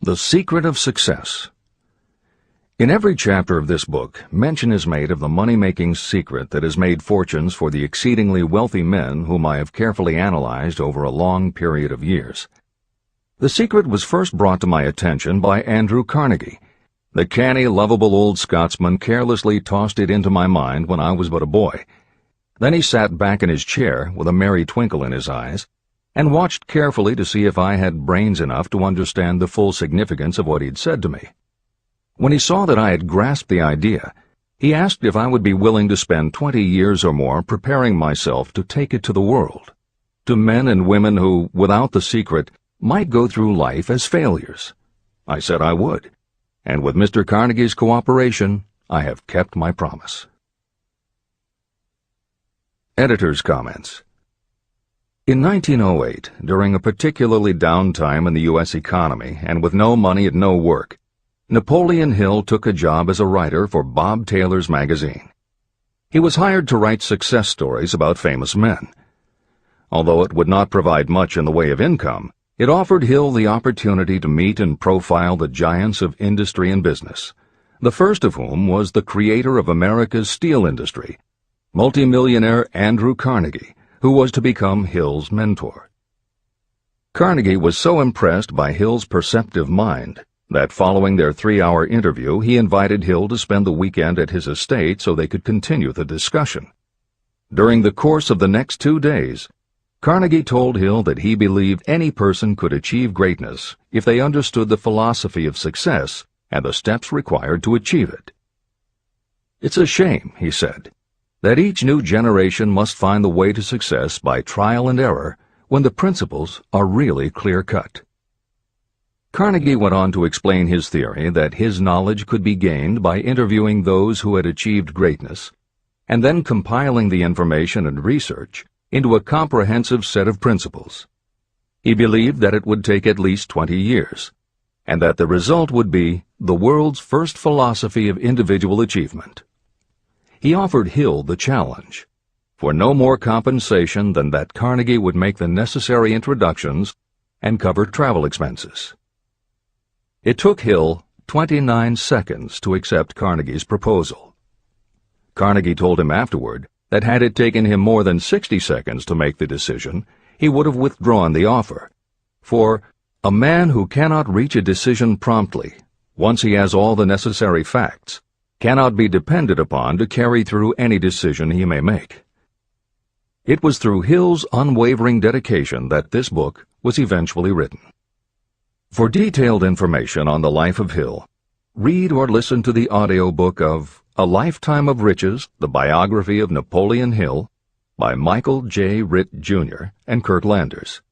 The Secret of Success. In every chapter of this book, mention is made of the money-making secret that has made fortunes for the exceedingly wealthy men whom I have carefully analyzed over a long period of years. The secret was first brought to my attention by Andrew Carnegie. The canny, lovable old Scotsman carelessly tossed it into my mind when I was but a boy. Then he sat back in his chair with a merry twinkle in his eyes, and watched carefully to see if I had brains enough to understand the full significance of what he'd said to me. When he saw that I had grasped the idea, he asked if I would be willing to spend 20 years or more preparing myself to take it to the world, to men and women who, without the secret, might go through life as failures. I said I would, and with Mr. Carnegie's cooperation, I have kept my promise. Editor's Comments. In 1908, during a particularly down time in the U.S. economy and with no money and no work, Napoleon Hill took a job as a writer for Bob Taylor's magazine. He was hired to write success stories about famous men. Although it would not provide much in the way of income, it offered Hill the opportunity to meet and profile the giants of industry and business, the first of whom was the creator of America's steel industry, multimillionaire Andrew Carnegie, who was to become Hill's mentor. Carnegie was so impressed by Hill's perceptive mind that following their 3-hour interview he invited Hill to spend the weekend at his estate so they could continue the discussion. During the course of the next 2 days, Carnegie told Hill that he believed any person could achieve greatness if they understood the philosophy of success and the steps required to achieve it. "It's a shame," he said, "that each new generation must find the way to success by trial and error when the principles are really clear-cut." Carnegie went on to explain his theory that his knowledge could be gained by interviewing those who had achieved greatness, and then compiling the information and research into a comprehensive set of principles. He believed that it would take at least 20 years, and that the result would be the world's first philosophy of individual achievement. He offered Hill the challenge, for no more compensation than that Carnegie would make the necessary introductions and cover travel expenses. It took Hill 29 seconds to accept Carnegie's proposal. Carnegie told him afterward that had it taken him more than 60 seconds to make the decision, he would have withdrawn the offer, for a man who cannot reach a decision promptly, once he has all the necessary facts, cannot be depended upon to carry through any decision he may make. It was through Hill's unwavering dedication that this book was eventually written. For detailed information on the life of Hill, read or listen to the audiobook of A Lifetime of Riches, the Biography of Napoleon Hill, by Michael J. Ritt, Jr. and Kurt Landers.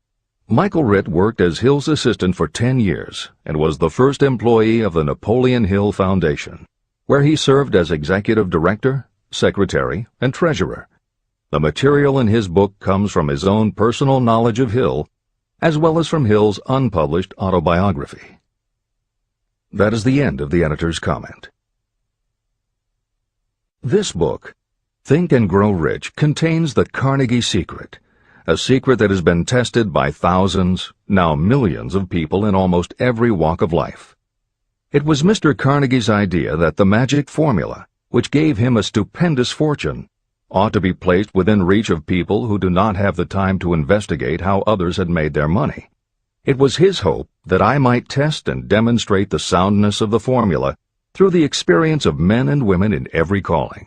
Michael Ritt worked as Hill's assistant for 10 years and was the first employee of the Napoleon Hill Foundation, where he served as executive director, secretary, and treasurer. The material in his book comes from his own personal knowledge of Hill, as well as from Hill's unpublished autobiography. That is the end of the editor's comment. This book, Think and Grow Rich, contains the Carnegie secret, a secret that has been tested by thousands, now millions of people in almost every walk of life. It was Mr. Carnegie's idea that the magic formula, which gave him a stupendous fortune, ought to be placed within reach of people who do not have the time to investigate how others had made their money. It was his hope that I might test and demonstrate the soundness of the formula through the experience of men and women in every calling.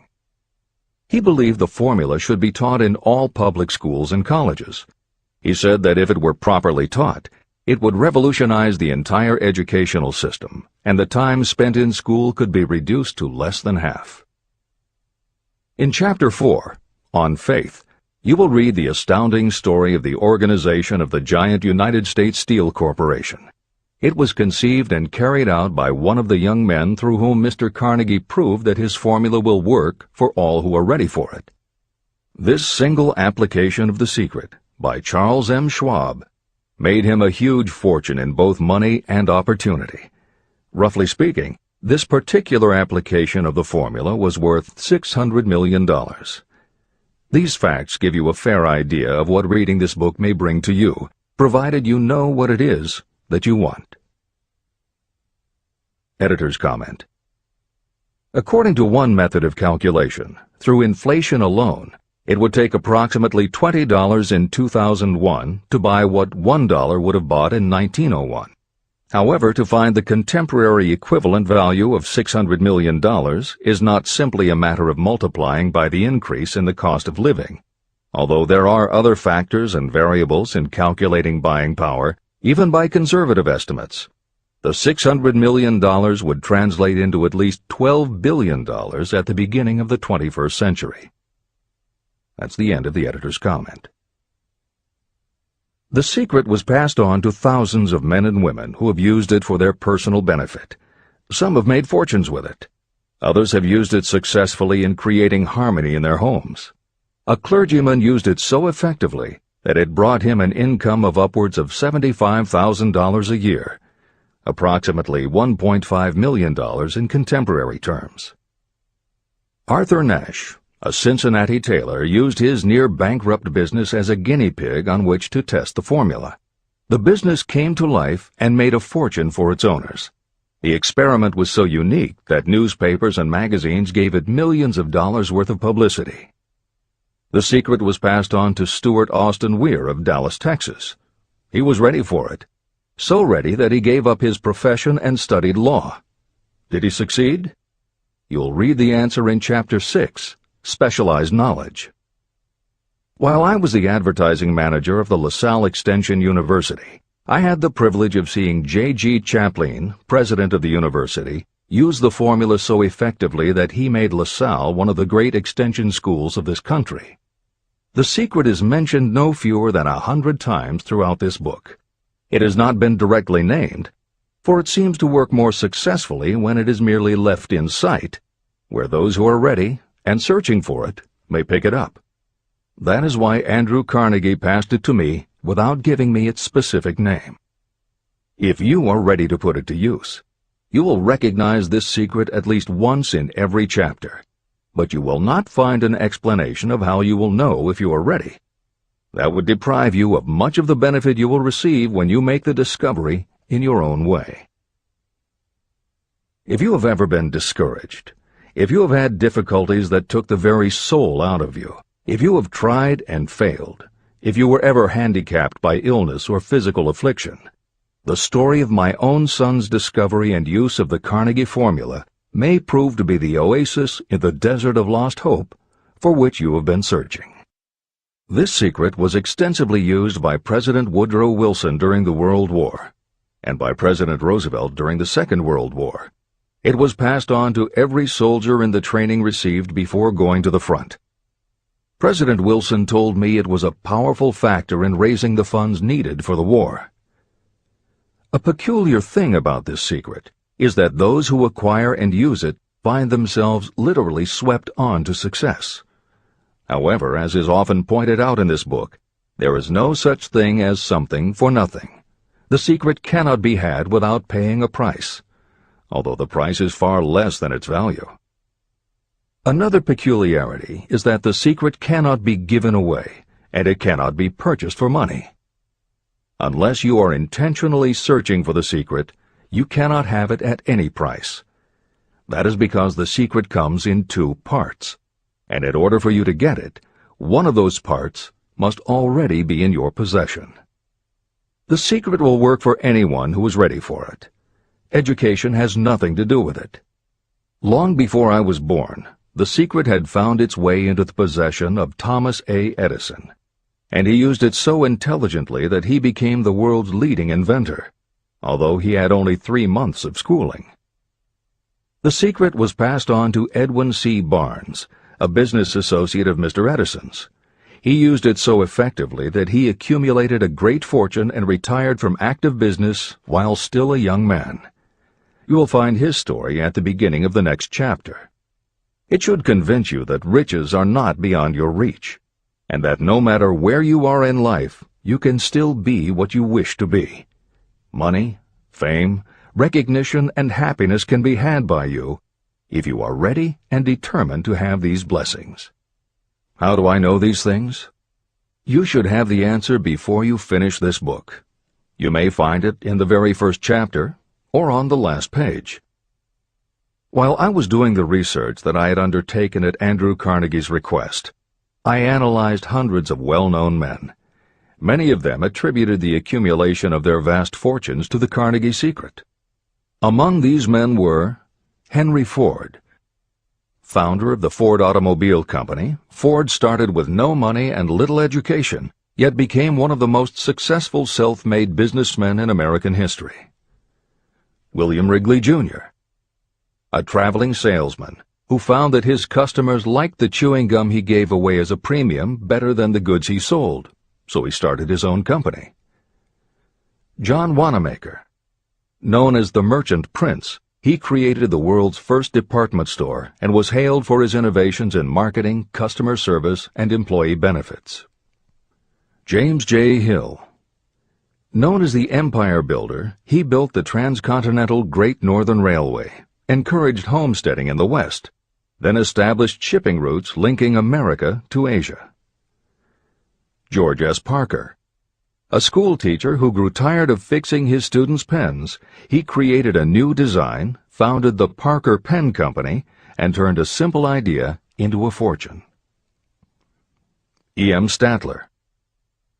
He believed the formula should be taught in all public schools and colleges. He said that if it were properly taught, it would revolutionize the entire educational system, and the time spent in school could be reduced to less than half. In Chapter 4, On Faith, you will read the astounding story of the organization of the giant United States Steel Corporation. It was conceived and carried out by one of the young men through whom Mr. Carnegie proved that his formula will work for all who are ready for it. This single application of the secret, by Charles M. Schwab, made him a huge fortune in both money and opportunity. Roughly speaking, this particular application of the formula was worth $600 million. These facts give you a fair idea of what reading this book may bring to you, provided you know what it is that you want. Editor's comment. According to one method of calculation, through inflation alone, it would take approximately $20 in 2001 to buy what $1 would have bought in 1901. However, to find the contemporary equivalent value of $600 million is not simply a matter of multiplying by the increase in the cost of living. Although there are other factors and variables in calculating buying power, even by conservative estimates, the $600 million would translate into at least $12 billion at the beginning of the 21st century. That's the end of the editor's comment. The secret was passed on to thousands of men and women who have used it for their personal benefit. Some have made fortunes with it. Others have used it successfully in creating harmony in their homes. A clergyman used it so effectively that it brought him an income of upwards of $75,000 a year, approximately $1.5 million in contemporary terms. Arthur Nash, a Cincinnati tailor, used his near-bankrupt business as a guinea pig on which to test the formula. The business came to life and made a fortune for its owners. The experiment was so unique that newspapers and magazines gave it millions of dollars worth of publicity. The secret was passed on to Stuart Austin Weir of Dallas, Texas. He was ready for it, so ready that he gave up his profession and studied law. Did he succeed? You'll read the answer in Chapter 6, Specialized Knowledge. While I was the advertising manager of the LaSalle Extension University, I had the privilege of seeing J.G. Chaplin, president of the university, use the formula so effectively that he made LaSalle one of the great extension schools of this country. The secret is mentioned no fewer than 100 times throughout this book. It has not been directly named, for it seems to work more successfully when it is merely left in sight, where those who are ready and searching for it may pick it up. That is why Andrew Carnegie passed it to me without giving me its specific name. If you are ready to put it to use, you will recognize this secret at least once in every chapter, but you will not find an explanation of how you will know if you are ready. That would deprive you of much of the benefit you will receive when you make the discovery in your own way. If you have ever been discouraged, if you have had difficulties that took the very soul out of you, if you have tried and failed, if you were ever handicapped by illness or physical affliction, the story of my own son's discovery and use of the Carnegie formula may prove to be the oasis in the desert of lost hope for which you have been searching. This secret was extensively used by President Woodrow Wilson during the World War, and by President Roosevelt during the Second World War. It was passed on to every soldier in the training received before going to the front. President Wilson told me it was a powerful factor in raising the funds needed for the war. A peculiar thing about this secret is that those who acquire and use it find themselves literally swept on to success. However, as is often pointed out in this book, there is no such thing as something for nothing. The secret cannot be had without paying a price, although the price is far less than its value. Another peculiarity is that the secret cannot be given away, and it cannot be purchased for money. Unless you are intentionally searching for the secret, you cannot have it at any price. That is because the secret comes in two parts, and in order for you to get it, one of those parts must already be in your possession. The secret will work for anyone who is ready for it. Education has nothing to do with it. Long before I was born, the secret had found its way into the possession of Thomas A. Edison, and he used it so intelligently that he became the world's leading inventor, although he had only 3 months of schooling. The secret was passed on to Edwin C. Barnes, a business associate of Mr. Edison's. He used it so effectively that he accumulated a great fortune and retired from active business while still a young man. You will find his story at the beginning of the next chapter. It should convince you that riches are not beyond your reach, and that no matter where you are in life, you can still be what you wish to be. Money, fame, recognition, and happiness can be had by you if you are ready and determined to have these blessings. How do I know these things? You should have the answer before you finish this book. You may find it in the very first chapter or on the last page. While I was doing the research that I had undertaken at Andrew Carnegie's request, I analyzed hundreds of well-known men. Many of them attributed the accumulation of their vast fortunes to the Carnegie secret. Among these men were Henry Ford. Founder of the Ford Automobile Company, Ford started with no money and little education, yet became one of the most successful self-made businessmen in American history. William Wrigley, Jr., a traveling salesman who found that his customers liked the chewing gum he gave away as a premium better than the goods he sold, so he started his own company. John Wanamaker. Known as the Merchant Prince, he created the world's first department store and was hailed for his innovations in marketing, customer service, and employee benefits. James J. Hill. Known as the Empire Builder, he built the transcontinental Great Northern Railway, encouraged homesteading in the West, then established shipping routes linking America to Asia. George S. Parker. A school teacher who grew tired of fixing his students' pens, he created a new design, founded the Parker Pen Company, and turned a simple idea into a fortune. E. M. Statler.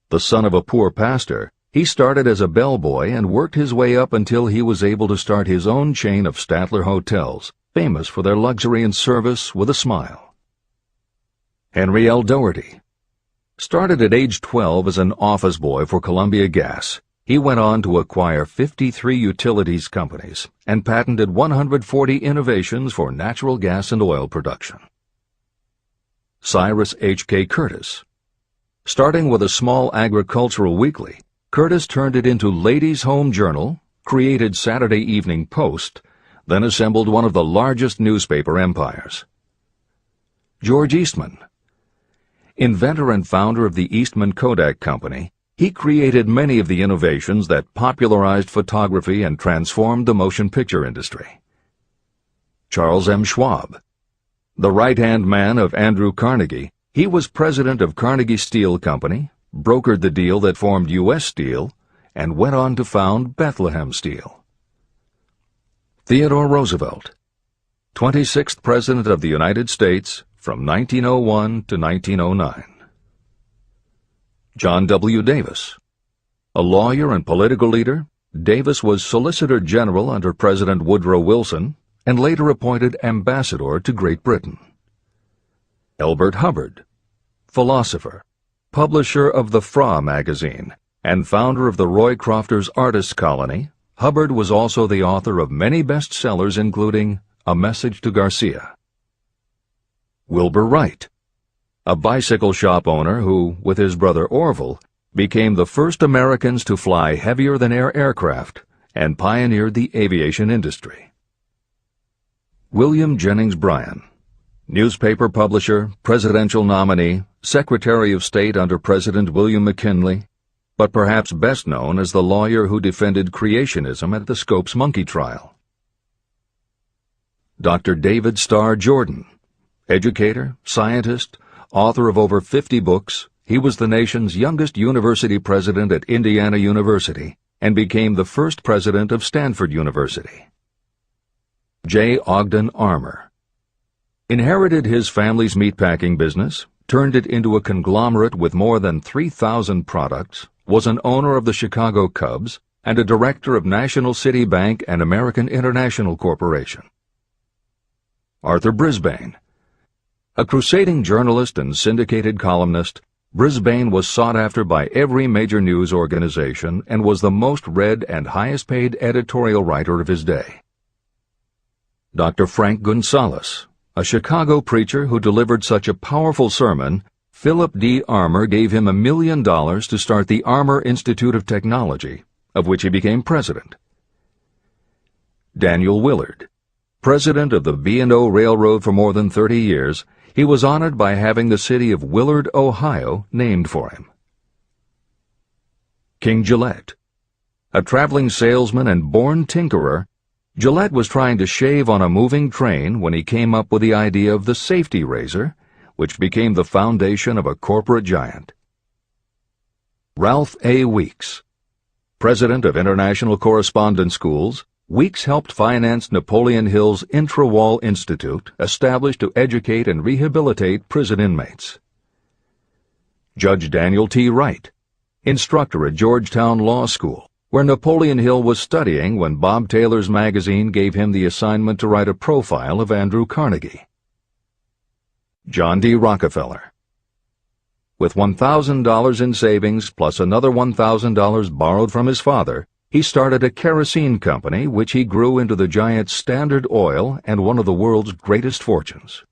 The son of a poor pastor, he started as a bellboy and worked his way up until he was able to start his own chain of Statler hotels, famous for their luxury and service with a smile. Henry L. Doherty. Started at age 12 as an office boy for Columbia Gas, he went on to acquire 53 utilities companies and patented 140 innovations for natural gas and oil production. Cyrus H. K. Curtis. Starting with a small agricultural weekly, Curtis turned it into Ladies' Home Journal, created Saturday Evening Post, then assembled one of the largest newspaper empires. George Eastman. Inventor and founder of the Eastman Kodak Company, he created many of the innovations that popularized photography and transformed the motion picture industry. Charles M. Schwab. The right-hand man of Andrew Carnegie, he was president of Carnegie Steel Company, brokered the deal that formed U.S. Steel, and went on to found Bethlehem Steel. Theodore Roosevelt. 26th President of the United States from 1901 to 1909. John W. Davis. A lawyer and political leader, Davis was Solicitor General under President Woodrow Wilson and later appointed Ambassador to Great Britain. Elbert Hubbard. Philosopher, publisher of the Fra magazine, and founder of the Roy Crofters Artists Colony, Hubbard was also the author of many bestsellers including A Message to Garcia. Wilbur Wright. A bicycle shop owner who, with his brother Orville, became the first Americans to fly heavier-than-air aircraft and pioneered the aviation industry. William Jennings Bryan. Newspaper publisher, presidential nominee, Secretary of State under President William McKinley, but perhaps best known as the lawyer who defended creationism at the Scopes monkey trial. Dr. David Starr Jordan. Educator, scientist, author of over 50 books, he was the nation's youngest university president at Indiana University and became the first president of Stanford University. J. Ogden Armour. Inherited his family's meatpacking business, turned it into a conglomerate with more than 3,000 products, was an owner of the Chicago Cubs, and a director of National City Bank and American International Corporation. Arthur Brisbane. A crusading journalist and syndicated columnist, Brisbane was sought after by every major news organization and was the most read and highest-paid editorial writer of his day. Dr. Frank Gunsaulus. A Chicago preacher who delivered such a powerful sermon, Philip D. Armour gave him $1 million to start the Armour Institute of Technology, of which he became president. Daniel Willard. President of the B&O Railroad for more than 30 years, he was honored by having the city of Willard, Ohio, named for him. King Gillette. A traveling salesman and born tinkerer, Gillette was trying to shave on a moving train when he came up with the idea of the safety razor, which became the foundation of a corporate giant. Ralph A. Weeks. President of International Correspondence Schools, Weeks helped finance Napoleon Hill's Intra-Wall Institute, established to educate and rehabilitate prison inmates. Judge Daniel T. Wright, instructor at Georgetown Law School, where Napoleon Hill was studying when Bob Taylor's magazine gave him the assignment to write a profile of Andrew Carnegie. John D. Rockefeller. With $1,000 in savings plus another $1,000 borrowed from his father, he started a kerosene company which he grew into the giant Standard Oil and one of the world's greatest fortunes.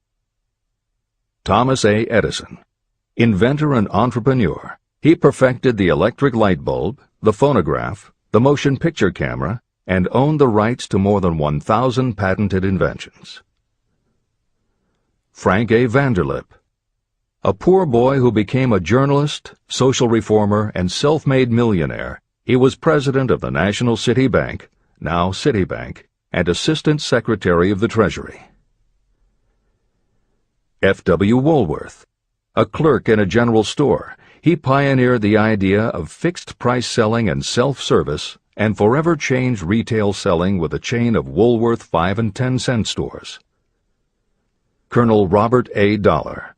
Thomas A. Edison. Inventor and entrepreneur, he perfected the electric light bulb, the phonograph, the motion picture camera, and owned the rights to more than 1,000 patented inventions. Frank A. Vanderlip. A poor boy who became a journalist, social reformer, and self-made millionaire, he was president of the National City Bank, now Citibank, and Assistant Secretary of the Treasury. F. W. Woolworth. A clerk in a general store, he pioneered the idea of fixed-price selling and self-service and forever changed retail selling with a chain of Woolworth 5 and 10 cent stores. Colonel Robert A. Dollar.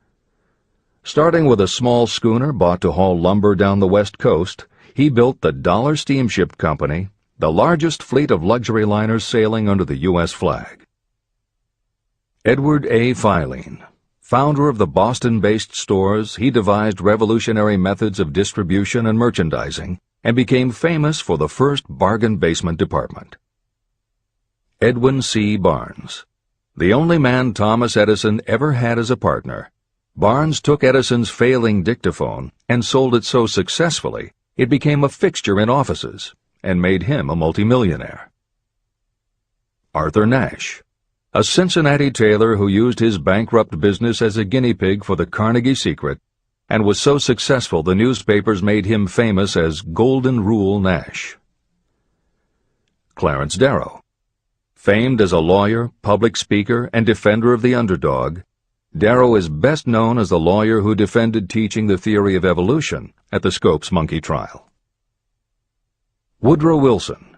Starting with a small schooner bought to haul lumber down the West Coast, he built the Dollar Steamship Company, the largest fleet of luxury liners sailing under the U.S. flag. Edward A. Filene. Founder of the Boston-based stores, he devised revolutionary methods of distribution and merchandising and became famous for the first bargain basement department. Edwin C. Barnes. The only man Thomas Edison ever had as a partner, Barnes took Edison's failing dictaphone and sold it so successfully it became a fixture in offices and made him a multimillionaire. Arthur Nash. A Cincinnati tailor who used his bankrupt business as a guinea pig for the Carnegie Secret and was so successful the newspapers made him famous as Golden Rule Nash. Clarence Darrow. Famed as a lawyer, public speaker, and defender of the underdog, Darrow is best known as the lawyer who defended teaching the theory of evolution at the Scopes monkey trial. Woodrow Wilson.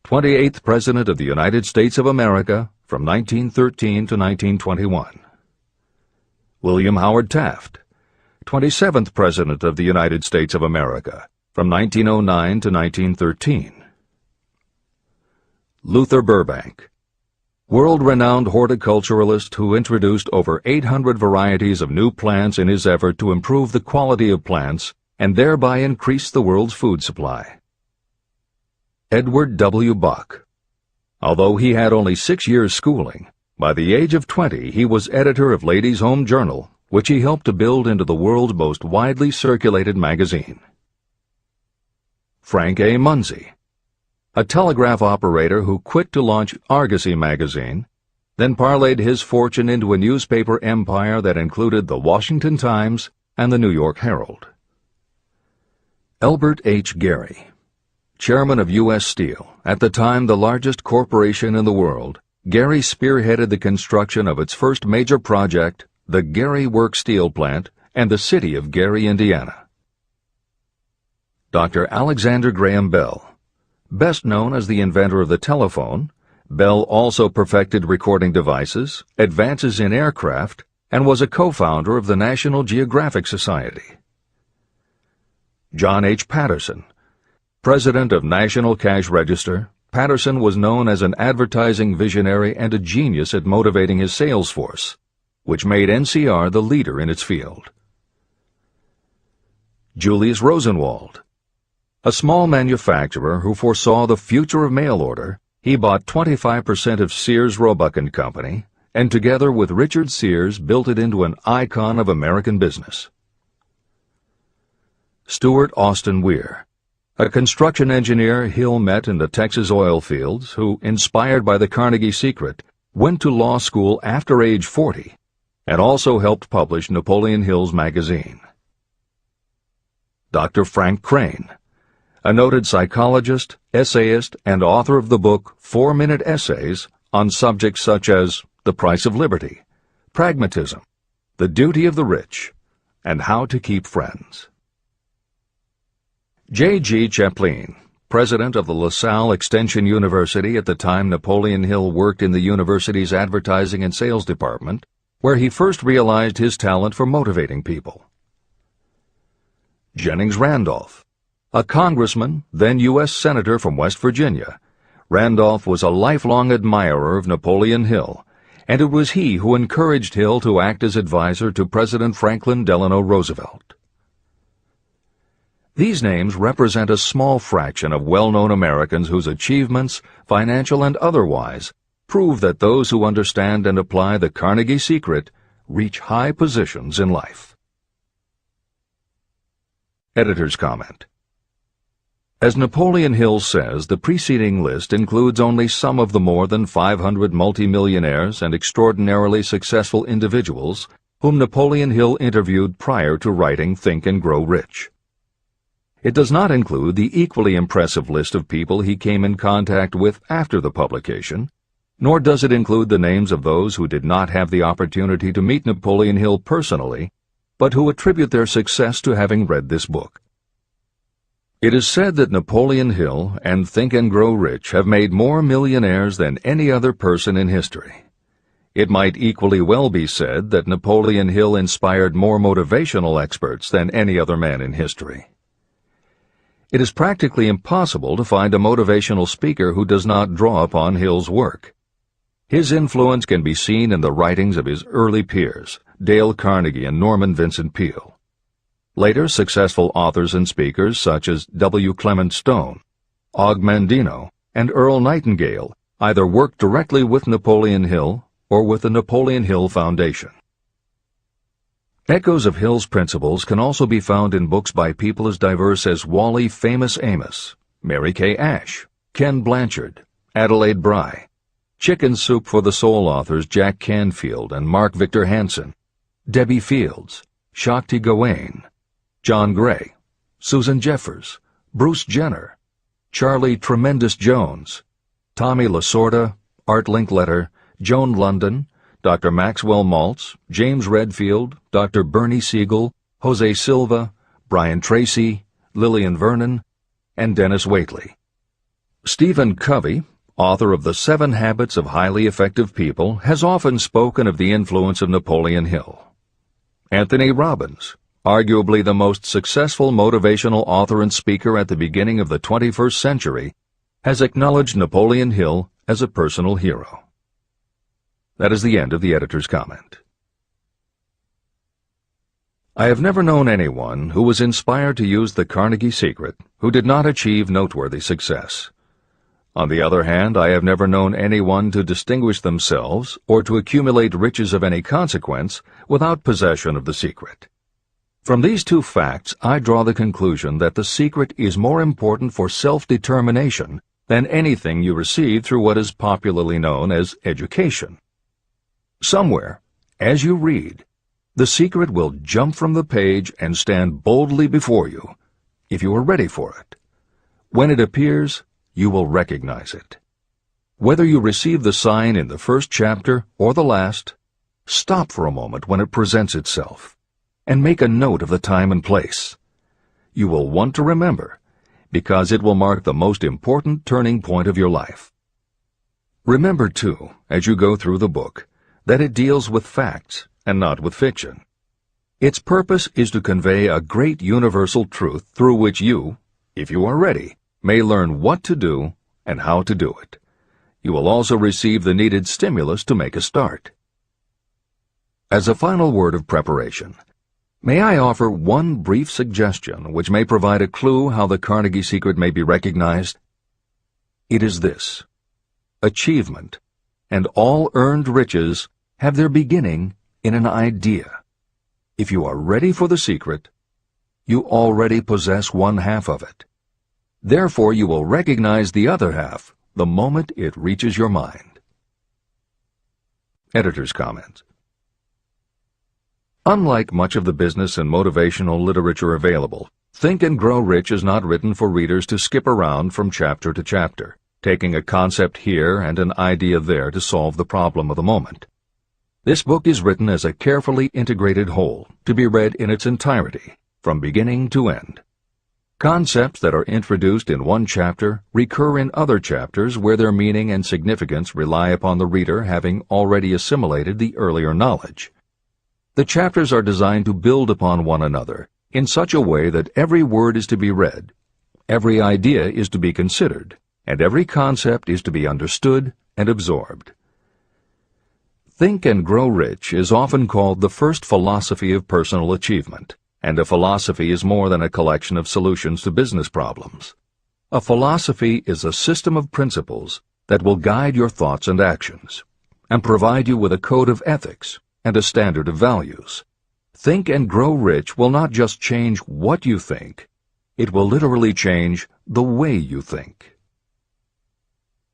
28th President of the United States of America from 1913 to 1921. William Howard Taft. 27th President of the United States of America from 1909 to 1913. Luther Burbank. World-renowned horticulturalist who introduced over 800 varieties of new plants in his effort to improve the quality of plants and thereby increase the world's food supply. Edward W. Buck. Although he had only 6 years' schooling, by the age of 20 he was editor of Ladies' Home Journal, which he helped to build into the world's most widely circulated magazine. Frank A. Munsey. A telegraph operator who quit to launch Argosy magazine, then parlayed his fortune into a newspaper empire that included the Washington Times and the New York Herald. Elbert H. Gary. Chairman of U.S. Steel, at the time the largest corporation in the world, Gary spearheaded the construction of its first major project, the Gary Works Steel Plant, and the city of Gary, Indiana. Dr. Alexander Graham Bell. Best known as the inventor of the telephone, Bell also perfected recording devices, advances in aircraft, and was a co-founder of the National Geographic Society. John H. Patterson. President of National Cash Register, Patterson was known as an advertising visionary and a genius at motivating his sales force, which made NCR the leader in its field. Julius Rosenwald. A small manufacturer who foresaw the future of mail order, he bought 25% of Sears Roebuck & Company, and together with Richard Sears built it into an icon of American business. Stuart Austin Weir. A construction engineer Hill met in the Texas oil fields who, inspired by the Carnegie Secret, went to law school after age 40 and also helped publish Napoleon Hill's magazine. Dr. Frank Crane. A noted psychologist, essayist, and author of the book 4-Minute Essays on subjects such as the price of liberty, pragmatism, the duty of the rich, and how to keep friends. J. G. Chaplin, president of the LaSalle Extension University at the time Napoleon Hill worked in the university's advertising and sales department, where he first realized his talent for motivating people. Jennings Randolph, a congressman, then U.S. Senator from West Virginia. Randolph was a lifelong admirer of Napoleon Hill, and it was he who encouraged Hill to act as advisor to President Franklin Delano Roosevelt. These names represent a small fraction of well-known Americans whose achievements, financial and otherwise, prove that those who understand and apply the Carnegie secret reach high positions in life. Editor's comment. As Napoleon Hill says, the preceding list includes only some of the more than 500 multimillionaires and extraordinarily successful individuals whom Napoleon Hill interviewed prior to writing Think and Grow Rich. It does not include the equally impressive list of people he came in contact with after the publication, nor does it include the names of those who did not have the opportunity to meet Napoleon Hill personally, but who attribute their success to having read this book. It is said that Napoleon Hill and Think and Grow Rich have made more millionaires than any other person in history. It might equally well be said that Napoleon Hill inspired more motivational experts than any other man in history. It is practically impossible to find a motivational speaker who does not draw upon Hill's work. His influence can be seen in the writings of his early peers, Dale Carnegie and Norman Vincent Peale. Later, successful authors and speakers such as W. Clement Stone, Og Mandino, and Earl Nightingale either worked directly with Napoleon Hill or with the Napoleon Hill Foundation. Echoes of Hill's principles can also be found in books by people as diverse as Wally Famous Amos, Mary Kay Ash, Ken Blanchard, Adelaide Bry, Chicken Soup for the Soul authors Jack Canfield and Mark Victor Hansen, Debbie Fields, Shakti Gawain, John Gray, Susan Jeffers, Bruce Jenner, Charlie Tremendous Jones, Tommy Lasorda, Art Linkletter, Joan London, Dr. Maxwell Maltz, James Redfield, Dr. Bernie Siegel, Jose Silva, Brian Tracy, Lillian Vernon, and Dennis Waitley. Stephen Covey, author of The 7 Habits of Highly Effective People, has often spoken of the influence of Napoleon Hill. Anthony Robbins, arguably the most successful motivational author and speaker at the beginning of the 21st century, has acknowledged Napoleon Hill as a personal hero. That is the end of the editor's comment. I have never known anyone who was inspired to use the Carnegie secret who did not achieve noteworthy success. On the other hand, I have never known anyone to distinguish themselves or to accumulate riches of any consequence without possession of the secret. From these two facts, I draw the conclusion that the secret is more important for self-determination than anything you receive through what is popularly known as education. Somewhere, as you read, the secret will jump from the page and stand boldly before you, if you are ready for it. When it appears, you will recognize it. Whether you receive the sign in the first chapter or the last, stop for a moment when it presents itself, and make a note of the time and place. You will want to remember, because it will mark the most important turning point of your life. Remember, too, as you go through the book, that it deals with facts and not with fiction. Its purpose is to convey a great universal truth through which you, if you are ready, may learn what to do and how to do it. You will also receive the needed stimulus to make a start. As a final word of preparation, may I offer one brief suggestion which may provide a clue how the Carnegie secret may be recognized? It is this: achievement and all earned riches have their beginning in an idea. If you are ready for the secret, you already possess one half of it. Therefore, you will recognize the other half the moment it reaches your mind. Editor's comment. Unlike much of the business and motivational literature available, Think and Grow Rich is not written for readers to skip around from chapter to chapter, taking a concept here and an idea there to solve the problem of the moment. This book is written as a carefully integrated whole, to be read in its entirety, from beginning to end. Concepts that are introduced in one chapter recur in other chapters where their meaning and significance rely upon the reader having already assimilated the earlier knowledge. The chapters are designed to build upon one another in such a way that every word is to be read, every idea is to be considered, and every concept is to be understood and absorbed. Think and Grow Rich is often called the first philosophy of personal achievement, and a philosophy is more than a collection of solutions to business problems. A philosophy is a system of principles that will guide your thoughts and actions, and provide you with a code of ethics and a standard of values. Think and Grow Rich will not just change what you think, it will literally change the way you think.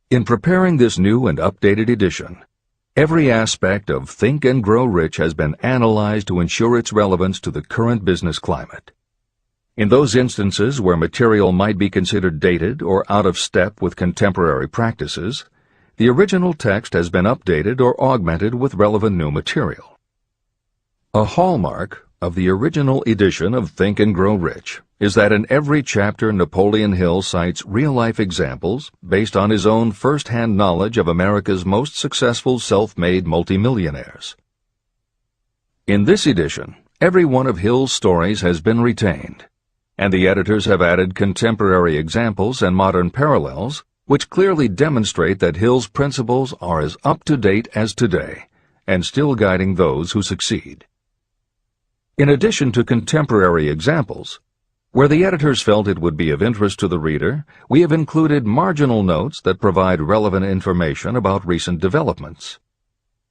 In preparing this new and updated edition, every aspect of Think and Grow Rich has been analyzed to ensure its relevance to the current business climate. In those instances where material might be considered dated or out of step with contemporary practices, the original text has been updated or augmented with relevant new material. A hallmark of the original edition of Think and Grow Rich is that in every chapter Napoleon Hill cites real-life examples based on his own first-hand knowledge of America's most successful self-made multimillionaires. In this edition, every one of Hill's stories has been retained, and the editors have added contemporary examples and modern parallels which clearly demonstrate that Hill's principles are as up-to-date as today and still guiding those who succeed. In addition to contemporary examples, where the editors felt it would be of interest to the reader, we have included marginal notes that provide relevant information about recent developments.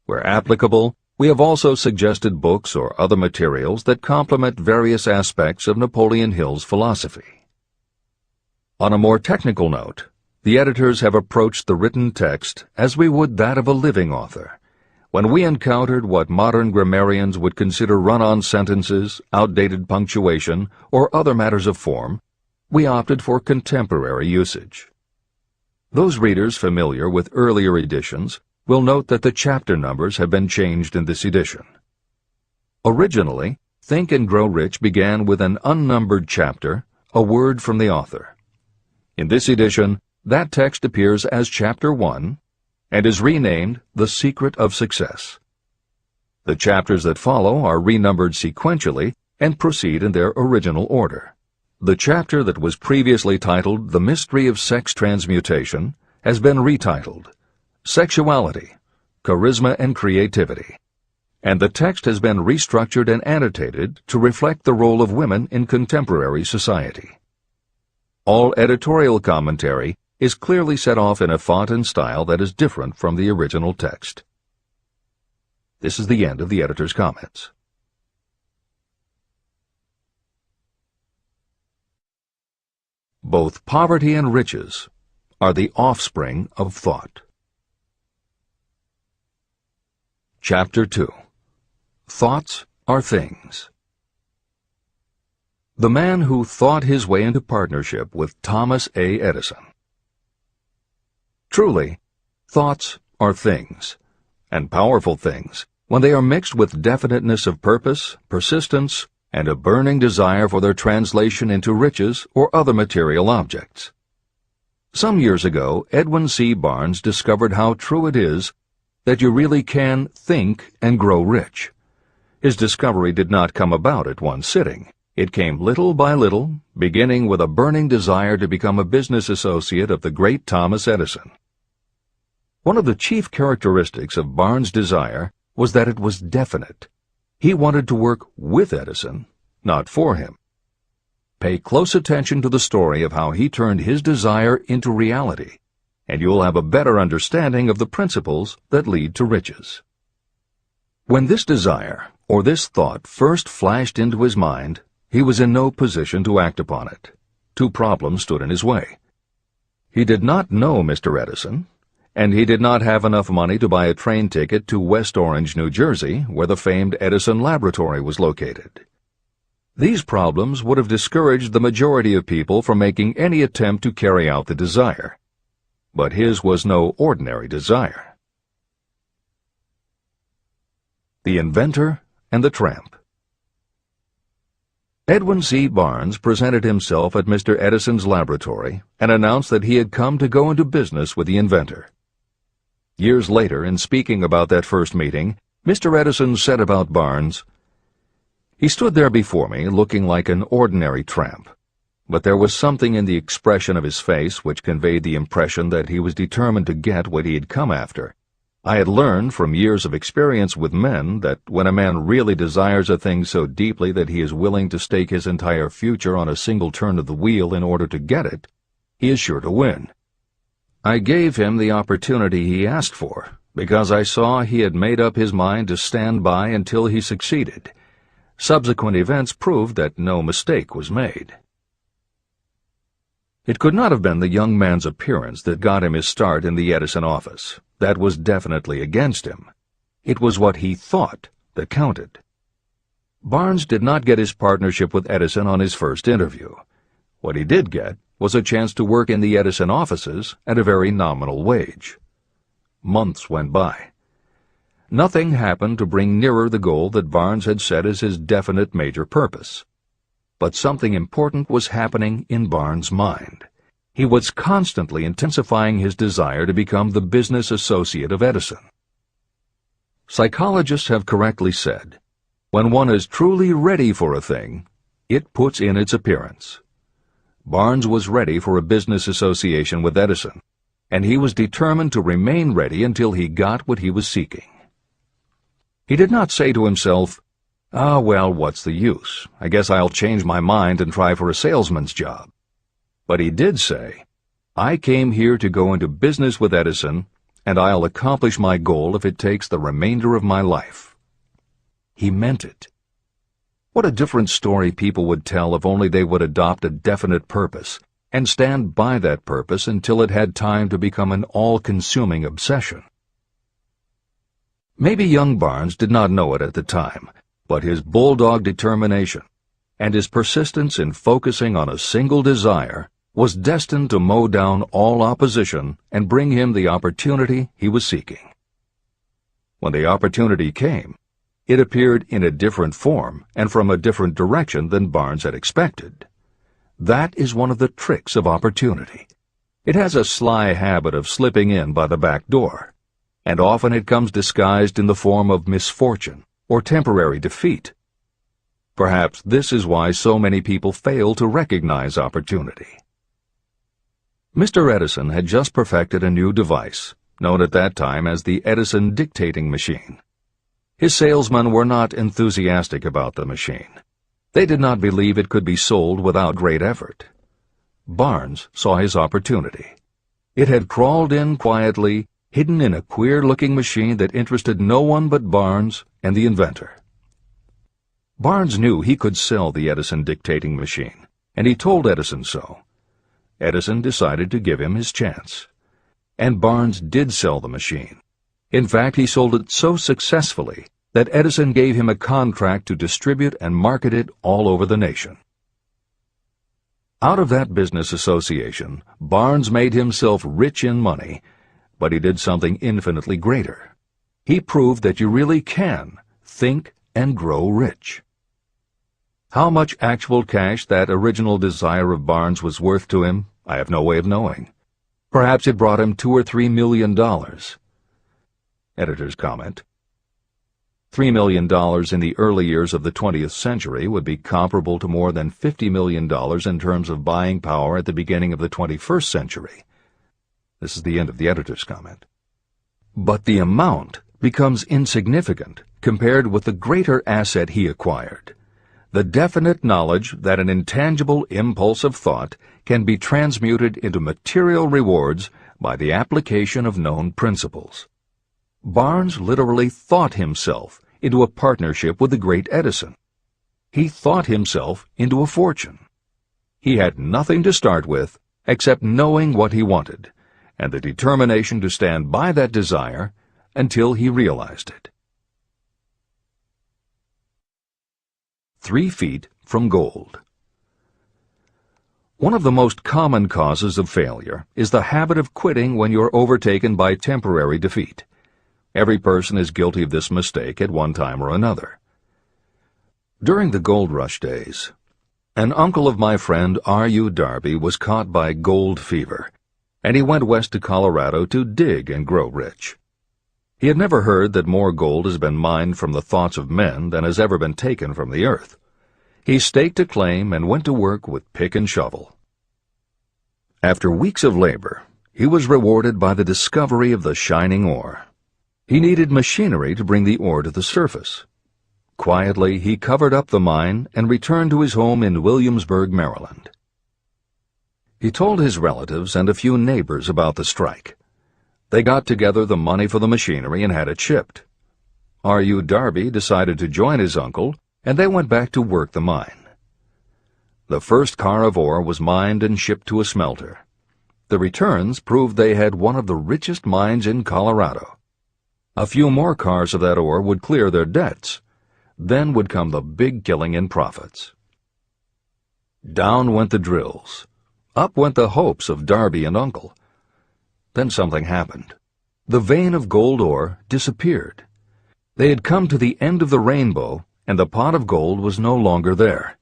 Where applicable, we have also suggested books or other materials that complement various aspects of Napoleon Hill's philosophy. On a more technical note, the editors have approached the written text as we would that of a living author. When we encountered what modern grammarians would consider run-on sentences, outdated punctuation, or other matters of form, we opted for contemporary usage. Those readers familiar with earlier editions will note that the chapter numbers have been changed in this edition. Originally, Think and Grow Rich began with an unnumbered chapter, a word from the author. In this edition, that text appears as Chapter 1, and is renamed The Secret of Success. The chapters that follow are renumbered sequentially and proceed in their original order. The chapter that was previously titled The Mystery of Sex Transmutation has been retitled Sexuality, Charisma and Creativity, and the text has been restructured and annotated to reflect the role of women in contemporary society. All editorial commentary is clearly set off in a font and style that is different from the original text. This is the end of the editor's comments. Both poverty and riches are the offspring of thought. Chapter 2. Thoughts are things. The man who thought his way into partnership with Thomas A. Edison. Truly, thoughts are things, and powerful things, when they are mixed with definiteness of purpose, persistence, and a burning desire for their translation into riches or other material objects. Some years ago, Edwin C. Barnes discovered how true it is that you really can think and grow rich. His discovery did not come about at one sitting. It came little by little, beginning with a burning desire to become a business associate of the great Thomas Edison. One of the chief characteristics of Barnes' desire was that it was definite. He wanted to work with Edison, not for him. Pay close attention to the story of how he turned his desire into reality, and you will have a better understanding of the principles that lead to riches. When this desire, or this thought, first flashed into his mind, he was in no position to act upon it. Two problems stood in his way. He did not know Mr. Edison, and he did not have enough money to buy a train ticket to West Orange, New Jersey, where the famed Edison Laboratory was located. These problems would have discouraged the majority of people from making any attempt to carry out the desire. But his was no ordinary desire. The Inventor and the Tramp. Edwin C. Barnes presented himself at Mr. Edison's laboratory and announced that he had come to go into business with the inventor. Years later, in speaking about that first meeting, Mr. Edison said about Barnes, "He stood there before me looking like an ordinary tramp, but there was something in the expression of his face which conveyed the impression that he was determined to get what he had come after. I had learned from years of experience with men that when a man really desires a thing so deeply that he is willing to stake his entire future on a single turn of the wheel in order to get it, he is sure to win. I gave him the opportunity he asked for, because I saw he had made up his mind to stand by until he succeeded. Subsequent events proved that no mistake was made." It could not have been the young man's appearance that got him his start in the Edison office. That was definitely against him. It was what he thought that counted. Barnes did not get his partnership with Edison on his first interview. What he did get was a chance to work in the Edison offices at a very nominal wage. Months went by. Nothing happened to bring nearer the goal that Barnes had set as his definite major purpose. But something important was happening in Barnes' mind. He was constantly intensifying his desire to become the business associate of Edison. Psychologists have correctly said, when one is truly ready for a thing, it puts in its appearance. Barnes was ready for a business association with Edison, and he was determined to remain ready until he got what he was seeking. He did not say to himself, "Ah, well, what's the use? I guess I'll change my mind and try for a salesman's job." But he did say, "I came here to go into business with Edison, and I'll accomplish my goal if it takes the remainder of my life." He meant it. What a different story people would tell if only they would adopt a definite purpose and stand by that purpose until it had time to become an all-consuming obsession. Maybe young Barnes did not know it at the time, but his bulldog determination and his persistence in focusing on a single desire was destined to mow down all opposition and bring him the opportunity he was seeking. When the opportunity came, it appeared in a different form and from a different direction than Barnes had expected. That is one of the tricks of opportunity. It has a sly habit of slipping in by the back door, and often it comes disguised in the form of misfortune or temporary defeat. Perhaps this is why so many people fail to recognize opportunity. Mr. Edison had just perfected a new device, known at that time as the Edison dictating machine. His salesmen were not enthusiastic about the machine. They did not believe it could be sold without great effort. Barnes saw his opportunity. It had crawled in quietly, hidden in a queer-looking machine that interested no one but Barnes and the inventor. Barnes knew he could sell the Edison dictating machine, and he told Edison so. Edison decided to give him his chance. And Barnes did sell the machine. In fact, he sold it so successfully that Edison gave him a contract to distribute and market it all over the nation. Out of that business association, Barnes made himself rich in money, but he did something infinitely greater. He proved that you really can think and grow rich. How much actual cash that original desire of Barnes was worth to him, I have no way of knowing. Perhaps it brought him $2 or $3 million. Editor's comment. $3 million in the early years of the 20th century would be comparable to more than $50 million in terms of buying power at the beginning of the 21st century. This is the end of the editor's comment. But the amount becomes insignificant compared with the greater asset he acquired, the definite knowledge that an intangible impulse of thought can be transmuted into material rewards by the application of known principles. Barnes literally thought himself into a partnership with the great Edison. He thought himself into a fortune. He had nothing to start with except knowing what he wanted, and the determination to stand by that desire until he realized it. 3 feet from gold. One of the most common causes of failure is the habit of quitting when you're overtaken by temporary defeat. Every person is guilty of this mistake at one time or another. During the gold rush days, An uncle of my friend R.U. Darby was caught by gold fever, and he went west to Colorado to dig and grow rich. He had never heard that more gold has been mined from the thoughts of men than has ever been taken from the earth. He staked a claim and went to work with pick and shovel. After weeks of labor, he was rewarded by the discovery of the shining ore. He needed machinery to bring the ore to the surface. Quietly, he covered up the mine and returned to his home in Williamsburg, Maryland. He told his relatives and a few neighbors about the strike. They got together the money for the machinery and had it shipped. R.U. Darby decided to join his uncle, and they went back to work the mine. The first car of ore was mined and shipped to a smelter. The returns proved they had one of the richest mines in Colorado. A few more cars of that ore would clear their debts. Then would come the big killing in profits. Down went the drills. Up went the hopes of Darby and uncle. Then something happened. The vein of gold ore disappeared. They had come to the end of the rainbow, and the pot of gold was no longer there.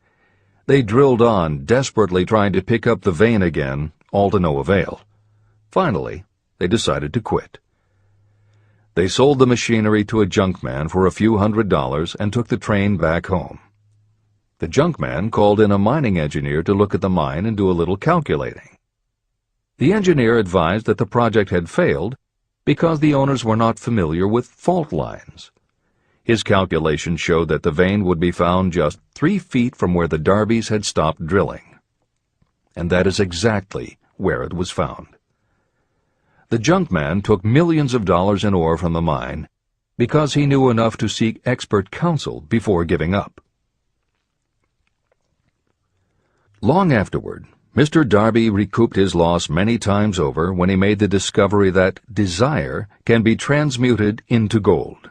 They drilled on, desperately trying to pick up the vein again, all to no avail. Finally, they decided to quit. They sold the machinery to a junkman for a few $100s and took the train back home. The junkman called in a mining engineer to look at the mine and do a little calculating. The engineer advised that the project had failed because the owners were not familiar with fault lines. His calculation showed that the vein would be found just 3 feet from where the Darbys had stopped drilling. And that is exactly where it was found. The junkman took millions of dollars in ore from the mine because he knew enough to seek expert counsel before giving up. Long afterward, Mr. Darby recouped his loss many times over when he made the discovery that desire can be transmuted into gold.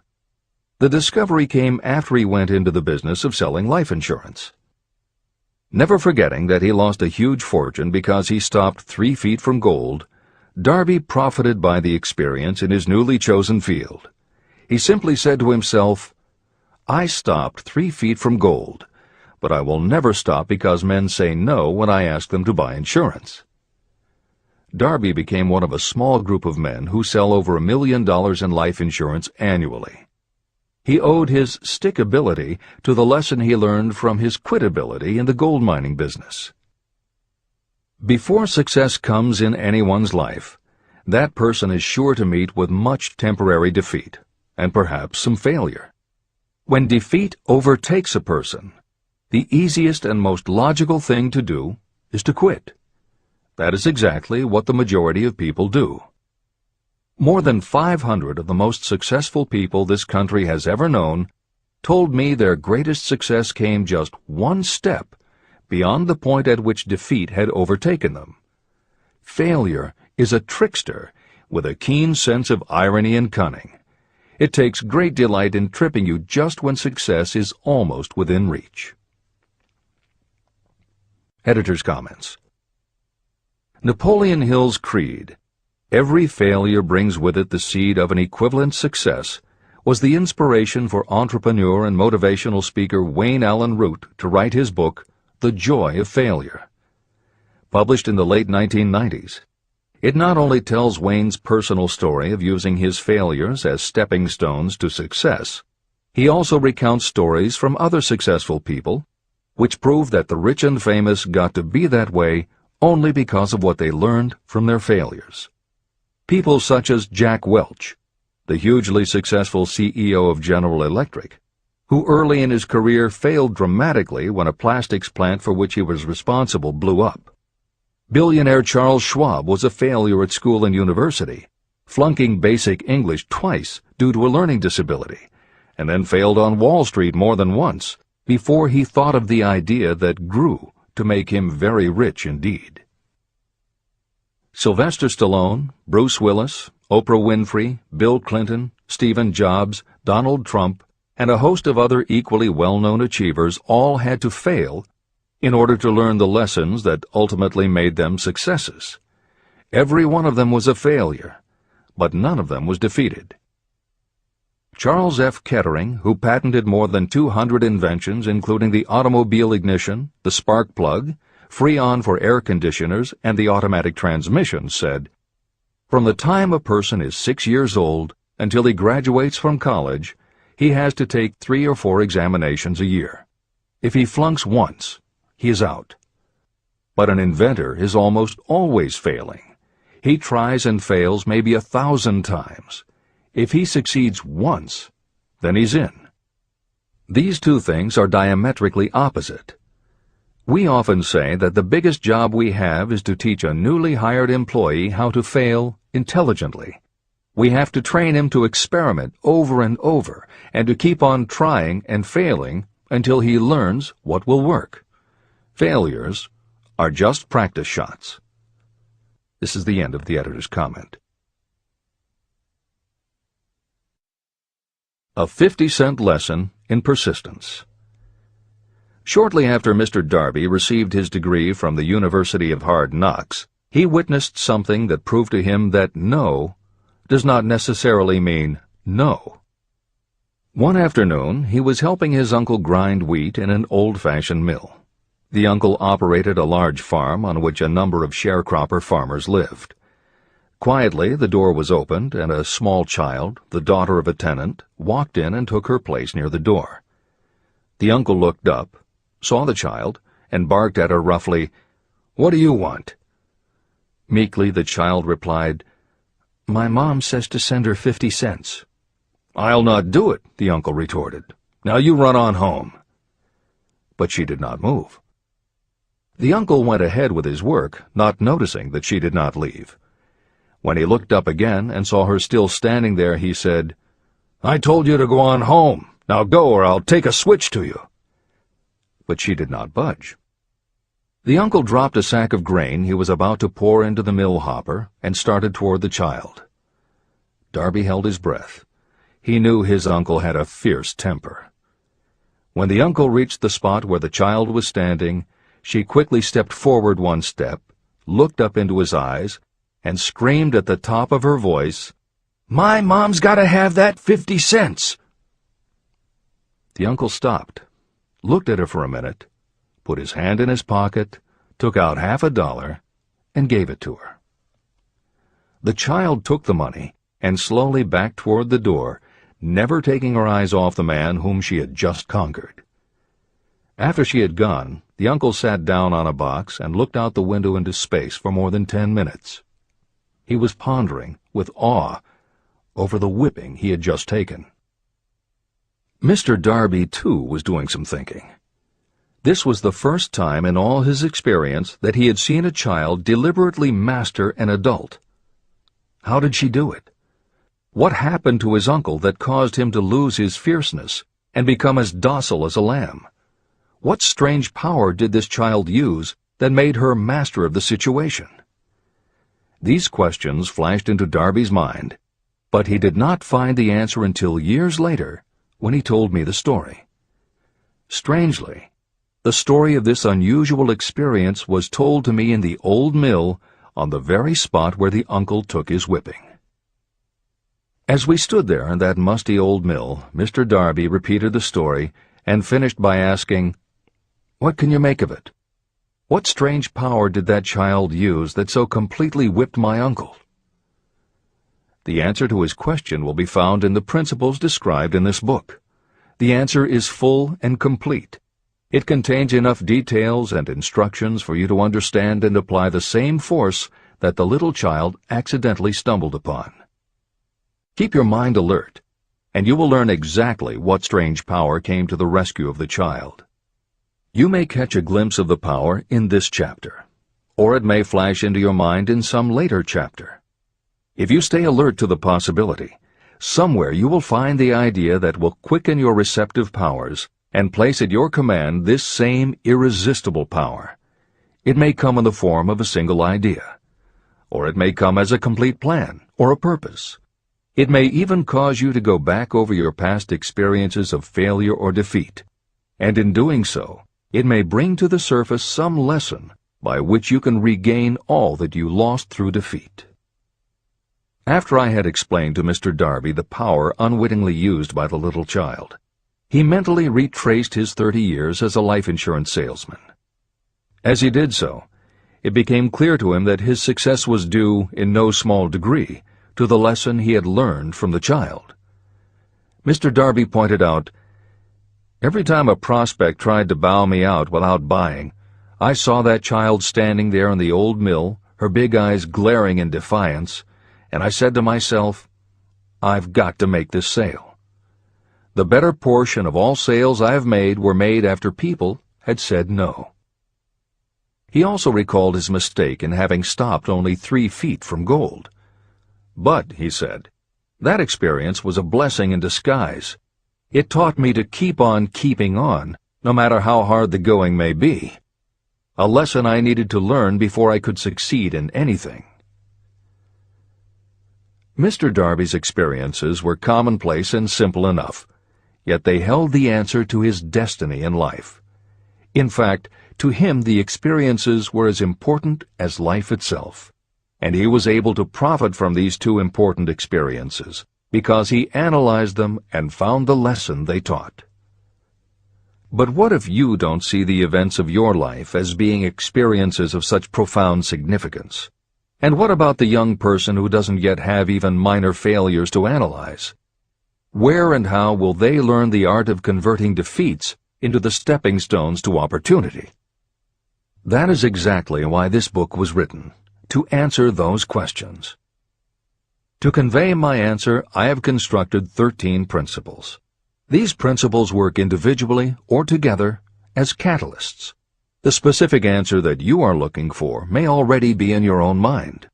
The discovery came after he went into the business of selling life insurance. Never forgetting that he lost a huge fortune because he stopped 3 feet from gold, Darby profited by the experience in his newly chosen field. He simply said to himself, "I stopped 3 feet from gold, but I will never stop because men say no when I ask them to buy insurance." Darby became one of a small group of men who sell over $1 million in life insurance annually. He owed his stickability to the lesson he learned from his quitability in the gold mining business. Before success comes in anyone's life, that person is sure to meet with much temporary defeat, and perhaps some failure. When defeat overtakes a person, the easiest and most logical thing to do is to quit. That is exactly what the majority of people do. More than 500 of the most successful people this country has ever known told me their greatest success came just one step beyond the point at which defeat had overtaken them. Failure is a trickster with a keen sense of irony and cunning. It takes great delight in tripping you just when success is almost within reach. Editor's comments. Napoleon Hill's creed, "Every failure brings with it the seed of an equivalent success," was the inspiration for entrepreneur and motivational speaker Wayne Allen Root to write his book, The Joy of Failure. Published in the late 1990s, it not only tells Wayne's personal story of using his failures as stepping stones to success, he also recounts stories from other successful people, which prove that the rich and famous got to be that way only because of what they learned from their failures. People such as Jack Welch, the hugely successful CEO of General Electric, who early in his career failed dramatically when a plastics plant for which he was responsible blew up. Billionaire Charles Schwab was a failure at school and university, flunking basic English twice due to a learning disability, and then failed on Wall Street more than once before he thought of the idea that grew to make him very rich indeed. Sylvester Stallone, Bruce Willis, Oprah Winfrey, Bill Clinton, Stephen Jobs, Donald Trump, and a host of other equally well-known achievers all had to fail in order to learn the lessons that ultimately made them successes. Every one of them was a failure, but none of them was defeated. Charles F. Kettering, who patented more than 200 inventions including the automobile ignition, the spark plug, Freon for air conditioners, and the automatic transmission, said, "From the time a person is 6 years old until he graduates from college, he has to take 3 or 4 examinations a year. If he flunks once, he is out. But an inventor is almost always failing. He tries and fails maybe 1,000 times. If he succeeds once, then he's in." These two things are diametrically opposite. We often say that the biggest job we have is to teach a newly hired employee how to fail intelligently. We have to train him to experiment over and over and to keep on trying and failing until he learns what will work. Failures are just practice shots. This is the end of the editor's comment. A 50-cent lesson in persistence. Shortly after Mr. Darby received his degree from the University of Hard Knocks, he witnessed something that proved to him that no does not necessarily mean no. One afternoon, he was helping his uncle grind wheat in an old-fashioned mill. The uncle operated a large farm on which a number of sharecropper farmers lived. Quietly, the door was opened, and a small child, the daughter of a tenant, walked in and took her place near the door. The uncle looked up, saw the child, and barked at her roughly, "What do you want?" Meekly, the child replied, "My mom says to send her 50 cents. "I'll not do it," the uncle retorted. "Now you run on home." But she did not move. The uncle went ahead with his work, not noticing that she did not leave. When he looked up again and saw her still standing there, he said, "I told you to go on home. Now go, or I'll take a switch to you." But she did not budge. The uncle dropped a sack of grain he was about to pour into the mill hopper and started toward the child. Darby held his breath. He knew his uncle had a fierce temper. When the uncle reached the spot where the child was standing, she quickly stepped forward one step, looked up into his eyes, and screamed at the top of her voice, "My mom's got to have that 50 cents!" The uncle stopped, looked at her for a minute, put his hand in his pocket, took out $50 and gave it to her. The child took the money and slowly backed toward the door, never taking her eyes off the man whom she had just conquered. After she had gone, the uncle sat down on a box and looked out the window into space for more than 10 minutes. He was pondering, with awe, over the whipping he had just taken. Mr. Darby, too, was doing some thinking. This was the first time in all his experience that he had seen a child deliberately master an adult. How did she do it? What happened to his uncle that caused him to lose his fierceness and become as docile as a lamb? What strange power did this child use that made her master of the situation? These questions flashed into Darby's mind, but he did not find the answer until years later, when he told me the story. Strangely, the story of this unusual experience was told to me in the old mill on the very spot where the uncle took his whipping. As we stood there in that musty old mill, Mr. Darby repeated the story and finished by asking, "What can you make of it? What strange power did that child use that so completely whipped my uncle?" The answer to his question will be found in the principles described in this book. The answer is full and complete. It contains enough details and instructions for you to understand and apply the same force that the little child accidentally stumbled upon. Keep your mind alert, and you will learn exactly what strange power came to the rescue of the child. You may catch a glimpse of the power in this chapter, or it may flash into your mind in some later chapter. If you stay alert to the possibility, somewhere you will find the idea that will quicken your receptive powers and place at your command this same irresistible power. It may come in the form of a single idea, or it may come as a complete plan or a purpose. It may even cause you to go back over your past experiences of failure or defeat, and in doing so, it may bring to the surface some lesson by which you can regain all that you lost through defeat. After I had explained to Mr. Darby the power unwittingly used by the little child, he mentally retraced his 30 years as a life insurance salesman. As he did so, it became clear to him that his success was due, in no small degree, to the lesson he had learned from the child. Mr. Darby pointed out, "Every time a prospect tried to bow me out without buying, I saw that child standing there in the old mill, her big eyes glaring in defiance, and I said to myself, I've got to make this sale. The better portion of all sales I have made were made after people had said no." He also recalled his mistake in having stopped only 3 feet from gold. "But," he said, "that experience was a blessing in disguise. It taught me to keep on keeping on, no matter how hard the going may be. A lesson I needed to learn before I could succeed in anything." Mr. Darby's experiences were commonplace and simple enough, yet they held the answer to his destiny in life. In fact, to him the experiences were as important as life itself, and he was able to profit from these 2 important experiences because he analyzed them and found the lesson they taught. But what if you don't see the events of your life as being experiences of such profound significance? And what about the young person who doesn't yet have even minor failures to analyze? Where and how will they learn the art of converting defeats into the stepping stones to opportunity? That is exactly why this book was written, to answer those questions. To convey my answer, I have constructed 13 principles. These principles work individually or together as catalysts. The specific answer that you are looking for may already be in your own mind.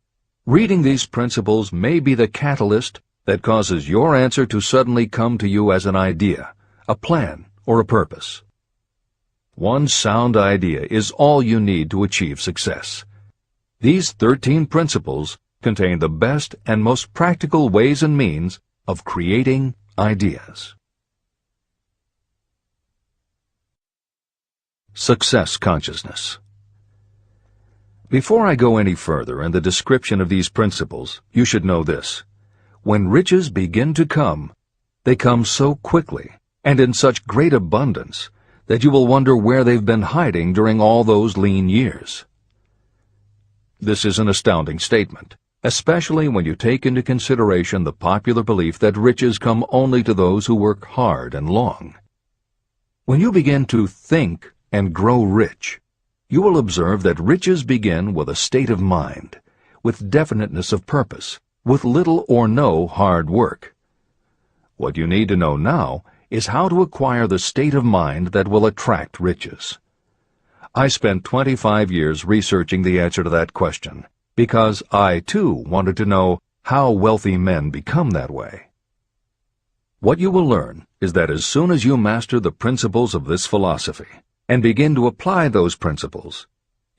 Reading these principles may be the catalyst that causes your answer to suddenly come to you as an idea, a plan, or a purpose. One sound idea is all you need to achieve success. These 13 principles contain the best and most practical ways and means of creating ideas. Success consciousness. Before I go any further in the description of these principles, you should know this. When riches begin to come, they come so quickly and in such great abundance that you will wonder where they've been hiding during all those lean years. This is an astounding statement, especially when you take into consideration the popular belief that riches come only to those who work hard and long. When you begin to think and grow rich, you will observe that riches begin with a state of mind, with definiteness of purpose, with little or no hard work. What you need to know now is how to acquire the state of mind that will attract riches. I spent 25 years researching the answer to that question, because I, too, wanted to know how wealthy men become that way. What you will learn is that as soon as you master the principles of this philosophy, and begin to apply those principles,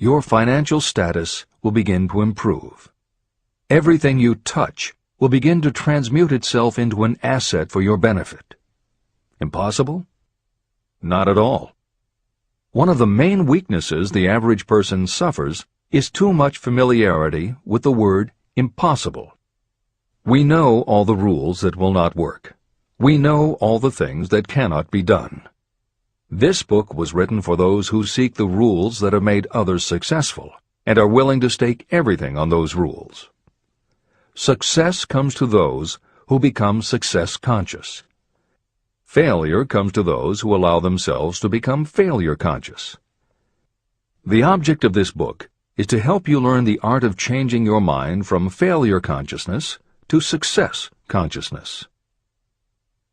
your financial status will begin to improve. Everything you touch will begin to transmute itself into an asset for your benefit. Impossible? Not at all. One of the main weaknesses the average person suffers is too much familiarity with the word impossible. We know all the rules that will not work. We know all the things that cannot be done. This book was written for those who seek the rules that have made others successful and are willing to stake everything on those rules. Success comes to those who become success conscious. Failure comes to those who allow themselves to become failure conscious. The object of this book is to help you learn the art of changing your mind from failure consciousness to success consciousness.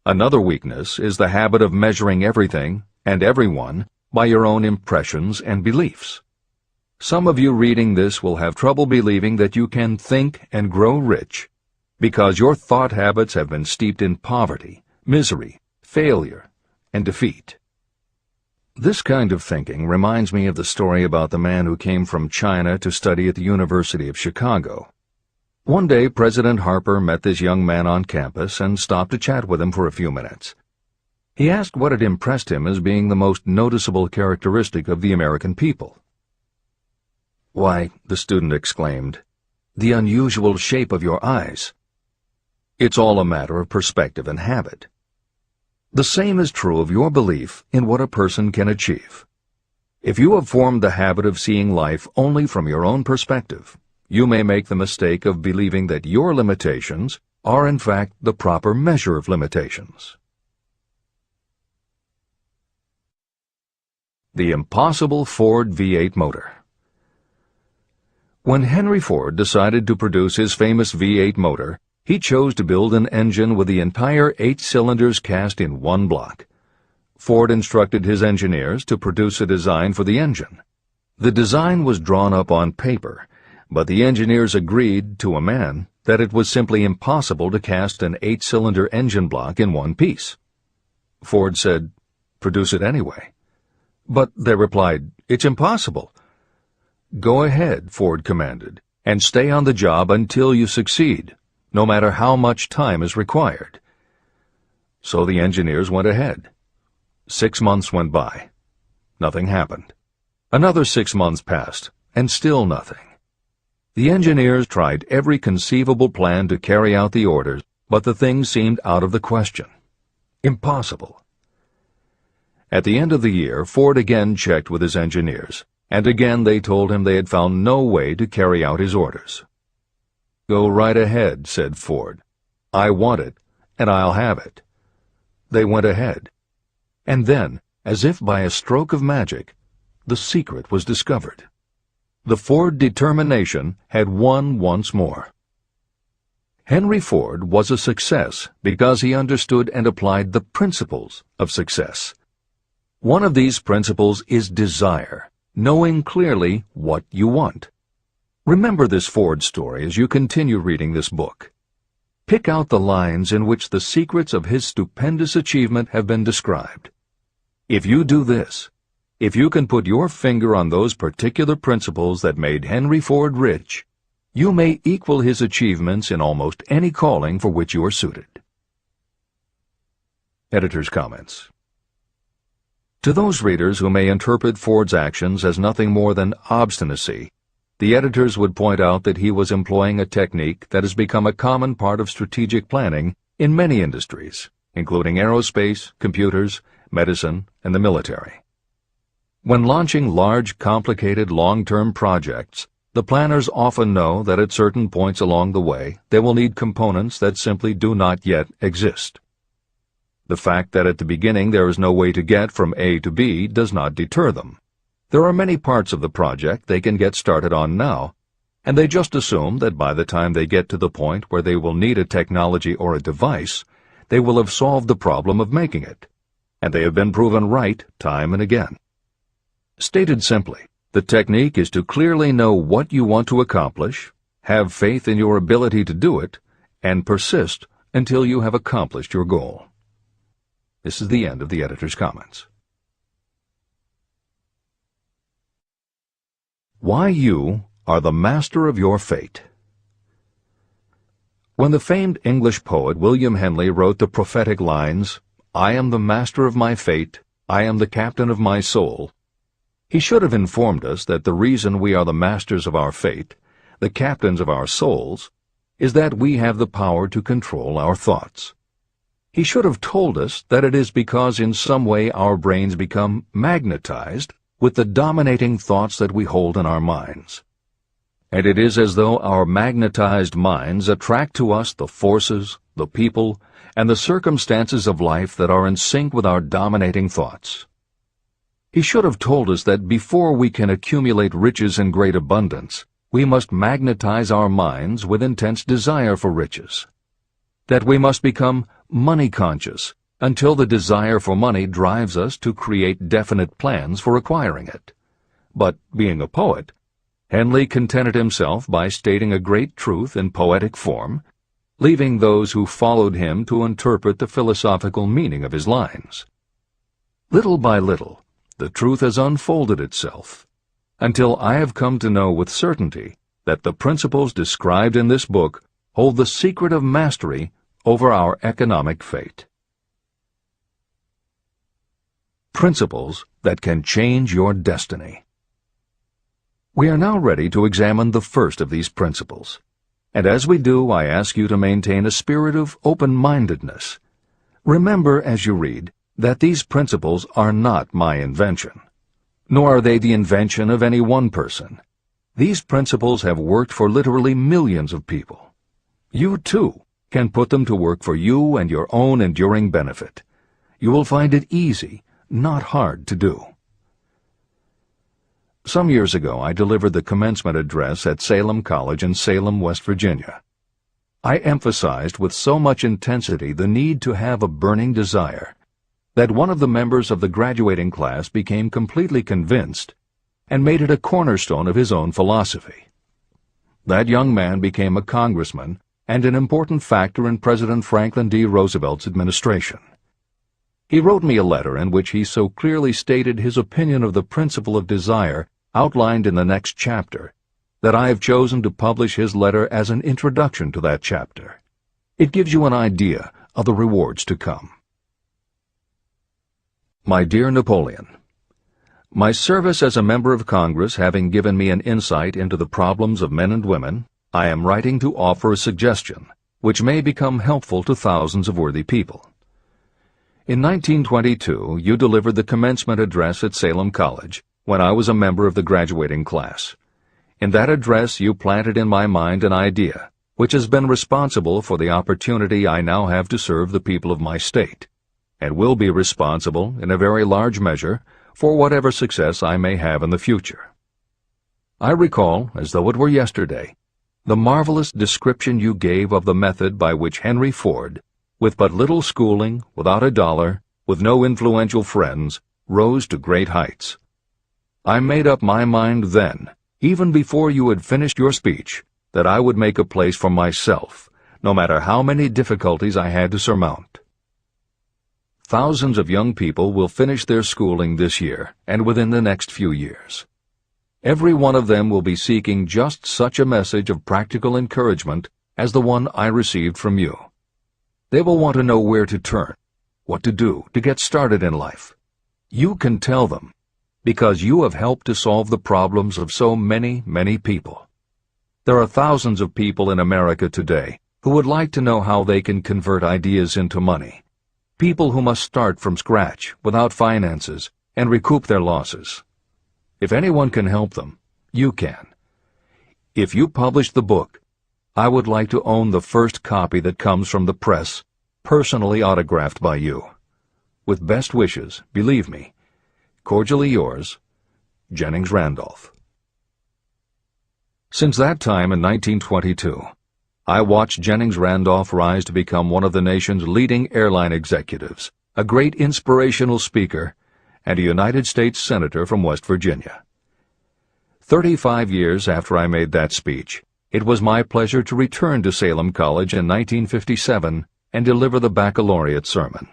Another weakness is the habit of measuring everything and everyone by your own impressions and beliefs. Some of you reading this will have trouble believing that you can think and grow rich because your thought habits have been steeped in poverty, misery, failure, and defeat. This kind of thinking reminds me of the story about the man who came from China to study at the University of Chicago. One day, President Harper met this young man on campus and stopped to chat with him for a few minutes. He asked what had impressed him as being the most noticeable characteristic of the American people. "Why," the student exclaimed, "the unusual shape of your eyes. It's all a matter of perspective and habit. The same is true of your belief in what a person can achieve. If you have formed the habit of seeing life only from your own perspective, you may make the mistake of believing that your limitations are in fact the proper measure of limitations. The impossible Ford V8 motor. When Henry Ford decided to produce his famous V8 motor, he chose to build an engine with the entire 8 cylinders cast in one block. Ford instructed his engineers to produce a design for the engine. The design was drawn up on paper, but the engineers agreed to a man that it was simply impossible to cast an 8-cylinder engine block in one piece. Ford said, "Produce it anyway." But they replied, "It's impossible." "Go ahead," Ford commanded, "and stay on the job until you succeed, no matter how much time is required." So the engineers went ahead. 6 months went by. Nothing happened. Another 6 months passed, and still nothing. The engineers tried every conceivable plan to carry out the orders, but the thing seemed out of the question. Impossible. At the end of the year, Ford again checked with his engineers, and again they told him they had found no way to carry out his orders. "Go right ahead," said Ford. "I want it, and I'll have it." They went ahead. And then, as if by a stroke of magic, the secret was discovered. The Ford determination had won once more. Henry Ford was a success because he understood and applied the principles of success. One of these principles is desire, knowing clearly what you want. Remember this Ford story as you continue reading this book. Pick out the lines in which the secrets of his stupendous achievement have been described. If you do this, if you can put your finger on those particular principles that made Henry Ford rich, you may equal his achievements in almost any calling for which you are suited. Editor's comments. To those readers who may interpret Ford's actions as nothing more than obstinacy, the editors would point out that he was employing a technique that has become a common part of strategic planning in many industries, including aerospace, computers, medicine, and the military. When launching large, complicated, long-term projects, the planners often know that at certain points along the way they will need components that simply do not yet exist. The fact that at the beginning there is no way to get from A to B does not deter them. There are many parts of the project they can get started on now, and they just assume that by the time they get to the point where they will need a technology or a device, they will have solved the problem of making it, and they have been proven right time and again. Stated simply, the technique is to clearly know what you want to accomplish, have faith in your ability to do it, and persist until you have accomplished your goal. This is the end of the editor's comments. Why you are the master of your fate. When the famed English poet William Henley wrote the prophetic lines, "I am the master of my fate, I am the captain of my soul," he should have informed us that the reason we are the masters of our fate, the captains of our souls, is that we have the power to control our thoughts. He should have told us that it is because in some way our brains become magnetized with the dominating thoughts that we hold in our minds. And it is as though our magnetized minds attract to us the forces, the people, and the circumstances of life that are in sync with our dominating thoughts. He should have told us that before we can accumulate riches in great abundance, we must magnetize our minds with intense desire for riches. That we must become money-conscious until the desire for money drives us to create definite plans for acquiring it. But, being a poet, Henley contented himself by stating a great truth in poetic form, leaving those who followed him to interpret the philosophical meaning of his lines. Little by little, the truth has unfolded itself, until I have come to know with certainty that the principles described in this book hold the secret of mastery over our economic fate. Principles that can change your destiny. We are now ready to examine the first of these principles. And as we do, I ask you to maintain a spirit of open-mindedness. Remember as you read that these principles are not my invention, nor are they the invention of any one person. These principles have worked for literally millions of people. You, too, can put them to work for you and your own enduring benefit. You will find it easy, not hard to do. Some years ago, I delivered the commencement address at Salem College in Salem, West Virginia. I emphasized with so much intensity the need to have a burning desire that one of the members of the graduating class became completely convinced and made it a cornerstone of his own philosophy. That young man became a congressman and an important factor in President Franklin D. Roosevelt's administration. He wrote me a letter in which he so clearly stated his opinion of the principle of desire outlined in the next chapter that I have chosen to publish his letter as an introduction to that chapter. It gives you an idea of the rewards to come. My dear Napoleon, my service as a member of Congress having given me an insight into the problems of men and women, I am writing to offer a suggestion which may become helpful to thousands of worthy people. In 1922, you delivered the commencement address at Salem College when I was a member of the graduating class. In that address, you planted in my mind an idea which has been responsible for the opportunity I now have to serve the people of my state, and will be responsible, in a very large measure, for whatever success I may have in the future. I recall, as though it were yesterday, the marvelous description you gave of the method by which Henry Ford, with but little schooling, without a dollar, with no influential friends, rose to great heights. I made up my mind then, even before you had finished your speech, that I would make a place for myself, no matter how many difficulties I had to surmount. Thousands of young people will finish their schooling this year and within the next few years. Every one of them will be seeking just such a message of practical encouragement as the one I received from you. They will want to know where to turn, what to do to get started in life. You can tell them, because you have helped to solve the problems of so many, many people. There are thousands of people in America today who would like to know how they can convert ideas into money. People who must start from scratch, without finances, and recoup their losses. If anyone can help them, you can. If you publish the book, I would like to own the first copy that comes from the press, personally autographed by you. With best wishes, believe me, cordially yours, Jennings Randolph. Since that time in 1922, I watched Jennings Randolph rise to become one of the nation's leading airline executives, a great inspirational speaker, and a United States Senator from West Virginia. 35 years after I made that speech, it was my pleasure to return to Salem College in 1957 and deliver the baccalaureate sermon.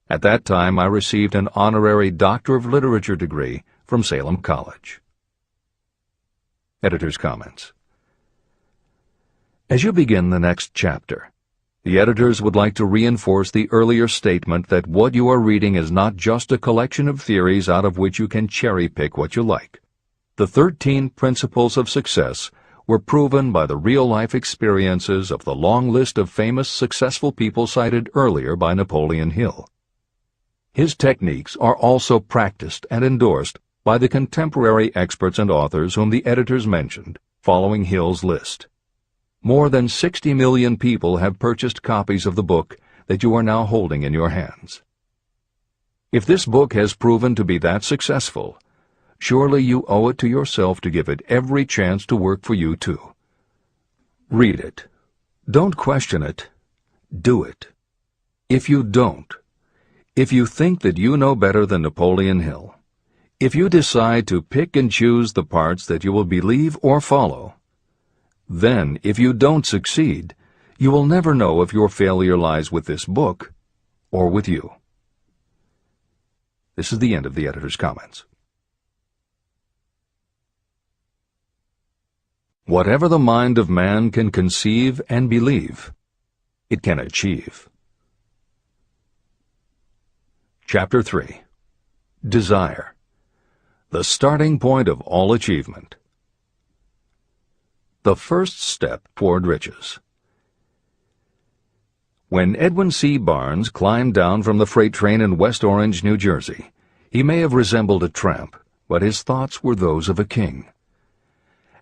At that time, I received an honorary Doctor of Literature degree from Salem College. Editor's comments. As you begin the next chapter, the editors would like to reinforce the earlier statement that what you are reading is not just a collection of theories out of which you can cherry-pick what you like. The 13 principles of success were proven by the real-life experiences of the long list of famous successful people cited earlier by Napoleon Hill. His techniques are also practiced and endorsed by the contemporary experts and authors whom the editors mentioned, following Hill's list. More than 60 million people have purchased copies of the book that you are now holding in your hands. If this book has proven to be that successful, surely you owe it to yourself to give it every chance to work for you too. Read it. Don't question it. Do it. If you don't, if you think that you know better than Napoleon Hill, if you decide to pick and choose the parts that you will believe or follow, then, if you don't succeed, you will never know if your failure lies with this book or with you. This is the end of the editor's comments. Whatever the mind of man can conceive and believe, it can achieve. Chapter 3. Desire, the starting point of all achievement. The first step toward riches. When Edwin C. Barnes climbed down from the freight train in West Orange, New Jersey, he may have resembled a tramp, but his thoughts were those of a king.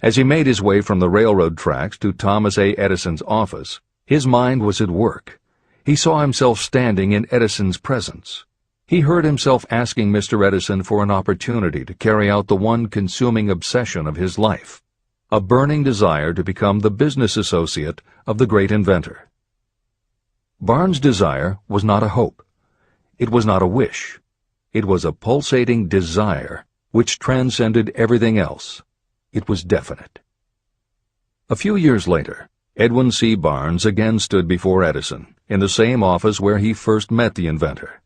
As he made his way from the railroad tracks to Thomas A. Edison's office, his mind was at work. He saw himself standing in Edison's presence. He heard himself asking Mr. Edison for an opportunity to carry out the one consuming obsession of his life, a burning desire to become the business associate of the great inventor. Barnes' desire was not a hope. It was not a wish. It was a pulsating desire which transcended everything else. It was definite. A few years later, Edwin C. Barnes again stood before Edison, in the same office where he first met the inventor.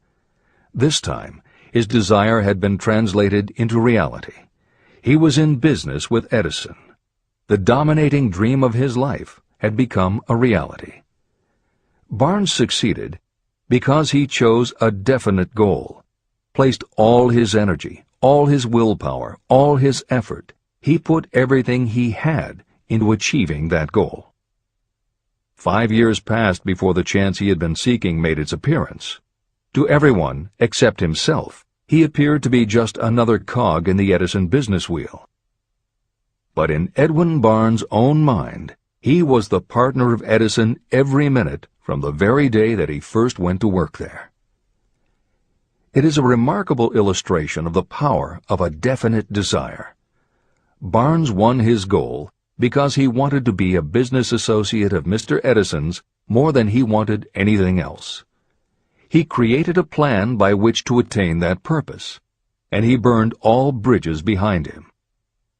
This time, his desire had been translated into reality. He was in business with Edison. The dominating dream of his life had become a reality. Barnes succeeded because he chose a definite goal, placed all his energy, all his willpower, all his effort. He put everything he had into achieving that goal. 5 years passed before the chance he had been seeking made its appearance. To everyone except himself, he appeared to be just another cog in the Edison business wheel. But in Edwin Barnes' own mind, he was the partner of Edison every minute from the very day that he first went to work there. It is a remarkable illustration of the power of a definite desire. Barnes won his goal because he wanted to be a business associate of Mr. Edison's more than he wanted anything else. He created a plan by which to attain that purpose, and he burned all bridges behind him.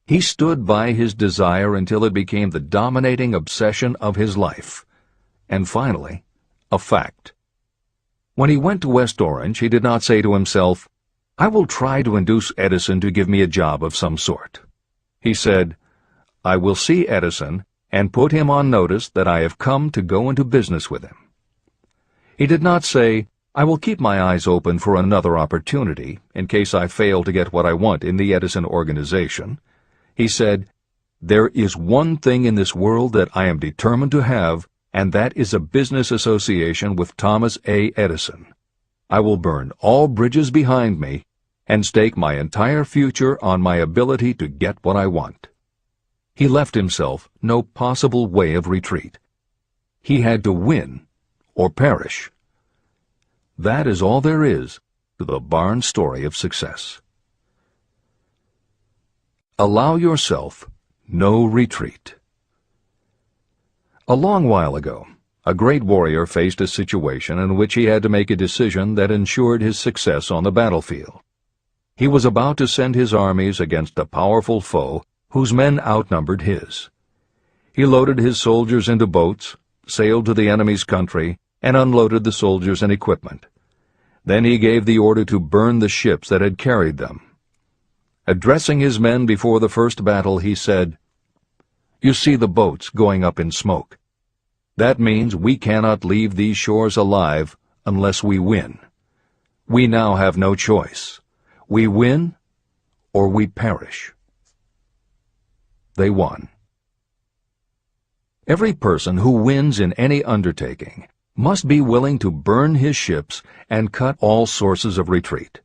He stood by his desire until it became the dominating obsession of his life, and finally, a fact. When he went to West Orange, he did not say to himself, "I will try to induce Edison to give me a job of some sort." He said, "I will see Edison and put him on notice that I have come to go into business with him." He did not say, "I will keep my eyes open for another opportunity in case I fail to get what I want in the Edison organization." He said, "There is one thing in this world that I am determined to have, and that is a business association with Thomas A. Edison. I will burn all bridges behind me and stake my entire future on my ability to get what I want." He left himself no possible way of retreat. He had to win or perish. That is all there is to the Barnes story of success. Allow yourself no retreat. A long while ago, a great warrior faced a situation in which he had to make a decision that ensured his success on the battlefield. He was about to send his armies against a powerful foe whose men outnumbered his. He loaded his soldiers into boats, sailed to the enemy's country, and unloaded the soldiers and equipment. Then he gave the order to burn the ships that had carried them. Addressing his men before the first battle, he said, "You see the boats going up in smoke. That means we cannot leave these shores alive unless we win. We now have no choice. We win or we perish." They won. Every person who wins in any undertaking must be willing to burn his ships and cut all sources of retreat.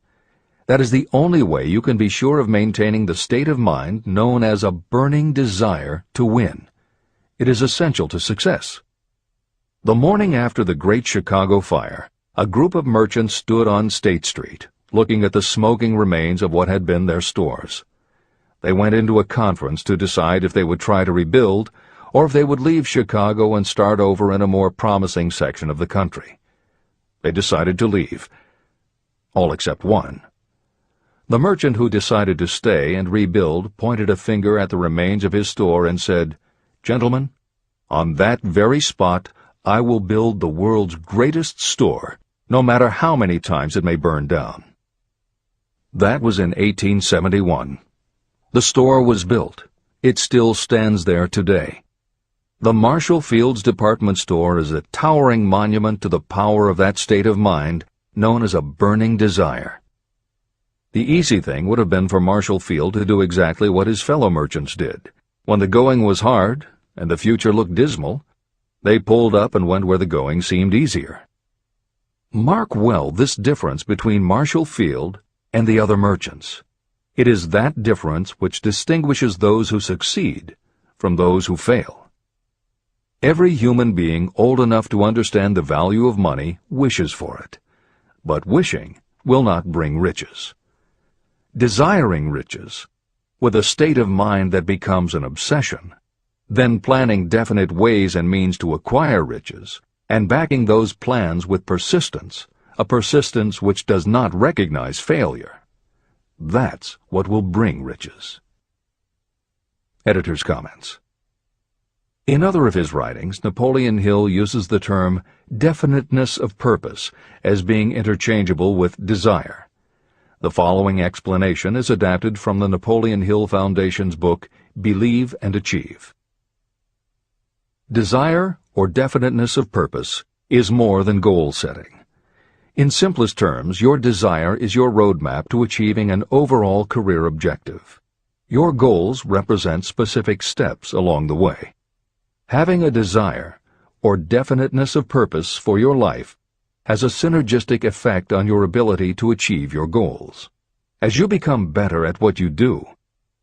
That is the only way you can be sure of maintaining the state of mind known as a burning desire to win. It is essential to success. The morning after the Great Chicago Fire, a group of merchants stood on State Street, looking at the smoking remains of what had been their stores. They went into a conference to decide if they would try to rebuild, or if they would leave Chicago and start over in a more promising section of the country. They decided to leave, all except one. The merchant who decided to stay and rebuild pointed a finger at the remains of his store and said, "Gentlemen, on that very spot I will build the world's greatest store, no matter how many times it may burn down." That was in 1871. The store was built. It still stands there today. The Marshall Field's department store is a towering monument to the power of that state of mind known as a burning desire. The easy thing would have been for Marshall Field to do exactly what his fellow merchants did. When the going was hard, and the future looked dismal, they pulled up and went where the going seemed easier. Mark well this difference between Marshall Field and the other merchants. It is that difference which distinguishes those who succeed from those who fail. Every human being old enough to understand the value of money wishes for it, but wishing will not bring riches. Desiring riches, with a state of mind that becomes an obsession, then planning definite ways and means to acquire riches, and backing those plans with persistence, a persistence which does not recognize failure. That's what will bring riches. Editor's comments. In other of his writings, Napoleon Hill uses the term definiteness of purpose as being interchangeable with desire. The following explanation is adapted from the Napoleon Hill Foundation's book, Believe and Achieve. Desire, or definiteness of purpose, is more than goal setting. In simplest terms, your desire is your roadmap to achieving an overall career objective. Your goals represent specific steps along the way. Having a desire, or definiteness of purpose for your life, has a synergistic effect on your ability to achieve your goals. As you become better at what you do,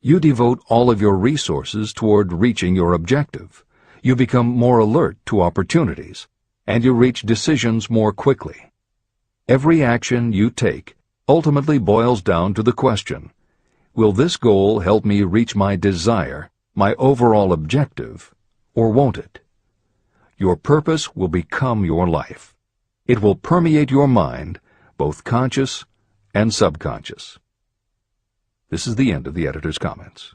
you devote all of your resources toward reaching your objective. You become more alert to opportunities, and you reach decisions more quickly. Every action you take ultimately boils down to the question, will this goal help me reach my desire, my overall objective, or won't it? Your purpose will become your life. It will permeate your mind, both conscious and subconscious. This is the end of the editor's comments.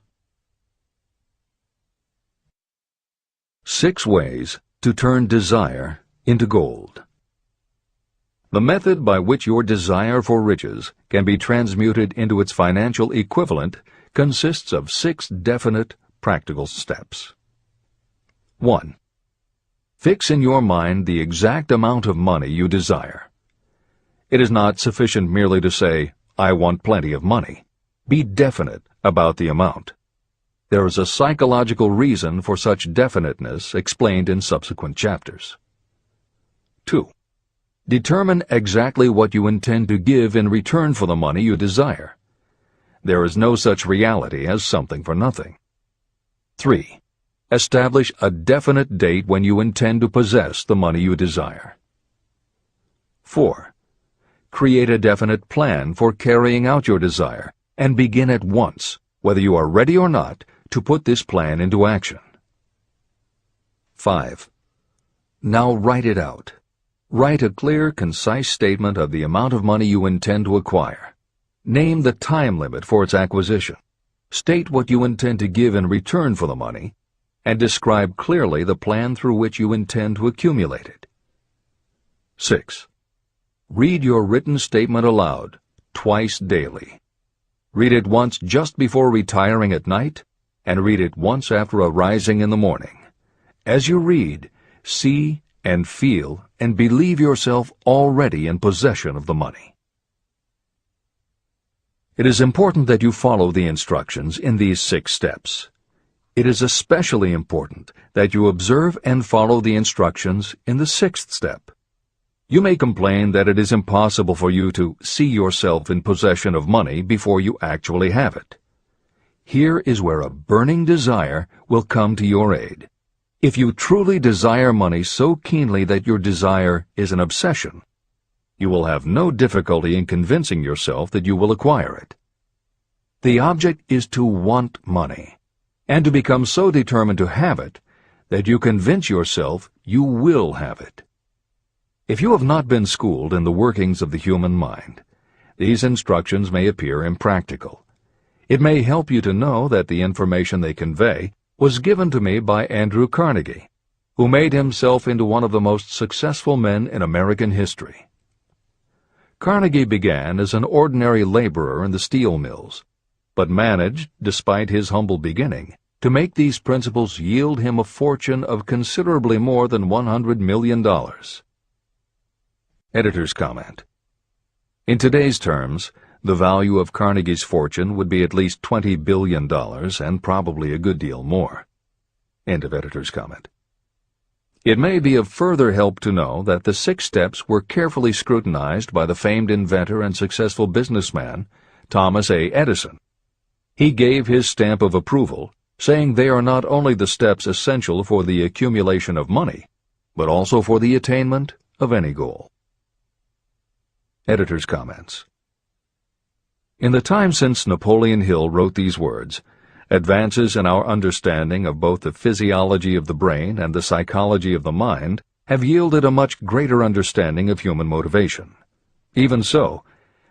6 ways to turn desire into gold. The method by which your desire for riches can be transmuted into its financial equivalent consists of 6 definite, practical steps. 1. Fix in your mind the exact amount of money you desire. It is not sufficient merely to say, "I want plenty of money." Be definite about the amount. There is a psychological reason for such definiteness explained in subsequent chapters. 2. Determine exactly what you intend to give in return for the money you desire. There is no such reality as something for nothing. 3. Establish a definite date when you intend to possess the money you desire. 4. Create a definite plan for carrying out your desire, and begin at once, whether you are ready or not, to put this plan into action. 5. Now write it out. Write a clear, concise statement of the amount of money you intend to acquire. Name the time limit for its acquisition. State what you intend to give in return for the money, and describe clearly the plan through which you intend to accumulate it. 6. Read your written statement aloud, twice daily. Read it once just before retiring at night, and read it once after arising in the morning. As you read, see and feel and believe yourself already in possession of the money. It is important that you follow the instructions in these 6 steps. It is especially important that you observe and follow the instructions in the 6th step. You may complain that it is impossible for you to see yourself in possession of money before you actually have it. Here is where a burning desire will come to your aid. If you truly desire money so keenly that your desire is an obsession, you will have no difficulty in convincing yourself that you will acquire it. The object is to want money, and to become so determined to have it that you convince yourself you will have it. If you have not been schooled in the workings of the human mind, these instructions may appear impractical. It may help you to know that the information they convey was given to me by Andrew Carnegie, who made himself into one of the most successful men in American history. Carnegie began as an ordinary laborer in the steel mills, but managed, despite his humble beginning, to make these principles yield him a fortune of considerably more than $100 million. Editor's comment. In today's terms, the value of Carnegie's fortune would be at least $20 billion and probably a good deal more. End of editor's comment. It may be of further help to know that the 6 steps were carefully scrutinized by the famed inventor and successful businessman, Thomas A. Edison. He gave his stamp of approval, saying they are not only the steps essential for the accumulation of money, but also for the attainment of any goal. Editor's comments. In the time since Napoleon Hill wrote these words, advances in our understanding of both the physiology of the brain and the psychology of the mind have yielded a much greater understanding of human motivation. Even so,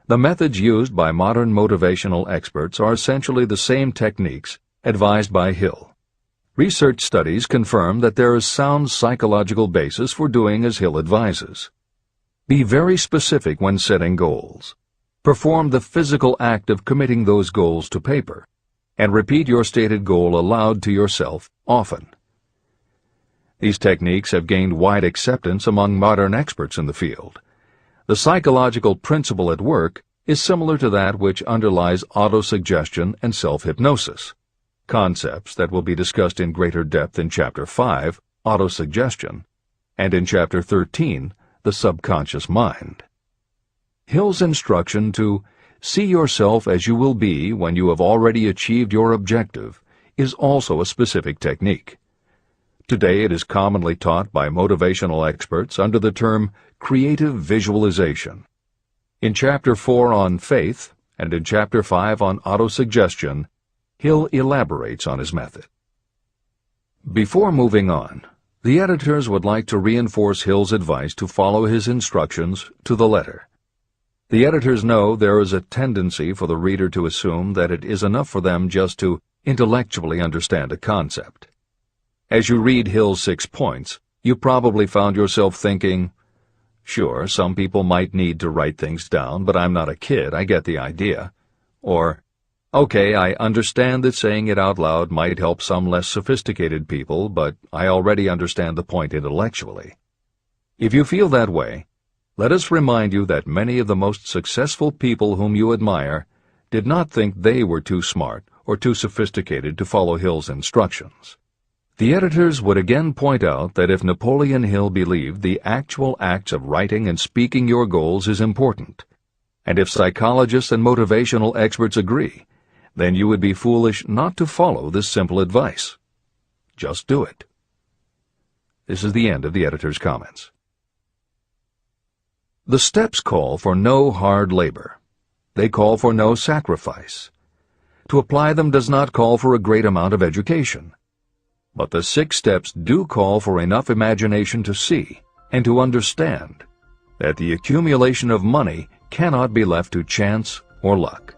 the methods used by modern motivational experts are essentially the same techniques advised by Hill. Research studies confirm that there is sound psychological basis for doing as Hill advises. Be very specific when setting goals. Perform the physical act of committing those goals to paper, and repeat your stated goal aloud to yourself often. These techniques have gained wide acceptance among modern experts in the field. The psychological principle at work is similar to that which underlies autosuggestion and self-hypnosis, concepts that will be discussed in greater depth in Chapter 5, Autosuggestion, and in Chapter 13, The Subconscious Mind. Hill's instruction to see yourself as you will be when you have already achieved your objective is also a specific technique. Today it is commonly taught by motivational experts under the term creative visualization. In Chapter 4 on faith and in Chapter 5 on autosuggestion, Hill elaborates on his method. Before moving on, the editors would like to reinforce Hill's advice to follow his instructions to the letter. The editors know there is a tendency for the reader to assume that it is enough for them just to intellectually understand a concept. As you read Hill's 6 points, you probably found yourself thinking, sure, some people might need to write things down, but I'm not a kid, I get the idea. Or, okay, I understand that saying it out loud might help some less sophisticated people, but I already understand the point intellectually. If you feel that way, let us remind you that many of the most successful people whom you admire did not think they were too smart or too sophisticated to follow Hill's instructions. The editors would again point out that if Napoleon Hill believed the actual acts of writing and speaking your goals is important, and if psychologists and motivational experts agree, then you would be foolish not to follow this simple advice. Just do it. This is the end of the editor's comments. The steps call for no hard labor. They call for no sacrifice. To apply them does not call for a great amount of education. But the 6 steps do call for enough imagination to see and to understand that the accumulation of money cannot be left to chance or luck.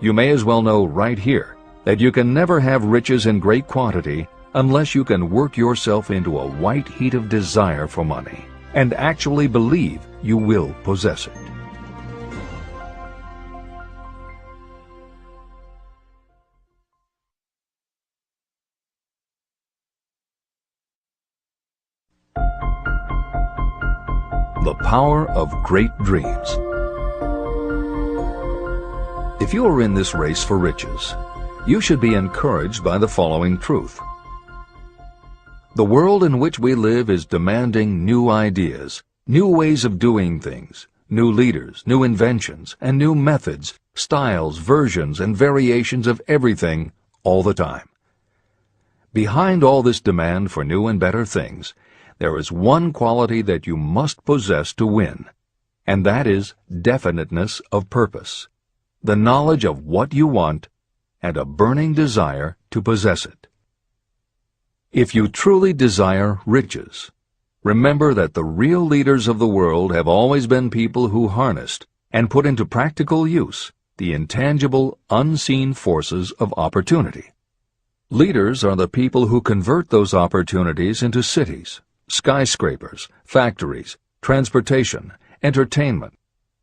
You may as well know right here that you can never have riches in great quantity unless you can work yourself into a white heat of desire for money and actually believe you will possess it. The power of great dreams. If you are in this race for riches, you should be encouraged by the following truth. The world in which we live is demanding new ideas, new ways of doing things, new leaders, new inventions, and new methods, styles, versions, and variations of everything all the time. Behind all this demand for new and better things, there is one quality that you must possess to win, and that is definiteness of purpose, the knowledge of what you want, and a burning desire to possess it. If you truly desire riches, remember that the real leaders of the world have always been people who harnessed and put into practical use the intangible, unseen forces of opportunity. Leaders are the people who convert those opportunities into cities, skyscrapers, factories, transportation, entertainment,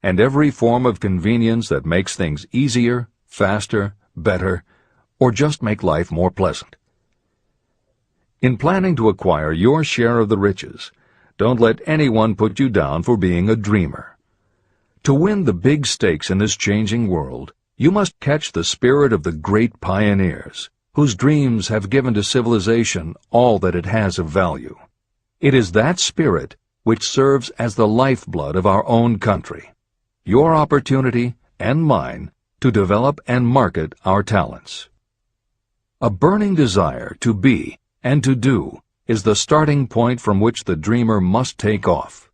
and every form of convenience that makes things easier, faster, better, or just make life more pleasant. In planning to acquire your share of the riches, don't let anyone put you down for being a dreamer. To win the big stakes in this changing world, you must catch the spirit of the great pioneers, whose dreams have given to civilization all that it has of value. It is that spirit which serves as the lifeblood of our own country, your opportunity and mine to develop and market our talents. A burning desire to be and to do is the starting point from which the dreamer must take off.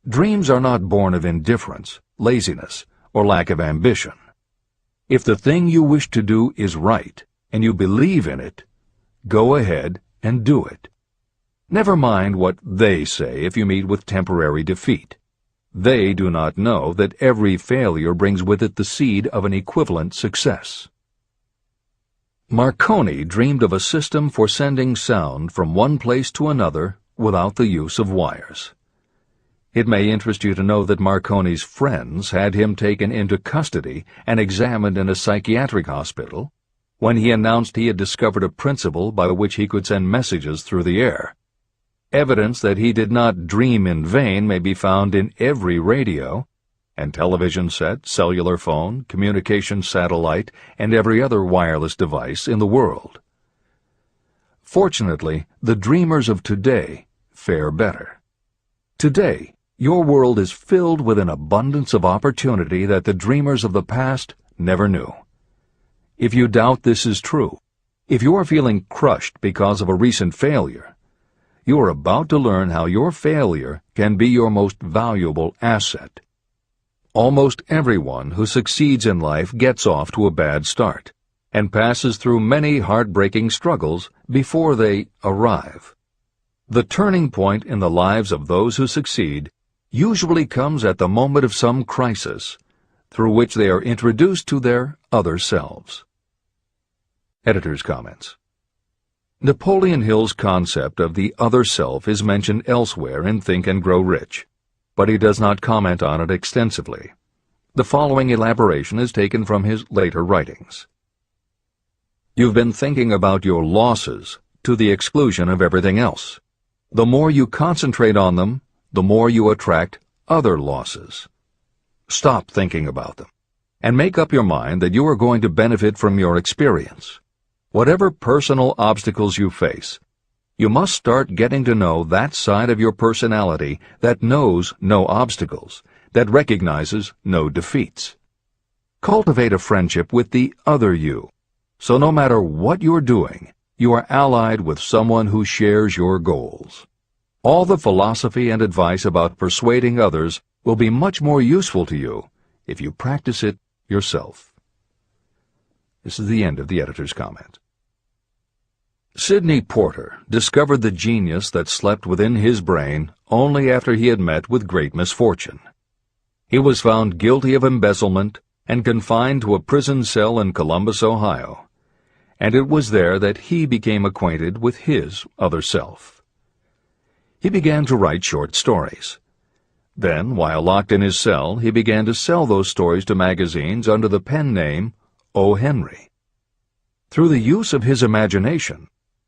Dreams are not born of indifference, laziness, or lack of ambition. If the thing you wish to do is right, and you believe in it, go ahead and do it. Never mind what they say if you meet with temporary defeat. They do not know that every failure brings with it the seed of an equivalent success. Marconi dreamed of a system for sending sound from one place to another without the use of wires. It may interest you to know that Marconi's friends had him taken into custody and examined in a psychiatric hospital when he announced he had discovered a principle by which he could send messages through the air. Evidence that he did not dream in vain may be found in every radio and television set, cellular phone, communication satellite, and every other wireless device in the world. Fortunately, the dreamers of today fare better. Today, your world is filled with an abundance of opportunity that the dreamers of the past never knew. If you doubt this is true, if you are feeling crushed because of a recent failure, you are about to learn how your failure can be your most valuable asset. Almost everyone who succeeds in life gets off to a bad start and passes through many heartbreaking struggles before they arrive. The turning point in the lives of those who succeed usually comes at the moment of some crisis through which they are introduced to their other selves. Editor's comments. Napoleon Hill's concept of the other self is mentioned elsewhere in Think and Grow Rich, but he does not comment on it extensively. The following elaboration is taken from his later writings. You've been thinking about your losses to the exclusion of everything else. The more you concentrate on them, the more you attract other losses. Stop thinking about them, and make up your mind that you are going to benefit from your experience. Whatever personal obstacles you face, you must start getting to know that side of your personality that knows no obstacles, that recognizes no defeats. Cultivate a friendship with the other you, so no matter what you're doing, you are allied with someone who shares your goals. All the philosophy and advice about persuading others will be much more useful to you if you practice it yourself. This is the end of the editor's comment. Sidney Porter discovered the genius that slept within his brain only after he had met with great misfortune. He was found guilty of embezzlement and confined to a prison cell in Columbus, Ohio, and it was there that he became acquainted with his other self. He began to write short stories. Then, while locked in his cell, he began to sell those stories to magazines under the pen name O. Henry. Through the use of his imagination,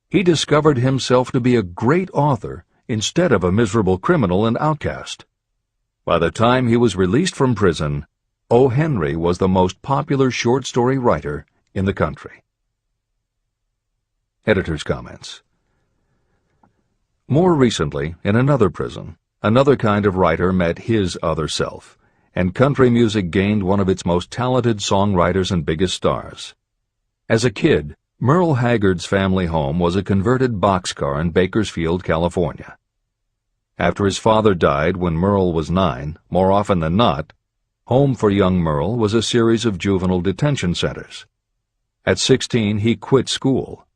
he discovered himself to be a great author instead of a miserable criminal and outcast. By the time he was released from prison, O. Henry was the most popular short story writer in the country. Editor's comments. More recently, in another prison, another kind of writer met his other self, and country music gained one of its most talented songwriters and biggest stars. As a kid, Merle Haggard's family home was a converted boxcar in Bakersfield, California. After his father died when Merle was 9, more often than not, home for young Merle was a series of juvenile detention centers. At 16, he quit school,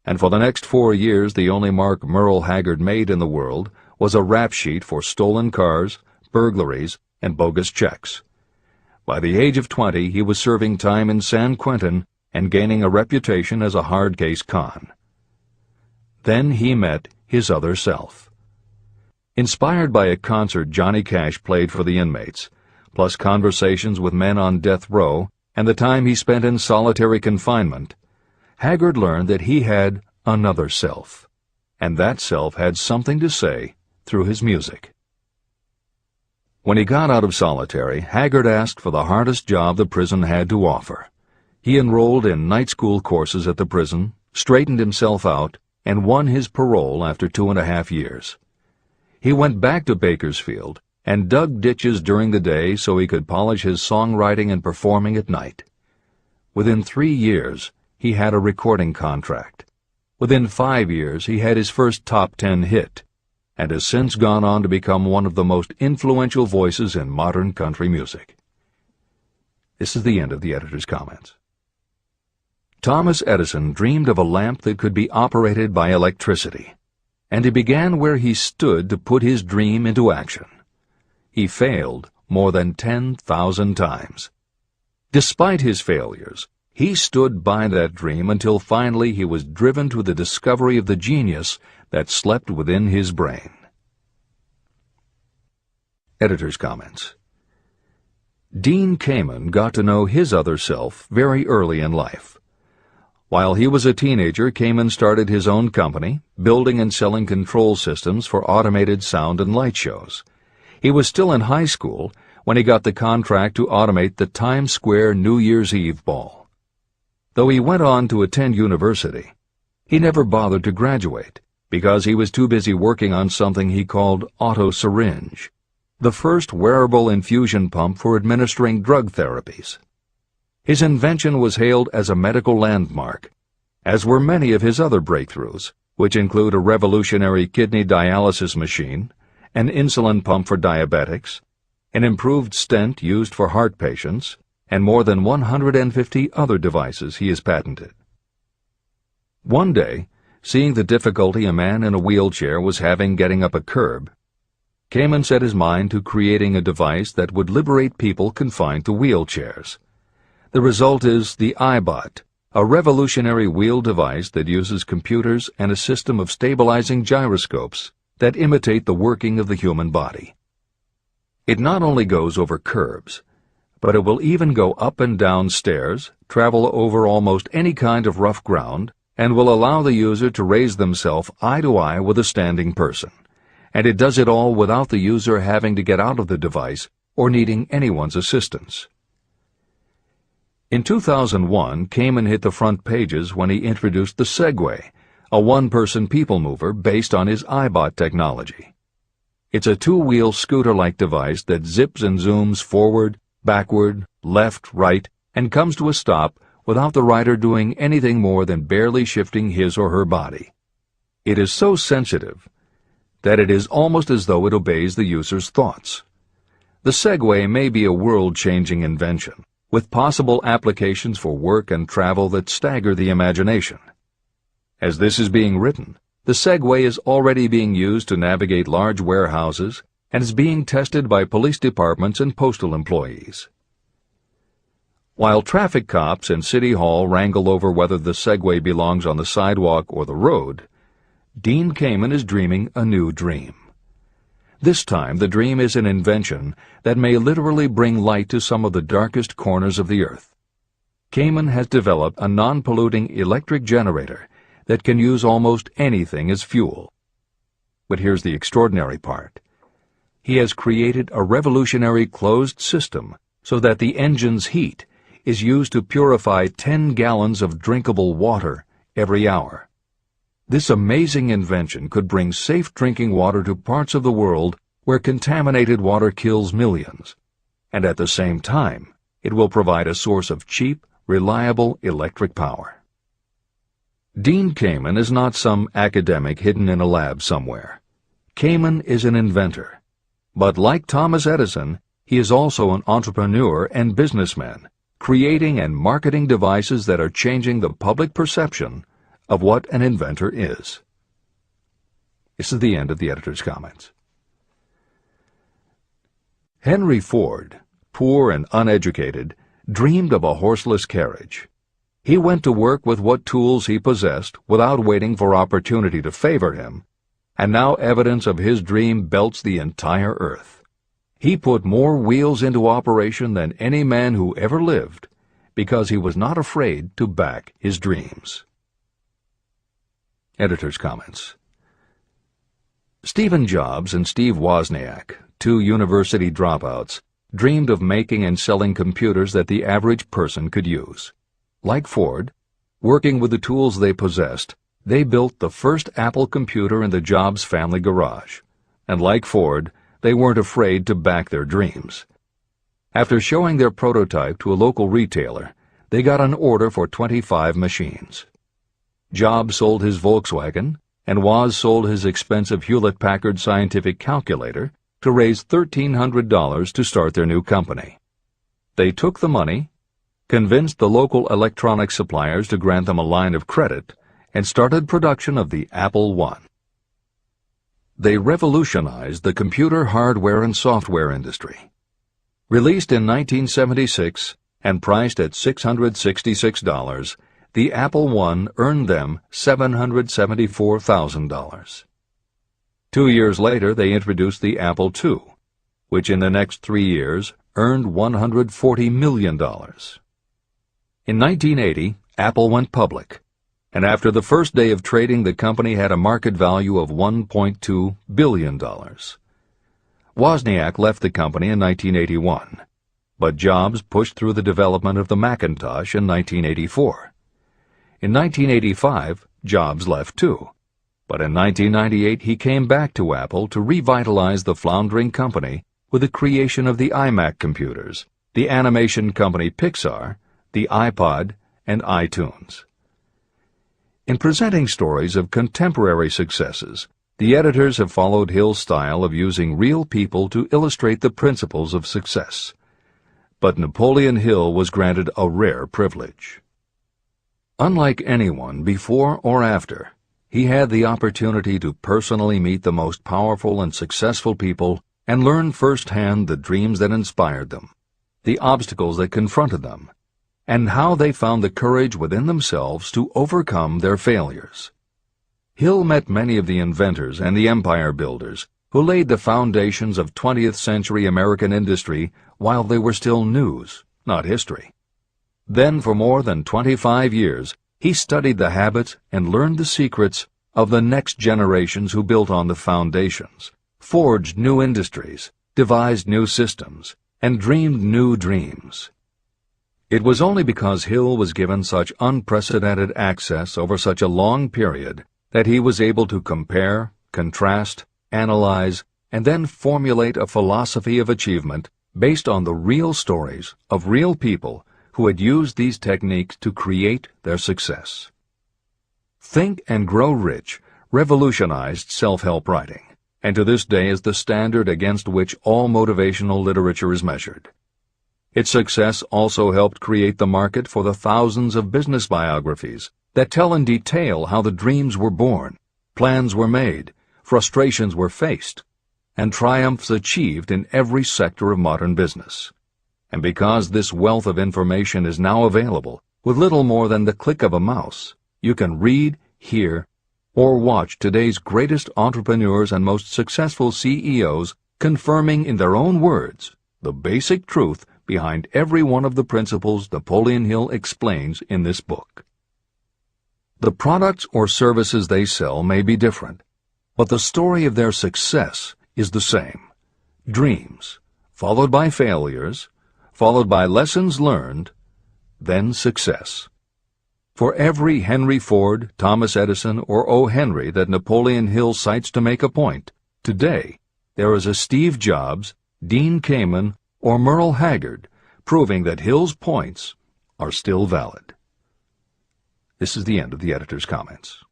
and for the next 4 years the only mark Merle Haggard made in the world was a rap sheet for stolen cars, burglaries, and bogus checks. By the age of 20, he was serving time in San Quentin and gaining a reputation as a hard-case con. Then he met his other self. Inspired by a concert Johnny Cash played for the inmates, plus conversations with men on death row and the time he spent in solitary confinement, Haggard learned that he had another self, and that self had something to say through his music. When he got out of solitary, Haggard asked for the hardest job the prison had to offer. He enrolled in night school courses at the prison, straightened himself out, and won his parole after 2.5 years. He went back to Bakersfield and dug ditches during the day so he could polish his songwriting and performing at night. Within 3 years, he had a recording contract. Within 5 years, he had his first top 10 hit, and has since gone on to become one of the most influential voices in modern country music. This is the end of the editor's comments. Thomas Edison dreamed of a lamp that could be operated by electricity, and he began where he stood to put his dream into action. He failed more than 10,000 times. Despite his failures, he stood by that dream until finally he was driven to the discovery of the genius that slept within his brain. Editor's comments. Dean Kamen got to know his other self very early in life. While he was a teenager, Kamen started his own company, building and selling control systems for automated sound and light shows. He was still in high school when he got the contract to automate the Times Square New Year's Eve ball. Though he went on to attend university, he never bothered to graduate because he was too busy working on something he called Autosuggestion, the first wearable infusion pump for administering drug therapies. His invention was hailed as a medical landmark, as were many of his other breakthroughs, which include a revolutionary kidney dialysis machine, an insulin pump for diabetics, an improved stent used for heart patients, and more than 150 other devices he has patented. One day, seeing the difficulty a man in a wheelchair was having getting up a curb, Kamen set his mind to creating a device that would liberate people confined to wheelchairs. The result is the iBot, a revolutionary wheel device that uses computers and a system of stabilizing gyroscopes that imitate the working of the human body. It not only goes over curbs, but it will even go up and down stairs, travel over almost any kind of rough ground, and will allow the user to raise themselves eye to eye with a standing person. And it does it all without the user having to get out of the device or needing anyone's assistance. In 2001, Kamen hit the front pages when he introduced the Segway, a one-person people mover based on his iBot technology. It's a two-wheel scooter-like device that zips and zooms forward, backward, left, right, and comes to a stop without the rider doing anything more than barely shifting his or her body. It is so sensitive that it is almost as though it obeys the user's thoughts. The Segway may be a world-changing invention, with possible applications for work and travel that stagger the imagination. As this is being written, the Segway is already being used to navigate large warehouses and is being tested by police departments and postal employees. While traffic cops in City Hall wrangle over whether the Segway belongs on the sidewalk or the road, Dean Kamen is dreaming a new dream. This time, the dream is an invention that may literally bring light to some of the darkest corners of the earth. Kamen has developed a non-polluting electric generator that can use almost anything as fuel. But here's the extraordinary part. He has created a revolutionary closed system so that the engine's heat is used to purify 10 gallons of drinkable water every hour. This amazing invention could bring safe drinking water to parts of the world where contaminated water kills millions, and at the same time, it will provide a source of cheap, reliable electric power. Dean Kamen is not some academic hidden in a lab somewhere. Kamen is an inventor. But like Thomas Edison, he is also an entrepreneur and businessman, creating and marketing devices that are changing the public perception of what an inventor is. This is the end of the editor's comments. Henry Ford, poor and uneducated, dreamed of a horseless carriage. He went to work with what tools he possessed without waiting for opportunity to favor him, and now evidence of his dream belts the entire earth. He put more wheels into operation than any man who ever lived because he was not afraid to back his dreams. Editor's comments. Stephen Jobs and Steve Wozniak, two university dropouts, dreamed of making and selling computers that the average person could use. Like Ford, Working with the tools they possessed, they built the first Apple computer in the Jobs family garage. And like Ford, they weren't afraid to back their dreams. After showing their prototype to a local retailer, they got an order for 25 machines. Jobs sold his Volkswagen, and Woz sold his expensive Hewlett-Packard scientific calculator to raise $1,300 to start their new company. They took the money, convinced the local electronics suppliers to grant them a line of credit, and started production of the Apple I. They revolutionized the computer hardware and software industry. Released in 1976 and priced at $666, the Apple I earned them $774,000. 2 years later, they introduced the Apple II, which in the next 3 years earned $140 million. In 1980, Apple went public, and after the first day of trading, the company had a market value of $1.2 billion. Wozniak left the company in 1981, but Jobs pushed through the development of the Macintosh in 1984. In 1985, Jobs left too, but in 1998 he came back to Apple to revitalize the floundering company with the creation of the iMac computers, the animation company Pixar, the iPod, and iTunes. In presenting stories of contemporary successes, the editors have followed Hill's style of using real people to illustrate the principles of success. But Napoleon Hill was granted a rare privilege. Unlike anyone before or after, he had the opportunity to personally meet the most powerful and successful people and learn firsthand the dreams that inspired them, the obstacles that confronted them, and how they found the courage within themselves to overcome their failures. Hill met many of the inventors and the empire builders who laid the foundations of 20th century American industry while they were still news, not history. Then, for more than 25 years, he studied the habits and learned the secrets of the next generations who built on the foundations, forged new industries, devised new systems, and dreamed new dreams. It was only because Hill was given such unprecedented access over such a long period that he was able to compare, contrast, analyze, and then formulate a philosophy of achievement based on the real stories of real people who had used these techniques to create their success. Think and Grow Rich revolutionized self-help writing, and to this day is the standard against which all motivational literature is measured. Its success also helped create the market for the thousands of business biographies that tell in detail how the dreams were born, plans were made, frustrations were faced, and triumphs achieved in every sector of modern business. And because this wealth of information is now available, with little more than the click of a mouse, you can read, hear, or watch today's greatest entrepreneurs and most successful CEOs confirming in their own words the basic truth behind every one of the principles Napoleon Hill explains in this book. The products or services they sell may be different, but the story of their success is the same. Dreams, followed by failures, followed by lessons learned, then success. For every Henry Ford, Thomas Edison, or O. Henry that Napoleon Hill cites to make a point, today there is a Steve Jobs, Dean Kamen, or Merle Haggard, proving that Hill's points are still valid. This is the end of the editor's comments.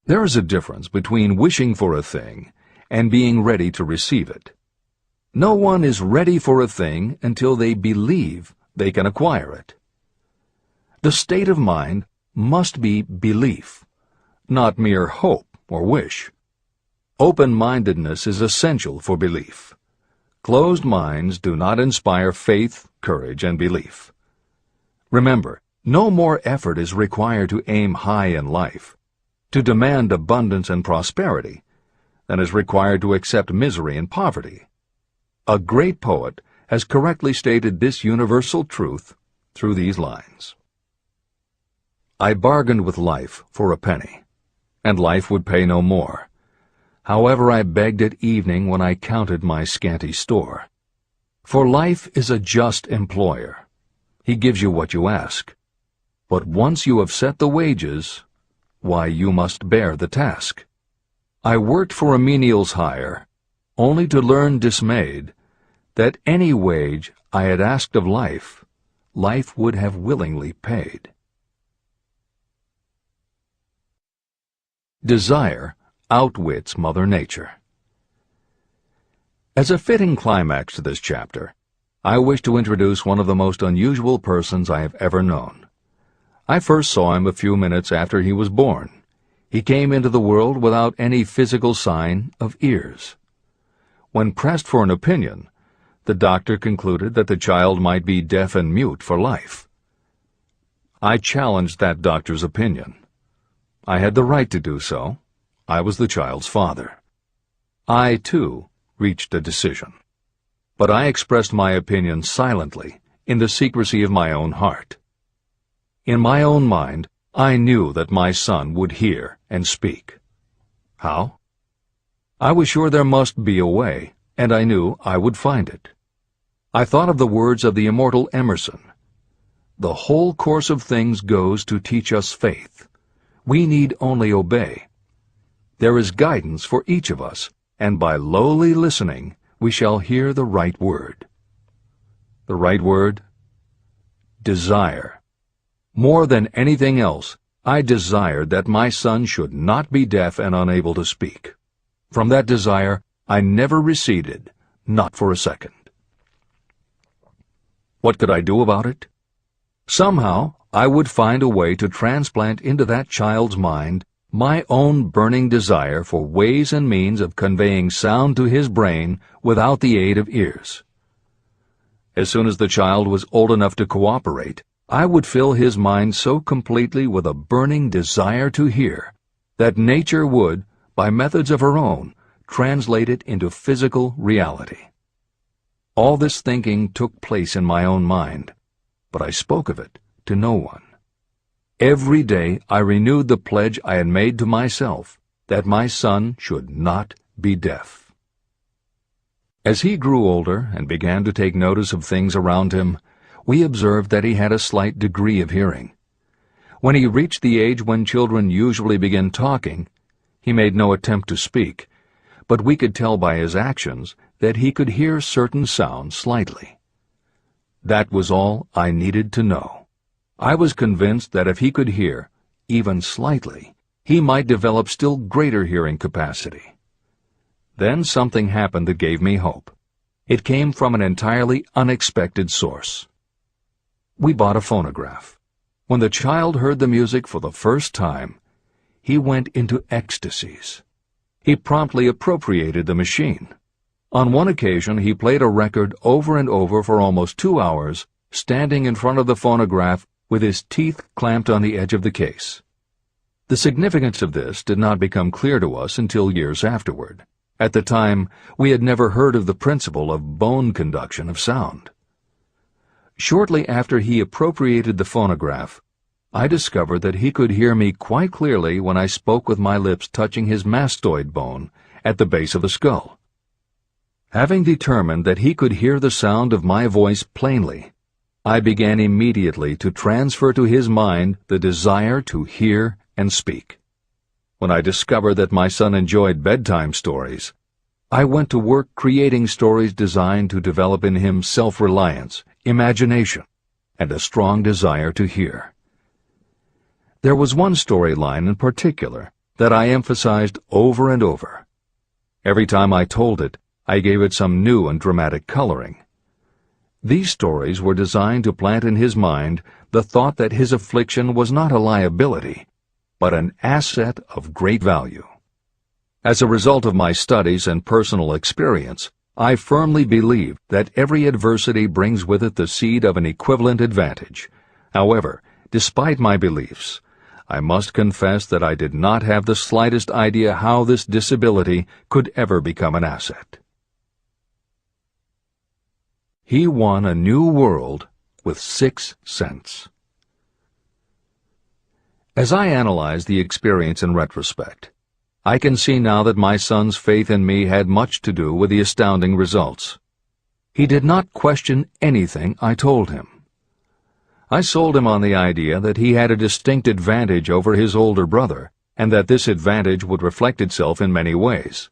There is a difference between wishing for a thing and being ready to receive it. No one is ready for a thing until they believe they can acquire it. The state of mind must be belief, not mere hope or wish. Open-mindedness is essential for belief. Closed minds do not inspire faith, courage, and belief. Remember, no more effort is required to aim high in life, to demand abundance and prosperity, than is required to accept misery and poverty. A great poet has correctly stated this universal truth through these lines. I bargained with life for a penny, and life would pay no more. However, I begged at evening when I counted my scanty store. For life is a just employer. He gives you what you ask. But once you have set the wages, why, you must bear the task. I worked for a menial's hire, only to learn dismayed that any wage I had asked of life, life would have willingly paid. Desire outwits Mother Nature. As a fitting climax to this chapter, I wish to introduce one of the most unusual persons I have ever known. I first saw him a few minutes after he was born. He came into the world without any physical sign of ears. When pressed for an opinion, the doctor concluded that the child might be deaf and mute for life. I challenged that doctor's opinion. I had the right to do so. I was the child's father. I, too, reached a decision. But I expressed my opinion silently, in the secrecy of my own heart. In my own mind, I knew that my son would hear and speak. How? I was sure there must be a way, and I knew I would find it. I thought of the words of the immortal Emerson. The whole course of things goes to teach us faith. We need only obey. There is guidance for each of us, and by lowly listening, we shall hear the right word. The right word? Desire. More than anything else, I desired that my son should not be deaf and unable to speak. From that desire, I never receded, not for a second. What could I do about it? Somehow, I would find a way to transplant into that child's mind my own burning desire for ways and means of conveying sound to his brain without the aid of ears. As soon as the child was old enough to cooperate, I would fill his mind so completely with a burning desire to hear that nature would, by methods of her own, translate it into physical reality. All this thinking took place in my own mind, but I spoke of it to no one. Every day I renewed the pledge I had made to myself that my son should not be deaf. As he grew older and began to take notice of things around him, we observed that he had a slight degree of hearing. When he reached the age when children usually begin talking, he made no attempt to speak, but we could tell by his actions that he could hear certain sounds slightly. That was all I needed to know. I was convinced that if he could hear, even slightly, he might develop still greater hearing capacity. Then something happened that gave me hope. It came from an entirely unexpected source. We bought a phonograph. When the child heard the music for the first time, he went into ecstasies. He promptly appropriated the machine. On one occasion, he played a record over and over for almost 2 hours, standing in front of the phonograph with his teeth clamped on the edge of the case. The significance of this did not become clear to us until years afterward. At the time, we had never heard of the principle of bone conduction of sound. Shortly after he appropriated the phonograph, I discovered that he could hear me quite clearly when I spoke with my lips touching his mastoid bone at the base of the skull. Having determined that he could hear the sound of my voice plainly, I began immediately to transfer to his mind the desire to hear and speak. When I discovered that my son enjoyed bedtime stories, I went to work creating stories designed to develop in him self-reliance, imagination, and a strong desire to hear. There was one storyline in particular that I emphasized over and over. Every time I told it, I gave it some new and dramatic coloring. These stories were designed to plant in his mind the thought that his affliction was not a liability, but an asset of great value. As a result of my studies and personal experience, I firmly believe that every adversity brings with it the seed of an equivalent advantage. However, despite my beliefs, I must confess that I did not have the slightest idea how this disability could ever become an asset. He won a new world with 6 cents. As I analyze the experience in retrospect, I can see now that my son's faith in me had much to do with the astounding results. He did not question anything I told him. I sold him on the idea that he had a distinct advantage over his older brother, and that this advantage would reflect itself in many ways.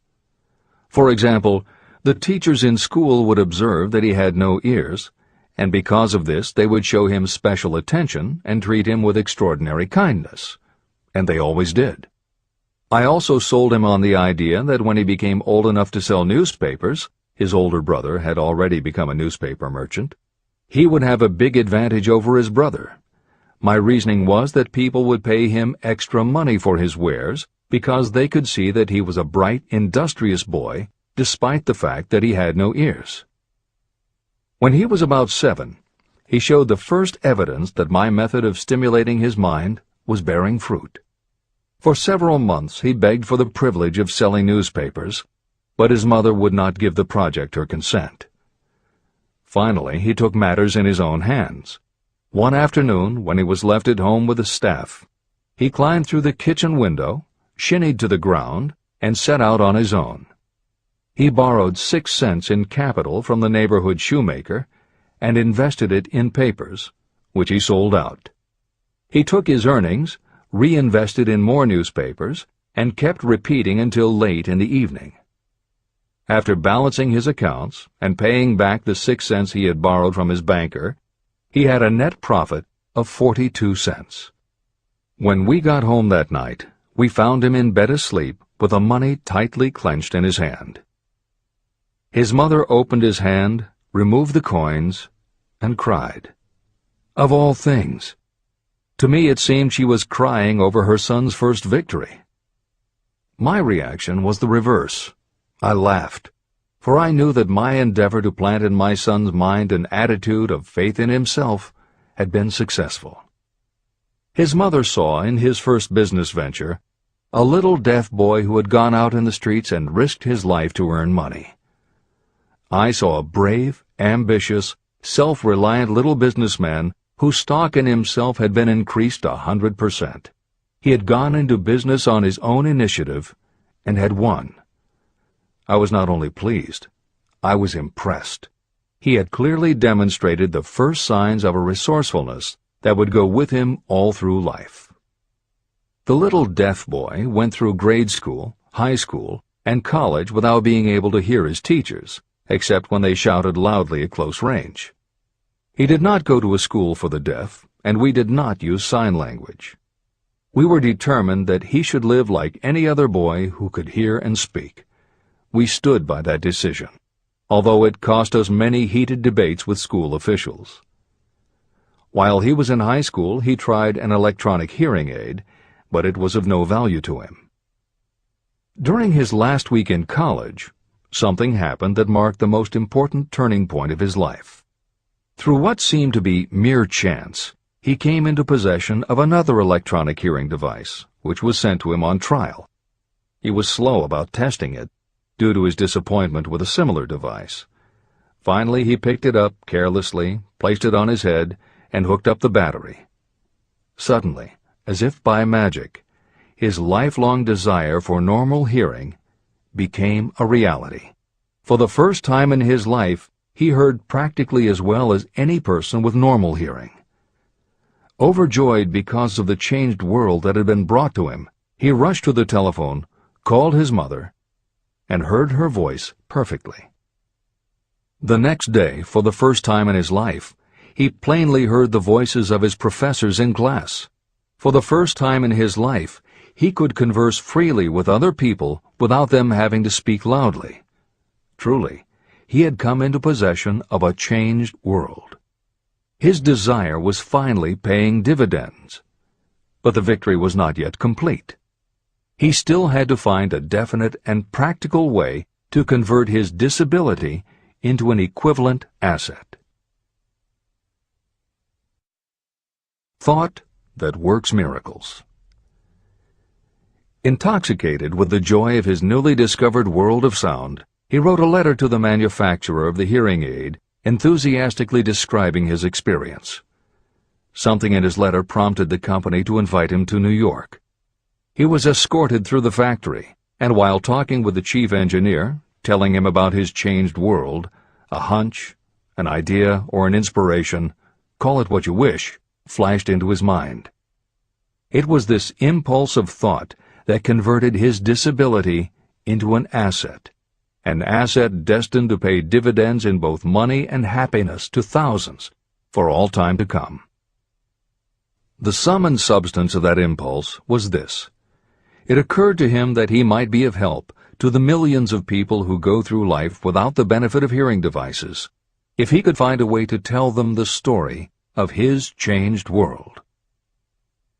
For example, the teachers in school would observe that he had no ears, and because of this they would show him special attention and treat him with extraordinary kindness. And they always did. I also sold him on the idea that when he became old enough to sell newspapers, his older brother had already become a newspaper merchant, he would have a big advantage over his brother. My reasoning was that people would pay him extra money for his wares because they could see that he was a bright, industrious boy, despite the fact that he had no ears. When he was about 7, he showed the first evidence that my method of stimulating his mind was bearing fruit. For several months he begged for the privilege of selling newspapers, but his mother would not give the project her consent. Finally, he took matters in his own hands. One afternoon, when he was left at home with the staff, he climbed through the kitchen window, shinnied to the ground, and set out on his own. He borrowed 6 cents in capital from the neighborhood shoemaker and invested it in papers, which he sold out. He took his earnings, reinvested in more newspapers, and kept repeating until late in the evening. After balancing his accounts and paying back the 6 cents he had borrowed from his banker, he had a net profit of 42 cents. When we got home that night, we found him in bed asleep with the money tightly clenched in his hand. His mother opened his hand, removed the coins, and cried. Of all things! To me it seemed she was crying over her son's first victory. My reaction was the reverse. I laughed, for I knew that my endeavor to plant in my son's mind an attitude of faith in himself had been successful. His mother saw in his first business venture a little deaf boy who had gone out in the streets and risked his life to earn money. I saw a brave, ambitious, self-reliant little businessman whose stock in himself had been increased 100%. He had gone into business on his own initiative and had won. I was not only pleased, I was impressed. He had clearly demonstrated the first signs of a resourcefulness that would go with him all through life. The little deaf boy went through grade school, high school, and college without being able to hear his teachers, except when they shouted loudly at close range. He did not go to a school for the deaf, and we did not use sign language. We were determined that he should live like any other boy who could hear and speak. We stood by that decision, although it cost us many heated debates with school officials. While he was in high school, he tried an electronic hearing aid, but it was of no value to him. During his last week in college, something happened that marked the most important turning point of his life. Through what seemed to be mere chance, he came into possession of another electronic hearing device, which was sent to him on trial. He was slow about testing it, due to his disappointment with a similar device. Finally, he picked it up carelessly, placed it on his head, and hooked up the battery. Suddenly, as if by magic, his lifelong desire for normal hearing became a reality. For the first time in his life, he heard practically as well as any person with normal hearing. Overjoyed because of the changed world that had been brought to him, he rushed to the telephone, called his mother, and heard her voice perfectly. The next day, for the first time in his life, he plainly heard the voices of his professors in class. For the first time in his life, he could converse freely with other people without them having to speak loudly. Truly, he had come into possession of a changed world. His desire was finally paying dividends. But the victory was not yet complete. He still had to find a definite and practical way to convert his disability into an equivalent asset. Thought that works miracles. Intoxicated with the joy of his newly discovered world of sound, he wrote a letter to the manufacturer of the hearing aid, enthusiastically describing his experience. Something in his letter prompted the company to invite him to New York. He was escorted through the factory, and while talking with the chief engineer, telling him about his changed world, a hunch, an idea, or an inspiration, call it what you wish, flashed into his mind. It was this impulse of thought that converted his disability into an asset destined to pay dividends in both money and happiness to thousands for all time to come. The sum and substance of that impulse was this. It occurred to him that he might be of help to the millions of people who go through life without the benefit of hearing devices, if he could find a way to tell them the story of his changed world.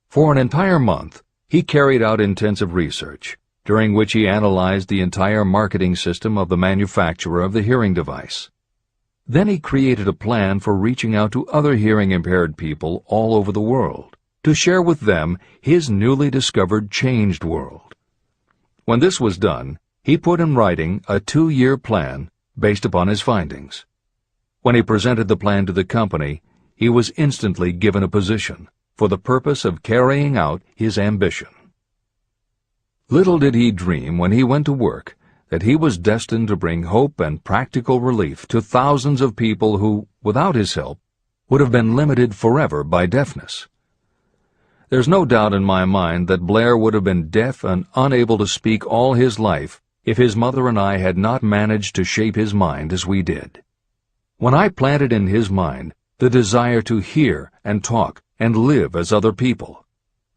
For an entire month, he carried out intensive research, during which he analyzed the entire marketing system of the manufacturer of the hearing device. Then he created a plan for reaching out to other hearing-impaired people all over the world, to share with them his newly discovered changed world. When this was done, he put in writing a 2-year plan based upon his findings. When he presented the plan to the company, he was instantly given a position for the purpose of carrying out his ambition. Little did he dream when he went to work that he was destined to bring hope and practical relief to thousands of people who, without his help, would have been limited forever by deafness. There's no doubt in my mind that Blair would have been deaf and unable to speak all his life if his mother and I had not managed to shape his mind as we did. When I planted in his mind the desire to hear and talk and live as other people,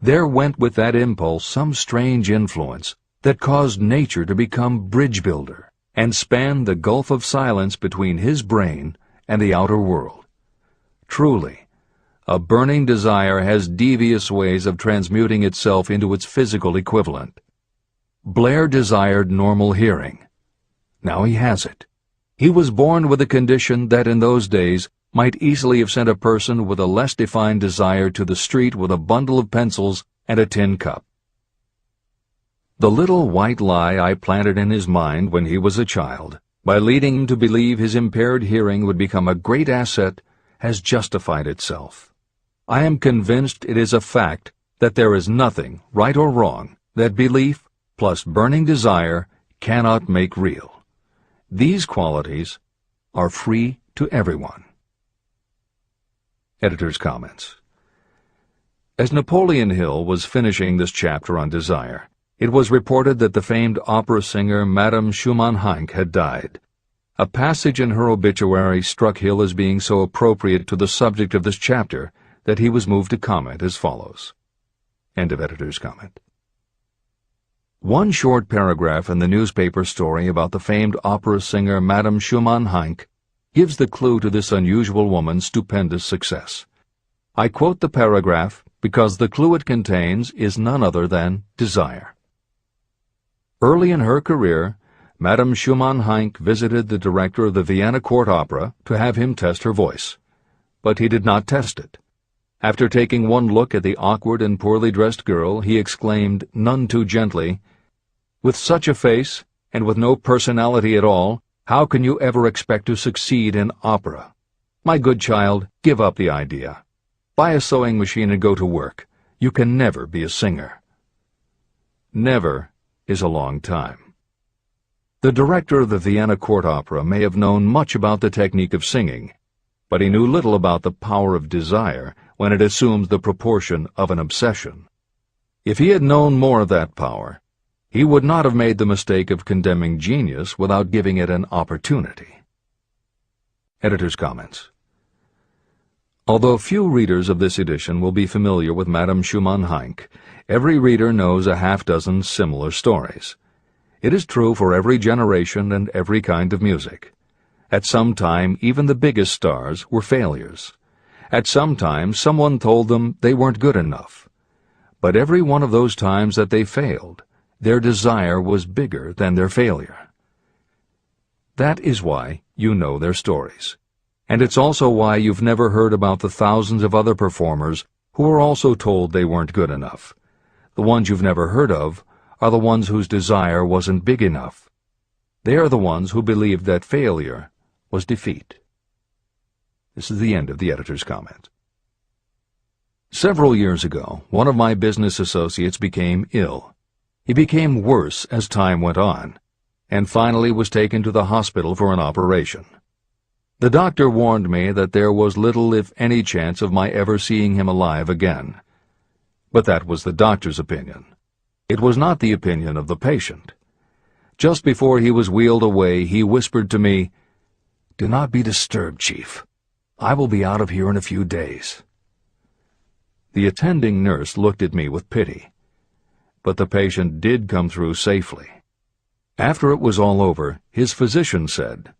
there went with that impulse some strange influence that caused nature to become bridge builder and span the gulf of silence between his brain and the outer world. Truly, a burning desire has devious ways of transmuting itself into its physical equivalent. Blair desired normal hearing. Now he has it. He was born with a condition that in those days might easily have sent a person with a less defined desire to the street with a bundle of pencils and a tin cup. The little white lie I planted in his mind when he was a child, by leading him to believe his impaired hearing would become a great asset, has justified itself. I am convinced it is a fact that there is nothing, right or wrong, that belief plus burning desire cannot make real. These qualities are free to everyone. Editor's comments. As Napoleon Hill was finishing this chapter on desire, it was reported that the famed opera singer Madame Schumann-Heink had died. A passage in her obituary struck Hill as being so appropriate to the subject of this chapter that he was moved to comment as follows. End of editor's comment. One short paragraph in the newspaper story about the famed opera singer Madame Schumann-Heink gives the clue to this unusual woman's stupendous success. I quote the paragraph because the clue it contains is none other than desire. Early in her career, Madame Schumann-Heink visited the director of the Vienna Court Opera to have him test her voice. But he did not test it. After taking one look at the awkward and poorly dressed girl, he exclaimed, none too gently, "With such a face, and with no personality at all, how can you ever expect to succeed in opera? My good child, give up the idea. Buy a sewing machine and go to work. You can never be a singer." Never is a long time. The director of the Vienna Court Opera may have known much about the technique of singing, but he knew little about the power of desire when it assumes the proportion of an obsession. If he had known more of that power, he would not have made the mistake of condemning genius without giving it an opportunity. Editor's comments. Although few readers of this edition will be familiar with Madame Schumann-Heink, every reader knows a half-dozen similar stories. It is true for every generation and every kind of music. At some time, even the biggest stars were failures. At some time, someone told them they weren't good enough. But every one of those times that they failed, their desire was bigger than their failure. That is why you know their stories. And it's also why you've never heard about the thousands of other performers who were also told they weren't good enough. The ones you've never heard of are the ones whose desire wasn't big enough. They are the ones who believed that failure was defeat. This is the end of the editor's comment. Several years ago, one of my business associates became ill. He became worse as time went on, and finally was taken to the hospital for an operation. The doctor warned me that there was little if any chance of my ever seeing him alive again. But that was the doctor's opinion. It was not the opinion of the patient. Just before he was wheeled away, he whispered to me, "Do not be disturbed, Chief. I will be out of here in a few days." The attending nurse looked at me with pity. But the patient did come through safely. After it was all over, his physician said,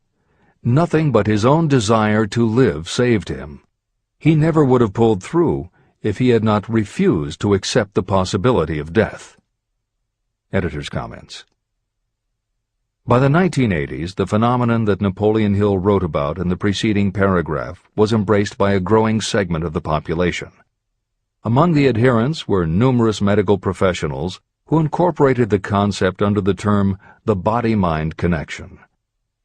"Nothing but his own desire to live saved him. He never would have pulled through if he had not refused to accept the possibility of death." Editor's comments. By the 1980s, the phenomenon that Napoleon Hill wrote about in the preceding paragraph was embraced by a growing segment of the population. Among the adherents were numerous medical professionals who incorporated the concept under the term the body-mind connection.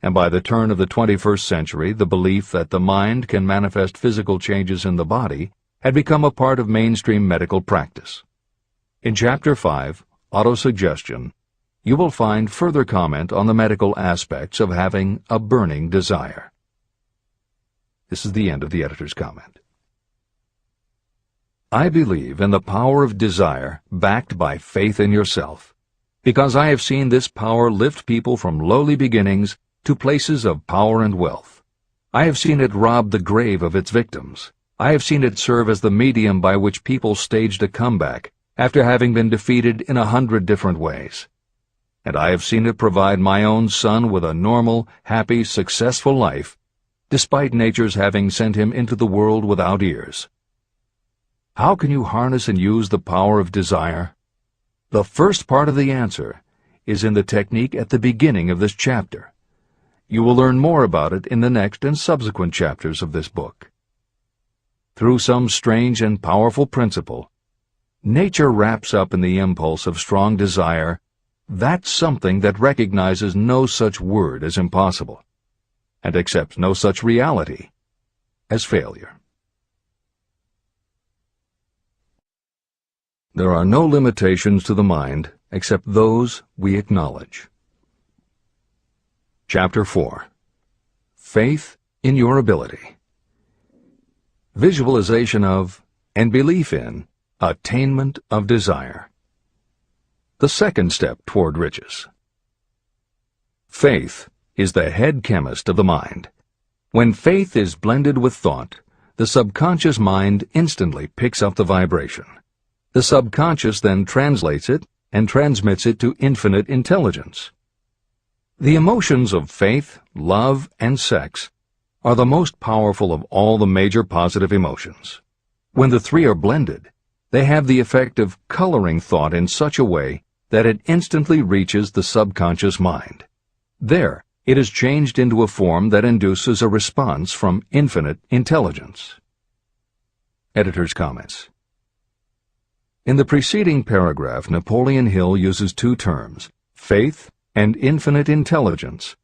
And by the turn of the 21st century, the belief that the mind can manifest physical changes in the body had become a part of mainstream medical practice. In Chapter 5, Autosuggestion, you will find further comment on the medical aspects of having a burning desire. This is the end of the editor's comment. I believe in the power of desire backed by faith in yourself, because I have seen this power lift people from lowly beginnings to places of power and wealth. I have seen it rob the grave of its victims. I have seen it serve as the medium by which people staged a comeback after having been defeated in 100 different ways. And I have seen it provide my own son with a normal, happy, successful life, despite nature's having sent him into the world without ears. How can you harness and use the power of desire? The first part of the answer is in the technique at the beginning of this chapter. You will learn more about it in the next and subsequent chapters of this book. Through some strange and powerful principle, nature wraps up in the impulse of strong desire that something that recognizes no such word as impossible, and accepts no such reality as failure. There are no limitations to the mind except those we acknowledge. Chapter 4. Faith in your ability. Visualization of and belief in attainment of desire. The second step toward riches. Faith is the head chemist of the mind. When faith is blended with thought, the subconscious mind instantly picks up the vibration. The subconscious then translates it and transmits it to infinite intelligence. The emotions of faith, love, and sex are the most powerful of all the major positive emotions. When the three are blended, they have the effect of coloring thought in such a way that it instantly reaches the subconscious mind. There, it is changed into a form that induces a response from infinite intelligence. Editor's comments. In the preceding paragraph, Napoleon Hill uses two terms, faith and infinite intelligence,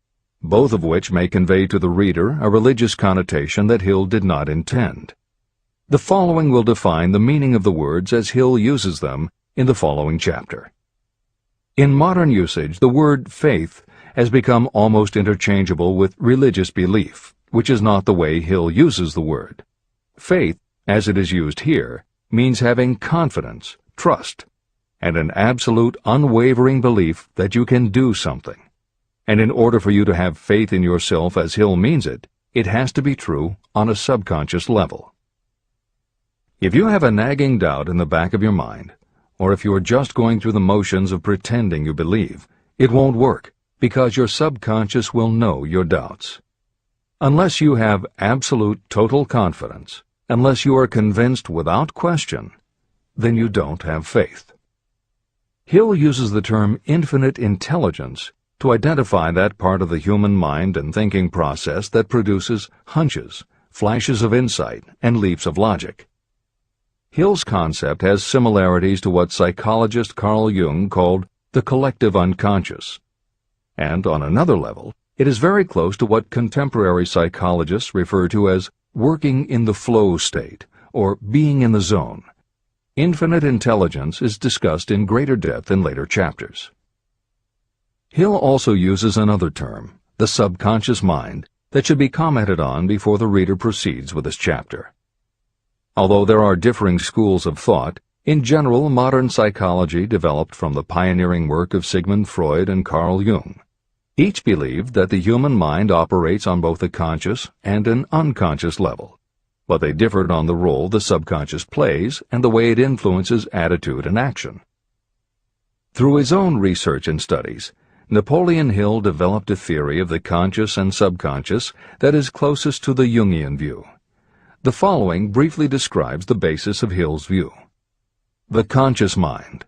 both of which may convey to the reader a religious connotation that Hill did not intend. The following will define the meaning of the words as Hill uses them in the following chapter. In modern usage, the word faith has become almost interchangeable with religious belief, which is not the way Hill uses the word. Faith, as it is used here, means having confidence, trust, and an absolute unwavering belief that you can do something. And in order for you to have faith in yourself as Hill means it, it has to be true on a subconscious level. If you have a nagging doubt in the back of your mind, or if you are just going through the motions of pretending you believe, it won't work, because your subconscious will know your doubts. Unless you have absolute total confidence, unless you are convinced without question, then you don't have faith. Hill uses the term infinite intelligence to identify that part of the human mind and thinking process that produces hunches, flashes of insight, and leaps of logic. Hill's concept has similarities to what psychologist Carl Jung called the collective unconscious. And on another level, it is very close to what contemporary psychologists refer to as working in the flow state, or being in the zone. Infinite intelligence is discussed in greater depth in later chapters. Hill also uses another term, the subconscious mind, that should be commented on before the reader proceeds with this chapter. Although there are differing schools of thought, in general, modern psychology developed from the pioneering work of Sigmund Freud and Carl Jung. Each believed that the human mind operates on both a conscious and an unconscious level, but they differed on the role the subconscious plays and the way it influences attitude and action. Through his own research and studies, Napoleon Hill developed a theory of the conscious and subconscious that is closest to the Jungian view. The following briefly describes the basis of Hill's view. The conscious mind.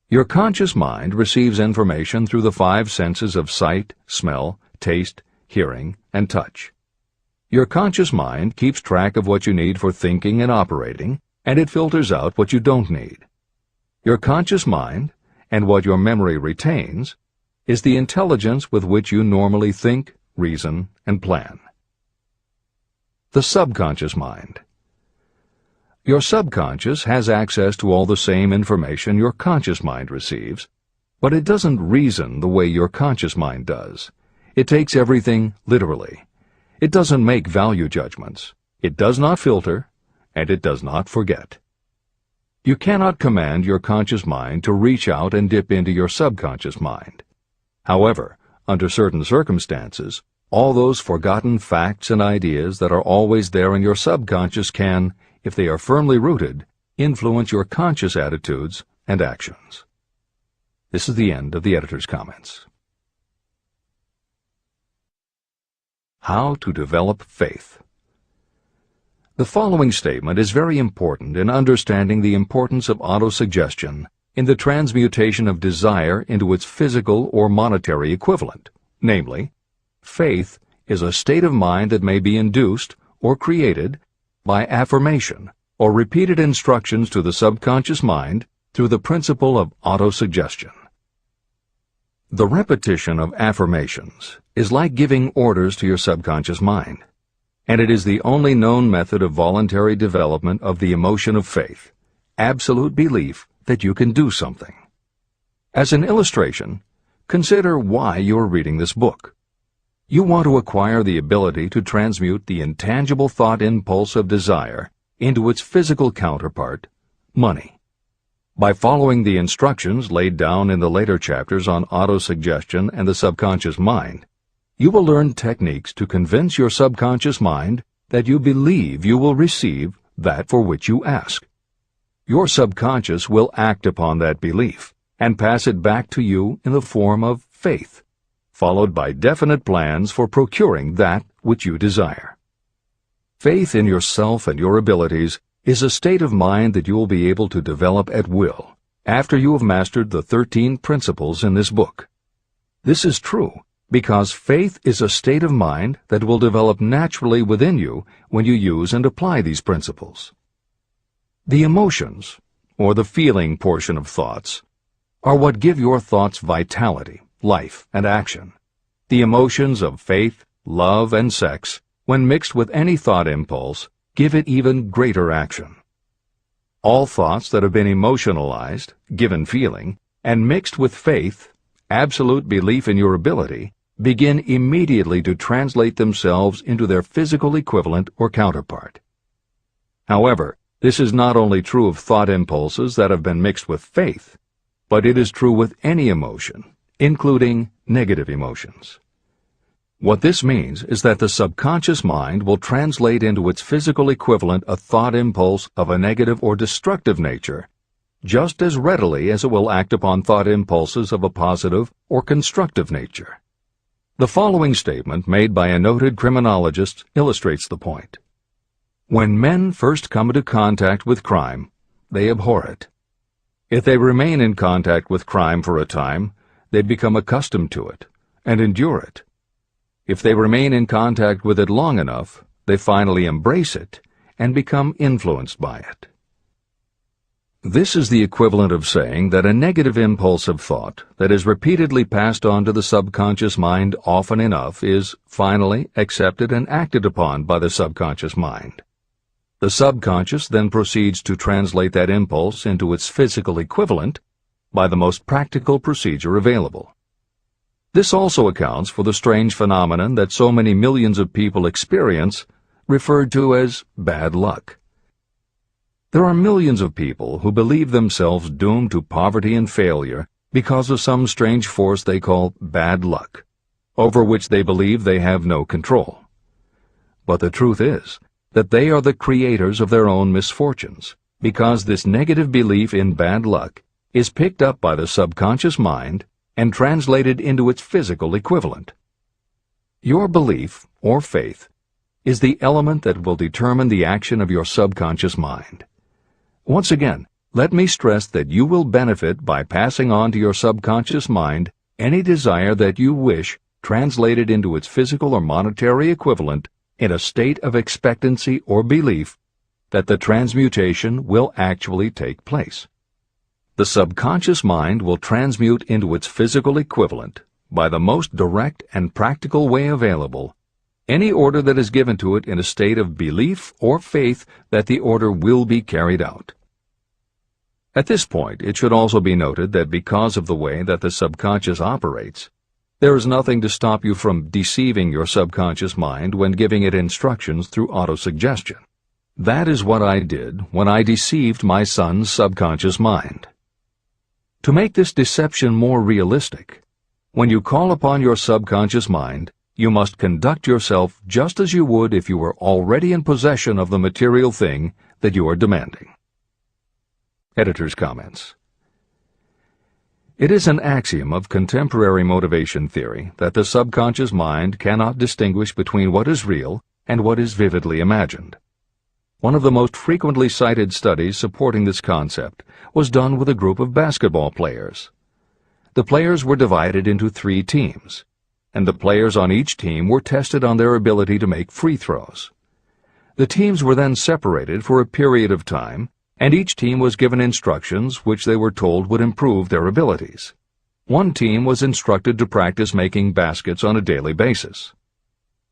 Your conscious mind receives information through the 5 senses of sight, smell, taste, hearing, and touch. Your conscious mind keeps track of what you need for thinking and operating, and it filters out what you don't need. Your conscious mind, and what your memory retains, is the intelligence with which you normally think, reason, and plan. The subconscious mind. Your subconscious has access to all the same information your conscious mind receives, but it doesn't reason the way your conscious mind does. It takes everything literally. It doesn't make value judgments. It does not filter, and it does not forget. You cannot command your conscious mind to reach out and dip into your subconscious mind. However, under certain circumstances, all those forgotten facts and ideas that are always there in your subconscious can, if they are firmly rooted, influence your conscious attitudes and actions. This is the end of the editor's comments. How to develop faith. The following statement is very important in understanding the importance of autosuggestion in the transmutation of desire into its physical or monetary equivalent, namely, faith is a state of mind that may be induced or created by affirmation or repeated instructions to the subconscious mind through the principle of autosuggestion. The repetition of affirmations is like giving orders to your subconscious mind, and it is the only known method of voluntary development of the emotion of faith, absolute belief that you can do something. As an illustration, consider why you are reading this book. You want to acquire the ability to transmute the intangible thought impulse of desire into its physical counterpart, money. By following the instructions laid down in the later chapters on autosuggestion and the subconscious mind, you will learn techniques to convince your subconscious mind that you believe you will receive that for which you ask. Your subconscious will act upon that belief and pass it back to you in the form of faith, followed by definite plans for procuring that which you desire. Faith in yourself and your abilities is a state of mind that you will be able to develop at will after you have mastered the 13 principles in this book. This is true because faith is a state of mind that will develop naturally within you when you use and apply these principles. The emotions, or the feeling portion of thoughts, are what give your thoughts vitality, life, and action. The emotions of faith, love, and sex, when mixed with any thought impulse, give it even greater action. All thoughts that have been emotionalized, given feeling, and mixed with faith, absolute belief in your ability, begin immediately to translate themselves into their physical equivalent or counterpart. However, this is not only true of thought impulses that have been mixed with faith, but it is true with any emotion, including negative emotions. What this means is that the subconscious mind will translate into its physical equivalent a thought impulse of a negative or destructive nature just as readily as it will act upon thought impulses of a positive or constructive nature. The following statement made by a noted criminologist illustrates the point. When men first come into contact with crime, they abhor it. If they remain in contact with crime for a time, they become accustomed to it and endure it. If they remain in contact with it long enough, they finally embrace it and become influenced by it. This is the equivalent of saying that a negative impulse of thought that is repeatedly passed on to the subconscious mind often enough is finally accepted and acted upon by the subconscious mind. The subconscious then proceeds to translate that impulse into its physical equivalent by the most practical procedure available. This also accounts for the strange phenomenon that so many millions of people experience, referred to as bad luck. There are millions of people who believe themselves doomed to poverty and failure because of some strange force they call bad luck, over which they believe they have no control. But the truth is that they are the creators of their own misfortunes, because this negative belief in bad luck is picked up by the subconscious mind and translated into its physical equivalent. Your belief, or faith, is the element that will determine the action of your subconscious mind. Once again, let me stress that you will benefit by passing on to your subconscious mind any desire that you wish translated into its physical or monetary equivalent in a state of expectancy or belief that the transmutation will actually take place. The subconscious mind will transmute into its physical equivalent, by the most direct and practical way available, any order that is given to it in a state of belief or faith that the order will be carried out. At this point, it should also be noted that because of the way that the subconscious operates, there is nothing to stop you from deceiving your subconscious mind when giving it instructions through autosuggestion. That is what I did when I deceived my son's subconscious mind. To make this deception more realistic, when you call upon your subconscious mind, you must conduct yourself just as you would if you were already in possession of the material thing that you are demanding. Editor's comments. It is an axiom of contemporary motivation theory that the subconscious mind cannot distinguish between what is real and what is vividly imagined. One of the most frequently cited studies supporting this concept was done with a group of basketball players. The players were divided into 3 teams, and the players on each team were tested on their ability to make free throws. The teams were then separated for a period of time, and each team was given instructions which they were told would improve their abilities. One team was instructed to practice making baskets on a daily basis.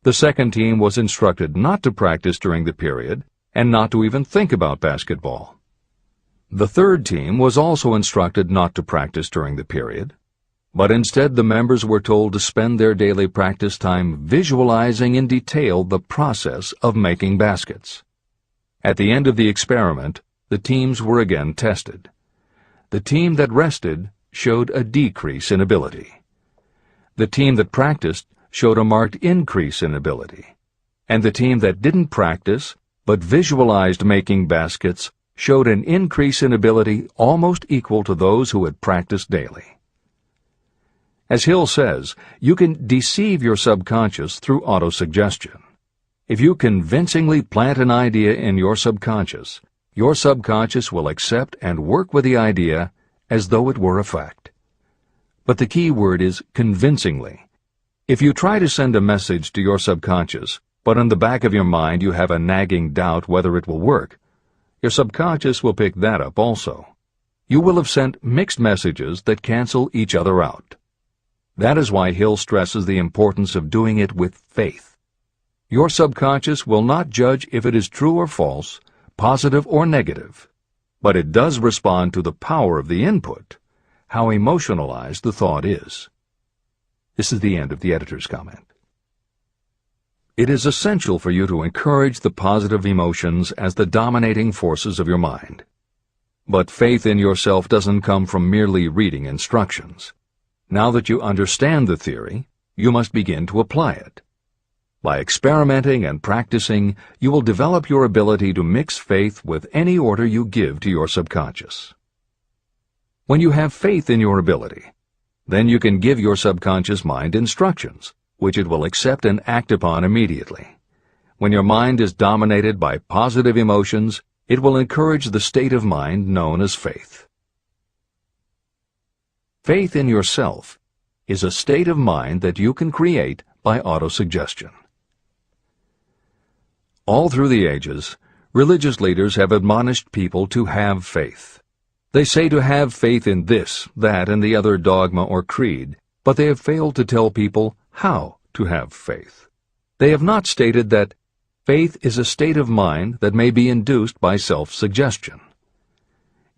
The second team was instructed not to practice during the period, and not to even think about basketball. The third team was also instructed not to practice during the period, but instead the members were told to spend their daily practice time visualizing in detail the process of making baskets. At the end of the experiment, the teams were again tested. The team that rested showed a decrease in ability. The team that practiced showed a marked increase in ability, and the team that didn't practice but visualized making baskets showed an increase in ability almost equal to those who had practiced daily. As Hill says, you can deceive your subconscious through autosuggestion. If you convincingly plant an idea in your subconscious will accept and work with the idea as though it were a fact. But the key word is convincingly. If you try to send a message to your subconscious, but in the back of your mind you have a nagging doubt whether it will work, your subconscious will pick that up also. You will have sent mixed messages that cancel each other out. That is why Hill stresses the importance of doing it with faith. Your subconscious will not judge if it is true or false, positive or negative, but it does respond to the power of the input, how emotionalized the thought is. This is the end of the editor's comment. It is essential for you to encourage the positive emotions as the dominating forces of your mind. But faith in yourself doesn't come from merely reading instructions. Now that you understand the theory, you must begin to apply it. By experimenting and practicing, you will develop your ability to mix faith with any order you give to your subconscious. When you have faith in your ability, then you can give your subconscious mind instructions, which it will accept and act upon immediately. When your mind is dominated by positive emotions, it will encourage the state of mind known as faith. Faith in yourself is a state of mind that you can create by autosuggestion. All through the ages, religious leaders have admonished people to have faith. They say to have faith in this, that, and the other dogma or creed, but they have failed to tell people how to have faith. They have not stated that faith is a state of mind that may be induced by self-suggestion.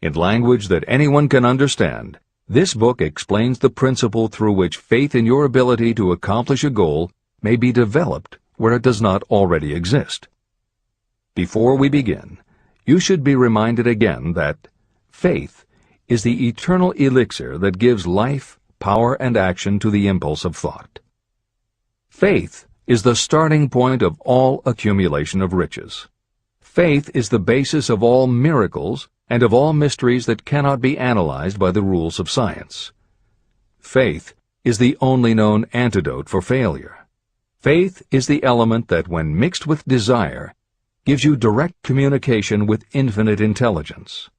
In language that anyone can understand, This book explains the principle through which faith in your ability to accomplish a goal may be developed where it does not already exist. Before we begin, you should be reminded again that faith is the eternal elixir that gives life, power, and action to the impulse of thought. Faith is the starting point of all accumulation of riches. Faith is the basis of all miracles and of all mysteries that cannot be analyzed by the rules of science. Faith is the only known antidote for failure. Faith is the element that, when mixed with desire, gives you direct communication with infinite intelligence.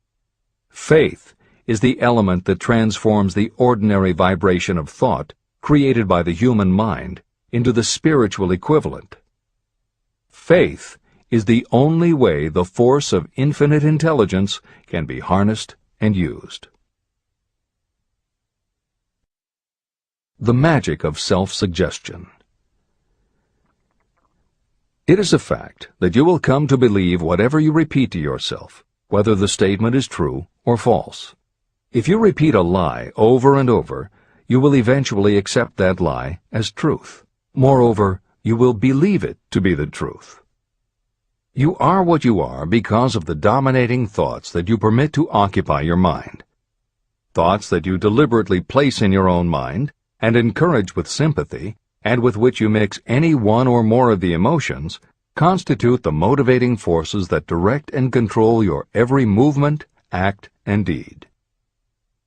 Faith is the element that transforms the ordinary vibration of thought created by the human mind into the spiritual equivalent. Faith is the only way the force of infinite intelligence can be harnessed and used. The magic of self-suggestion. It is a fact that you will come to believe whatever you repeat to yourself, whether the statement is true or false. If you repeat a lie over and over, you will eventually accept that lie as truth. Moreover, you will believe it to be the truth. You are what you are because of the dominating thoughts that you permit to occupy your mind. Thoughts that you deliberately place in your own mind and encourage with sympathy, and with which you mix any one or more of the emotions, constitute the motivating forces that direct and control your every movement, act, and deed.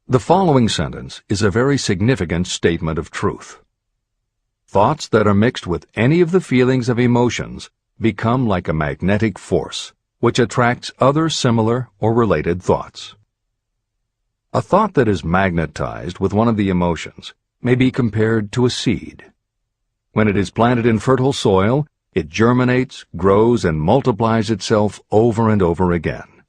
The following sentence is a very significant statement of truth. Thoughts that are mixed with any of the feelings of emotions become like a magnetic force, which attracts other similar or related thoughts. A thought that is magnetized with one of the emotions may be compared to a seed. When it is planted in fertile soil, it germinates, grows, and multiplies itself over and over again.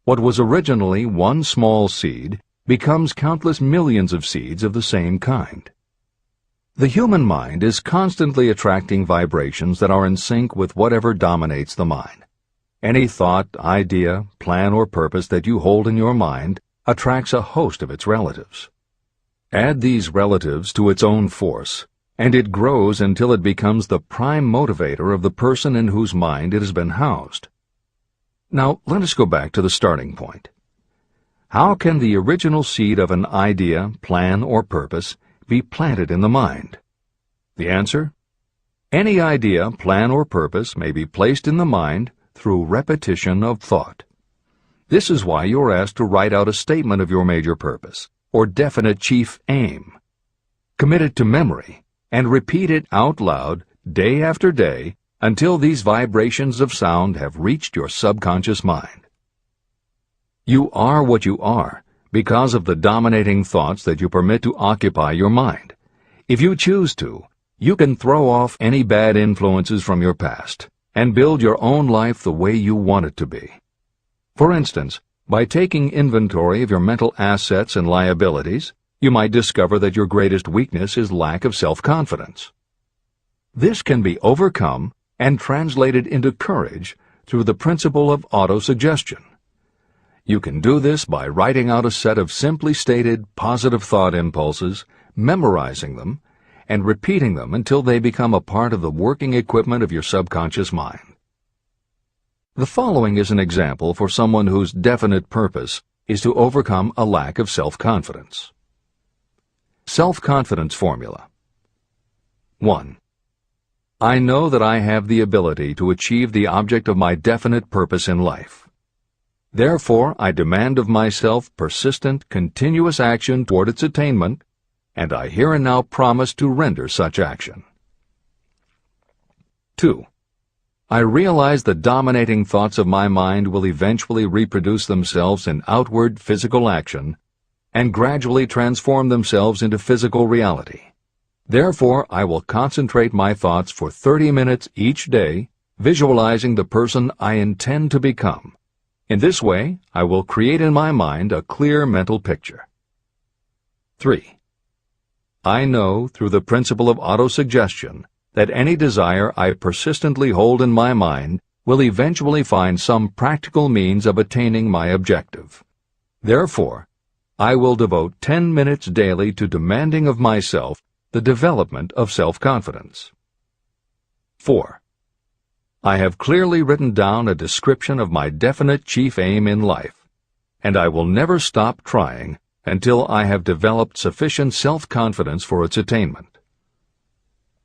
What was originally one small seed becomes countless millions of seeds of the same kind. The human mind is constantly attracting vibrations that are in sync with whatever dominates the mind. Any thought, idea, plan, or purpose that you hold in your mind attracts a host of its relatives. Add these relatives to its own force, and it grows until it becomes the prime motivator of the person in whose mind it has been housed. Now, let us go back to the starting point. How can the original seed of an idea, plan, or purpose be planted in the mind? The answer? Any idea, plan, or purpose may be placed in the mind through repetition of thought. This is why you are asked to write out a statement of your major purpose, or definite chief aim. Commit it to memory, and repeat it out loud day after day until these vibrations of sound have reached your subconscious mind. You are what you are because of the dominating thoughts that you permit to occupy your mind. If you choose to, you can throw off any bad influences from your past and build your own life the way you want it to be. For instance, by taking inventory of your mental assets and liabilities, you might discover that your greatest weakness is lack of self-confidence. This can be overcome and translated into courage through the principle of autosuggestion. You can do this by writing out a set of simply stated positive thought impulses, memorizing them, and repeating them until they become a part of the working equipment of your subconscious mind. The following is an example for someone whose definite purpose is to overcome a lack of self-confidence. Self-confidence formula. 1. I know that I have the ability to achieve the object of my definite purpose in life. Therefore, I demand of myself persistent, continuous action toward its attainment, and I here and now promise to render such action. 2. I realize the dominating thoughts of my mind will eventually reproduce themselves in outward physical action and gradually transform themselves into physical reality. Therefore, I will concentrate my thoughts for 30 minutes each day, visualizing the person I intend to become. In this way, I will create in my mind a clear mental picture. 3. I know, through the principle of autosuggestion, that any desire I persistently hold in my mind will eventually find some practical means of attaining my objective. Therefore, I will devote 10 minutes daily to demanding of myself the development of self-confidence. 4. I have clearly written down a description of my definite chief aim in life, and I will never stop trying until I have developed sufficient self-confidence for its attainment.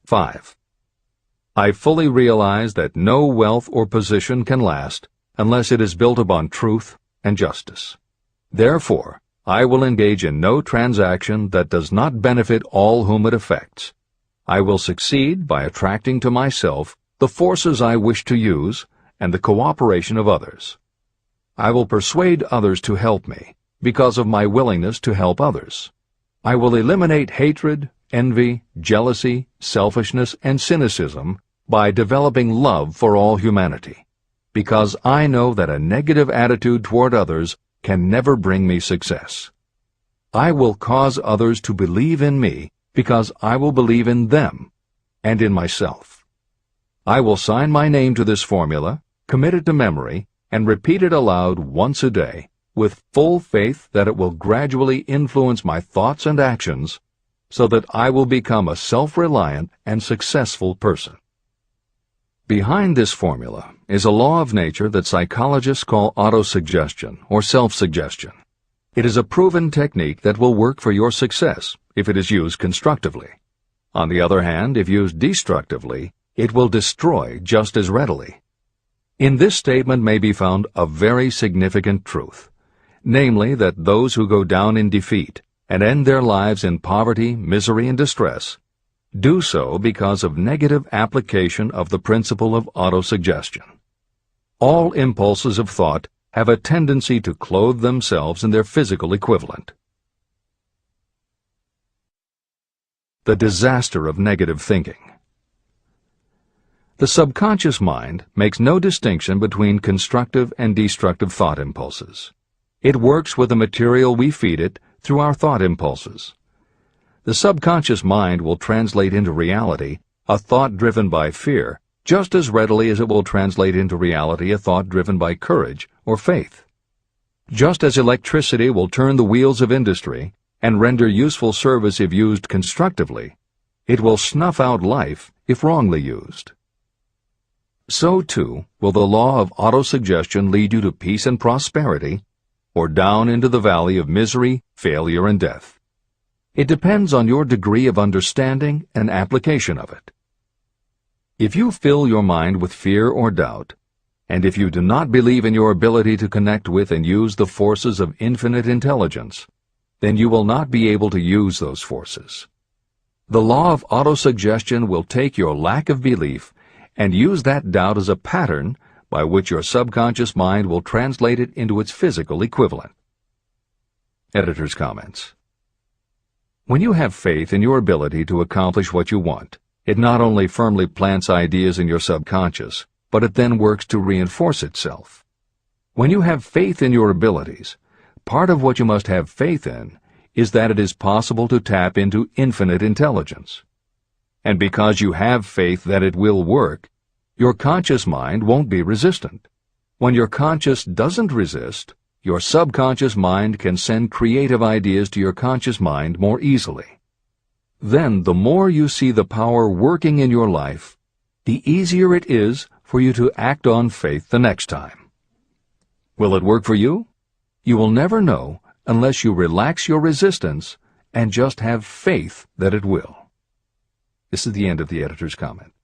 5. I fully realize that no wealth or position can last unless it is built upon truth and justice. Therefore, I will engage in no transaction that does not benefit all whom it affects. I will succeed by attracting to myself the forces I wish to use and the cooperation of others. I will persuade others to help me because of my willingness to help others. I will eliminate hatred, envy, jealousy, selfishness, and cynicism by developing love for all humanity, because I know that a negative attitude toward others can never bring me success. I will cause others to believe in me because I will believe in them and in myself. I will sign my name to this formula, commit it to memory, and repeat it aloud once a day, with full faith that it will gradually influence my thoughts and actions so that I will become a self-reliant and successful person. Behind this formula is a law of nature that psychologists call autosuggestion or self-suggestion. It is a proven technique that will work for your success if it is used constructively. On the other hand, if used destructively, it will destroy just as readily. In this statement may be found a very significant truth, namely that those who go down in defeat and end their lives in poverty, misery, and distress do so because of negative application of the principle of autosuggestion. All impulses of thought have a tendency to clothe themselves in their physical equivalent. The disaster of negative thinking. The subconscious mind makes no distinction between constructive and destructive thought impulses. It works with the material we feed it through our thought impulses. The subconscious mind will translate into reality a thought driven by fear just as readily as it will translate into reality a thought driven by courage or faith. Just as electricity will turn the wheels of industry and render useful service if used constructively, it will snuff out life if wrongly used. So, too, will the law of autosuggestion lead you to peace and prosperity, or down into the valley of misery, failure, and death. It depends on your degree of understanding and application of it. If you fill your mind with fear or doubt, and if you do not believe in your ability to connect with and use the forces of infinite intelligence, then you will not be able to use those forces. The law of autosuggestion will take your lack of belief and use that doubt as a pattern by which your subconscious mind will translate it into its physical equivalent. Editor's comments. When you have faith in your ability to accomplish what you want, it not only firmly plants ideas in your subconscious, but it then works to reinforce itself. When you have faith in your abilities, part of what you must have faith in is that it is possible to tap into infinite intelligence. And because you have faith that it will work, your conscious mind won't be resistant. When your conscious doesn't resist, your subconscious mind can send creative ideas to your conscious mind more easily. Then, the more you see the power working in your life, the easier it is for you to act on faith the next time. Will it work for you? You will never know unless you relax your resistance and just have faith that it will. This is the end of the editor's comment.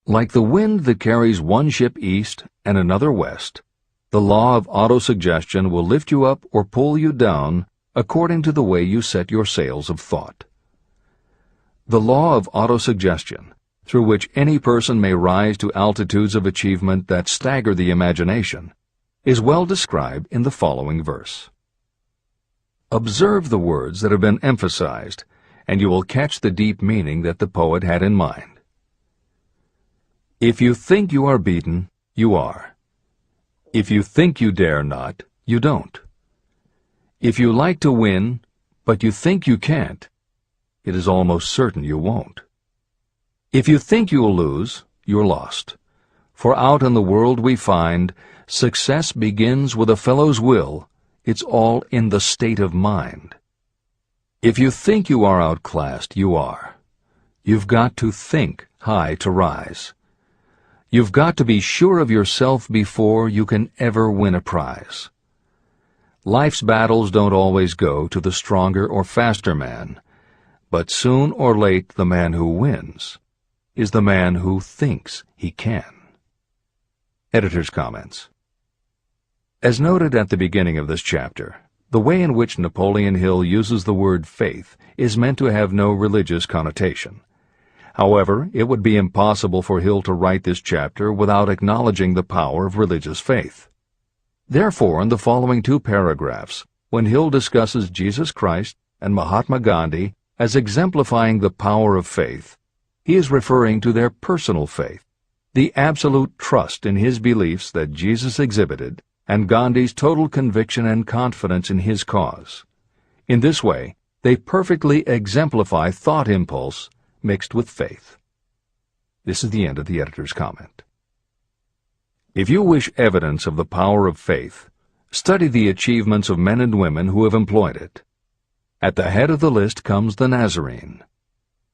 Like the wind that carries one ship east and another west, the law of autosuggestion will lift you up or pull you down according to the way you set your sails of thought. The law of autosuggestion, through which any person may rise to altitudes of achievement that stagger the imagination, is well described in the following verse. Observe the words that have been emphasized, and you will catch the deep meaning that the poet had in mind. If you think you are beaten, you are. If you think you dare not, you don't. If you like to win, but you think you can't, it is almost certain you won't. If you think you'll lose, you're lost. For out in the world we find, success begins with a fellow's will, It's all in the state of mind. If you think you are outclassed, you are. You've got to think high to rise. You've got to be sure of yourself before you can ever win a prize. Life's battles don't always go to the stronger or faster man, but soon or late the man who wins is the man who thinks he can. Editor's comments. As noted at the beginning of this chapter, the way in which Napoleon Hill uses the word faith is meant to have no religious connotation. However, it would be impossible for Hill to write this chapter without acknowledging the power of religious faith. Therefore, in the following 2 paragraphs, when Hill discusses Jesus Christ and Mahatma Gandhi as exemplifying the power of faith, he is referring to their personal faith, the absolute trust in his beliefs that Jesus exhibited, and Gandhi's total conviction and confidence in his cause. In this way, they perfectly exemplify thought impulse mixed with faith. This is the end of the editor's comment. If you wish evidence of the power of faith, study the achievements of men and women who have employed it. At the head of the list comes the Nazarene.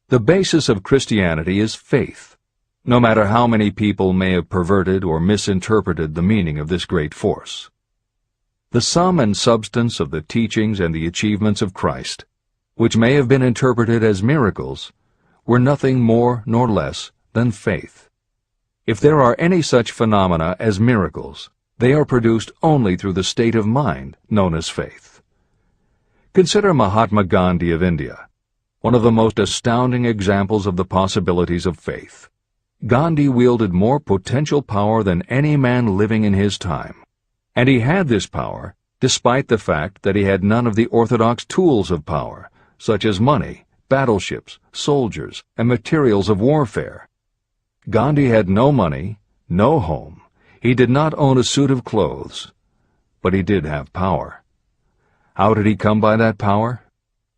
The basis of Christianity is faith, no matter how many people may have perverted or misinterpreted the meaning of this great force. The sum and substance of the teachings and the achievements of Christ, which may have been interpreted as miracles, were nothing more nor less than faith. If there are any such phenomena as miracles, they are produced only through the state of mind known as faith. Consider Mahatma Gandhi of India, one of the most astounding examples of the possibilities of faith. Gandhi wielded more potential power than any man living in his time, and he had this power despite the fact that he had none of the orthodox tools of power, such as money, battleships, soldiers, and materials of warfare. Gandhi had no money, no home. He did not own a suit of clothes, but he did have power. How did he come by that power?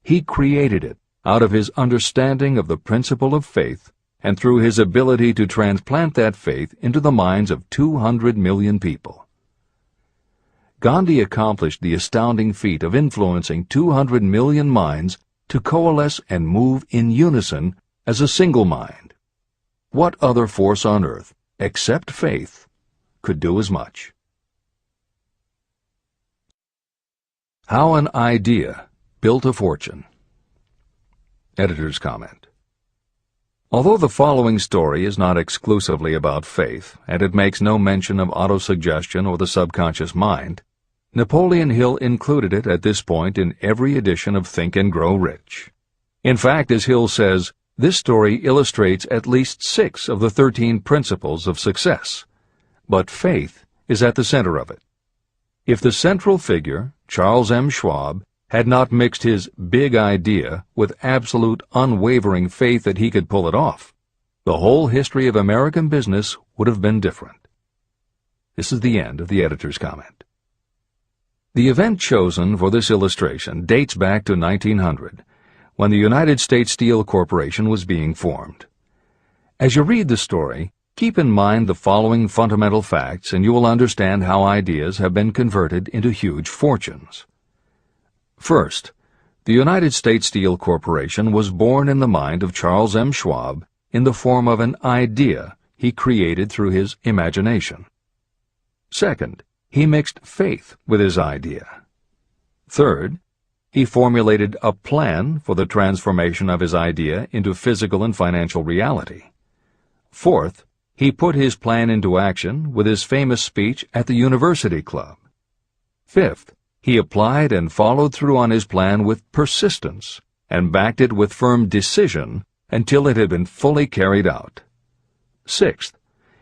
He created it out of his understanding of the principle of faith and through his ability to transplant that faith into the minds of 200 million people. Gandhi accomplished the astounding feat of influencing 200 million minds to coalesce and move in unison as a single mind. What other force on earth, except faith, could do as much? How an idea built a fortune. Editor's comment. Although the following story is not exclusively about faith, and it makes no mention of autosuggestion or the subconscious mind, Napoleon Hill included it at this point in every edition of Think and Grow Rich. In fact, as Hill says, this story illustrates at least 6 of the 13 principles of success, but faith is at the center of it. If the central figure, Charles M. Schwab, had not mixed his big idea with absolute unwavering faith that he could pull it off, the whole history of American business would have been different. This is the end of the editor's comment. The event chosen for this illustration dates back to 1900, when the United States Steel Corporation was being formed. As you read the story, keep in mind the following fundamental facts and you will understand how ideas have been converted into huge fortunes. First, the United States Steel Corporation was born in the mind of Charles M. Schwab in the form of an idea he created through his imagination. Second, he mixed faith with his idea. Third, he formulated a plan for the transformation of his idea into physical and financial reality. Fourth, he put his plan into action with his famous speech at the University Club. Fifth, he applied and followed through on his plan with persistence and backed it with firm decision until it had been fully carried out. Sixth,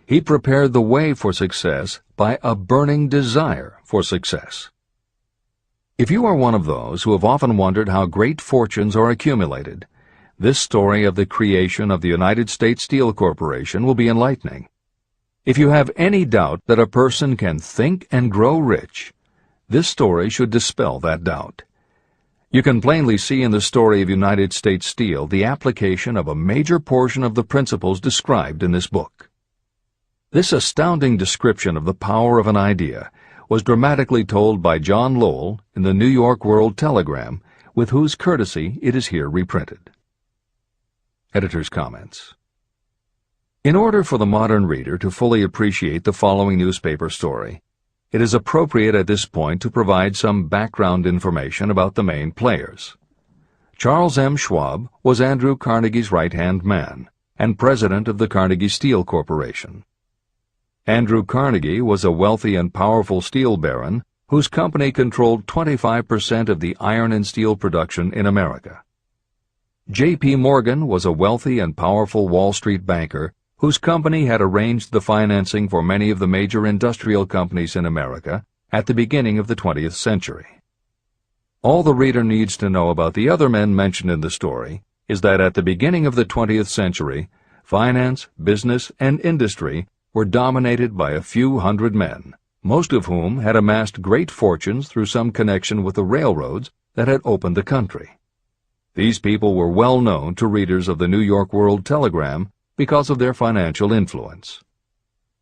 he prepared the way for success by a burning desire for success. If you are one of those who have often wondered how great fortunes are accumulated, this story of the creation of the United States Steel Corporation will be enlightening. If you have any doubt that a person can think and grow rich, this story should dispel that doubt. You can plainly see in the story of United States Steel the application of a major portion of the principles described in this book. This astounding description of the power of an idea was dramatically told by John Lowell in the New York World Telegram, with whose courtesy it is here reprinted. Editor's comments. In order for the modern reader to fully appreciate the following newspaper story, it is appropriate at this point to provide some background information about the main players. Charles M. Schwab was Andrew Carnegie's right-hand man and president of the Carnegie Steel Corporation. Andrew Carnegie was a wealthy and powerful steel baron whose company controlled 25% of the iron and steel production in America. J.P. Morgan was a wealthy and powerful Wall Street banker whose company had arranged the financing for many of the major industrial companies in America at the beginning of the 20th century. All the reader needs to know about the other men mentioned in the story is that at the beginning of the 20th century, finance, business, and industry were dominated by a few hundred men, most of whom had amassed great fortunes through some connection with the railroads that had opened the country. These people were well known to readers of the New York World Telegram because of their financial influence.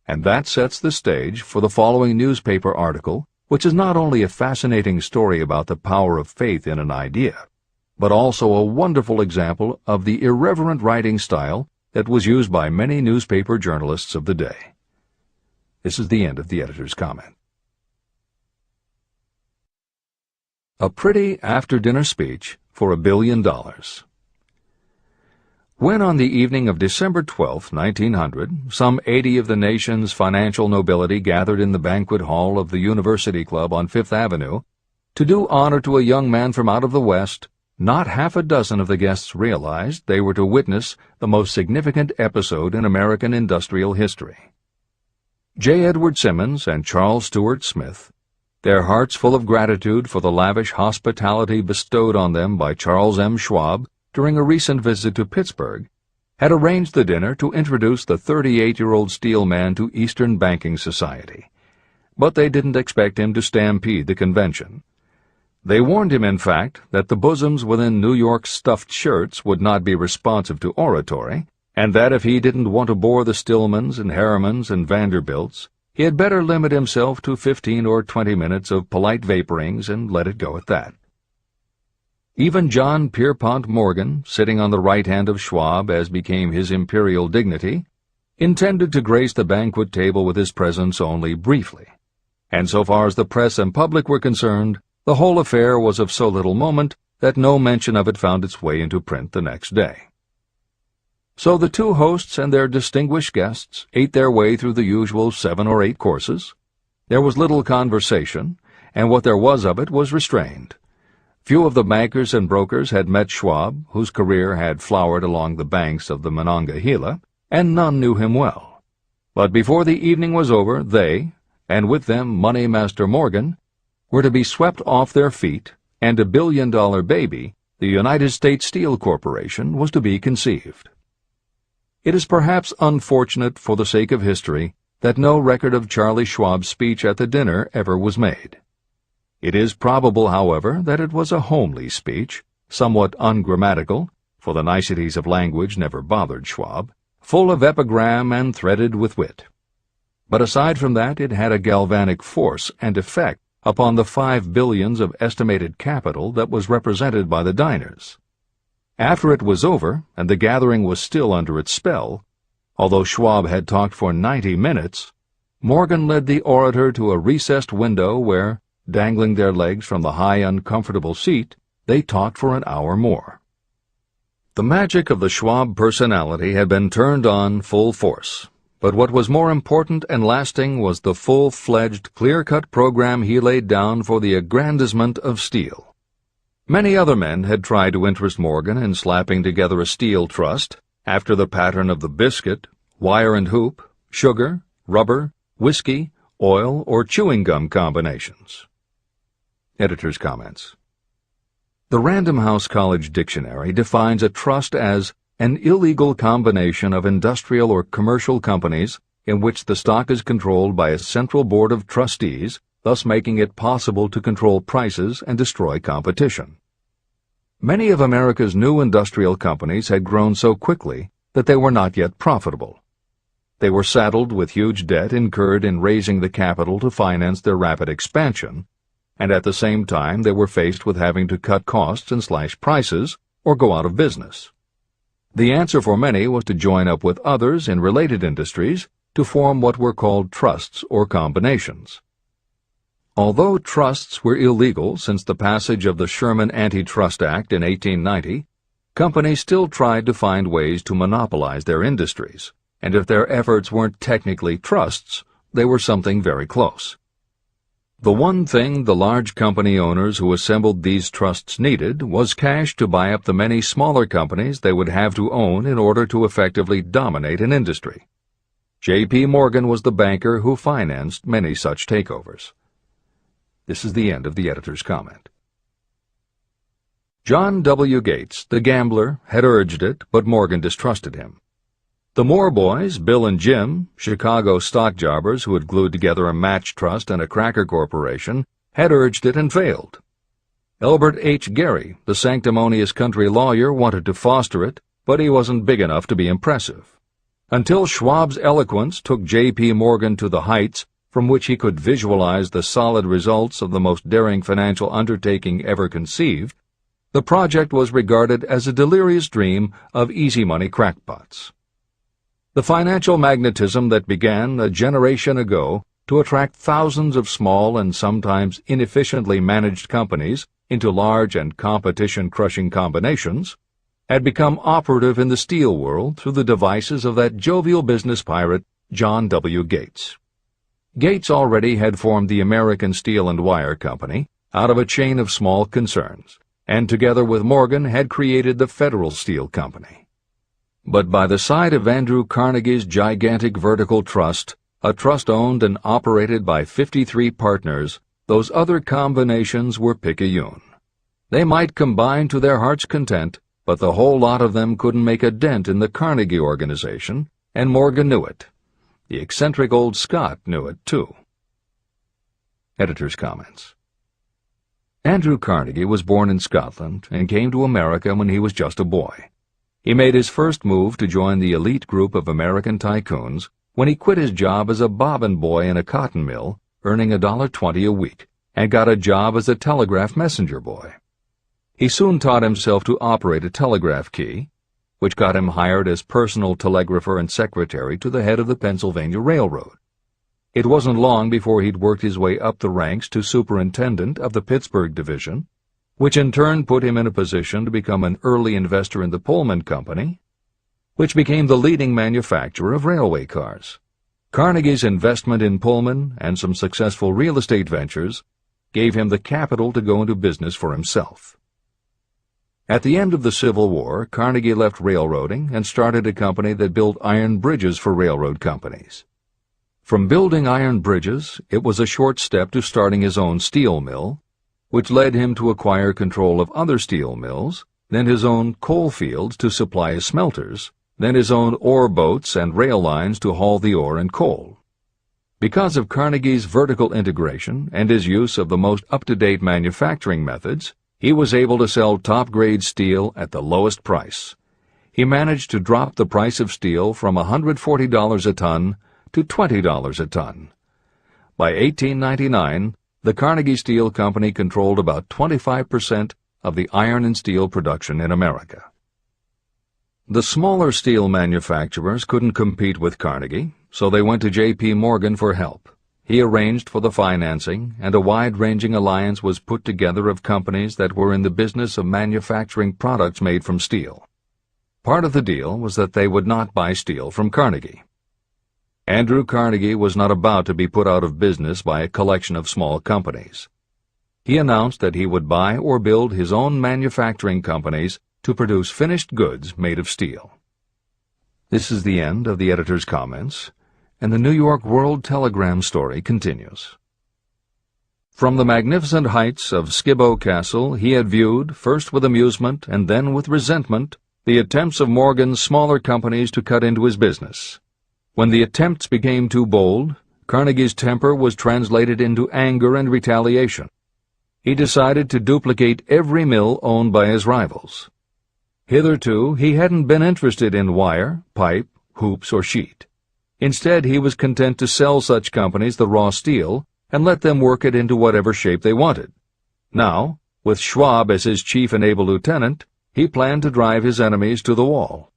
And that sets the stage for the following newspaper article, which is not only a fascinating story about the power of faith in an idea, but also a wonderful example of the irreverent writing style that was used by many newspaper journalists of the day. This is the end of the editor's comment. A pretty after-dinner speech for $1 billion. When on the evening of December 12, 1900, some 80 of the nation's financial nobility gathered in the banquet hall of the University Club on Fifth Avenue to do honor to a young man from out of the West, not half a dozen of the guests realized they were to witness the most significant episode in American industrial history. J. Edward Simmons and Charles Stewart Smith, their hearts full of gratitude for the lavish hospitality bestowed on them by Charles M. Schwab during a recent visit to Pittsburgh, had arranged the dinner to introduce the 38-year-old steel man to Eastern banking society. But they didn't expect him to stampede the convention. They warned him, in fact, that the bosoms within New York's stuffed shirts would not be responsive to oratory, and that if he didn't want to bore the Stillmans and Harrimans and Vanderbilts, he had better limit himself to 15 or 20 minutes of polite vaporings and let it go at that. Even John Pierpont Morgan, sitting on the right hand of Schwab as became his imperial dignity, intended to grace the banquet table with his presence only briefly, and so far as the press and public were concerned, the whole affair was of so little moment that no mention of it found its way into print the next day. So the two hosts and their distinguished guests ate their way through the usual 7 or 8 courses. There was little conversation, and what there was of it was restrained. Few of the bankers and brokers had met Schwab, whose career had flowered along the banks of the Monongahela, and none knew him well. But before the evening was over, they, and with them Money Master Morgan, were to be swept off their feet, and $1 billion baby, the United States Steel Corporation, was to be conceived. It is perhaps unfortunate for the sake of history that no record of Charlie Schwab's speech at the dinner ever was made. It is probable, however, that it was a homely speech, somewhat ungrammatical, for the niceties of language never bothered Schwab, full of epigram and threaded with wit. But aside from that, it had a galvanic force and effect upon the 5 billions of estimated capital that was represented by the diners. After it was over, and the gathering was still under its spell, although Schwab had talked for 90 minutes, Morgan led the orator to a recessed window where, dangling their legs from the high, uncomfortable seat, they talked for an hour more. The magic of the Schwab personality had been turned on full force, but what was more important and lasting was the full-fledged, clear-cut program he laid down for the aggrandizement of steel. Many other men had tried to interest Morgan in slapping together a steel trust after the pattern of the biscuit, wire and hoop, sugar, rubber, whiskey, oil, or chewing gum combinations. Editor's comments. The Random House College Dictionary defines a trust as an illegal combination of industrial or commercial companies in which the stock is controlled by a central board of trustees, thus making it possible to control prices and destroy competition. Many of America's new industrial companies had grown so quickly that they were not yet profitable. They were saddled with huge debt incurred in raising the capital to finance their rapid expansion, and at the same time they were faced with having to cut costs and slash prices or go out of business. The answer for many was to join up with others in related industries to form what were called trusts or combinations. Although trusts were illegal since the passage of the Sherman Antitrust Act in 1890, companies still tried to find ways to monopolize their industries, and if their efforts weren't technically trusts, they were something very close. The one thing the large company owners who assembled these trusts needed was cash to buy up the many smaller companies they would have to own in order to effectively dominate an industry. J.P. Morgan was the banker who financed many such takeovers. This is the end of the editor's comment. John W. Gates, the gambler, had urged it, but Morgan distrusted him. The Moore boys, Bill and Jim, Chicago stock jobbers who had glued together a match trust and a cracker corporation, had urged it and failed. Elbert H. Gary, the sanctimonious country lawyer, wanted to foster it, but he wasn't big enough to be impressive. Until Schwab's eloquence took J.P. Morgan to the heights from which he could visualize the solid results of the most daring financial undertaking ever conceived, the project was regarded as a delirious dream of easy-money crackpots. The financial magnetism that began a generation ago to attract thousands of small and sometimes inefficiently managed companies into large and competition-crushing combinations had become operative in the steel world through the devices of that jovial business pirate, John W. Gates. Gates already had formed the American Steel and Wire Company out of a chain of small concerns, and together with Morgan had created the Federal Steel Company. But by the side of Andrew Carnegie's gigantic vertical trust, a trust owned and operated by 53 partners, those other combinations were picayune. They might combine to their heart's content, but the whole lot of them couldn't make a dent in the Carnegie organization, and Morgan knew it. The eccentric old Scot knew it, too. Editor's comments. Andrew Carnegie was born in Scotland and came to America when he was just a boy. He made his first move to join the elite group of American tycoons when he quit his job as a bobbin boy in a cotton mill, earning $1.20 a week, and got a job as a telegraph messenger boy. He soon taught himself to operate a telegraph key, which got him hired as personal telegrapher and secretary to the head of the Pennsylvania Railroad. It wasn't long before he'd worked his way up the ranks to superintendent of the Pittsburgh division, which in turn put him in a position to become an early investor in the Pullman Company, which became the leading manufacturer of railway cars. Carnegie's investment in Pullman and some successful real estate ventures gave him the capital to go into business for himself. At the end of the Civil War, Carnegie left railroading and started a company that built iron bridges for railroad companies. From building iron bridges, it was a short step to starting his own steel mill, which led him to acquire control of other steel mills, then his own coal fields to supply his smelters, then his own ore boats and rail lines to haul the ore and coal. Because of Carnegie's vertical integration and his use of the most up-to-date manufacturing methods, he was able to sell top-grade steel at the lowest price. He managed to drop the price of steel from $140 a ton to $20 a ton. By 1899, the Carnegie Steel Company controlled about 25% of the iron and steel production in America. The smaller steel manufacturers couldn't compete with Carnegie, so they went to J.P. Morgan for help. He arranged for the financing, and a wide-ranging alliance was put together of companies that were in the business of manufacturing products made from steel. Part of the deal was that they would not buy steel from Carnegie. Andrew Carnegie was not about to be put out of business by a collection of small companies. He announced that he would buy or build his own manufacturing companies to produce finished goods made of steel. This is the end of the editor's comments, and the New York World Telegram story continues. From the magnificent heights of Skibo Castle he had viewed, first with amusement and then with resentment, the attempts of Morgan's smaller companies to cut into his business. When the attempts became too bold, Carnegie's temper was translated into anger and retaliation. He decided to duplicate every mill owned by his rivals. Hitherto, he hadn't been interested in wire, pipe, hoops, or sheet. Instead, he was content to sell such companies the raw steel and let them work it into whatever shape they wanted. Now, with Schwab as his chief and able lieutenant, he planned to drive his enemies to the wall.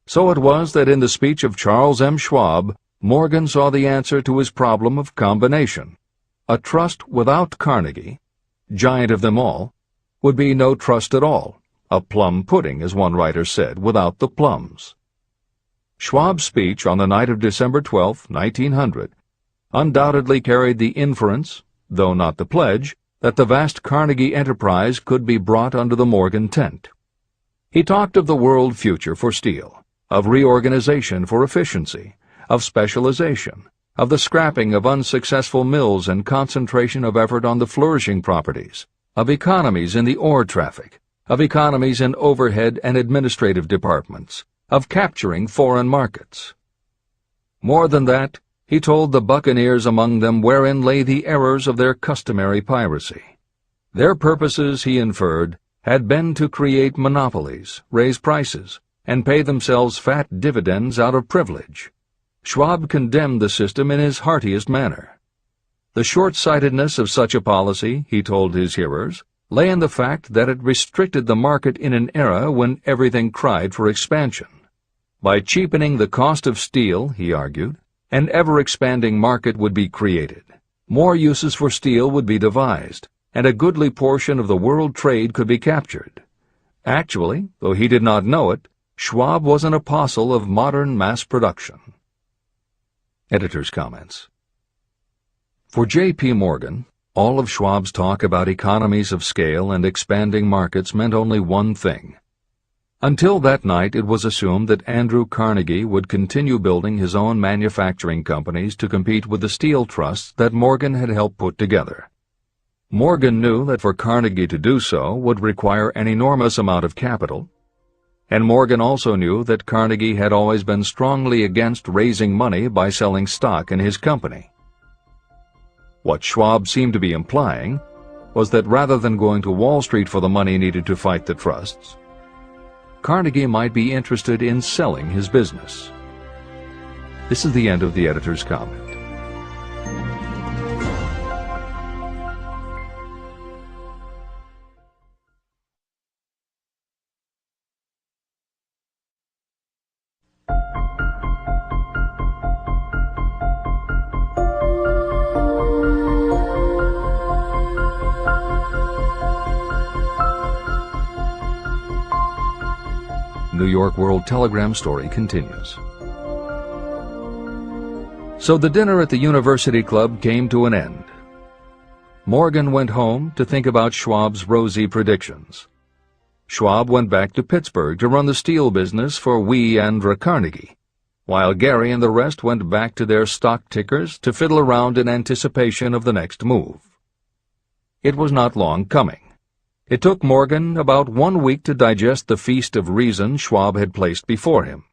So it was that in the speech of Charles M. Schwab, Morgan saw the answer to his problem of combination. A trust without Carnegie, giant of them all, would be no trust at all, a plum pudding, as one writer said, without the plums. Schwab's speech on the night of December 12, 1900, undoubtedly carried the inference, though not the pledge, that the vast Carnegie enterprise could be brought under the Morgan tent. He talked of the world future for steel, of reorganization for efficiency, of specialization, of the scrapping of unsuccessful mills and concentration of effort on the flourishing properties, of economies in the ore traffic, of economies in overhead and administrative departments, of capturing foreign markets. More than that, he told the buccaneers among them wherein lay the errors of their customary piracy. Their purposes, he inferred, had been to create monopolies, raise prices, and pay themselves fat dividends out of privilege. Schwab condemned the system in his heartiest manner. The short-sightedness of such a policy, he told his hearers, lay in the fact that it restricted the market in an era when everything cried for expansion. By cheapening the cost of steel, he argued, an ever-expanding market would be created. More uses for steel would be devised, and a goodly portion of the world trade could be captured. Actually, though he did not know it, Schwab was an apostle of modern mass production. Editor's comments. For J.P. Morgan, all of Schwab's talk about economies of scale and expanding markets meant only one thing. Until that night, it was assumed that Andrew Carnegie would continue building his own manufacturing companies to compete with the steel trusts that Morgan had helped put together. Morgan knew that for Carnegie to do so would require an enormous amount of capital, and Morgan also knew that Carnegie had always been strongly against raising money by selling stock in his company. What Schwab seemed to be implying was that rather than going to Wall Street for the money needed to fight the trusts, Carnegie might be interested in selling his business. This is the end of the editor's comment. New York World Telegram story continues. So the dinner at the University Club came to an end. Morgan went home to think about Schwab's rosy predictions. Schwab went back to Pittsburgh to run the steel business for Andrew Carnegie, while Gary and the rest went back to their stock tickers to fiddle around in anticipation of the next move. It was not long coming. It took Morgan about 1 week to digest the feast of reason Schwab had placed before him.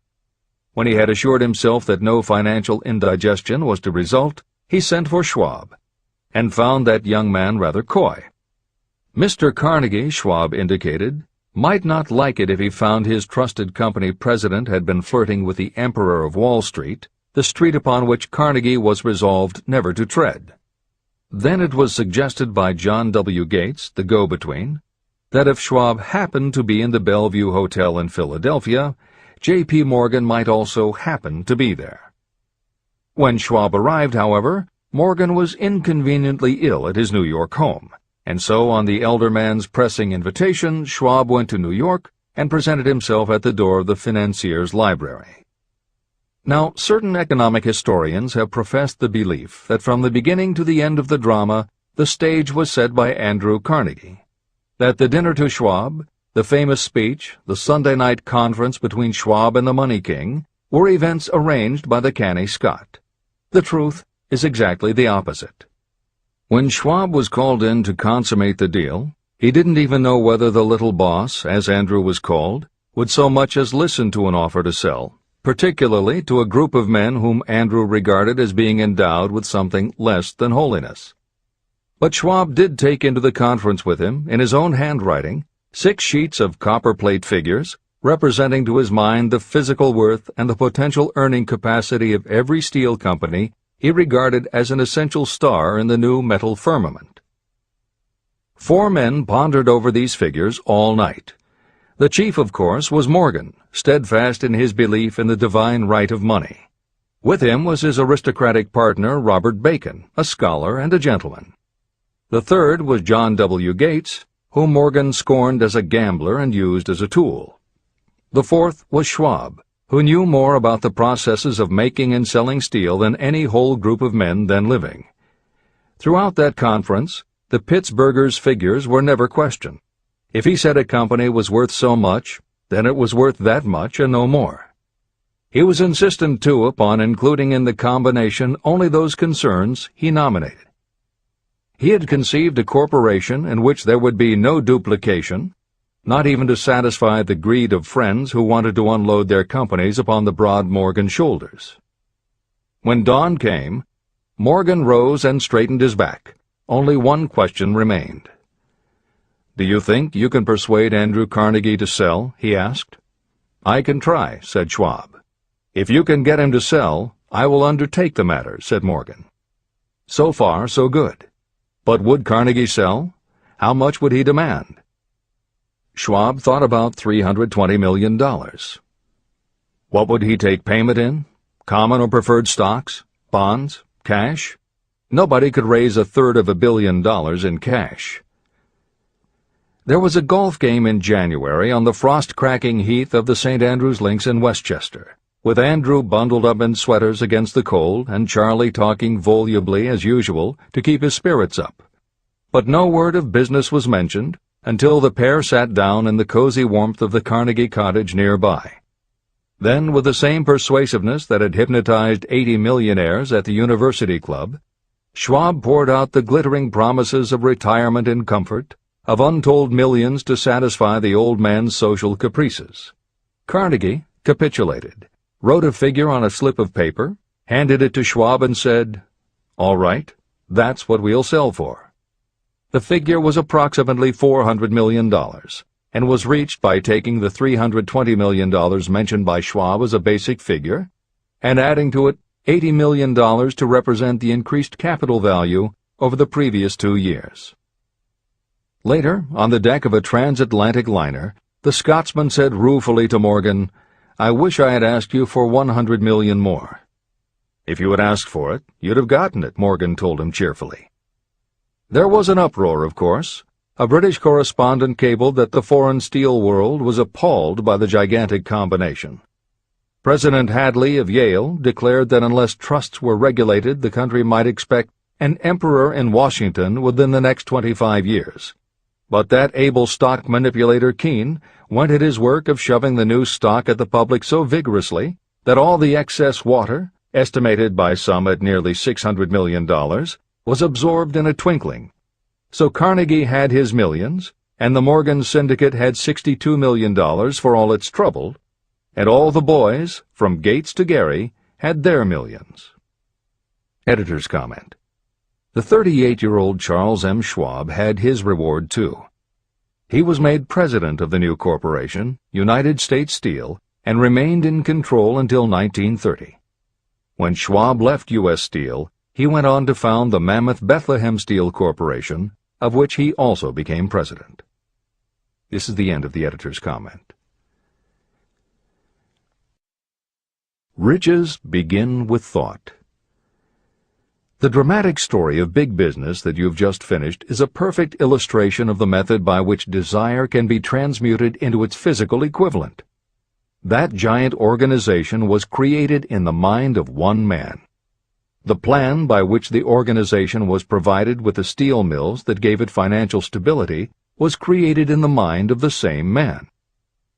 When he had assured himself that no financial indigestion was to result, he sent for Schwab, and found that young man rather coy. Mr. Carnegie, Schwab indicated, might not like it if he found his trusted company president had been flirting with the Emperor of Wall Street, the street upon which Carnegie was resolved never to tread. Then it was suggested by John W. Gates, the go-between, that if Schwab happened to be in the Bellevue Hotel in Philadelphia, J.P. Morgan might also happen to be there. When Schwab arrived, however, Morgan was inconveniently ill at his New York home, and so on the elder man's pressing invitation, Schwab went to New York and presented himself at the door of the financier's library. Now, certain economic historians have professed the belief that from the beginning to the end of the drama, the stage was set by Andrew Carnegie, that the dinner to Schwab, the famous speech, the Sunday night conference between Schwab and the Money King, were events arranged by the canny Scot. The truth is exactly the opposite. When Schwab was called in to consummate the deal, he didn't even know whether the little boss, as Andrew was called, would so much as listen to an offer to sell, particularly to a group of men whom Andrew regarded as being endowed with something less than holiness. But Schwab did take into the conference with him, in his own handwriting, 6 sheets of copperplate figures, representing to his mind the physical worth and the potential earning capacity of every steel company he regarded as an essential star in the new metal firmament. 4 men pondered over these figures all night. The chief, of course, was Morgan, steadfast in his belief in the divine right of money. With him was his aristocratic partner, Robert Bacon, a scholar and a gentleman. The third was John W. Gates, whom Morgan scorned as a gambler and used as a tool. The fourth was Schwab, who knew more about the processes of making and selling steel than any whole group of men then living. Throughout that conference, the Pittsburgher's figures were never questioned. If he said a company was worth so much, then it was worth that much and no more. He was insistent, too, upon including in the combination only those concerns he nominated. He had conceived a corporation in which there would be no duplication, not even to satisfy the greed of friends who wanted to unload their companies upon the broad Morgan shoulders. When dawn came, Morgan rose and straightened his back. Only one question remained. "Do you think you can persuade Andrew Carnegie to sell?" he asked. "I can try," said Schwab. "If you can get him to sell, I will undertake the matter," said Morgan. So far, so good. But would Carnegie sell? How much would he demand? Schwab thought about $320 million. What would he take payment in? Common or preferred stocks? Bonds? Cash? Nobody could raise $1/3 billion in cash. There was a golf game in January on the frost-cracking heath of the St. Andrews Links in Westchester, with Andrew bundled up in sweaters against the cold and Charlie talking volubly as usual to keep his spirits up. But no word of business was mentioned until the pair sat down in the cozy warmth of the Carnegie cottage nearby. Then, with the same persuasiveness that had hypnotized 80 millionaires at the University Club, Schwab poured out the glittering promises of retirement and comfort, of untold millions to satisfy the old man's social caprices. Carnegie capitulated, wrote a figure on a slip of paper, handed it to Schwab and said, "All right, that's what we'll sell for." The figure was approximately $400 million, and was reached by taking the $320 million mentioned by Schwab as a basic figure, and adding to it $80 million to represent the increased capital value over the previous 2 years. Later, on the deck of a transatlantic liner, the Scotsman said ruefully to Morgan, "I wish I had asked you for $100 million more." "If you had asked for it, you'd have gotten it," Morgan told him cheerfully. There was an uproar, of course. A British correspondent cabled that the foreign steel world was appalled by the gigantic combination. President Hadley of Yale declared that unless trusts were regulated, the country might expect an emperor in Washington within the next 25 years. But that able stock manipulator Keene went at his work of shoving the new stock at the public so vigorously that all the excess water, estimated by some at nearly $600 million, was absorbed in a twinkling. So Carnegie had his millions, and the Morgan Syndicate had $62 million for all its trouble, and all the boys, from Gates to Gary, had their millions. Editor's comment. The 38-year-old Charles M. Schwab had his reward, too. He was made president of the new corporation, United States Steel, and remained in control until 1930. When Schwab left U.S. Steel, he went on to found the mammoth Bethlehem Steel Corporation, of which he also became president. This is the end of the editor's comment. Riches begin with thought. The dramatic story of big business that you've just finished is a perfect illustration of the method by which desire can be transmuted into its physical equivalent. That giant organization was created in the mind of one man. The plan by which the organization was provided with the steel mills that gave it financial stability was created in the mind of the same man.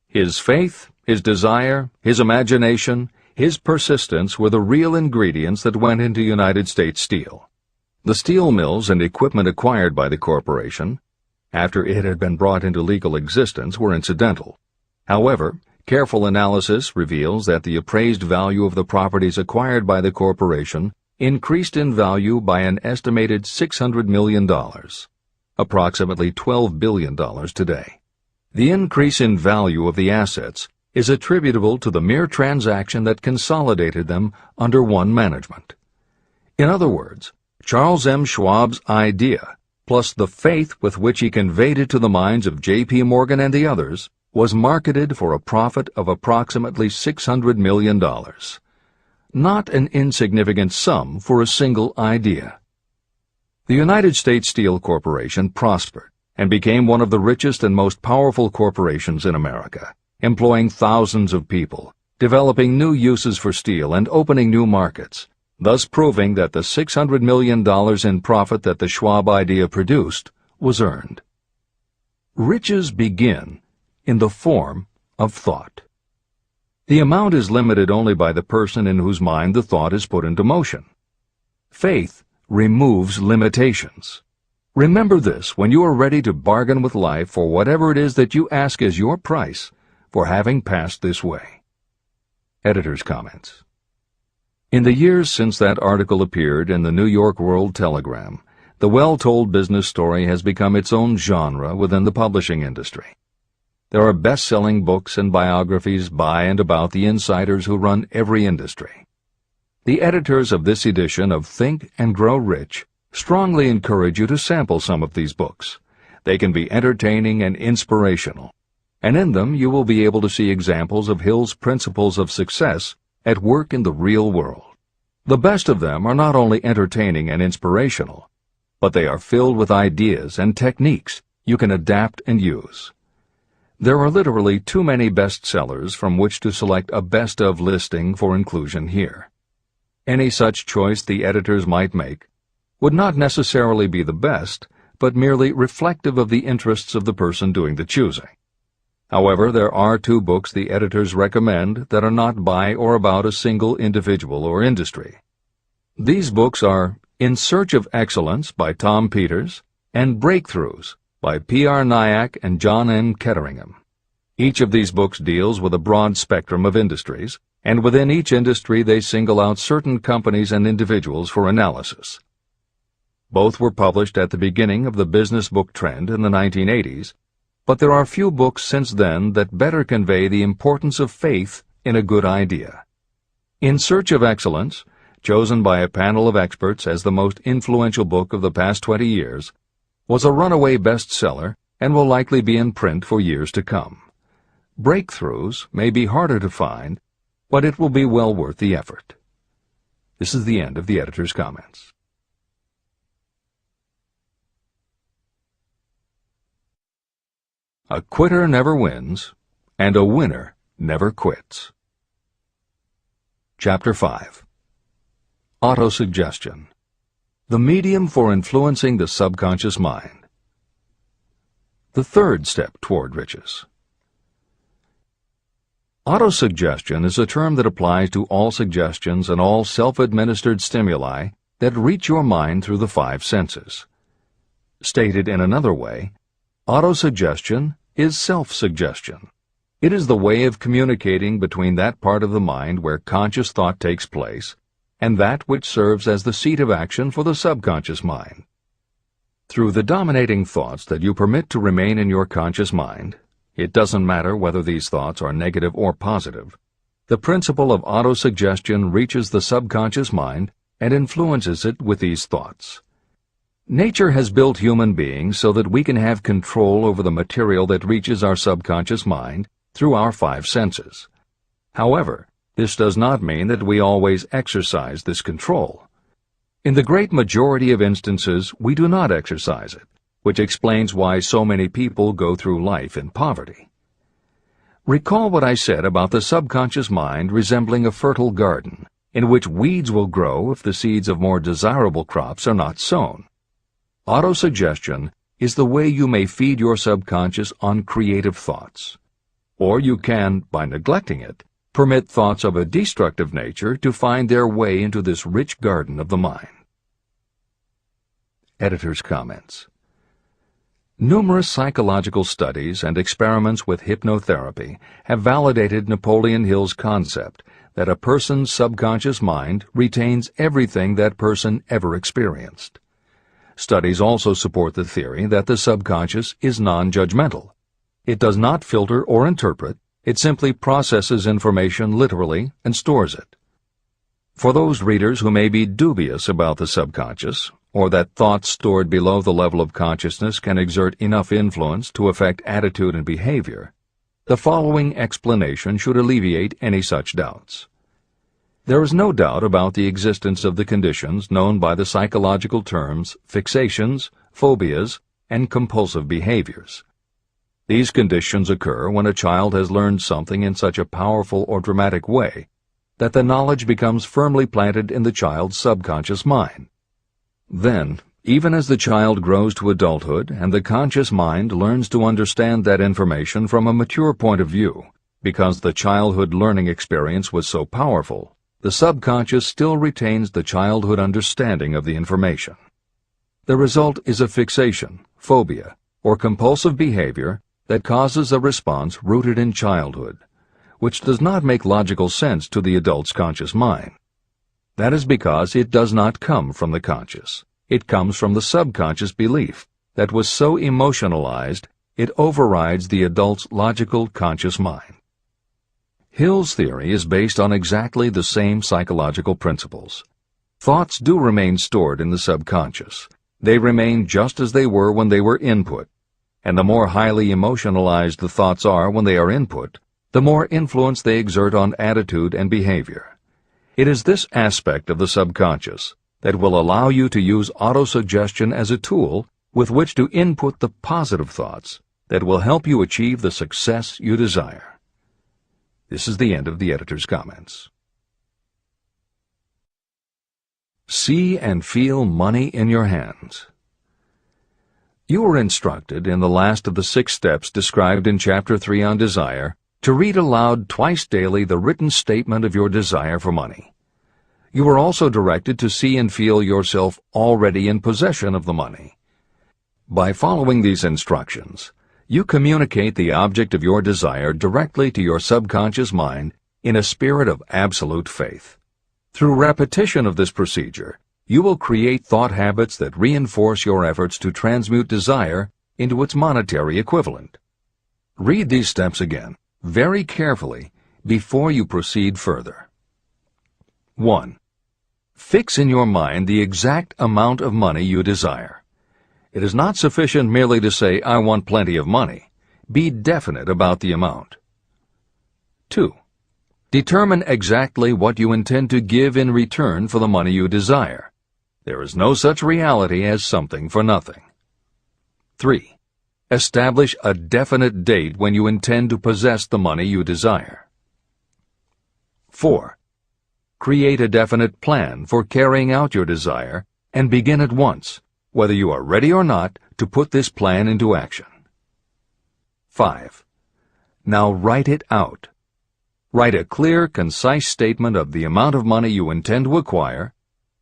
His faith, his desire, his imagination, his persistence were the real ingredients that went into United States Steel. The steel mills and equipment acquired by the corporation, after it had been brought into legal existence, were incidental. However, careful analysis reveals that the appraised value of the properties acquired by the corporation increased in value by an estimated $600 million, approximately $12 billion today. The increase in value of the assets is attributable to the mere transaction that consolidated them under one management. In other words, Charles M. Schwab's idea, plus the faith with which he conveyed it to the minds of J.P. Morgan and the others, was marketed for a profit of approximately $600 million. Not an insignificant sum for a single idea. The United States Steel Corporation prospered and became one of the richest and most powerful corporations in America, employing thousands of people, developing new uses for steel and opening new markets, thus proving that the $600 million in profit that the Schwab idea produced was earned. Riches begin in the form of thought. The amount is limited only by the person in whose mind the thought is put into motion. Faith removes limitations. Remember this when you are ready to bargain with life for whatever it is that you ask as your price for having passed this way. Editor's comments. In the years since that article appeared in the New York World Telegram, the well-told business story has become its own genre within the publishing industry. There are best-selling books and biographies by and about the insiders who run every industry. The editors of this edition of Think and Grow Rich strongly encourage you to sample some of these books. They can be entertaining and inspirational, and in them you will be able to see examples of Hill's principles of success at work in the real world. The best of them are not only entertaining and inspirational, but they are filled with ideas and techniques you can adapt and use. There are literally too many bestsellers from which to select a best of listing for inclusion here. Any such choice the editors might make would not necessarily be the best, but merely reflective of the interests of the person doing the choosing. However, there are two books the editors recommend that are not by or about a single individual or industry. These books are In Search of Excellence by Tom Peters and Breakthroughs by P.R. Nyack and John N. Ketteringham. Each of these books deals with a broad spectrum of industries, and within each industry they single out certain companies and individuals for analysis. Both were published at the beginning of the business book trend in the 1980s, but there are few books since then that better convey the importance of faith in a good idea. In Search of Excellence, chosen by a panel of experts as the most influential book of the past 20 years, was a runaway bestseller and will likely be in print for years to come. Breakthroughs may be harder to find, but it will be well worth the effort. This is the end of the editor's comments. A quitter never wins, and a winner never quits. Chapter 5. Autosuggestion. The medium for influencing the subconscious mind. The third step toward riches. Autosuggestion is a term that applies to all suggestions and all self-administered stimuli that reach your mind through the five senses. Stated in another way, autosuggestion is self-suggestion. It is the way of communicating between that part of the mind where conscious thought takes place and that which serves as the seat of action for the subconscious mind. Through the dominating thoughts that you permit to remain in your conscious mind, it doesn't matter whether these thoughts are negative or positive, the principle of autosuggestion reaches the subconscious mind and influences it with these thoughts. Nature has built human beings so that we can have control over the material that reaches our subconscious mind through our five senses. However, this does not mean that we always exercise this control. In the great majority of instances, we do not exercise it, which explains why so many people go through life in poverty. Recall what I said about the subconscious mind resembling a fertile garden, in which weeds will grow if the seeds of more desirable crops are not sown. Autosuggestion is the way you may feed your subconscious on creative thoughts. Or you can, by neglecting it, permit thoughts of a destructive nature to find their way into this rich garden of the mind. Editor's comments. Numerous psychological studies and experiments with hypnotherapy have validated Napoleon Hill's concept that a person's subconscious mind retains everything that person ever experienced. Studies also support the theory that the subconscious is non-judgmental. It does not filter or interpret, it simply processes information literally and stores it. For those readers who may be dubious about the subconscious, or that thoughts stored below the level of consciousness can exert enough influence to affect attitude and behavior, the following explanation should alleviate any such doubts. There is no doubt about the existence of the conditions known by the psychological terms fixations, phobias, and compulsive behaviors. These conditions occur when a child has learned something in such a powerful or dramatic way that the knowledge becomes firmly planted in the child's subconscious mind. Then, even as the child grows to adulthood and the conscious mind learns to understand that information from a mature point of view, because the childhood learning experience was so powerful, the subconscious still retains the childhood understanding of the information. The result is a fixation, phobia, or compulsive behavior that causes a response rooted in childhood, which does not make logical sense to the adult's conscious mind. That is because it does not come from the conscious. It comes from the subconscious belief that was so emotionalized it overrides the adult's logical conscious mind. Hill's theory is based on exactly the same psychological principles. Thoughts do remain stored in the subconscious. They remain just as they were when they were input, and the more highly emotionalized the thoughts are when they are input, the more influence they exert on attitude and behavior. It is this aspect of the subconscious that will allow you to use autosuggestion as a tool with which to input the positive thoughts that will help you achieve the success you desire. This is the end of the editor's comments. See and feel money in your hands. You were instructed in the last of the 6 steps described in Chapter 3 on Desire to read aloud twice daily the written statement of your desire for money. You were also directed to see and feel yourself already in possession of the money. By following these instructions, you communicate the object of your desire directly to your subconscious mind in a spirit of absolute faith. Through repetition of this procedure, you will create thought habits that reinforce your efforts to transmute desire into its monetary equivalent. Read these steps again, very carefully, before you proceed further. 1. Fix in your mind the exact amount of money you desire. It is not sufficient merely to say, "I want plenty of money." Be definite about the amount. 2. Determine exactly what you intend to give in return for the money you desire. There is no such reality as something for nothing. 3. Establish a definite date when you intend to possess the money you desire. 4. Create a definite plan for carrying out your desire and begin at once, whether you are ready or not, to put this plan into action. 5. Now write it out. Write a clear, concise statement of the amount of money you intend to acquire,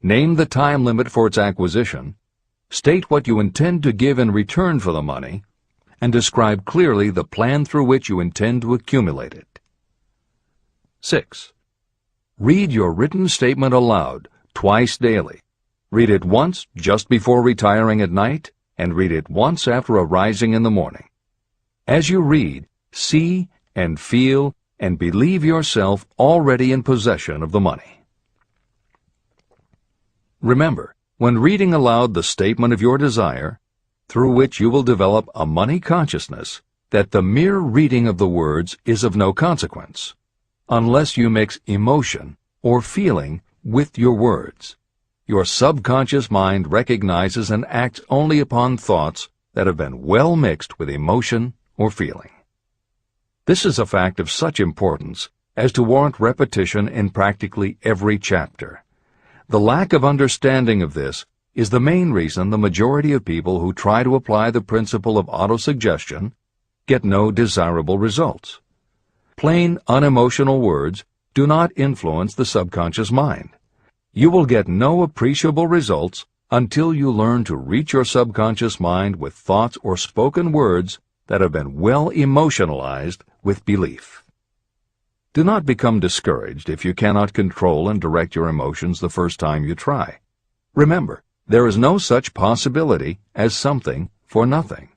name the time limit for its acquisition, state what you intend to give in return for the money, and describe clearly the plan through which you intend to accumulate it. 6. Read your written statement aloud, twice daily. Read it once just before retiring at night, and read it once after arising in the morning. As you read, see and feel and believe yourself already in possession of the money. Remember, when reading aloud the statement of your desire, through which you will develop a money consciousness, that the mere reading of the words is of no consequence, unless you mix emotion or feeling with your words. Your subconscious mind recognizes and acts only upon thoughts that have been well mixed with emotion or feeling. This is a fact of such importance as to warrant repetition in practically every chapter. The lack of understanding of this is the main reason the majority of people who try to apply the principle of autosuggestion get no desirable results. Plain, unemotional words do not influence the subconscious mind. You will get no appreciable results until you learn to reach your subconscious mind with thoughts or spoken words that have been well emotionalized with belief. Do not become discouraged if you cannot control and direct your emotions the first time you try. Remember, there is no such possibility as something for nothing.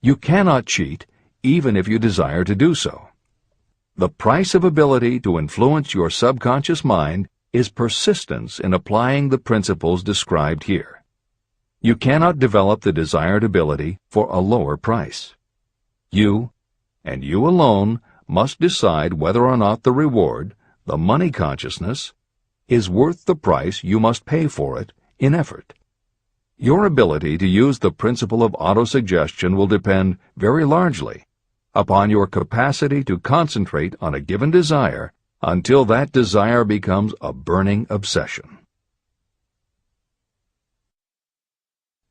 You cannot cheat even if you desire to do so. The price of ability to influence your subconscious mind is persistence in applying the principles described here. You cannot develop the desired ability for a lower price. You, and you alone, must decide whether or not the reward, the money consciousness, is worth the price you must pay for it in effort. Your ability to use the principle of autosuggestion will depend very largely upon your capacity to concentrate on a given desire until that desire becomes a burning obsession.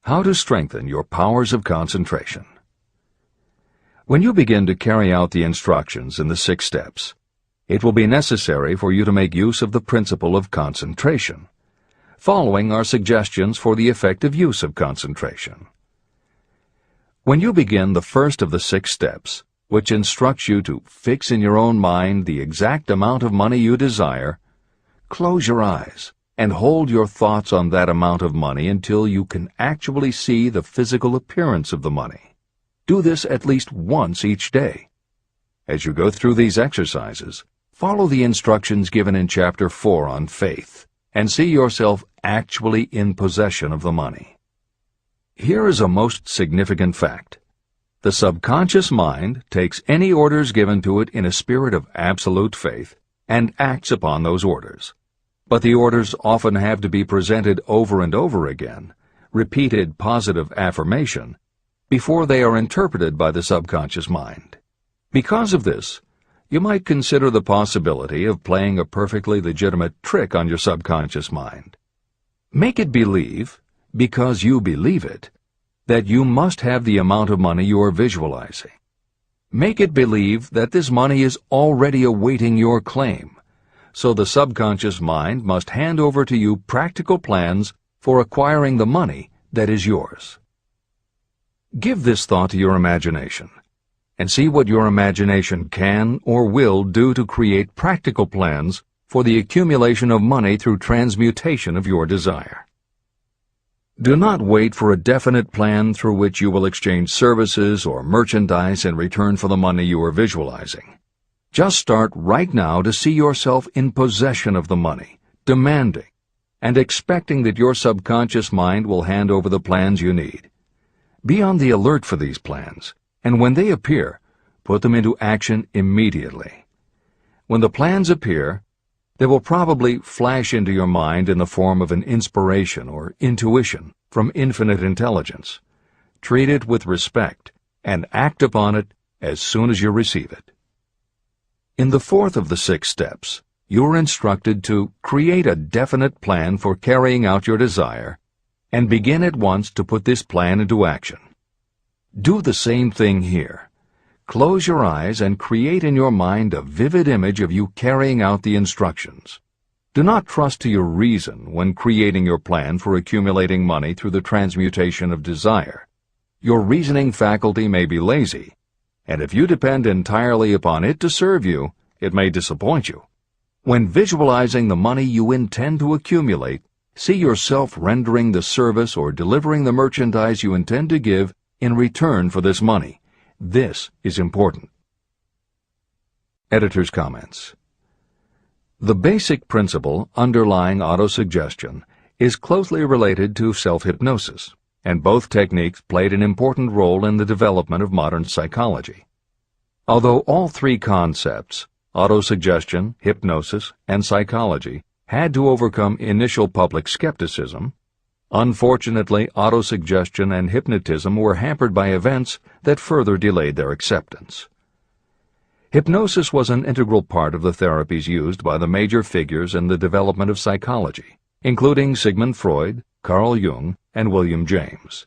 How to strengthen your powers of concentration. When you begin to carry out the instructions in the 6 steps, it will be necessary for you to make use of the principle of concentration. Following are suggestions for the effective use of concentration. When you begin the first of the 6 steps, which instructs you to fix in your own mind the exact amount of money you desire, close your eyes and hold your thoughts on that amount of money until you can actually see the physical appearance of the money. Do this at least once each day. As you go through these exercises, follow the instructions given in Chapter 4 on faith and see yourself actually in possession of the money. Here is a most significant fact. The subconscious mind takes any orders given to it in a spirit of absolute faith and acts upon those orders. But the orders often have to be presented over and over again, repeated positive affirmation, before they are interpreted by the subconscious mind. Because of this, you might consider the possibility of playing a perfectly legitimate trick on your subconscious mind. Make it believe, because you believe it, that you must have the amount of money you are visualizing. Make it believe that this money is already awaiting your claim, so the subconscious mind must hand over to you practical plans for acquiring the money that is yours. Give this thought to your imagination, and see what your imagination can or will do to create practical plans for the accumulation of money through transmutation of your desire. Do not wait for a definite plan through which you will exchange services or merchandise in return for the money you are visualizing. Just start right now to see yourself in possession of the money, demanding, and expecting that your subconscious mind will hand over the plans you need. Be on the alert for these plans, and when they appear, put them into action immediately. When the plans appear, they will probably flash into your mind in the form of an inspiration or intuition from infinite intelligence. Treat it with respect and act upon it as soon as you receive it. In the 4th of the 6 steps, you are instructed to create a definite plan for carrying out your desire and begin at once to put this plan into action. Do the same thing here. Close your eyes and create in your mind a vivid image of you carrying out the instructions. Do not trust to your reason when creating your plan for accumulating money through the transmutation of desire. Your reasoning faculty may be lazy, and if you depend entirely upon it to serve you, it may disappoint you. When visualizing the money you intend to accumulate, see yourself rendering the service or delivering the merchandise you intend to give in return for this money. This is important. Editor's comments. The basic principle underlying autosuggestion is closely related to self-hypnosis, and both techniques played an important role in the development of modern psychology. Although all 3 concepts, autosuggestion, hypnosis, and psychology, had to overcome initial public skepticism, unfortunately, autosuggestion and hypnotism were hampered by events that further delayed their acceptance. Hypnosis was an integral part of the therapies used by the major figures in the development of psychology, including Sigmund Freud, Carl Jung, and William James.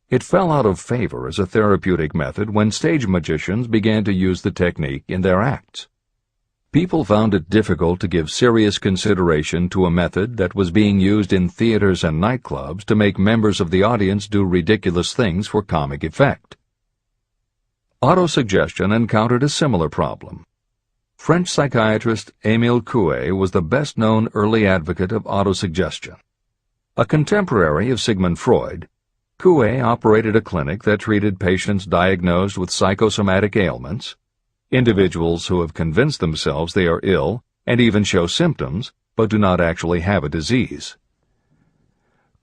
It fell out of favor as a therapeutic method when stage magicians began to use the technique in their acts. People found it difficult to give serious consideration to a method that was being used in theaters and nightclubs to make members of the audience do ridiculous things for comic effect. Autosuggestion encountered a similar problem. French psychiatrist Émile Coué was the best-known early advocate of autosuggestion. A contemporary of Sigmund Freud, Coué operated a clinic that treated patients diagnosed with psychosomatic ailments, individuals who have convinced themselves they are ill and even show symptoms but do not actually have a disease.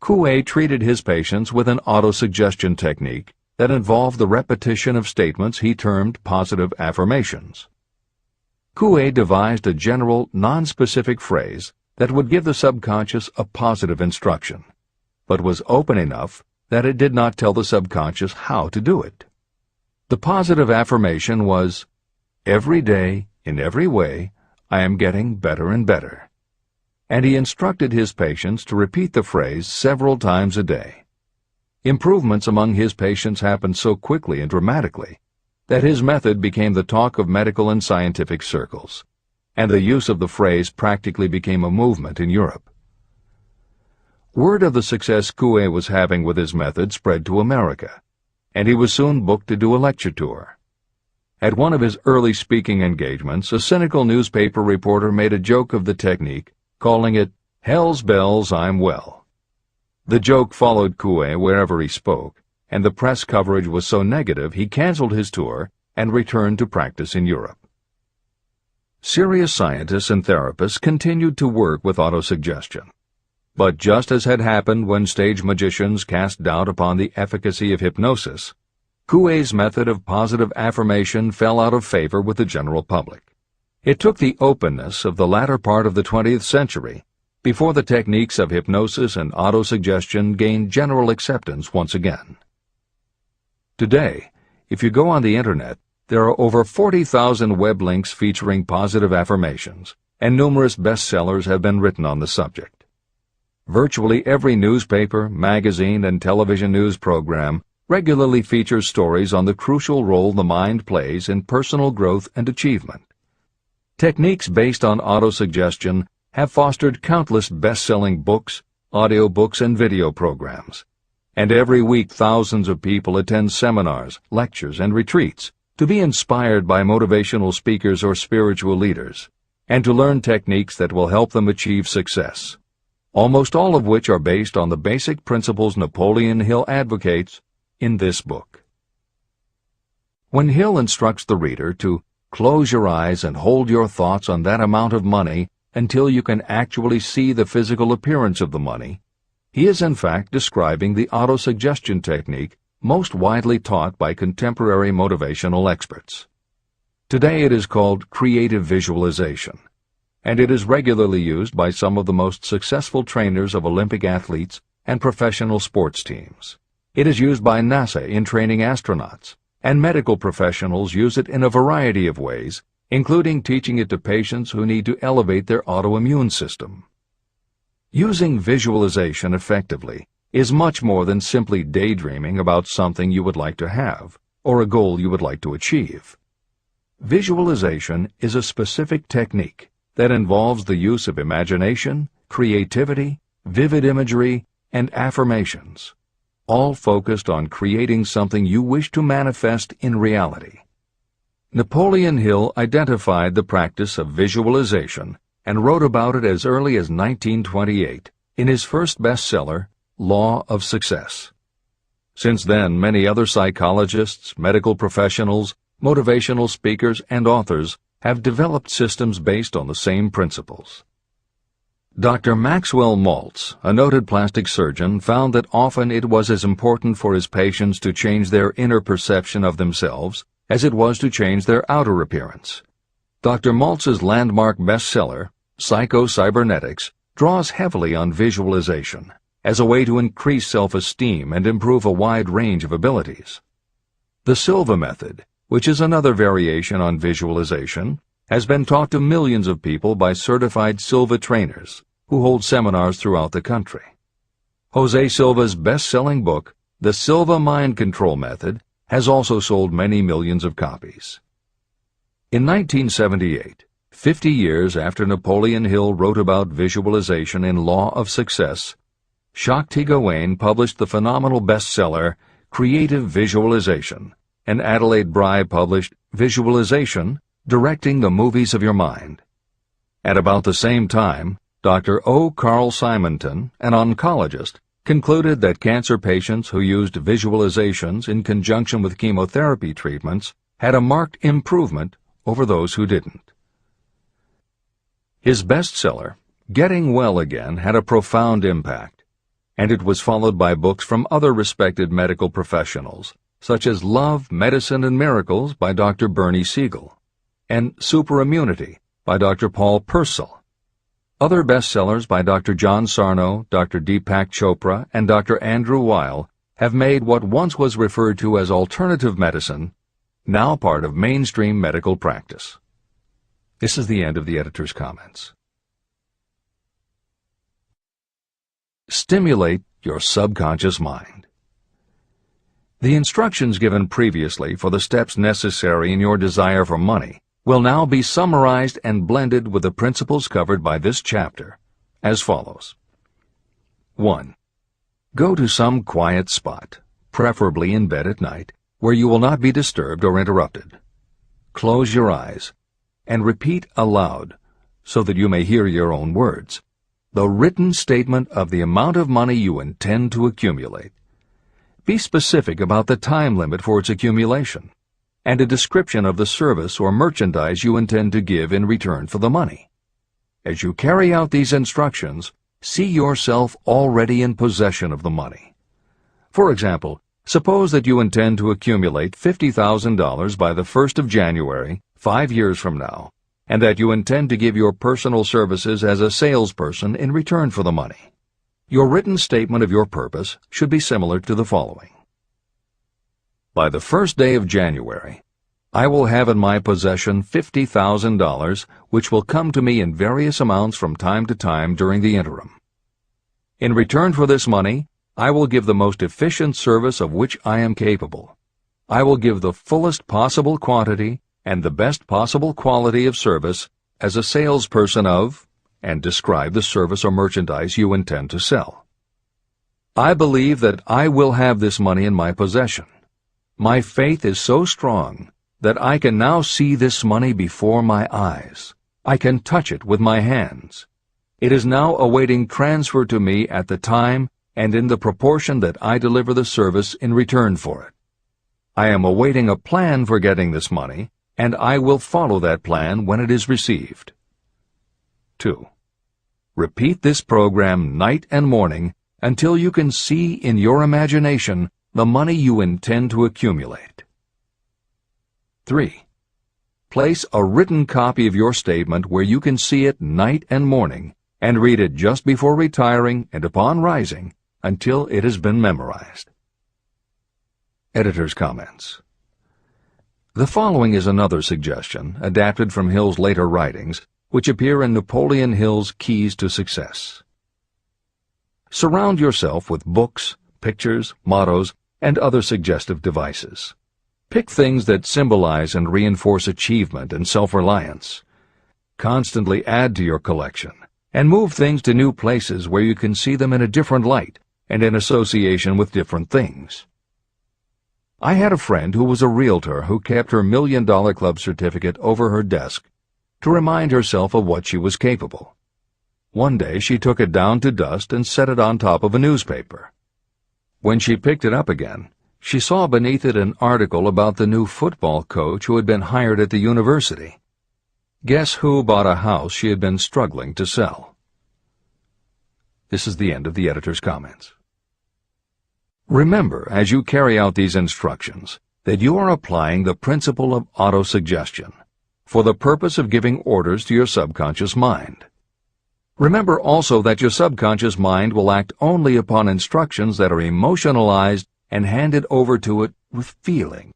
Coué treated his patients with an autosuggestion technique that involved the repetition of statements he termed positive affirmations. Coué devised a general, non-specific phrase that would give the subconscious a positive instruction, but was open enough that it did not tell the subconscious how to do it. The positive affirmation was, "Every day, in every way, I am getting better and better." And he instructed his patients to repeat the phrase several times a day. Improvements among his patients happened so quickly and dramatically that his method became the talk of medical and scientific circles, and the use of the phrase practically became a movement in Europe. Word of the success Coué was having with his method spread to America, and he was soon booked to do a lecture tour. At one of his early speaking engagements, a cynical newspaper reporter made a joke of the technique, calling it, "Hell's bells, I'm well." The joke followed Coué wherever he spoke, and the press coverage was so negative he canceled his tour and returned to practice in Europe. Serious scientists and therapists continued to work with autosuggestion. But just as had happened when stage magicians cast doubt upon the efficacy of hypnosis, Coué's method of positive affirmation fell out of favor with the general public. It took the openness of the latter part of the 20th century before the techniques of hypnosis and autosuggestion gained general acceptance once again. Today, if you go on the Internet, there are over 40,000 web links featuring positive affirmations, and numerous bestsellers have been written on the subject. Virtually every newspaper, magazine, and television news program regularly features stories on the crucial role the mind plays in personal growth and achievement. Techniques based on autosuggestion have fostered countless best-selling books, audiobooks, and video programs. And every week thousands of people attend seminars, lectures, and retreats to be inspired by motivational speakers or spiritual leaders, and to learn techniques that will help them achieve success, almost all of which are based on the basic principles Napoleon Hill advocates in this book. When Hill instructs the reader to close your eyes and hold your thoughts on that amount of money until you can actually see the physical appearance of the money, he is in fact describing the autosuggestion technique most widely taught by contemporary motivational experts. Today it is called creative visualization, and it is regularly used by some of the most successful trainers of Olympic athletes and professional sports teams. It is used by NASA in training astronauts, and medical professionals use it in a variety of ways, including teaching it to patients who need to elevate their autoimmune system. Using visualization effectively is much more than simply daydreaming about something you would like to have or a goal you would like to achieve. Visualization is a specific technique that involves the use of imagination, creativity, vivid imagery, and affirmations, all focused on creating something you wish to manifest in reality. Napoleon Hill identified the practice of visualization and wrote about it as early as 1928 in his first bestseller, Law of Success. Since then, many other psychologists, medical professionals, motivational speakers, and authors have developed systems based on the same principles. Dr. Maxwell Maltz, a noted plastic surgeon, found that often it was as important for his patients to change their inner perception of themselves as it was to change their outer appearance. Dr. Maltz's landmark bestseller, Psycho-Cybernetics, draws heavily on visualization as a way to increase self-esteem and improve a wide range of abilities. The Silva method, which is another variation on visualization, has been taught to millions of people by certified Silva trainers who hold seminars throughout the country. Jose Silva's best-selling book, The Silva Mind Control Method, has also sold many millions of copies. In 1978, 50 years after Napoleon Hill wrote about visualization in Law of Success, Shakti Gawain published the phenomenal bestseller Creative Visualization, and Adelaide Bry published Visualization, Directing the Movies of Your Mind. At about the same time, Dr. O. Carl Simonton, an oncologist, concluded that cancer patients who used visualizations in conjunction with chemotherapy treatments had a marked improvement over those who didn't. His bestseller, Getting Well Again, had a profound impact, and it was followed by books from other respected medical professionals, such as Love, Medicine, and Miracles by Dr. Bernie Siegel, and Superimmunity by Dr. Paul Purcell. Other bestsellers by Dr. John Sarno, Dr. Deepak Chopra, and Dr. Andrew Weil have made what once was referred to as alternative medicine now part of mainstream medical practice. This is the end of the editor's comments. Stimulate your subconscious mind. The instructions given previously for the steps necessary in your desire for money will now be summarized and blended with the principles covered by this chapter, as follows. 1. Go to some quiet spot, preferably in bed at night, where you will not be disturbed or interrupted. Close your eyes and repeat aloud, so that you may hear your own words, the written statement of the amount of money you intend to accumulate. Be specific about the time limit for its accumulation, and a description of the service or merchandise you intend to give in return for the money. As you carry out these instructions, see yourself already in possession of the money. For example, suppose that you intend to accumulate $50,000 by the 1st of January, 5 years from now, and that you intend to give your personal services as a salesperson in return for the money. Your written statement of your purpose should be similar to the following. By the 1st day of January, I will have in my possession $50,000, which will come to me in various amounts from time to time during the interim. In return for this money, I will give the most efficient service of which I am capable. I will give the fullest possible quantity and the best possible quality of service as a salesperson of, and describe the service or merchandise you intend to sell. I believe that I will have this money in my possession. My faith is so strong that I can now see this money before my eyes. I can touch it with my hands. It is now awaiting transfer to me at the time and in the proportion that I deliver the service in return for it. I am awaiting a plan for getting this money, and I will follow that plan when it is received. 2. Repeat this program night and morning until you can see in your imagination the money you intend to accumulate. 3. Place a written copy of your statement where you can see it night and morning, and read it just before retiring and upon rising until it has been memorized. Editor's comments. The following is another suggestion, adapted from Hill's later writings, which appear in Napoleon Hill's Keys to Success. Surround yourself with books, pictures, mottos, and other suggestive devices. Pick things that symbolize and reinforce achievement and self-reliance. Constantly add to your collection, and move things to new places where you can see them in a different light and in association with different things. I had a friend who was a realtor who kept her $1 Million Club certificate over her desk to remind herself of what she was capable. One day she took it down to dust and set it on top of a newspaper. When she picked it up again, she saw beneath it an article about the new football coach who had been hired at the university. Guess who bought a house she had been struggling to sell? This is the end of the editor's comments. Remember, as you carry out these instructions, that you are applying the principle of autosuggestion for the purpose of giving orders to your subconscious mind. Remember also that your subconscious mind will act only upon instructions that are emotionalized and handed over to it with feeling.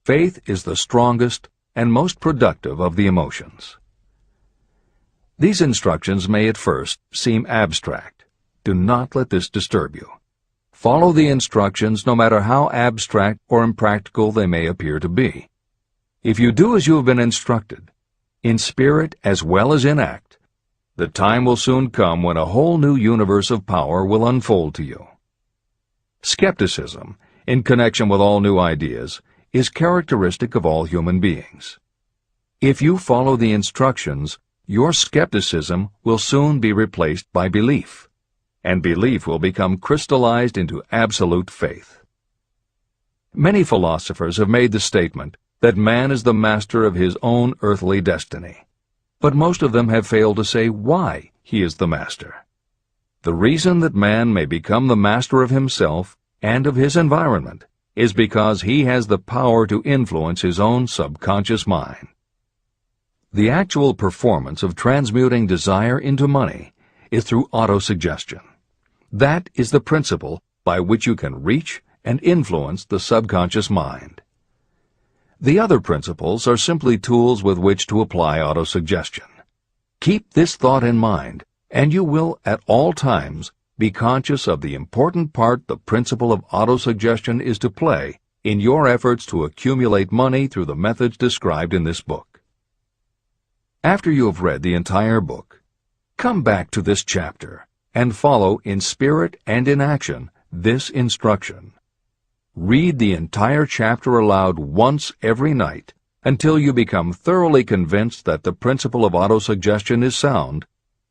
Faith is the strongest and most productive of the emotions. These instructions may at first seem abstract. Do not let this disturb you. Follow the instructions no matter how abstract or impractical they may appear to be. If you do as you have been instructed, in spirit as well as in act, the time will soon come when a whole new universe of power will unfold to you. Skepticism, in connection with all new ideas, is characteristic of all human beings. If you follow the instructions, your skepticism will soon be replaced by belief, and belief will become crystallized into absolute faith. Many philosophers have made the statement that man is the master of his own earthly destiny, but most of them have failed to say why he is the master. The reason that man may become the master of himself and of his environment is because he has the power to influence his own subconscious mind. The actual performance of transmuting desire into money is through autosuggestion. That is the principle by which you can reach and influence the subconscious mind. The other principles are simply tools with which to apply autosuggestion. Keep this thought in mind, and you will at all times be conscious of the important part the principle of autosuggestion is to play in your efforts to accumulate money through the methods described in this book. After you have read the entire book, come back to this chapter and follow in spirit and in action this instruction. Read the entire chapter aloud once every night until you become thoroughly convinced that the principle of autosuggestion is sound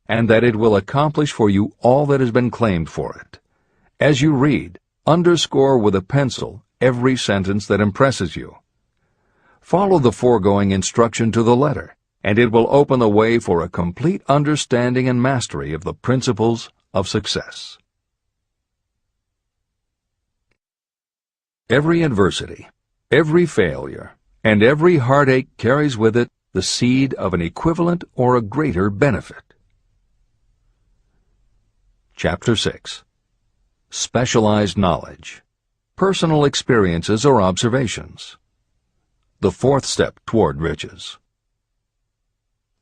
and that it will accomplish for you all that has been claimed for it. As you read, underscore with a pencil every sentence that impresses you. Follow the foregoing instruction to the letter, and it will open the way for a complete understanding and mastery of the principles of success. Every adversity, every failure, and every heartache carries with it the seed of an equivalent or a greater benefit. Chapter 6. Specialized Knowledge. Personal Experiences or Observations. The fourth step toward riches.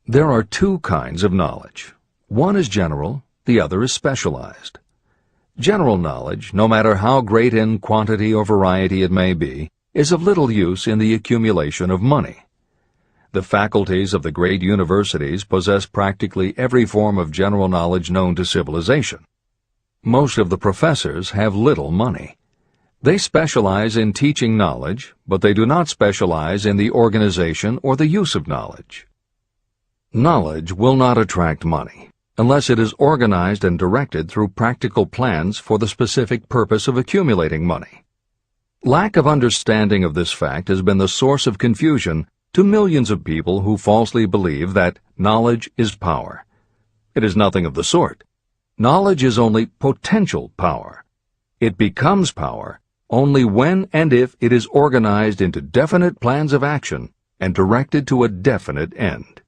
There are two kinds of knowledge. One is general, the other is specialized. General knowledge, no matter how great in quantity or variety it may be, is of little use in the accumulation of money. The faculties of the great universities possess practically every form of general knowledge known to civilization. Most of the professors have little money. They specialize in teaching knowledge, but they do not specialize in the organization or the use of knowledge. Knowledge will not attract money unless it is organized and directed through practical plans for the specific purpose of accumulating money. Lack of understanding of this fact has been the source of confusion to millions of people who falsely believe that knowledge is power. It is nothing of the sort. Knowledge is only potential power. It becomes power only when and if it is organized into definite plans of action and directed to a definite end.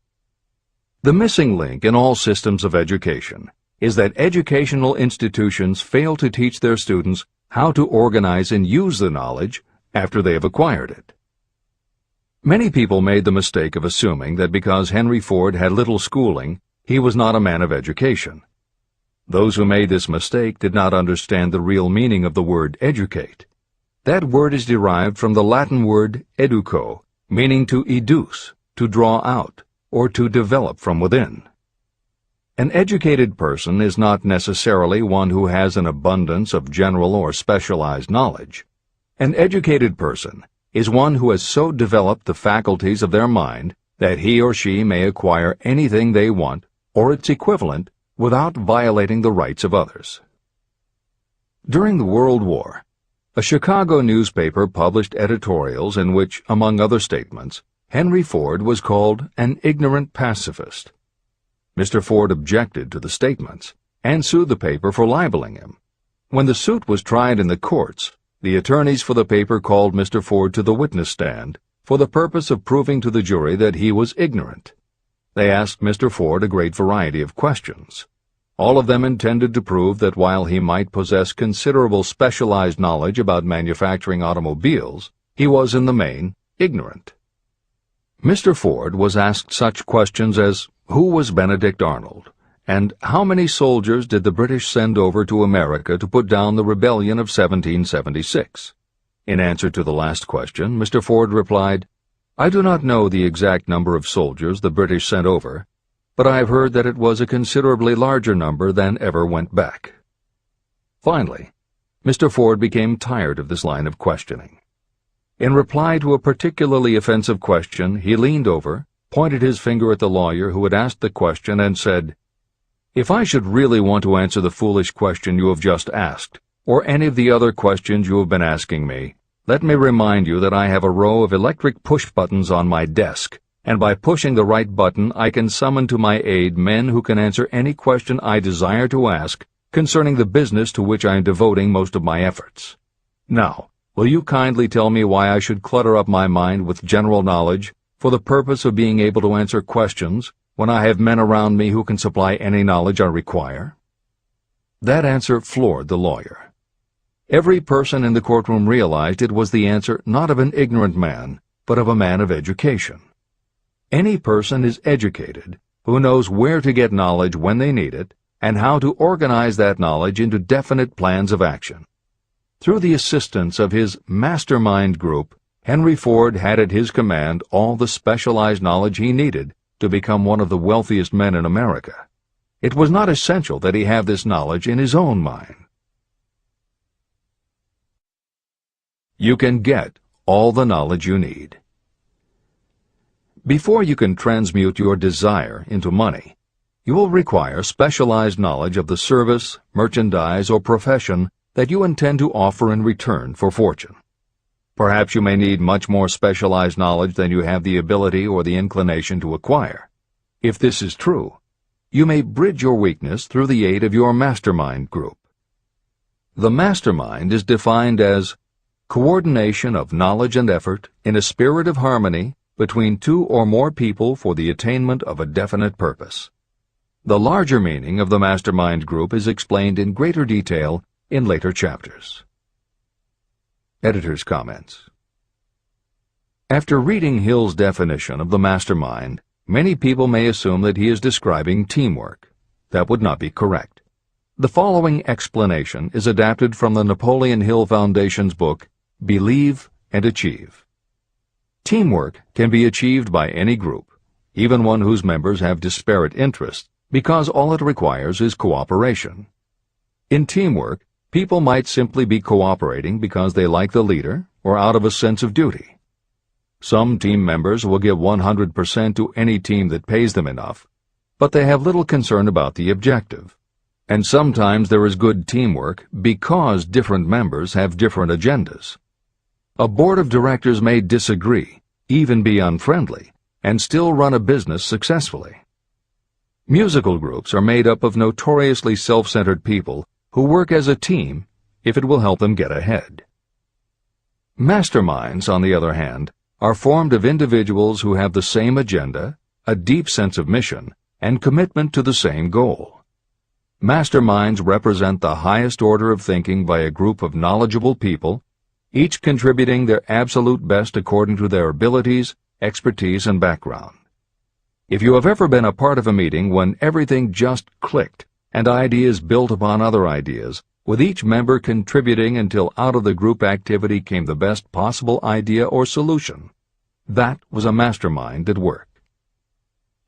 The missing link in all systems of education is that educational institutions fail to teach their students how to organize and use the knowledge after they have acquired it. Many people made the mistake of assuming that because Henry Ford had little schooling, he was not a man of education. Those who made this mistake did not understand the real meaning of the word educate. That word is derived from the Latin word educo, meaning to educe, to draw out, or to develop from within. An educated person is not necessarily one who has an abundance of general or specialized knowledge. An educated person is one who has so developed the faculties of their mind that he or she may acquire anything they want or its equivalent without violating the rights of others. During the World War, a Chicago newspaper published editorials in which, among other statements, Henry Ford was called an ignorant pacifist. Mr. Ford objected to the statements and sued the paper for libeling him. When the suit was tried in the courts, the attorneys for the paper called Mr. Ford to the witness stand for the purpose of proving to the jury that he was ignorant. They asked Mr. Ford a great variety of questions. All of them intended to prove that while he might possess considerable specialized knowledge about manufacturing automobiles, he was in the main ignorant. Mr. Ford was asked such questions as, who was Benedict Arnold, and how many soldiers did the British send over to America to put down the rebellion of 1776? In answer to the last question, Mr. Ford replied, I do not know the exact number of soldiers the British sent over, but I have heard that it was a considerably larger number than ever went back. Finally, Mr. Ford became tired of this line of questioning. In reply to a particularly offensive question, he leaned over, pointed his finger at the lawyer who had asked the question, and said, If I should really want to answer the foolish question you have just asked, or any of the other questions you have been asking me, let me remind you that I have a row of electric push buttons on my desk, and by pushing the right button I can summon to my aid men who can answer any question I desire to ask concerning the business to which I am devoting most of my efforts. Now, will you kindly tell me why I should clutter up my mind with general knowledge for the purpose of being able to answer questions when I have men around me who can supply any knowledge I require? That answer floored the lawyer. Every person in the courtroom realized it was the answer not of an ignorant man, but of a man of education. Any person is educated who knows where to get knowledge when they need it and how to organize that knowledge into definite plans of action. Through the assistance of his Mastermind group, Henry Ford had at his command all the specialized knowledge he needed to become one of the wealthiest men in America. It was not essential that he have this knowledge in his own mind. You can get all the knowledge you need. Before you can transmute your desire into money, you will require specialized knowledge of the service, merchandise, or profession that you intend to offer in return for fortune. Perhaps you may need much more specialized knowledge than you have the ability or the inclination to acquire. If this is true, you may bridge your weakness through the aid of your Mastermind group. The Mastermind is defined as coordination of knowledge and effort in a spirit of harmony between two or more people for the attainment of a definite purpose. The larger meaning of the Mastermind group is explained in greater detail in later chapters. Editor's comments. After reading Hill's definition of the Mastermind, many people may assume that he is describing teamwork. That would not be correct. The following explanation is adapted from the Napoleon Hill Foundation's book, Believe and Achieve. Teamwork can be achieved by any group, even one whose members have disparate interests, because all it requires is cooperation. In teamwork, people might simply be cooperating because they like the leader or out of a sense of duty. Some team members will give 100% to any team that pays them enough, but they have little concern about the objective. And sometimes there is good teamwork because different members have different agendas. A board of directors may disagree, even be unfriendly, and still run a business successfully. Musical groups are made up of notoriously self-centered people who work as a team if it will help them get ahead. Masterminds, on the other hand, are formed of individuals who have the same agenda, a deep sense of mission, and commitment to the same goal. Masterminds represent the highest order of thinking by a group of knowledgeable people, each contributing their absolute best according to their abilities, expertise, and background. If you have ever been a part of a meeting when everything just clicked, and ideas built upon other ideas, with each member contributing until out of the group activity came the best possible idea or solution, that was a mastermind at work.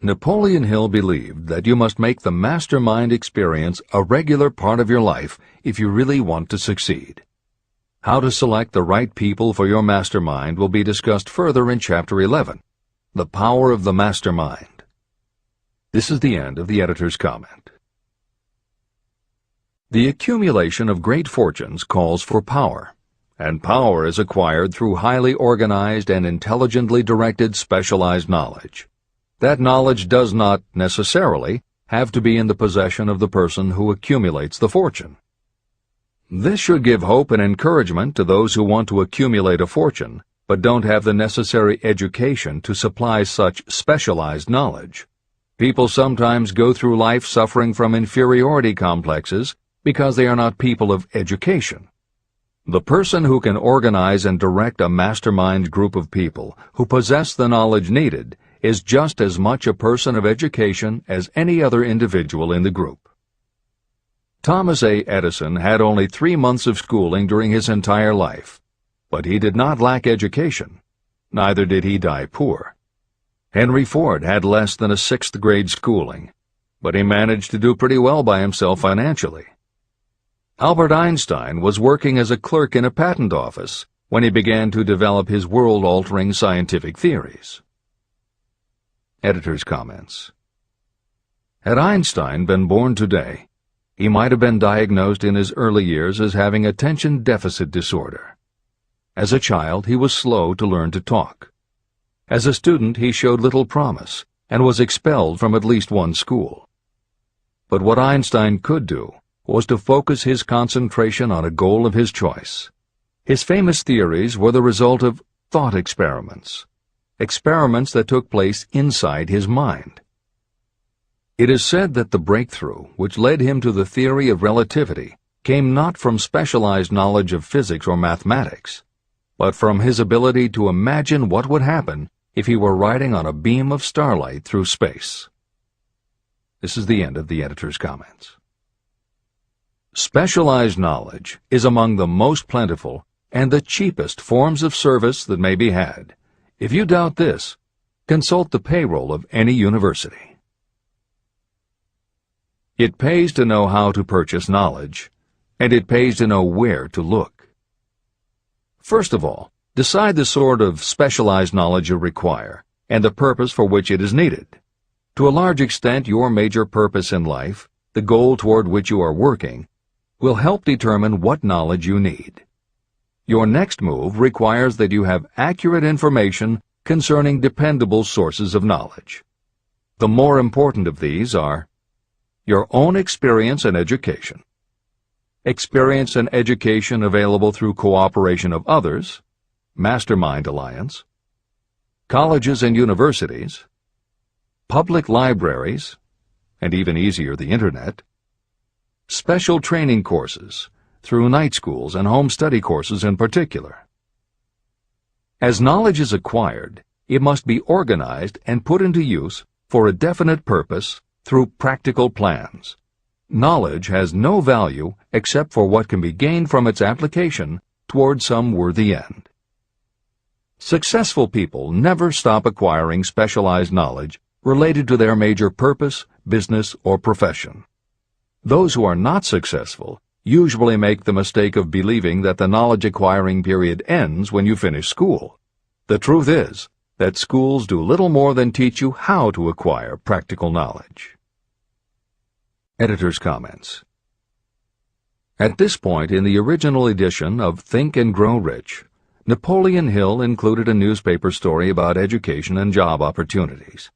Napoleon Hill believed that you must make the mastermind experience a regular part of your life if you really want to succeed. How to select the right people for your mastermind will be discussed further in Chapter 11, The Power of the Mastermind. This is the end of the editor's comment. The accumulation of great fortunes calls for power, and power is acquired through highly organized and intelligently directed specialized knowledge. That knowledge does not, necessarily, have to be in the possession of the person who accumulates the fortune. This should give hope and encouragement to those who want to accumulate a fortune, but don't have the necessary education to supply such specialized knowledge. People sometimes go through life suffering from inferiority complexes because they are not people of education. The person who can organize and direct a mastermind group of people who possess the knowledge needed is just as much a person of education as any other individual in the group. Thomas A. Edison had only 3 months of schooling during his entire life, but he did not lack education. Neither did he die poor. Henry Ford had less than a 6th grade schooling, but he managed to do pretty well by himself financially. Albert Einstein was working as a clerk in a patent office when he began to develop his world-altering scientific theories. Editor's comments. Had Einstein been born today, he might have been diagnosed in his early years as having attention deficit disorder. As a child, he was slow to learn to talk. As a student, he showed little promise and was expelled from at least one school. But what Einstein could do was to focus his concentration on a goal of his choice. His famous theories were the result of thought experiments that took place inside his mind. It is said that the breakthrough which led him to the theory of relativity came not from specialized knowledge of physics or mathematics, but from his ability to imagine what would happen if he were riding on a beam of starlight through space. This is the end of the editor's comments. Specialized knowledge is among the most plentiful and the cheapest forms of service that may be had. If you doubt this, consult the payroll of any university. It pays to know how to purchase knowledge, and it pays to know where to look. First of all, decide the sort of specialized knowledge you require and the purpose for which it is needed. To a large extent, your major purpose in life, the goal toward which you are working, will help determine what knowledge you need. Your next move requires that you have accurate information concerning dependable sources of knowledge. The more important of these are your own experience and education, experience and education available through cooperation of others, Mastermind Alliance, colleges and universities, public libraries, and even easier, the Internet, special training courses, through night schools and home study courses in particular. As knowledge is acquired, it must be organized and put into use for a definite purpose through practical plans. Knowledge has no value except for what can be gained from its application toward some worthy end. Successful people never stop acquiring specialized knowledge related to their major purpose, business, or profession. Those who are not successful usually make the mistake of believing that the knowledge-acquiring period ends when you finish school. The truth is that schools do little more than teach you how to acquire practical knowledge. Editor's comments. At this point in the original edition of Think and Grow Rich, Napoleon Hill included a newspaper story about education and job opportunities.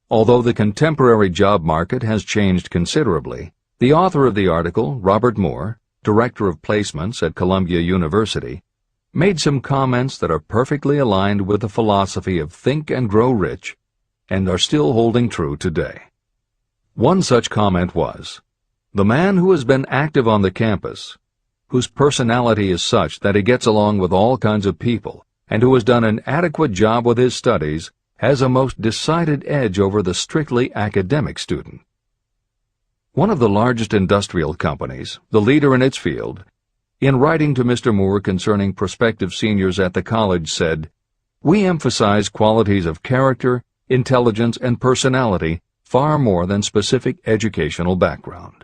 Although the contemporary job market has changed considerably, the author of the article, Robert Moore, Director of Placements at Columbia University, made some comments that are perfectly aligned with the philosophy of Think and Grow Rich and are still holding true today. One such comment was, "The man who has been active on the campus, whose personality is such that he gets along with all kinds of people, and who has done an adequate job with his studies, has a most decided edge over the strictly academic student." One of the largest industrial companies, the leader in its field, in writing to Mr. Moore concerning prospective seniors at the college said, "We emphasize qualities of character, intelligence, and personality far more than specific educational background."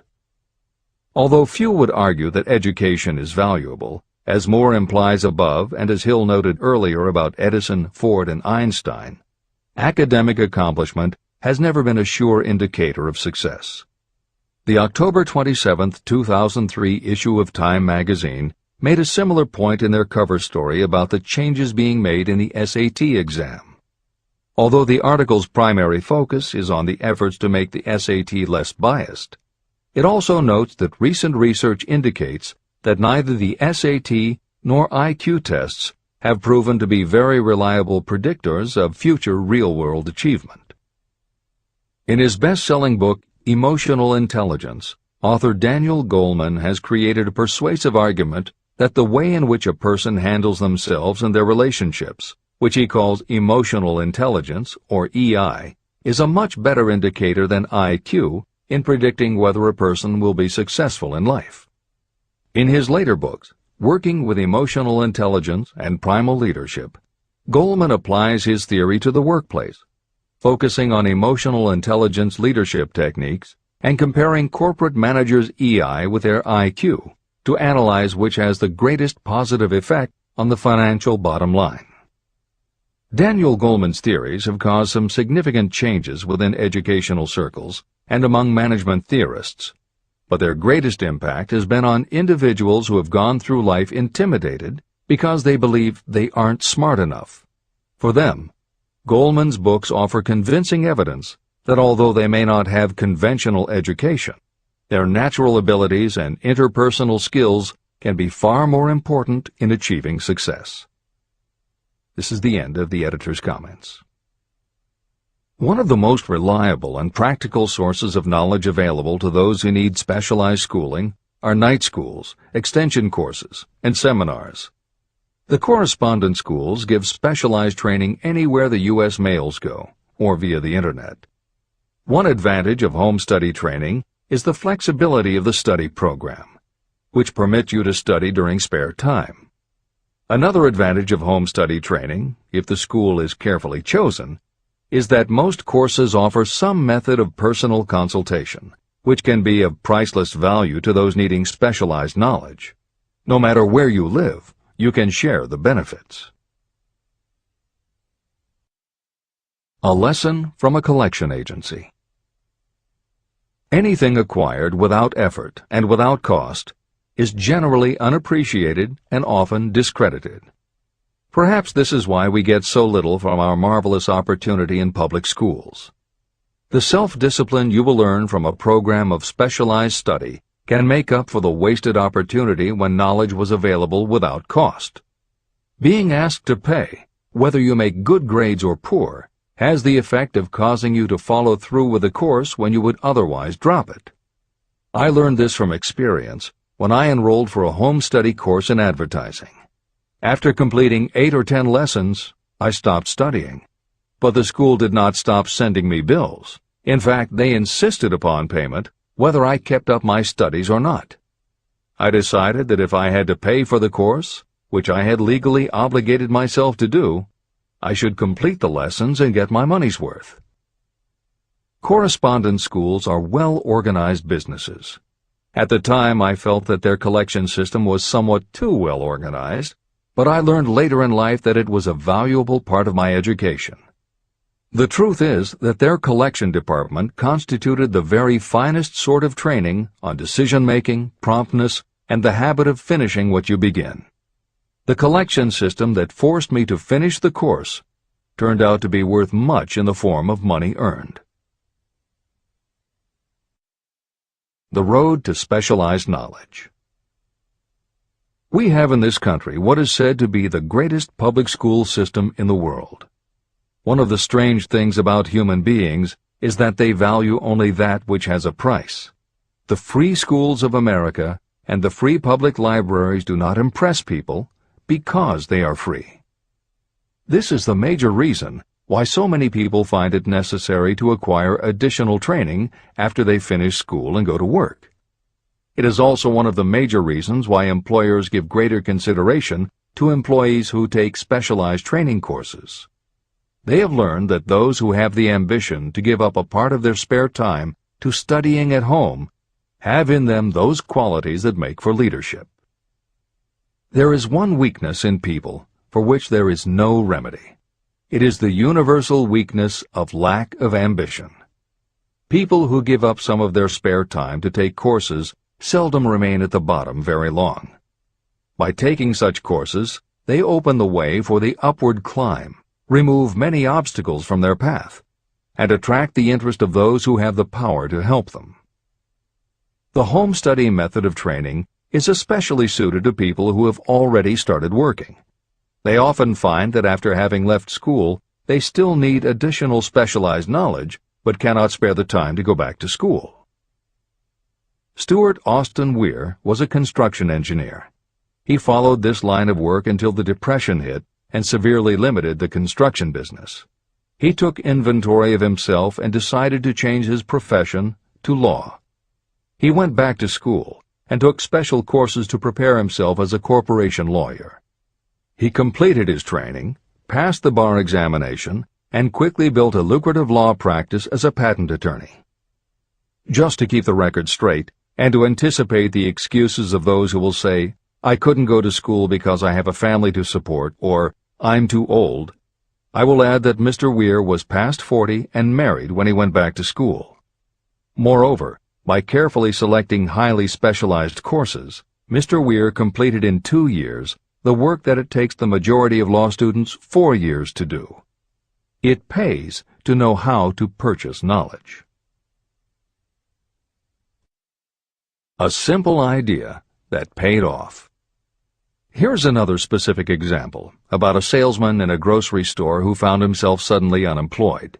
Although few would argue that education is valuable, as Moore implies above and as Hill noted earlier about Edison, Ford, and Einstein, academic accomplishment has never been a sure indicator of success. The October 27, 2003 issue of Time magazine made a similar point in their cover story about the changes being made in the SAT exam. Although the article's primary focus is on the efforts to make the SAT less biased, it also notes that recent research indicates that neither the SAT nor IQ tests have proven to be very reliable predictors of future real-world achievement. In his best-selling book, Emotional Intelligence, author Daniel Goleman has created a persuasive argument that the way in which a person handles themselves and their relationships, which he calls emotional intelligence, or EI, is a much better indicator than IQ in predicting whether a person will be successful in life. In his later books, Working with Emotional Intelligence and Primal Leadership, Goleman applies his theory to the workplace, focusing on emotional intelligence leadership techniques and comparing corporate managers' EI with their IQ to analyze which has the greatest positive effect on the financial bottom line. Daniel Goleman's theories have caused some significant changes within educational circles and among management theorists, but their greatest impact has been on individuals who have gone through life intimidated because they believe they aren't smart enough. For them, Goleman's books offer convincing evidence that although they may not have conventional education, their natural abilities and interpersonal skills can be far more important in achieving success. This is the end of the editor's comments. One of the most reliable and practical sources of knowledge available to those who need specialized schooling are night schools, extension courses, and seminars. The correspondence schools give specialized training anywhere the U.S. mails go, or via the Internet. One advantage of home study training is the flexibility of the study program, which permits you to study during spare time. Another advantage of home study training, if the school is carefully chosen, is that most courses offer some method of personal consultation, which can be of priceless value to those needing specialized knowledge. No matter where you live, you can share the benefits. A lesson from a collection agency. Anything acquired without effort and without cost is generally unappreciated and often discredited. Perhaps this is why we get so little from our marvelous opportunity in public schools. The self-discipline you will learn from a program of specialized study can make up for the wasted opportunity when knowledge was available without cost. Being asked to pay, whether you make good grades or poor, has the effect of causing you to follow through with a course when you would otherwise drop it. I learned this from experience when I enrolled for a home study course in advertising. After completing 8 or 10 lessons, I stopped studying. But the school did not stop sending me bills. In fact, they insisted upon payment whether I kept up my studies or not. I decided that if I had to pay for the course, which I had legally obligated myself to do, I should complete the lessons and get my money's worth. Correspondence schools are well-organized businesses. At the time, I felt that their collection system was somewhat too well organized, but I learned later in life that it was a valuable part of my education. The truth is that their collection department constituted the very finest sort of training on decision-making, promptness, and the habit of finishing what you begin. The collection system that forced me to finish the course turned out to be worth much in the form of money earned. The road to specialized knowledge. We have in this country what is said to be the greatest public school system in the world. One of the strange things about human beings is that they value only that which has a price. The free schools of America and the free public libraries do not impress people because they are free. This is the major reason why so many people find it necessary to acquire additional training after they finish school and go to work. It is also one of the major reasons why employers give greater consideration to employees who take specialized training courses. They have learned that those who have the ambition to give up a part of their spare time to studying at home have in them those qualities that make for leadership. There is one weakness in people for which there is no remedy. It is the universal weakness of lack of ambition. People who give up some of their spare time to take courses seldom remain at the bottom very long. By taking such courses, they open the way for the upward climb, remove many obstacles from their path, and attract the interest of those who have the power to help them. The home study method of training is especially suited to people who have already started working. They often find that after having left school, they still need additional specialized knowledge, but cannot spare the time to go back to school. Stuart Austin Weir was a construction engineer. He followed this line of work until the Depression hit and severely limited the construction business. He took inventory of himself and decided to change his profession to law. He went back to school and took special courses to prepare himself as a corporation lawyer. He completed his training, passed the bar examination, and quickly built a lucrative law practice as a patent attorney. Just to keep the record straight, and to anticipate the excuses of those who will say, "I couldn't go to school because I have a family to support," or "I'm too old," I will add that Mr. Weir was past 40 and married when he went back to school. Moreover, by carefully selecting highly specialized courses, Mr. Weir completed in 2 years the work that it takes the majority of law students 4 years to do. It pays to know how to purchase knowledge. A simple idea that paid off. Here's another specific example about a salesman in a grocery store who found himself suddenly unemployed.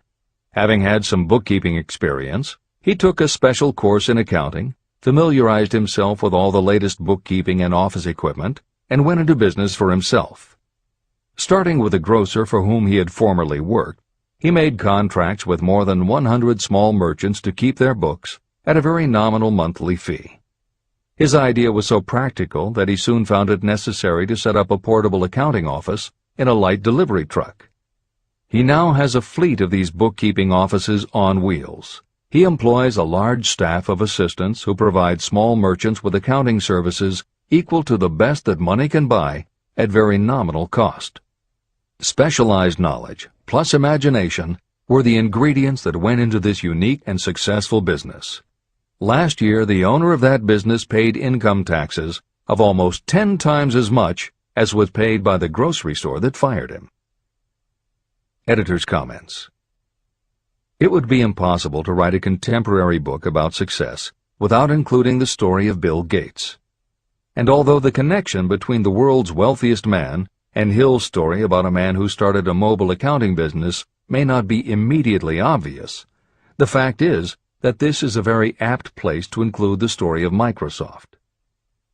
Having had some bookkeeping experience, he took a special course in accounting, familiarized himself with all the latest bookkeeping and office equipment, and went into business for himself. Starting with a grocer for whom he had formerly worked, he made contracts with more than 100 small merchants to keep their books at a very nominal monthly fee. His idea was so practical that he soon found it necessary to set up a portable accounting office in a light delivery truck. He now has a fleet of these bookkeeping offices on wheels. He employs a large staff of assistants who provide small merchants with accounting services equal to the best that money can buy at very nominal cost. Specialized knowledge plus imagination were the ingredients that went into this unique and successful business. Last year, the owner of that business paid income taxes of almost 10 times as much as was paid by the grocery store that fired him. Editor's comments. It would be impossible to write a contemporary book about success without including the story of Bill Gates. And although the connection between the world's wealthiest man and Hill's story about a man who started a mobile accounting business may not be immediately obvious, the fact is that this is a very apt place to include the story of Microsoft.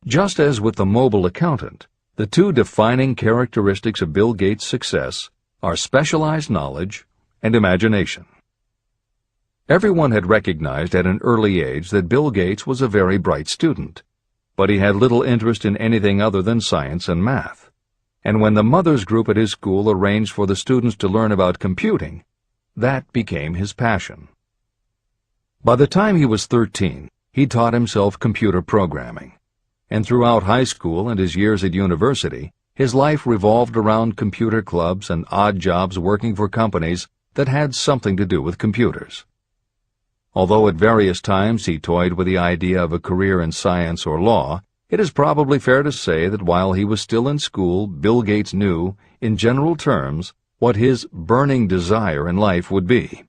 Just as with the mobile accountant, the two defining characteristics of Bill Gates' success are specialized knowledge and imagination. Everyone had recognized at an early age that Bill Gates was a very bright student, but he had little interest in anything other than science and math. And when the mothers group at his school arranged for the students to learn about computing, that became his passion. By the time he was 13, he taught himself computer programming, and throughout high school and his years at university, his life revolved around computer clubs and odd jobs working for companies that had something to do with computers. Although at various times he toyed with the idea of a career in science or law, it is probably fair to say that while he was still in school, Bill Gates knew, in general terms, what his burning desire in life would be.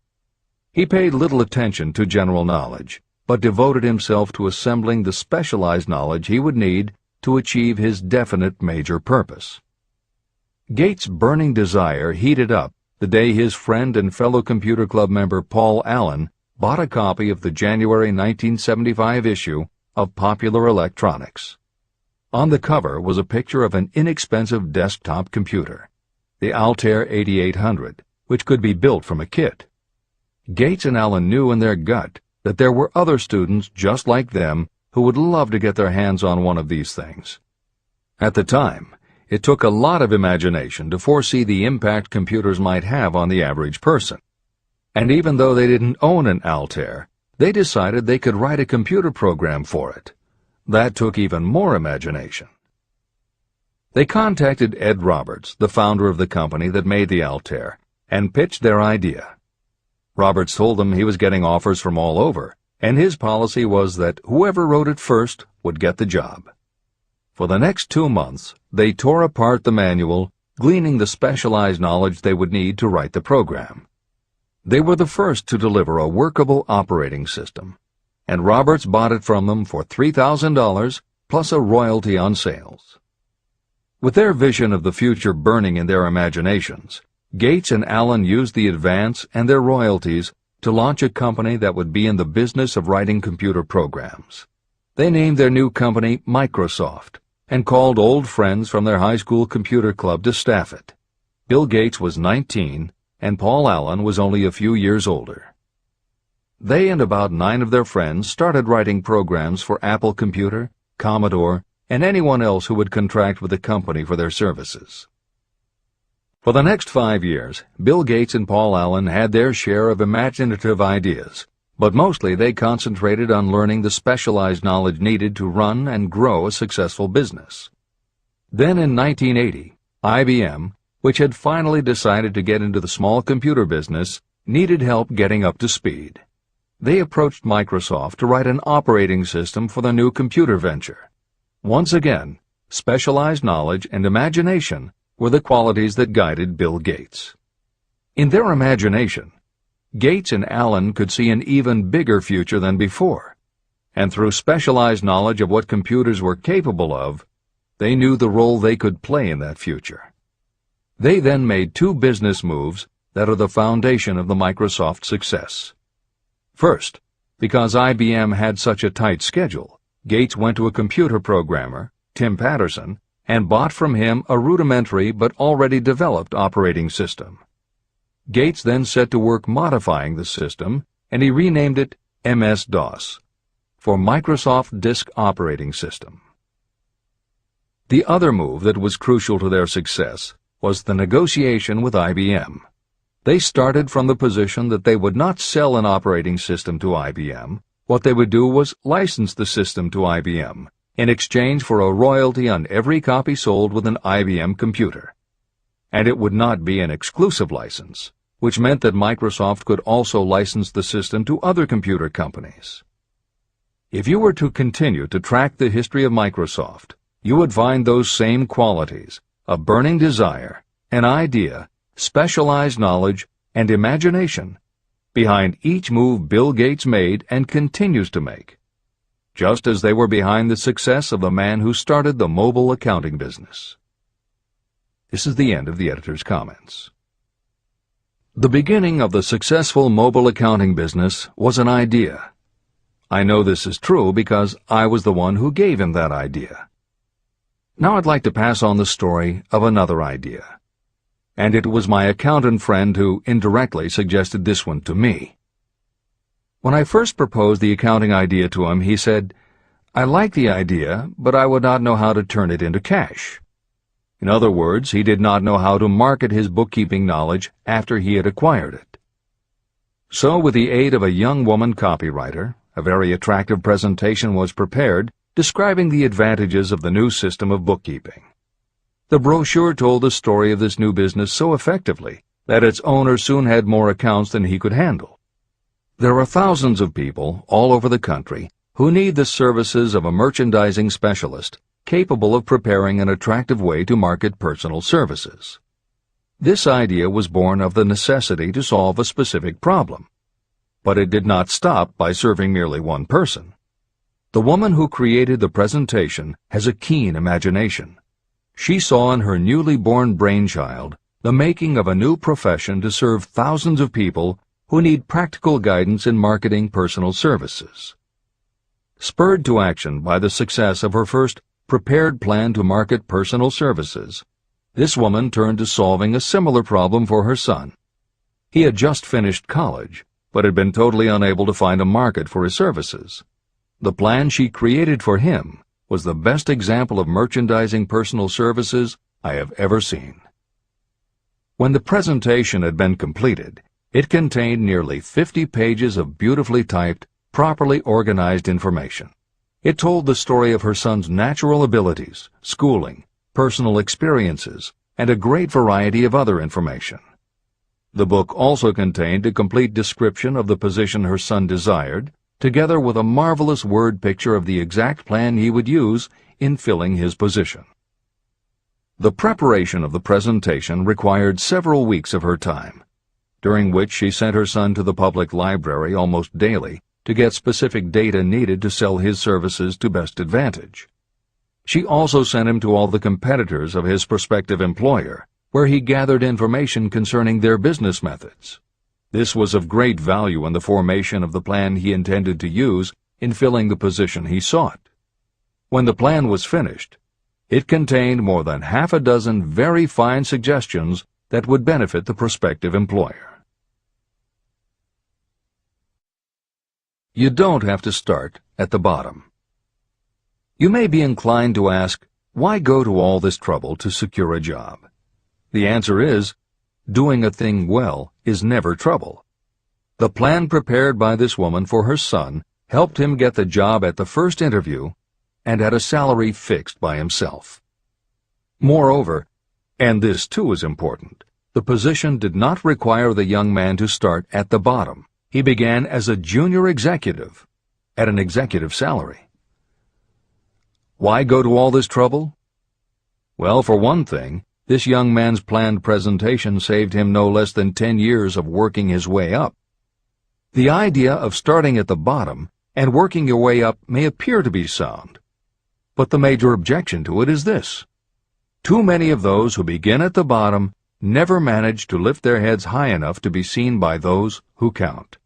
He paid little attention to general knowledge, but devoted himself to assembling the specialized knowledge he would need to achieve his definite major purpose. Gates' burning desire heated up the day his friend and fellow computer club member Paul Allen bought a copy of the January 1975 issue of Popular Electronics. On the cover was a picture of an inexpensive desktop computer, the Altair 8800, which could be built from a kit. Gates and Allen knew in their gut that there were other students just like them who would love to get their hands on one of these things. At the time, it took a lot of imagination to foresee the impact computers might have on the average person. And even though they didn't own an Altair, they decided they could write a computer program for it. That took even more imagination. They contacted Ed Roberts, the founder of the company that made the Altair, and pitched their idea. Roberts told them he was getting offers from all over, and his policy was that whoever wrote it first would get the job. For the next 2 months, they tore apart the manual, gleaning the specialized knowledge they would need to write the program. They were the first to deliver a workable operating system, and Roberts bought it from them for $3,000 plus a royalty on sales. With their vision of the future burning in their imaginations, Gates and Allen used the advance and their royalties to launch a company that would be in the business of writing computer programs. They named their new company Microsoft and called old friends from their high school computer club to staff it. Bill Gates was 19, and Paul Allen was only a few years older. They and about 9 of their friends started writing programs for Apple Computer, Commodore, and anyone else who would contract with the company for their services. For the next 5 years, Bill Gates and Paul Allen had their share of imaginative ideas, but mostly they concentrated on learning the specialized knowledge needed to run and grow a successful business. Then in 1980, IBM, which had finally decided to get into the small computer business, needed help getting up to speed. They approached Microsoft to write an operating system for the new computer venture. Once again, specialized knowledge and imagination were the qualities that guided Bill Gates. In their imagination, Gates and Allen could see an even bigger future than before, and through specialized knowledge of what computers were capable of, they knew the role they could play in that future. They then made two business moves that are the foundation of the Microsoft success. First, because IBM had such a tight schedule, Gates went to a computer programmer, Tim Patterson, and bought from him a rudimentary but already developed operating system. Gates then set to work modifying the system, and he renamed it MS-DOS, for Microsoft Disk Operating System. The other move that was crucial to their success was the negotiation with IBM. They started from the position that they would not sell an operating system to IBM. What they would do was license the system to IBM in exchange for a royalty on every copy sold with an IBM computer. And it would not be an exclusive license, which meant that Microsoft could also license the system to other computer companies. If you were to continue to track the history of Microsoft, you would find those same qualities: a burning desire, an idea, specialized knowledge, and imagination behind each move Bill Gates made and continues to make, just as they were behind the success of the man who started the mobile accounting business. This is the end of the editor's comments. The beginning of the successful mobile accounting business was an idea. I know this is true because I was the one who gave him that idea. Now I'd like to pass on the story of another idea. And it was my accountant friend who indirectly suggested this one to me. When I first proposed the accounting idea to him, he said, "I like the idea, but I would not know how to turn it into cash." In other words, he did not know how to market his bookkeeping knowledge after he had acquired it. So, with the aid of a young woman copywriter, a very attractive presentation was prepared describing the advantages of the new system of bookkeeping. The brochure told the story of this new business so effectively that its owner soon had more accounts than he could handle. There are thousands of people all over the country who need the services of a merchandising specialist capable of preparing an attractive way to market personal services. This idea was born of the necessity to solve a specific problem. But it did not stop by serving merely one person. The woman who created the presentation has a keen imagination. She saw in her newly born brainchild the making of a new profession to serve thousands of people who need practical guidance in marketing personal services. Spurred to action by the success of her first prepared plan to market personal services, this woman turned to solving a similar problem for her son. He had just finished college, but had been totally unable to find a market for his services. The plan she created for him was the best example of merchandising personal services I have ever seen. When the presentation had been completed, it contained nearly 50 pages of beautifully typed, properly organized information. It told the story of her son's natural abilities, schooling, personal experiences, and a great variety of other information. The book also contained a complete description of the position her son desired, together with a marvelous word picture of the exact plan he would use in filling his position. The preparation of the presentation required several weeks of her time, during which she sent her son to the public library almost daily to get specific data needed to sell his services to best advantage. She also sent him to all the competitors of his prospective employer, where he gathered information concerning their business methods. This was of great value in the formation of the plan he intended to use in filling the position he sought. When the plan was finished, it contained more than half a dozen very fine suggestions that would benefit the prospective employer. You don't have to start at the bottom. You may be inclined to ask, why go to all this trouble to secure a job? The answer is, doing a thing well is never trouble. The plan prepared by this woman for her son helped him get the job at the first interview and at a salary fixed by himself. Moreover, And this too is important. The position did not require the young man to start at the bottom. He began as a junior executive, at an executive salary. Why go to all this trouble? Well, for one thing, this young man's planned presentation saved him no less than 10 years of working his way up. The idea of starting at the bottom and working your way up may appear to be sound, but the major objection to it is this. Too many of those who begin at the bottom never manage to lift their heads high enough to be seen by those who count.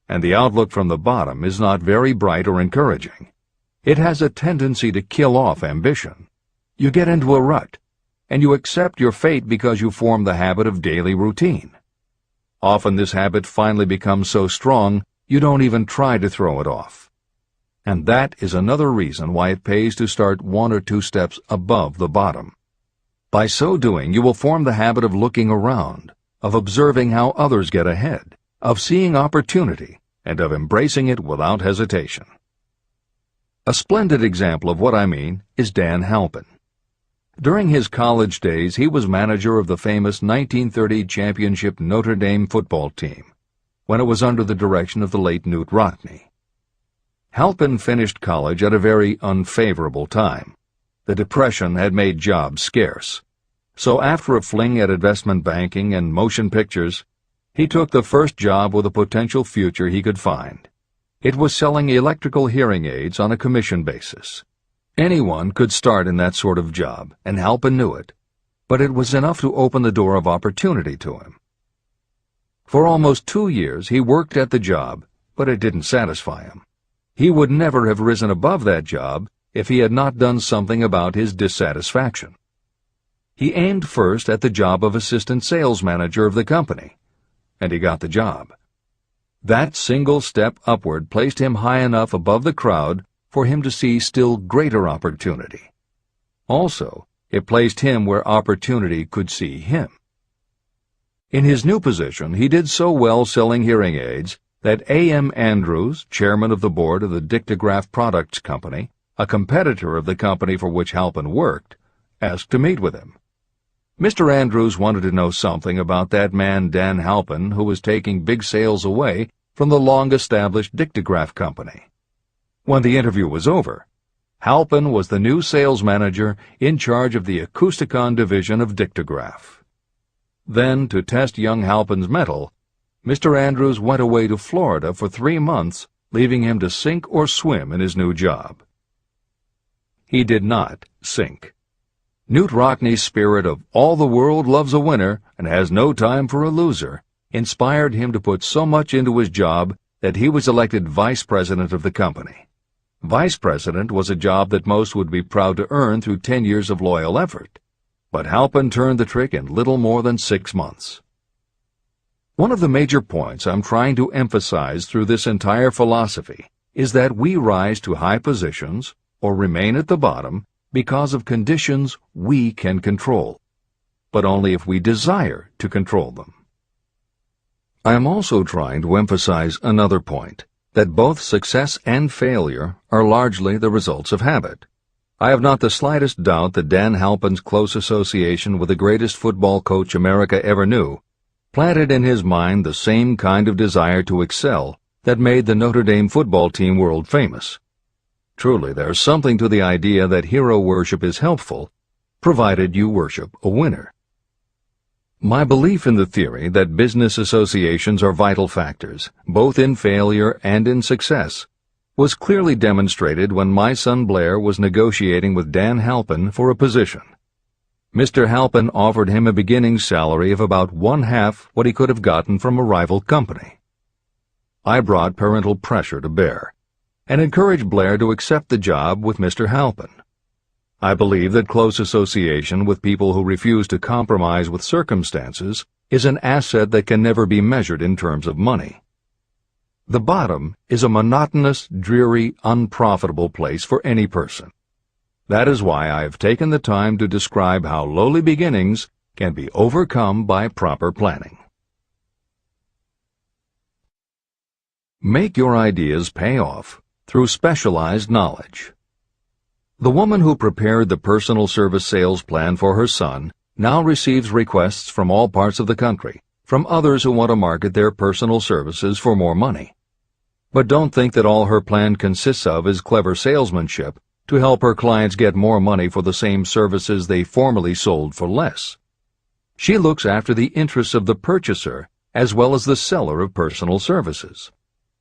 And the outlook from the bottom is not very bright or encouraging. It has a tendency to kill off ambition. You get into a rut, and you accept your fate because you form the habit of daily routine. Often this habit finally becomes so strong you don't even try to throw it off. And that is another reason why it pays to start 1 or 2 steps above the bottom. By so doing, you will form the habit of looking around, of observing how others get ahead, of seeing opportunity, and of embracing it without hesitation. A splendid example of what I mean is Dan Halpin. During his college days, he was manager of the famous 1930 championship Notre Dame football team, when it was under the direction of the late Knute Rockne. Halpin finished college at a very unfavorable time. The Depression had made jobs scarce. So after a fling at investment banking and motion pictures, he took the first job with a potential future he could find. It was selling electrical hearing aids on a commission basis. Anyone could start in that sort of job, and Halpin knew it, but it was enough to open the door of opportunity to him. For almost 2 years he worked at the job, but it didn't satisfy him. He would never have risen above that job if he had not done something about his dissatisfaction. He aimed first at the job of assistant sales manager of the company, and he got the job. That single step upward placed him high enough above the crowd for him to see still greater opportunity. Also, it placed him where opportunity could see him. In his new position, he did so well selling hearing aids that A.M. Andrews, chairman of the board of the Dictograph Products Company, a competitor of the company for which Halpin worked, asked to meet with him. Mr. Andrews wanted to know something about that man Dan Halpin, who was taking big sales away from the long-established Dictograph Company. When the interview was over, Halpin was the new sales manager in charge of the Acousticon division of Dictograph. Then, to test young Halpin's mettle, Mr. Andrews went away to Florida for 3 months, leaving him to sink or swim in his new job. He did not sink. Knute Rockne's spirit of all the world loves a winner and has no time for a loser inspired him to put so much into his job that he was elected vice president of the company. Vice president was a job that most would be proud to earn through 10 years of loyal effort, but Halpin turned the trick in little more than 6 months. One of the major points I'm trying to emphasize through this entire philosophy is that we rise to high positions or remain at the bottom because of conditions we can control, but only if we desire to control them. I am also trying to emphasize another point, that both success and failure are largely the results of habit. I have not the slightest doubt that Dan Halpin's close association with the greatest football coach America ever knew planted in his mind the same kind of desire to excel that made the Notre Dame football team world famous. Truly, there's something to the idea that hero worship is helpful, provided you worship a winner. My belief in the theory that business associations are vital factors, both in failure and in success, was clearly demonstrated when my son Blair was negotiating with Dan Halpin for a position. Mr. Halpin offered him a beginning salary of about 1/2 what he could have gotten from a rival company. I brought parental pressure to bear, and encouraged Blair to accept the job with Mr. Halpin. I believe that close association with people who refuse to compromise with circumstances is an asset that can never be measured in terms of money. The bottom is a monotonous, dreary, unprofitable place for any person. That is why I have taken the time to describe how lowly beginnings can be overcome by proper planning. Make your ideas pay off through specialized knowledge. The woman who prepared the personal service sales plan for her son now receives requests from all parts of the country, from others who want to market their personal services for more money. But don't think that all her plan consists of is clever salesmanship to help her clients get more money for the same services they formerly sold for less. She looks after the interests of the purchaser as well as the seller of personal services.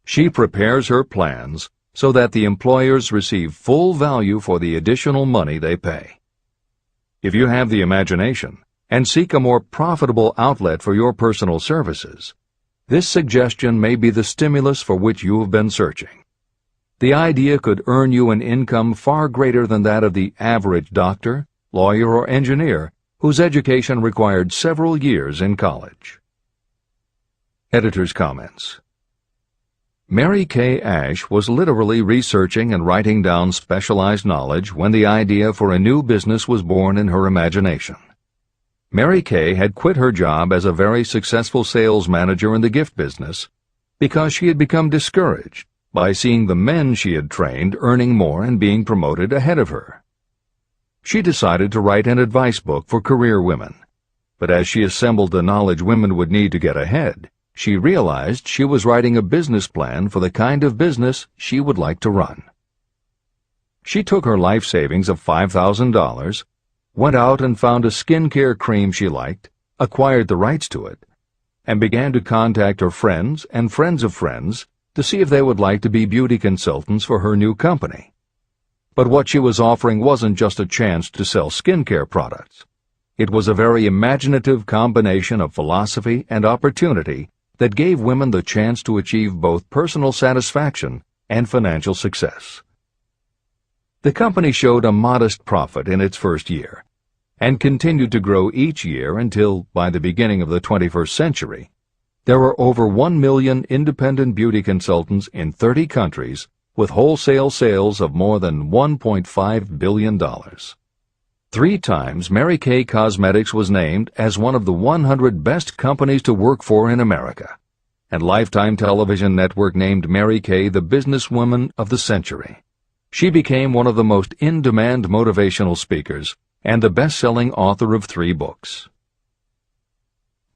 She prepares her plans so that the employers receive full value for the additional money they pay. If you have the imagination and seek a more profitable outlet for your personal services, this suggestion may be the stimulus for which you have been searching. The idea could earn you an income far greater than that of the average doctor, lawyer, or engineer whose education required several years in college. Editor's comments. Mary Kay Ash was literally researching and writing down specialized knowledge when the idea for a new business was born in her imagination. Mary Kay had quit her job as a very successful sales manager in the gift business because she had become discouraged by seeing the men she had trained earning more and being promoted ahead of her. She decided to write an advice book for career women, but as she assembled the knowledge women would need to get ahead, she realized she was writing a business plan for the kind of business she would like to run. She took her life savings of $5,000, went out and found a skincare cream she liked, acquired the rights to it, and began to contact her friends and friends of friends to see if they would like to be beauty consultants for her new company. But what she was offering wasn't just a chance to sell skincare products. It was a very imaginative combination of philosophy and opportunity that gave women the chance to achieve both personal satisfaction and financial success. The company showed a modest profit in its first year, and continued to grow each year until, by the beginning of the 21st century, there were over 1 million independent beauty consultants in 30 countries with wholesale sales of more than $1.5 billion. 3 times Mary Kay Cosmetics was named as one of the 100 best companies to work for in America, and Lifetime Television Network named Mary Kay the businesswoman of the century. She became one of the most in-demand motivational speakers and the best-selling author of 3 books.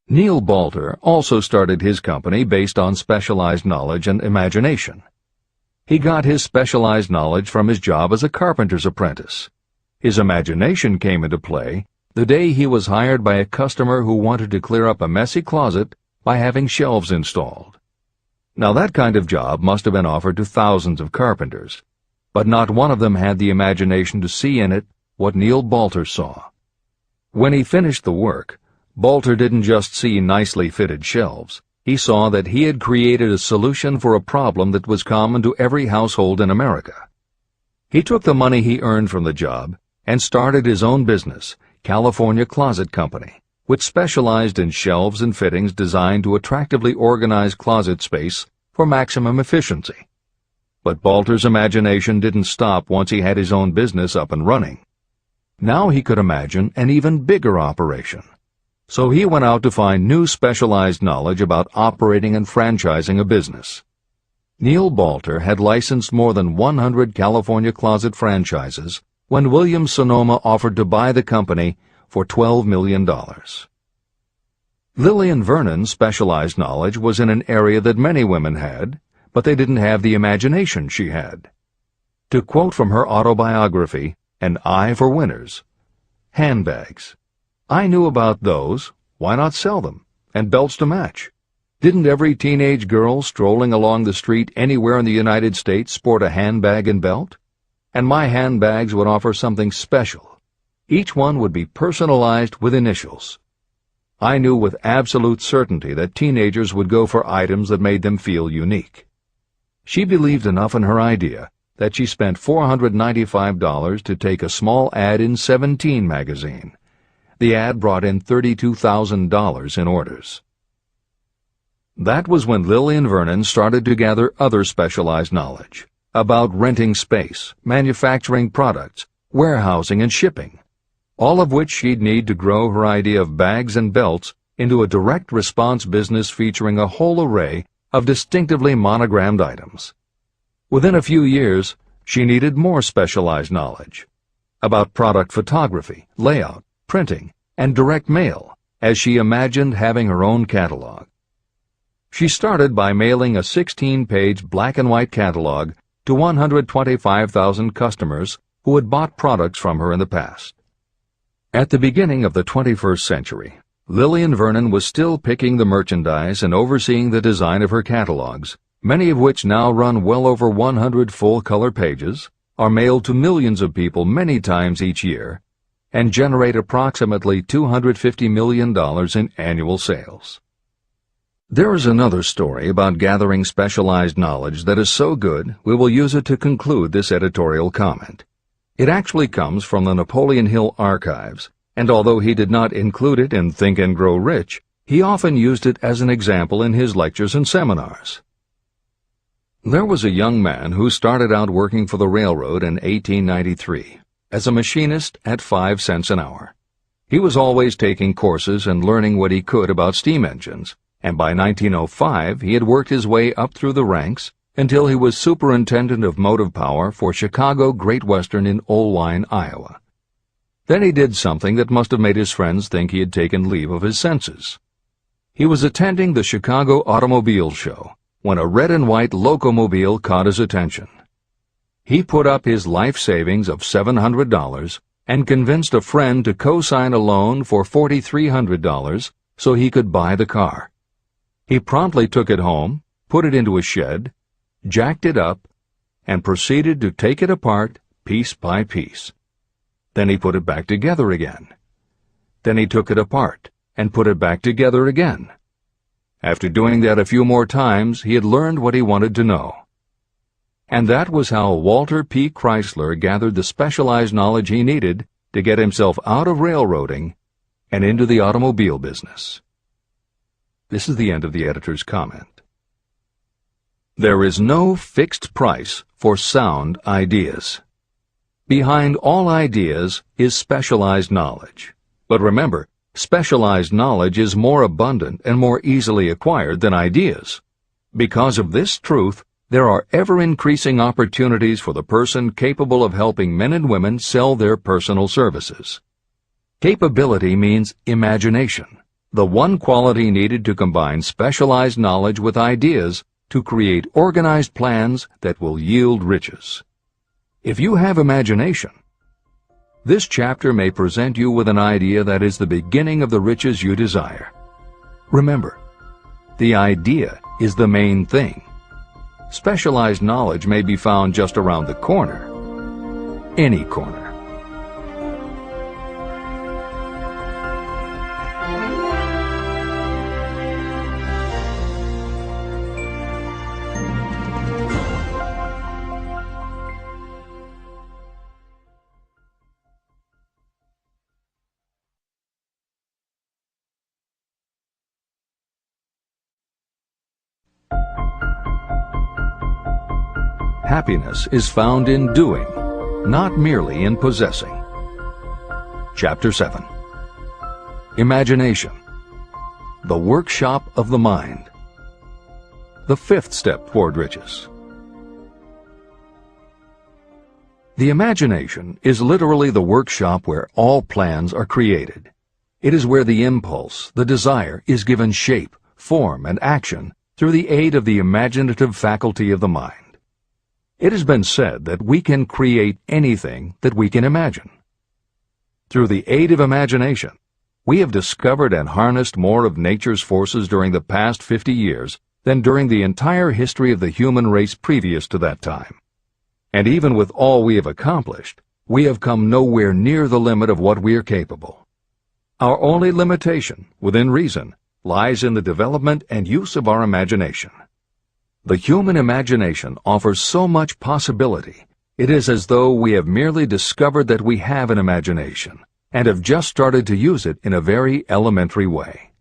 Neil Balter also started his company based on specialized knowledge and imagination. He got his specialized knowledge from his job as a carpenter's apprentice. His imagination came into play the day he was hired by a customer who wanted to clear up a messy closet by having shelves installed. Now that kind of job must have been offered to thousands of carpenters, but not one of them had the imagination to see in it what Neil Balter saw. When he finished the work, Balter didn't just see nicely fitted shelves. He saw that he had created a solution for a problem that was common to every household in America. He took the money he earned from the job and started his own business, California Closet Company, which specialized in shelves and fittings designed to attractively organize closet space for maximum efficiency. But Balter's imagination didn't stop once he had his own business up and running. Now he could imagine an even bigger operation. So he went out to find new specialized knowledge about operating and franchising a business. Neil Balter had licensed more than 100 California closet franchises when Williams-Sonoma offered to buy the company for $12 million. Lillian Vernon's specialized knowledge was in an area that many women had, but they didn't have the imagination she had. To quote from her autobiography, An Eye for Winners, handbags. I knew about those, why not sell them, and belts to match. Didn't every teenage girl strolling along the street anywhere in the United States sport a handbag and belt? And my handbags would offer something special. Each one would be personalized with initials. I knew with absolute certainty that teenagers would go for items that made them feel unique. She believed enough in her idea that she spent $495 to take a small ad in 17 magazine. The ad brought in $32,000 in orders. That was when Lillian Vernon started to gather other specialized knowledge about renting space, manufacturing products, warehousing, and shipping, all of which she'd need to grow her idea of bags and belts into a direct response business featuring a whole array of distinctively monogrammed items. Within a few years, she needed more specialized knowledge about product photography, layout, printing, and direct mail, as she imagined having her own catalog. She started by mailing a 16-page black-and-white catalog to 125,000 customers who had bought products from her in the past. At the beginning of the 21st century, Lillian Vernon was still picking the merchandise and overseeing the design of her catalogs, many of which now run well over 100 full-color pages, are mailed to millions of people many times each year, and generate approximately $250 million in annual sales. There is another story about gathering specialized knowledge that is so good we will use it to conclude this editorial comment. It actually comes from the Napoleon Hill archives, and although he did not include it in Think and Grow Rich, he often used it as an example in his lectures and seminars. There was a young man who started out working for the railroad in 1893 as a machinist at 5 cents an hour. He was always taking courses and learning what he could about steam engines, and by 1905 he had worked his way up through the ranks until he was superintendent of motive power for Chicago Great Western in Oelwein, Iowa. Then he did something that must have made his friends think he had taken leave of his senses. He was attending the Chicago Automobile Show when a red and white locomobile caught his attention. He put up his life savings of $700 and convinced a friend to co-sign a loan for $4,300 so he could buy the car. He promptly took it home, put it into a shed, jacked it up, and proceeded to take it apart piece by piece. Then he put it back together again. Then he took it apart and put it back together again. After doing that a few more times, he had learned what he wanted to know. And that was how Walter P. Chrysler gathered the specialized knowledge he needed to get himself out of railroading and into the automobile business. This is the end of the editor's comment. There is no fixed price for sound ideas. Behind all ideas is specialized knowledge. But remember, specialized knowledge is more abundant and more easily acquired than ideas. Because of this truth, there are ever-increasing opportunities for the person capable of helping men and women sell their personal services. Capability means imagination, the one quality needed to combine specialized knowledge with ideas to create organized plans that will yield riches. If you have imagination, this chapter may present you with an idea that is the beginning of the riches you desire. Remember, the idea is the main thing. Specialized knowledge may be found just around the corner, any corner. Happiness is found in doing, not merely in possessing. Chapter 7. Imagination, the workshop of the mind. The fifth step toward riches. The imagination is literally the workshop where all plans are created. It is where the impulse, the desire, is given shape, form, and action through the aid of the imaginative faculty of the mind. It has been said that we can create anything that we can imagine. Through the aid of imagination, we have discovered and harnessed more of nature's forces during the past 50 years than during the entire history of the human race previous to that time. And even with all we have accomplished, we have come nowhere near the limit of what we are capable. Our only limitation, within reason, lies in the development and use of our imagination. The human imagination offers so much possibility, it is as though we have merely discovered that we have an imagination, and have just started to use it in a very elementary way.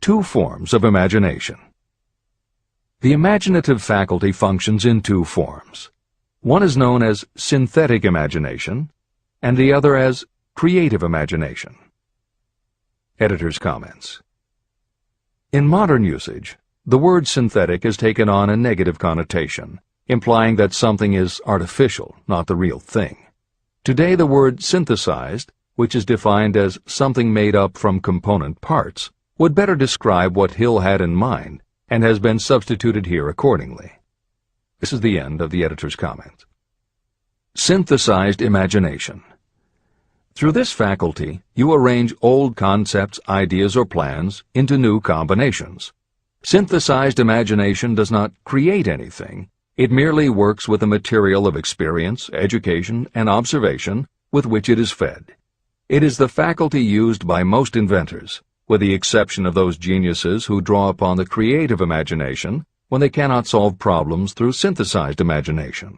Two forms of imagination. The imaginative faculty functions in two forms. One is known as synthetic imagination, and the other as creative imagination. Editor's comments. In modern usage, the word synthetic has taken on a negative connotation, implying that something is artificial, not the real thing. Today the word synthesized, which is defined as something made up from component parts, would better describe what Hill had in mind and has been substituted here accordingly. This is the end of the editor's comment. Synthesized imagination. Through this faculty, you arrange old concepts, ideas, or plans into new combinations. Synthesized imagination does not create anything. It merely works with the material of experience, education, and observation with which it is fed. It is the faculty used by most inventors, with the exception of those geniuses who draw upon the creative imagination when they cannot solve problems through synthesized imagination.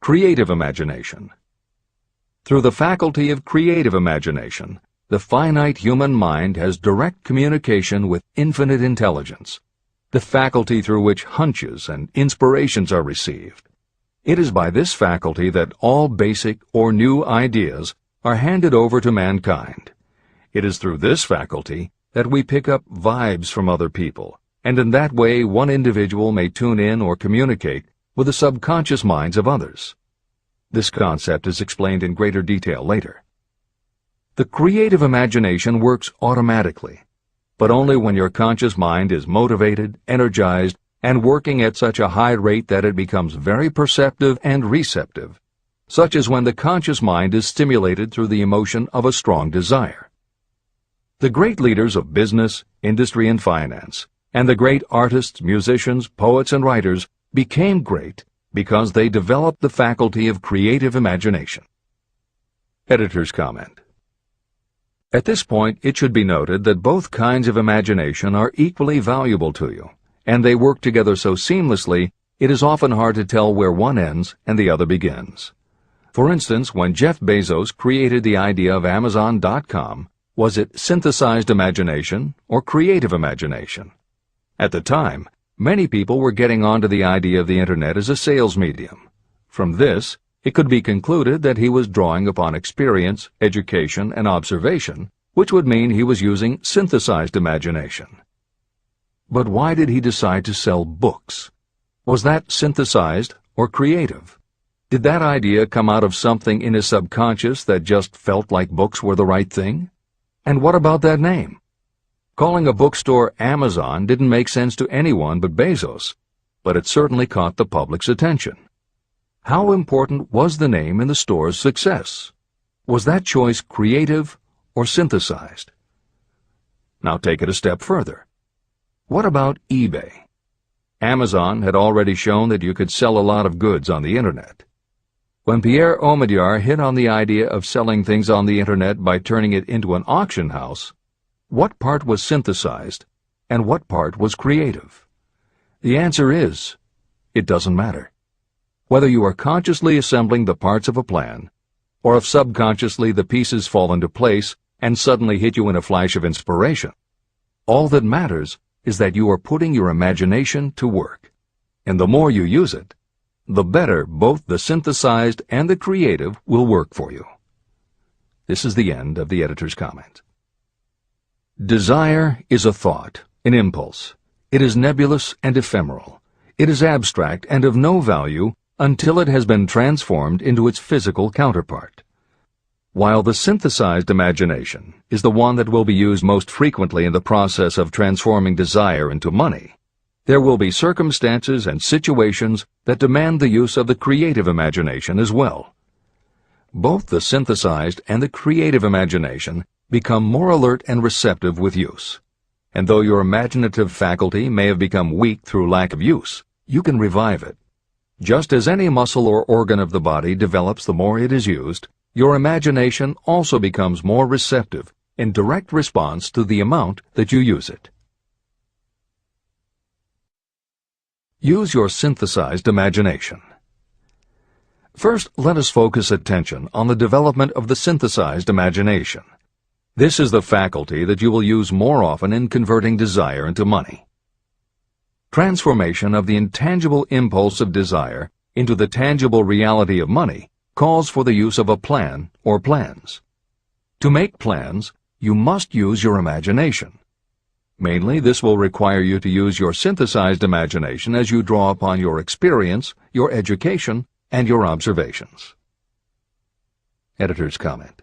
Creative imagination. Through the faculty of creative imagination, the finite human mind has direct communication with infinite intelligence, the faculty through which hunches and inspirations are received. It is by this faculty that all basic or new ideas are handed over to mankind. It is through this faculty that we pick up vibes from other people, and in that way one individual may tune in or communicate with the subconscious minds of others. This concept is explained in greater detail later. The creative imagination works automatically, but only when your conscious mind is motivated, energized, and working at such a high rate that it becomes very perceptive and receptive, such as when the conscious mind is stimulated through the emotion of a strong desire. The great leaders of business, industry, and finance, and the great artists, musicians, poets, and writers became great because they developed the faculty of creative imagination. Editor's comment. At this point, it should be noted that both kinds of imagination are equally valuable to you, and they work together so seamlessly it is often hard to tell where one ends and the other begins. For instance, when Jeff Bezos created the idea of Amazon.com, was it synthesized imagination or creative imagination? At the time, many people were getting onto the idea of the Internet as a sales medium. From this, it could be concluded that he was drawing upon experience, education, and observation, which would mean he was using synthesized imagination. But why did he decide to sell books? Was that synthesized or creative? Did that idea come out of something in his subconscious that just felt like books were the right thing? And what about that name? Calling a bookstore Amazon didn't make sense to anyone but Bezos, but it certainly caught the public's attention. How important was the name in the store's success? Was that choice creative or synthesized? Now take it a step further. What about eBay? Amazon had already shown that you could sell a lot of goods on the Internet. When Pierre Omidyar hit on the idea of selling things on the Internet by turning it into an auction house, what part was synthesized and what part was creative? The answer is, it doesn't matter. Whether you are consciously assembling the parts of a plan, or if subconsciously the pieces fall into place and suddenly hit you in a flash of inspiration, all that matters is that you are putting your imagination to work. And the more you use it, the better both the synthesized and the creative will work for you. This is the end of the editor's comment. Desire is a thought, an impulse. It is nebulous and ephemeral. It is abstract and of no value until it has been transformed into its physical counterpart. While the synthesized imagination is the one that will be used most frequently in the process of transforming desire into money, there will be circumstances and situations that demand the use of the creative imagination as well. Both the synthesized and the creative imagination become more alert and receptive with use. And though your imaginative faculty may have become weak through lack of use, you can revive it. Just as any muscle or organ of the body develops the more it is used, your imagination also becomes more receptive in direct response to the amount that you use it. Use your synthesized imagination. First, let us focus attention on the development of the synthesized imagination. This is the faculty that you will use more often in converting desire into money. Transformation of the intangible impulse of desire into the tangible reality of money calls for the use of a plan or plans. To make plans, you must use your imagination. Mainly, this will require you to use your synthesized imagination as you draw upon your experience, your education, and your observations. Editor's comment.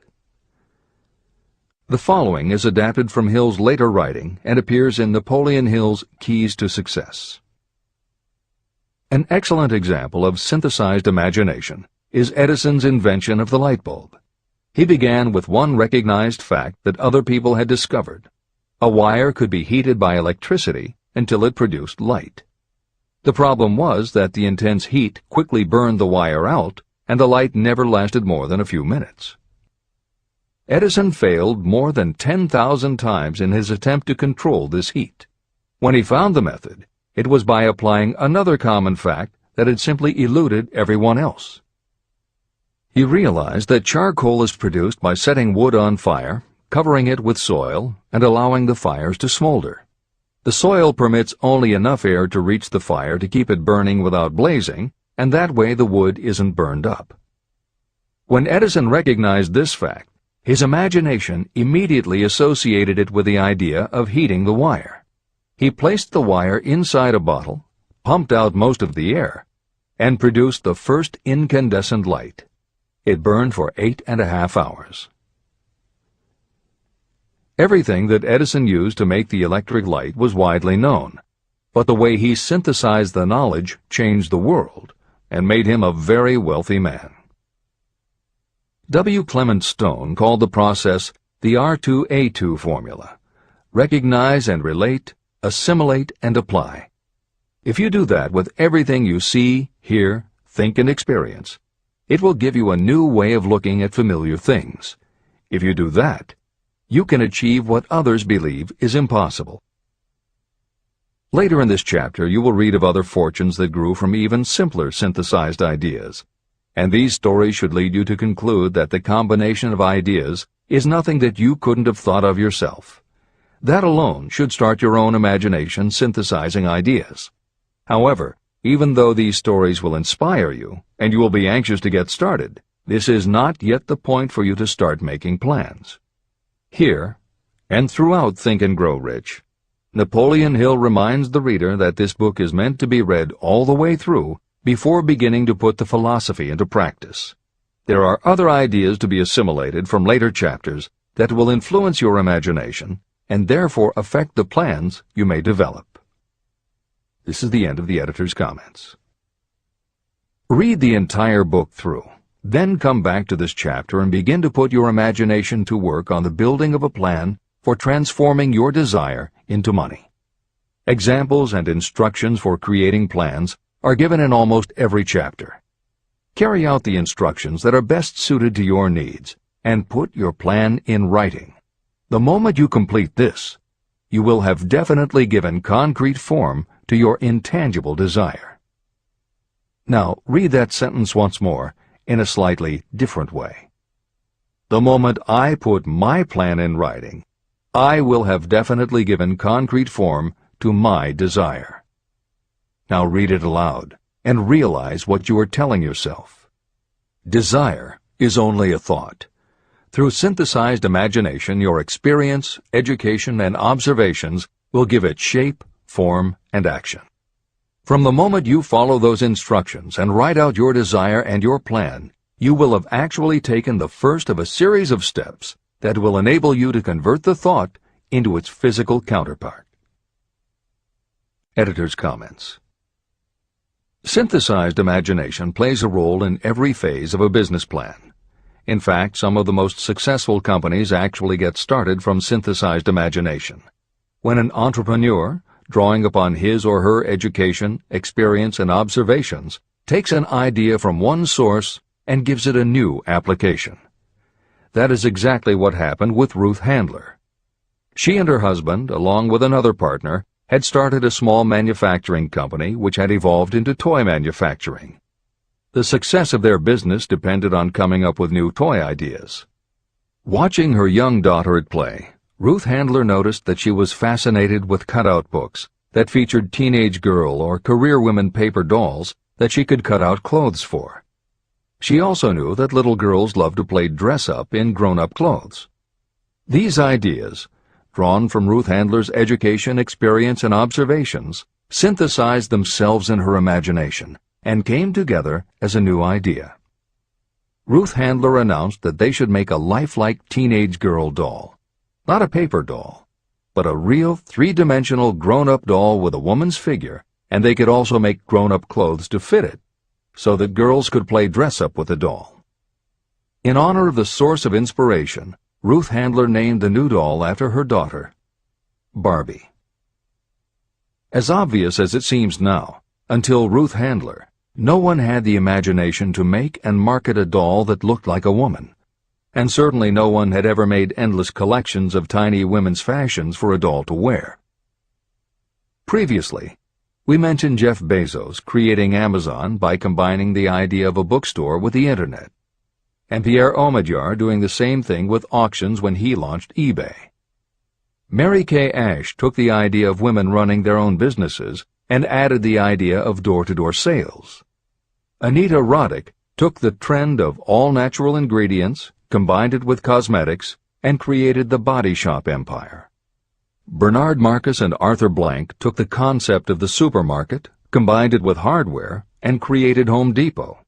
The following is adapted from Hill's later writing and appears in Napoleon Hill's Keys to Success. An excellent example of synthesized imagination is Edison's invention of the light bulb. He began with one recognized fact that other people had discovered. A wire could be heated by electricity until it produced light. The problem was that the intense heat quickly burned the wire out, and the light never lasted more than a few minutes. Edison failed more than 10,000 times in his attempt to control this heat. When he found the method, it was by applying another common fact that had simply eluded everyone else. He realized that charcoal is produced by setting wood on fire, covering it with soil, and allowing the fires to smolder. The soil permits only enough air to reach the fire to keep it burning without blazing, and that way the wood isn't burned up. When Edison recognized this fact, his imagination immediately associated it with the idea of heating the wire. He placed the wire inside a bottle, pumped out most of the air, and produced the first incandescent light. It burned for 8.5 hours. Everything that Edison used to make the electric light was widely known, but the way he synthesized the knowledge changed the world and made him a very wealthy man. W. Clement Stone called the process the R2A2 formula: recognize and relate, assimilate and apply. If you do that with everything you see, hear, think, and experience, it will give you a new way of looking at familiar things. If you do that, you can achieve what others believe is impossible. Later in this chapter, you will read of other fortunes that grew from even simpler synthesized ideas, and these stories should lead you to conclude that the combination of ideas is nothing that you couldn't have thought of yourself. That alone should start your own imagination synthesizing ideas. However, even though these stories will inspire you, and you will be anxious to get started, this is not yet the point for you to start making plans. Here, and throughout Think and Grow Rich, Napoleon Hill reminds the reader that this book is meant to be read all the way through before beginning to put the philosophy into practice. There are other ideas to be assimilated from later chapters that will influence your imagination and therefore affect the plans you may develop. This is the end of the editor's comments. Read the entire book through. Then come back to this chapter and begin to put your imagination to work on the building of a plan for transforming your desire into money. Examples and instructions for creating plans are given in almost every chapter. Carry out the instructions that are best suited to your needs and put your plan in writing. The moment you complete this, you will have definitely given concrete form to your intangible desire. Now, read that sentence once more in a slightly different way. The moment I put my plan in writing, I will have definitely given concrete form to my desire. Now read it aloud and realize what you are telling yourself. Desire is only a thought. Through synthesized imagination, your experience, education, and observations will give it shape, form, and action. From the moment you follow those instructions and write out your desire and your plan, you will have actually taken the first of a series of steps that will enable you to convert the thought into its physical counterpart. Editor's comments. Synthesized imagination plays a role in every phase of a business plan. In fact, some of the most successful companies actually get started from synthesized imagination. When an entrepreneur, drawing upon his or her education, experience, and observations, takes an idea from one source and gives it a new application. That is exactly what happened with Ruth Handler. She and her husband, along with another partner, had started a small manufacturing company which had evolved into toy manufacturing. The success of their business depended on coming up with new toy ideas. Watching her young daughter at play, Ruth Handler noticed that she was fascinated with cutout books that featured teenage girl or career women paper dolls that she could cut out clothes for. She also knew that little girls loved to play dress-up in grown-up clothes. These ideas, drawn from Ruth Handler's education, experience, and observations, synthesized themselves in her imagination and came together as a new idea. Ruth Handler announced that they should make a lifelike teenage girl doll. Not a paper doll, but a real three-dimensional grown-up doll with a woman's figure, and they could also make grown-up clothes to fit it, so that girls could play dress-up with the doll. In honor of the source of inspiration, Ruth Handler named the new doll after her daughter, Barbie. As obvious as it seems now, until Ruth Handler, no one had the imagination to make and market a doll that looked like a woman, and certainly no one had ever made endless collections of tiny women's fashions for a doll to wear. Previously, we mentioned Jeff Bezos creating Amazon by combining the idea of a bookstore with the Internet, and Pierre Omidyar doing the same thing with auctions when he launched eBay. Mary Kay Ash took the idea of women running their own businesses and added the idea of door-to-door sales. Anita Roddick took the trend of all-natural ingredients, combined it with cosmetics, and created the body shop empire. Bernard Marcus and Arthur Blank took the concept of the supermarket, combined it with hardware, and created Home Depot.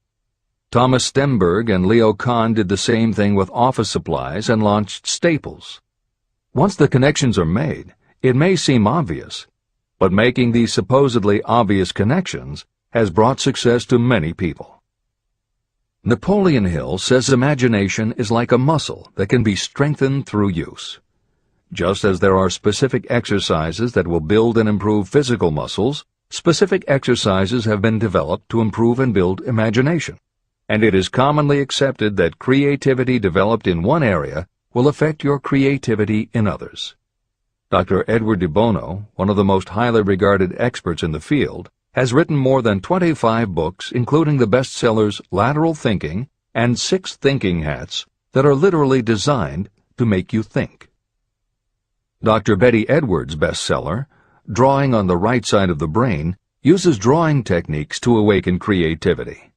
Thomas Stemberg and Leo Kahn did the same thing with office supplies and launched Staples. Once the connections are made, it may seem obvious, but making these supposedly obvious connections has brought success to many people. Napoleon Hill says imagination is like a muscle that can be strengthened through use. Just as there are specific exercises that will build and improve physical muscles, specific exercises have been developed to improve and build imagination, and it is commonly accepted that creativity developed in one area will affect your creativity in others. Dr. Edward de Bono, one of the most highly regarded experts in the field, has written more than 25 books, including the bestsellers Lateral Thinking and 6 Thinking Hats, that are literally designed to make you think. Dr. Betty Edwards' bestseller, Drawing on the Right Side of the Brain, uses drawing techniques to awaken creativity.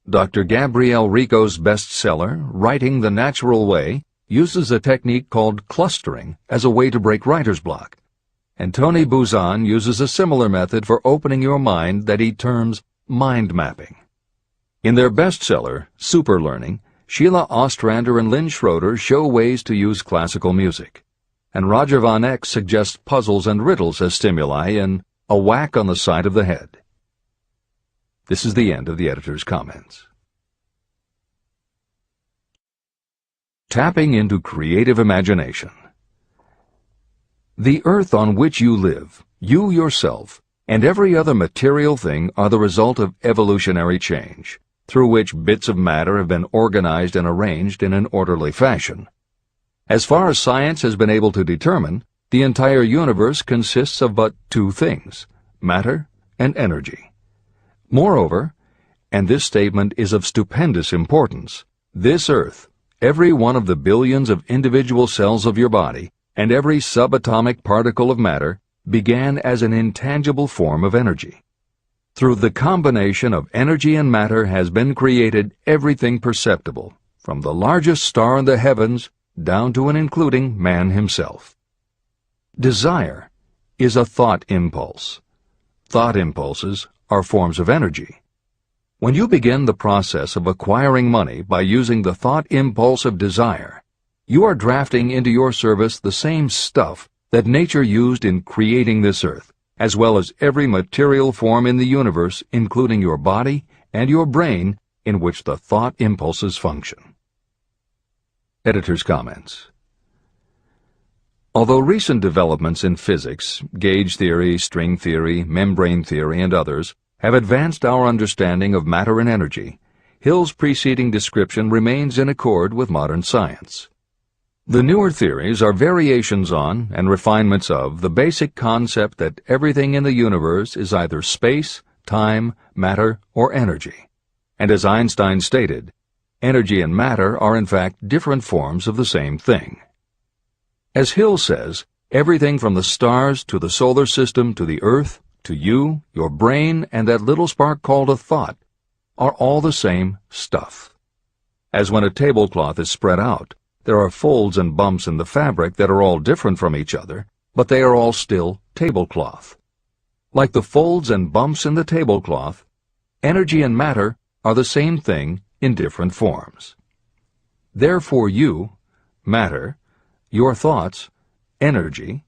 Dr. Gabrielle Rico's bestseller, Writing the Natural Way, uses a technique called clustering as a way to break writer's block, and Tony Buzan uses a similar method for opening your mind that he terms mind mapping. In their bestseller, Super Learning, Sheila Ostrander and Lynn Schroeder show ways to use classical music, and Roger Von Eck suggests puzzles and riddles as stimuli in A Whack on the Side of the Head. This is the end of the editor's comments. Tapping into creative imagination. The earth on which you live, you yourself, and every other material thing are the result of evolutionary change, through which bits of matter have been organized and arranged in an orderly fashion. As far as science has been able to determine, the entire universe consists of but 2 things, matter and energy. Moreover, and this statement is of stupendous importance, this earth, every one of the billions of individual cells of your body, and every subatomic particle of matter began as an intangible form of energy. Through the combination of energy and matter has been created everything perceptible, from the largest star in the heavens down to and including man himself. Desire is a thought impulse. Thought impulses are forms of energy. When you begin the process of acquiring money by using the thought impulse of desire, you are drafting into your service the same stuff that nature used in creating this earth, as well as every material form in the universe, including your body and your brain, in which the thought impulses function. Editor's comments. Although recent developments in physics, gauge theory, string theory, membrane theory, and others, have advanced our understanding of matter and energy, Hill's preceding description remains in accord with modern science. The newer theories are variations on and refinements of the basic concept that everything in the universe is either space, time, matter, or energy. And as Einstein stated, energy and matter are in fact different forms of the same thing. As Hill says, everything from the stars to the solar system to the earth, to you, your brain, and that little spark called a thought, are all the same stuff. As when a tablecloth is spread out, there are folds and bumps in the fabric that are all different from each other, but they are all still tablecloth. Like the folds and bumps in the tablecloth, energy and matter are the same thing in different forms. Therefore you, matter, your thoughts, energy,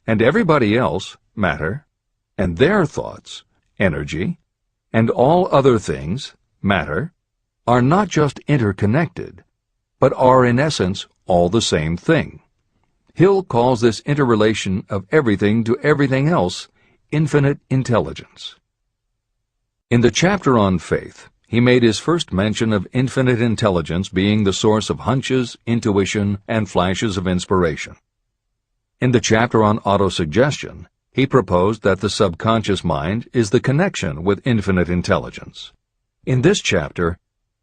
and everybody else, matter, and their thoughts, energy, and all other things, matter, are not just interconnected, but are in essence all the same thing. Hill calls this interrelation of everything to everything else infinite intelligence. In the chapter on faith, he made his first mention of infinite intelligence being the source of hunches, intuition, and flashes of inspiration. In the chapter on autosuggestion, he proposed that the subconscious mind is the connection with infinite intelligence. In this chapter,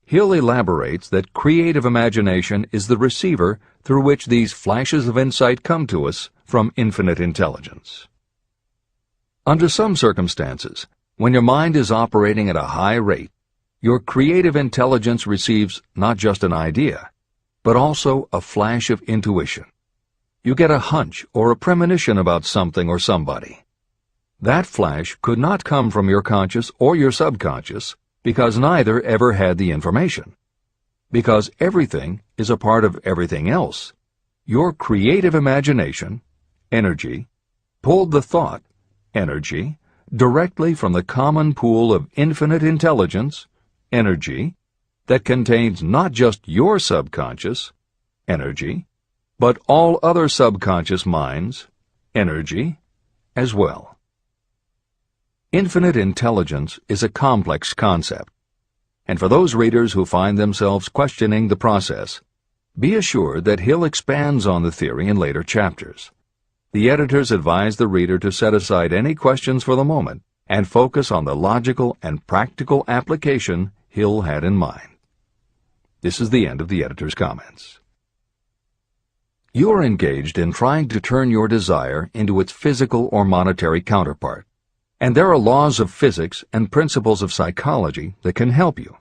Hill elaborates that creative imagination is the receiver through which these flashes of insight come to us from infinite intelligence. Under some circumstances, when your mind is operating at a high rate, your creative intelligence receives not just an idea, but also a flash of intuition. You get a hunch or a premonition about something or somebody. That flash could not come from your conscious or your subconscious because neither ever had the information. Because everything is a part of everything else, your creative imagination, energy, pulled the thought, energy, directly from the common pool of infinite intelligence, energy, that contains not just your subconscious, energy, but all other subconscious minds, energy, as well. Infinite intelligence is a complex concept, and for those readers who find themselves questioning the process, be assured that Hill expands on the theory in later chapters. The editors advise the reader to set aside any questions for the moment and focus on the logical and practical application Hill had in mind. This is the end of the editor's comments. You are engaged in trying to turn your desire into its physical or monetary counterpart, and there are laws of physics and principles of psychology that can help you.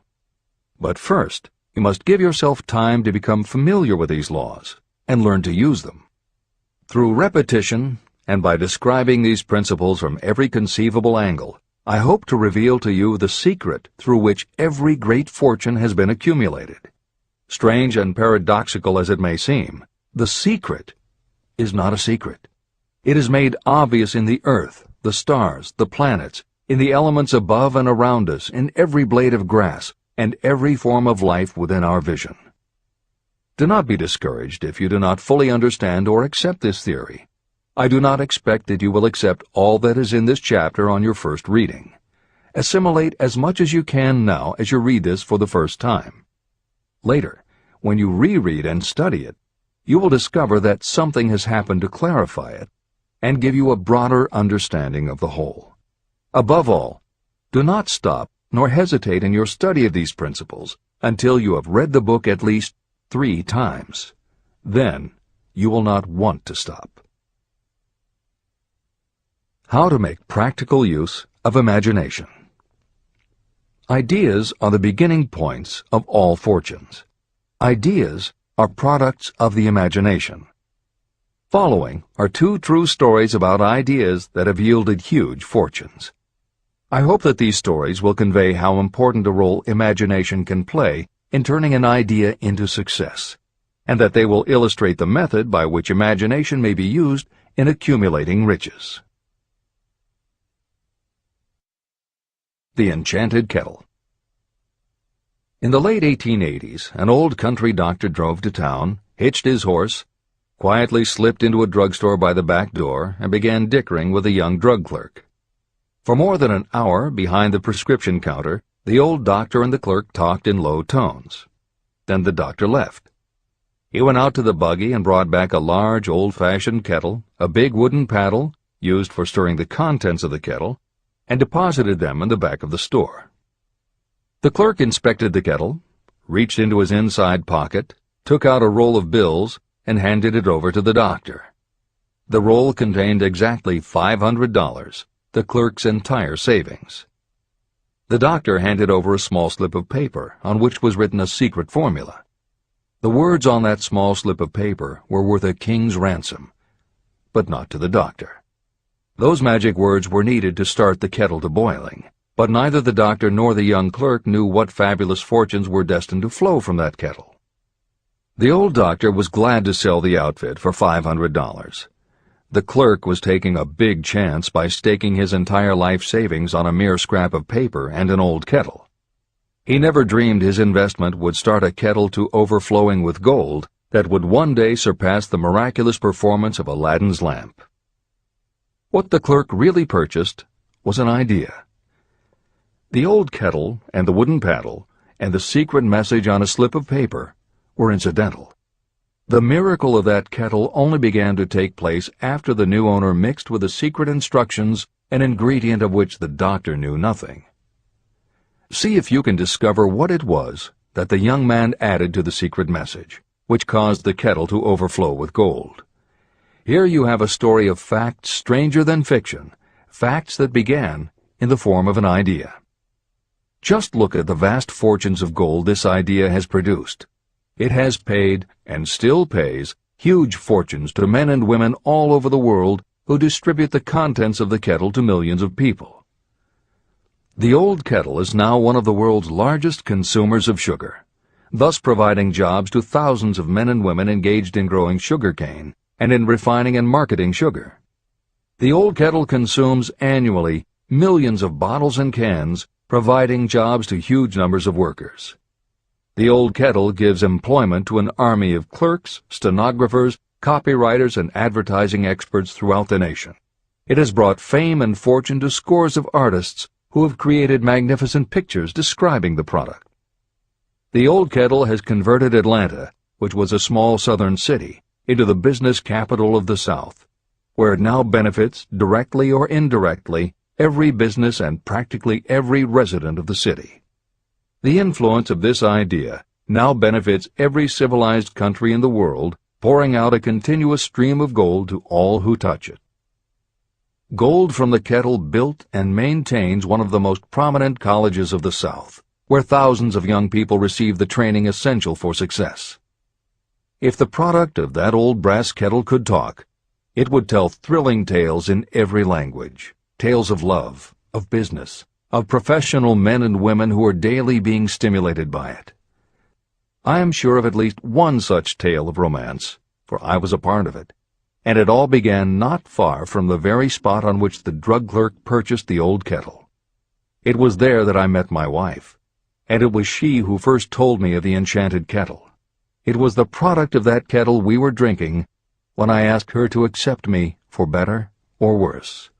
But first, you must give yourself time to become familiar with these laws and learn to use them. Through repetition, and by describing these principles from every conceivable angle, I hope to reveal to you the secret through which every great fortune has been accumulated. Strange and paradoxical as it may seem, the secret is not a secret. It is made obvious in the earth, the stars, the planets, in the elements above and around us, in every blade of grass, and every form of life within our vision. Do not be discouraged if you do not fully understand or accept this theory. I do not expect that you will accept all that is in this chapter on your first reading. Assimilate as much as you can now as you read this for the first time. Later, when you reread and study it, you will discover that something has happened to clarify it and give you a broader understanding of the whole. Above all, do not stop nor hesitate in your study of these principles until you have read the book at least 3 times. Then you will not want to stop. How to make practical use of imagination. Ideas are the beginning points of all fortunes. Ideas are products of the imagination. Following are 2 true stories about ideas that have yielded huge fortunes. I hope that these stories will convey how important a role imagination can play in turning an idea into success, and that they will illustrate the method by which imagination may be used in accumulating riches. The Enchanted Kettle. In the late 1880s, an old country doctor drove to town, hitched his horse, quietly slipped into a drugstore by the back door, and began dickering with a young drug clerk. For more than an hour behind the prescription counter, the old doctor and the clerk talked in low tones. Then the doctor left. He went out to the buggy and brought back a large old-fashioned kettle, a big wooden paddle, used for stirring the contents of the kettle, and deposited them in the back of the store. The clerk inspected the kettle, reached into his inside pocket, took out a roll of bills, and handed it over to the doctor. The roll contained exactly $500, the clerk's entire savings. The doctor handed over a small slip of paper on which was written a secret formula. The words on that small slip of paper were worth a king's ransom, but not to the doctor. Those magic words were needed to start the kettle to boiling, but neither the doctor nor the young clerk knew what fabulous fortunes were destined to flow from that kettle. The old doctor was glad to sell the outfit for $500. The clerk was taking a big chance by staking his entire life savings on a mere scrap of paper and an old kettle. He never dreamed his investment would start a kettle to overflowing with gold that would one day surpass the miraculous performance of Aladdin's lamp. What the clerk really purchased was an idea. The old kettle and the wooden paddle and the secret message on a slip of paper were incidental. The miracle of that kettle only began to take place after the new owner mixed with the secret instructions an ingredient of which the doctor knew nothing. See if you can discover what it was that the young man added to the secret message, which caused the kettle to overflow with gold. Here you have a story of facts stranger than fiction, facts that began in the form of an idea. Just look at the vast fortunes of gold this idea has produced. It has paid, and still pays, huge fortunes to men and women all over the world who distribute the contents of the kettle to millions of people. The old kettle is now one of the world's largest consumers of sugar, thus providing jobs to thousands of men and women engaged in growing sugarcane and in refining and marketing sugar. The old kettle consumes annually millions of bottles and cans, providing jobs to huge numbers of workers. The old kettle gives employment to an army of clerks, stenographers, copywriters, and advertising experts throughout the nation. It has brought fame and fortune to scores of artists who have created magnificent pictures describing the product. The old kettle has converted Atlanta, which was a small southern city, into the business capital of the South, where it now benefits, directly or indirectly, every business and practically every resident of the city. The influence of this idea now benefits every civilized country in the world, pouring out a continuous stream of gold to all who touch it. Gold from the kettle built and maintains one of the most prominent colleges of the South, where thousands of young people receive the training essential for success. If the product of that old brass kettle could talk, it would tell thrilling tales in every language, tales of love, of business, of professional men and women who are daily being stimulated by it. I am sure of at least one such tale of romance, for I was a part of it, and it all began not far from the very spot on which the drug clerk purchased the old kettle. It was there that I met my wife, and it was she who first told me of the enchanted kettle. It was the product of that kettle we were drinking when I asked her to accept me for better or worse.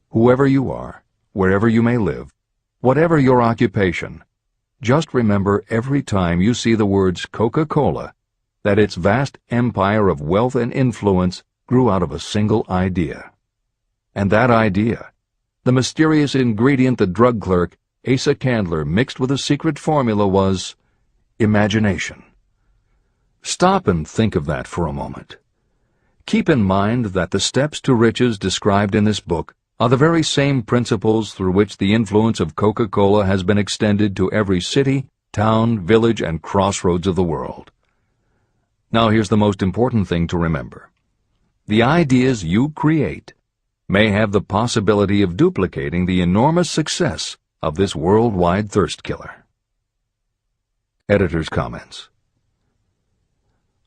Whoever you are, wherever you may live, whatever your occupation, just remember every time you see the words Coca-Cola that its vast empire of wealth and influence grew out of a single idea. And that idea, the mysterious ingredient the drug clerk, Asa Candler, mixed with a secret formula, was imagination. Stop and think of that for a moment. Keep in mind that the steps to riches described in this book are the very same principles through which the influence of Coca-Cola has been extended to every city, town, village, and crossroads of the world. Now here's the most important thing to remember. The ideas you create may have the possibility of duplicating the enormous success of this worldwide thirst killer. Editor's comments.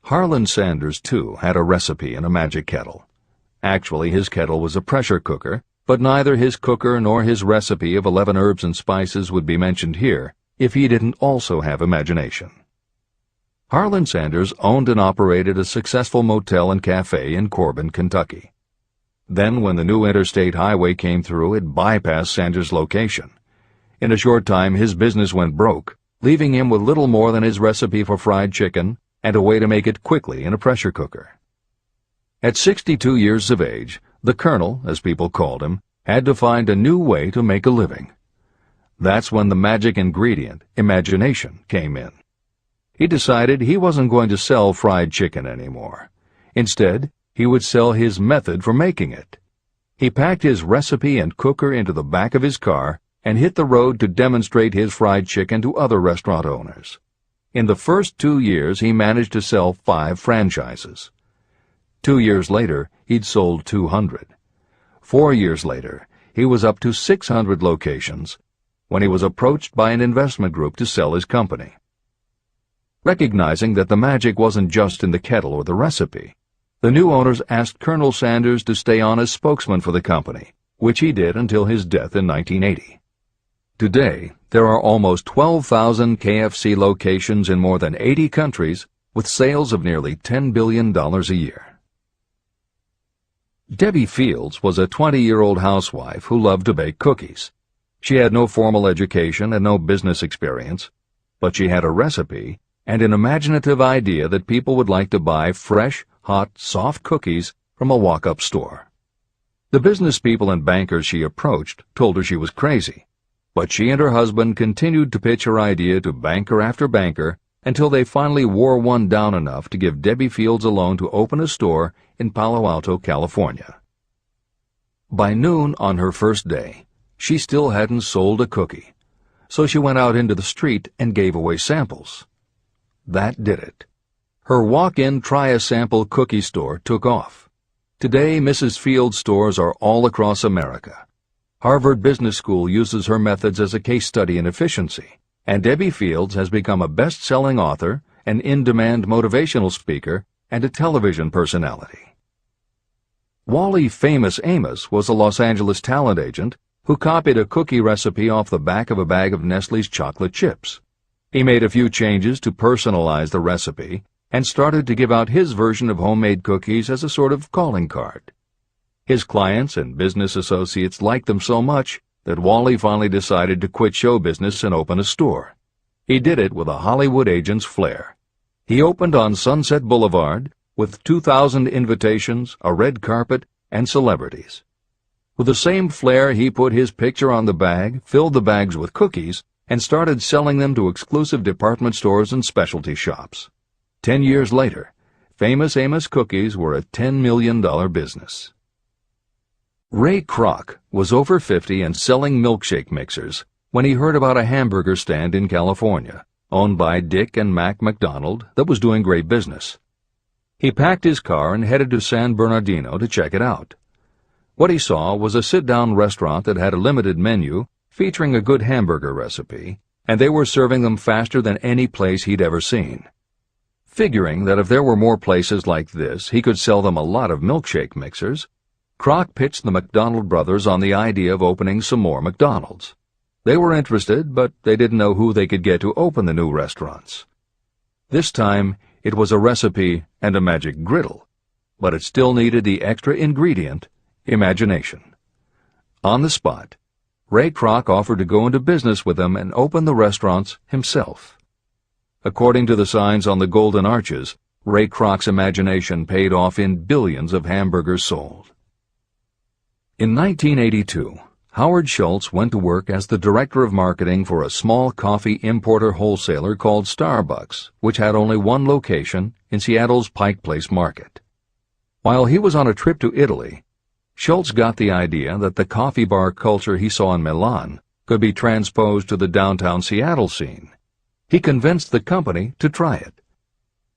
Harlan Sanders, too, had a recipe in a magic kettle. Actually, his kettle was a pressure cooker, but neither his cooker nor his recipe of 11 herbs and spices would be mentioned here if he didn't also have imagination. Harlan Sanders owned and operated a successful motel and cafe in Corbin, Kentucky. Then, when the new interstate highway came through, it bypassed Sanders' location. In a short time, his business went broke, leaving him with little more than his recipe for fried chicken and a way to make it quickly in a pressure cooker. At 62 years of age, the Colonel, as people called him, had to find a new way to make a living. That's when the magic ingredient, imagination, came in. He decided he wasn't going to sell fried chicken anymore. Instead, he would sell his method for making it. He packed his recipe and cooker into the back of his car and hit the road to demonstrate his fried chicken to other restaurant owners. In the first 2 years, he managed to sell 5 franchises. 2 years later, he'd sold 200. 4 years later, he was up to 600 locations when he was approached by an investment group to sell his company. Recognizing that the magic wasn't just in the kettle or the recipe, the new owners asked Colonel Sanders to stay on as spokesman for the company, which he did until his death in 1980. Today, there are almost 12,000 KFC locations in more than 80 countries with sales of nearly $10 billion a year. Debbie Fields was a 20-year-old housewife who loved to bake cookies. She had no formal education and no business experience, but she had a recipe and an imaginative idea that people would like to buy fresh, hot, soft cookies from a walk-up store. The business people and bankers she approached told her she was crazy, but she and her husband continued to pitch her idea to banker after banker until they finally wore one down enough to give Debbie Fields a loan to open a store in Palo Alto, California. By noon on her first day, she still hadn't sold a cookie, so she went out into the street and gave away samples. That did it. Her walk-in try-a-sample cookie store took off. Today, Mrs. Fields' stores are all across America. Harvard Business School uses her methods as a case study in efficiency, and Debbie Fields has become a best-selling author, an in-demand motivational speaker, and a television personality. Wally Famous Amos was a Los Angeles talent agent who copied a cookie recipe off the back of a bag of Nestle's chocolate chips. He made a few changes to personalize the recipe and started to give out his version of homemade cookies as a sort of calling card. His clients and business associates liked them so much that Wally finally decided to quit show business and open a store. He did it with a Hollywood agent's flair. He opened on Sunset Boulevard with 2,000 invitations, a red carpet, and celebrities. With the same flair, he put his picture on the bag, filled the bags with cookies, and started selling them to exclusive department stores and specialty shops. 10 years later, Famous Amos cookies were a $10 million business. Ray Kroc was over 50 and selling milkshake mixers when he heard about a hamburger stand in California, owned by Dick and Mac McDonald, that was doing great business. He packed his car and headed to San Bernardino to check it out. What he saw was a sit-down restaurant that had a limited menu featuring a good hamburger recipe, and they were serving them faster than any place he'd ever seen. Figuring that if there were more places like this, he could sell them a lot of milkshake mixers, Kroc pitched the McDonald brothers on the idea of opening some more McDonald's. They were interested, but they didn't know who they could get to open the new restaurants. This time, it was a recipe and a magic griddle, but it still needed the extra ingredient, imagination. On the spot, Ray Kroc offered to go into business with them and open the restaurants himself. According to the signs on the golden arches, Ray Kroc's imagination paid off in billions of hamburgers sold. In 1982, Howard Schultz went to work as the director of marketing for a small coffee importer wholesaler called Starbucks, which had only one location in Seattle's Pike Place Market. While he was on a trip to Italy, Schultz got the idea that the coffee bar culture he saw in Milan could be transposed to the downtown Seattle scene. He convinced the company to try it.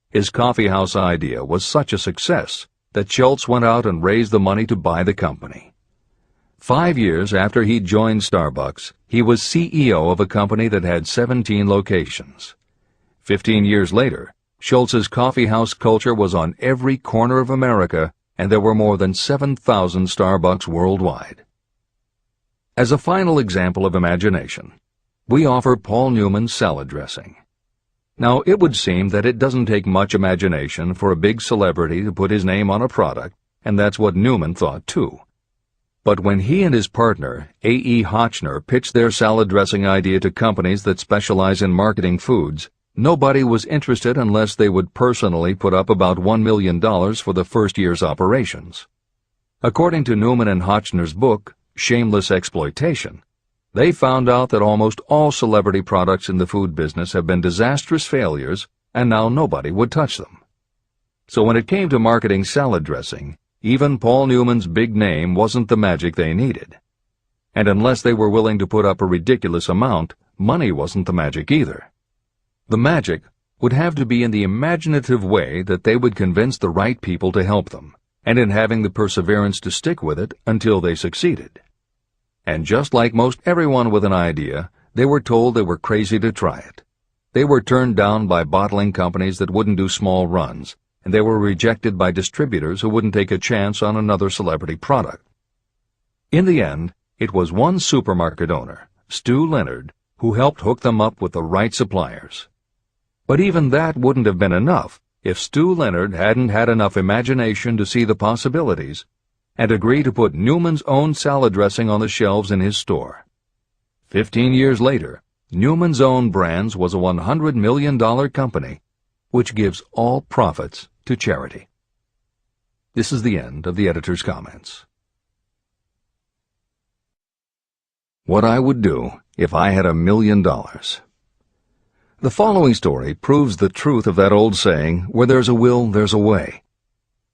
His coffeehouse idea was such a success that Schultz went out and raised the money to buy the company. 5 years after he joined Starbucks, he was CEO of a company that had 17 locations. 15 years later, Schultz's coffeehouse culture was on every corner of America, and there were more than 7,000 Starbucks worldwide. As a final example of imagination, we offer Paul Newman's salad dressing. Now, it would seem that it doesn't take much imagination for a big celebrity to put his name on a product, and that's what Newman thought too. But when he and his partner, A.E. Hotchner, pitched their salad dressing idea to companies that specialize in marketing foods, nobody was interested unless they would personally put up about $1 million for the first year's operations. According to Newman and Hotchner's book, Shameless Exploitation, they found out that almost all celebrity products in the food business have been disastrous failures, and now nobody would touch them. So when it came to marketing salad dressing, even Paul Newman's big name wasn't the magic they needed. And unless they were willing to put up a ridiculous amount, money wasn't the magic either. The magic would have to be in the imaginative way that they would convince the right people to help them, and in having the perseverance to stick with it until they succeeded. And just like most everyone with an idea, they were told they were crazy to try it. They were turned down by bottling companies that wouldn't do small runs, and they were rejected by distributors who wouldn't take a chance on another celebrity product. In the end, it was one supermarket owner, Stu Leonard, who helped hook them up with the right suppliers. But even that wouldn't have been enough if Stu Leonard hadn't had enough imagination to see the possibilities and agree to put Newman's own salad dressing on the shelves in his store. 15 years later, Newman's Own Brands was a $100 million company, which gives all profits to charity. This is the end of the editor's comments. What I would do if I had $1 million. The following story proves the truth of that old saying, where there's a will, there's a way.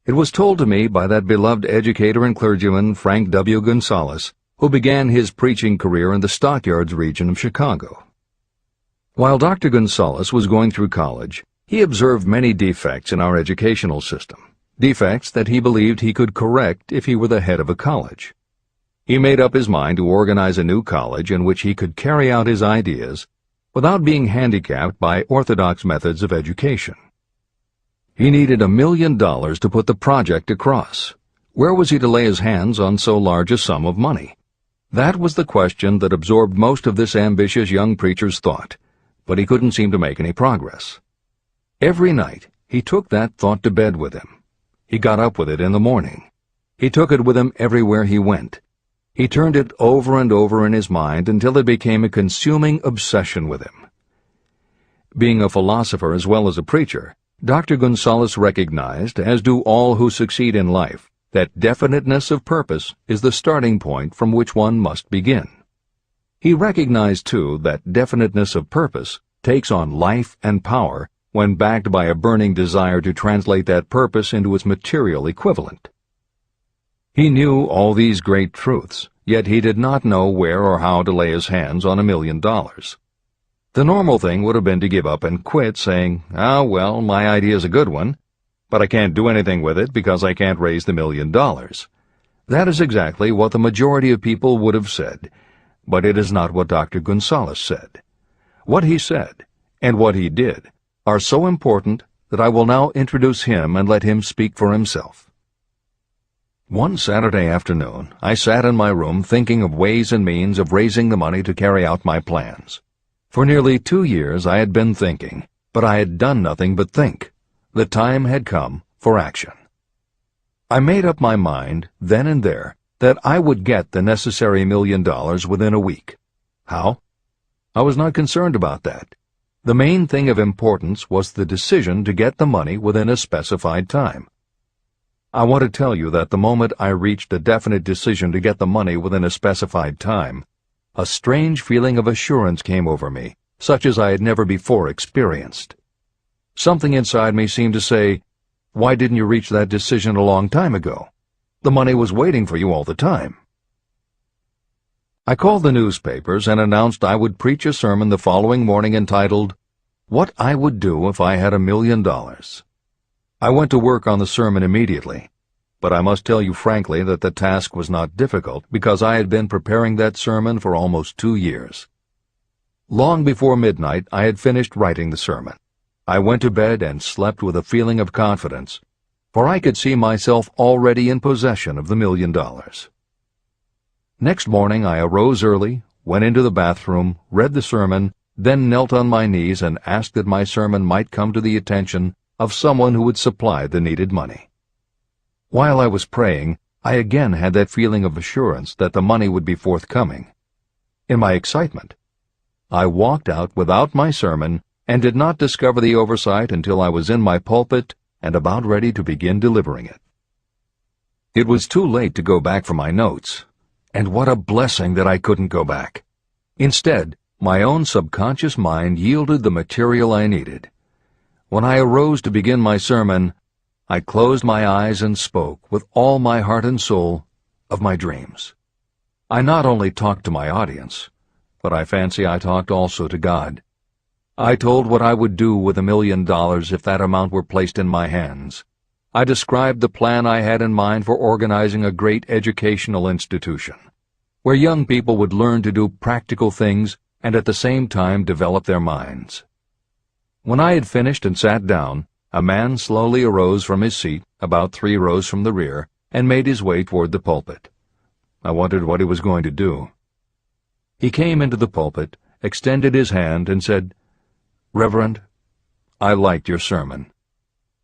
It was told to me by that beloved educator and clergyman Frank W. Gonzalez, who began his preaching career in the Stockyards region of Chicago. While Dr. Gonzalez was going through college, he observed many defects in our educational system, defects that he believed he could correct if he were the head of a college. He made up his mind to organize a new college in which he could carry out his ideas without being handicapped by orthodox methods of education. He needed $1 million to put the project across. Where was he to lay his hands on so large a sum of money? That was the question that absorbed most of this ambitious young preacher's thought, but he couldn't seem to make any progress. Every night, he took that thought to bed with him. He got up with it in the morning. He took it with him everywhere he went. He turned it over and over in his mind until it became a consuming obsession with him. Being a philosopher as well as a preacher, Dr. Gonzalez recognized, as do all who succeed in life, that definiteness of purpose is the starting point from which one must begin. He recognized, too, that definiteness of purpose takes on life and power when backed by a burning desire to translate that purpose into its material equivalent. He knew all these great truths, yet he did not know where or how to lay his hands on $1 million. The normal thing would have been to give up and quit, saying, well, my idea's a good one, but I can't do anything with it because I can't raise the $1 million. That is exactly what the majority of people would have said, but it is not what Dr. Gonzalez said. What he said, and what he did, are so important that I will now introduce him and let him speak for himself. One Saturday afternoon, I sat in my room thinking of ways and means of raising the money to carry out my plans. For nearly 2 years I had been thinking, but I had done nothing but think. The time had come for action. I made up my mind, then and there, that I would get the necessary $1 million within a week. How? I was not concerned about that. The main thing of importance was the decision to get the money within a specified time. I want to tell you that the moment I reached a definite decision to get the money within a specified time, a strange feeling of assurance came over me, such as I had never before experienced. Something inside me seemed to say, "Why didn't you reach that decision a long time ago? The money was waiting for you all the time." I called the newspapers and announced I would preach a sermon the following morning entitled, "What I Would Do If I Had $1 Million." I went to work on the sermon immediately, but I must tell you frankly that the task was not difficult because I had been preparing that sermon for almost 2 years. Long before midnight, I had finished writing the sermon. I went to bed and slept with a feeling of confidence, for I could see myself already in possession of the $1 million. Next morning I arose early, went into the bathroom, read the sermon, then knelt on my knees and asked that my sermon might come to the attention of someone who would supply the needed money. While I was praying, I again had that feeling of assurance that the money would be forthcoming. In my excitement, I walked out without my sermon and did not discover the oversight until I was in my pulpit and about ready to begin delivering it. It was too late to go back for my notes, and what a blessing that I couldn't go back. Instead, my own subconscious mind yielded the material I needed. When I arose to begin my sermon, I closed my eyes and spoke with all my heart and soul of my dreams. I not only talked to my audience, but I fancy I talked also to God. I told what I would do with $1 million if that amount were placed in my hands. I described the plan I had in mind for organizing a great educational institution, where young people would learn to do practical things and at the same time develop their minds. When I had finished and sat down, a man slowly arose from his seat, about 3 rows from the rear, and made his way toward the pulpit. I wondered what he was going to do. He came into the pulpit, extended his hand, and said, "Reverend, I liked your sermon.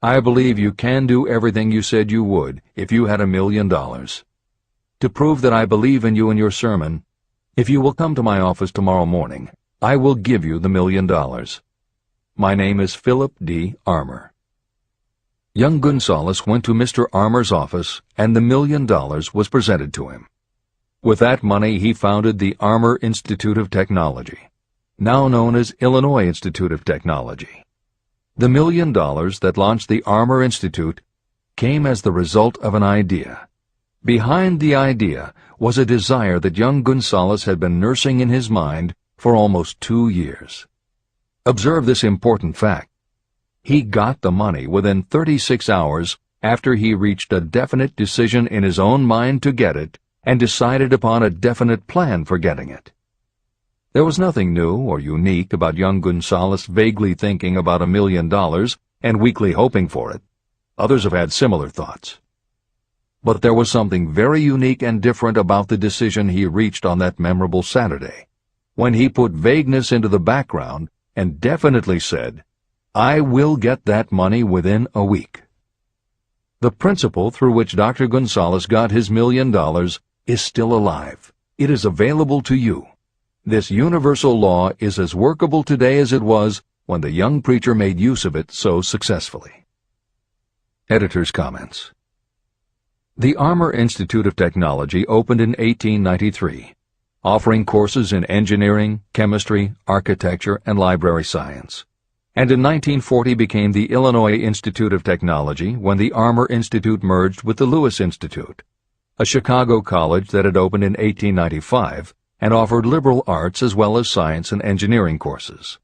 I believe you can do everything you said you would if you had $1 million. To prove that I believe in you and your sermon, if you will come to my office tomorrow morning, I will give you the $1 million. My name is Philip D. Armour." Young Gonzalez went to Mr. Armour's office, and the $1 million was presented to him. With that money, he founded the Armour Institute of Technology, now known as Illinois Institute of Technology. The $1 million that launched the Armour Institute came as the result of an idea. Behind the idea was a desire that young Gonzalez had been nursing in his mind for almost 2 years. Observe this important fact. He got the money within 36 hours after he reached a definite decision in his own mind to get it and decided upon a definite plan for getting it. There was nothing new or unique about young Gonzalez vaguely thinking about $1 million and weakly hoping for it. Others have had similar thoughts. But there was something very unique and different about the decision he reached on that memorable Saturday, when he put vagueness into the background and definitely said, "I will get that money within a week." The principle through which Dr. Gonzalez got his $1 million is still alive. It is available to you. This universal law is as workable today as it was when the young preacher made use of it so successfully. Editor's comments. The Armour Institute of Technology opened in 1893, offering courses in engineering, chemistry, architecture, and library science, and in 1940 became the Illinois Institute of Technology when the Armour Institute merged with the Lewis Institute, a Chicago college that had opened in 1895 and offered liberal arts as well as science and engineering courses.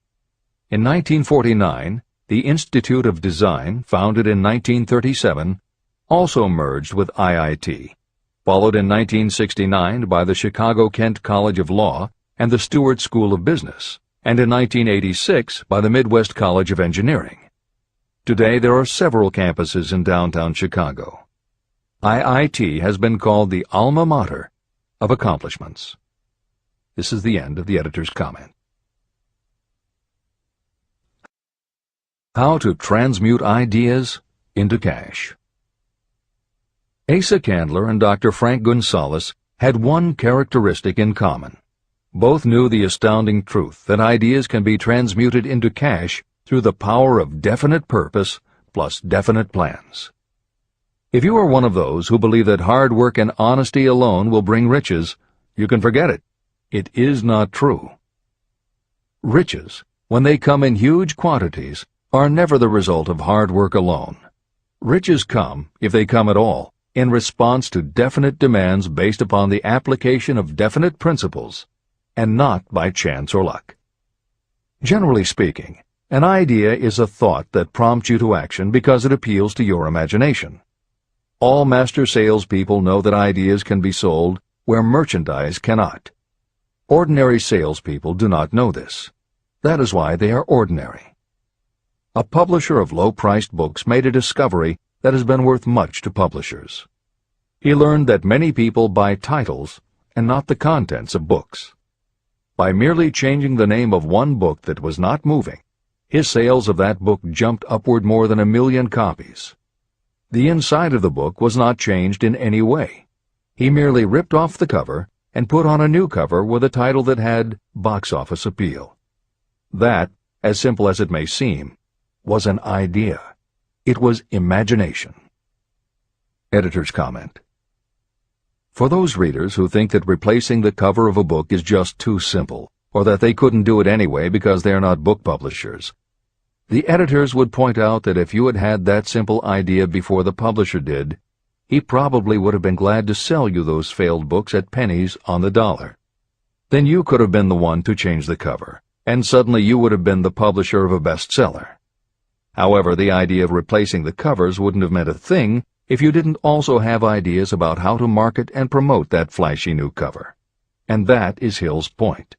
In 1949, the Institute of Design, founded in 1937, also merged with IIT, followed in 1969 by the Chicago-Kent College of Law and the Stewart School of Business, and in 1986 by the Midwest College of Engineering. Today there are several campuses in downtown Chicago. IIT has been called the alma mater of accomplishments. This is the end of the editor's comment. How to transmute ideas into cash. Asa Candler and Dr. Frank Gonzalez had one characteristic in common. Both knew the astounding truth that ideas can be transmuted into cash through the power of definite purpose plus definite plans. If you are one of those who believe that hard work and honesty alone will bring riches, you can forget it. It is not true. Riches, when they come in huge quantities, are never the result of hard work alone. Riches come, if they come at all, in response to definite demands based upon the application of definite principles, and not by chance or luck. Generally speaking, an idea is a thought that prompts you to action because it appeals to your imagination. All master salespeople know that ideas can be sold where merchandise cannot. Ordinary salespeople do not know this. That is why they are ordinary. A publisher of low-priced books made a discovery that has been worth much to publishers. He learned that many people buy titles and not the contents of books. By merely changing the name of one book that was not moving, his sales of that book jumped upward more than 1 million copies. The inside of the book was not changed in any way. He merely ripped off the cover and put on a new cover with a title that had box office appeal. That, as simple as it may seem, was an idea. It was imagination. Editor's comment. For those readers who think that replacing the cover of a book is just too simple, or that they couldn't do it anyway because they are not book publishers, the editors would point out that if you had had that simple idea before the publisher did, he probably would have been glad to sell you those failed books at pennies on the dollar. Then you could have been the one to change the cover, and suddenly you would have been the publisher of a bestseller. However, the idea of replacing the covers wouldn't have meant a thing if you didn't also have ideas about how to market and promote that flashy new cover. And that is Hill's point.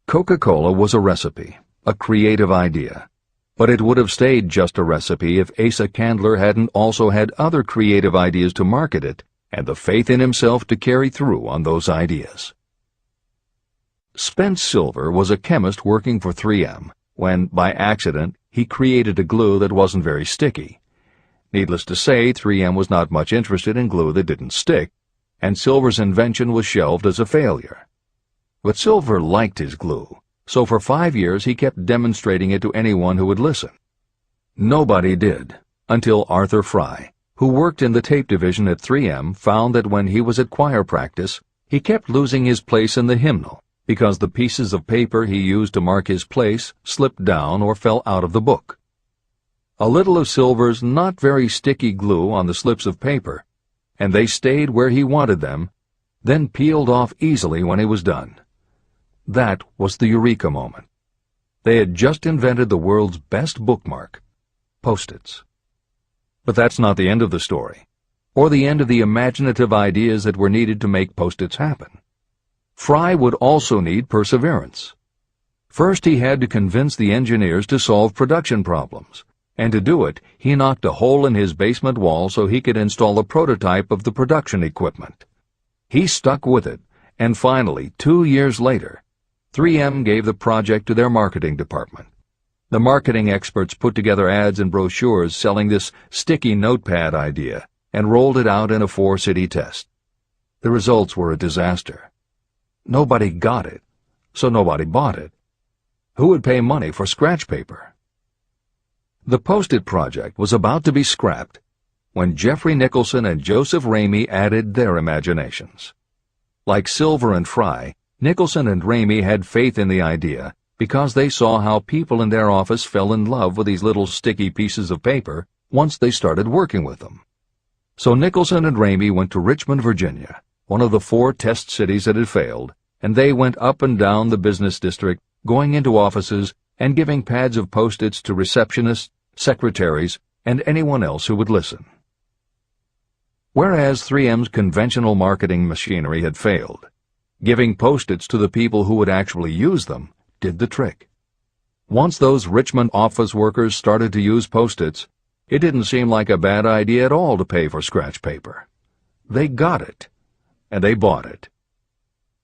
Coca-Cola was a recipe, a creative idea. But it would have stayed just a recipe if Asa Candler hadn't also had other creative ideas to market it and the faith in himself to carry through on those ideas. Spence Silver was a chemist working for 3M when, by accident, he created a glue that wasn't very sticky. Needless to say, 3M was not much interested in glue that didn't stick, and Silver's invention was shelved as a failure. But Silver liked his glue, so for 5 years he kept demonstrating it to anyone who would listen. Nobody did, until Arthur Fry, who worked in the tape division at 3M, found that when he was at choir practice, he kept losing his place in the hymnal because the pieces of paper he used to mark his place slipped down or fell out of the book. A little of Silver's not very sticky glue on the slips of paper, and they stayed where he wanted them, then peeled off easily when he was done. That was the eureka moment. They had just invented the world's best bookmark, Post-its. But that's not the end of the story, or the end of the imaginative ideas that were needed to make Post-its happen. Fry would also need perseverance. First, he had to convince the engineers to solve production problems, and to do it, he knocked a hole in his basement wall so he could install a prototype of the production equipment. He stuck with it, and finally, 2 years later, 3M gave the project to their marketing department. The marketing experts put together ads and brochures selling this sticky notepad idea and rolled it out in a 4-city test. The results were a disaster. Nobody got it, so nobody bought it. Who would pay money for scratch paper? The Post-it project was about to be scrapped when Jeffrey Nicholson and Joseph Ramey added their imaginations. Like Silver and Fry, Nicholson and Ramey had faith in the idea because they saw how people in their office fell in love with these little sticky pieces of paper once they started working with them. So Nicholson and Ramey went to Richmond, Virginia, one of the 4 test cities that had failed, and they went up and down the business district, going into offices and giving pads of Post-its to receptionists, secretaries, and anyone else who would listen. Whereas 3M's conventional marketing machinery had failed, giving Post-its to the people who would actually use them did the trick. Once those Richmond office workers started to use Post-its, it didn't seem like a bad idea at all to pay for scratch paper. They got it, and they bought it.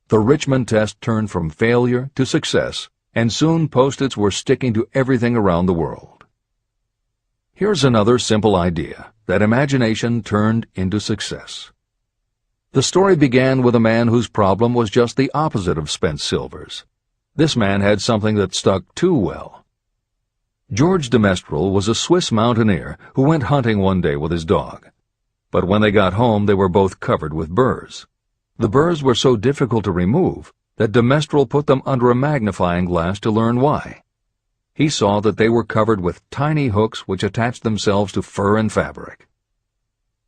The Richmond test turned from failure to success, and soon Post-its were sticking to everything around the world. Here's another simple idea that imagination turned into success. The story began with a man whose problem was just the opposite of Spence Silver's. This man had something that stuck too well. George de Mestral was a Swiss mountaineer who went hunting one day with his dog. But when they got home, they were both covered with burrs. The burrs were so difficult to remove that de Mestral put them under a magnifying glass to learn why. He saw that they were covered with tiny hooks which attached themselves to fur and fabric.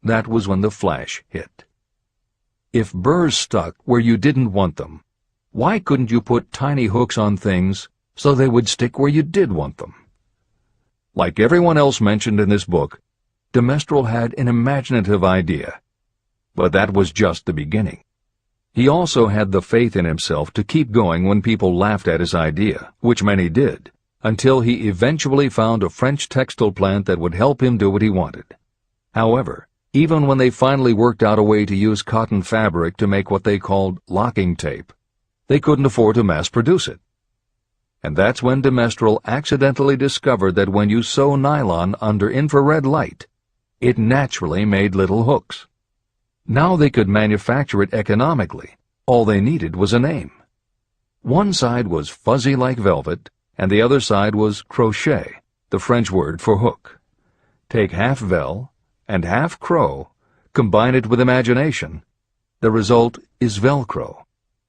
That was when the flash hit. If burrs stuck where you didn't want them, why couldn't you put tiny hooks on things so they would stick where you did want them? Like everyone else mentioned in this book, de Mestral had an imaginative idea, but that was just the beginning. He also had the faith in himself to keep going when people laughed at his idea, which many did, until he eventually found a French textile plant that would help him do what he wanted. However, even when they finally worked out a way to use cotton fabric to make what they called locking tape, they couldn't afford to mass-produce it. And that's when de Mestral accidentally discovered that when you sew nylon under infrared light, it naturally made little hooks. Now they could manufacture it economically. All they needed was a name. One side was fuzzy like velvet, and the other side was crochet, the French word for hook. Take half vel and half crow, combine it with imagination. The result is Velcro,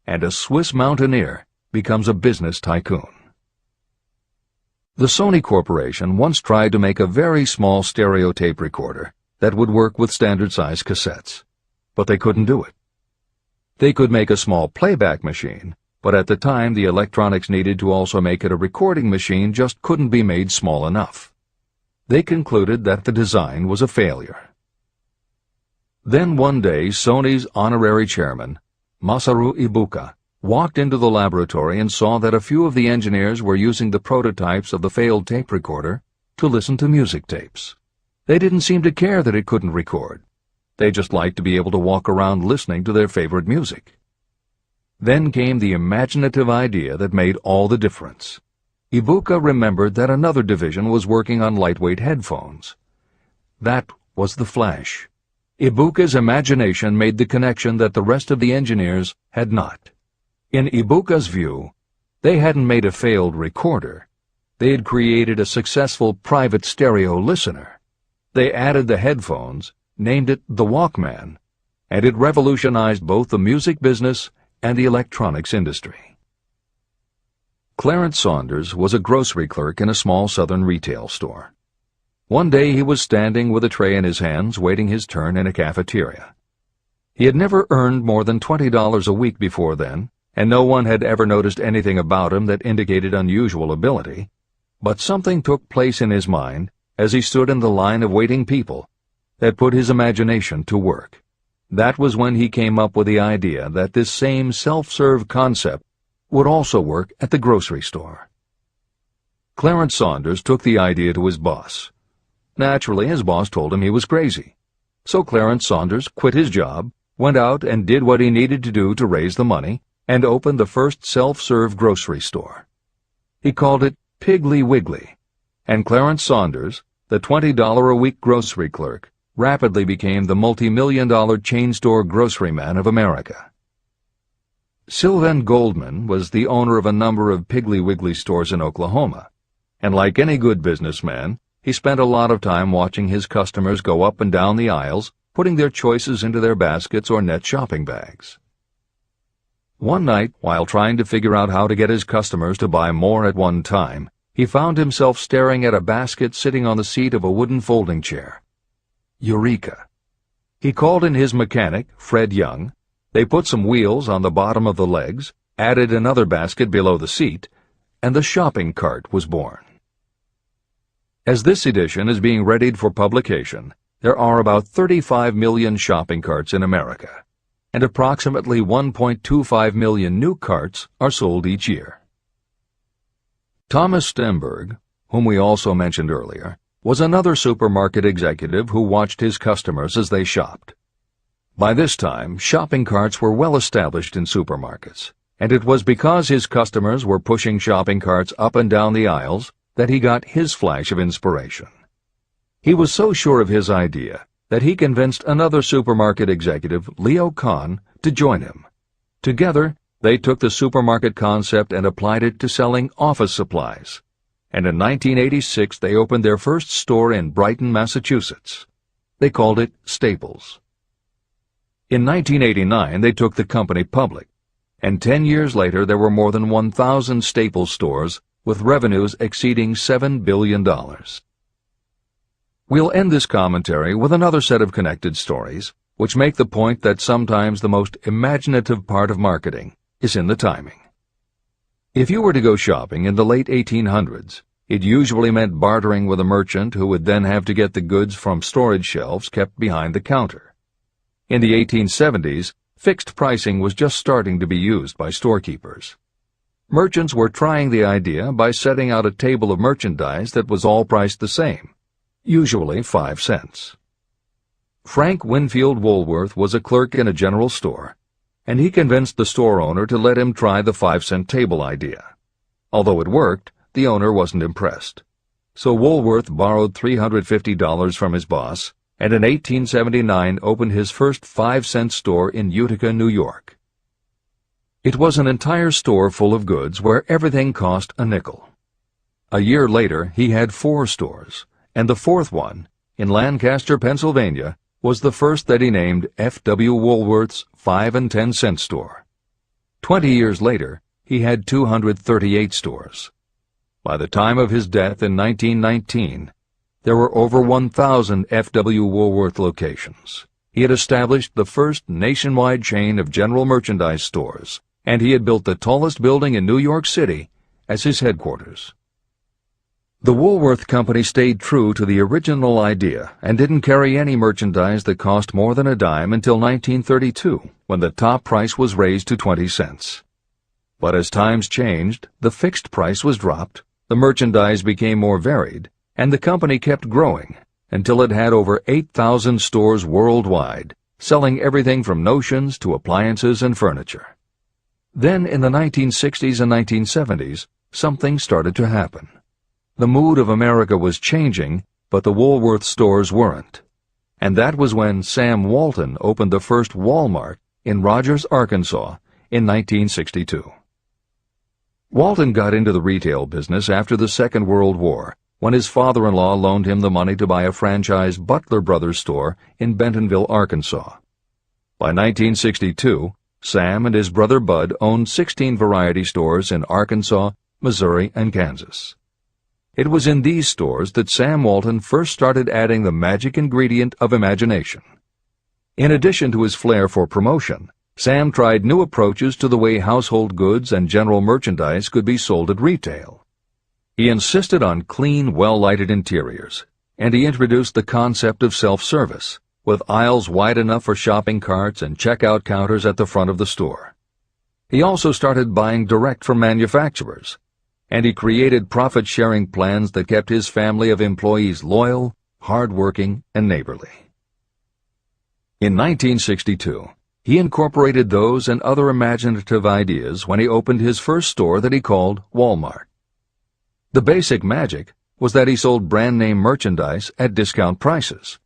and a Swiss mountaineer becomes a business tycoon. The Sony Corporation once tried to make a very small stereo tape recorder that would work with standard-size cassettes, but they couldn't do it. They could make a small playback machine, but at the time the electronics needed to also make it a recording machine just couldn't be made small enough. They concluded that the design was a failure. Then one day Sony's honorary chairman, Masaru Ibuka, walked into the laboratory and saw that a few of the engineers were using the prototypes of the failed tape recorder to listen to music tapes. They didn't seem to care that it couldn't record. They just liked to be able to walk around listening to their favorite music. Then came the imaginative idea that made all the difference. Ibuka remembered that another division was working on lightweight headphones. That was the flash. Ibuka's imagination made the connection that the rest of the engineers had not. In Ibuka's view, they hadn't made a failed recorder. They had created a successful private stereo listener. They added the headphones, named it the Walkman, and it revolutionized both the music business and the electronics industry. Clarence Saunders was a grocery clerk in a small southern retail store. One day he was standing with a tray in his hands waiting his turn in a cafeteria. He had never earned more than $20 a week before then, and no one had ever noticed anything about him that indicated unusual ability, but something took place in his mind as he stood in the line of waiting people that put his imagination to work. That was when he came up with the idea that this same self-serve concept would also work at the grocery store. Clarence Saunders took the idea to his boss. Naturally, his boss told him he was crazy. So Clarence Saunders quit his job, went out and did what he needed to do to raise the money, and opened the first self-serve grocery store. He called it Piggly Wiggly, and Clarence Saunders, the $20-a-week grocery clerk, rapidly became the multi-million-dollar chain store grocery man of America. Sylvan Goldman was the owner of a number of Piggly Wiggly stores in Oklahoma, and like any good businessman, he spent a lot of time watching his customers go up and down the aisles, putting their choices into their baskets or net shopping bags. One night, while trying to figure out how to get his customers to buy more at one time, he found himself staring at a basket sitting on the seat of a wooden folding chair. Eureka! He called in his mechanic, Fred Young. They put some wheels on the bottom of the legs, added another basket below the seat, and the shopping cart was born. As this edition is being readied for publication, there are about 35 million shopping carts in America, and approximately 1.25 million new carts are sold each year. Thomas Stemberg, whom we also mentioned earlier, was another supermarket executive who watched his customers as they shopped. By this time, shopping carts were well established in supermarkets, and it was because his customers were pushing shopping carts up and down the aisles that he got his flash of inspiration. He was so sure of his idea that he convinced another supermarket executive, Leo Kahn, to join him. Together, they took the supermarket concept and applied it to selling office supplies. And in 1986 they opened their first store in Brighton, Massachusetts. They called it Staples. In 1989 they took the company public, and 10 years later there were more than 1,000 Staples stores with revenues exceeding $7 billion. We'll end this commentary with another set of connected stories, which make the point that sometimes the most imaginative part of marketing is in the timing. If you were to go shopping in the late 1800s, it usually meant bartering with a merchant who would then have to get the goods from storage shelves kept behind the counter. In the 1870s, fixed pricing was just starting to be used by storekeepers. Merchants were trying the idea by setting out a table of merchandise that was all priced the same, usually 5 cents. Frank Winfield Woolworth was a clerk in a general store, and he convinced the store owner to let him try the 5-cent table idea. Although it worked, the owner wasn't impressed. So Woolworth borrowed $350 from his boss, and in 1879 opened his first 5-cent store in Utica, New York. It was an entire store full of goods where everything cost a nickel. A year later, he had 4 stores, and the 4th one, in Lancaster, Pennsylvania, was the first that he named F.W. Woolworth's 5 and 10 cent store. 20 years later, he had 238 stores. By the time of his death in 1919, there were over 1,000 F.W. Woolworth locations. He had established the first nationwide chain of general merchandise stores, and he had built the tallest building in New York City as his headquarters. The Woolworth Company stayed true to the original idea and didn't carry any merchandise that cost more than a dime until 1932, when the top price was raised to 20 cents. But as times changed, the fixed price was dropped, the merchandise became more varied, and the company kept growing until it had over 8,000 stores worldwide, selling everything from notions to appliances and furniture. Then in the 1960s and 1970s, something started to happen. The mood of America was changing, but the Woolworth stores weren't. And that was when Sam Walton opened the first Walmart in Rogers, Arkansas, in 1962. Walton got into the retail business after the Second World War, when his father-in-law loaned him the money to buy a franchise Butler Brothers store in Bentonville, Arkansas. By 1962, Sam and his brother Bud owned 16 variety stores in Arkansas, Missouri, and Kansas. It was in these stores that Sam Walton first started adding the magic ingredient of imagination. In addition to his flair for promotion, Sam tried new approaches to the way household goods and general merchandise could be sold at retail. He insisted on clean, well-lighted interiors, and he introduced the concept of self-service, with aisles wide enough for shopping carts and checkout counters at the front of the store. He also started buying direct from manufacturers, and he created profit-sharing plans that kept his family of employees loyal, hard-working, and neighborly. In 1962, he incorporated those and other imaginative ideas when he opened his first store that he called Walmart. The basic magic was that he sold brand-name merchandise at discount prices,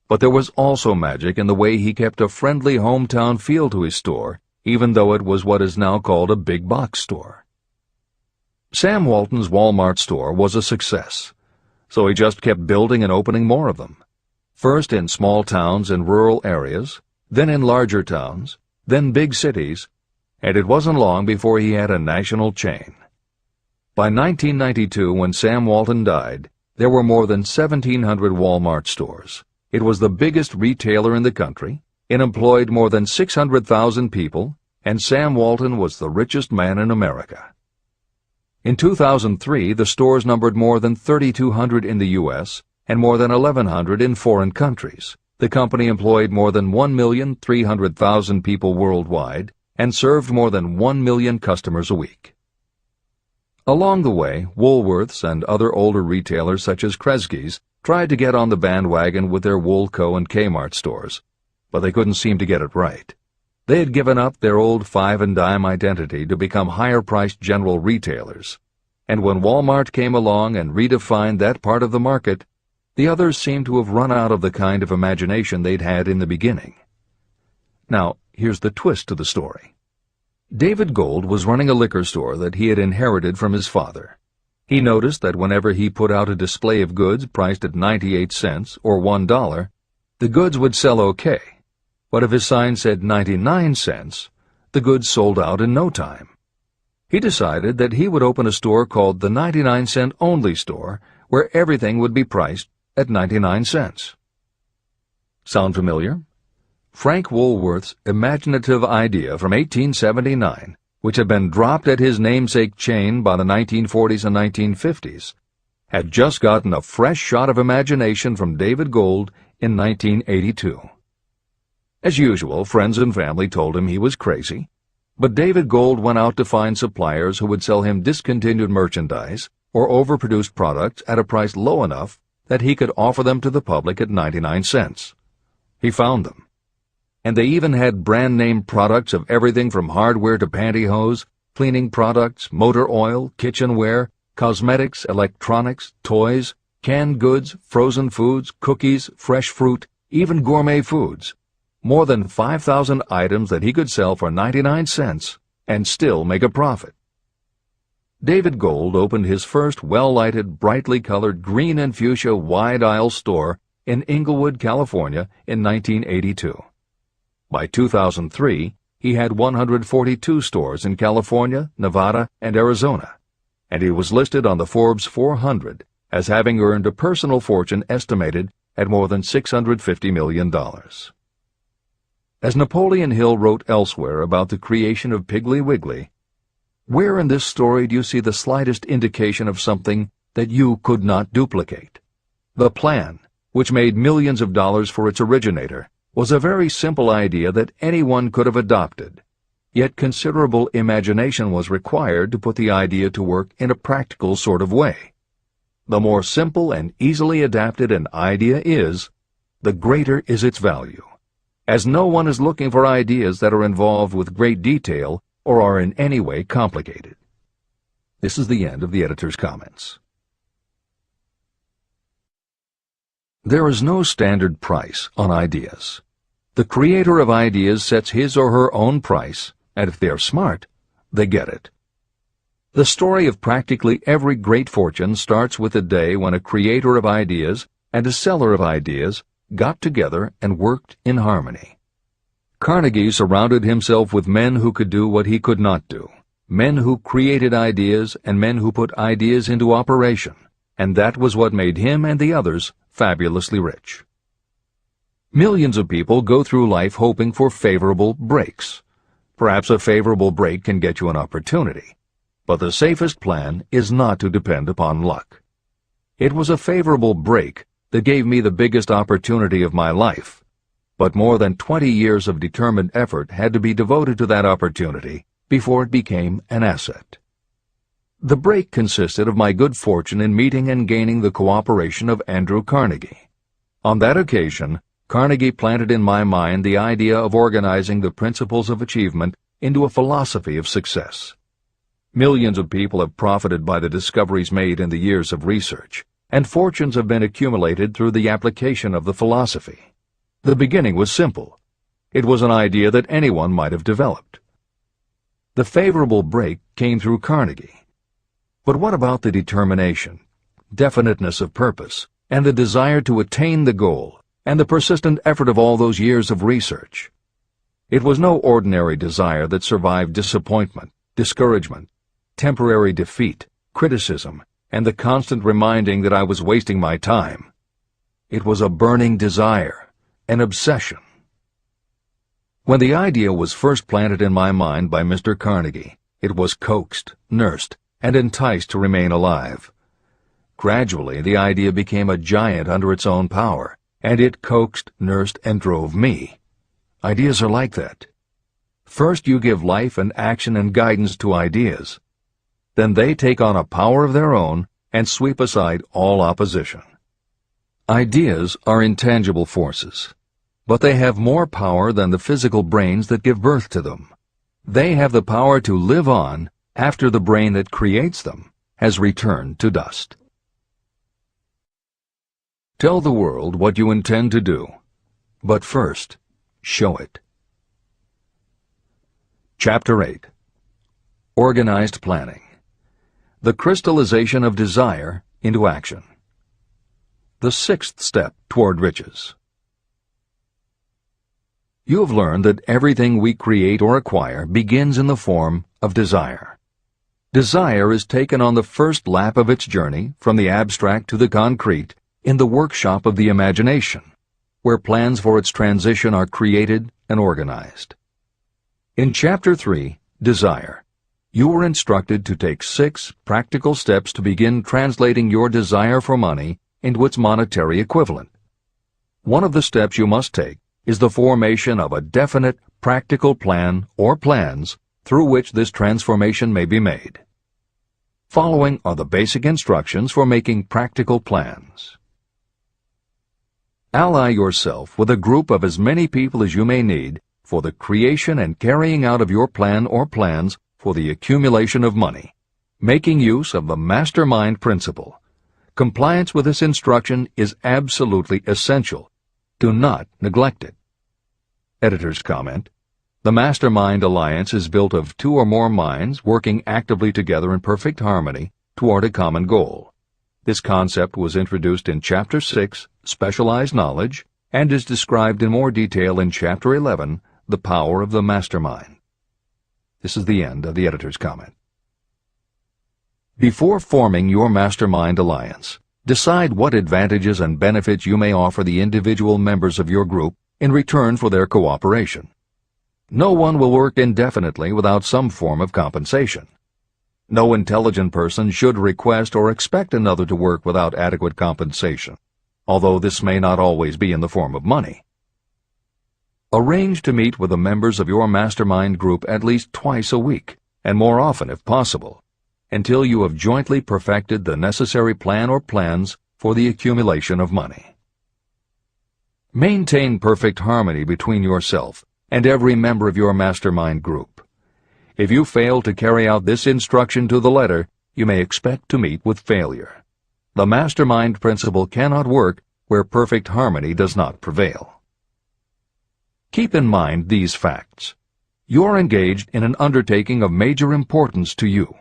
but there was also magic in the way he kept a friendly hometown feel to his store, even though it was what is now called a big box store. Sam Walton's Walmart store was a success, so he just kept building and opening more of them, first in small towns and rural areas, then in larger towns, then big cities, and it wasn't long before he had a national chain. By 1992, when Sam Walton died, there were more than 1,700 Walmart stores. It was the biggest retailer in the country, it employed more than 600,000 people, and Sam Walton was the richest man in America. In 2003, the stores numbered more than 3,200 in the U.S. and more than 1,100 in foreign countries. The company employed more than 1,300,000 people worldwide and served more than 1 million customers a week. Along the way, Woolworths and other older retailers such as Kresge's tried to get on the bandwagon with their Woolco and Kmart stores, but they couldn't seem to get it right. They had given up their old five-and-dime identity to become higher-priced general retailers, and when Walmart came along and redefined that part of the market, the others seemed to have run out of the kind of imagination they'd had in the beginning. Now, here's the twist to the story. David Gold was running a liquor store that he had inherited from his father. He noticed that whenever he put out a display of goods priced at 98 cents or $1, the goods would sell okay. But if his sign said 99 cents, the goods sold out in no time. He decided that he would open a store called the 99-cent only store, where everything would be priced at 99 cents. Sound familiar? Frank Woolworth's imaginative idea from 1879, which had been dropped at his namesake chain by the 1940s and 1950s, had just gotten a fresh shot of imagination from David Gold in 1982. As usual, friends and family told him he was crazy, but David Gold went out to find suppliers who would sell him discontinued merchandise or overproduced products at a price low enough that he could offer them to the public at 99 cents. He found them. And they even had brand-name products of everything from hardware to pantyhose, cleaning products, motor oil, kitchenware, cosmetics, electronics, toys, canned goods, frozen foods, cookies, fresh fruit, even gourmet foods. More than 5,000 items that he could sell for 99 cents and still make a profit. David Gold opened his first well-lighted, brightly colored green and fuchsia wide-aisle store in Inglewood, California in 1982. By 2003, he had 142 stores in California, Nevada, and Arizona, and he was listed on the Forbes 400 as having earned a personal fortune estimated at more than $650 million. As Napoleon Hill wrote elsewhere about the creation of Piggly Wiggly, where in this story do you see the slightest indication of something that you could not duplicate? The plan, which made millions of dollars for its originator, was a very simple idea that anyone could have adopted. yet considerable imagination was required to put the idea to work in a practical sort of way. The more simple and easily adapted an idea is, the greater is its value, as no one is looking for ideas that are involved with great detail or are in any way complicated. This is the end of the editor's comments. There is no standard price on ideas. The creator of ideas sets his or her own price, and if they are smart, they get it. The story of practically every great fortune starts with the day when a creator of ideas and a seller of ideas got together and worked in harmony. Carnegie surrounded himself with men who could do what he could not do, men who created ideas and men who put ideas into operation, and that was what made him and the others fabulously rich. Millions of people go through life hoping for favorable breaks. Perhaps a favorable break can get you an opportunity, but the safest plan is not to depend upon luck. It was a favorable break that gave me the biggest opportunity of my life, but more than 20 years of determined effort had to be devoted to that opportunity before it became an asset. The break consisted of my good fortune in meeting and gaining the cooperation of Andrew Carnegie. On that occasion, Carnegie planted in my mind the idea of organizing the principles of achievement into a philosophy of success. Millions of people have profited by the discoveries made in the years of research, and fortunes have been accumulated through the application of the philosophy. The beginning was simple. It was an idea that anyone might have developed. The favorable break came through Carnegie. But what about the determination, definiteness of purpose, and the desire to attain the goal, and the persistent effort of all those years of research? It was no ordinary desire that survived disappointment, discouragement, temporary defeat, criticism, and the constant reminding that I was wasting my time. It was a burning desire, an obsession. When the idea was first planted in my mind by Mr. Carnegie, it was coaxed, nursed, and enticed to remain alive. Gradually, the idea became a giant under its own power, and it coaxed, nursed, and drove me. Ideas are like that. First you give life and action and guidance to ideas. Then they take on a power of their own and sweep aside all opposition. Ideas are intangible forces, but they have more power than the physical brains that give birth to them. They have the power to live on after the brain that creates them has returned to dust. Tell the world what you intend to do, but first, show it. Chapter 8. Organized Planning. The crystallization of desire into action. The sixth step toward riches. You have learned that everything we create or acquire begins in the form of desire. Desire is taken on the first lap of its journey from the abstract to the concrete in the workshop of the imagination, where plans for its transition are created and organized. In Chapter 3, Desire, you were instructed to take 6 practical steps to begin translating your desire for money into its monetary equivalent. One of the steps you must take is the formation of a definite, practical plan or plans through which this transformation may be made. Following are the basic instructions for making practical plans. Ally yourself with a group of as many people as you may need for the creation and carrying out of your plan or plans for the accumulation of money, making use of the Mastermind principle. Compliance with this instruction is absolutely essential. Do not neglect it. Editor's comment. The Mastermind Alliance is built of 2 or more minds working actively together in perfect harmony toward a common goal. This concept was introduced in Chapter 6, Specialized Knowledge, and is described in more detail in Chapter 11, The Power of the Mastermind. This is the end of the editor's comment. Before forming your Mastermind Alliance, decide what advantages and benefits you may offer the individual members of your group in return for their cooperation. No one will work indefinitely without some form of compensation. No intelligent person should request or expect another to work without adequate compensation, although this may not always be in the form of money. Arrange to meet with the members of your mastermind group at least twice a week, and more often if possible, until you have jointly perfected the necessary plan or plans for the accumulation of money. Maintain perfect harmony between yourself and every member of your mastermind group. If you fail to carry out this instruction to the letter, you may expect to meet with failure. The mastermind principle cannot work where perfect harmony does not prevail. Keep in mind these facts. You are engaged in an undertaking of major importance to you.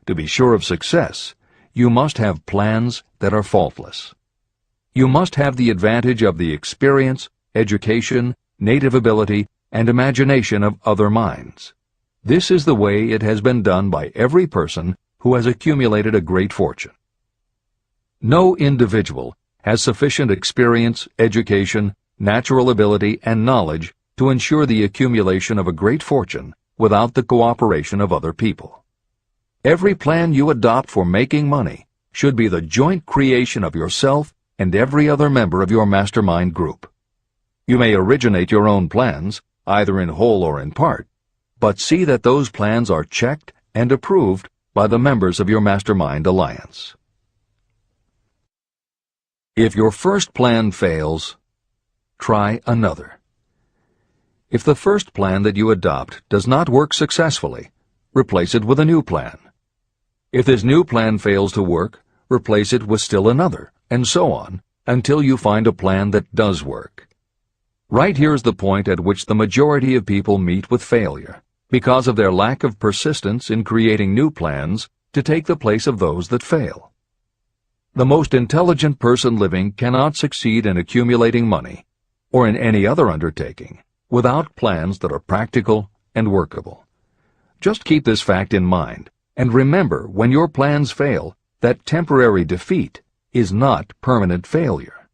To be sure of success, you must have plans that are faultless. You must have the advantage of the experience, education, native ability, and imagination of other minds. This is the way it has been done by every person who has accumulated a great fortune. No individual has sufficient experience, education, natural ability, and knowledge to ensure the accumulation of a great fortune without the cooperation of other people. Every plan you adopt for making money should be the joint creation of yourself and every other member of your mastermind group. You may originate your own plans, either in whole or in part, but see that those plans are checked and approved by the members of your mastermind alliance. If your first plan fails, try another. If the first plan that you adopt does not work successfully, replace it with a new plan. If this new plan fails to work, replace it with still another, and so on, until you find a plan that does work. Right here is the point at which the majority of people meet with failure, because of their lack of persistence in creating new plans to take the place of those that fail. The most intelligent person living cannot succeed in accumulating money, or in any other undertaking, without plans that are practical and workable. Just keep this fact in mind, and remember when your plans fail that temporary defeat is not permanent failure.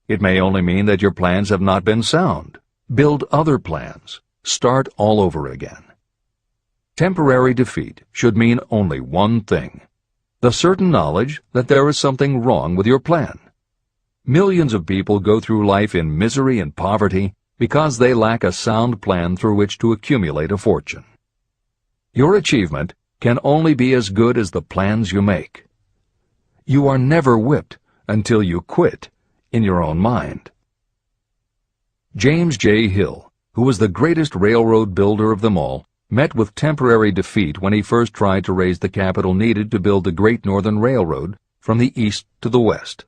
It may only mean that your plans have not been sound. Build other plans. Start all over again. Temporary defeat should mean only one thing: the certain knowledge that there is something wrong with your plan. Millions of people go through life in misery and poverty because they lack a sound plan through which to accumulate a fortune. Your achievement can only be as good as the plans you make. You are never whipped until you quit in your own mind. James J. Hill, who was the greatest railroad builder of them all, met with temporary defeat when he first tried to raise the capital needed to build the Great Northern Railroad from the east to the west.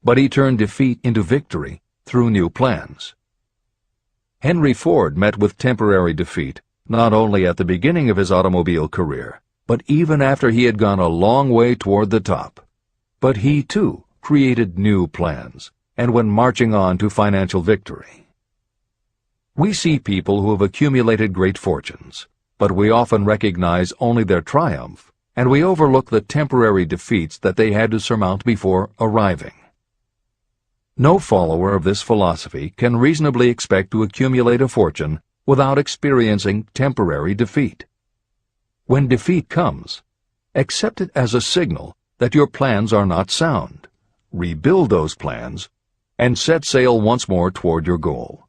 But he turned defeat into victory through new plans. Henry Ford met with temporary defeat not only at the beginning of his automobile career, but even after he had gone a long way toward the top. But he, too, created new plans and went marching on to financial victory. We see people who have accumulated great fortunes, but we often recognize only their triumph, and we overlook the temporary defeats that they had to surmount before arriving. No follower of this philosophy can reasonably expect to accumulate a fortune without experiencing temporary defeat. When defeat comes, accept it as a signal that your plans are not sound. Rebuild those plans and set sail once more toward your goal.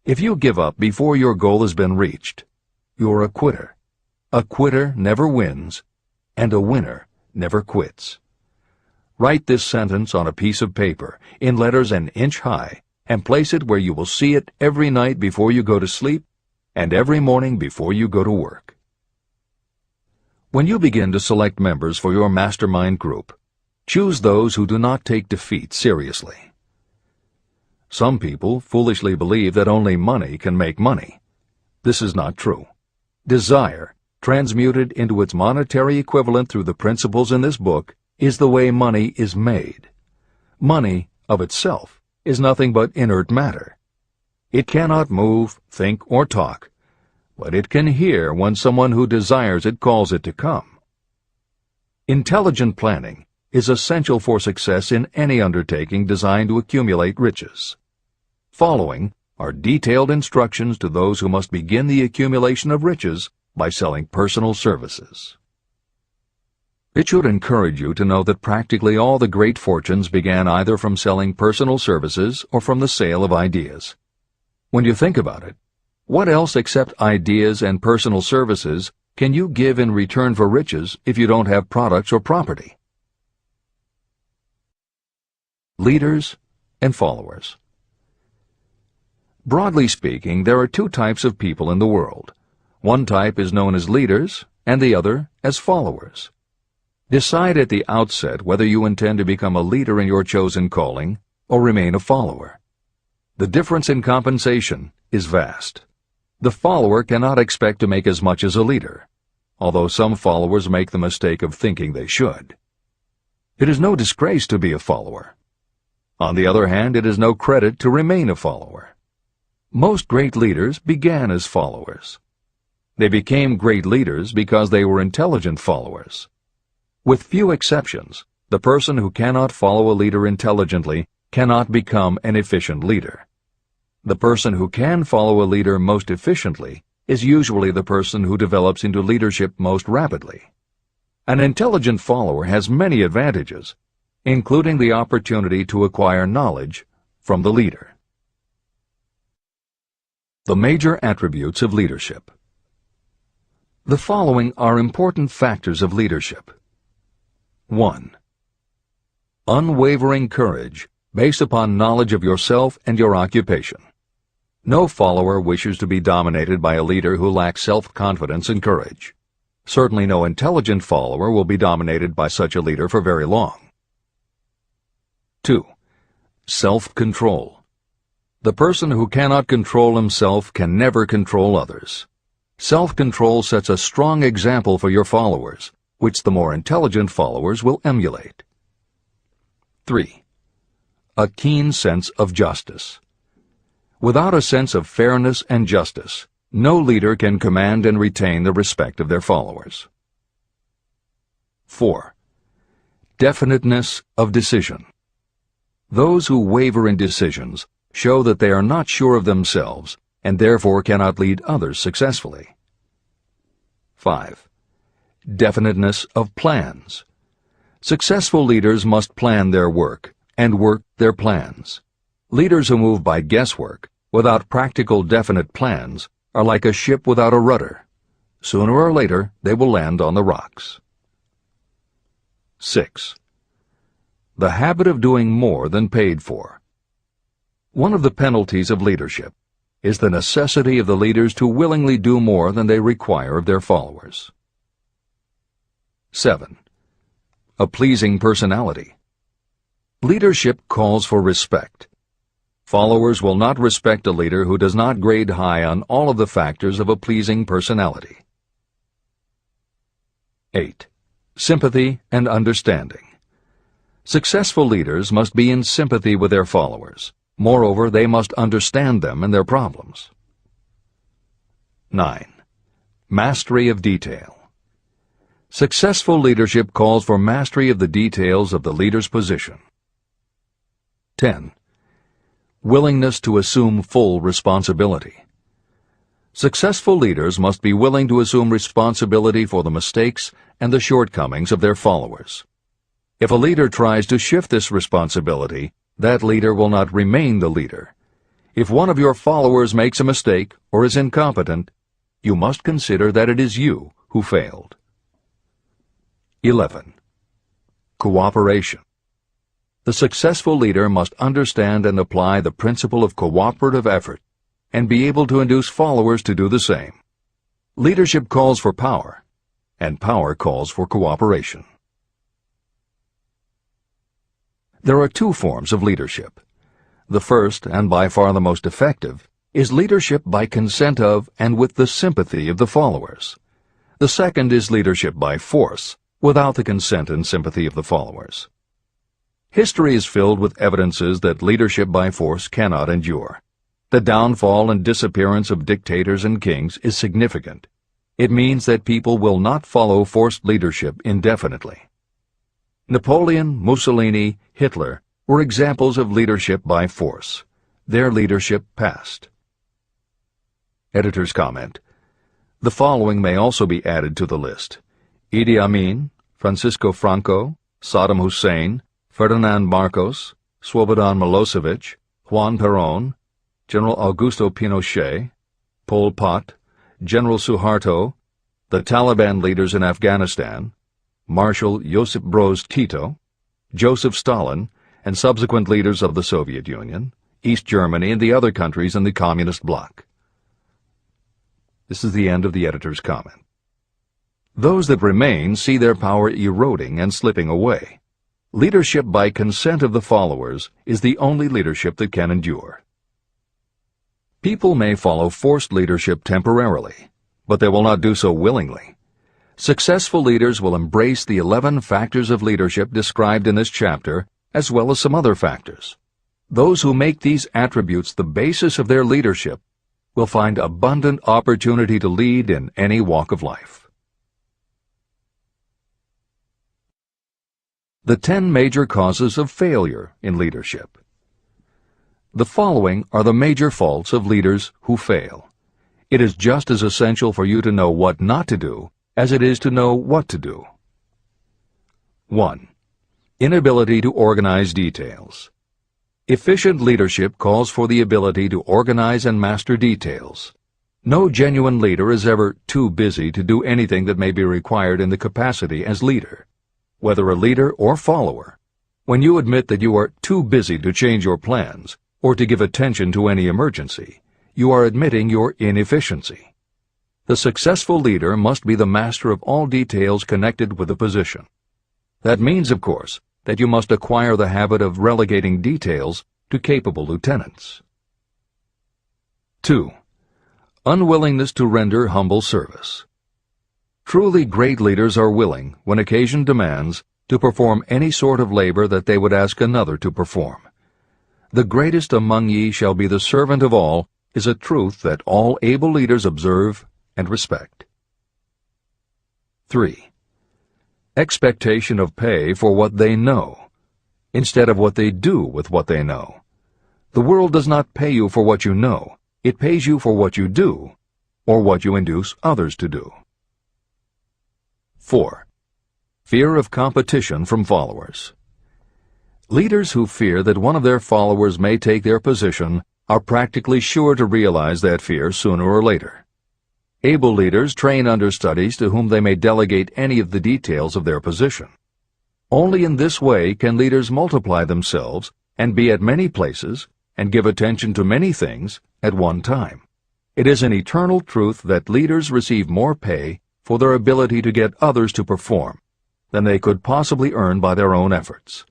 If you give up before your goal has been reached, you're a quitter. A quitter never wins, and a winner never quits. Write this sentence on a piece of paper in letters an inch high and place it where you will see it every night before you go to sleep and every morning before you go to work. When you begin to select members for your mastermind group, choose those who do not take defeat seriously. Some people foolishly believe that only money can make money. This is not true. Desire, transmuted into its monetary equivalent through the principles in this book, is the way money is made. Money, of itself, is nothing but inert matter. It cannot move, think, or talk, but it can hear when someone who desires it calls it to come. Intelligent planning is essential for success in any undertaking designed to accumulate riches. Following are detailed instructions to those who must begin the accumulation of riches by selling personal services. It should encourage you to know that practically all the great fortunes began either from selling personal services or from the sale of ideas. When you think about it, what else except ideas and personal services can you give in return for riches if you don't have products or property? Leaders and followers. Broadly speaking, there are two types of people in the world. One type is known as leaders, and the other as followers. Decide at the outset whether you intend to become a leader in your chosen calling or remain a follower. The difference in compensation is vast. The follower cannot expect to make as much as a leader, although some followers make the mistake of thinking they should. It is no disgrace to be a follower. On the other hand, it is no credit to remain a follower. Most great leaders began as followers. They became great leaders because they were intelligent followers. With few exceptions, the person who cannot follow a leader intelligently cannot become an efficient leader. The person who can follow a leader most efficiently is usually the person who develops into leadership most rapidly. An intelligent follower has many advantages, including the opportunity to acquire knowledge from the leader. The major attributes of leadership. The following are important factors of leadership. 1. Unwavering courage based upon knowledge of yourself and your occupation. No follower wishes to be dominated by a leader who lacks self-confidence and courage. Certainly no intelligent follower will be dominated by such a leader for very long. 2. Self-control. The person who cannot control himself can never control others. Self-control sets a strong example for your followers, which the more intelligent followers will emulate. 3. A keen sense of justice. Without a sense of fairness and justice, no leader can command and retain the respect of their followers. 4. Definiteness of decision. Those who waver in decisions show that they are not sure of themselves and therefore cannot lead others successfully. 5. Definiteness of plans. Successful leaders must plan their work and work their plans. Leaders who move by guesswork, without practical definite plans, are like a ship without a rudder. Sooner or later, they will land on the rocks. 6. The habit of doing more than paid for. One of the penalties of leadership is the necessity of the leaders to willingly do more than they require of their followers. 7. A pleasing personality. Leadership calls for respect. Followers will not respect a leader who does not grade high on all of the factors of a pleasing personality. 8. Sympathy and understanding. Successful leaders must be in sympathy with their followers. Moreover, they must understand them and their problems. 9. Mastery of detail. Successful leadership calls for mastery of the details of the leader's position. 10. Willingness to assume full responsibility. Successful leaders must be willing to assume responsibility for the mistakes and the shortcomings of their followers. If a leader tries to shift this responsibility, that leader will not remain the leader. If one of your followers makes a mistake or is incompetent, you must consider that it is you who failed. 11. Cooperation. The successful leader must understand and apply the principle of cooperative effort and be able to induce followers to do the same. Leadership calls for power, and power calls for cooperation. There are two forms of leadership. The first, and by far the most effective, is leadership by consent of and with the sympathy of the followers. The second is leadership by force, without the consent and sympathy of the followers. History is filled with evidences that leadership by force cannot endure. The downfall and disappearance of dictators and kings is significant. It means that people will not follow forced leadership indefinitely. Napoleon, Mussolini, Hitler were examples of leadership by force. Their leadership passed. Editor's comment. The following may also be added to the list: Idi Amin, Francisco Franco, Saddam Hussein, Ferdinand Marcos, Slobodan Milosevic, Juan Perón, General Augusto Pinochet, Pol Pot, General Suharto, the Taliban leaders in Afghanistan, Marshal Josip Broz Tito, Joseph Stalin, and subsequent leaders of the Soviet Union, East Germany, and the other countries in the Communist bloc. This is the end of the editor's comment. Those that remain see their power eroding and slipping away. Leadership by consent of the followers is the only leadership that can endure. People may follow forced leadership temporarily, but they will not do so willingly. Successful leaders will embrace the 11 factors of leadership described in this chapter, as well as some other factors. Those who make these attributes the basis of their leadership will find abundant opportunity to lead in any walk of life. The 10 major causes of failure in leadership. The following are the major faults of leaders who fail. It is just as essential for you to know what not to do as it is to know what to do. 1. Inability to organize details. Efficient leadership calls for the ability to organize and master details. No genuine leader is ever too busy to do anything that may be required in the capacity as leader. Whether a leader or follower, when you admit that you are too busy to change your plans or to give attention to any emergency, you are admitting your inefficiency. The successful leader must be the master of all details connected with the position. That means, of course, that you must acquire the habit of relegating details to capable lieutenants. 2. Unwillingness to render humble service. Truly great leaders are willing, when occasion demands, to perform any sort of labor that they would ask another to perform. The greatest among ye shall be the servant of all is a truth that all able leaders observe and respect. 3. Expectation of pay for what they know, instead of what they do with what they know. The world does not pay you for what you know, it pays you for what you do, or what you induce others to do. 4. Fear of competition from followers. Leaders who fear that one of their followers may take their position are practically sure to realize that fear sooner or later. Able leaders train understudies to whom they may delegate any of the details of their position. Only in this way can leaders multiply themselves and be at many places and give attention to many things at one time. It is an eternal truth that leaders receive more pay for their ability to get others to perform than they could possibly earn by their own efforts.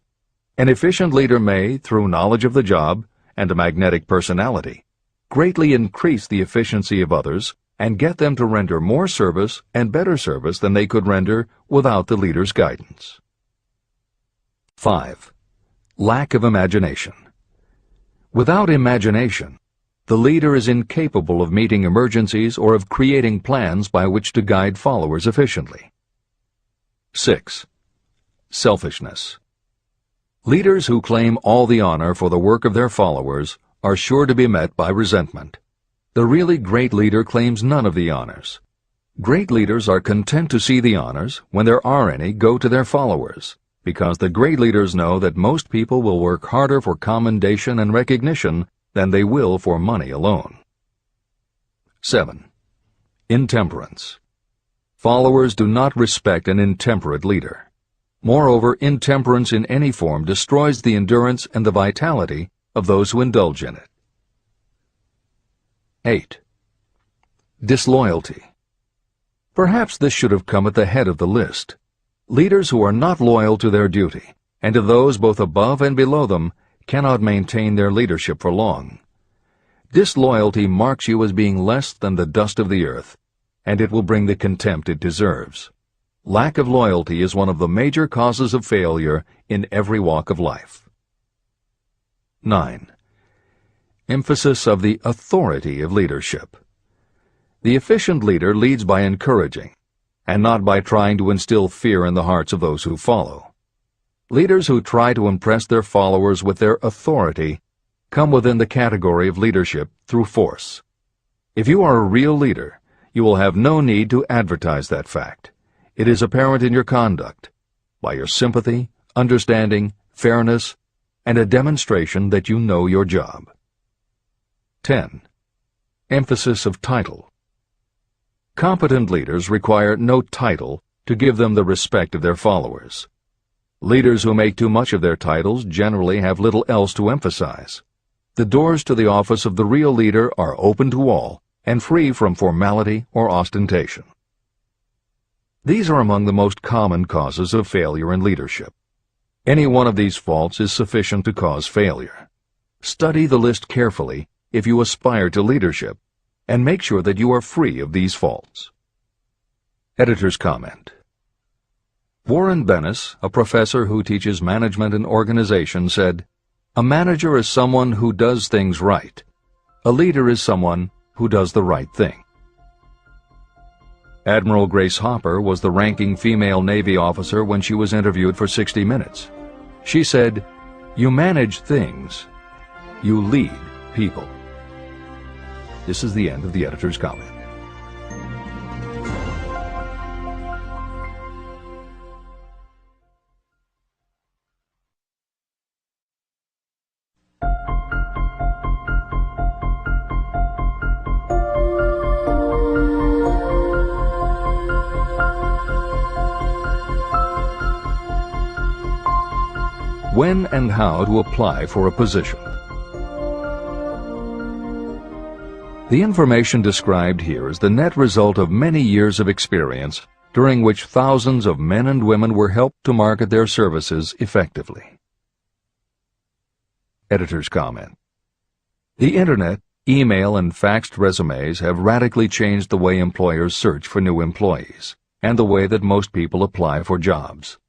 An efficient leader may, through knowledge of the job and a magnetic personality, greatly increase the efficiency of others and get them to render more service and better service than they could render without the leader's guidance. 5. Lack of imagination. Without imagination, the leader is incapable of meeting emergencies or of creating plans by which to guide followers efficiently. 6. Selfishness. Leaders who claim all the honor for the work of their followers are sure to be met by resentment. The really great leader claims none of the honors. Great leaders are content to see the honors, when there are any, go to their followers, because the great leaders know that most people will work harder for commendation and recognition than they will for money alone. 7. Intemperance. Followers do not respect an intemperate leader. Moreover, intemperance in any form destroys the endurance and the vitality of those who indulge in it. 8. Disloyalty. Perhaps this should have come at the head of the list. Leaders who are not loyal to their duty, and to those both above and below them, cannot maintain their leadership for long. Disloyalty marks you as being less than the dust of the earth, and it will bring the contempt it deserves. Lack of loyalty is one of the major causes of failure in every walk of life. 9. Emphasis of the authority of leadership. The efficient leader leads by encouraging, and not by trying to instill fear in the hearts of those who follow. Leaders who try to impress their followers with their authority come within the category of leadership through force. If you are a real leader, you will have no need to advertise that fact. It is apparent in your conduct, by your sympathy, understanding, fairness, and a demonstration that you know your job. 10. Emphasis of title. Competent leaders require no title to give them the respect of their followers. Leaders who make too much of their titles generally have little else to emphasize. The doors to the office of the real leader are open to all and free from formality or ostentation. These are among the most common causes of failure in leadership. Any one of these faults is sufficient to cause failure. Study the list carefully if you aspire to leadership, and make sure that you are free of these faults. Editor's comment. Warren Bennis, a professor who teaches management and organization, said, "A manager is someone who does things right. A leader is someone who does the right thing." Admiral Grace Hopper was the ranking female Navy officer when she was interviewed for 60 Minutes. She said, "You manage things. You lead people." This is the end of the editor's comment. When and how to apply for a position. The information described here is the net result of many years of experience, during which thousands of men and women were helped to market their services effectively. Editor's comment. The Internet, email, and faxed resumes have radically changed the way employers search for new employees, and the way that most people apply for jobs.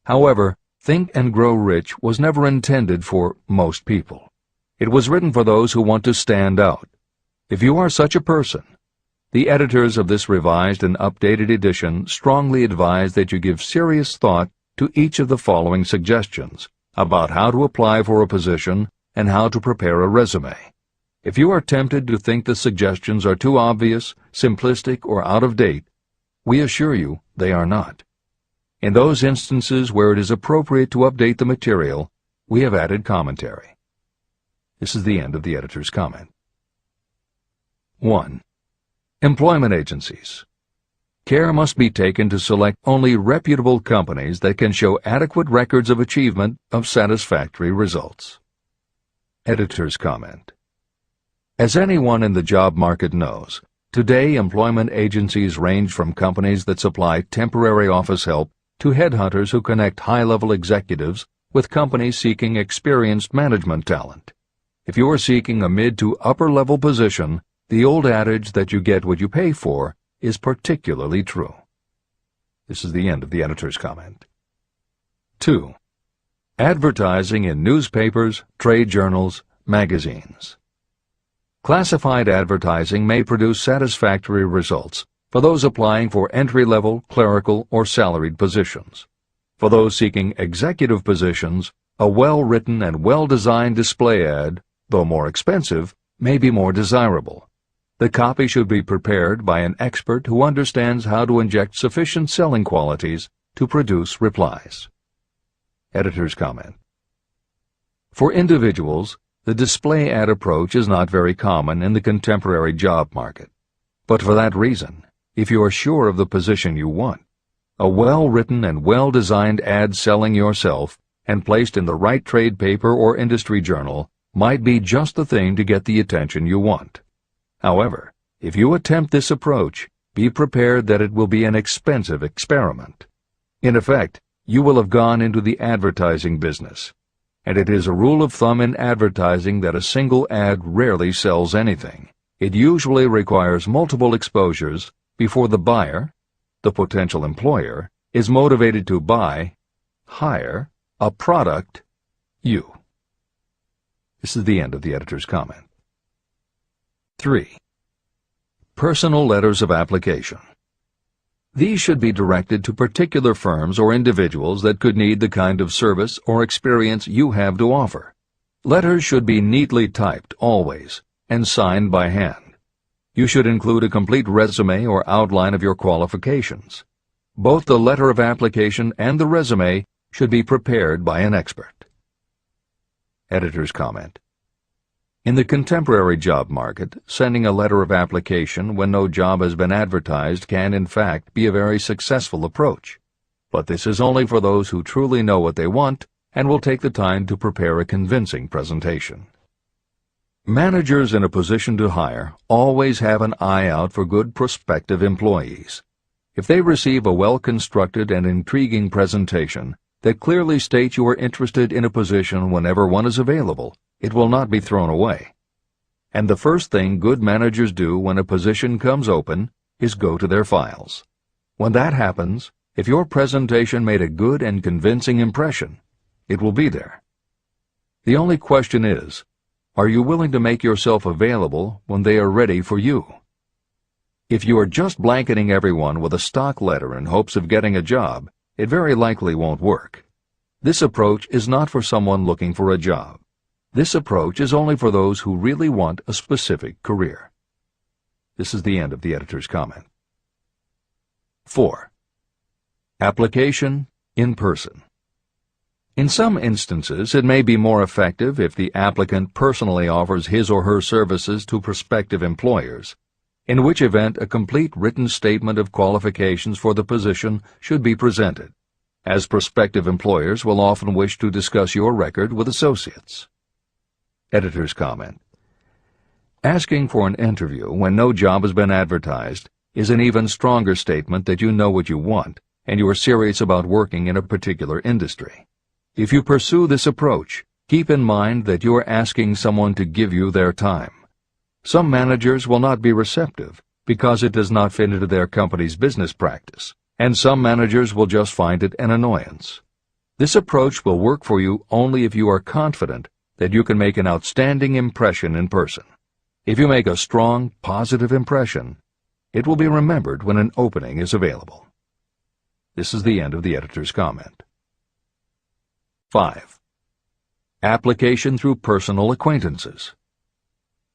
However, Think and Grow Rich was never intended for most people. It was written for those who want to stand out. If you are such a person, the editors of this revised and updated edition strongly advise that you give serious thought to each of the following suggestions about how to apply for a position and how to prepare a resume. If you are tempted to think the suggestions are too obvious, simplistic, or out of date, we assure you they are not. In those instances where it is appropriate to update the material, we have added commentary. This is the end of the editor's comment. 1. Employment agencies. Care must be taken to select only reputable companies that can show adequate records of achievement of satisfactory results. Editor's comment. As anyone in the job market knows, today employment agencies range from companies that supply temporary office help to headhunters who connect high-level executives with companies seeking experienced management talent. If you are seeking a mid to upper-level position, the old adage that you get what you pay for is particularly true. This is the end of the editor's comment. 2. Advertising in newspapers, trade journals, magazines. Classified advertising may produce satisfactory results for those applying for entry-level, clerical, or salaried positions. For those seeking executive positions, a well-written and well-designed display ad, though more expensive, may be more desirable. The copy should be prepared by an expert who understands how to inject sufficient selling qualities to produce replies. Editor's comment. For individuals, the display ad approach is not very common in the contemporary job market. But for that reason, if you are sure of the position you want, a well-written and well-designed ad selling yourself and placed in the right trade paper or industry journal might be just the thing to get the attention you want. However, if you attempt this approach, be prepared that it will be an expensive experiment. In effect, you will have gone into the advertising business, and it is a rule of thumb in advertising that a single ad rarely sells anything. It usually requires multiple exposures before the buyer, the potential employer, is motivated to buy, hire, a product, you. This is the end of the editor's comment. 3. Personal letters of application. These should be directed to particular firms or individuals that could need the kind of service or experience you have to offer. Letters should be neatly typed always and signed by hand. You should include a complete resume or outline of your qualifications. Both the letter of application and the resume should be prepared by an expert. Editor's comment. In the contemporary job market, sending a letter of application when no job has been advertised can, in fact, be a very successful approach. But this is only for those who truly know what they want and will take the time to prepare a convincing presentation. Managers in a position to hire always have an eye out for good prospective employees. If they receive a well-constructed and intriguing presentation that clearly states you are interested in a position whenever one is available, it will not be thrown away. And the first thing good managers do when a position comes open is go to their files. When that happens, if your presentation made a good and convincing impression, it will be there. The only question is, are you willing to make yourself available when they are ready for you? If you are just blanketing everyone with a stock letter in hopes of getting a job, it very likely won't work. This approach is not for someone looking for a job. This approach is only for those who really want a specific career. This is the end of the editor's comment. 4. Application in person. In some instances, it may be more effective if the applicant personally offers his or her services to prospective employers, in which event a complete written statement of qualifications for the position should be presented, as prospective employers will often wish to discuss your record with associates. Editor's comment. Asking for an interview when no job has been advertised is an even stronger statement that you know what you want and you are serious about working in a particular industry. If you pursue this approach, keep in mind that you are asking someone to give you their time. Some managers will not be receptive because it does not fit into their company's business practice, and some managers will just find it an annoyance. This approach will work for you only if you are confident that you can make an outstanding impression in person. If you make a strong, positive impression, it will be remembered when an opening is available. This is the end of the editor's comment. 5. Application through personal acquaintances.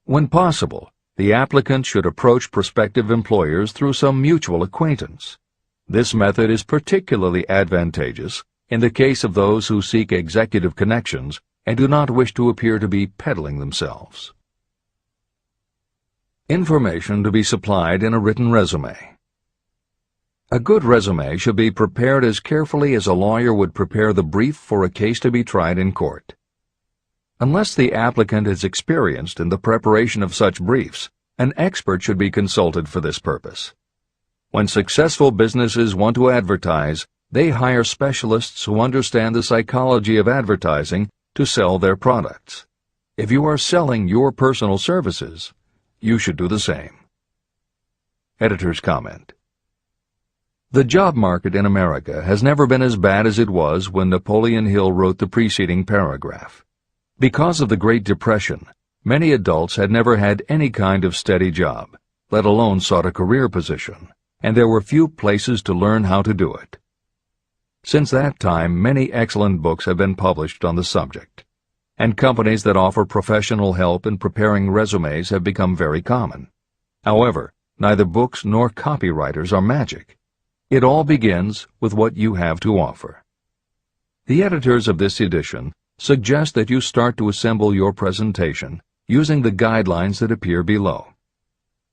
When possible, the applicant should approach prospective employers through some mutual acquaintance. This method is particularly advantageous in the case of those who seek executive connections and do not wish to appear to be peddling themselves. Information to be supplied in a written resume. A good resume should be prepared as carefully as a lawyer would prepare the brief for a case to be tried in court. Unless the applicant is experienced in the preparation of such briefs, an expert should be consulted for this purpose. When successful businesses want to advertise, they hire specialists who understand the psychology of advertising to sell their products. If you are selling your personal services, you should do the same. Editor's comment. The job market in America has never been as bad as it was when Napoleon Hill wrote the preceding paragraph. Because of the Great Depression, many adults had never had any kind of steady job, let alone sought a career position, and there were few places to learn how to do it. Since that time, many excellent books have been published on the subject, and companies that offer professional help in preparing resumes have become very common. However, neither books nor copywriters are magic. It all begins with what you have to offer. The editors of this edition suggest that you start to assemble your presentation using the guidelines that appear below.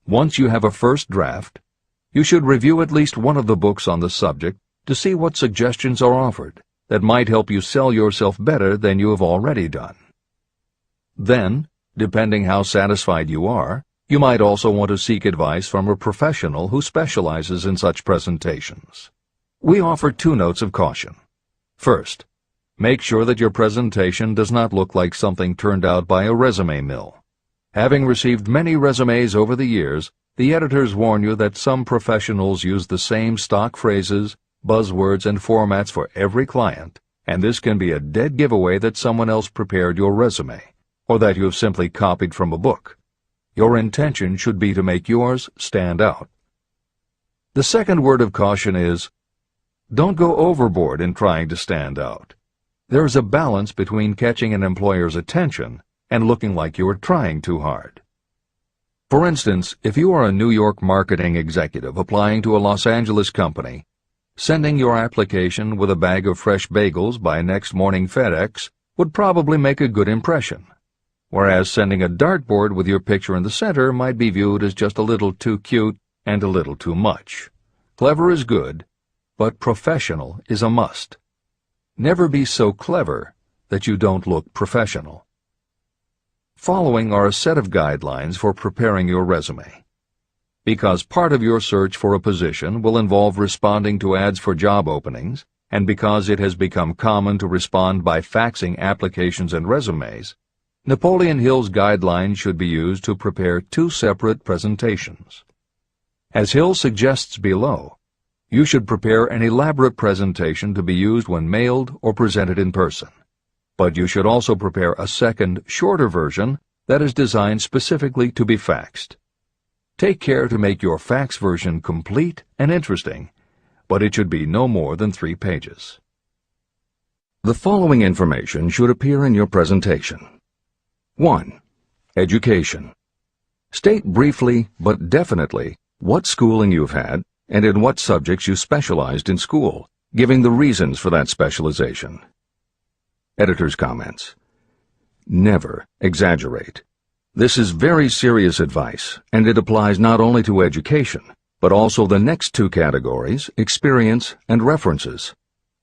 Once you have a first draft, you should review at least one of the books on the subject to see what suggestions are offered that might help you sell yourself better than you have already done. Then, depending how satisfied you are, you might also want to seek advice from a professional who specializes in such presentations. We offer 2 notes of caution. First, make sure that your presentation does not look like something turned out by a resume mill. Having received many resumes over the years, the editors warn you that some professionals use the same stock phrases, buzzwords, and formats for every client, and this can be a dead giveaway that someone else prepared your resume, or that you have simply copied from a book. Your intention should be to make yours stand out. The second word of caution is, don't go overboard in trying to stand out. There is a balance between catching an employer's attention and looking like you are trying too hard. For instance, if you are a New York marketing executive applying to a Los Angeles company, sending your application with a bag of fresh bagels by next morning FedEx would probably make a good impression. whereas sending a dartboard with your picture in the center might be viewed as just a little too cute and a little too much. Clever is good, but professional is a must. Never be so clever that you don't look professional. Following are a set of guidelines for preparing your resume. Because part of your search for a position will involve responding to ads for job openings, and because it has become common to respond by faxing applications and resumes, Napoleon Hill's guidelines should be used to prepare two separate presentations. As Hill suggests below, you should prepare an elaborate presentation to be used when mailed or presented in person. But you should also prepare a second, shorter version that is designed specifically to be faxed. Take care to make your fax version complete and interesting, but it should be no more than 3 pages. The following information should appear in your presentation. 1. Education. State briefly but definitely what schooling you've had and in what subjects you specialized in school, giving the reasons for that specialization. Editor's comments. Never exaggerate. This is very serious advice, and it applies not only to education, but also the next 2 categories, experience and references.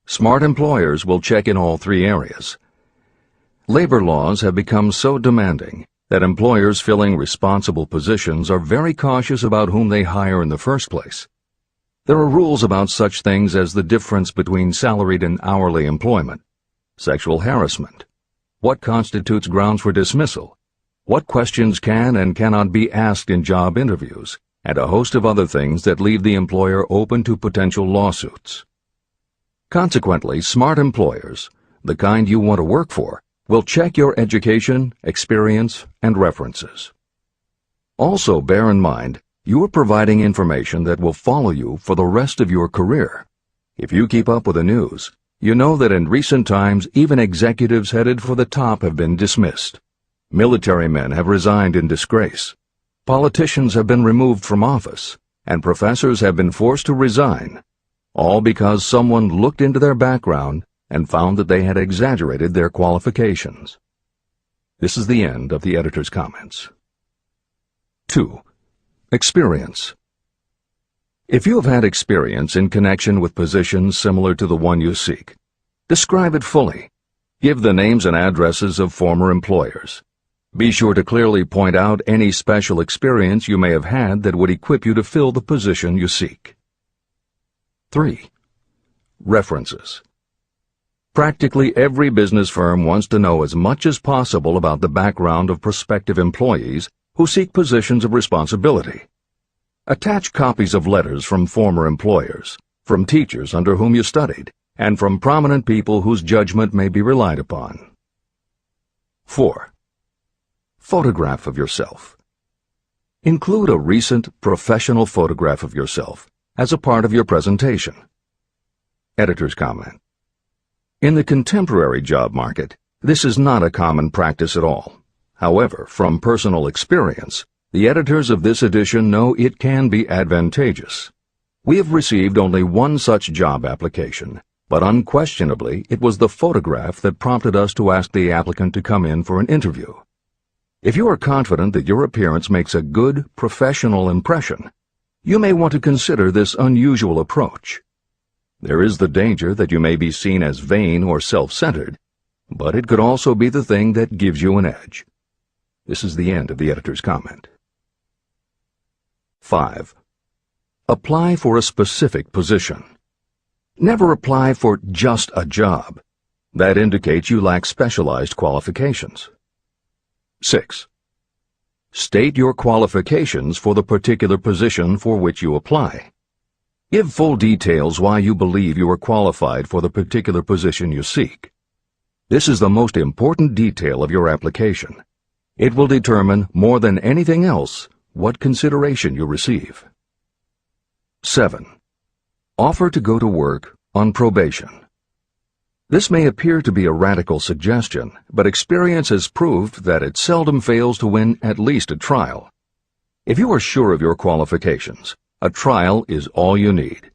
Smart employers will check in all 3 areas. Labor laws have become so demanding that employers filling responsible positions are very cautious about whom they hire in the first place. There are rules about such things as the difference between salaried and hourly employment, sexual harassment, what constitutes grounds for dismissal, what questions can and cannot be asked in job interviews, and a host of other things that leave the employer open to potential lawsuits. Consequently, smart employers, the kind you want to work for, will check your education, experience, and references. Also bear in mind, you are providing information that will follow you for the rest of your career. If you keep up with the news, you know that in recent times even executives headed for the top have been dismissed. Military men have resigned in disgrace. Politicians have been removed from office, and professors have been forced to resign, all because someone looked into their background and found that they had exaggerated their qualifications. This is the end of the editor's comments. 2. Experience. If you have had experience in connection with positions similar to the one you seek, describe it fully. Give the names and addresses of former employers. Be sure to clearly point out any special experience you may have had that would equip you to fill the position you seek. 3. References. Practically every business firm wants to know as much as possible about the background of prospective employees who seek positions of responsibility. Attach copies of letters from former employers, from teachers under whom you studied, and from prominent people whose judgment may be relied upon. 4. Photograph of yourself. Include a recent professional photograph of yourself as a part of your presentation. Editor's comment. In the contemporary job market, this is not a common practice at all. However, from personal experience, the editors of this edition know it can be advantageous. We have received only one such job application, but unquestionably it was the photograph that prompted us to ask the applicant to come in for an interview. If you are confident that your appearance makes a good, professional impression, you may want to consider this unusual approach. There is the danger that you may be seen as vain or self-centered, but it could also be the thing that gives you an edge. This is the end of the editor's comment. 5. Apply for a specific position. Never apply for just a job. That indicates you lack specialized qualifications. 6. State your qualifications for the particular position for which you apply. Give full details why you believe you are qualified for the particular position you seek. This is the most important detail of your application. It will determine, more than anything else, what consideration you receive. 7. Offer to go to work on probation. This may appear to be a radical suggestion, but experience has proved that it seldom fails to win at least a trial. If you are sure of your qualifications, a trial is all you need.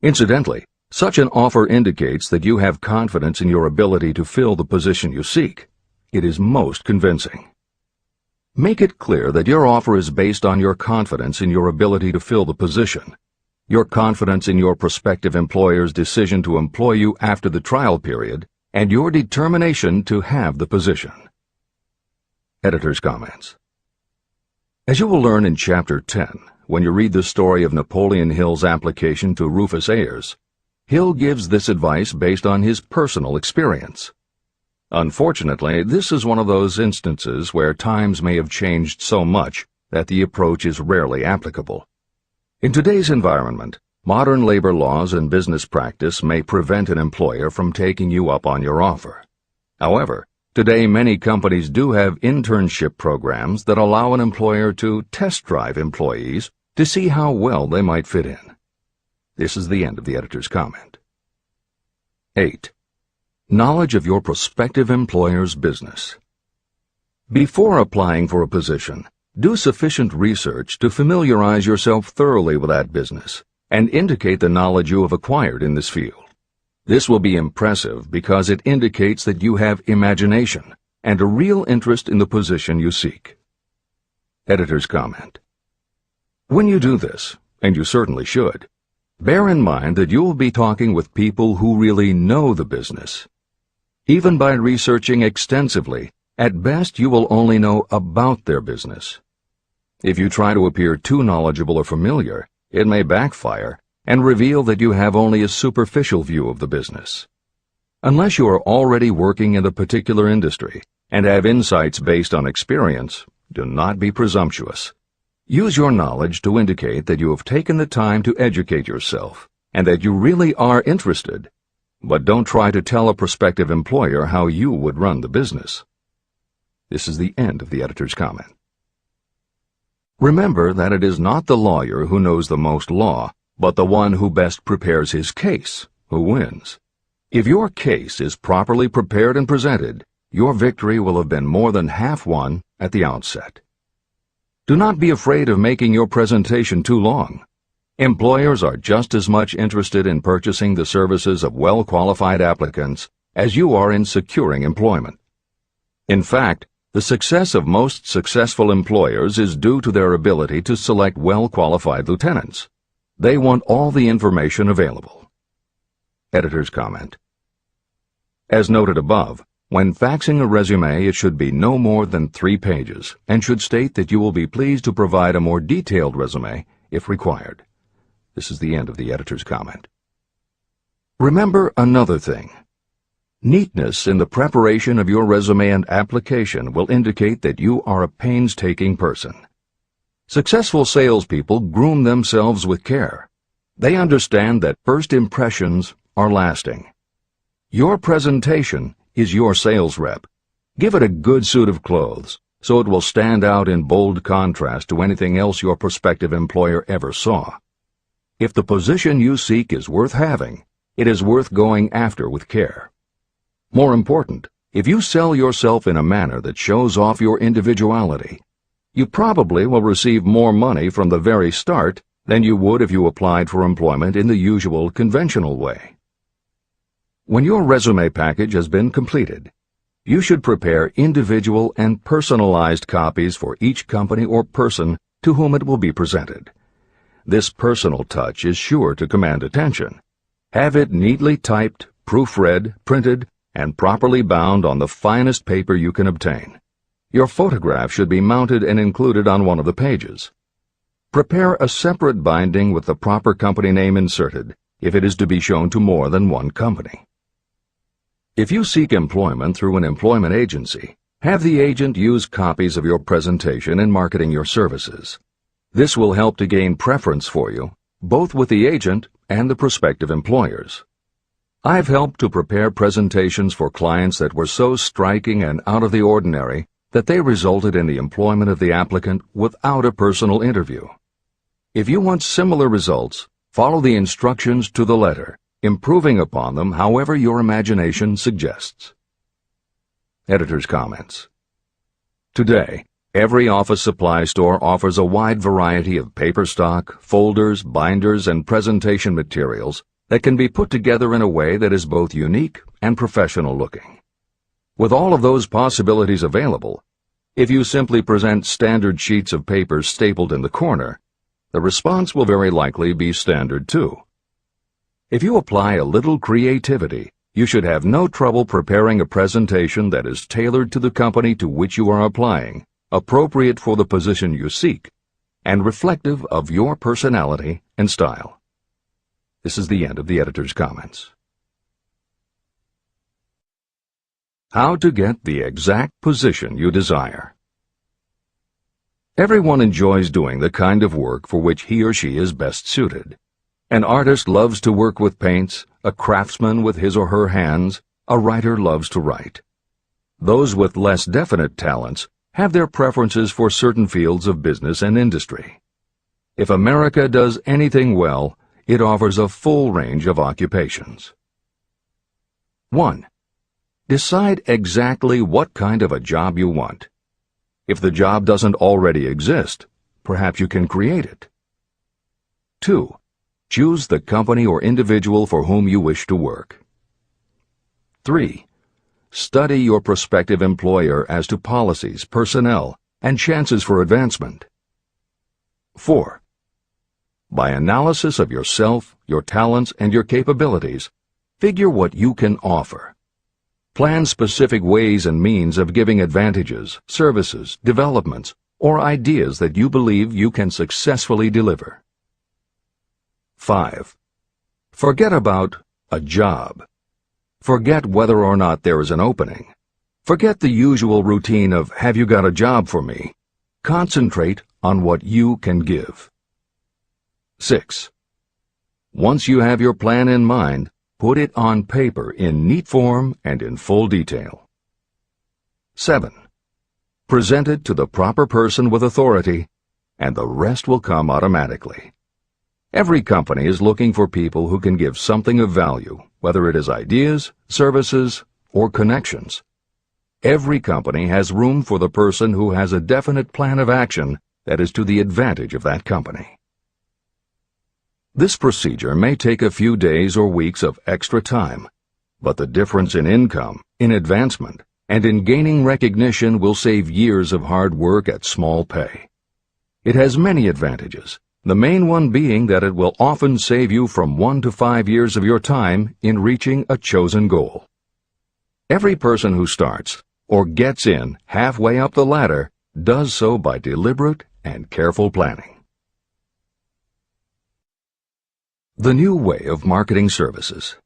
Incidentally, such an offer indicates that you have confidence in your ability to fill the position you seek. It is most convincing. Make it clear that your offer is based on your confidence in your ability to fill the position, your confidence in your prospective employer's decision to employ you after the trial period, and your determination to have the position. Editor's comments. As you will learn in Chapter 10, when you read the story of Napoleon Hill's application to Rufus Ayers, Hill gives this advice based on his personal experience. Unfortunately, this is one of those instances where times may have changed so much that the approach is rarely applicable. In today's environment, modern labor laws and business practice may prevent an employer from taking you up on your offer. However, today many companies do have internship programs that allow an employer to test drive employees to see how well they might fit in. This is the end of the editor's comment. 8. Knowledge of your prospective employer's business. Before applying for a position, do sufficient research to familiarize yourself thoroughly with that business and indicate the knowledge you have acquired in this field. This will be impressive because it indicates that you have imagination and a real interest in the position you seek. Editor's comment. When you do this, and you certainly should, bear in mind that you will be talking with people who really know the business. Even by researching extensively, at best you will only know about their business. If you try to appear too knowledgeable or familiar, it may backfire and reveal that you have only a superficial view of the business. Unless you are already working in the particular industry and have insights based on experience, do not be presumptuous. Use your knowledge to indicate that you have taken the time to educate yourself and that you really are interested. But don't try to tell a prospective employer how you would run the business. This is the end of the editor's comment. Remember that it is not the lawyer who knows the most law, but the one who best prepares his case who wins. If your case is properly prepared and presented, your victory will have been more than half won at the outset. Do not be afraid of making your presentation too long. Employers are just as much interested in purchasing the services of well-qualified applicants as you are in securing employment. In fact, the success of most successful employers is due to their ability to select well-qualified lieutenants. They want all the information available. Editor's comment. As noted above, when faxing a resume, it should be no more than 3 pages and should state that you will be pleased to provide a more detailed resume if required. This is the end of the editor's comment. Remember another thing. Neatness in the preparation of your resume and application will indicate that you are a painstaking person. Successful salespeople groom themselves with care. They understand that first impressions are lasting. Your presentation is your sales rep. Give it a good suit of clothes so it will stand out in bold contrast to anything else your prospective employer ever saw. If the position you seek is worth having, it is worth going after with care. More important, if you sell yourself in a manner that shows off your individuality, you probably will receive more money from the very start than you would if you applied for employment in the usual conventional way. When your resume package has been completed, you should prepare individual and personalized copies for each company or person to whom it will be presented. This personal touch is sure to command attention. Have it neatly typed, proofread, printed, and properly bound on the finest paper you can obtain. Your photograph should be mounted and included on one of the pages. Prepare a separate binding with the proper company name inserted if it is to be shown to more than one company. If you seek employment through an employment agency, have the agent use copies of your presentation in marketing your services. This will help to gain preference for you, both with the agent and the prospective employers. I've helped to prepare presentations for clients that were so striking and out of the ordinary that they resulted in the employment of the applicant without a personal interview. If you want similar results, follow the instructions to the letter, improving upon them however your imagination suggests. Editor's comments. Today, every office supply store offers a wide variety of paper stock, folders, binders, and presentation materials that can be put together in a way that is both unique and professional looking. With all of those possibilities available, If you simply present standard sheets of paper stapled in the corner, the response will very likely be standard too. If you apply a little creativity, you should have no trouble preparing a presentation that is tailored to the company to which you are applying, appropriate for the position you seek, and reflective of your personality and style. This is the end of the editor's comments. How to get the exact position you desire. Everyone enjoys doing the kind of work for which he or she is best suited. An artist loves to work with paints, a craftsman with his or her hands, a writer loves to write. Those with less definite talents have their preferences for certain fields of business and industry. If America does anything well, it offers a full range of occupations. 1. Decide exactly what kind of a job you want. If the job doesn't already exist, perhaps you can create it. 2. Choose the company or individual for whom you wish to work. 3. Study your prospective employer as to policies, personnel, and chances for advancement. 4. By analysis of yourself, your talents, and your capabilities, figure what you can offer. Plan specific ways and means of giving advantages, services, developments, or ideas that you believe you can successfully deliver. 5. Forget about a job. Forget whether or not there is an opening. Forget the usual routine of, have you got a job for me? Concentrate on what you can give. 6. Once you have your plan in mind, put it on paper in neat form and in full detail. 7. Present it to the proper person with authority, and the rest will come automatically. Every company is looking for people who can give something of value, whether it is ideas, services, or connections. Every company has room for the person who has a definite plan of action that is to the advantage of that company. This procedure may take a few days or weeks of extra time, but the difference in income, in advancement, and in gaining recognition will save years of hard work at small pay. It has many advantages, the main one being that it will often save you from 1 to 5 years of your time in reaching a chosen goal. Every person who starts, or gets in halfway up the ladder, does so by deliberate and careful planning. The new way of marketing services.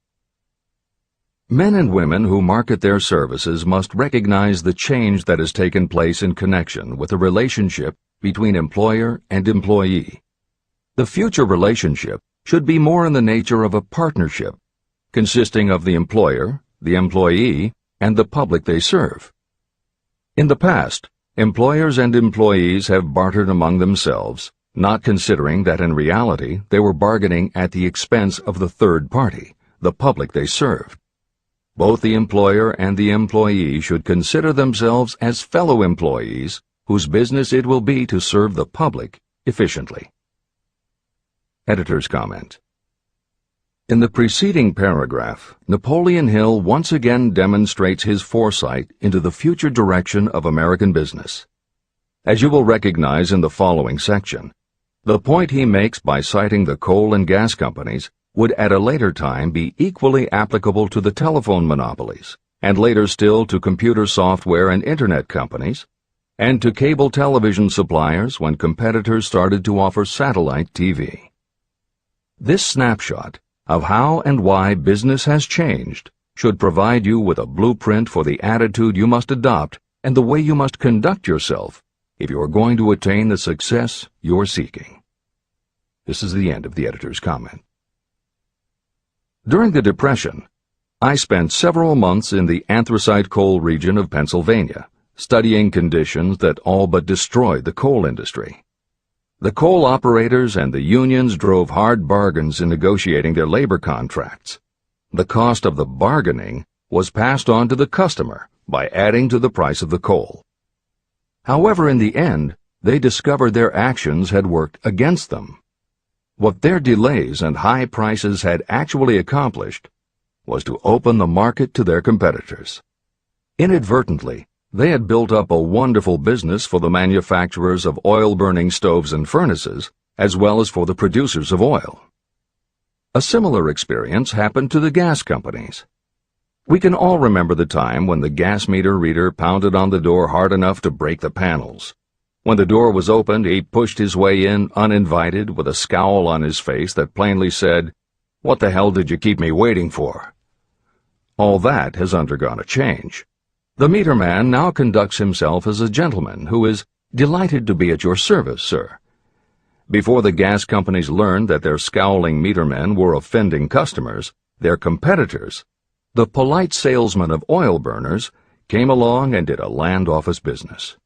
Men and women who market their services must recognize the change that has taken place in connection with the relationship between employer and employee. The future relationship should be more in the nature of a partnership, consisting of the employer, the employee, and the public they serve. In the past, employers and employees have bartered among themselves, not considering that in reality they were bargaining at the expense of the third party, the public they served. Both the employer and the employee should consider themselves as fellow employees whose business it will be to serve the public efficiently. Editor's comment. In the preceding paragraph, Napoleon Hill once again demonstrates his foresight into the future direction of American business. As you will recognize in the following section, the point he makes by citing the coal and gas companies would at a later time be equally applicable to the telephone monopolies, and later still to computer software and internet companies, and to cable television suppliers when competitors started to offer satellite TV. This snapshot of how and why business has changed should provide you with a blueprint for the attitude you must adopt and the way you must conduct yourself if you are going to attain the success you're seeking. This is the end of the editor's comment. During the Depression, I spent several months in the anthracite coal region of Pennsylvania, studying conditions that all but destroyed the coal industry. The coal operators and the unions drove hard bargains in negotiating their labor contracts. The cost of the bargaining was passed on to the customer by adding to the price of the coal. However, in the end, they discovered their actions had worked against them. What their delays and high prices had actually accomplished was to open the market to their competitors. Inadvertently, They had built up a wonderful business for the manufacturers of oil-burning stoves and furnaces, as well as for the producers of oil. A similar experience happened to the gas companies. We can all remember the time when the gas meter reader pounded on the door hard enough to break the panels. When the door was opened, he pushed his way in uninvited with a scowl on his face that plainly said, "What the hell did you keep me waiting for?" All that has undergone a change. The meter man now conducts himself as a gentleman who is delighted to be at your service, sir. Before the gas companies learned that their scowling meter men were offending customers, their competitors, the polite salesmen of oil burners, came along and did a land office business.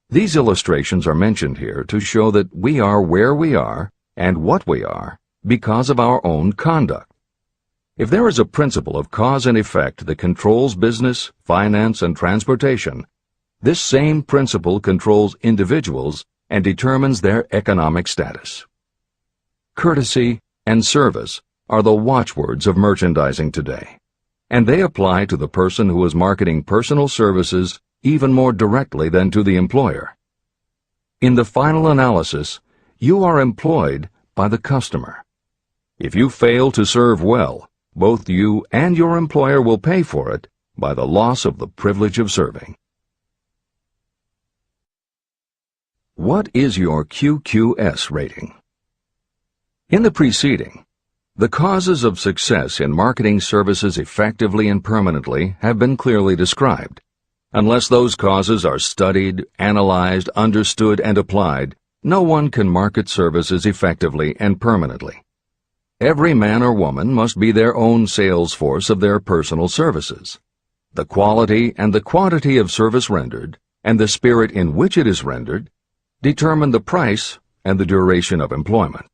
These illustrations are mentioned here to show that we are where we are and what we are because of our own conduct. If there is a principle of cause and effect that controls business, finance, and transportation, this same principle controls individuals and determines their economic status. Courtesy and service are the watchwords of merchandising today, and they apply to the person who is marketing personal services even more directly than to the employer. In the final analysis, you are employed by the customer. If you fail to serve well, both you and your employer will pay for it by the loss of the privilege of serving. What is your QQS rating? In the preceding, the causes of success in marketing services effectively and permanently have been clearly described. Unless those causes are studied, analyzed, understood, and applied, no one can market services effectively and permanently. Every man or woman must be their own sales force of their personal services. The quality and the quantity of service rendered, and the spirit in which it is rendered, determine the price and the duration of employment.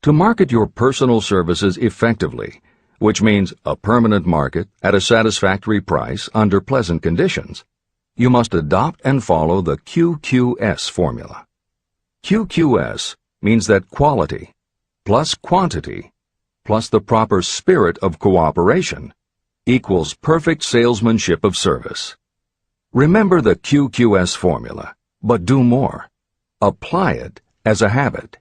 To market your personal services effectively, which means a permanent market at a satisfactory price under pleasant conditions, you must adopt and follow the QQS formula. QQS means that quality plus quantity plus the proper spirit of cooperation equals perfect salesmanship of service. Remember the QQS formula, but do more. Apply it as a habit.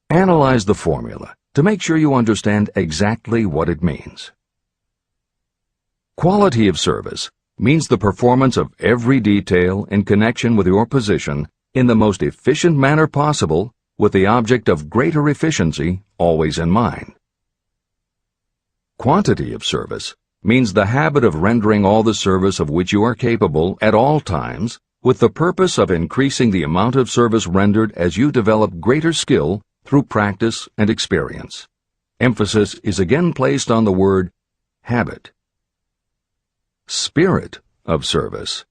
Analyze the formula to make sure you understand exactly what it means. Quality of service means the performance of every detail in connection with your position in the most efficient manner possible, with the object of greater efficiency always in mind. Quantity of service means the habit of rendering all the service of which you are capable at all times, with the purpose of increasing the amount of service rendered as you develop greater skill through practice and experience. Emphasis is again placed on the word habit. Spirit of service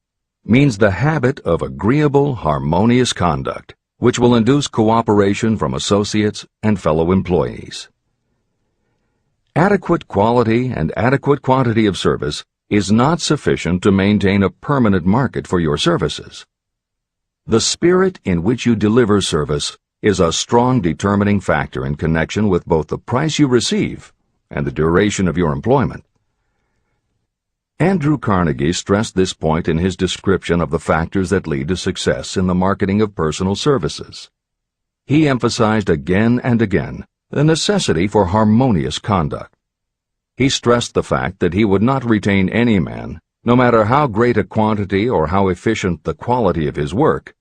means the habit of agreeable, harmonious conduct, which will induce cooperation from associates and fellow employees. Adequate quality and adequate quantity of service is not sufficient to maintain a permanent market for your services. The spirit in which you deliver service is a strong determining factor in connection with both the price you receive and the duration of your employment. Andrew Carnegie stressed this point in his description of the factors that lead to success in the marketing of personal services. He emphasized again and again the necessity for harmonious conduct. He stressed the fact that he would not retain any man, no matter how great a quantity or how efficient the quality of his work,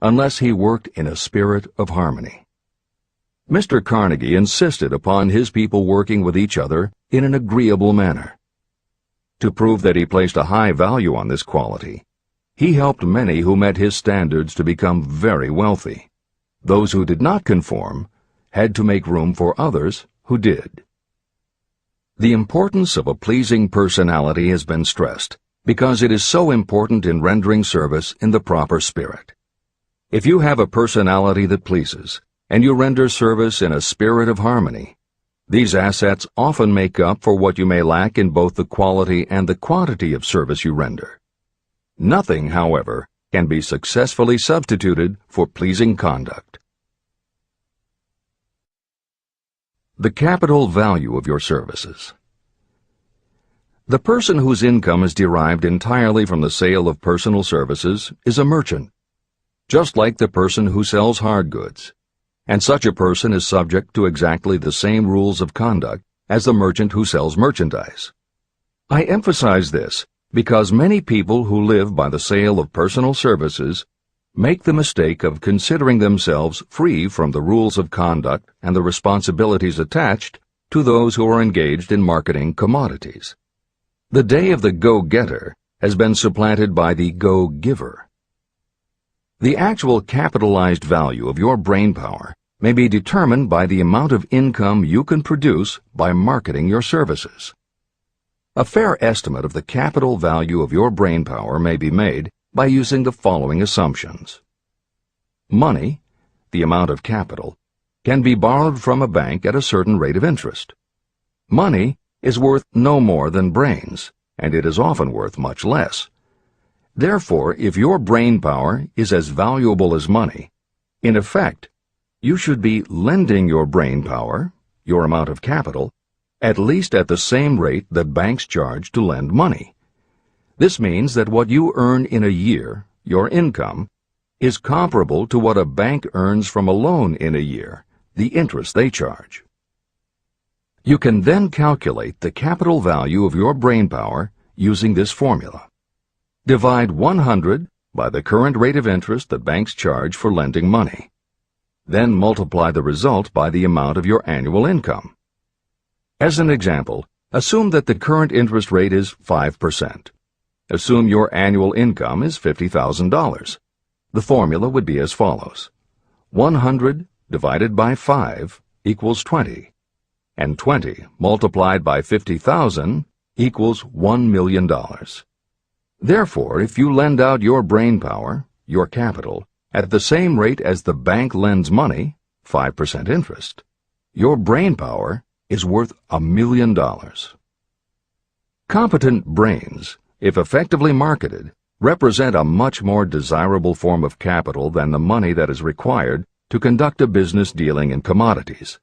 unless he worked in a spirit of harmony. Mr. Carnegie insisted upon his people working with each other in an agreeable manner. To prove that he placed a high value on this quality, he helped many who met his standards to become very wealthy. Those who did not conform had to make room for others who did. The importance of a pleasing personality has been stressed because it is so important in rendering service in the proper spirit. If you have a personality that pleases, and you render service in a spirit of harmony, these assets often make up for what you may lack in both the quality and the quantity of service you render. Nothing, however, can be successfully substituted for pleasing conduct. The capital value of your services. The person whose income is derived entirely from the sale of personal services is a merchant, just like the person who sells hard goods, and such a person is subject to exactly the same rules of conduct as the merchant who sells merchandise. I emphasize this because many people who live by the sale of personal services make the mistake of considering themselves free from the rules of conduct and the responsibilities attached to those who are engaged in marketing commodities. The day of the go-getter has been supplanted by the go-giver. The actual capitalized value of your brainpower may be determined by the amount of income you can produce by marketing your services. A fair estimate of the capital value of your brainpower may be made by using the following assumptions. Money, the amount of capital, can be borrowed from a bank at a certain rate of interest. Money is worth no more than brains, and it is often worth much less. Therefore, if your brainpower is as valuable as money, in effect, you should be lending your brainpower, your amount of capital, at least at the same rate that banks charge to lend money. This means that what you earn in a year, your income, is comparable to what a bank earns from a loan in a year, the interest they charge. You can then calculate the capital value of your brainpower using this formula. Divide 100 by the current rate of interest that banks charge for lending money. Then multiply the result by the amount of your annual income. As an example, assume that the current interest rate is 5%. Assume your annual income is $50,000. The formula would be as follows. 100 divided by 5 equals 20, and 20 multiplied by 50,000 equals $1 million. Therefore, if you lend out your brainpower, your capital, at the same rate as the bank lends money, 5% interest, your brainpower is worth $1 million. Competent brains, if effectively marketed, represent a much more desirable form of capital than the money that is required to conduct a business dealing in commodities.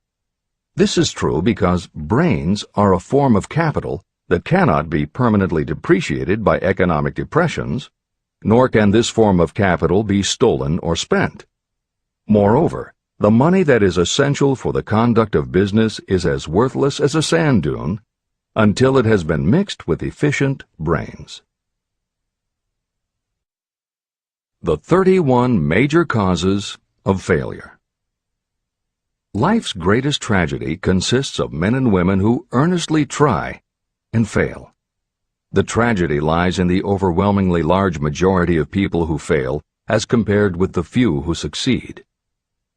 This is true because brains are a form of capital that cannot be permanently depreciated by economic depressions, nor can this form of capital be stolen or spent. Moreover, the money that is essential for the conduct of business is as worthless as a sand dune until it has been mixed with efficient brains. The 31 Major Causes of Failure. Life's greatest tragedy consists of men and women who earnestly try and fail. The tragedy lies in the overwhelmingly large majority of people who fail as compared with the few who succeed.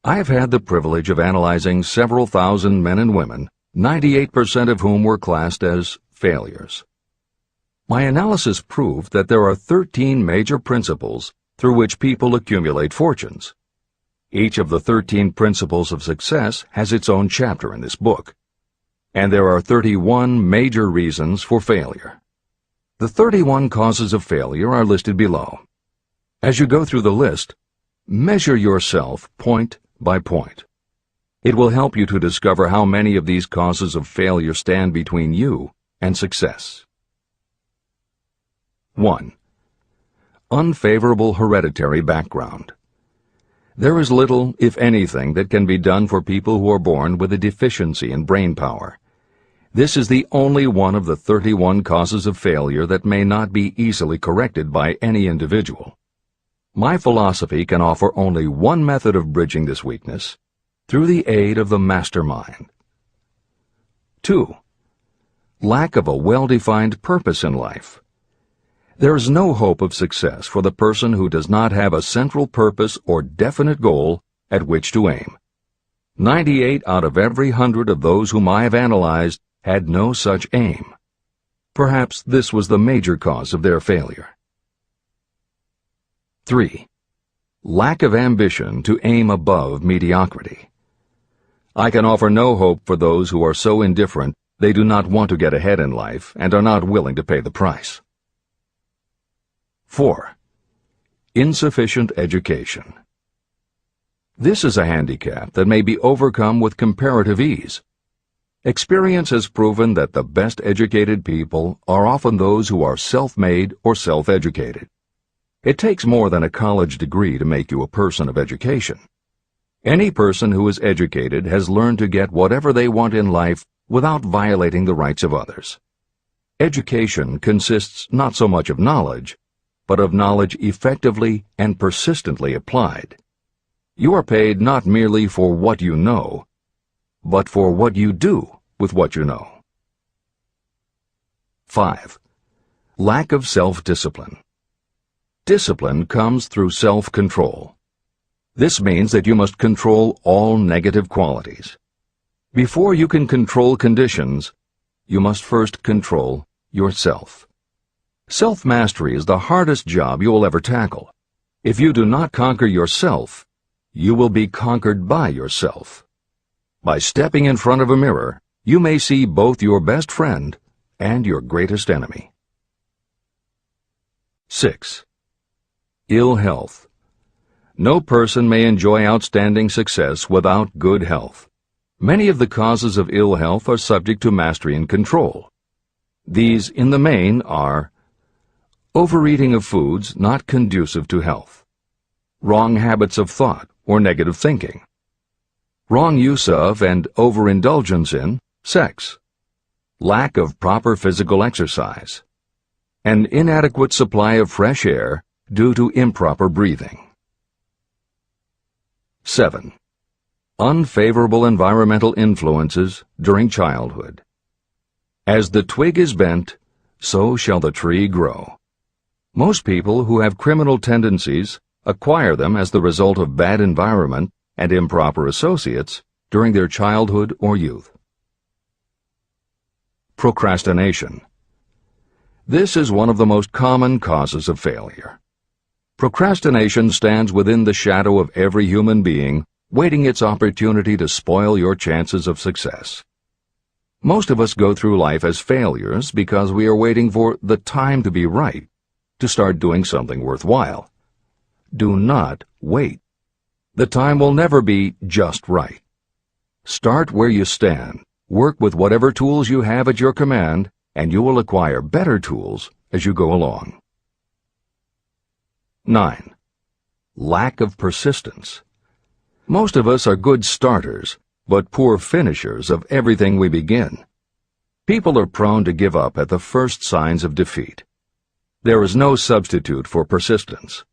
I have had the privilege of analyzing several thousand men and women, 98% of whom were classed as failures. My analysis proved that there are 13 major principles through which people accumulate fortunes. Each of the 13 principles of success has its own chapter in this book, and there are 31 major reasons for failure. The 31 causes of failure are listed below. As you go through the list, measure yourself point by point. It will help you to discover how many of these causes of failure stand between you and success. 1. Unfavorable hereditary background. There is little, if anything, that can be done for people who are born with a deficiency in brain power. This is the only one of the 31 causes of failure that may not be easily corrected by any individual. My philosophy can offer only one method of bridging this weakness, through the aid of the Mastermind. 2. Lack of a well-defined purpose in life. There is no hope of success for the person who does not have a central purpose or definite goal at which to aim. 98 out of every 100 of those whom I have analyzed had no such aim. Perhaps this was the major cause of their failure. 3. Lack of ambition to aim above mediocrity. I can offer no hope for those who are so indifferent they do not want to get ahead in life and are not willing to pay the price. 4. Insufficient education. This is a handicap that may be overcome with comparative ease. Experience has proven that the best educated people are often those who are self-made or self-educated. It takes more than a college degree to make you a person of education. Any person who is educated has learned to get whatever they want in life without violating the rights of others. Education consists not so much of knowledge, but of knowledge effectively and persistently applied. You are paid not merely for what you know, but for what you do with what you know. 5. Lack of self-discipline. Discipline comes through self-control. This means that you must control all negative qualities. Before you can control conditions, you must first control yourself. Self-mastery is the hardest job you will ever tackle. If you do not conquer yourself, you will be conquered by yourself. By stepping in front of a mirror, you may see both your best friend and your greatest enemy. 6. Ill health. No person may enjoy outstanding success without good health. Many of the causes of ill health are subject to mastery and control. These, in the main, are overeating of foods not conducive to health, wrong habits of thought or negative thinking, wrong use of and overindulgence in sex, lack of proper physical exercise, an inadequate supply of fresh air due to improper breathing. 7. Unfavorable environmental influences during childhood. As the twig is bent, so shall the tree grow. Most people who have criminal tendencies acquire them as the result of bad environment and improper associates during their childhood or youth. Procrastination. This is one of the most common causes of failure. Procrastination stands within the shadow of every human being, waiting its opportunity to spoil your chances of success. Most of us go through life as failures because we are waiting for the time to be right to start doing something worthwhile. Do not wait. The time will never be just right. Start where you stand, work with whatever tools you have at your command, and you will acquire better tools as you go along. 9. Lack of persistence. Most of us are good starters, but poor finishers of everything we begin. People are prone to give up at the first signs of defeat. There is no substitute for persistence.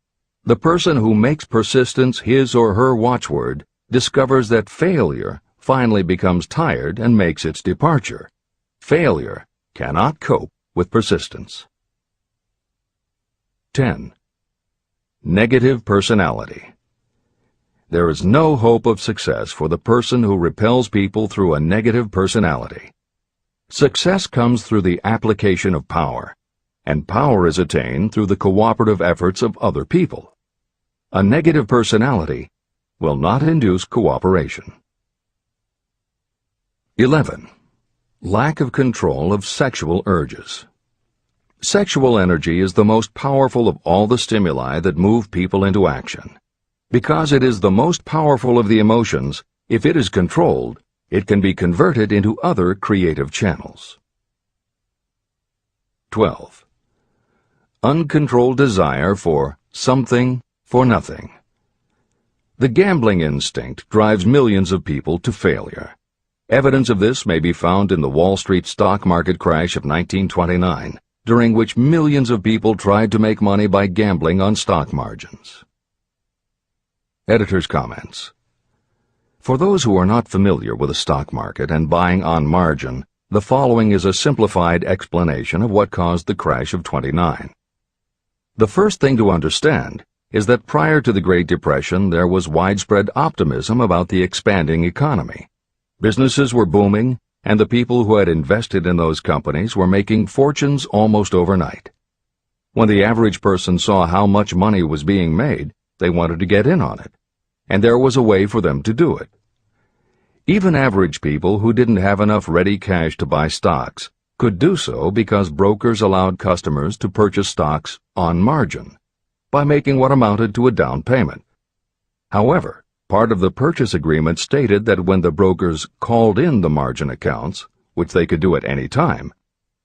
The person who makes persistence his or her watchword discovers that failure finally becomes tired and makes its departure. Failure cannot cope with persistence. 10. Negative personality. There is no hope of success for the person who repels people through a negative personality. Success comes through the application of power, and power is attained through the cooperative efforts of other people. A negative personality will not induce cooperation. 11. Lack of control of sexual urges. Sexual energy is the most powerful of all the stimuli that move people into action. Because it is the most powerful of the emotions, if it is controlled, it can be converted into other creative channels. 12. Uncontrolled desire for something for nothing. The gambling instinct drives millions of people to failure. Evidence of this may be found in the Wall Street stock market crash of 1929, during which millions of people tried to make money by gambling on stock margins. Editor's comments. For those who are not familiar with the stock market and buying on margin, the following is a simplified explanation of what caused the crash of '29. The first thing to understand is that prior to the Great Depression there was widespread optimism about the expanding economy. Businesses were booming, and the people who had invested in those companies were making fortunes almost overnight. When the average person saw how much money was being made, they wanted to get in on it, and there was a way for them to do it. Even average people who didn't have enough ready cash to buy stocks could do so because brokers allowed customers to purchase stocks on margin by making what amounted to a down payment. However, Part of the purchase agreement stated that when the brokers called in the margin accounts, which they could do at any time,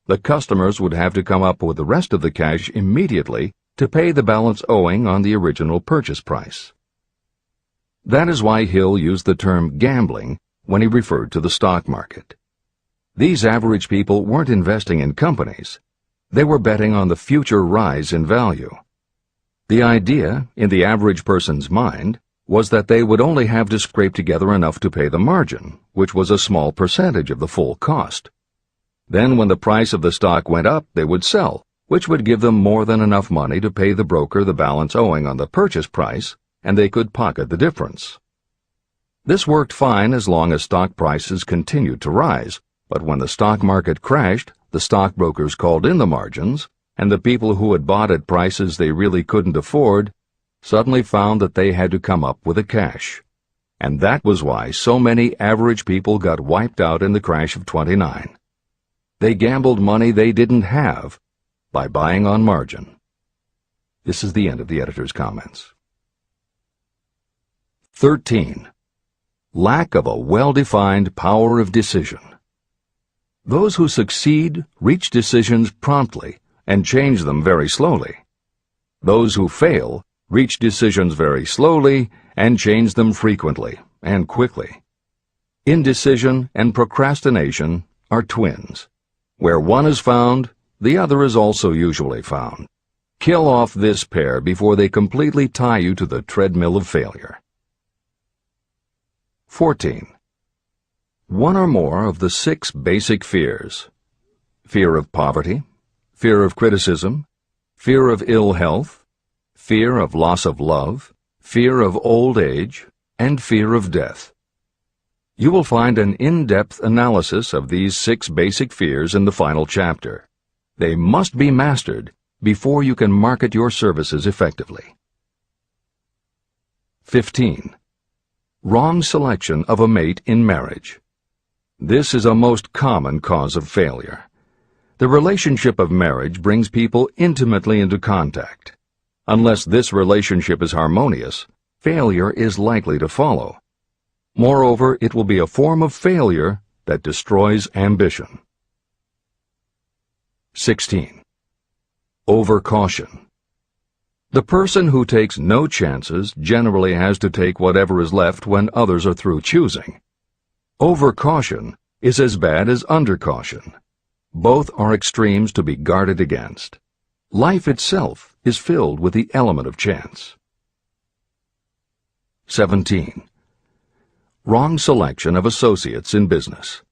the customers would have to come up with the rest of the cash immediately to pay the balance owing on the original purchase price. That is why Hill used the term gambling when he referred to the stock market. These average people weren't investing in companies. They were betting on the future rise in value. The idea, in the average person's mind, was that they would only have to scrape together enough to pay the margin, which was a small percentage of the full cost. Then when the price of the stock went up, they would sell, which would give them more than enough money to pay the broker the balance owing on the purchase price, and they could pocket the difference. This worked fine as long as stock prices continued to rise, but when the stock market crashed, the stockbrokers called in the margins, and the people who had bought at prices they really couldn't afford suddenly found that they had to come up with the cash. And that was why so many average people got wiped out in the crash of '29. They gambled money they didn't have by buying on margin. This is the end of the editor's comments. 13. Lack of a well-defined power of decision. Those who succeed reach decisions promptly and change them very slowly. Those who fail reach decisions very slowly and change them frequently and quickly. Indecision and procrastination are twins. Where one is found, the other is also usually found. Kill off this pair before they completely tie you to the treadmill of failure. 14. One or more of the 6 basic fears: fear of poverty, fear of criticism, fear of ill health, fear of loss of love, fear of old age, and fear of death. You will find an in-depth analysis of these 6 basic fears in the final chapter. They must be mastered before you can market your services effectively. 15. Wrong selection of a mate in marriage. This is a most common cause of failure. The relationship of marriage brings people intimately into contact. Unless this relationship is harmonious, failure is likely to follow. Moreover, it will be a form of failure that destroys ambition. 16. Overcaution. The person who takes no chances generally has to take whatever is left when others are through choosing. Overcaution is as bad as undercaution. Both are extremes to be guarded against. Life itself is filled with the element of chance. 17. Wrong selection of associates in business.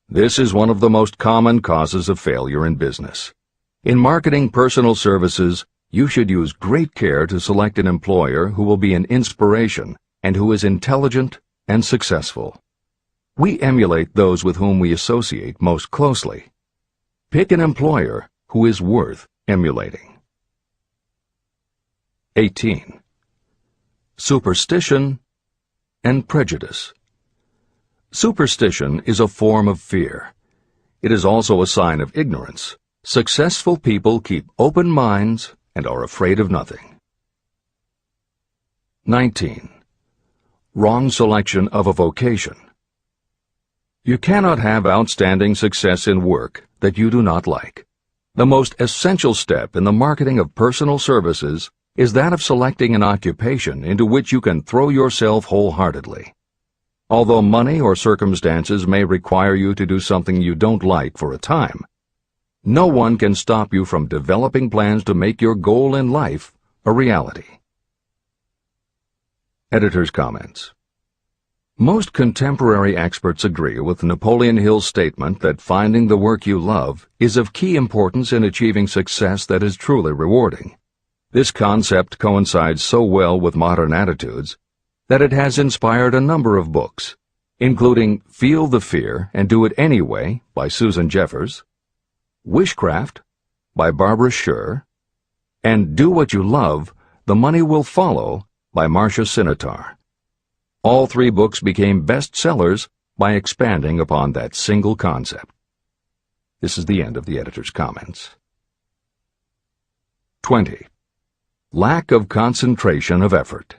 This is one of the most common causes of failure in business. In marketing personal services, you should use great care to select an employer who will be an inspiration and who is intelligent and successful. We emulate those with whom we associate most closely. Pick an employer who is worth emulating. 18. Superstition and prejudice. Superstition is a form of fear. It is also a sign of ignorance. Successful people keep open minds and are afraid of nothing. 19. Wrong selection of a vocation. You cannot have outstanding success in work that you do not like. The most essential step in the marketing of personal services is that of selecting an occupation into which you can throw yourself wholeheartedly. Although money or circumstances may require you to do something you don't like for a time, no one can stop you from developing plans to make your goal in life a reality. Editor's comments. Most contemporary experts agree with Napoleon Hill's statement that finding the work you love is of key importance in achieving success that is truly rewarding. This concept coincides so well with modern attitudes that it has inspired a number of books, including Feel the Fear and Do It Anyway by Susan Jeffers, Wishcraft by Barbara Sher, and Do What You Love, The Money Will Follow by Marcia Sinitar. All 3 books became bestsellers by expanding upon that single concept. This is the end of the editor's comments. 20. Lack of concentration of effort.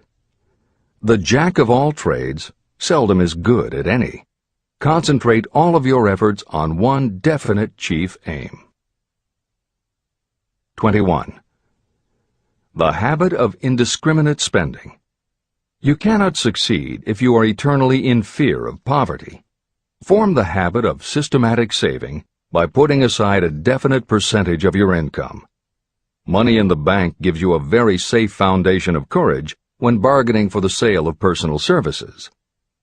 The jack of all trades seldom is good at any. Concentrate all of your efforts on one definite chief aim. 21. The habit of indiscriminate spending. You cannot succeed if you are eternally in fear of poverty. Form the habit of systematic saving by putting aside a definite percentage of your income. Money in the bank gives you a very safe foundation of courage when bargaining for the sale of personal services.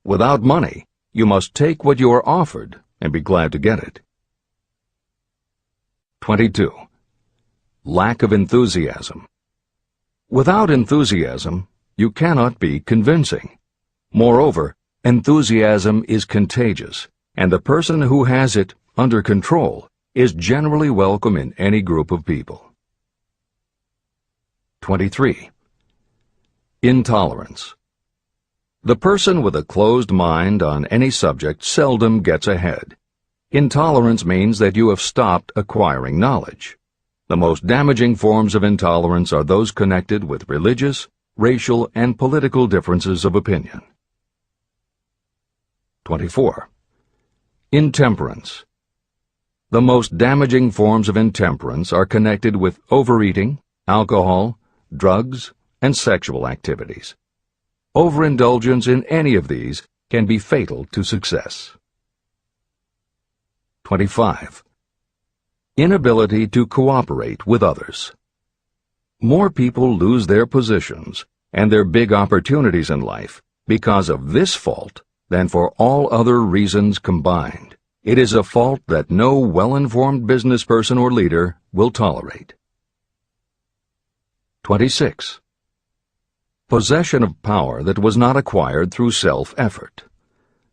Without money, you must take what you are offered and be glad to get it. 22. Lack of enthusiasm. Without enthusiasm, you cannot be convincing. Moreover, enthusiasm is contagious, and the person who has it under control is generally welcome in any group of people. 23. Intolerance. The person with a closed mind on any subject seldom gets ahead. Intolerance means that you have stopped acquiring knowledge. The most damaging forms of intolerance are those connected with religious, racial, and political differences of opinion. 24. Intemperance. The most damaging forms of intemperance are connected with overeating, alcohol, drugs, and sexual activities. Overindulgence in any of these can be fatal to success. 25. Inability to cooperate with others. More people lose their positions and their big opportunities in life because of this fault than for all other reasons combined. It is a fault that no well-informed business person or leader will tolerate. 26. Possession of power that was not acquired through self-effort.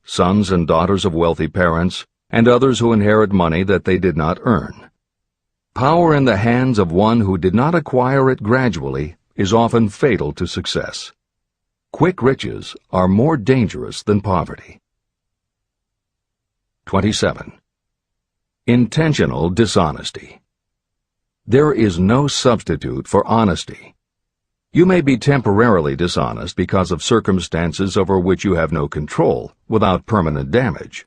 Sons and daughters of wealthy parents, and others who inherit money that they did not earn. Power in the hands of one who did not acquire it gradually is often fatal to success. Quick riches are more dangerous than poverty. 27. Intentional dishonesty. There is no substitute for honesty. You may be temporarily dishonest because of circumstances over which you have no control without permanent damage.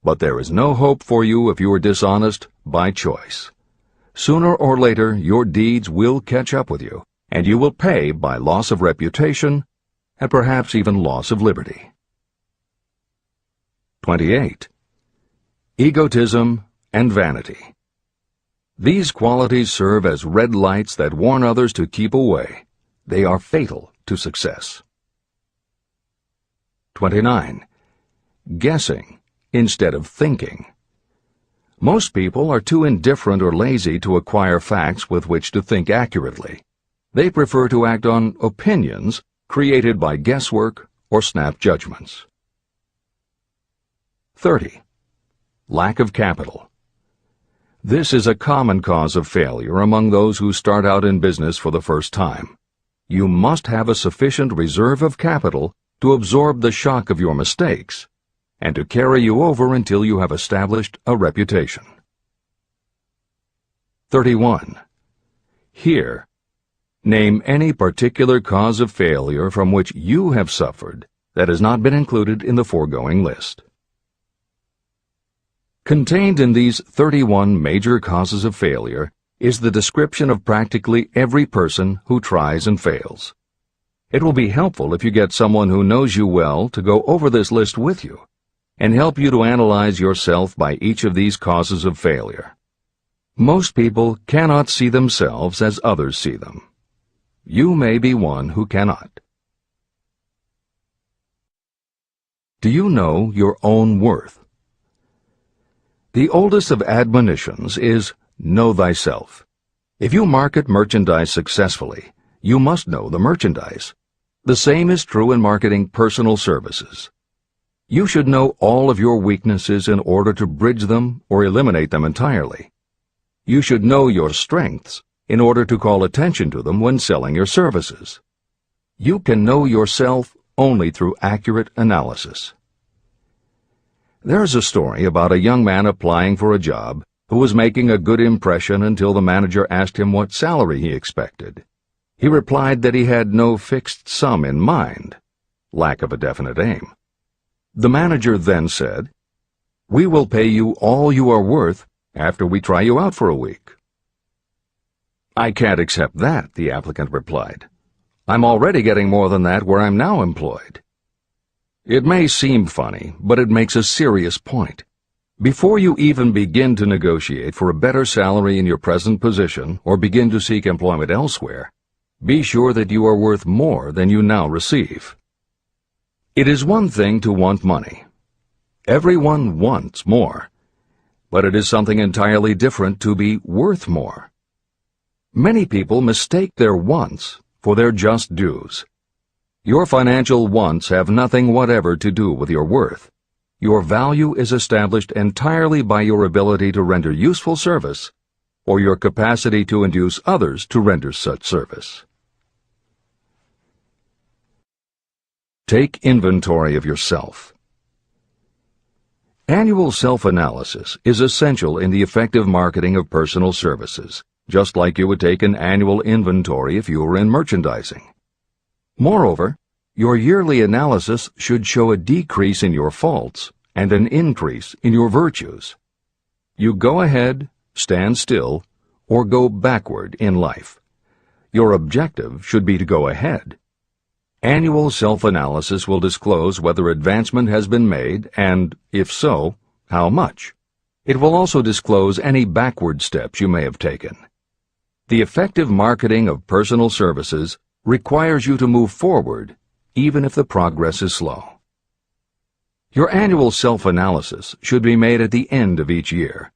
But there is no hope for you if you are dishonest by choice. Sooner or later, your deeds will catch up with you, and you will pay by loss of reputation and perhaps even loss of liberty. 28. Egotism and vanity. These qualities serve as red lights that warn others to keep away. They are fatal to success. 29. Guessing instead of thinking. Most people are too indifferent or lazy to acquire facts with which to think accurately. They prefer to act on opinions created by guesswork or snap judgments. 30. Lack of capital. This is a common cause of failure among those who start out in business for the first time. You must have a sufficient reserve of capital to absorb the shock of your mistakes and to carry you over until you have established a reputation. 31. Here, name any particular cause of failure from which you have suffered that has not been included in the foregoing list. Contained in these 31 major causes of failure is the description of practically every person who tries and fails. It will be helpful if you get someone who knows you well to go over this list with you and help you to analyze yourself by each of these causes of failure. Most people cannot see themselves as others see them. You may be one who cannot. Do you know your own worth? The oldest of admonitions is, know thyself. If you market merchandise successfully, you must know the merchandise. The same is true in marketing personal services. You should know all of your weaknesses in order to bridge them or eliminate them entirely. You should know your strengths in order to call attention to them when selling your services. You can know yourself only through accurate analysis. There is a story about a young man applying for a job who was making a good impression until the manager asked him what salary he expected. He replied that he had no fixed sum in mind. lack of a definite aim. The manager then said, "We will pay you all you are worth after we try you out for a week." "I can't accept that," the applicant replied. "I'm already getting more than that where I'm now employed." It may seem funny, but it makes a serious point. Before you even begin to negotiate for a better salary in your present position or begin to seek employment elsewhere, be sure that you are worth more than you now receive. It is one thing to want money. Everyone wants more, but it is something entirely different to be worth more. Many people mistake their wants for their just dues. Your financial wants have nothing whatever to do with your worth. Your value is established entirely by your ability to render useful service or your capacity to induce others to render such service. Take inventory of yourself. Annual self-analysis is essential in the effective marketing of personal services, just like you would take an annual inventory if you were in merchandising. Moreover, your yearly analysis should show a decrease in your faults and an increase in your virtues. You go ahead, stand still, or go backward in life. Your objective should be to go ahead. Annual self-analysis will disclose whether advancement has been made and, if so, how much. It will also disclose any backward steps you may have taken. The effective marketing of personal services requires you to move forward, even if the progress is slow. Your annual self-analysis should be made at the end of each year,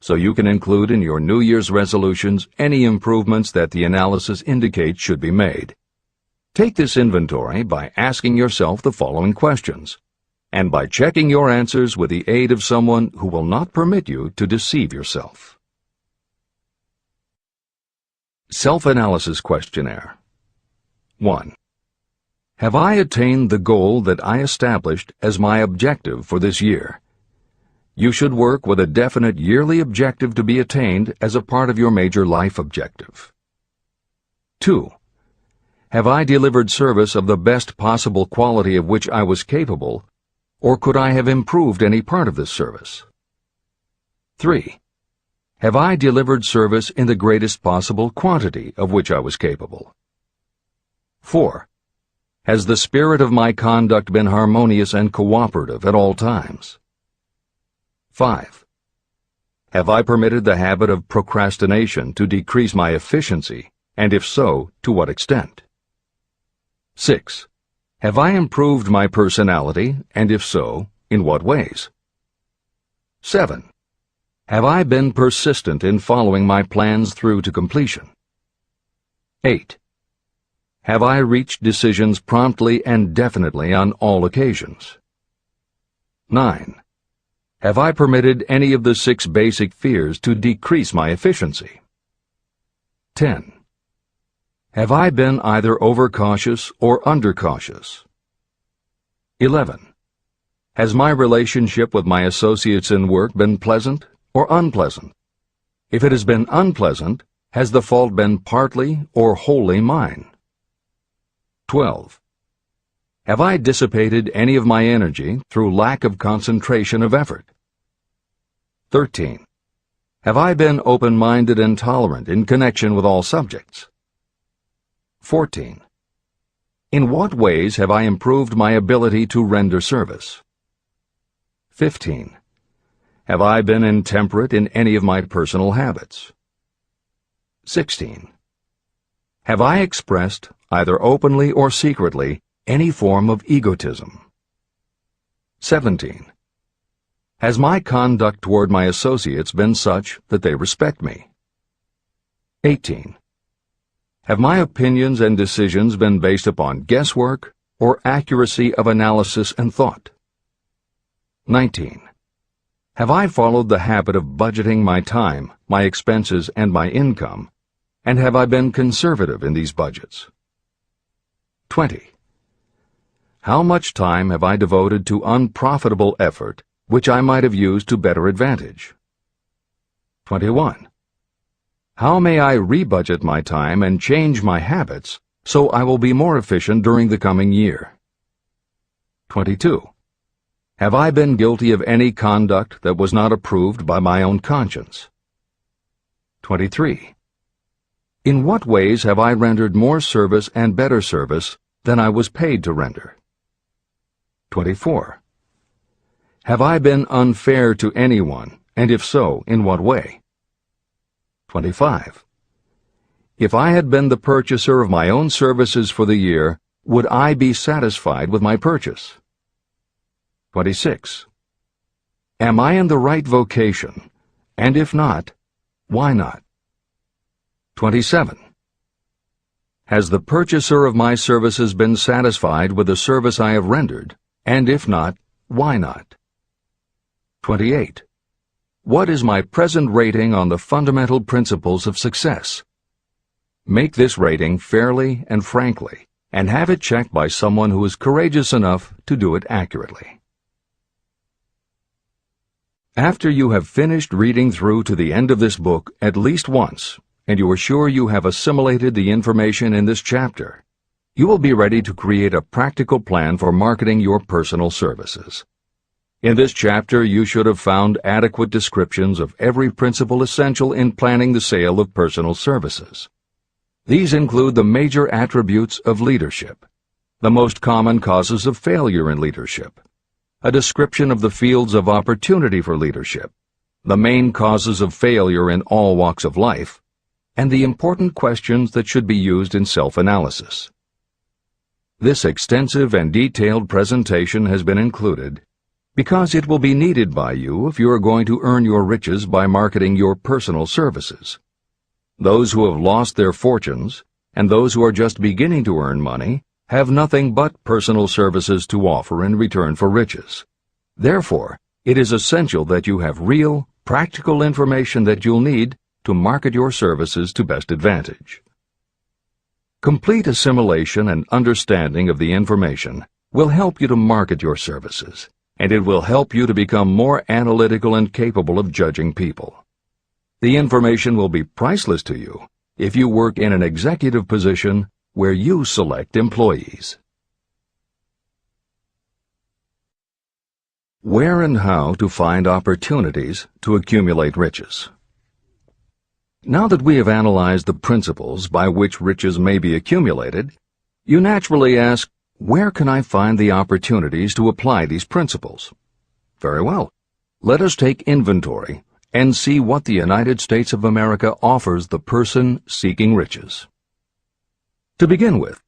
so you can include in your New Year's resolutions any improvements that the analysis indicates should be made. Take this inventory by asking yourself the following questions, and by checking your answers with the aid of someone who will not permit you to deceive yourself. Self-analysis questionnaire. 1. Have I attained the goal that I established as my objective for this year? You should work with a definite yearly objective to be attained as a part of your major life objective. 2. Have I delivered service of the best possible quality of which I was capable, or could I have improved any part of this service? 3. Have I delivered service in the greatest possible quantity of which I was capable? 4. Has the spirit of my conduct been harmonious and cooperative at all times? 5. Have I permitted the habit of procrastination to decrease my efficiency, and if so, to what extent? 6. Have I improved my personality, and if so, in what ways? 7. Have I been persistent in following my plans through to completion? 8. Have I reached decisions promptly and definitely on all occasions? 9. Have I permitted any of the 6 basic fears to decrease my efficiency? 10. Have I been either overcautious or undercautious? 11. Has my relationship with my associates in work been pleasant or unpleasant? If it has been unpleasant, has the fault been partly or wholly mine? 12. Have I dissipated any of my energy through lack of concentration of effort? 13. Have I been open-minded and tolerant in connection with all subjects? 14. In what ways have I improved my ability to render service? 15. Have I been intemperate in any of my personal habits? 16. Have I expressed, either openly or secretly, any form of egotism? 17. Has my conduct toward my associates been such that they respect me? 18. Have my opinions and decisions been based upon guesswork or accuracy of analysis and thought? 19. Have I followed the habit of budgeting my time, my expenses, and my income, and have I been conservative in these budgets? 20. How much time have I devoted to unprofitable effort which I might have used to better advantage? 21. How may I rebudget my time and change my habits so I will be more efficient during the coming year? 22. Have I been guilty of any conduct that was not approved by my own conscience? 23. In what ways have I rendered more service and better service than I was paid to render? 24. Have I been unfair to anyone, and if so, in what way? 25. If I had been the purchaser of my own services for the year, would I be satisfied with my purchase? 26. Am I in the right vocation, and if not, why not? 27. Has the purchaser of my services been satisfied with the service I have rendered, and if not, why not? 28. What is my present rating on the fundamental principles of success? Make this rating fairly and frankly, and have it checked by someone who is courageous enough to do it accurately. After you have finished reading through to the end of this book at least once, and you are sure you have assimilated the information in this chapter, you will be ready to create a practical plan for marketing your personal services. In this chapter, you should have found adequate descriptions of every principle essential in planning the sale of personal services. These include the major attributes of leadership, the most common causes of failure in leadership, a description of the fields of opportunity for leadership, the main causes of failure in all walks of life, and the important questions that should be used in self-analysis. This extensive and detailed presentation has been included because it will be needed by you if you are going to earn your riches by marketing your personal services. Those who have lost their fortunes and those who are just beginning to earn money have nothing but personal services to offer in return for riches. Therefore, it is essential that you have real, practical information that you'll need to market your services to best advantage. Complete assimilation and understanding of the information will help you to market your services, and it will help you to become more analytical and capable of judging people. The information will be priceless to you if you work in an executive position where you select employees. Where and how to find opportunities to accumulate riches. Now that we have analyzed the principles by which riches may be accumulated, you naturally ask, where can I find the opportunities to apply these principles? Very well. Let us take inventory and see what the United States of America offers the person seeking riches. To begin with,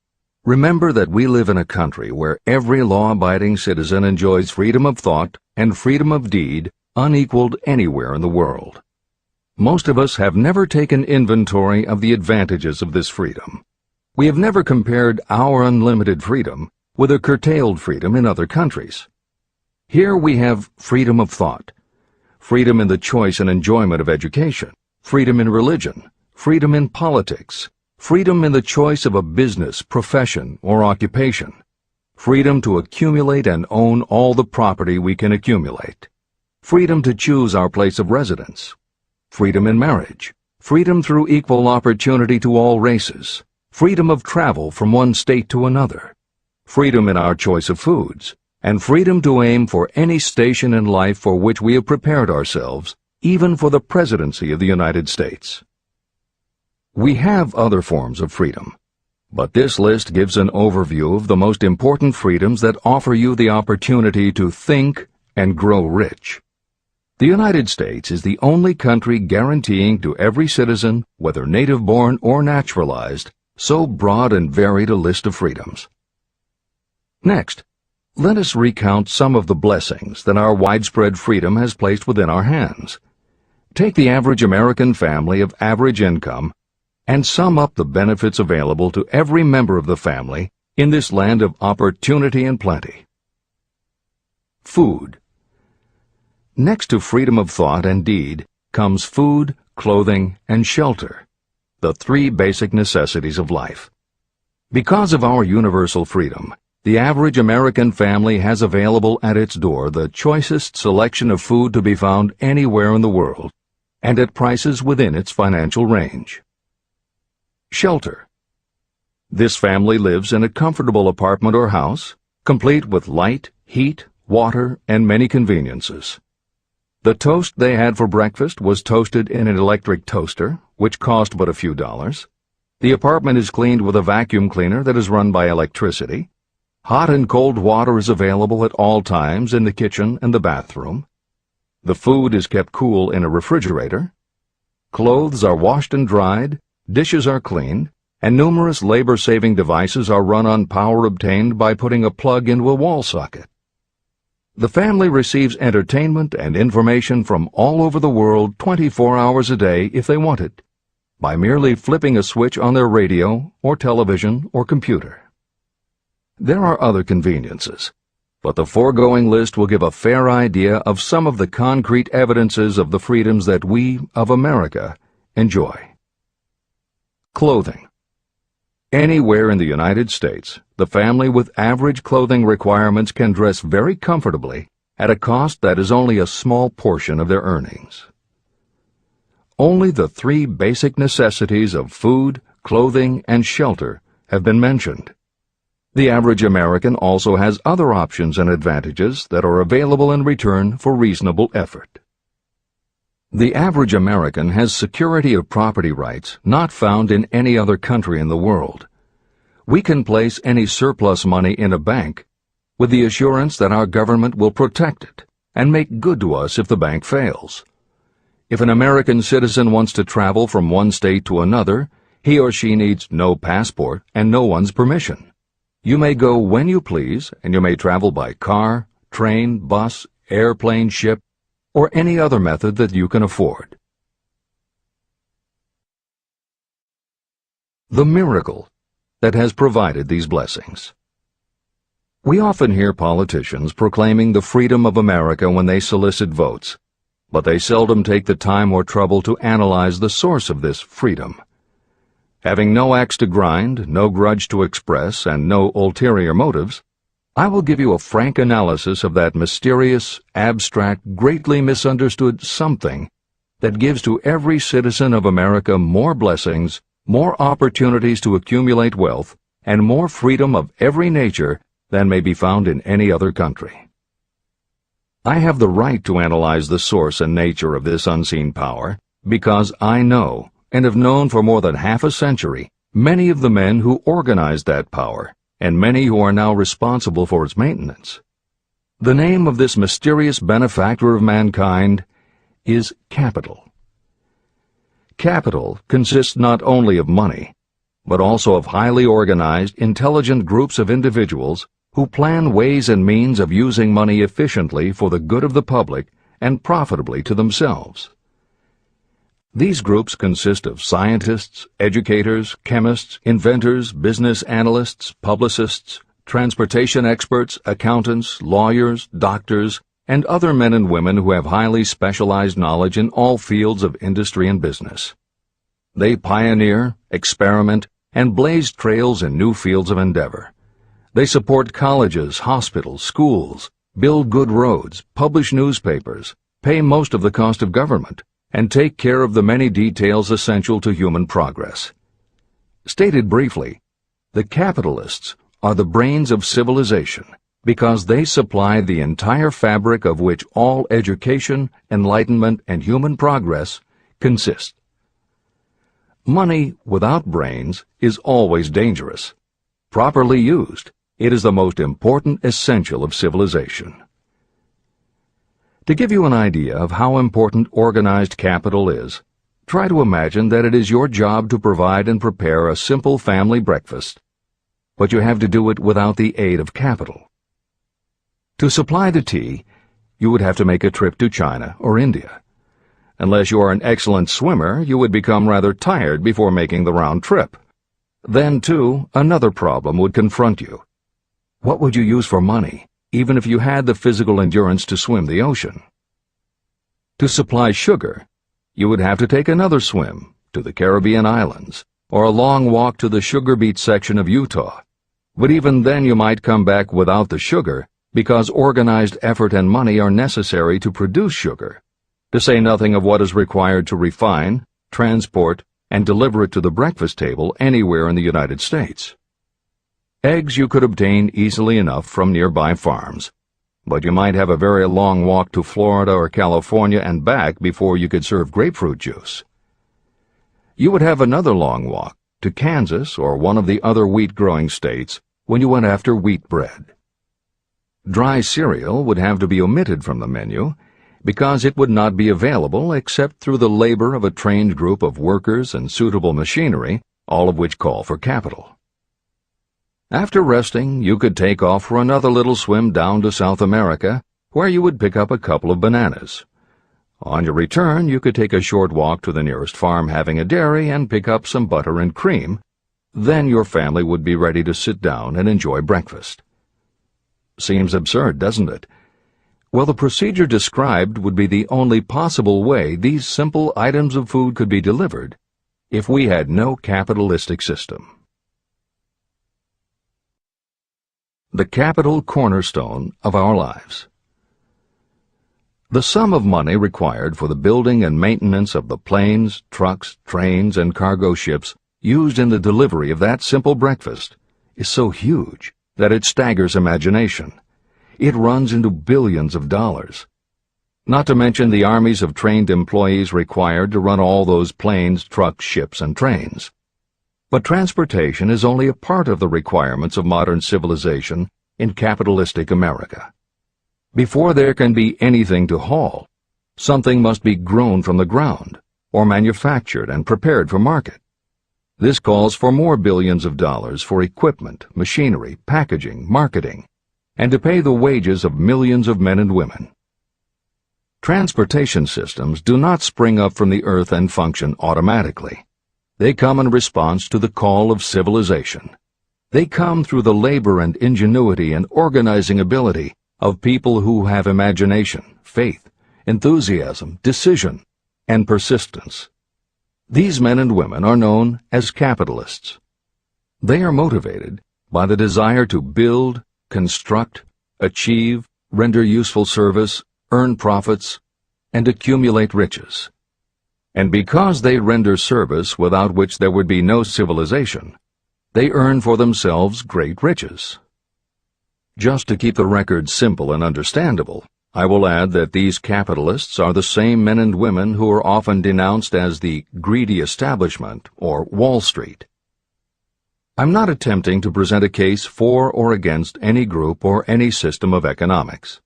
remember that we live in a country where every law-abiding citizen enjoys freedom of thought and freedom of deed unequaled anywhere in the world. Most of us have never taken inventory of the advantages of this freedom. We have never compared our unlimited freedom with a curtailed freedom in other countries. Here we have freedom of thought, freedom in the choice and enjoyment of education, freedom in religion, freedom in politics, freedom in the choice of a business, profession, or occupation, freedom to accumulate and own all the property we can accumulate, freedom to choose our place of residence, freedom in marriage, freedom through equal opportunity to all races, freedom of travel from one state to another, freedom in our choice of foods, and freedom to aim for any station in life for which we have prepared ourselves, even for the presidency of the United States. We have other forms of freedom, but this list gives an overview of the most important freedoms that offer you the opportunity to think and grow rich. The United States is the only country guaranteeing to every citizen, whether native-born or naturalized, so broad and varied a list of freedoms. Next, let us recount some of the blessings that our widespread freedom has placed within our hands. Take the average American family of average income and sum up the benefits available to every member of the family in this land of opportunity and plenty. Food. Next to freedom of thought and deed comes food, clothing, and shelter, the three basic necessities of life. Because of our universal freedom, the average American family has available at its door the choicest selection of food to be found anywhere in the world, and at prices within its financial range. Shelter. This family lives in a comfortable apartment or house, complete with light, heat, water, and many conveniences. The toast they had for breakfast was toasted in an electric toaster, which cost but a few dollars. The apartment is cleaned with a vacuum cleaner that is run by electricity. Hot and cold water is available at all times in the kitchen and the bathroom. The food is kept cool in a refrigerator. Clothes are washed and dried, dishes are cleaned, and numerous labor-saving devices are run on power obtained by putting a plug into a wall socket. The family receives entertainment and information from all over the world 24 hours a day if they want it, by merely flipping a switch on their radio or television or computer. There are other conveniences, but the foregoing list will give a fair idea of some of the concrete evidences of the freedoms that we, of America, enjoy. Clothing. Anywhere in the United States, the family with average clothing requirements can dress very comfortably at a cost that is only a small portion of their earnings. Only the three basic necessities of food, clothing, and shelter have been mentioned. The average American also has other options and advantages that are available in return for reasonable effort. The average American has security of property rights not found in any other country in the world. We can place any surplus money in a bank with the assurance that our government will protect it and make good to us if the bank fails. If an American citizen wants to travel from one state to another, he or she needs no passport and no one's permission. You may go when you please, and you may travel by car, train, bus, airplane, ship, or any other method that you can afford. The miracle that has provided these blessings. We often hear politicians proclaiming the freedom of America when they solicit votes, but they seldom take the time or trouble to analyze the source of this freedom. Having no axe to grind, no grudge to express, and no ulterior motives, I will give you a frank analysis of that mysterious, abstract, greatly misunderstood something that gives to every citizen of America more blessings, more opportunities to accumulate wealth, and more freedom of every nature than may be found in any other country. I have the right to analyze the source and nature of this unseen power because I know, and have known for more than half a century, many of the men who organized that power, and many who are now responsible for its maintenance. The name of this mysterious benefactor of mankind is capital. Capital consists not only of money, but also of highly organized, intelligent groups of individuals who plan ways and means of using money efficiently for the good of the public and profitably to themselves. These groups consist of scientists, educators, chemists, inventors, business analysts, publicists, transportation experts, accountants, lawyers, doctors, and other men and women who have highly specialized knowledge in all fields of industry and business. They pioneer, experiment, and blaze trails in new fields of endeavor. They support colleges, hospitals, schools, build good roads, publish newspapers, pay most of the cost of government, and take care of the many details essential to human progress. Stated briefly, the capitalists are the brains of civilization because they supply the entire fabric of which all education, enlightenment, and human progress consist. Money without brains is always dangerous. Properly used, it is the most important essential of civilization. To give you an idea of how important organized capital is, try to imagine that it is your job to provide and prepare a simple family breakfast, but you have to do it without the aid of capital. To supply the tea, you would have to make a trip to China or India. Unless you are an excellent swimmer, you would become rather tired before making the round trip. Then, too, another problem would confront you. What would you use for money, even if you had the physical endurance to swim the ocean? To supply sugar, you would have to take another swim to the Caribbean islands, or a long walk to the sugar beet section of Utah. But even then you might come back without the sugar, because organized effort and money are necessary to produce sugar, to say nothing of what is required to refine, transport, and deliver it to the breakfast table anywhere in the United States. Eggs you could obtain easily enough from nearby farms, but you might have a very long walk to Florida or California and back before you could serve grapefruit juice. You would have another long walk to Kansas or one of the other wheat-growing states when you went after wheat bread. Dry cereal would have to be omitted from the menu because it would not be available except through the labor of a trained group of workers and suitable machinery, all of which call for capital. After resting, you could take off for another little swim down to South America, where you would pick up a couple of bananas. On your return, you could take a short walk to the nearest farm having a dairy and pick up some butter and cream. Then your family would be ready to sit down and enjoy breakfast. Seems absurd, doesn't it? Well, the procedure described would be the only possible way these simple items of food could be delivered if we had no capitalistic system. The capital cornerstone of our lives. The sum of money required for the building and maintenance of the planes, trucks, trains, and cargo ships used in the delivery of that simple breakfast is so huge that it staggers imagination. It runs into billions of dollars. Not to mention the armies of trained employees required to run all those planes, trucks, ships, and trains. But transportation is only a part of the requirements of modern civilization in capitalistic America. Before there can be anything to haul, something must be grown from the ground, or manufactured and prepared for market. This calls for more billions of dollars for equipment, machinery, packaging, marketing, and to pay the wages of millions of men and women. Transportation systems do not spring up from the earth and function automatically. They come in response to the call of civilization. They come through the labor and ingenuity and organizing ability of people who have imagination, faith, enthusiasm, decision, and persistence. These men and women are known as capitalists. They are motivated by the desire to build, construct, achieve, render useful service, earn profits, and accumulate riches. And because they render service without which there would be no civilization, they earn for themselves great riches. Just to keep the record simple and understandable, I will add that these capitalists are the same men and women who are often denounced as the greedy establishment or Wall Street. I'm not attempting to present a case for or against any group or any system of economics.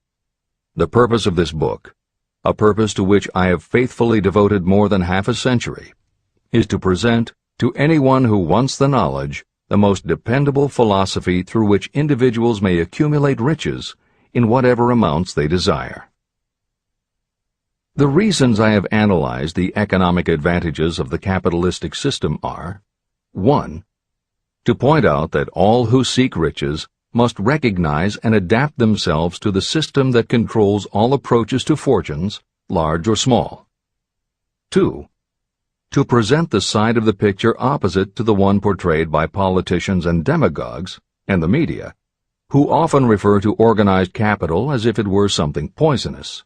The purpose of this book, a purpose to which I have faithfully devoted more than half a century, is to present to anyone who wants the knowledge the most dependable philosophy through which individuals may accumulate riches in whatever amounts they desire. The reasons I have analyzed the economic advantages of the capitalistic system are: 1. To point out that all who seek riches must recognize and adapt themselves to the system that controls all approaches to fortunes, large or small. 2. To present the side of the picture opposite to the one portrayed by politicians and demagogues, and the media, who often refer to organized capital as if it were something poisonous.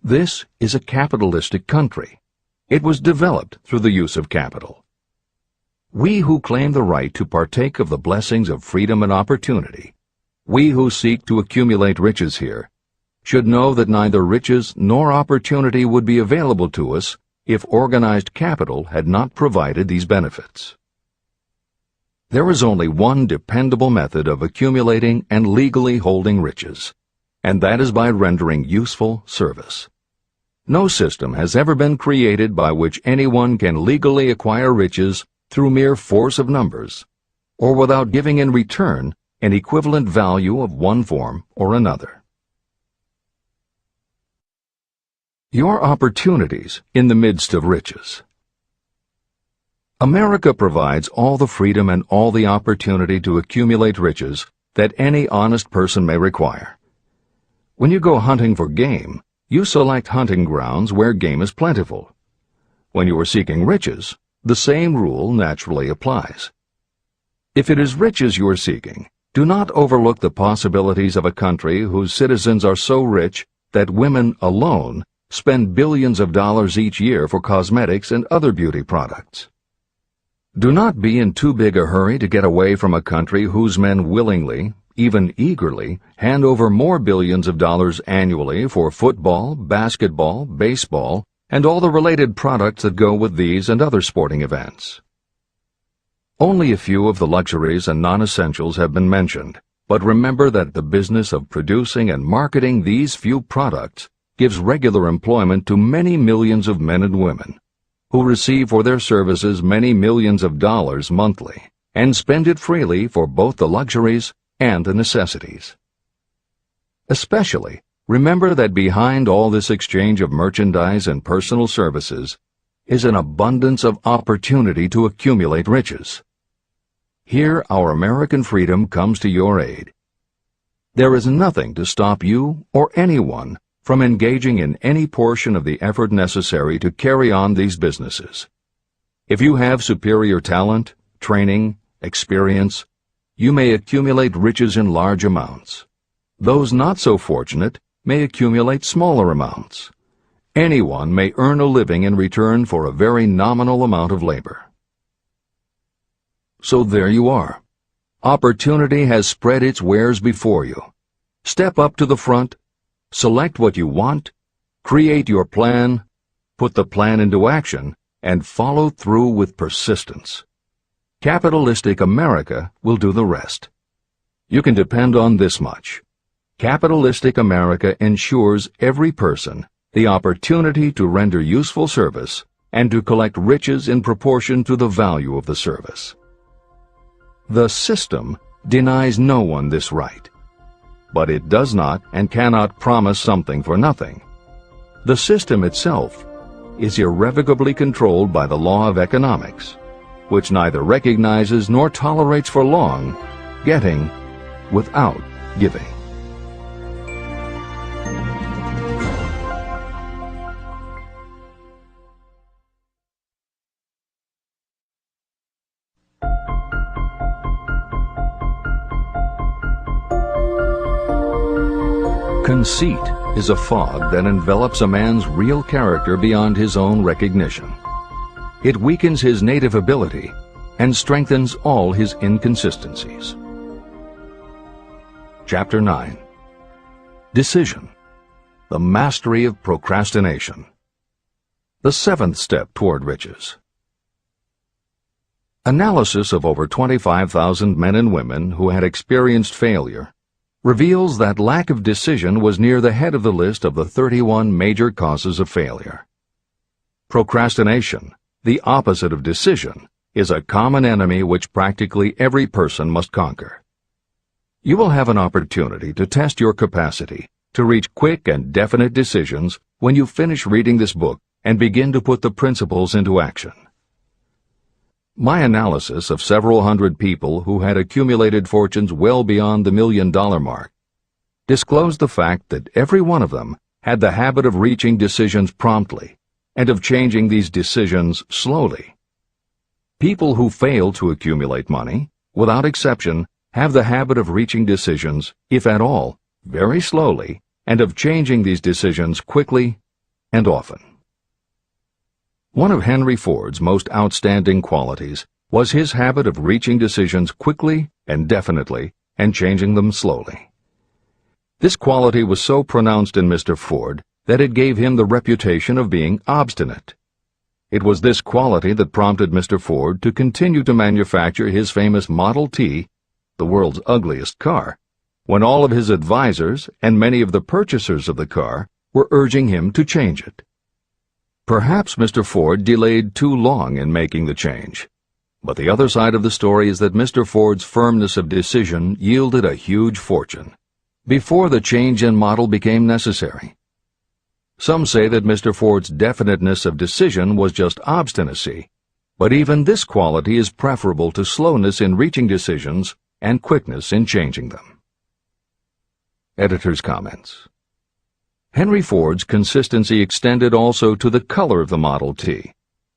This is a capitalistic country. It was developed through the use of capital. We who claim the right to partake of the blessings of freedom and opportunity, we who seek to accumulate riches here, should know that neither riches nor opportunity would be available to us if organized capital had not provided these benefits. There is only one dependable method of accumulating and legally holding riches, and that is by rendering useful service. No system has ever been created by which anyone can legally acquire riches through mere force of numbers, or without giving in return an equivalent value of one form or another. Your opportunities in the midst of riches. America provides all the freedom and all the opportunity to accumulate riches that any honest person may require. When you go hunting for game, you select hunting grounds where game is plentiful. When you are seeking riches, the same rule naturally applies. If it is riches you are seeking, do not overlook the possibilities of a country whose citizens are so rich that women alone spend billions of dollars each year for cosmetics and other beauty products. Do not be in too big a hurry to get away from a country whose men willingly, even eagerly, hand over more billions of dollars annually for football, basketball, baseball, and all the related products that go with these and other sporting events. Only a few of the luxuries and non-essentials have been mentioned, but remember that the business of producing and marketing these few products gives regular employment to many millions of men and women, who receive for their services many millions of dollars monthly, and spend it freely for both the luxuries and the necessities. Especially, remember that behind all this exchange of merchandise and personal services is an abundance of opportunity to accumulate riches. Here our American freedom comes to your aid. There is nothing to stop you or anyone from engaging in any portion of the effort necessary to carry on these businesses. If you have superior talent, training, experience, you may accumulate riches in large amounts. Those not so fortunate may accumulate smaller amounts. Anyone may earn a living in return for a very nominal amount of labor. So there you are. Opportunity has spread its wares before you. Step up to the front, select what you want, create your plan, put the plan into action, and follow through with persistence. Capitalistic America will do the rest. You can depend on this much. Capitalistic America ensures every person the opportunity to render useful service and to collect riches in proportion to the value of the service. The system denies no one this right, but it does not and cannot promise something for nothing. The system itself is irrevocably controlled by the law of economics, which neither recognizes nor tolerates for long getting without giving. Conceit is a fog that envelops a man's real character beyond his own recognition. It weakens his native ability and strengthens all his inconsistencies. Chapter 9. Decision. The mastery of procrastination. The seventh step toward riches. Analysis of over 25,000 men and women who had experienced failure reveals that lack of decision was near the head of the list of the 31 major causes of failure. Procrastination, the opposite of decision, is a common enemy which practically every person must conquer. You will have an opportunity to test your capacity to reach quick and definite decisions when you finish reading this book and begin to put the principles into action. My analysis of several hundred people who had accumulated fortunes well beyond the $1 million mark disclosed the fact that every one of them had the habit of reaching decisions promptly and of changing these decisions slowly. People who fail to accumulate money, without exception, have the habit of reaching decisions, if at all, very slowly, and of changing these decisions quickly and often. One of Henry Ford's most outstanding qualities was his habit of reaching decisions quickly and definitely and changing them slowly. This quality was so pronounced in Mr. Ford that it gave him the reputation of being obstinate. It was this quality that prompted Mr. Ford to continue to manufacture his famous Model T, the world's ugliest car, when all of his advisors and many of the purchasers of the car were urging him to change it. Perhaps Mr. Ford delayed too long in making the change, but the other side of the story is that Mr. Ford's firmness of decision yielded a huge fortune before the change in model became necessary. Some say that Mr. Ford's definiteness of decision was just obstinacy, but even this quality is preferable to slowness in reaching decisions and quickness in changing them. Editor's comments. Henry Ford's consistency extended also to the color of the Model T,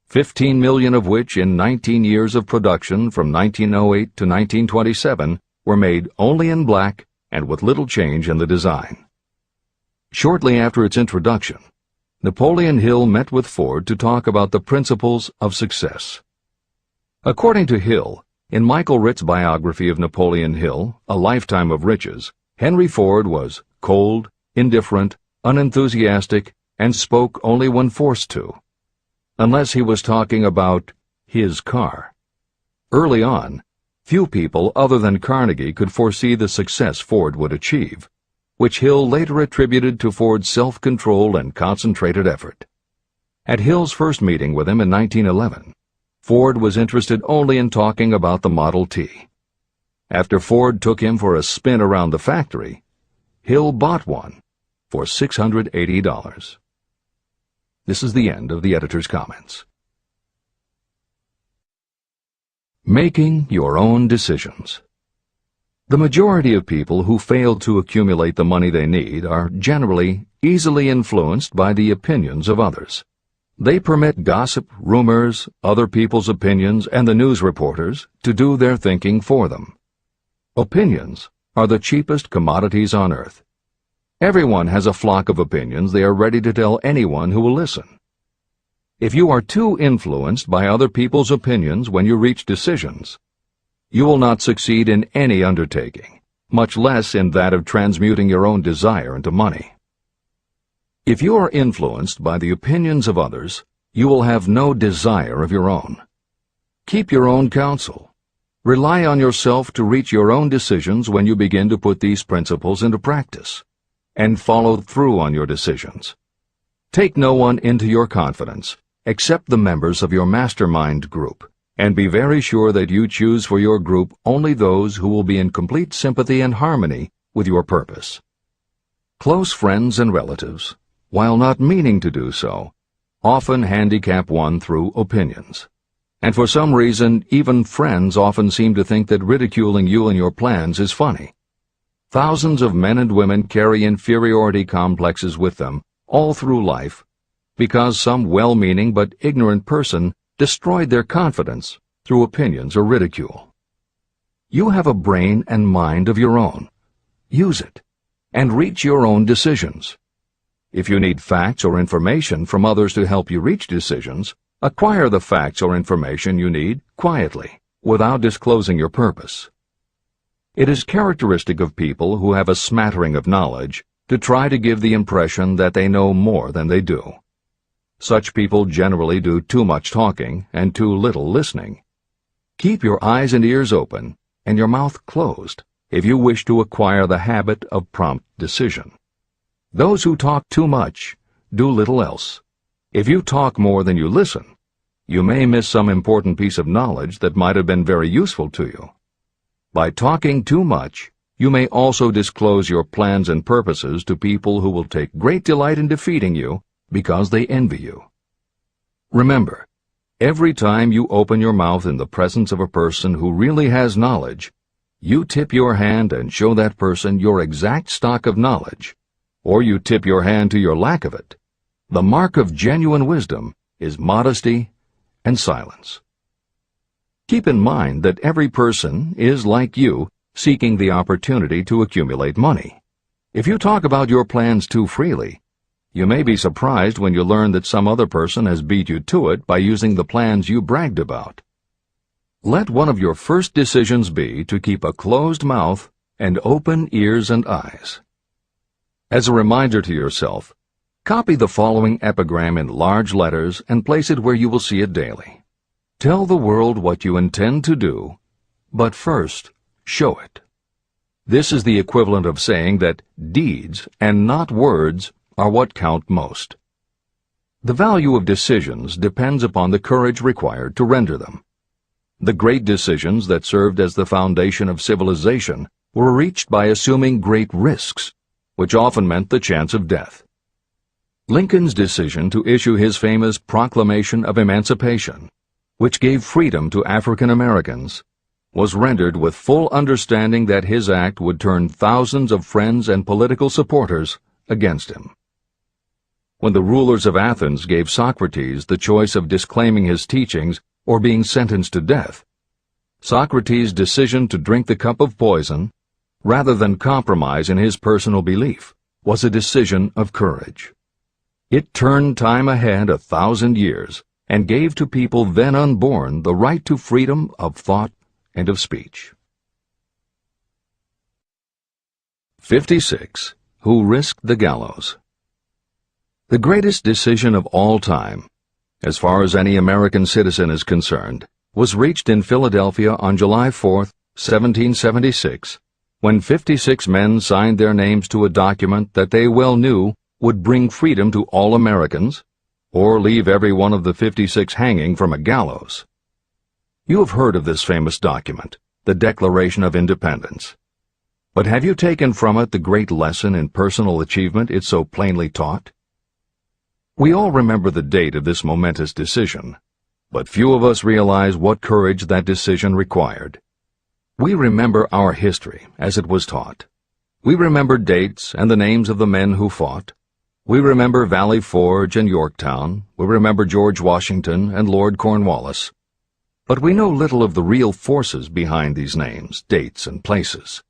15 million of which in 19 years of production from 1908 to 1927 were made only in black and with little change in the design. Shortly after its introduction, Napoleon Hill met with Ford to talk about the principles of success. According to Hill, In Michael Ritt's biography of Napoleon Hill, A Lifetime of Riches, Henry Ford was cold, indifferent, unenthusiastic, and spoke only when forced to, unless he was talking about his car. Early on, few people other than Carnegie could foresee the success Ford would achieve, which Hill later attributed to Ford's self-control and concentrated effort. At Hill's first meeting with him in 1911, Ford was interested only in talking about the Model T. After Ford took him for a spin around the factory, Hill bought one for $680. This is the end of the editor's comments. Making your own decisions. The majority of people who fail to accumulate the money they need are generally easily influenced by the opinions of others. They permit gossip, rumors, other people's opinions, and the news reporters to do their thinking for them. Opinions are the cheapest commodities on earth. Everyone has a flock of opinions they are ready to tell anyone who will listen. If you are too influenced by other people's opinions when you reach decisions, you will not succeed in any undertaking, much less in that of transmuting your own desire into money. If you are influenced by the opinions of others, you will have no desire of your own. Keep your own counsel. Rely on yourself to reach your own decisions when you begin to put these principles into practice, and follow through on your decisions. Take no one into your confidence, except the members of your Mastermind group, and be very sure that you choose for your group only those who will be in complete sympathy and harmony with your purpose. Close friends and relatives, while not meaning to do so, often handicap one through opinions. And for some reason, even friends often seem to think that ridiculing you and your plans is funny. Thousands of men and women carry inferiority complexes with them all through life because some well-meaning but ignorant person destroyed their confidence through opinions or ridicule. You have a brain and mind of your own. Use it, and reach your own decisions. If you need facts or information from others to help you reach decisions, acquire the facts or information you need quietly, without disclosing your purpose. It is characteristic of people who have a smattering of knowledge to try to give the impression that they know more than they do. Such people generally do too much talking and too little listening. Keep your eyes and ears open and your mouth closed if you wish to acquire the habit of prompt decision. Those who talk too much do little else. If you talk more than you listen, you may miss some important piece of knowledge that might have been very useful to you. By talking too much, you may also disclose your plans and purposes to people who will take great delight in defeating you because they envy you. Remember, every time you open your mouth in the presence of a person who really has knowledge, you tip your hand and show that person your exact stock of knowledge, or you tip your hand to your lack of it. The mark of genuine wisdom is modesty and silence. Keep in mind that every person is, like you, seeking the opportunity to accumulate money. If you talk about your plans too freely, you may be surprised when you learn that some other person has beat you to it by using the plans you bragged about. Let one of your first decisions be to keep a closed mouth and open ears and eyes. As a reminder to yourself, copy the following epigram in large letters and place it where you will see it daily. Tell the world what you intend to do, but first, show it. This is the equivalent of saying that deeds and not words are what count most. The value of decisions depends upon the courage required to render them. The great decisions that served as the foundation of civilization were reached by assuming great risks, which often meant the chance of death. Lincoln's decision to issue his famous Proclamation of Emancipation, which gave freedom to African Americans, was rendered with full understanding that his act would turn thousands of friends and political supporters against him. When the rulers of Athens gave Socrates the choice of disclaiming his teachings or being sentenced to death, Socrates' decision to drink the cup of poison, rather than compromise in his personal belief, was a decision of courage. It turned time ahead 1,000 years and gave to people then unborn the right to freedom of thought End of speech. 56. Who risked the gallows? The greatest decision of all time, as far as any American citizen is concerned, was reached in Philadelphia on July 4, 1776, when 56 men signed their names to a document that they well knew would bring freedom to all Americans, or leave every one of the 56 hanging from a gallows. You have heard of this famous document, the Declaration of Independence. But have you taken from it the great lesson in personal achievement it so plainly taught? We all remember the date of this momentous decision, but few of us realize what courage that decision required. We remember our history as it was taught. We remember dates and the names of the men who fought. We remember Valley Forge and Yorktown. We remember George Washington and Lord Cornwallis. But we know little of the real forces behind these names, dates, and places.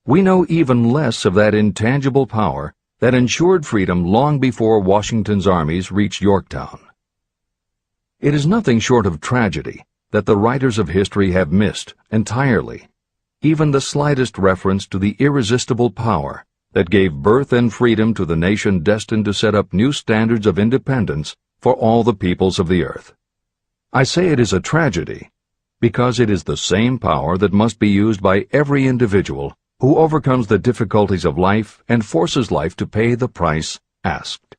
We know even less of that intangible power that ensured freedom long before Washington's armies reached Yorktown. It is nothing short of tragedy that the writers of history have missed entirely even the slightest reference to the irresistible power that gave birth and freedom to the nation destined to set up new standards of independence for all the peoples of the earth. I say it is a tragedy because it is the same power that must be used by every individual who overcomes the difficulties of life and forces life to pay the price asked.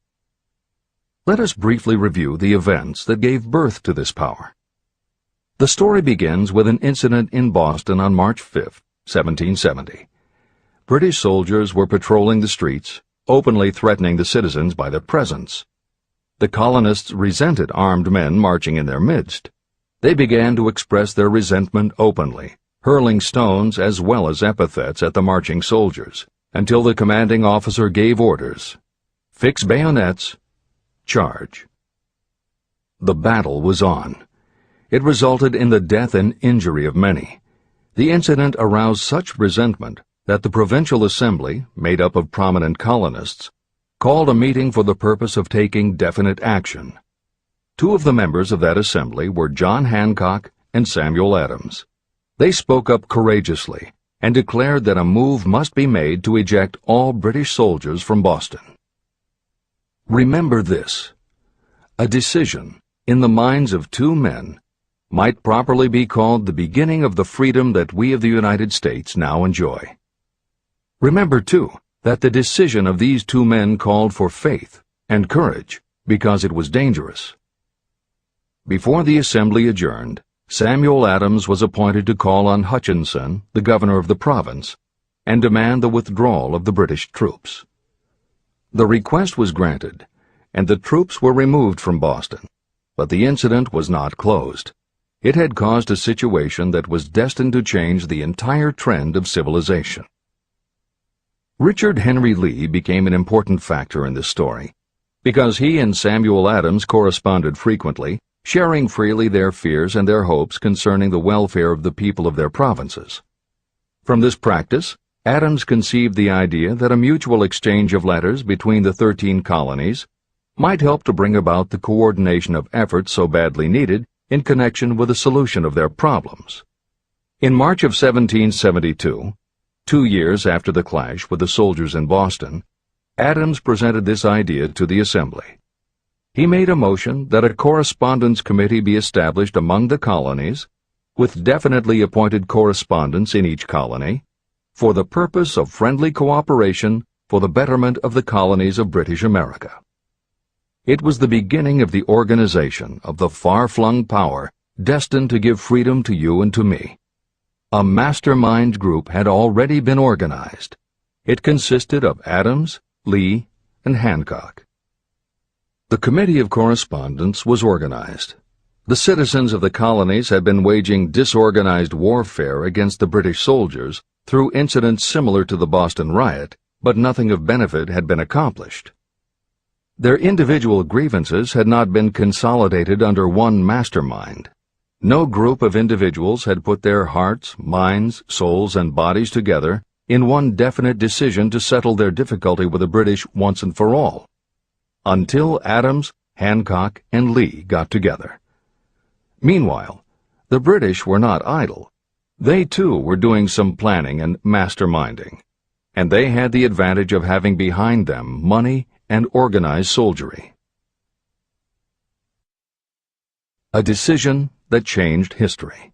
Let us briefly review the events that gave birth to this power. The story begins with an incident in Boston on March 5, 1770. British soldiers were patrolling the streets, openly threatening the citizens by their presence. The colonists resented armed men marching in their midst. They began to express their resentment openly, hurling stones as well as epithets at the marching soldiers, until the commanding officer gave orders. Fix bayonets, charge. The battle was on. It resulted in the death and injury of many. The incident aroused such resentment that the Provincial Assembly, made up of prominent colonists, called a meeting for the purpose of taking definite action. Two of the members of that assembly were John Hancock and Samuel Adams. They spoke up courageously and declared that a move must be made to eject all British soldiers from Boston. Remember this: a decision, in the minds of two men, might properly be called the beginning of the freedom that we of the United States now enjoy. Remember, too, that the decision of these two men called for faith and courage because it was dangerous. Before the assembly adjourned, Samuel Adams was appointed to call on Hutchinson, the governor of the province, and demand the withdrawal of the British troops. The request was granted, and the troops were removed from Boston, but the incident was not closed. It had caused a situation that was destined to change the entire trend of civilization. Richard Henry Lee became an important factor in this story, because he and Samuel Adams corresponded frequently, sharing freely their fears and their hopes concerning the welfare of the people of their provinces. From this practice, Adams conceived the idea that a mutual exchange of letters between the 13 colonies might help to bring about the coordination of efforts so badly needed in connection with the solution of their problems. In March of 1772, 2 years after the clash with the soldiers in Boston, Adams presented this idea to the Assembly. He made a motion that a correspondence committee be established among the colonies, with definitely appointed correspondents in each colony, for the purpose of friendly cooperation for the betterment of the colonies of British America. It was the beginning of the organization of the far-flung power destined to give freedom to you and to me. A mastermind group had already been organized. It consisted of Adams, Lee, and Hancock. The Committee of Correspondence was organized. The citizens of the colonies had been waging disorganized warfare against the British soldiers through incidents similar to the Boston riot, but nothing of benefit had been accomplished. Their individual grievances had not been consolidated under one mastermind. No group of individuals had put their hearts, minds, souls, and bodies together in one definite decision to settle their difficulty with the British once and for all, until Adams, Hancock, and Lee got together. Meanwhile, the British were not idle. They too were doing some planning and masterminding, and they had the advantage of having behind them money and organized soldiery. A decision that changed history.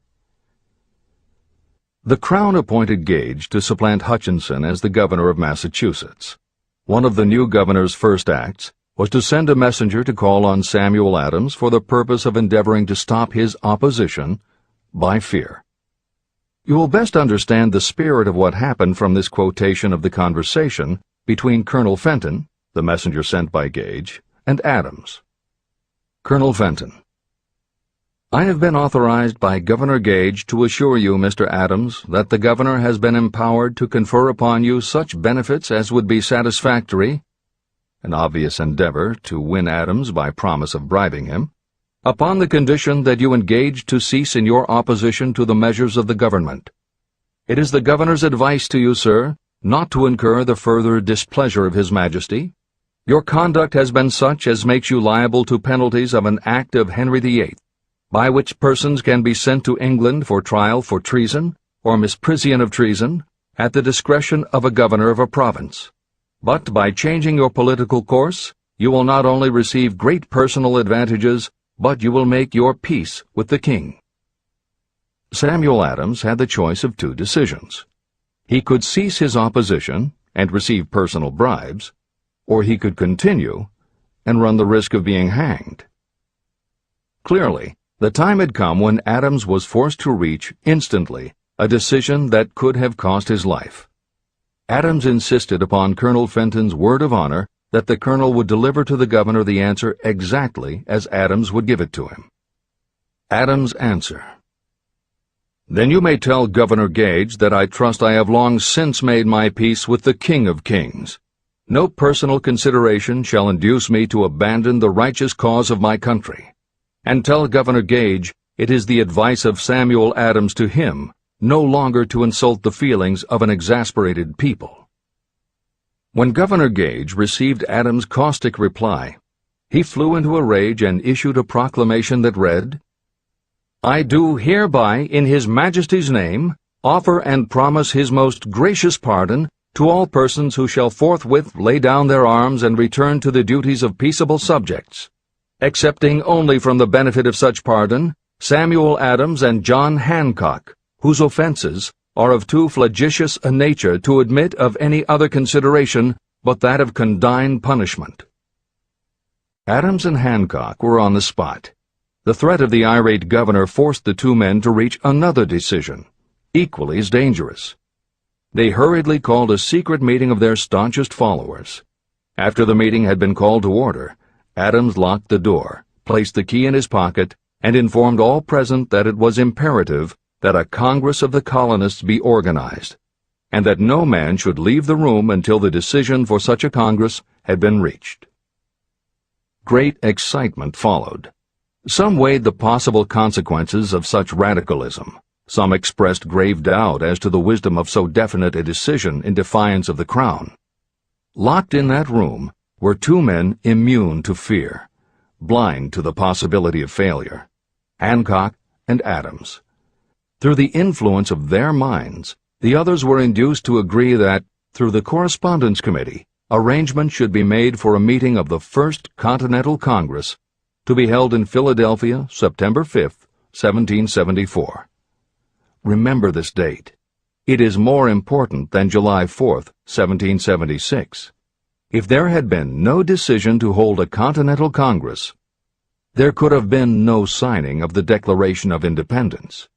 The Crown appointed Gage to supplant Hutchinson as the governor of Massachusetts. One of the new governor's first acts was to send a messenger to call on Samuel Adams for the purpose of endeavoring to stop his opposition by fear. You will best understand the spirit of what happened from this quotation of the conversation between Colonel Fenton, the messenger sent by Gage, and Adams. Colonel Fenton: I have been authorized by Governor Gage to assure you, Mr. Adams, that the governor has been empowered to confer upon you such benefits as would be satisfactory, an obvious endeavor to win Adams by promise of bribing him, upon the condition that you engage to cease in your opposition to the measures of the government. It is the governor's advice to you, sir, not to incur the further displeasure of His Majesty. Your conduct has been such as makes you liable to penalties of an act of Henry VIII, by which persons can be sent to England for trial for treason or misprision of treason at the discretion of a governor of a province. But by changing your political course, you will not only receive great personal advantages, but you will make your peace with the king. Samuel Adams had the choice of two decisions. He could cease his opposition and receive personal bribes, or he could continue and run the risk of being hanged. Clearly, the time had come when Adams was forced to reach, instantly, a decision that could have cost his life. Adams insisted upon Colonel Fenton's word of honor that the colonel would deliver to the governor the answer exactly as Adams would give it to him. Adams' answer: Then you may tell Governor Gage that I trust I have long since made my peace with the King of Kings. No personal consideration shall induce me to abandon the righteous cause of my country. And tell Governor Gage it is the advice of Samuel Adams to him no longer to insult the feelings of an exasperated people. When Governor Gage received Adams' caustic reply, he flew into a rage and issued a proclamation that read, I do hereby, in His Majesty's name, offer and promise His most gracious pardon to all persons who shall forthwith lay down their arms and return to the duties of peaceable subjects, excepting only from the benefit of such pardon Samuel Adams and John Hancock, whose offenses are of too flagitious a nature to admit of any other consideration but that of condign punishment. Adams and Hancock were on the spot. The threat of the irate governor forced the two men to reach another decision, equally as dangerous. They hurriedly called a secret meeting of their staunchest followers. After the meeting had been called to order, Adams locked the door, placed the key in his pocket, and informed all present that it was imperative that a Congress of the colonists be organized, and that no man should leave the room until the decision for such a Congress had been reached. Great excitement followed. Some weighed the possible consequences of such radicalism. Some expressed grave doubt as to the wisdom of so definite a decision in defiance of the Crown. Locked in that room were two men immune to fear, blind to the possibility of failure, Hancock and Adams. Through the influence of their minds, the others were induced to agree that, through the Correspondence Committee, arrangements should be made for a meeting of the First Continental Congress to be held in Philadelphia, September 5, 1774. Remember this date. It is more important than July 4, 1776. If there had been no decision to hold a Continental Congress, there could have been no signing of the Declaration of Independence.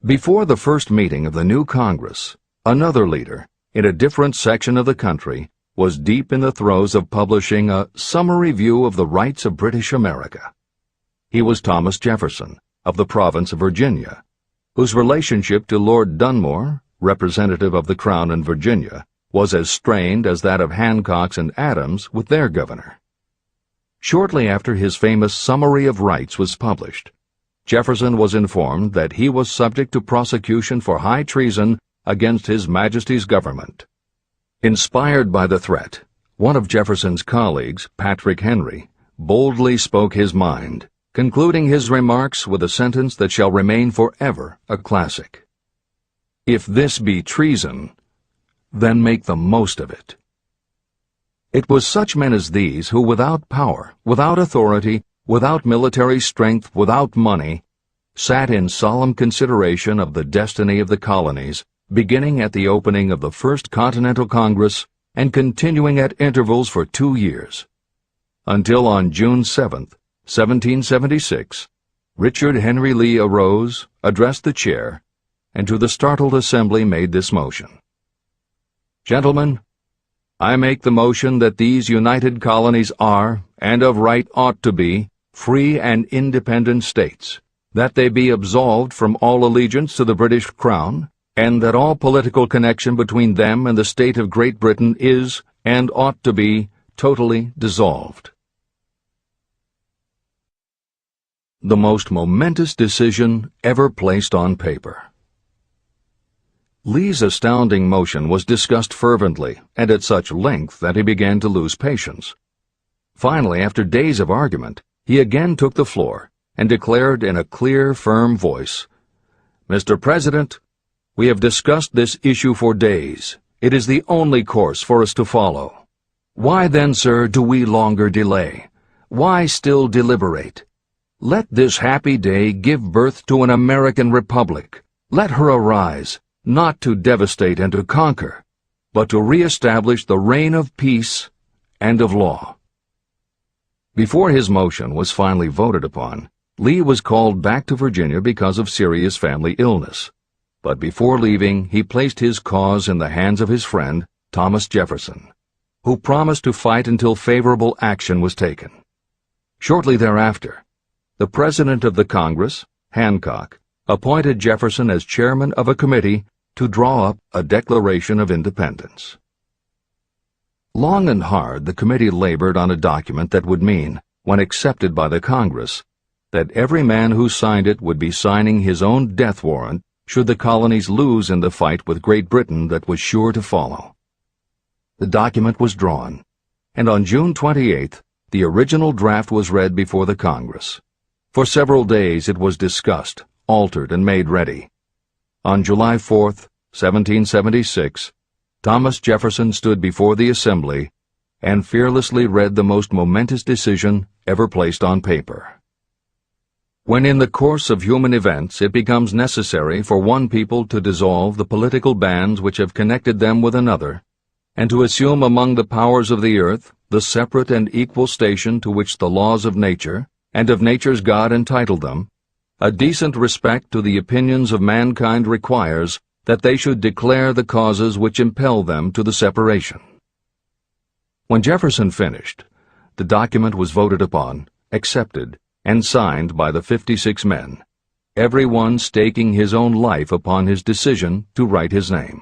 Before the first meeting of the new Congress, another leader, in a different section of the country, was deep in the throes of publishing a summary view of the rights of British America. He was Thomas Jefferson, of the province of Virginia, whose relationship to Lord Dunmore, representative of the Crown in Virginia, was as strained as that of Hancock's and Adams with their governor. Shortly after his famous Summary of Rights was published, Jefferson was informed that he was subject to prosecution for high treason against His Majesty's government. Inspired by the threat, one of Jefferson's colleagues, Patrick Henry, boldly spoke his mind concluding his remarks with a sentence that shall remain forever a classic. "If this be treason, then make the most of it." It was such men as these who, without power, without authority, without military strength, without money, sat in solemn consideration of the destiny of the colonies, beginning at the opening of the First Continental Congress and continuing at intervals for 2 years, until on June 7th, 1776, Richard Henry Lee arose, addressed the chair, and to the startled assembly made this motion: "Gentlemen, I make the motion that these united colonies are, and of right ought to be, free and independent states, that they be absolved from all allegiance to the British Crown, and that all political connection between them and the state of Great Britain is, and ought to be, totally dissolved." The most momentous decision ever placed on paper. Lee's astounding motion was discussed fervently and at such length that he began to lose patience. Finally, after days of argument, he again took the floor and declared in a clear, firm voice, "Mr. President, we have discussed this issue for days. It is the only course for us to follow. Why then, sir, do we longer delay? Why still deliberate? Let this happy day give birth to an American Republic. Let her arise, not to devastate and to conquer, but to re-establish the reign of peace and of law." Before his motion was finally voted upon, Lee was called back to Virginia because of serious family illness. But before leaving, he placed his cause in the hands of his friend, Thomas Jefferson, who promised to fight until favorable action was taken. Shortly thereafter, the President of the Congress, Hancock, appointed Jefferson as chairman of a committee to draw up a Declaration of Independence. Long and hard the committee labored on a document that would mean, when accepted by the Congress, that every man who signed it would be signing his own death warrant should the colonies lose in the fight with Great Britain that was sure to follow. The document was drawn, and on June 28th, the original draft was read before the Congress. For several days it was discussed, altered, and made ready. On July 4th, 1776, Thomas Jefferson stood before the Assembly and fearlessly read the most momentous decision ever placed on paper. When in the course of human events it becomes necessary for one people to dissolve the political bands which have connected them with another, and to assume among the powers of the earth the separate and equal station to which the laws of nature, and of nature's God entitled them, a decent respect to the opinions of mankind requires that they should declare the causes which impel them to the separation. When Jefferson finished, the document was voted upon, accepted, and signed by the 56 men, every one staking his own life upon his decision to write his name.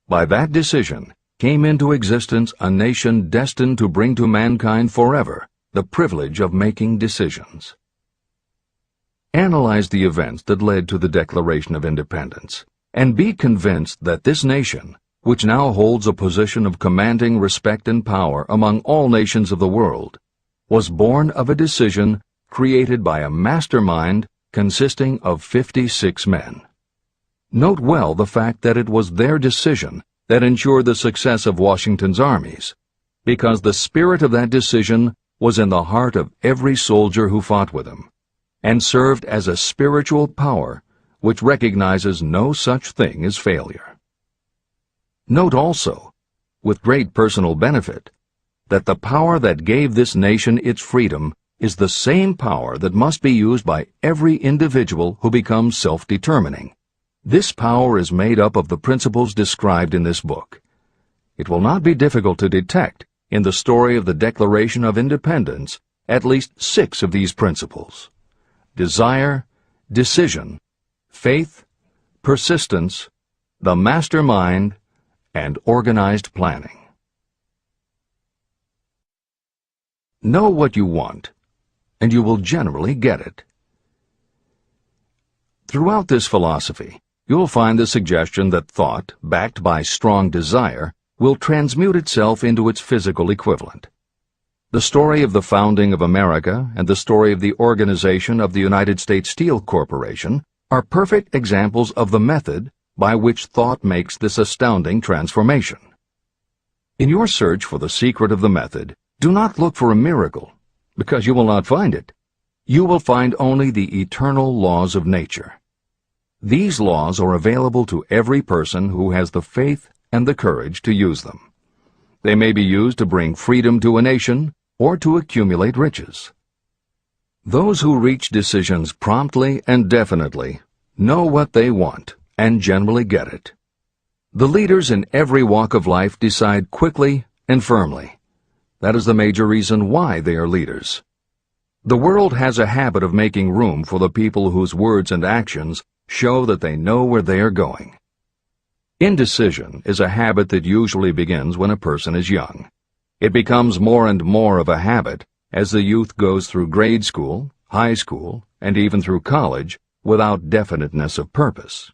By that decision came into existence a nation destined to bring to mankind forever the privilege of making decisions. Analyze the events that led to the Declaration of Independence, and be convinced that this nation, which now holds a position of commanding respect and power among all nations of the world, was born of a decision created by a mastermind consisting of 56 men. Note well the fact that it was their decision that ensured the success of Washington's armies, because the spirit of that decision was in the heart of every soldier who fought with him, and served as a spiritual power which recognizes no such thing as failure. Note also, with great personal benefit, that the power that gave this nation its freedom is the same power that must be used by every individual who becomes self-determining. This power is made up of the principles described in this book. It will not be difficult to detect in the story of the Declaration of Independence at least 6 of these principles: desire, decision, faith, persistence, the mastermind, and organized planning. Know what you want, and you will generally get it. Throughout this philosophy, you'll find the suggestion that thought, backed by strong desire, will transmute itself into its physical equivalent. The story of the founding of America and the story of the organization of the United States Steel Corporation are perfect examples of the method by which thought makes this astounding transformation. In your search for the secret of the method, do not look for a miracle, because you will not find it. You will find only the eternal laws of nature. These laws are available to every person who has the faith and the courage to use them. They may be used to bring freedom to a nation or to accumulate riches. Those who reach decisions promptly and definitely know what they want and generally get it. The leaders in every walk of life decide quickly and firmly. That is the major reason why they are leaders. The world has a habit of making room for the people whose words and actions show that they know where they are going. Indecision is a habit that usually begins when a person is young. It becomes more and more of a habit as the youth goes through grade school, high school, and even through college without definiteness of purpose.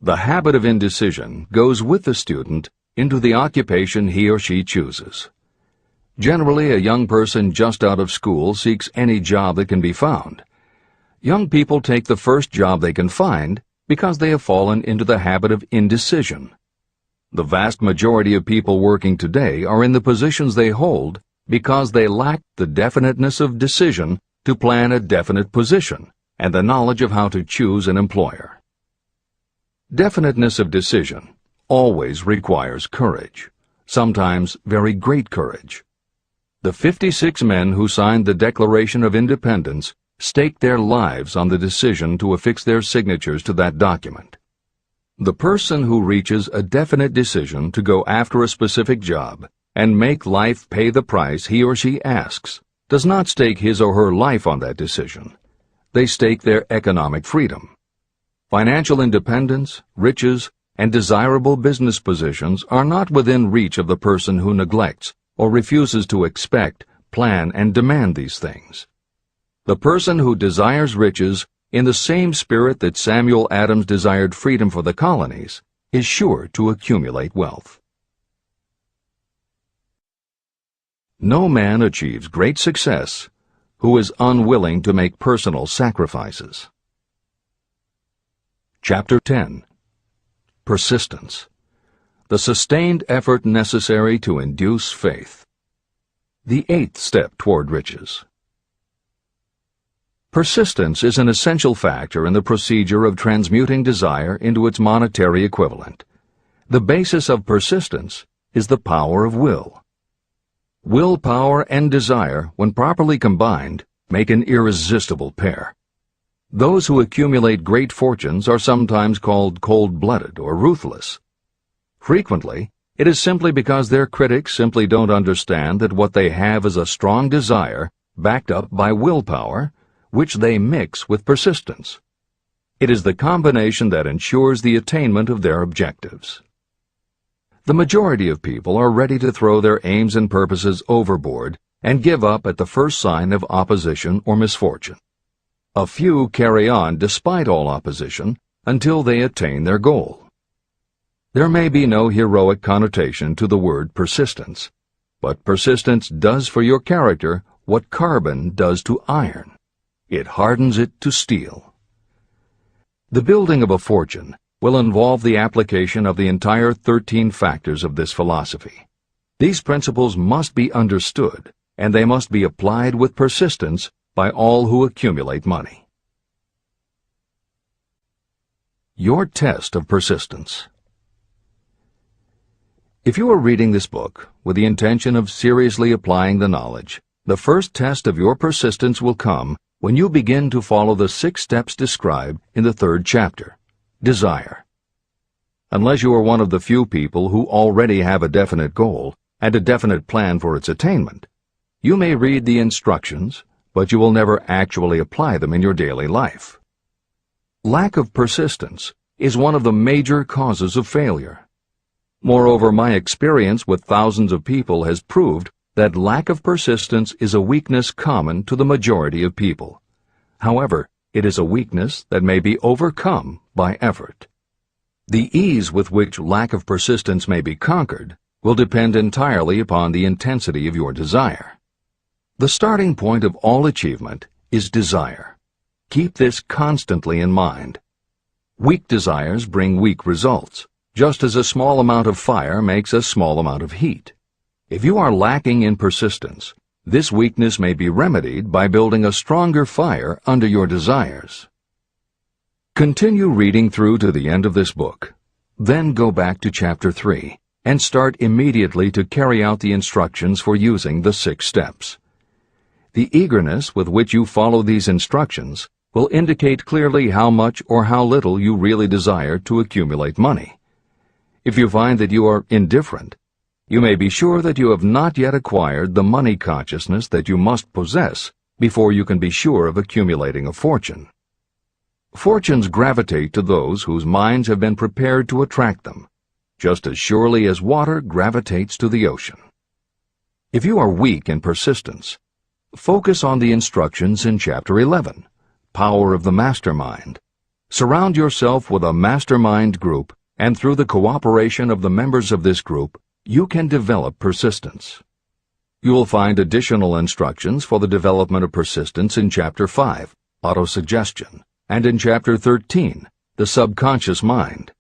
The habit of indecision goes with the student into the occupation he or she chooses. Generally, a young person just out of school seeks any job that can be found. Young people take the first job they can find because they have fallen into the habit of indecision. The vast majority of people working today are in the positions they hold because they lack the definiteness of decision to plan a definite position and the knowledge of how to choose an employer. Definiteness of decision always requires courage, sometimes very great courage. The 56 men who signed the Declaration of Independence staked their lives on the decision to affix their signatures to that document. The person who reaches a definite decision to go after a specific job and make life pay the price he or she asks does not stake his or her life on that decision. They stake their economic freedom. Financial independence, riches, and desirable business positions are not within reach of the person who neglects or refuses to expect, plan, and demand these things. The person who desires riches in the same spirit that Samuel Adams desired freedom for the colonies is sure to accumulate wealth. No man achieves great success who is unwilling to make personal sacrifices. Chapter 10. Persistence. The sustained effort necessary to induce faith. The 8th step toward riches. Persistence is an essential factor in the procedure of transmuting desire into its monetary equivalent. The basis of persistence is the power of will. Willpower and desire, when properly combined, make an irresistible pair. Those who accumulate great fortunes are sometimes called cold-blooded or ruthless. Frequently, it is simply because their critics simply don't understand that what they have is a strong desire backed up by willpower, which they mix with persistence. It is the combination that ensures the attainment of their objectives. The majority of people are ready to throw their aims and purposes overboard and give up at the first sign of opposition or misfortune. A few carry on despite all opposition until they attain their goal. There may be no heroic connotation to the word persistence, but persistence does for your character what carbon does to iron. It hardens it to steel. The building of a fortune will involve the application of the entire 13 factors of this philosophy. These principles must be understood, and they must be applied with persistence by all who accumulate money. Your test of persistence. If you are reading this book with the intention of seriously applying the knowledge, the first test of your persistence will come when you begin to follow the 6 steps described in the 3rd chapter. Desire. Unless you are one of the few people who already have a definite goal and a definite plan for its attainment, you may read the instructions, but you will never actually apply them in your daily life. Lack of persistence is one of the major causes of failure. Moreover, my experience with thousands of people has proved that lack of persistence is a weakness common to the majority of people. However, it is a weakness that may be overcome by effort. The ease with which lack of persistence may be conquered will depend entirely upon the intensity of your desire. The starting point of all achievement is desire. Keep this constantly in mind. Weak desires bring weak results, just as a small amount of fire makes a small amount of heat. If you are lacking in persistence, this weakness may be remedied by building a stronger fire under your desires. Continue reading through to the end of this book. Then go back to Chapter 3 and start immediately to carry out the instructions for using the 6 steps. The eagerness with which you follow these instructions will indicate clearly how much or how little you really desire to accumulate money. If you find that you are indifferent, you may be sure that you have not yet acquired the money consciousness that you must possess before you can be sure of accumulating a fortune. Fortunes gravitate to those whose minds have been prepared to attract them, just as surely as water gravitates to the ocean. If you are weak in persistence, focus on the instructions in Chapter 11, Power of the Mastermind. Surround yourself with a mastermind group, and through the cooperation of the members of this group, you can develop persistence. You will find additional instructions for the development of persistence in Chapter 5, Autosuggestion, and in Chapter 13, the subconscious mind.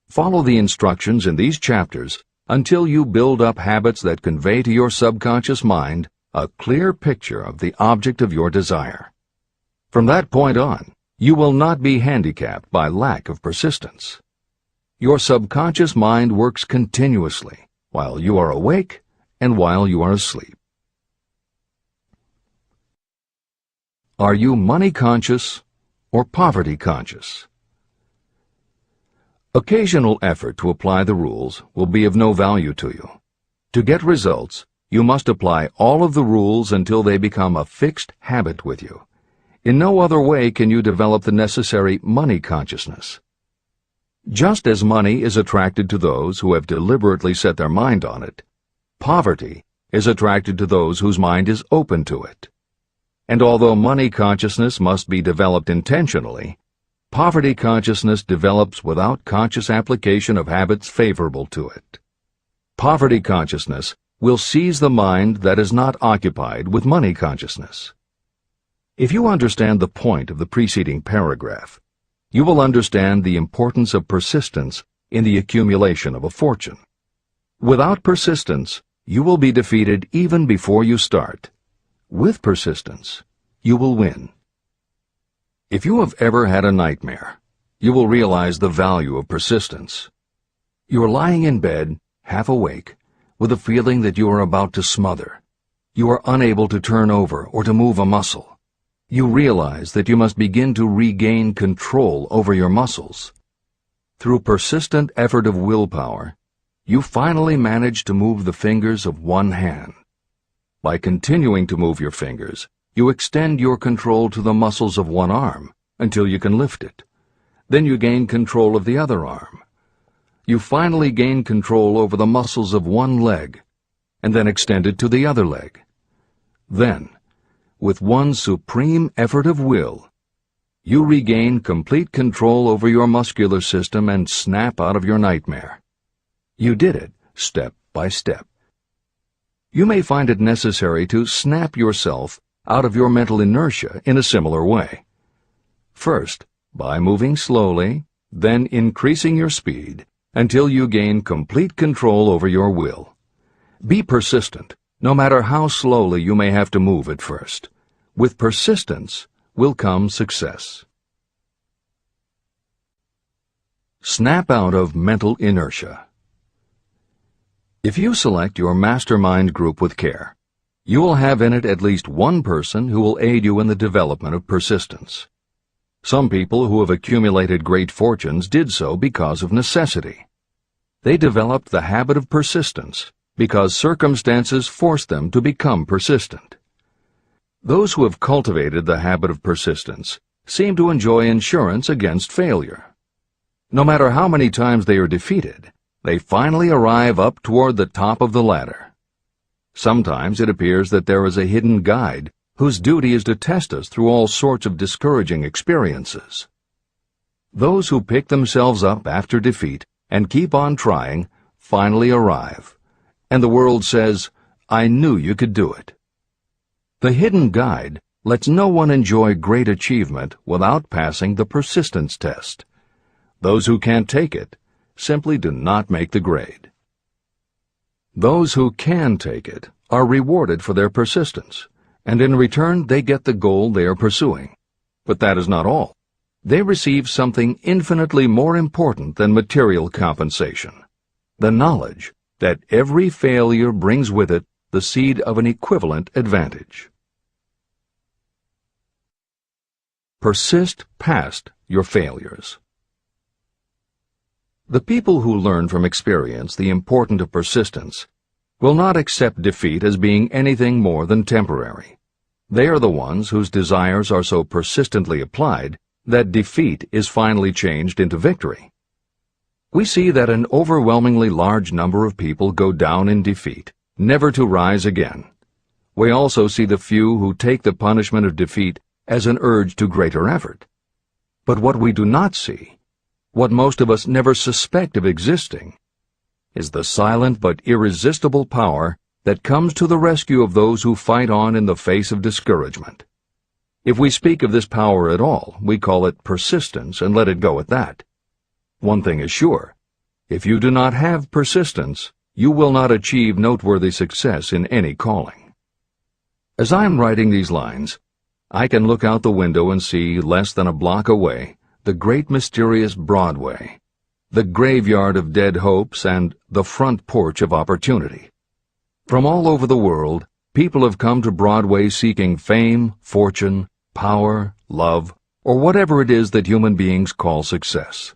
Follow the instructions in these chapters until you build up habits that convey to your subconscious mind a clear picture of the object of your desire. From that point on, you will not be handicapped by lack of persistence. Your subconscious mind works continuously while you are awake and while you are asleep. Are you money conscious or poverty conscious? Occasional effort to apply the rules will be of no value to you. To get results, you must apply all of the rules until they become a fixed habit with you. In no other way can you develop the necessary money consciousness. Just as money is attracted to those who have deliberately set their mind on it, poverty is attracted to those whose mind is open to it. And although money consciousness must be developed intentionally, poverty consciousness develops without conscious application of habits favorable to it. Poverty consciousness will seize the mind that is not occupied with money consciousness. If you understand the point of the preceding paragraph, you will understand the importance of persistence in the accumulation of a fortune. Without persistence, you will be defeated even before you start. With persistence, you will win. If you have ever had a nightmare, you will realize the value of persistence. You are lying in bed, half awake, with a feeling that you are about to smother. You are unable to turn over or to move a muscle. You realize that you must begin to regain control over your muscles. Through persistent effort of willpower, you finally manage to move the fingers of one hand. By continuing to move your fingers, you extend your control to the muscles of one arm until you can lift it. Then you gain control of the other arm. You finally gain control over the muscles of one leg, and then extend it to the other leg. Then, with one supreme effort of will, you regain complete control over your muscular system and snap out of your nightmare. You did it step by step. You may find it necessary to snap yourself out of your mental inertia in a similar way. First, by moving slowly, then increasing your speed until you gain complete control over your will. Be persistent, no matter how slowly you may have to move at first. With persistence will come success. Snap out of mental inertia. If you select your mastermind group with care, you will have in it at least one person who will aid you in the development of persistence. Some people who have accumulated great fortunes did so because of necessity. They developed the habit of persistence because circumstances forced them to become persistent. Those who have cultivated the habit of persistence seem to enjoy insurance against failure. No matter how many times they are defeated, they finally arrive up toward the top of the ladder. Sometimes it appears that there is a hidden guide whose duty is to test us through all sorts of discouraging experiences. Those who pick themselves up after defeat and keep on trying finally arrive, and the world says, "I knew you could do it." The hidden guide lets no one enjoy great achievement without passing the persistence test. Those who can't take it simply do not make the grade. Those who can take it are rewarded for their persistence, and in return they get the goal they are pursuing. But that is not all. They receive something infinitely more important than material compensation: the knowledge that every failure brings with it the seed of an equivalent advantage. Persist past your failures. The people who learn from experience the importance of persistence will not accept defeat as being anything more than temporary. They are the ones whose desires are so persistently applied that defeat is finally changed into victory. We see that an overwhelmingly large number of people go down in defeat, never to rise again. We also see the few who take the punishment of defeat as an urge to greater effort. But what we do not see, what most of us never suspect of existing, is the silent but irresistible power that comes to the rescue of those who fight on in the face of discouragement. If we speak of this power at all, we call it persistence and let it go at that. One thing is sure: if you do not have persistence, you will not achieve noteworthy success in any calling. As I am writing these lines, I can look out the window and see, less than a block away, the great mysterious Broadway, the graveyard of dead hopes and the front porch of opportunity. From all over the world, people have come to Broadway seeking fame, fortune, power, love, or whatever it is that human beings call success.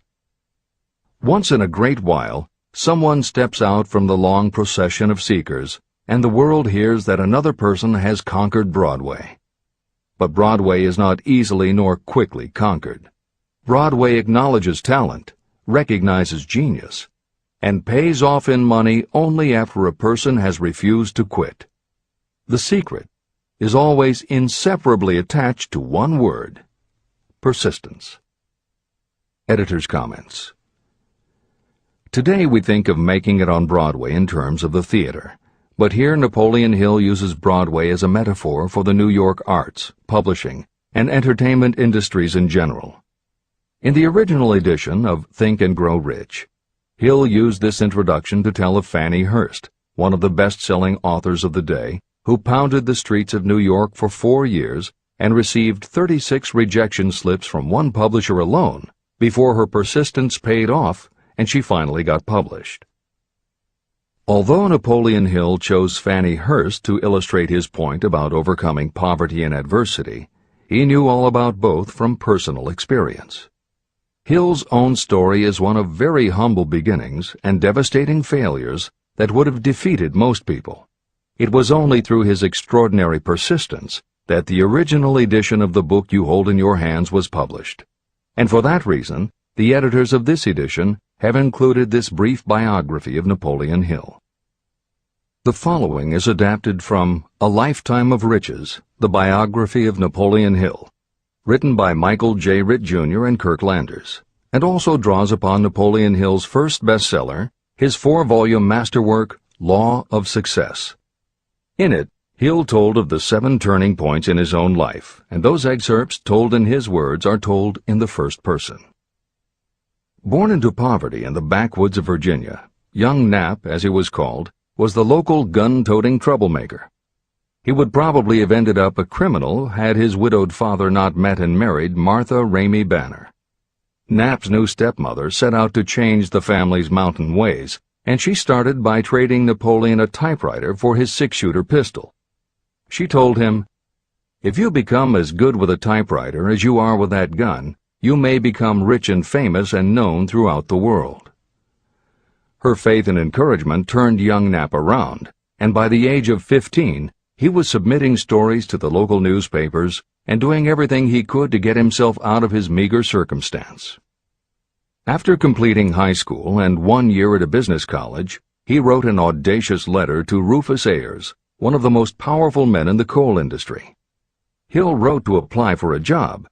Once in a great while, someone steps out from the long procession of seekers, and the world hears that another person has conquered Broadway. But Broadway is not easily nor quickly conquered. Broadway acknowledges talent, recognizes genius, and pays off in money only after a person has refused to quit. The secret is always inseparably attached to one word: persistence. Editor's comments. Today we think of making it on Broadway in terms of the theater. But here Napoleon Hill uses Broadway as a metaphor for the New York arts, publishing, and entertainment industries in general. In the original edition of Think and Grow Rich, Hill used this introduction to tell of Fannie Hurst, one of the best-selling authors of the day, who pounded the streets of New York for 4 years and received 36 rejection slips from one publisher alone before her persistence paid off and she finally got published. Although Napoleon Hill chose Fannie Hurst to illustrate his point about overcoming poverty and adversity, he knew all about both from personal experience. Hill's own story is one of very humble beginnings and devastating failures that would have defeated most people. It was only through his extraordinary persistence that the original edition of the book you hold in your hands was published. And for that reason, the editors of this edition have included this brief biography of Napoleon Hill. The following is adapted from A Lifetime of Riches, the biography of Napoleon Hill, written by Michael J. Ritt Jr. and Kirk Landers, and also draws upon Napoleon Hill's first bestseller, his 4-volume masterwork, Law of Success. In it, Hill told of the 7 turning points in his own life, and those excerpts told in his words are told in the first person. Born into poverty in the backwoods of Virginia, young Nap, as he was called, was the local gun-toting troublemaker. He would probably have ended up a criminal had his widowed father not met and married Martha Ramey Banner. Nap's new stepmother set out to change the family's mountain ways, and she started by trading Napoleon a typewriter for his 6-shooter pistol. She told him, "If you become as good with a typewriter as you are with that gun, you may become rich and famous and known throughout the world." Her faith and encouragement turned young Nap around, and by the age of 15, he was submitting stories to the local newspapers and doing everything he could to get himself out of his meager circumstance. After completing high school and 1 year at a business college, he wrote an audacious letter to Rufus Ayers, one of the most powerful men in the coal industry. Hill wrote to apply for a job,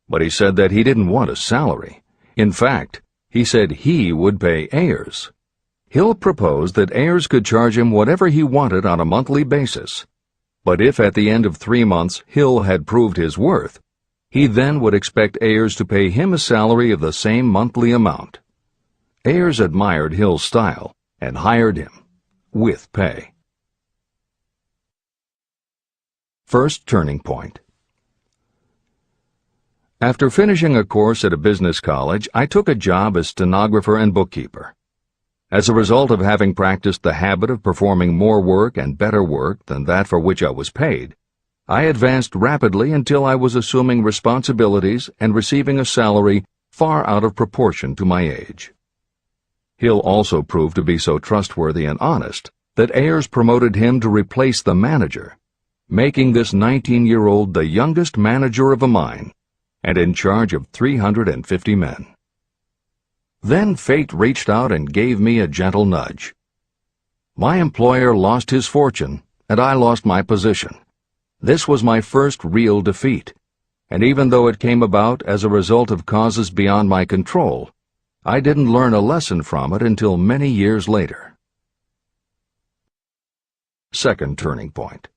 but he said that he didn't want a salary. In fact, he said he would pay Ayers. Hill proposed that Ayers could charge him whatever he wanted on a monthly basis. But if at the end of 3 months Hill had proved his worth, he then would expect Ayers to pay him a salary of the same monthly amount. Ayers admired Hill's style and hired him, with pay. First turning point. After finishing a course at a business college, I took a job as stenographer and bookkeeper. As a result of having practiced the habit of performing more work and better work than that for which I was paid, I advanced rapidly until I was assuming responsibilities and receiving a salary far out of proportion to my age. Hill also proved to be so trustworthy and honest that Ayers promoted him to replace the manager, making this 19-year-old the youngest manager of a mine and in charge of 350 men. Then fate reached out and gave me a gentle nudge. My employer lost his fortune, and I lost my position. This was my first real defeat, and even though it came about as a result of causes beyond my control, I didn't learn a lesson from it until many years later. Second turning point.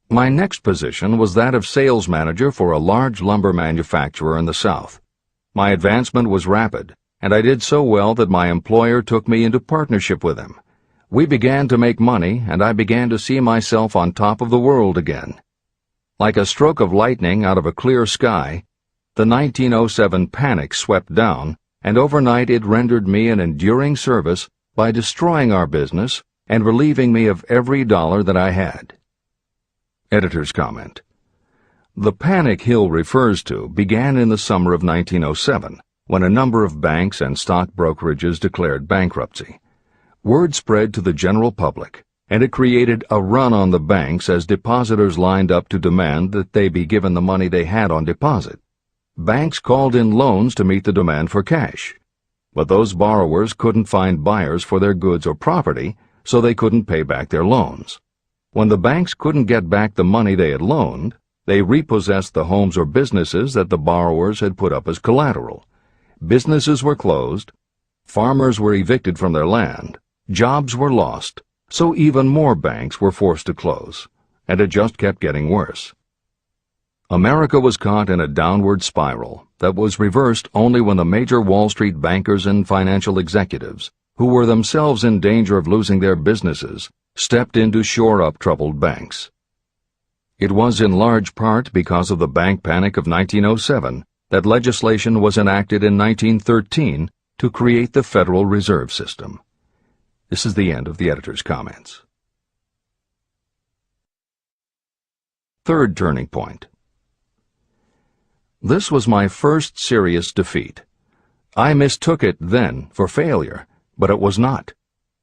My next position was that of sales manager for a large lumber manufacturer in the South. My advancement was rapid, and I did so well that my employer took me into partnership with him. We began to make money, and I began to see myself on top of the world again. Like a stroke of lightning out of a clear sky, the 1907 panic swept down, and overnight it rendered me an enduring service by destroying our business and relieving me of every dollar that I had. Editor's comment. The panic Hill refers to began in the summer of 1907, when a number of banks and stock brokerages declared bankruptcy. Word spread to the general public, and it created a run on the banks as depositors lined up to demand that they be given the money they had on deposit. Banks called in loans to meet the demand for cash, but those borrowers couldn't find buyers for their goods or property, so they couldn't pay back their loans. When the banks couldn't get back the money they had loaned, they repossessed the homes or businesses that the borrowers had put up as collateral. Businesses were closed, farmers were evicted from their land, jobs were lost, so even more banks were forced to close, and it just kept getting worse. America was caught in a downward spiral that was reversed only when the major Wall Street bankers and financial executives, who were themselves in danger of losing their businesses, stepped in to shore up troubled banks. It was in large part because of the bank panic of 1907 that legislation was enacted in 1913 to create the Federal Reserve System. This is the end of the editor's comments. Third turning point. This was my first serious defeat. I mistook it then for failure, but it was not.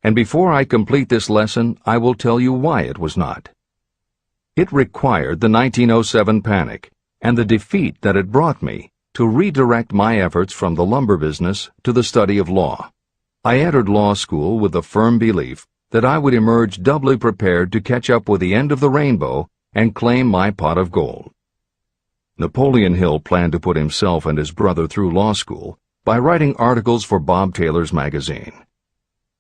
And before I complete this lesson, I will tell you why it was not. It required the 1907 panic and the defeat that it brought me to redirect my efforts from the lumber business to the study of law. I entered law school with the firm belief that I would emerge doubly prepared to catch up with the end of the rainbow and claim my pot of gold. Napoleon Hill planned to put himself and his brother through law school by writing articles for Bob Taylor's magazine.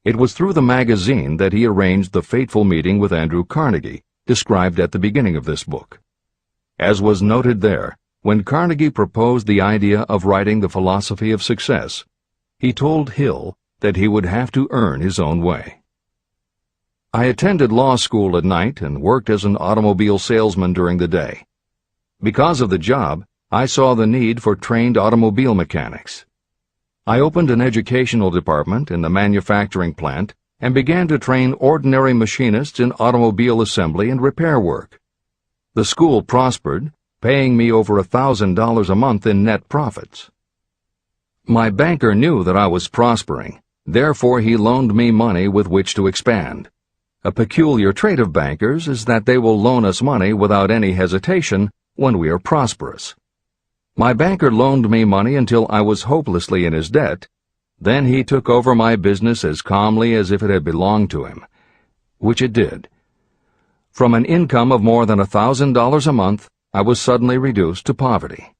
It was through the magazine that he arranged the fateful meeting with Andrew Carnegie, described at the beginning of this book. As was noted there, when Carnegie proposed the idea of writing The Philosophy of Success, he told Hill that he would have to earn his own way. I attended law school at night and worked as an automobile salesman during the day. Because of the job, I saw the need for trained automobile mechanics. I opened an educational department in the manufacturing plant and began to train ordinary machinists in automobile assembly and repair work. The school prospered, paying me over $1,000 a month in net profits. My banker knew that I was prospering, therefore he loaned me money with which to expand. A peculiar trait of bankers is that they will loan us money without any hesitation when we are prosperous. My banker loaned me money until I was hopelessly in his debt. Then he took over my business as calmly as if it had belonged to him, which it did. From an income of more than $1,000 a month, I was suddenly reduced to poverty.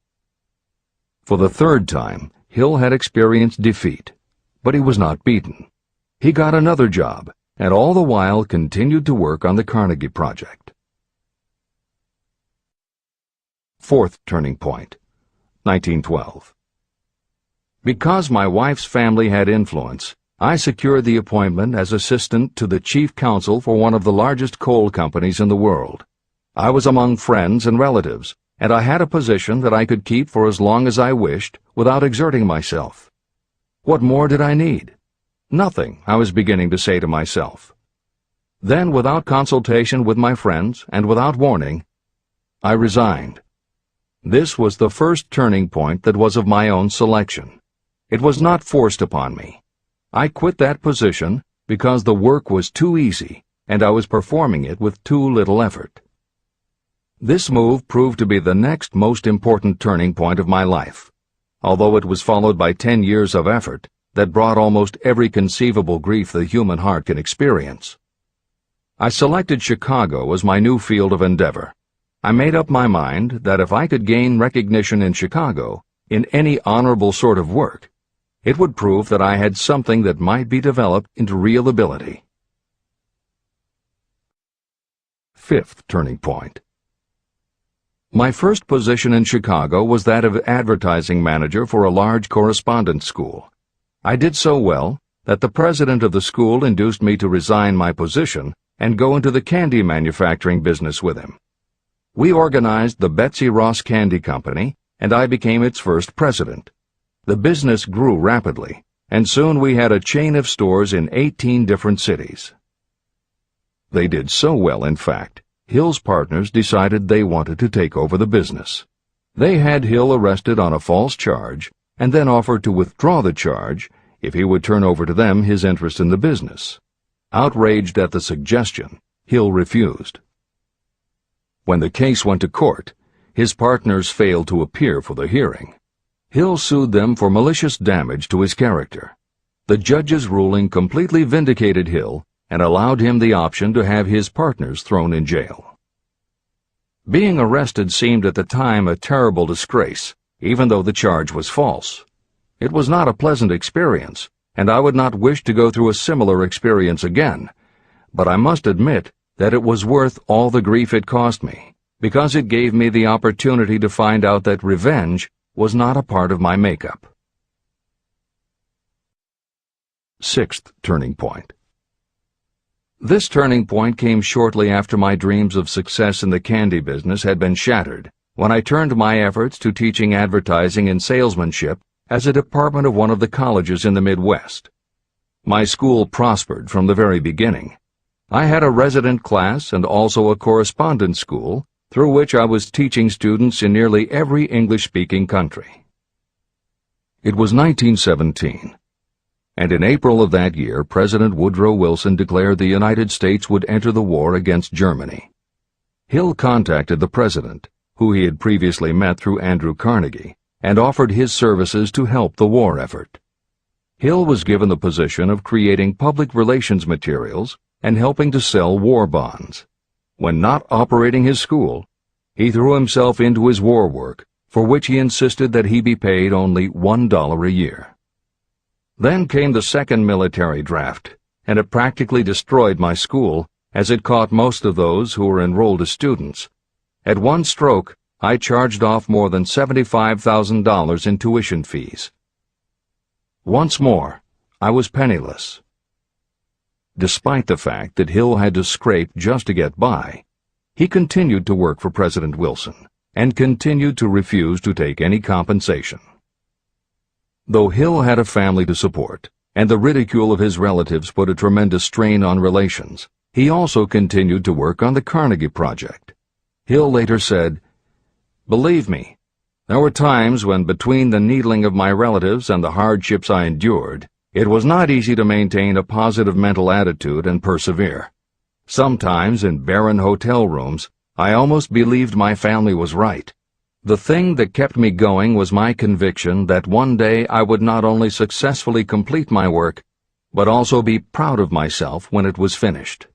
For the third time, Hill had experienced defeat, but he was not beaten. He got another job, and all the while continued to work on the Carnegie Project. Fourth turning point, 1912. Because my wife's family had influence, I secured the appointment as assistant to the chief counsel for one of the largest coal companies in the world. I was among friends and relatives, and I had a position that I could keep for as long as I wished without exerting myself. What more did I need? Nothing, I was beginning to say to myself. Then, without consultation with my friends and without warning, I resigned. This was the first turning point that was of my own selection. It was not forced upon me. I quit that position because the work was too easy and I was performing it with too little effort. This move proved to be the next most important turning point of my life, although it was followed by 10 years of effort that brought almost every conceivable grief the human heart can experience. I selected Chicago as my new field of endeavor. I made up my mind that if I could gain recognition in Chicago, in any honorable sort of work, it would prove that I had something that might be developed into real ability. Fifth turning point. My first position in Chicago was that of advertising manager for a large correspondence school. I did so well that the president of the school induced me to resign my position and go into the candy manufacturing business with him. We organized the Betsy Ross Candy Company, and I became its first president. The business grew rapidly, and soon we had a chain of stores in 18 different cities. They did so well, in fact, Hill's partners decided they wanted to take over the business. They had Hill arrested on a false charge, and then offered to withdraw the charge if he would turn over to them his interest in the business. Outraged at the suggestion, Hill refused. When the case went to court, his partners failed to appear for the hearing. Hill sued them for malicious damage to his character. The judge's ruling completely vindicated Hill and allowed him the option to have his partners thrown in jail. Being arrested seemed at the time a terrible disgrace, even though the charge was false. It was not a pleasant experience, and I would not wish to go through a similar experience again, but I must admit that it was worth all the grief it cost me, because it gave me the opportunity to find out that revenge was not a part of my makeup. Sixth turning point. This turning point came shortly after my dreams of success in the candy business had been shattered, when I turned my efforts to teaching advertising and salesmanship as a department of one of the colleges in the Midwest. My school prospered from the very beginning. I had a resident class and also a correspondence school through which I was teaching students in nearly every English-speaking country. It was 1917, and in April of that year President Woodrow Wilson declared the United States would enter the war against Germany. Hill contacted the president, who he had previously met through Andrew Carnegie, and offered his services to help the war effort. Hill was given the position of creating public relations materials and helping to sell war bonds. When not operating his school, he threw himself into his war work, for which he insisted that he be paid only $1 a year. Then came the second military draft, and it practically destroyed my school, as it caught most of those who were enrolled as students. At one stroke, I charged off more than $75,000 in tuition fees. Once more, I was penniless. Despite the fact that Hill had to scrape just to get by, he continued to work for President Wilson and continued to refuse to take any compensation. Though Hill had a family to support, and the ridicule of his relatives put a tremendous strain on relations, he also continued to work on the Carnegie Project. Hill later said, "Believe me, there were times when between the needling of my relatives and the hardships I endured, it was not easy to maintain a positive mental attitude and persevere. Sometimes in barren hotel rooms, I almost believed my family was right. The thing that kept me going was my conviction that one day I would not only successfully complete my work, but also be proud of myself when it was finished."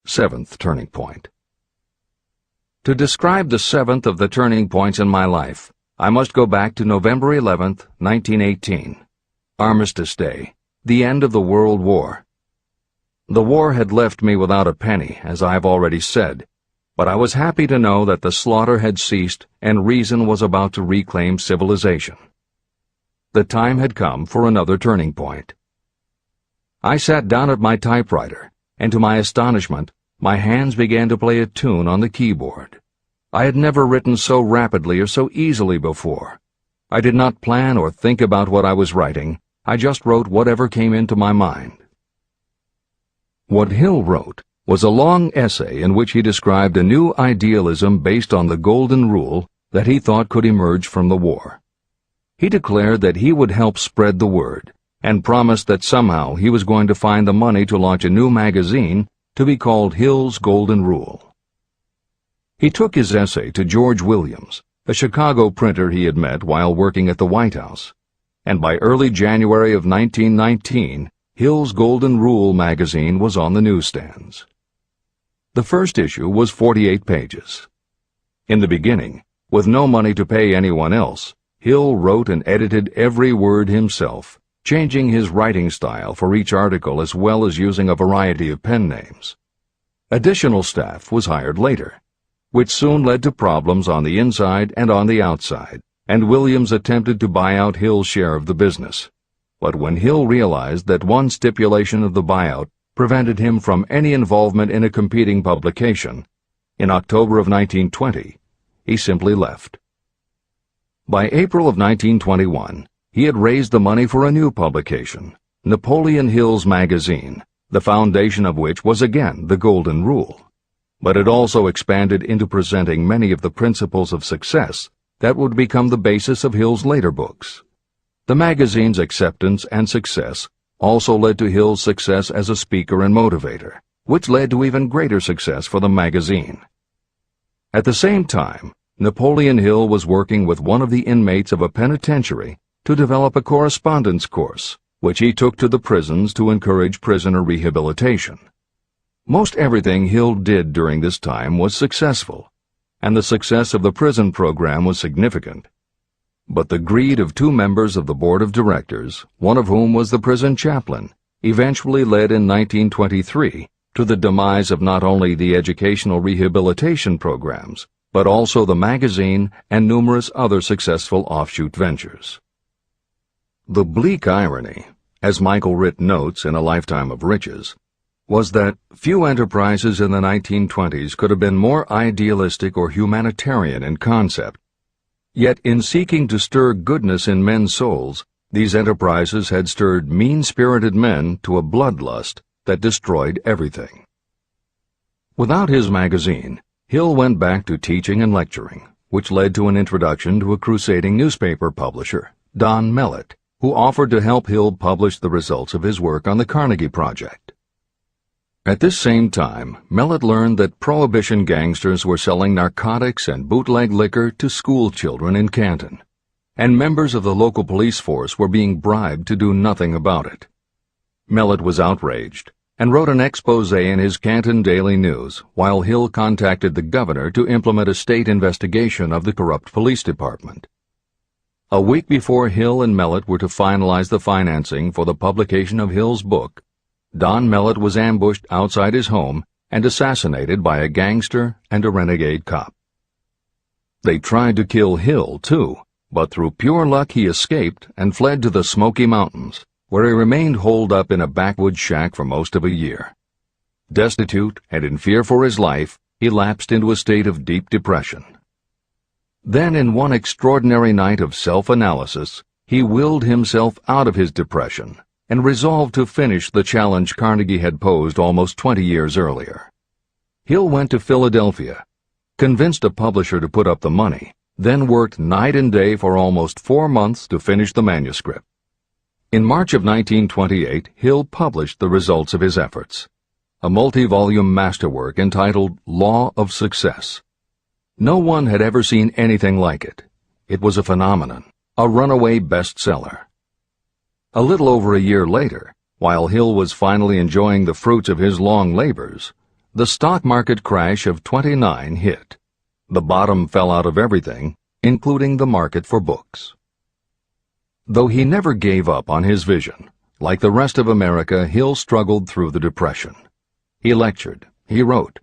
Seventh turning point. To describe the seventh of the turning points in my life, I must go back to November 11th, 1918. Armistice Day, the end of the World War. The war had left me without a penny, as I have already said, but I was happy to know that the slaughter had ceased and reason was about to reclaim civilization. The time had come for another turning point. I sat down at my typewriter, and to my astonishment, my hands began to play a tune on the keyboard. I had never written so rapidly or so easily before. I did not plan or think about what I was writing. I just wrote whatever came into my mind. What Hill wrote was a long essay in which he described a new idealism based on the Golden Rule that he thought could emerge from the war. He declared that he would help spread the word, and promised that somehow he was going to find the money to launch a new magazine to be called Hill's Golden Rule. He took his essay to George Williams, a Chicago printer he had met while working at the White House, and by early January of 1919, Hill's Golden Rule magazine was on the newsstands. The first issue was 48 pages. In the beginning, with no money to pay anyone else, Hill wrote and edited every word himself, changing his writing style for each article as well as using a variety of pen names. Additional staff was hired later, which soon led to problems on the inside and on the outside, and Williams attempted to buy out Hill's share of the business. But when Hill realized that one stipulation of the buyout prevented him from any involvement in a competing publication, in October of 1920, he simply left. By April of 1921, he had raised the money for a new publication, Napoleon Hill's magazine, the foundation of which was again the Golden Rule. But it also expanded into presenting many of the principles of success that would become the basis of Hill's later books. The magazine's acceptance and success also led to Hill's success as a speaker and motivator, which led to even greater success for the magazine. At the same time, Napoleon Hill was working with one of the inmates of a penitentiary to develop a correspondence course, which he took to the prisons to encourage prisoner rehabilitation. Most everything Hill did during this time was successful, and the success of the prison program was significant. But the greed of two members of the board of directors, one of whom was the prison chaplain, eventually led in 1923 to the demise of not only the educational rehabilitation programs, but also the magazine and numerous other successful offshoot ventures. The bleak irony, as Michael Ritt notes in A Lifetime of Riches, was that few enterprises in the 1920s could have been more idealistic or humanitarian in concept. Yet in seeking to stir goodness in men's souls, these enterprises had stirred mean-spirited men to a bloodlust that destroyed everything. Without his magazine, Hill went back to teaching and lecturing, which led to an introduction to a crusading newspaper publisher, Don Mellett, who offered to help Hill publish the results of his work on the Carnegie Project. At this same time, Mellett learned that Prohibition gangsters were selling narcotics and bootleg liquor to school children in Canton, and members of the local police force were being bribed to do nothing about it. Mellett was outraged and wrote an expose in his Canton Daily News while Hill contacted the governor to implement a state investigation of the corrupt police department. A week before Hill and Mellett were to finalize the financing for the publication of Hill's book, Don Mellett was ambushed outside his home and assassinated by a gangster and a renegade cop. They tried to kill Hill, too, but through pure luck he escaped and fled to the Smoky Mountains, where he remained holed up in a backwoods shack for most of a year. Destitute and in fear for his life, he lapsed into a state of deep depression. Then, in one extraordinary night of self-analysis, he willed himself out of his depression and resolved to finish the challenge Carnegie had posed almost 20 years earlier. Hill went to Philadelphia, convinced a publisher to put up the money, then worked night and day for almost 4 months to finish the manuscript. In March of 1928, Hill published the results of his efforts, a multi-volume masterwork entitled Law of Success. No one had ever seen anything like it. It was a phenomenon, a runaway bestseller. A little over a year later, while Hill was finally enjoying the fruits of his long labors, the stock market crash of '29 hit. The bottom fell out of everything, including the market for books. Though he never gave up on his vision, like the rest of America, Hill struggled through the Depression. He lectured, he wrote,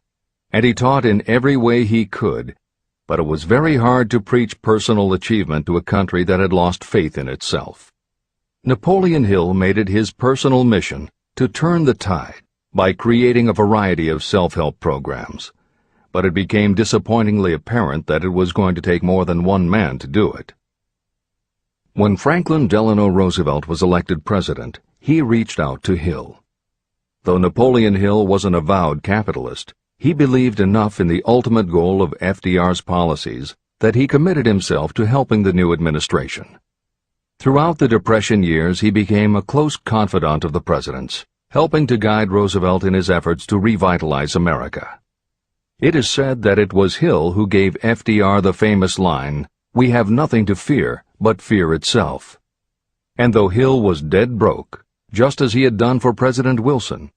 and he taught in every way he could, but it was very hard to preach personal achievement to a country that had lost faith in itself. Napoleon Hill made it his personal mission to turn the tide by creating a variety of self-help programs, but it became disappointingly apparent that it was going to take more than one man to do it. When Franklin Delano Roosevelt was elected president, he reached out to Hill. Though Napoleon Hill was an avowed capitalist, he believed enough in the ultimate goal of FDR's policies that he committed himself to helping the new administration. Throughout the Depression years, he became a close confidant of the president's, helping to guide Roosevelt in his efforts to revitalize America. It is said that it was Hill who gave FDR the famous line, "We have nothing to fear but fear itself." And though Hill was dead broke, just as he had done for President Wilson,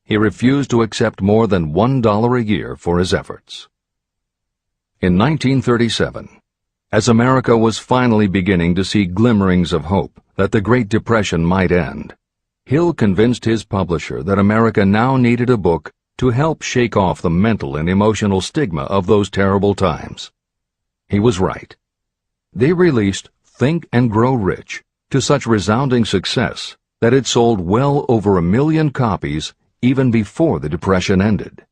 he refused to accept more than $1 a year for his efforts. In 1937, as America was finally beginning to see glimmerings of hope that the Great Depression might end, Hill convinced his publisher that America now needed a book to help shake off the mental and emotional stigma of those terrible times. He was right. They released Think and Grow Rich to such resounding success that it sold well over 1 million copies even before the Depression ended.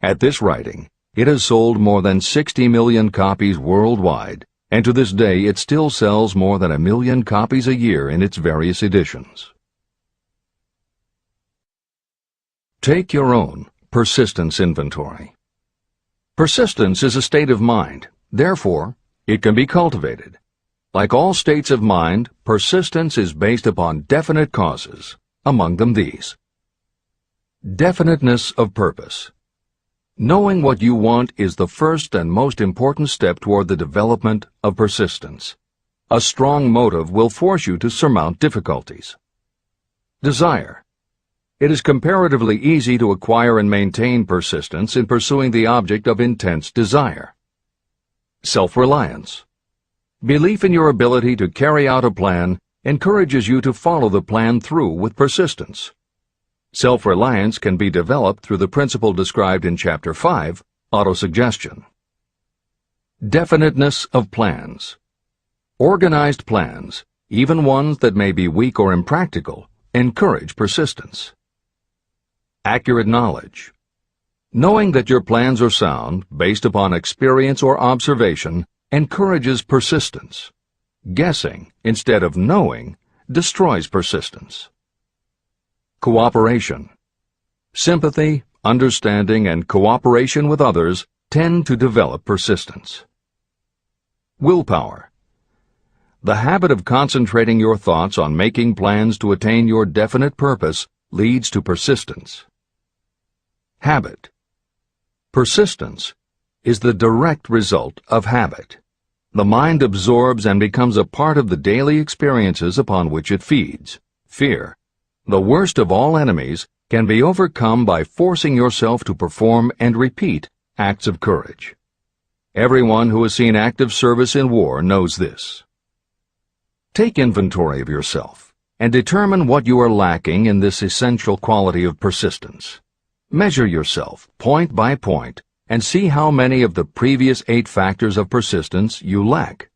At this writing, it has sold more than 60 million copies worldwide, and to this day it still sells more than 1 million copies a year in its various editions. Take your own persistence inventory. Persistence is a state of mind. Therefore, it can be cultivated. Like all states of mind, persistence is based upon definite causes, among them these. Definiteness of purpose. Knowing what you want is the first and most important step toward the development of persistence. A strong motive will force you to surmount difficulties. Desire. It is comparatively easy to acquire and maintain persistence in pursuing the object of intense desire. Self-reliance. Belief in your ability to carry out a plan encourages you to follow the plan through with persistence. Self-reliance can be developed through the principle described in Chapter 5, Autosuggestion. Definiteness of plans. Organized plans, even ones that may be weak or impractical, encourage persistence. Accurate knowledge. Knowing that your plans are sound, based upon experience or observation, encourages persistence. Guessing, instead of knowing, destroys persistence. Cooperation. Sympathy, understanding, and cooperation with others tend to develop persistence. Willpower. The habit of concentrating your thoughts on making plans to attain your definite purpose leads to persistence. Habit. Persistence is the direct result of habit. The mind absorbs and becomes a part of the daily experiences upon which it feeds. Fear, the worst of all enemies, can be overcome by forcing yourself to perform and repeat acts of courage. Everyone who has seen active service in war knows this. Take inventory of yourself and determine what you are lacking in this essential quality of persistence. Measure yourself point by point and see how many of the previous 8 factors of persistence you lack.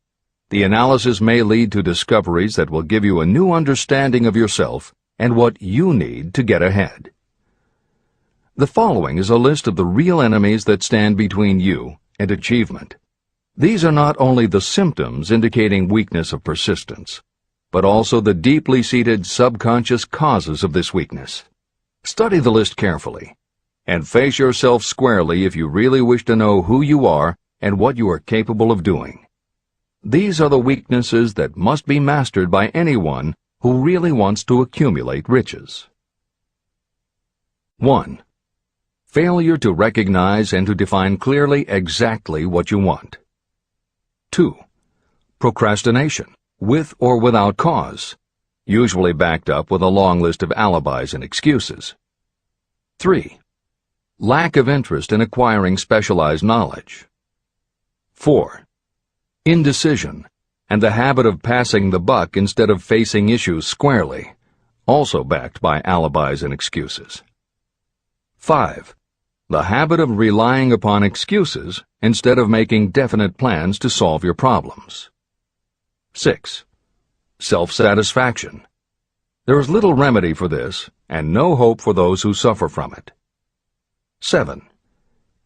The analysis may lead to discoveries that will give you a new understanding of yourself and what you need to get ahead. The following is a list of the real enemies that stand between you and achievement. These are not only the symptoms indicating weakness of persistence, but also the deeply seated subconscious causes of this weakness. Study the list carefully, and face yourself squarely if you really wish to know who you are and what you are capable of doing. These are the weaknesses that must be mastered by anyone who really wants to accumulate riches. 1. Failure to recognize and to define clearly exactly what you want. 2. Procrastination, with or without cause, usually backed up with a long list of alibis and excuses. 3. Lack of interest in acquiring specialized knowledge. 4. Indecision, and the habit of passing the buck instead of facing issues squarely, also backed by alibis and excuses. 5. The habit of relying upon excuses instead of making definite plans to solve your problems. 6. Self-satisfaction. There is little remedy for this, and no hope for those who suffer from it. 7.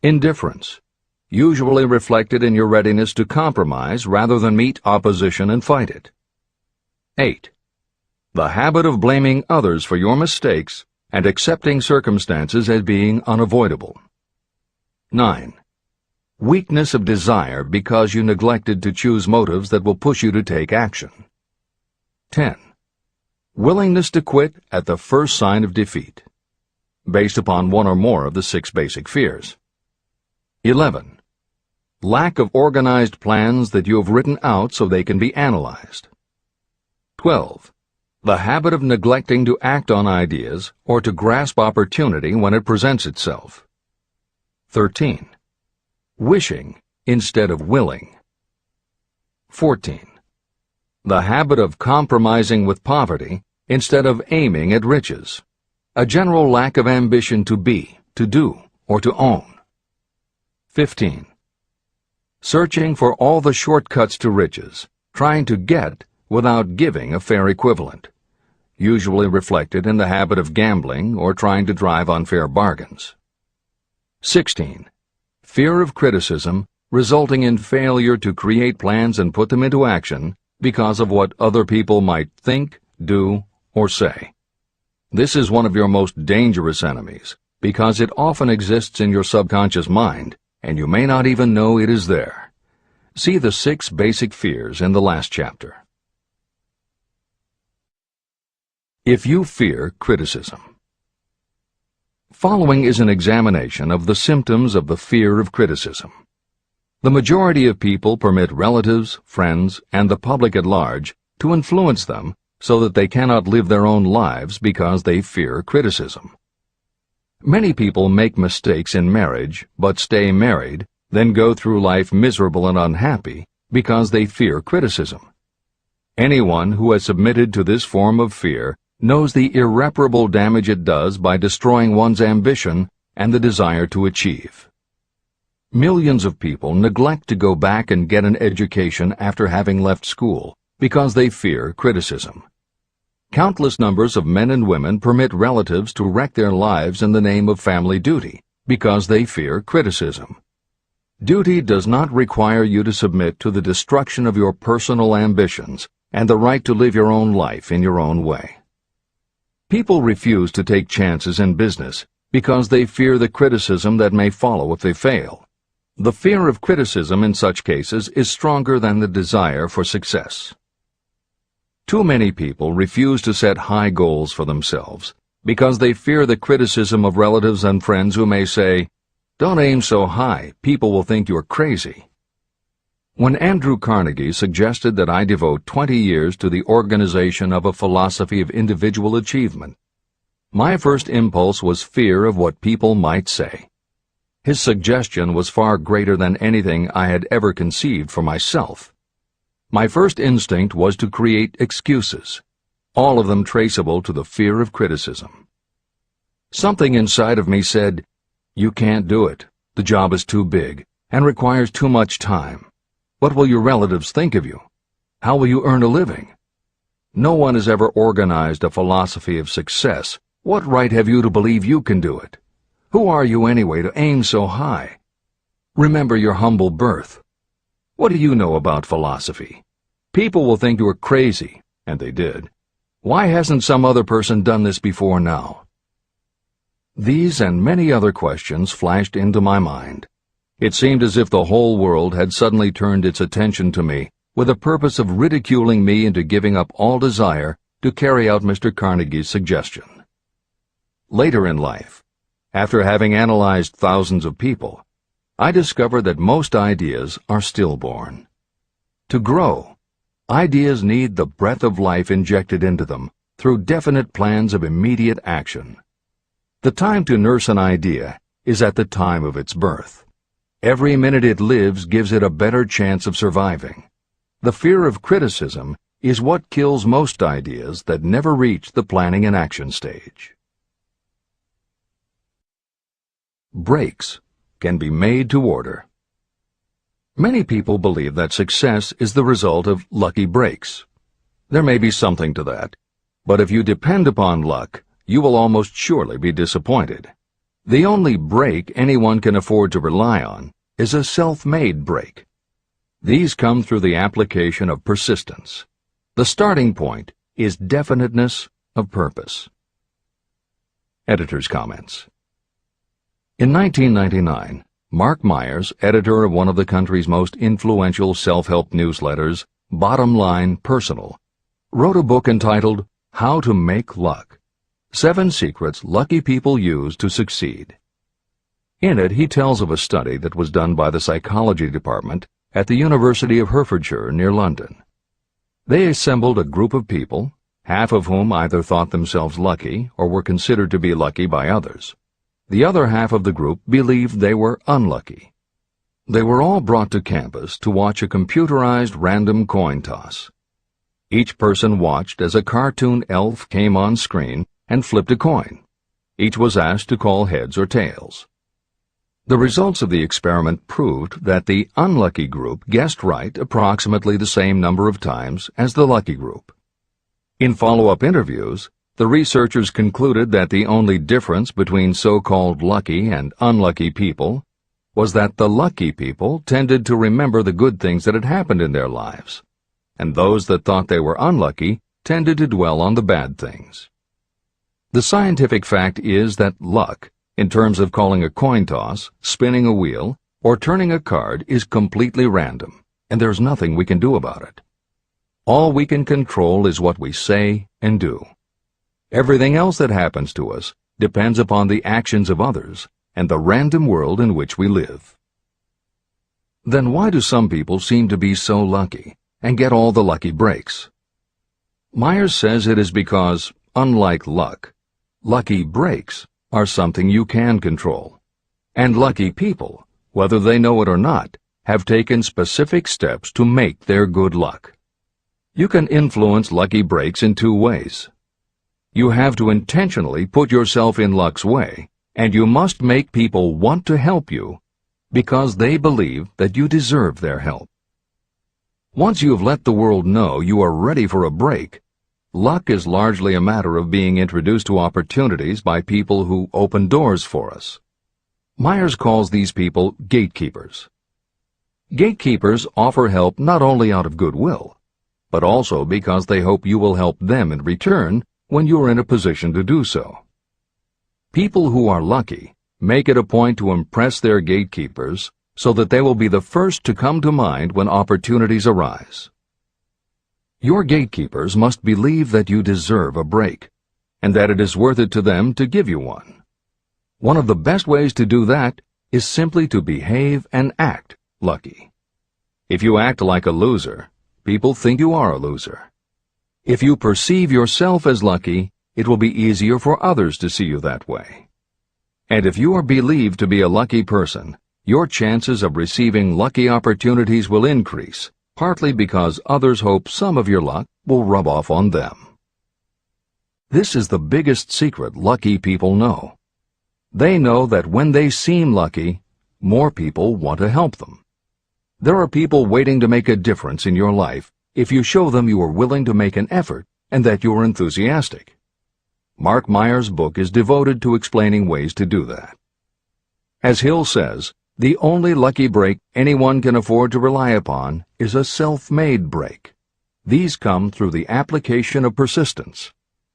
Indifference, usually reflected in your readiness to compromise rather than meet opposition and fight it. 8. The habit of blaming others for your mistakes and accepting circumstances as being unavoidable. 9. Weakness of desire because you neglected to choose motives that will push you to take action. 10. Willingness to quit at the first sign of defeat, based upon one or more of the 6 basic fears. 11. Lack of organized plans that you have written out so they can be analyzed. 12. The habit of neglecting to act on ideas or to grasp opportunity when it presents itself. 13. Wishing instead of willing. 14. The habit of compromising with poverty instead of aiming at riches. A general lack of ambition to be, to do, or to own. 15. Searching for all the shortcuts to riches, trying to get without giving a fair equivalent, usually reflected in the habit of gambling or trying to drive unfair bargains. 16. Fear of criticism, resulting in failure to create plans and put them into action because of what other people might think, do, or say. This is one of your most dangerous enemies because it often exists in your subconscious mind, and you may not even know it is there. See the 6 basic fears in the last chapter. If you fear criticism. Following is an examination of the symptoms of the fear of criticism. The majority of people permit relatives, friends, and the public at large to influence them so that they cannot live their own lives because they fear criticism. Many people make mistakes in marriage, but stay married, then go through life miserable and unhappy because they fear criticism. Anyone who has submitted to this form of fear knows the irreparable damage it does by destroying one's ambition and the desire to achieve. Millions of people neglect to go back and get an education after having left school because they fear criticism. Countless numbers of men and women permit relatives to wreck their lives in the name of family duty because they fear criticism. Duty does not require you to submit to the destruction of your personal ambitions and the right to live your own life in your own way. People refuse to take chances in business because they fear the criticism that may follow if they fail. The fear of criticism in such cases is stronger than the desire for success. Too many people refuse to set high goals for themselves because they fear the criticism of relatives and friends who may say, "Don't aim so high, people will think you're crazy." When Andrew Carnegie suggested that I devote 20 years to the organization of a philosophy of individual achievement, my first impulse was fear of what people might say. His suggestion was far greater than anything I had ever conceived for myself. My first instinct was to create excuses, all of them traceable to the fear of criticism. Something inside of me said, "You can't do it. The job is too big and requires too much time. What will your relatives think of you? How will you earn a living? No one has ever organized a philosophy of success. What right have you to believe you can do it? Who are you anyway to aim so high? Remember your humble birth. What do you know about philosophy? People will think you are crazy," and they did. "Why hasn't some other person done this before now?" These and many other questions flashed into my mind. It seemed as if the whole world had suddenly turned its attention to me with the purpose of ridiculing me into giving up all desire to carry out Mr. Carnegie's suggestion. Later in life, after having analyzed thousands of people, I discovered that most ideas are stillborn. To grow, ideas need the breath of life injected into them through definite plans of immediate action. The time to nurse an idea is at the time of its birth. Every minute it lives gives it a better chance of surviving. The fear of criticism is what kills most ideas that never reach the planning and action stage. Breaks can be made to order. Many people believe that success is the result of lucky breaks. There may be something to that, but if you depend upon luck, you will almost surely be disappointed. The only break anyone can afford to rely on is a self-made break. These come through the application of persistence. The starting point is definiteness of purpose. Editor's comments. In 1999, Mark Myers, editor of one of the country's most influential self-help newsletters, Bottom Line Personal, wrote a book entitled How to Make Luck: 7 Secrets Lucky People Use to Succeed. In it, he tells of a study that was done by the psychology department at the University of Hertfordshire near London. They assembled a group of people, half of whom either thought themselves lucky or were considered to be lucky by others. The other half of the group believed they were unlucky. They were all brought to campus to watch a computerized random coin toss. Each person watched as a cartoon elf came on screen and flipped a coin. Each was asked to call heads or tails. The results of the experiment proved that the unlucky group guessed right approximately the same number of times as the lucky group. In follow-up interviews, the researchers concluded that the only difference between so-called lucky and unlucky people was that the lucky people tended to remember the good things that had happened in their lives, and those that thought they were unlucky tended to dwell on the bad things. The scientific fact is that luck, in terms of calling a coin toss, spinning a wheel, or turning a card, is completely random, and there's nothing we can do about it. All we can control is what we say and do. Everything else that happens to us depends upon the actions of others and the random world in which we live. Then why do some people seem to be so lucky and get all the lucky breaks? Myers says it is because, unlike luck, lucky breaks are something you can control. And lucky people, whether they know it or not, have taken specific steps to make their good luck. You can influence lucky breaks in 2 ways. You have to intentionally put yourself in luck's way, and you must make people want to help you because they believe that you deserve their help. Once you have let the world know you are ready for a break, luck is largely a matter of being introduced to opportunities by people who open doors for us. Myers calls these people gatekeepers. Gatekeepers offer help not only out of goodwill, but also because they hope you will help them in return when you are in a position to do so. People who are lucky make it a point to impress their gatekeepers so that they will be the first to come to mind when opportunities arise. Your gatekeepers must believe that you deserve a break, and that it is worth it to them to give you one. One of the best ways to do that is simply to behave and act lucky. If you act like a loser, people think you are a loser. If you perceive yourself as lucky, it will be easier for others to see you that way. And if you are believed to be a lucky person, your chances of receiving lucky opportunities will increase, partly because others hope some of your luck will rub off on them. This is the biggest secret lucky people know. They know that when they seem lucky, more people want to help them. There are people waiting to make a difference in your life if you show them you are willing to make an effort and that you are enthusiastic. Mark Myers' book is devoted to explaining ways to do that. As Hill says, the only lucky break anyone can afford to rely upon is a self-made break. These come through the application of persistence.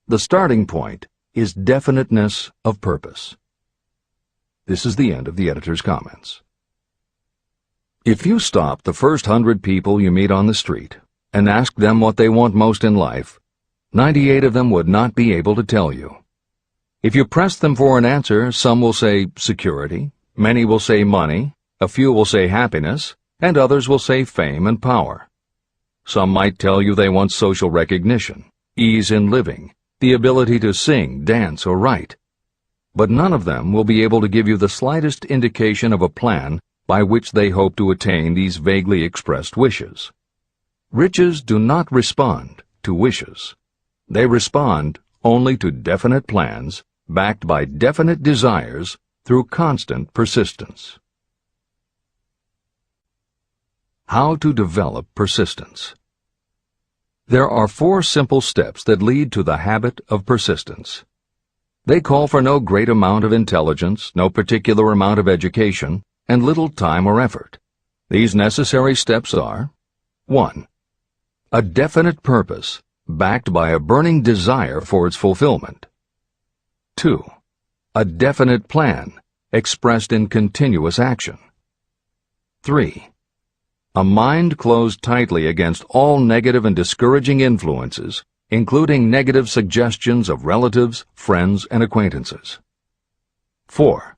The starting point is definiteness of purpose. This is the end of the editor's comments. If you stop the first 100 people you meet on the street and ask them what they want most in life, 98 of them would not be able to tell you. If you press them for an answer, some will say security, many will say money, a few will say happiness, and others will say fame and power. Some might tell you they want social recognition, ease in living, the ability to sing, dance, or write. But none of them will be able to give you the slightest indication of a plan by which they hope to attain these vaguely expressed wishes. Riches do not respond to wishes. They respond only to definite plans backed by definite desires through constant persistence. How to develop persistence. There are 4 simple steps that lead to the habit of persistence. They call for no great amount of intelligence, no particular amount of education, and little time or effort. These necessary steps are: 1. A definite purpose, backed by a burning desire for its fulfillment. 2. A definite plan, expressed in continuous action. 3. A mind closed tightly against all negative and discouraging influences, including negative suggestions of relatives, friends, and acquaintances. 4.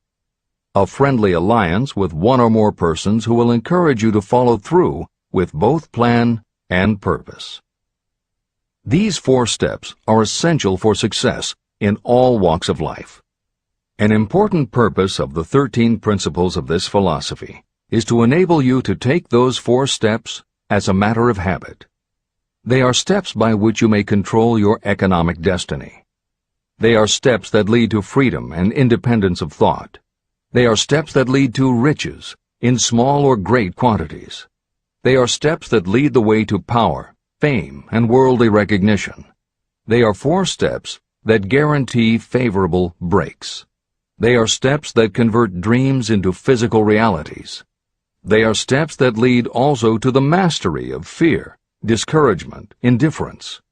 A friendly alliance with one or more persons who will encourage you to follow through with both plan and purpose. These 4 steps are essential for success in all walks of life. An important purpose of the 13 principles of this philosophy is to enable you to take those 4 steps as a matter of habit. They are steps by which you may control your economic destiny. They are steps that lead to freedom and independence of thought. They are steps that lead to riches in small or great quantities. They are steps that lead the way to power, fame, and worldly recognition. They are 4 steps that guarantee favorable breaks. They are steps that convert dreams into physical realities. They are steps that lead also to the mastery of fear, discouragement, indifference.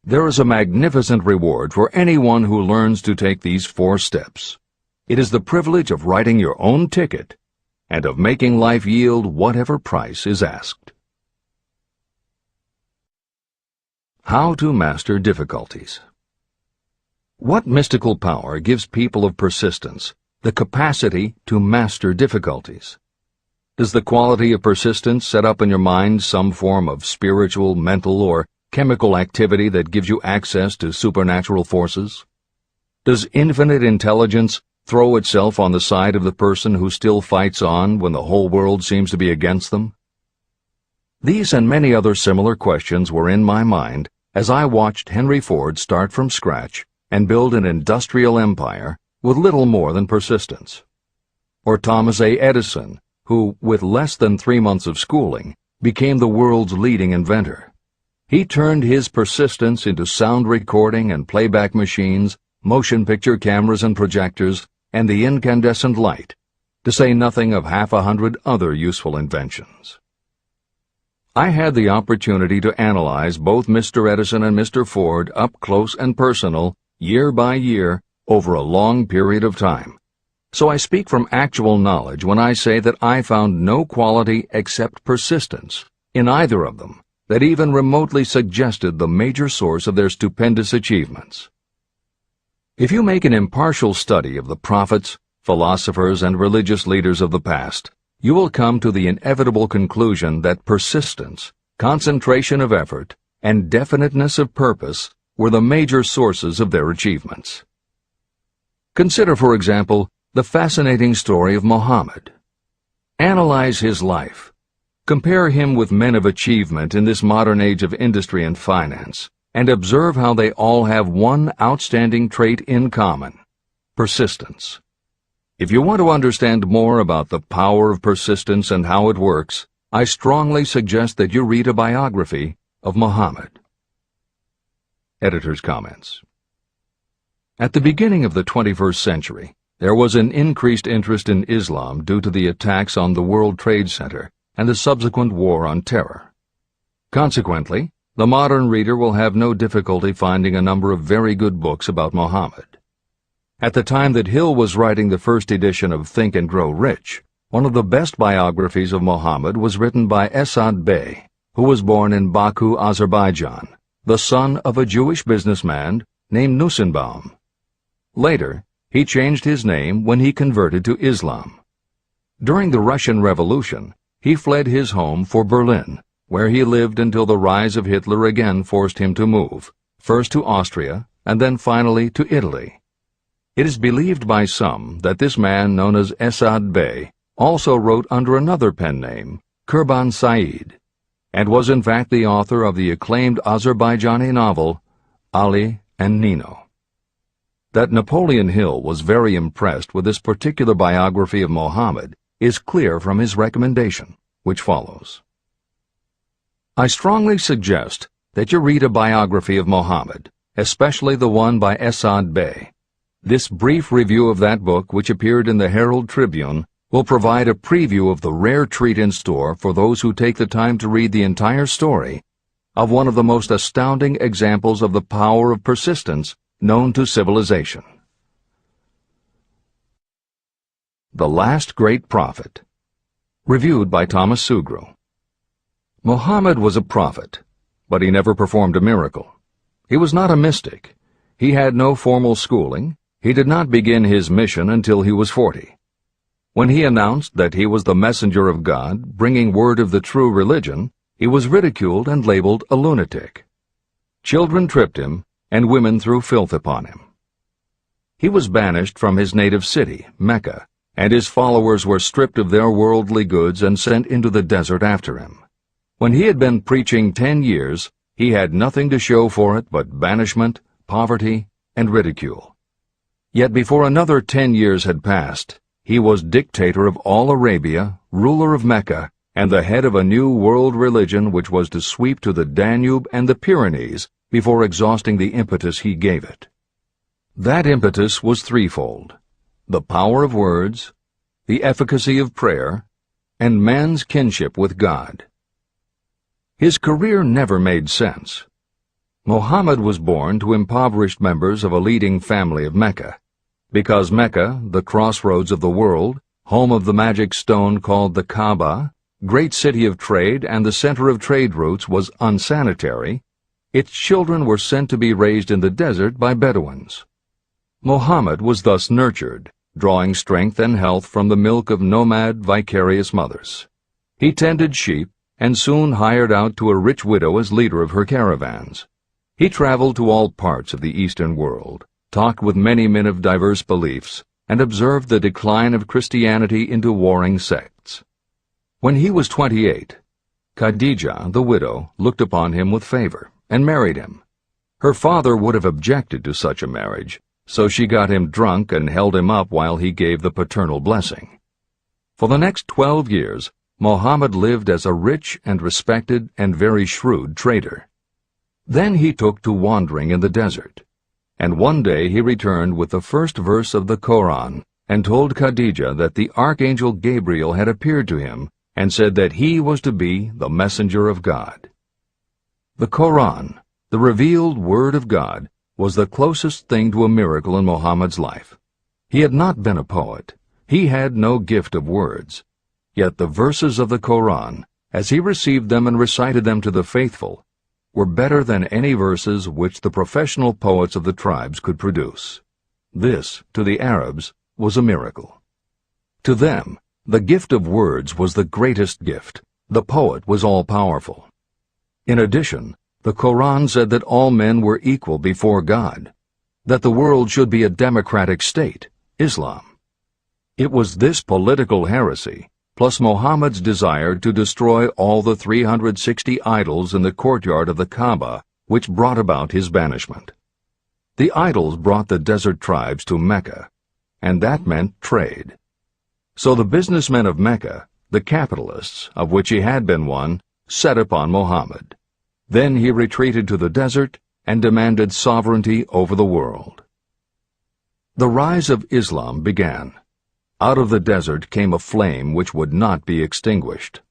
There is a magnificent reward for anyone who learns to take these 4 steps. It is the privilege of writing your own ticket and of making life yield whatever price is asked. How to master difficulties. What mystical power gives people of persistence the capacity to master difficulties? Does the quality of persistence set up in your mind some form of spiritual, mental, or chemical activity that gives you access to supernatural forces? Does infinite intelligence throw itself on the side of the person who still fights on when the whole world seems to be against them? These and many other similar questions were in my mind as I watched Henry Ford start from scratch and build an industrial empire with little more than persistence. Or Thomas A. Edison, who, with less than 3 months of schooling, became the world's leading inventor. He turned his persistence into sound recording and playback machines, motion picture cameras and projectors, and the incandescent light, to say nothing of 100 other useful inventions. I had the opportunity to analyze both Mr. Edison and Mr. Ford up close and personal, year by year, over a long period of time. So I speak from actual knowledge when I say that I found no quality except persistence in either of them that even remotely suggested the major source of their stupendous achievements. If you make an impartial study of the prophets, philosophers, and religious leaders of the past, you will come to the inevitable conclusion that persistence, concentration of effort, and definiteness of purpose were the major sources of their achievements. Consider, for example, the fascinating story of Muhammad. Analyze his life. Compare him with men of achievement in this modern age of industry and finance, and observe how they all have one outstanding trait in common: persistence. If you want to understand more about the power of persistence and how it works, I strongly suggest that you read a biography of Muhammad. Editor's comments. At the beginning of the 21st century, there was an increased interest in Islam due to the attacks on the World Trade Center and the subsequent war on terror. Consequently, the modern reader will have no difficulty finding a number of very good books about Muhammad. At the time that Hill was writing the first edition of Think and Grow Rich, one of the best biographies of Muhammad was written by Esad Bey, who was born in Baku, Azerbaijan, the son of a Jewish businessman named Nusenbaum. Later, he changed his name when he converted to Islam. During the Russian Revolution, he fled his home for Berlin, where he lived until the rise of Hitler again forced him to move, first to Austria and then finally to Italy. It is believed by some that this man, known as Esad Bey, also wrote under another pen name, Kurban Said. and was in fact the author of the acclaimed Azerbaijani novel Ali and Nino. That Napoleon Hill was very impressed with this particular biography of Muhammad is clear from his recommendation, which follows. I strongly suggest that you read a biography of Muhammad, especially the one by Esad Bey. This brief review of that book, which appeared in the Herald Tribune, will provide a preview of the rare treat in store for those who take the time to read the entire story of one of the most astounding examples of the power of persistence known to civilization. The Last Great Prophet. Reviewed by Thomas Sugru. Muhammad was a prophet, but he never performed a miracle. He was not a mystic. He had no formal schooling. He did not begin his mission until he was 40. When he announced that he was the messenger of God, bringing word of the true religion, he was ridiculed and labeled a lunatic. Children tripped him, and women threw filth upon him. He was banished from his native city, Mecca, and his followers were stripped of their worldly goods and sent into the desert after him. When he had been preaching 10 years, he had nothing to show for it but banishment, poverty, and ridicule. Yet before another 10 years had passed, he was dictator of all Arabia, ruler of Mecca, and the head of a new world religion which was to sweep to the Danube and the Pyrenees before exhausting the impetus he gave it. That impetus was threefold: the power of words, the efficacy of prayer, and man's kinship with God. His career never made sense. Muhammad was born to impoverished members of a leading family of Mecca. Because Mecca, the crossroads of the world, home of the magic stone called the Kaaba, great city of trade and the center of trade routes, was unsanitary, its children were sent to be raised in the desert by Bedouins. Muhammad was thus nurtured, drawing strength and health from the milk of nomad, vicarious mothers. He tended sheep and soon hired out to a rich widow as leader of her caravans. He traveled to all parts of the Eastern world, talked with many men of diverse beliefs, and observed the decline of Christianity into warring sects. When he was 28, Khadijah, the widow, looked upon him with favor and married him. Her father would have objected to such a marriage, so she got him drunk and held him up while he gave the paternal blessing. For the next 12 years, Muhammad lived as a rich and respected and very shrewd trader. Then he took to wandering in the desert. And one day he returned with the first verse of the Koran and told Khadijah that the archangel Gabriel had appeared to him and said that he was to be the messenger of God. The Koran, the revealed word of God, was the closest thing to a miracle in Muhammad's life. He had not been a poet. He had no gift of words. Yet the verses of the Koran, as he received them and recited them to the faithful, were better than any verses which the professional poets of the tribes could produce. This, to the Arabs, was a miracle. To them, the gift of words was the greatest gift. The poet was all-powerful. In addition, the Koran said that all men were equal before God, that the world should be a democratic state, Islam. It was this political heresy, plus Muhammad's desire to destroy all the 360 idols in the courtyard of the Kaaba, which brought about his banishment. The idols brought the desert tribes to Mecca, and that meant trade. So the businessmen of Mecca, the capitalists, of which he had been one, set upon Muhammad. Then he retreated to the desert and demanded sovereignty over the world. The rise of Islam began. Out of the desert came a flame which would not be extinguished.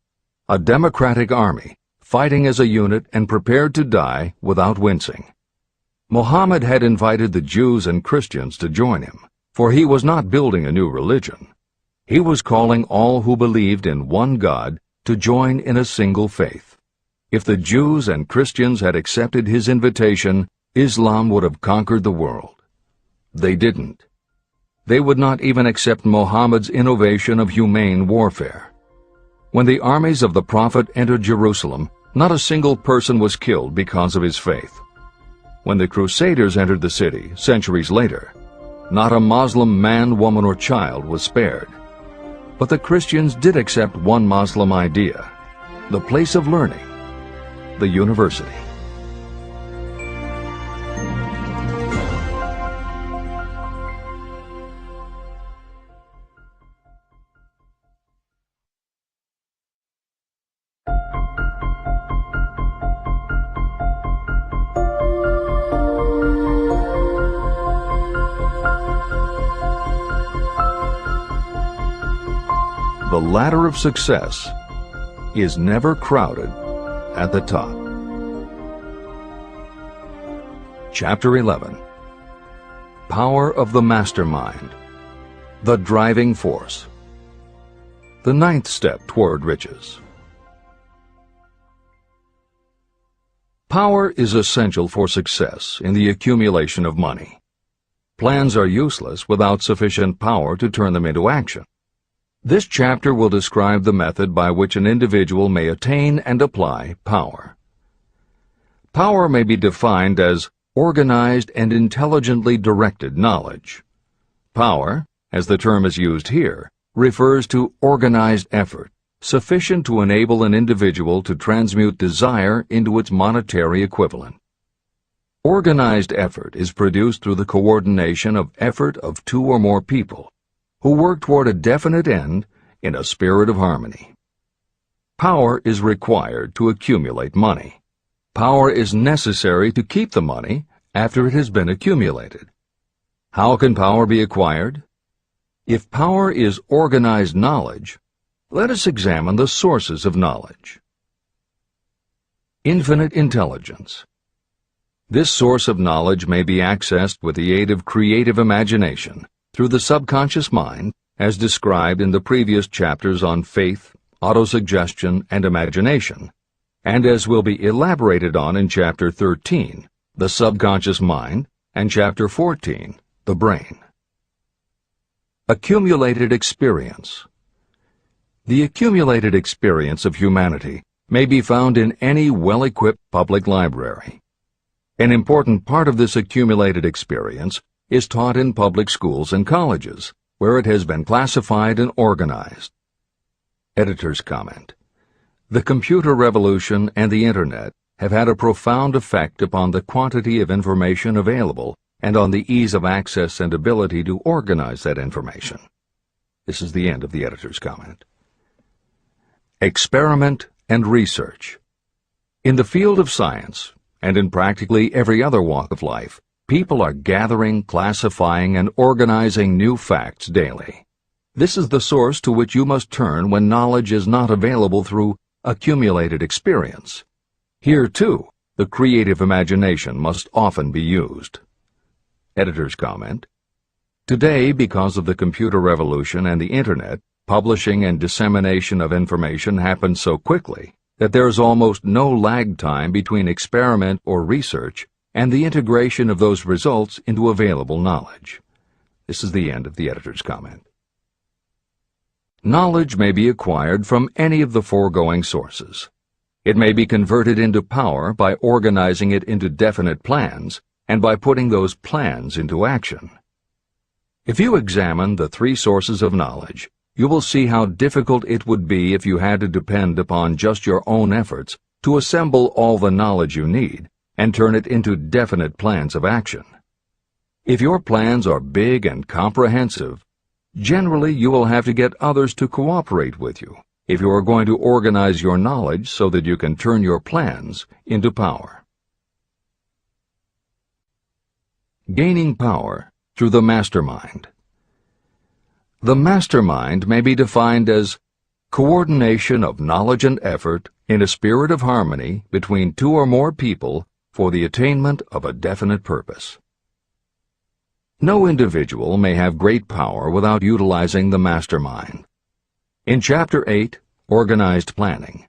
A democratic army, fighting as a unit and prepared to die without wincing. Muhammad had invited the Jews and Christians to join him, for he was not building a new religion. He was calling all who believed in one God to join in a single faith. If the Jews and Christians had accepted his invitation, Islam would have conquered the world. They didn't. They would not even accept Muhammad's innovation of humane warfare. When the armies of the Prophet entered Jerusalem, not a single person was killed because of his faith. When the Crusaders entered the city, centuries later, not a Muslim man, woman, or child was spared. But the Christians did accept one Muslim idea: the place of learning, the university. The ladder of success is never crowded at the top. Chapter 11. Power of the Mastermind. The driving force. The ninth step toward riches. Power is essential for success in the accumulation of money. Plans are useless without sufficient power to turn them into action. This chapter will describe the method by which an individual may attain and apply power. Power may be defined as organized and intelligently directed knowledge. Power, as the term is used here, refers to organized effort, sufficient to enable an individual to transmute desire into its monetary equivalent. Organized effort is produced through the coordination of effort of two or more people, who work toward a definite end in a spirit of harmony. Power is required to accumulate money. Power is necessary to keep the money after it has been accumulated. How can power be acquired? If power is organized knowledge, let us examine the sources of knowledge. Infinite intelligence. This source of knowledge may be accessed with the aid of creative imagination, through the subconscious mind, as described in the previous chapters on faith, autosuggestion, and imagination, and as will be elaborated on in Chapter 13, the subconscious mind, and Chapter 14, the brain. Accumulated experience. The accumulated experience of humanity may be found in any well-equipped public library. An important part of this accumulated experience is taught in public schools and colleges, where it has been classified and organized. Editor's comment. The computer revolution and the Internet have had a profound effect upon the quantity of information available and on the ease of access and ability to organize that information. This is the end of the editor's comment. Experiment and research. In the field of science, and in practically every other walk of life, people are gathering, classifying, and organizing new facts daily. This is the source to which you must turn when knowledge is not available through accumulated experience. Here, too, the creative imagination must often be used. Editor's comment. Today, because of the computer revolution and the Internet, publishing and dissemination of information happens so quickly that there is almost no lag time between experiment or research and the integration of those results into available knowledge. This is the end of the editor's comment. Knowledge may be acquired from any of the foregoing sources. It may be converted into power by organizing it into definite plans and by putting those plans into action. If you examine the three sources of knowledge, you will see how difficult it would be if you had to depend upon just your own efforts to assemble all the knowledge you need and turn it into definite plans of action. If your plans are big and comprehensive, generally you will have to get others to cooperate with you if you are going to organize your knowledge so that you can turn your plans into power. Gaining power through the mastermind. The mastermind may be defined as coordination of knowledge and effort in a spirit of harmony between two or more people for the attainment of a definite purpose. No individual may have great power without utilizing the mastermind. In Chapter 8, Organized Planning,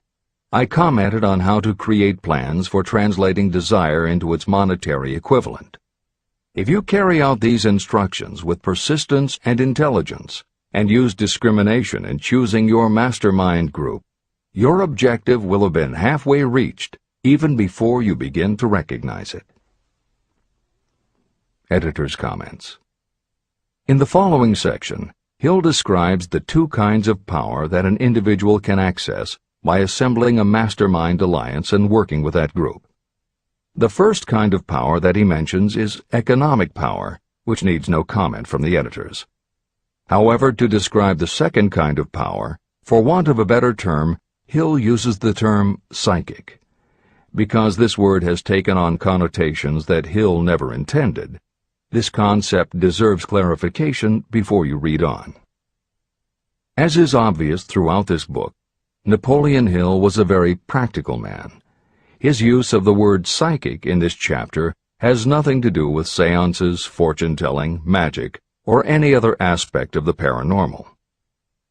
I commented on how to create plans for translating desire into its monetary equivalent. If you carry out these instructions with persistence and intelligence, and use discrimination in choosing your mastermind group, your objective will have been halfway reached even before you begin to recognize it. Editor's comments. In the following section, Hill describes the two kinds of power that an individual can access by assembling a mastermind alliance and working with that group. The first kind of power that he mentions is economic power, which needs no comment from the editors. However, to describe the second kind of power, for want of a better term, Hill uses the term psychic. Because this word has taken on connotations that Hill never intended, this concept deserves clarification before you read on. As is obvious throughout this book, Napoleon Hill was a very practical man. His use of the word psychic in this chapter has nothing to do with seances, fortune-telling, magic, or any other aspect of the paranormal.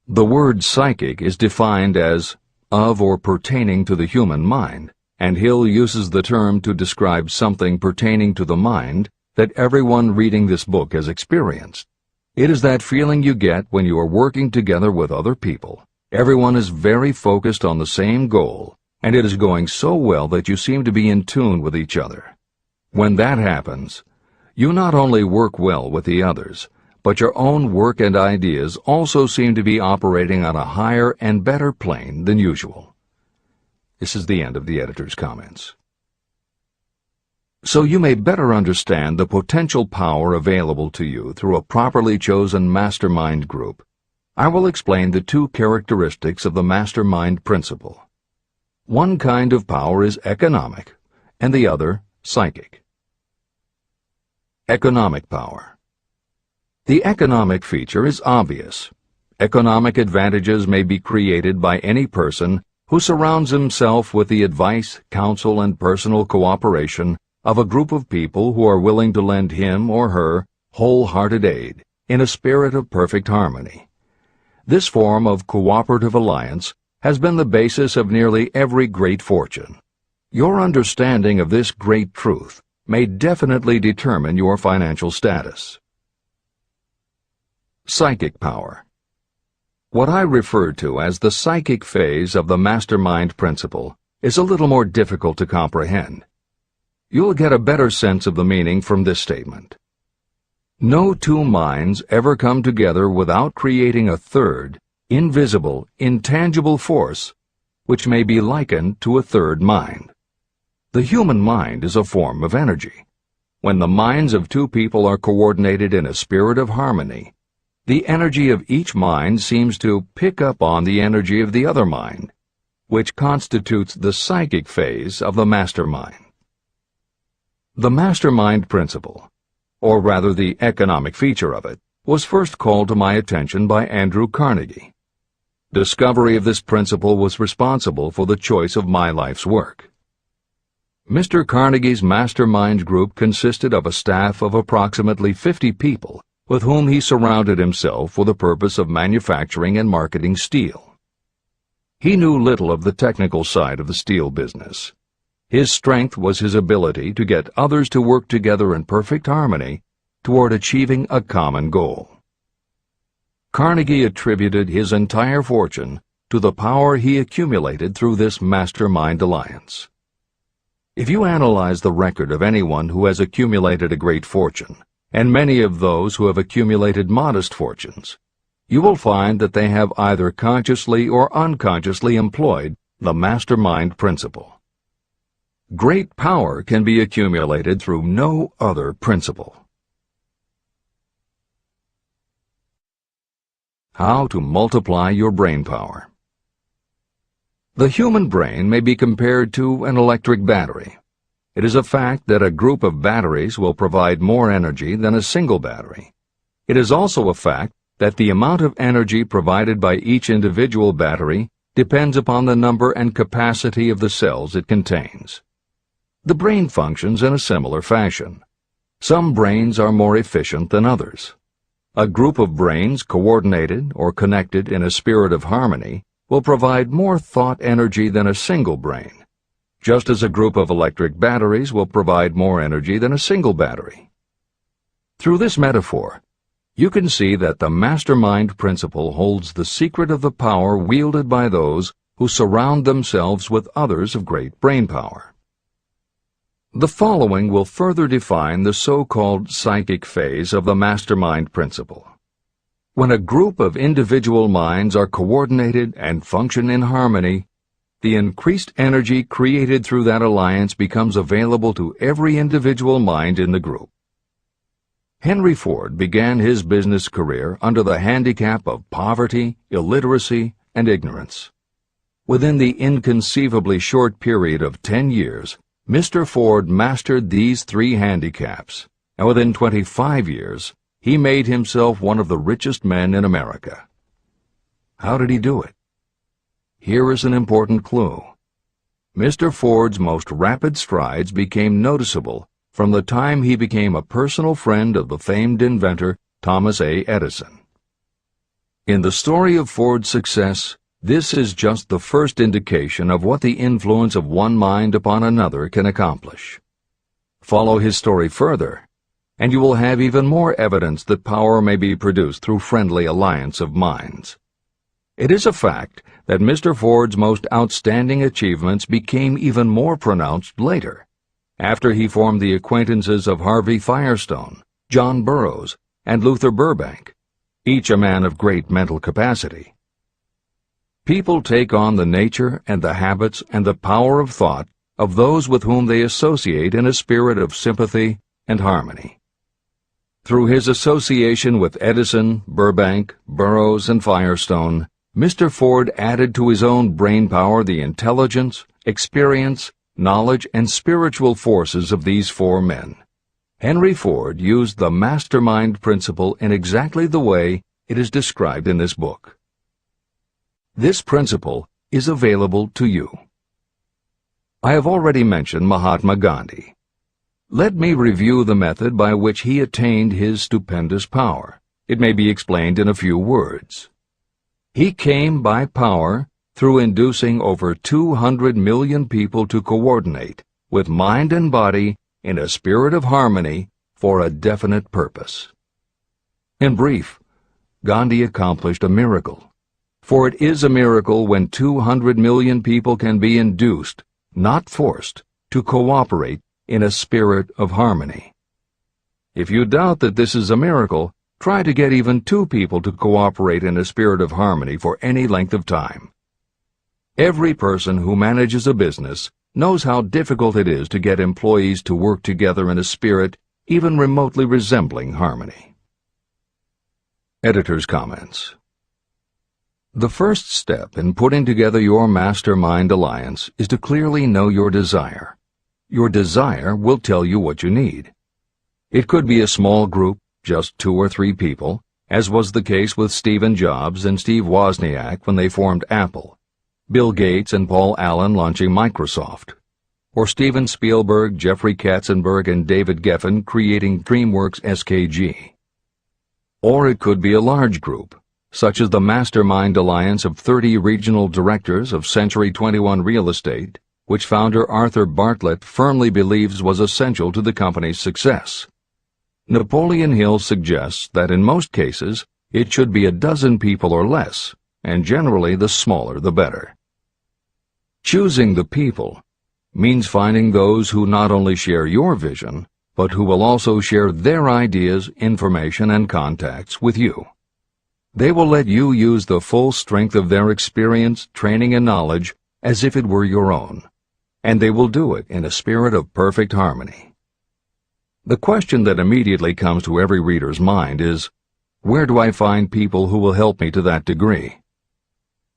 The word psychic is defined as of or pertaining to the human mind, and Hill uses the term to describe something pertaining to the mind that everyone reading this book has experienced. It is that feeling you get when you are working together with other people. Everyone is very focused on the same goal, and it is going so well that you seem to be in tune with each other. When that happens, you not only work well with the others, but your own work and ideas also seem to be operating on a higher and better plane than usual. This is the end of the editor's comments. So you may better understand the potential power available to you through a properly chosen mastermind group, I will explain the two characteristics of the mastermind principle. One kind of power is economic, and the other psychic. Economic power. The economic feature is obvious. Economic advantages may be created by any person who surrounds himself with the advice, counsel, and personal cooperation of a group of people who are willing to lend him or her wholehearted aid in a spirit of perfect harmony. This form of cooperative alliance has been the basis of nearly every great fortune. Your understanding of this great truth may definitely determine your financial status. Psychic power. What I refer to as the psychic phase of the mastermind principle is a little more difficult to comprehend. You'll get a better sense of the meaning from this statement. No two minds ever come together without creating a third, invisible, intangible force, which may be likened to a third mind. The human mind is a form of energy. When the minds of two people are coordinated in a spirit of harmony, the energy of each mind seems to pick up on the energy of the other mind, which constitutes the psychic phase of the mastermind. The mastermind principle, or rather the economic feature of it, was first called to my attention by Andrew Carnegie. Discovery of this principle was responsible for the choice of my life's work. Mr. Carnegie's mastermind group consisted of a staff of approximately 50 people with whom he surrounded himself for the purpose of manufacturing and marketing steel. He knew little of the technical side of the steel business. His strength was his ability to get others to work together in perfect harmony toward achieving a common goal. Carnegie attributed his entire fortune to the power he accumulated through this mastermind alliance. If you analyze the record of anyone who has accumulated a great fortune, and many of those who have accumulated modest fortunes, you will find that they have either consciously or unconsciously employed the mastermind principle. Great power can be accumulated through no other principle. How to multiply your brain power. The human brain may be compared to an electric battery. It is a fact that a group of batteries will provide more energy than a single battery. It is also a fact that the amount of energy provided by each individual battery depends upon the number and capacity of the cells it contains. The brain functions in a similar fashion. Some brains are more efficient than others. A group of brains coordinated or connected in a spirit of harmony will provide more thought energy than a single brain, just as a group of electric batteries will provide more energy than a single battery. Through this metaphor, you can see that the mastermind principle holds the secret of the power wielded by those who surround themselves with others of great brain power. The following will further define the so-called psychic phase of the mastermind principle. When a group of individual minds are coordinated and function in harmony, the increased energy created through that alliance becomes available to every individual mind in the group. Henry Ford began his business career under the handicap of poverty, illiteracy, and ignorance. Within the inconceivably short period of 10 years, Mr. Ford mastered these 3 handicaps, and within 25 years, he made himself one of the richest men in America. How did he do it? Here is an important clue. Mr. Ford's most rapid strides became noticeable from the time he became a personal friend of the famed inventor Thomas A. Edison. In the story of Ford's success, this is just the first indication of what the influence of one mind upon another can accomplish. Follow his story further, and you will have even more evidence that power may be produced through friendly alliance of minds. It is a fact that Mr. Ford's most outstanding achievements became even more pronounced later, after he formed the acquaintances of Harvey Firestone, John Burroughs, and Luther Burbank, each a man of great mental capacity. People take on the nature and the habits and the power of thought of those with whom they associate in a spirit of sympathy and harmony. Through his association with Edison, Burbank, Burroughs, and Firestone, Mr. Ford added to his own brain power the intelligence, experience, knowledge, and spiritual forces of these 4 men. Henry Ford used the mastermind principle in exactly the way it is described in this book. This principle is available to you. I have already mentioned Mahatma Gandhi. Let me review the method by which he attained his stupendous power. It may be explained in a few words. He came by power through inducing over 200 million people to coordinate with mind and body in a spirit of harmony for a definite purpose. In brief, Gandhi accomplished a miracle. For it is a miracle when 200 million people can be induced, not forced, to cooperate in a spirit of harmony. If you doubt that this is a miracle, try to get even 2 people to cooperate in a spirit of harmony for any length of time. Every person who manages a business knows how difficult it is to get employees to work together in a spirit even remotely resembling harmony. Editor's comments. The first step in putting together your mastermind alliance is to clearly know your desire. Your desire will tell you what you need. It could be a small group, just 2 or 3 people, as was the case with Stephen Jobs and Steve Wozniak when they formed Apple, Bill Gates and Paul Allen launching Microsoft, or Steven Spielberg, Jeffrey Katzenberg, and David Geffen creating DreamWorks SKG. Or it could be a large group, such as the Mastermind Alliance of 30 regional directors of Century 21 Real Estate, which founder Arthur Bartlett firmly believes was essential to the company's success. Napoleon Hill suggests that in most cases it should be a dozen people or less, and generally the smaller the better. Choosing the people means finding those who not only share your vision, but who will also share their ideas, information, and contacts with you. They will let you use the full strength of their experience, training, and knowledge as if it were your own, and they will do it in a spirit of perfect harmony. The question that immediately comes to every reader's mind is, where do I find people who will help me to that degree?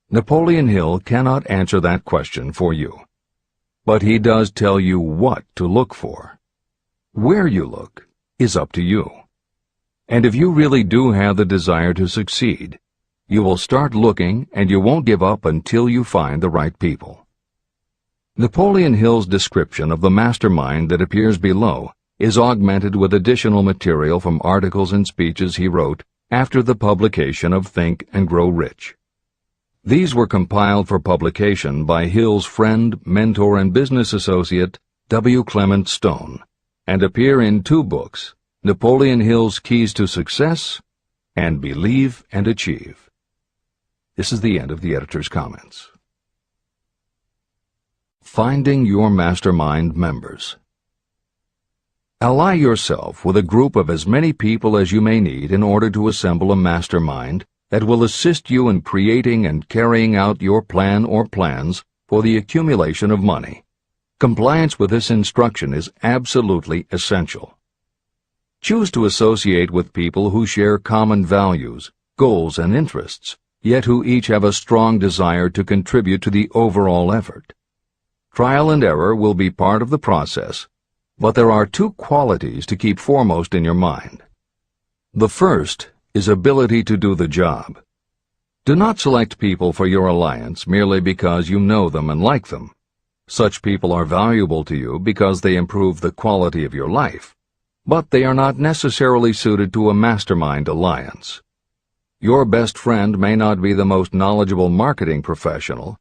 Napoleon Hill cannot answer that question for you, but he does tell you what to look for. Where you look is up to you. And if you really do have the desire to succeed, you will start looking and you won't give up until you find the right people. Napoleon Hill's description of the mastermind that appears below is augmented with additional material from articles and speeches he wrote after the publication of Think and Grow Rich. These were compiled for publication by Hill's friend, mentor, and business associate, W. Clement Stone, and appear in 2 books, Napoleon Hill's Keys to Success and Believe and Achieve. This is the end of the editor's comments. Finding your mastermind members. Ally yourself with a group of as many people as you may need in order to assemble a mastermind that will assist you in creating and carrying out your plan or plans for the accumulation of money. Compliance with this instruction is absolutely essential. Choose to associate with people who share common values, goals, and interests, yet who each have a strong desire to contribute to the overall effort. Trial and error will be part of the process, but there are two qualities to keep foremost in your mind. The first is ability to do the job. Do not select people for your alliance merely because you know them and like them. Such people are valuable to you because they improve the quality of your life, but they are not necessarily suited to a mastermind alliance. Your best friend may not be the most knowledgeable marketing professional,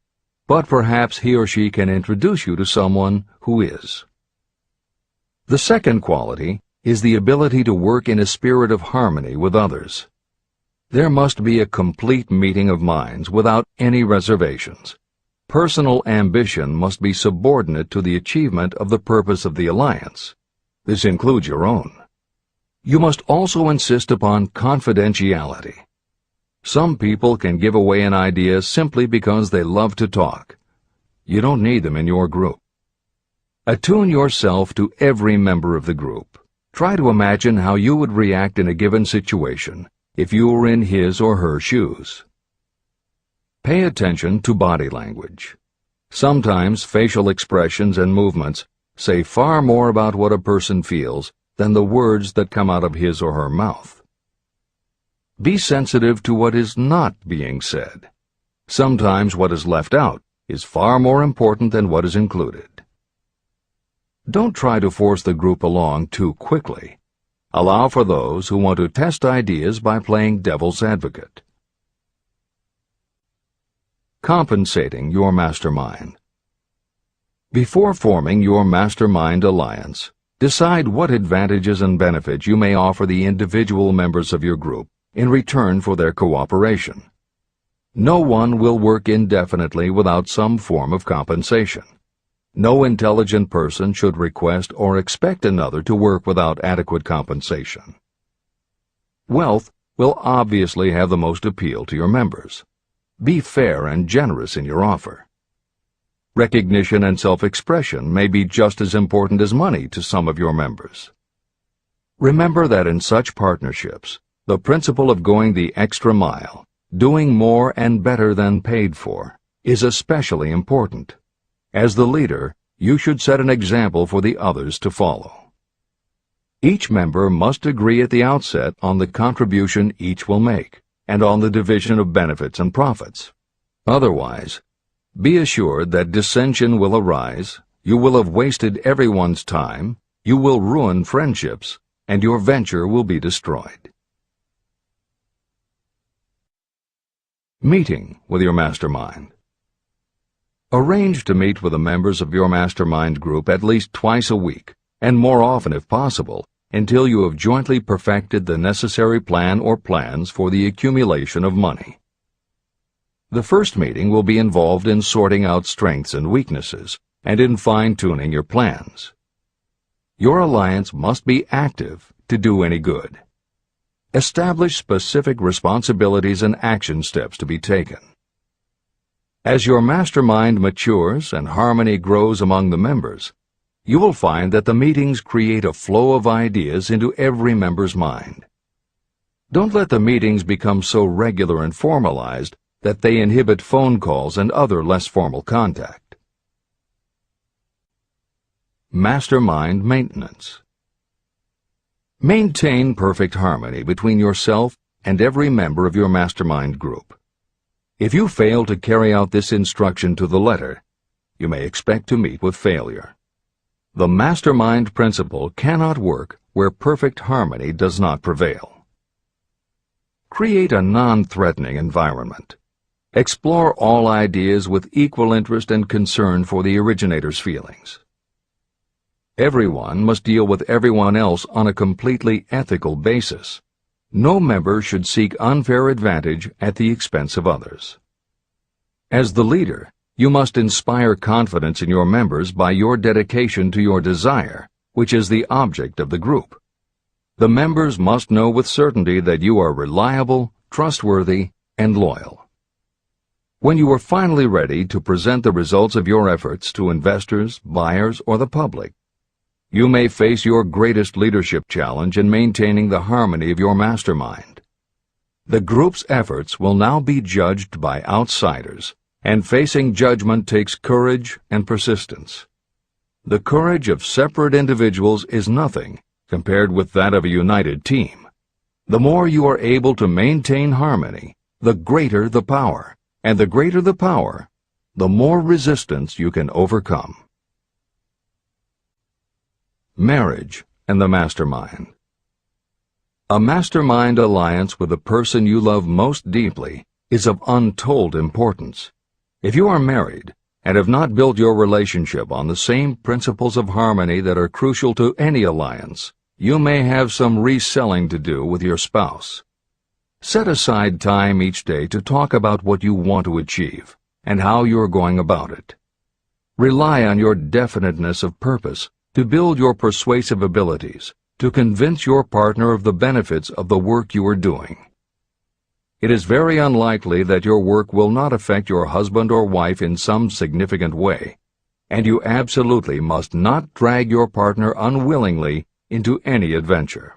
but perhaps he or she can introduce you to someone who is. The second quality is the ability to work in a spirit of harmony with others. There must be a complete meeting of minds without any reservations. Personal ambition must be subordinate to the achievement of the purpose of the alliance. This includes your own. You must also insist upon confidentiality. Some people can give away an idea simply because they love to talk. You don't need them in your group. Attune yourself to every member of the group. Try to imagine how you would react in a given situation if you were in his or her shoes. Pay attention to body language. Sometimes facial expressions and movements say far more about what a person feels than the words that come out of his or her mouth. Be sensitive to what is not being said. Sometimes what is left out is far more important than what is included. Don't try to force the group along too quickly. Allow for those who want to test ideas by playing devil's advocate. Compensating your mastermind. Before forming your mastermind alliance, decide what advantages and benefits you may offer the individual members of your group in return for their cooperation. No one will work indefinitely without some form of compensation. No intelligent person should request or expect another to work without adequate compensation. Wealth will obviously have the most appeal to your members. Be fair and generous in your offer. Recognition and self-expression may be just as important as money to some of your members. Remember that in such partnerships, the principle of going the extra mile, doing more and better than paid for, is especially important. As the leader, you should set an example for the others to follow. Each member must agree at the outset on the contribution each will make, and on the division of benefits and profits. Otherwise, be assured that dissension will arise, you will have wasted everyone's time, you will ruin friendships, and your venture will be destroyed. Meeting with your mastermind. Arrange to meet with the members of your mastermind group at least twice a week, and more often if possible, until you have jointly perfected the necessary plan or plans for the accumulation of money. The first meeting will be involved in sorting out strengths and weaknesses, and in fine-tuning your plans. Your alliance must be active to do any good. Establish specific responsibilities and action steps to be taken. As your mastermind matures and harmony grows among the members, you will find that the meetings create a flow of ideas into every member's mind. Don't let the meetings become so regular and formalized that they inhibit phone calls and other less formal contact. Mastermind maintenance. Maintain perfect harmony between yourself and every member of your mastermind group. If you fail to carry out this instruction to the letter, you may expect to meet with failure. The mastermind principle cannot work where perfect harmony does not prevail. Create a non-threatening environment. Explore all ideas with equal interest and concern for the originator's feelings. Everyone must deal with everyone else on a completely ethical basis. No member should seek unfair advantage at the expense of others. As the leader, you must inspire confidence in your members by your dedication to your desire, which is the object of the group. The members must know with certainty that you are reliable, trustworthy, and loyal. When you are finally ready to present the results of your efforts to investors, buyers, or the public, you may face your greatest leadership challenge in maintaining the harmony of your mastermind. The group's efforts will now be judged by outsiders, and facing judgment takes courage and persistence. The courage of separate individuals is nothing compared with that of a united team. The more you are able to maintain harmony, the greater the power, and the greater the power, the more resistance you can overcome. Marriage and the Mastermind. A mastermind alliance with the person you love most deeply is of untold importance. If you are married and have not built your relationship on the same principles of harmony that are crucial to any alliance, you may have some reselling to do with your spouse. Set aside time each day to talk about what you want to achieve and how you are going about it. Rely on your definiteness of purpose to build your persuasive abilities, to convince your partner of the benefits of the work you are doing. It is very unlikely that your work will not affect your husband or wife in some significant way, and you absolutely must not drag your partner unwillingly into any adventure.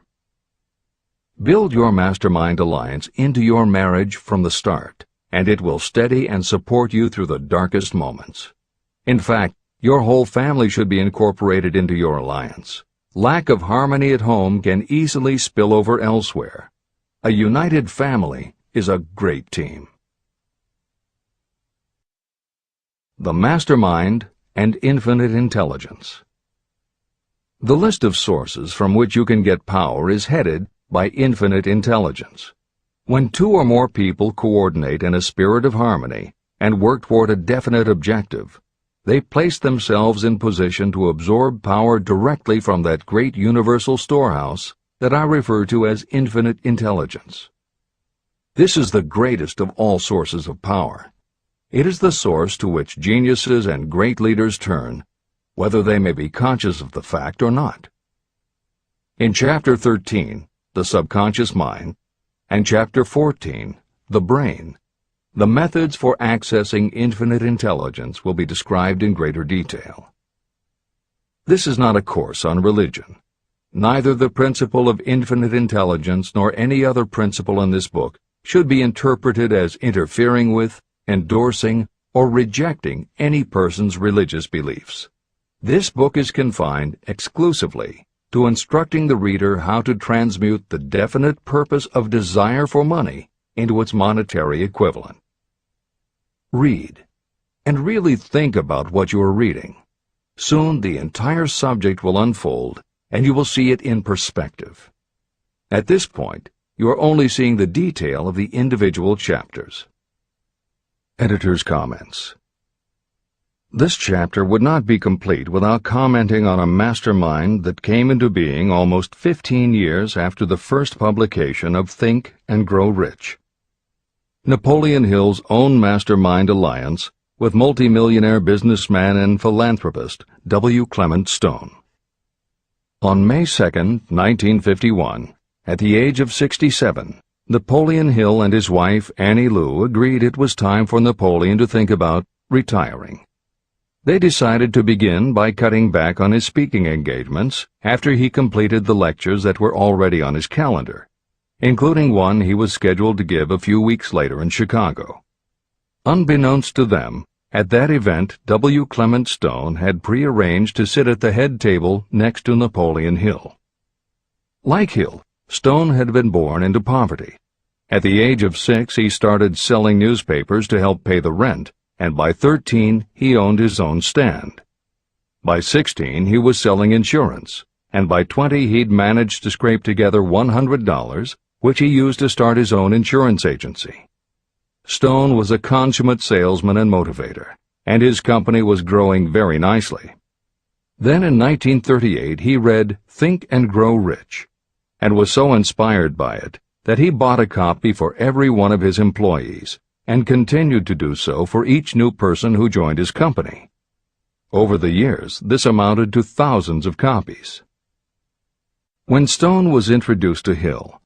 Build your mastermind alliance into your marriage from the start, and it will steady and support you through the darkest moments. In fact, your whole family should be incorporated into your alliance. Lack of harmony at home can easily spill over elsewhere. A united family is a great team. The Mastermind and Infinite Intelligence. The list of sources from which you can get power is headed by infinite intelligence. When two or more people coordinate in a spirit of harmony and work toward a definite objective, they place themselves in position to absorb power directly from that great universal storehouse that I refer to as infinite intelligence. This is the greatest of all sources of power. It is the source to which geniuses and great leaders turn, whether they may be conscious of the fact or not. In Chapter 13, The Subconscious Mind, and Chapter 14, The Brain, the methods for accessing infinite intelligence will be described in greater detail. This is not a course on religion. Neither the principle of infinite intelligence nor any other principle in this book should be interpreted as interfering with, endorsing, or rejecting any person's religious beliefs. This book is confined exclusively to instructing the reader how to transmute the definite purpose of desire for money into its monetary equivalent. Read, and really think about what you are reading. Soon the entire subject will unfold, and you will see it in perspective. At this point, you are only seeing the detail of the individual chapters. Editor's comments. This chapter would not be complete without commenting on a mastermind that came into being almost 15 years after the first publication of Think and Grow Rich. Napoleon Hill's own mastermind alliance with multimillionaire businessman and philanthropist W. Clement Stone. On May 2, 1951, at the age of 67, Napoleon Hill and his wife Annie Lou agreed it was time for Napoleon to think about retiring. They decided to begin by cutting back on his speaking engagements after he completed the lectures that were already on his calendar, including one he was scheduled to give a few weeks later in Chicago. Unbeknownst to them, at that event W. Clement Stone had prearranged to sit at the head table next to Napoleon Hill. Like Hill, Stone had been born into poverty. At the age of 6, he started selling newspapers to help pay the rent, and by 13, he owned his own stand. By 16, he was selling insurance, and by 20, he'd managed to scrape together $100, which he used to start his own insurance agency. Stone was a consummate salesman and motivator, and his company was growing very nicely. Then in 1938, he read Think and Grow Rich, and was so inspired by it that he bought a copy for every one of his employees, and continued to do so for each new person who joined his company. Over the years, this amounted to thousands of copies. When Stone was introduced to Hill,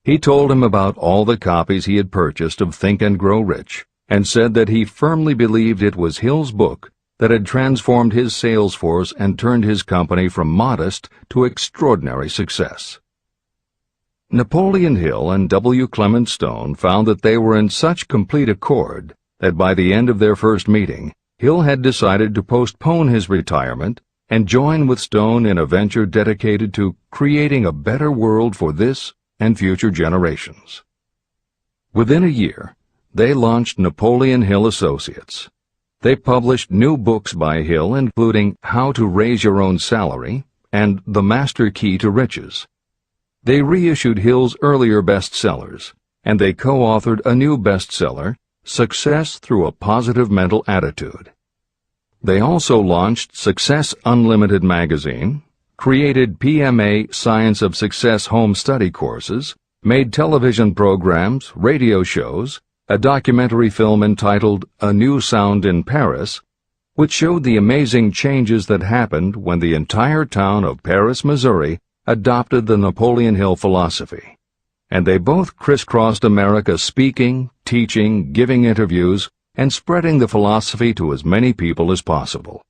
he told him about all the copies he had purchased of Think and Grow Rich, and said that he firmly believed it was Hill's book that had transformed his sales force and turned his company from modest to extraordinary success. Napoleon Hill and W. Clement Stone found that they were in such complete accord that by the end of their first meeting, Hill had decided to postpone his retirement and join with Stone in a venture dedicated to creating a better world for this and future generations. Within a year, they launched Napoleon Hill Associates. They published new books by Hill, including How to Raise Your Own Salary and The Master Key to Riches. They reissued Hill's earlier bestsellers, and they co-authored a new bestseller, Success Through a Positive Mental Attitude. They also launched Success Unlimited magazine, created PMA Science of Success home study courses, made television programs, radio shows, a documentary film entitled A New Sound in Paris, which showed the amazing changes that happened when the entire town of Paris, Missouri, adopted the Napoleon Hill philosophy. And they both crisscrossed America speaking, teaching, giving interviews, and spreading the philosophy to as many people as possible.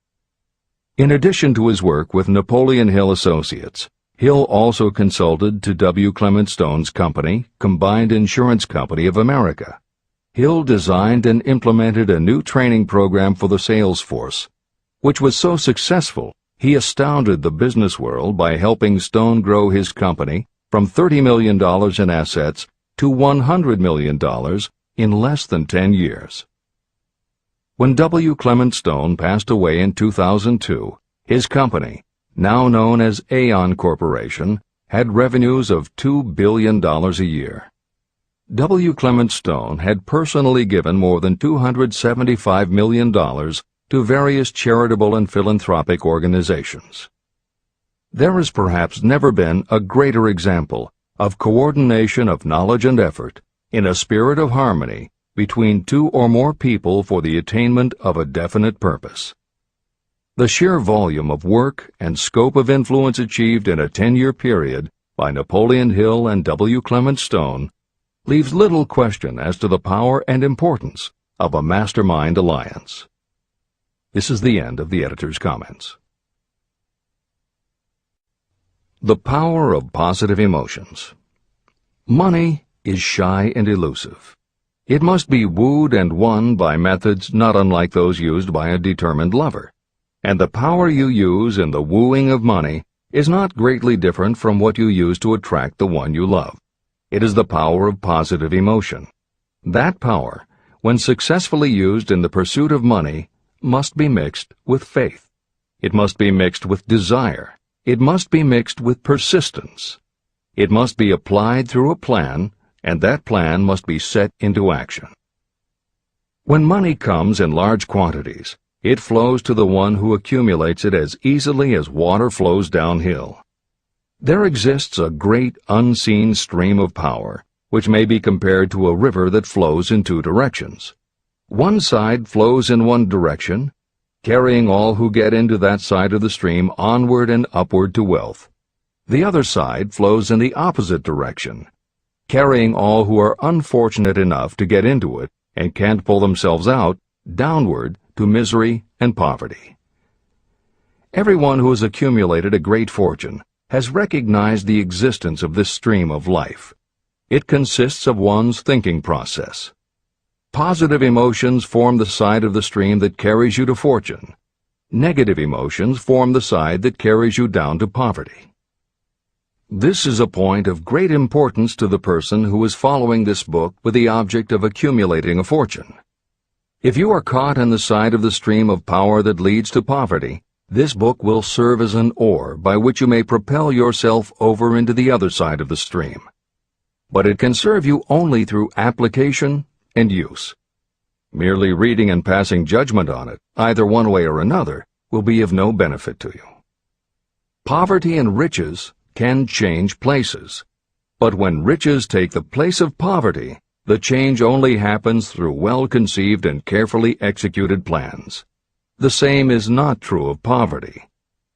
In addition to his work with Napoleon Hill Associates, Hill also consulted to W. Clement Stone's company, Combined Insurance Company of America. Hill designed and implemented a new training program for the sales force, which was so successful he astounded the business world by helping Stone grow his company from $30 million in assets to $100 million in less than 10 years. When W. Clement Stone passed away in 2002, his company, now known as Aon Corporation, had revenues of $2 billion a year. W. Clement Stone had personally given more than $275 million to various charitable and philanthropic organizations. There has perhaps never been a greater example of coordination of knowledge and effort in a spirit of harmony between two or more people for the attainment of a definite purpose. The sheer volume of work and scope of influence achieved in a 10-year period by Napoleon Hill and W. Clement Stone leaves little question as to the power and importance of a mastermind alliance. This is the end of the editor's comments. The power of positive emotions. Money is shy and elusive. It must be wooed and won by methods not unlike those used by a determined lover. And the power you use in the wooing of money is not greatly different from what you use to attract the one you love. It is the power of positive emotion. That power, when successfully used in the pursuit of money, must be mixed with faith. It must be mixed with desire. It must be mixed with persistence. It must be applied through a plan, and that plan must be set into action. When money comes in large quantities, it flows to the one who accumulates it as easily as water flows downhill. There exists a great unseen stream of power, which may be compared to a river that flows in two directions. One side flows in one direction, carrying all who get into that side of the stream onward and upward to wealth. The other side flows in the opposite direction, carrying all who are unfortunate enough to get into it and can't pull themselves out downward to misery and poverty. Everyone who has accumulated a great fortune has recognized the existence of this stream of life. It consists of one's thinking process. Positive emotions form the side of the stream that carries you to fortune. Negative emotions form the side that carries you down to poverty. This is a point of great importance to the person who is following this book with the object of accumulating a fortune. If you are caught in the side of the stream of power that leads to poverty, this book will serve as an oar by which you may propel yourself over into the other side of the stream. But it can serve you only through application and use. Merely reading and passing judgment on it, either one way or another, will be of no benefit to you. Poverty and riches can change places. But when riches take the place of poverty, the change only happens through well-conceived and carefully executed plans. The same is not true of poverty.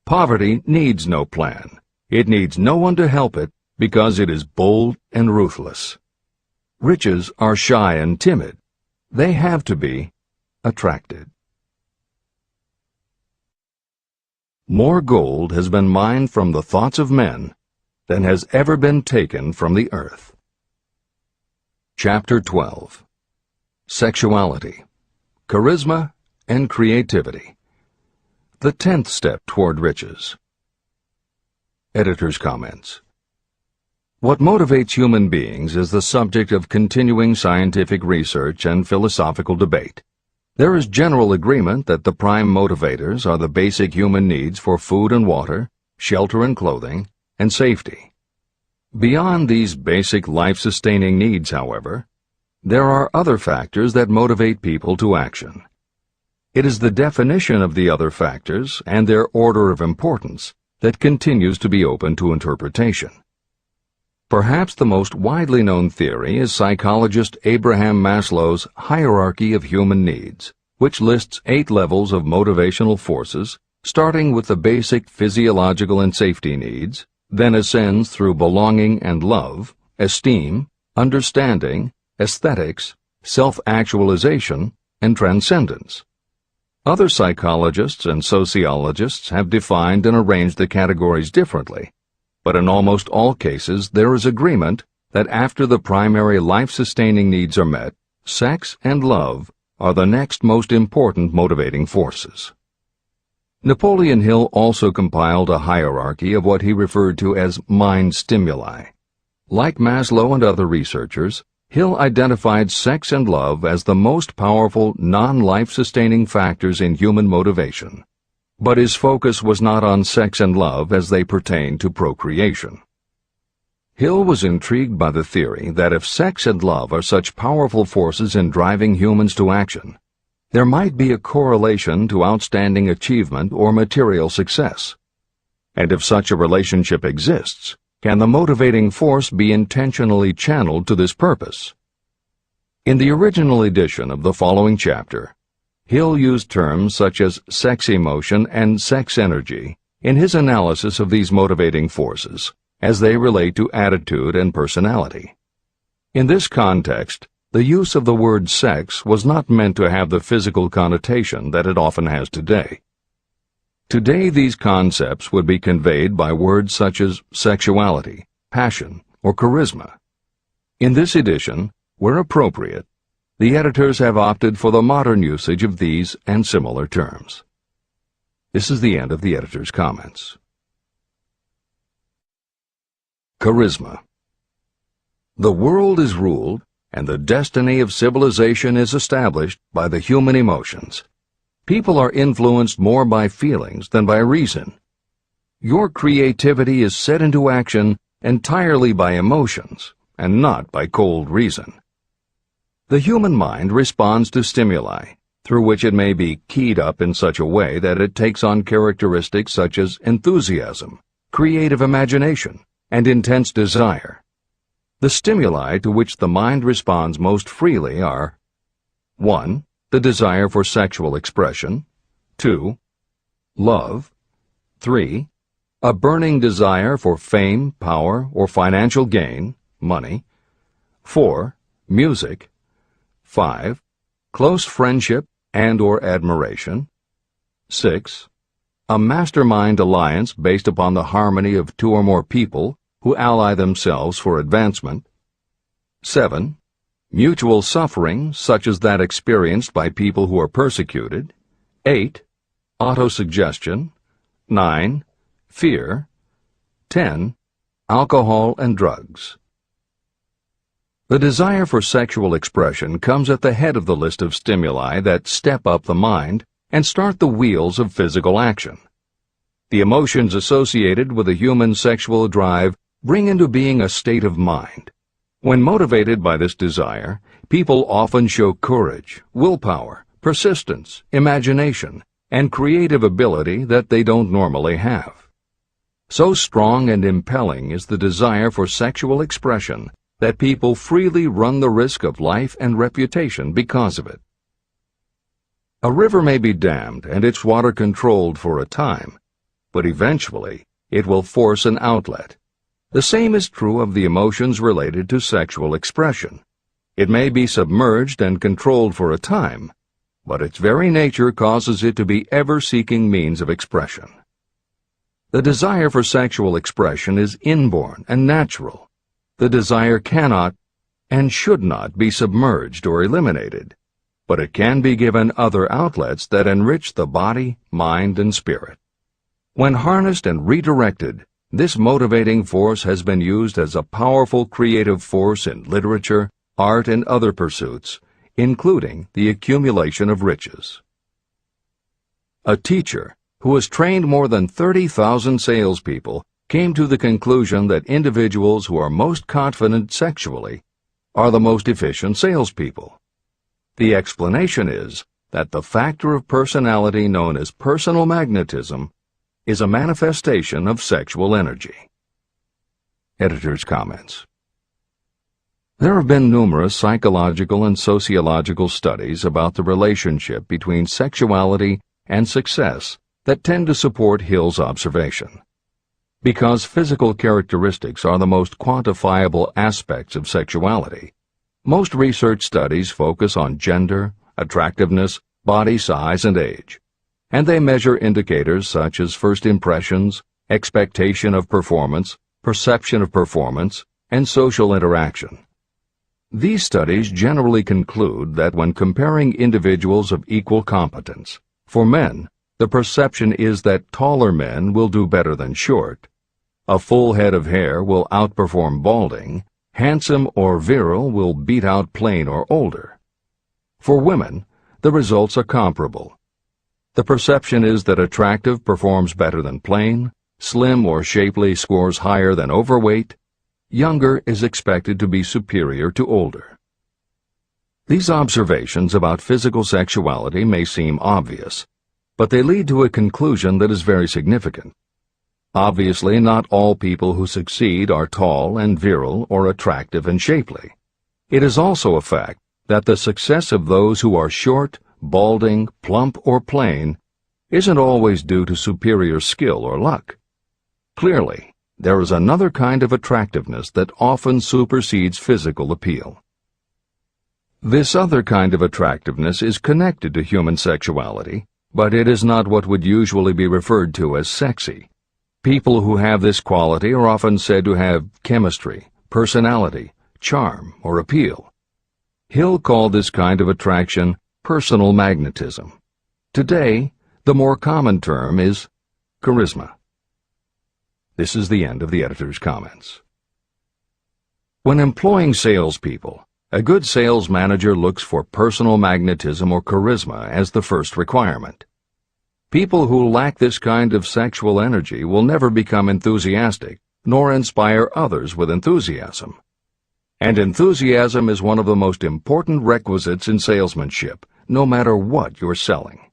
Poverty needs no plan. It needs no one to help it because it is bold and ruthless. Riches are shy and timid. they have to be attracted. More gold has been mined from the thoughts of men than has ever been taken from the earth. Chapter 12. Sexuality, Charisma, and Creativity. The 10th step toward riches. Editor's comments. What motivates human beings is the subject of continuing scientific research and philosophical debate. There is general agreement that the prime motivators are the basic human needs for food and water, shelter and clothing, and safety. Beyond these basic life-sustaining needs, however, there are other factors that motivate people to action. It is the definition of the other factors and their order of importance that continues to be open to interpretation. Perhaps the most widely known theory is psychologist Abraham Maslow's hierarchy of human needs, which lists 8 levels of motivational forces, starting with the basic physiological and safety needs, then ascends through belonging and love, esteem, understanding, aesthetics, self-actualization, and transcendence. Other psychologists and sociologists have defined and arranged the categories differently, but in almost all cases there is agreement that after the primary life-sustaining needs are met, sex and love are the next most important motivating forces. Napoleon Hill also compiled a hierarchy of what he referred to as mind stimuli. Like Maslow and other researchers, Hill identified sex and love as the most powerful non-life-sustaining factors in human motivation. But his focus was not on sex and love as they pertain to procreation. Hill was intrigued by the theory that if sex and love are such powerful forces in driving humans to action, there might be a correlation to outstanding achievement or material success. And if such a relationship exists, can the motivating force be intentionally channeled to this purpose? In the original edition of the following chapter, Hill used terms such as sex emotion and sex energy in his analysis of these motivating forces as they relate to attitude and personality. In this context, the use of the word sex was not meant to have the physical connotation that it often has today. Today, these concepts would be conveyed by words such as sexuality, passion, or charisma. In this edition, where appropriate, the editors have opted for the modern usage of these and similar terms. This is the end of the editor's comments. Charisma. The world is ruled, and the destiny of civilization is established by the human emotions. People are influenced more by feelings than by reason. Your creativity is set into action entirely by emotions, and not by cold reason. The human mind responds to stimuli, through which it may be keyed up in such a way that it takes on characteristics such as enthusiasm, creative imagination, and intense desire. The stimuli to which the mind responds most freely are 1. The desire for sexual expression, 2. Love, 3. A burning desire for fame, power, or financial gain, money, 4. Music, 5. Close friendship and/or admiration. 6. A mastermind alliance based upon the harmony of 2 or more people who ally themselves for advancement. 7. Mutual suffering, such as that experienced by people who are persecuted. 8. Autosuggestion. 9. Fear. 10. Alcohol and drugs. The desire for sexual expression comes at the head of the list of stimuli that step up the mind and start the wheels of physical action. The emotions associated with a human sexual drive bring into being a state of mind. When motivated by this desire, people often show courage, willpower, persistence, imagination, and creative ability that they don't normally have. So strong and impelling is the desire for sexual expression that people freely run the risk of life and reputation because of it. A river may be dammed and its water controlled for a time, but eventually it will force an outlet. The same is true of the emotions related to sexual expression. It may be submerged and controlled for a time, but its very nature causes it to be ever-seeking means of expression. The desire for sexual expression is inborn and natural. The desire cannot and should not be submerged or eliminated, but it can be given other outlets that enrich the body, mind, and spirit. When harnessed and redirected, this motivating force has been used as a powerful creative force in literature, art, and other pursuits, including the accumulation of riches. A teacher who has trained more than 30,000 salespeople came to the conclusion that individuals who are most confident sexually are the most efficient salespeople. The explanation is that the factor of personality known as personal magnetism is a manifestation of sexual energy. Editor's comments. There have been numerous psychological and sociological studies about the relationship between sexuality and success that tend to support Hill's observation. Because physical characteristics are the most quantifiable aspects of sexuality, most research studies focus on gender, attractiveness, body size, and age, and they measure indicators such as first impressions, expectation of performance, perception of performance, and social interaction. These studies generally conclude that when comparing individuals of equal competence, for men, the perception is that taller men will do better than short, a full head of hair will outperform balding, handsome or virile will beat out plain or older. For women, the results are comparable. The perception is that attractive performs better than plain, slim or shapely scores higher than overweight, younger is expected to be superior to older. These observations about physical sexuality may seem obvious, but they lead to a conclusion that is very significant. Obviously, not all people who succeed are tall and virile or attractive and shapely. It is also a fact that the success of those who are short, balding, plump, or plain isn't always due to superior skill or luck. Clearly, there is another kind of attractiveness that often supersedes physical appeal. This other kind of attractiveness is connected to human sexuality, but it is not what would usually be referred to as sexy. People who have this quality are often said to have chemistry, personality, charm, or appeal. Hill called this kind of attraction personal magnetism. Today, the more common term is charisma. This is the end of the editor's comments. When employing salespeople, a good sales manager looks for personal magnetism or charisma as the first requirement. People who lack this kind of sexual energy will never become enthusiastic, nor inspire others with enthusiasm. And enthusiasm is one of the most important requisites in salesmanship, no matter what you're selling.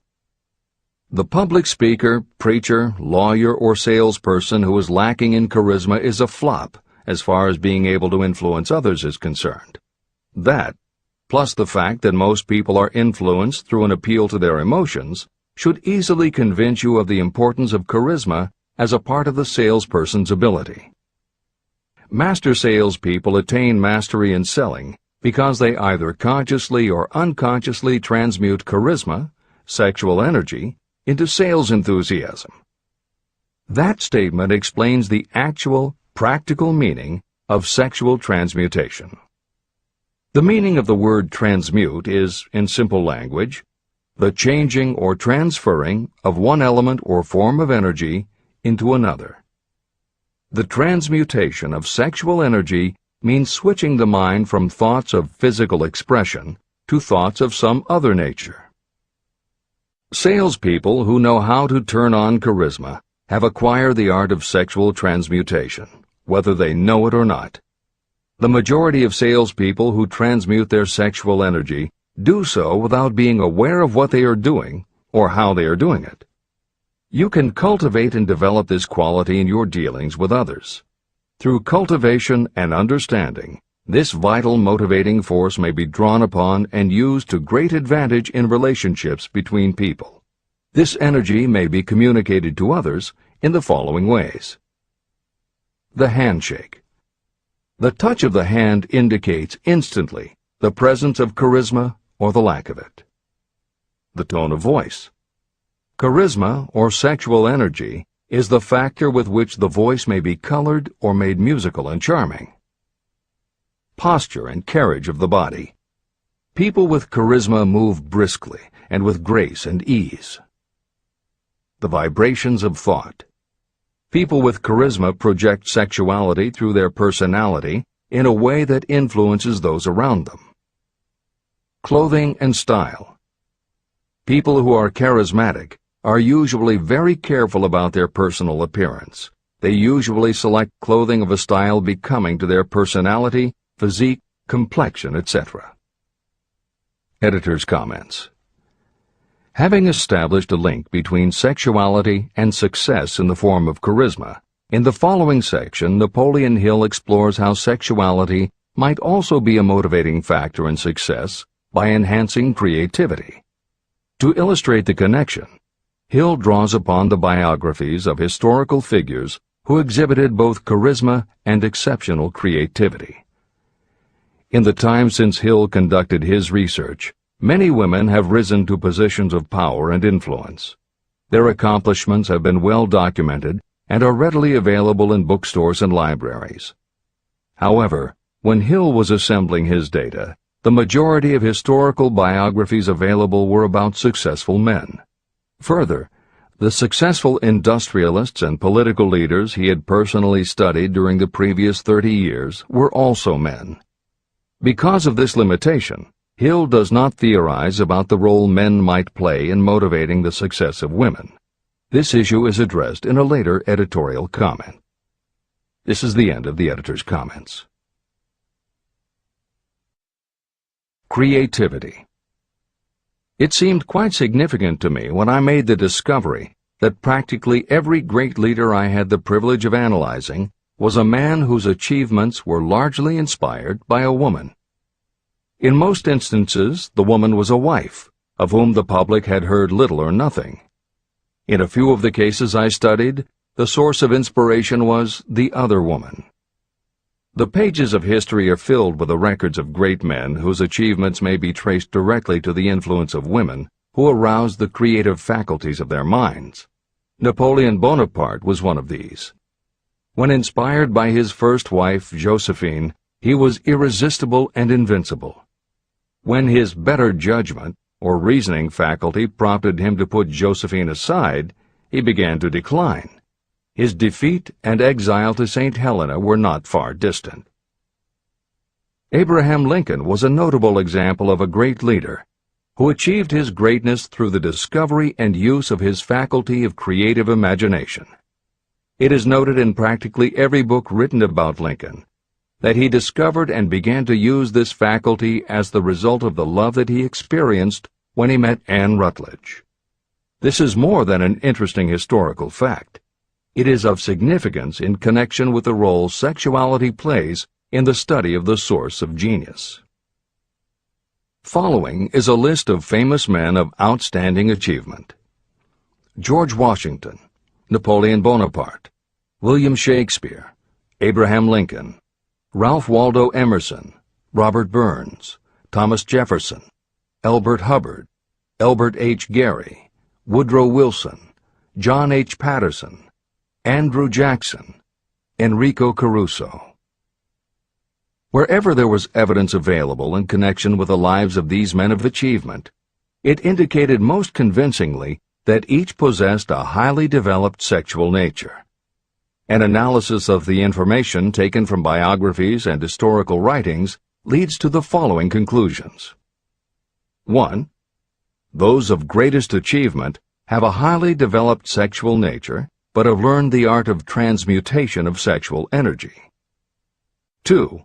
The public speaker, preacher, lawyer, or salesperson who is lacking in charisma is a flop as far as being able to influence others is concerned. That, plus the fact that most people are influenced through an appeal to their emotions, should easily convince you of the importance of charisma as a part of the salesperson's ability. Master salespeople attain mastery in selling because they either consciously or unconsciously transmute charisma, sexual energy, into sales enthusiasm. That statement explains the actual, practical meaning of sexual transmutation. The meaning of the word transmute is, in simple language, the changing or transferring of one element or form of energy into another. The transmutation of sexual energy means switching the mind from thoughts of physical expression to thoughts of some other nature. Salespeople who know how to turn on charisma have acquired the art of sexual transmutation, whether they know it or not. The majority of salespeople who transmute their sexual energy do so without being aware of what they are doing or how they are doing it. You can cultivate and develop this quality in your dealings with others. Through cultivation and understanding, this vital motivating force may be drawn upon and used to great advantage in relationships between people. This energy may be communicated to others in the following ways. The handshake. The touch of the hand indicates instantly the presence of charisma or the lack of it. The tone of voice. Charisma, or sexual energy, is the factor with which the voice may be colored or made musical and charming. Posture and carriage of the body. People with charisma move briskly and with grace and ease. The vibrations of thought. People with charisma project sexuality through their personality in a way that influences those around them. Clothing and style. People who are charismatic are usually very careful about their personal appearance. They usually select clothing of a style becoming to their personality, physique, complexion, etc. Editor's comments. Having established a link between sexuality and success in the form of charisma, in the following section, Napoleon Hill explores how sexuality might also be a motivating factor in success by enhancing creativity. To illustrate the connection, Hill draws upon the biographies of historical figures who exhibited both charisma and exceptional creativity. In the time since Hill conducted his research, many women have risen to positions of power and influence. Their accomplishments have been well documented and are readily available in bookstores and libraries. However, when Hill was assembling his data, the majority of historical biographies available were about successful men. Further, the successful industrialists and political leaders he had personally studied during the previous 30 years were also men. Because of this limitation, Hill does not theorize about the role men might play in motivating the success of women. This issue is addressed in a later editorial comment. This is the end of the editor's comments. Creativity. It seemed quite significant to me when I made the discovery that practically every great leader I had the privilege of analyzing was a man whose achievements were largely inspired by a woman. In most instances, the woman was a wife, of whom the public had heard little or nothing. In a few of the cases I studied, the source of inspiration was the other woman. The pages of history are filled with the records of great men whose achievements may be traced directly to the influence of women who aroused the creative faculties of their minds. Napoleon Bonaparte was one of these. When inspired by his first wife, Josephine, he was irresistible and invincible. When his better judgment or reasoning faculty prompted him to put Josephine aside, he began to decline. His defeat and exile to St. Helena were not far distant. Abraham Lincoln was a notable example of a great leader who achieved his greatness through the discovery and use of his faculty of creative imagination. It is noted in practically every book written about Lincoln that he discovered and began to use this faculty as the result of the love that he experienced when he met Anne Rutledge. This is more than an interesting historical fact. It is of significance in connection with the role sexuality plays in the study of the source of genius. Following is a list of famous men of outstanding achievement: George Washington, Napoleon Bonaparte, William Shakespeare, Abraham Lincoln, Ralph Waldo Emerson, Robert Burns, Thomas Jefferson, Elbert Hubbard, Elbert H. Gary, Woodrow Wilson, John H. Patterson, Andrew Jackson, Enrico Caruso. Wherever there was evidence available in connection with the lives of these men of achievement, it indicated most convincingly that each possessed a highly developed sexual nature. An analysis of the information taken from biographies and historical writings leads to the following conclusions. 1. Those of greatest achievement have a highly developed sexual nature, but have learned the art of transmutation of sexual energy. 2.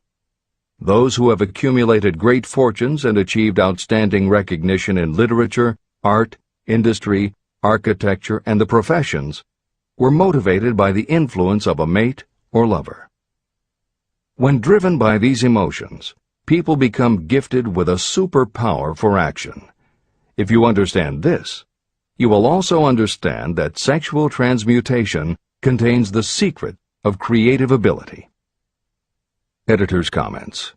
Those who have accumulated great fortunes and achieved outstanding recognition in literature, art, industry, architecture, and the professions were motivated by the influence of a mate or lover. When driven by these emotions, people become gifted with a superpower for action. If you understand this, you will also understand that sexual transmutation contains the secret of creative ability. Editor's comments.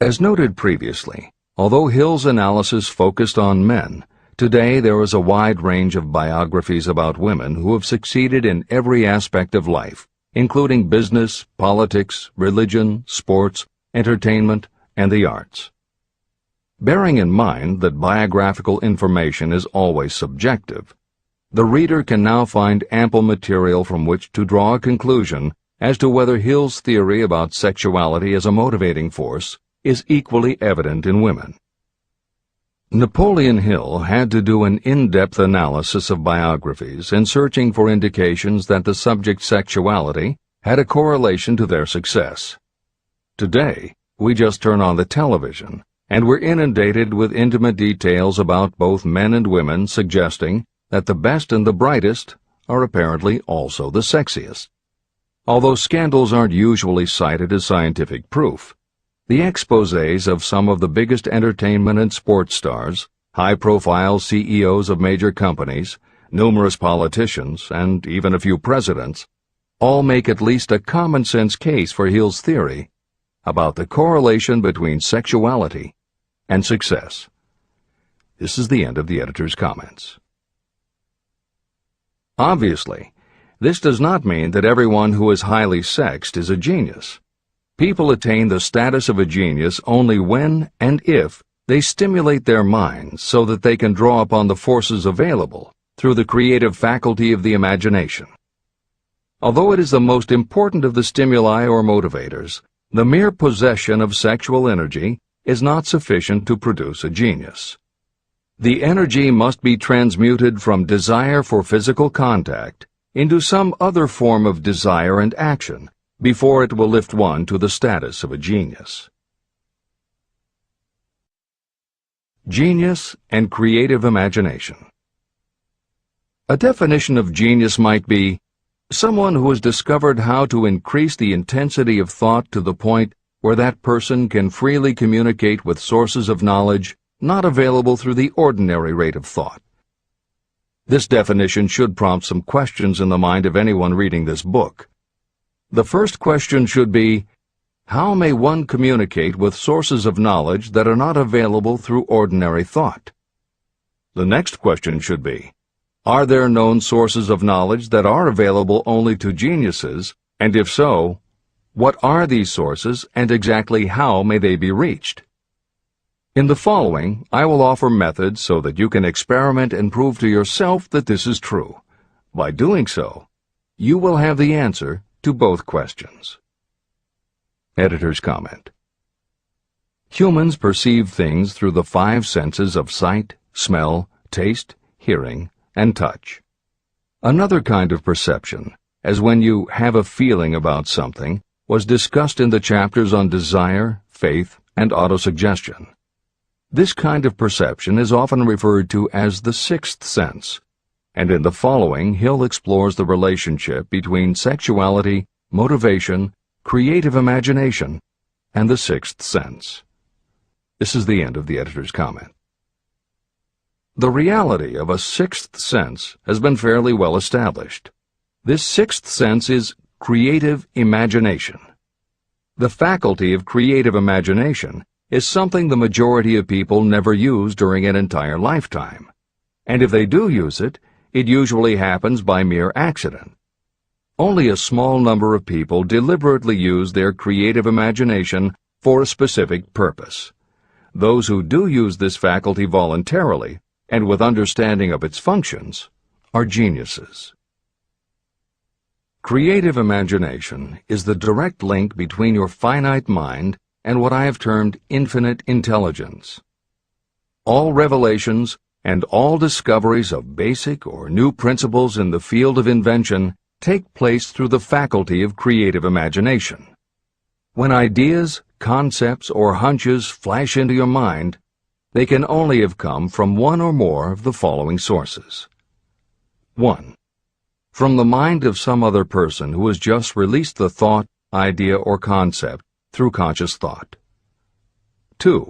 As noted previously, although Hill's analysis focused on men, today there is a wide range of biographies about women who have succeeded in every aspect of life, including business, politics, religion, sports, entertainment, and the arts. Bearing in mind that biographical information is always subjective, the reader can now find ample material from which to draw a conclusion as to whether Hill's theory about sexuality as a motivating force is equally evident in women. Napoleon Hill had to do an in-depth analysis of biographies in searching for indications that the subject's sexuality had a correlation to their success. Today, we just turn on the television, and we're inundated with intimate details about both men and women suggesting that the best and the brightest are apparently also the sexiest. Although scandals aren't usually cited as scientific proof, the exposés of some of the biggest entertainment and sports stars, high-profile CEOs of major companies, numerous politicians, and even a few presidents, all make at least a common-sense case for Hill's theory about the correlation between sexuality and success. This is the end of the editor's comments. Obviously, this does not mean that everyone who is highly sexed is a genius. People attain the status of a genius only when and if they stimulate their minds so that they can draw upon the forces available through the creative faculty of the imagination. Although it is the most important of the stimuli or motivators, the mere possession of sexual energy is not sufficient to produce a genius. The energy must be transmuted from desire for physical contact into some other form of desire and action before it will lift one to the status of a genius. Genius and creative imagination. A definition of genius might be someone who has discovered how to increase the intensity of thought to the point where that person can freely communicate with sources of knowledge not available through the ordinary rate of thought. This definition should prompt some questions in the mind of anyone reading this book. The first question should be, how may one communicate with sources of knowledge that are not available through ordinary thought? The next question should be, are there known sources of knowledge that are available only to geniuses, and if so, what are these sources and exactly how may they be reached? In the following, I will offer methods so that you can experiment and prove to yourself that this is true. By doing so, you will have the answer to both questions. Editor's comment. Humans perceive things through the 5 senses of sight, smell, taste, hearing, and touch. Another kind of perception, as when you have a feeling about something, was discussed in the chapters on desire, faith, and autosuggestion. This kind of perception is often referred to as the 6th sense, and in the following Hill explores the relationship between sexuality, motivation, creative imagination, and the 6th sense. This is the end of the editor's comment. The reality of a 6th sense has been fairly well established. This 6th sense is creative imagination. The faculty of creative imagination is something the majority of people never use during an entire lifetime, and if they do use it, it usually happens by mere accident. Only a small number of people deliberately use their creative imagination for a specific purpose. Those who do use this faculty voluntarily and with understanding of its functions are geniuses. Creative imagination is the direct link between your finite mind and what I have termed infinite intelligence. All revelations and all discoveries of basic or new principles in the field of invention take place through the faculty of creative imagination. When ideas, concepts, or hunches flash into your mind, they can only have come from one or more of the following sources. 1. From the mind of some other person who has just released the thought, idea, or concept through conscious thought. 2.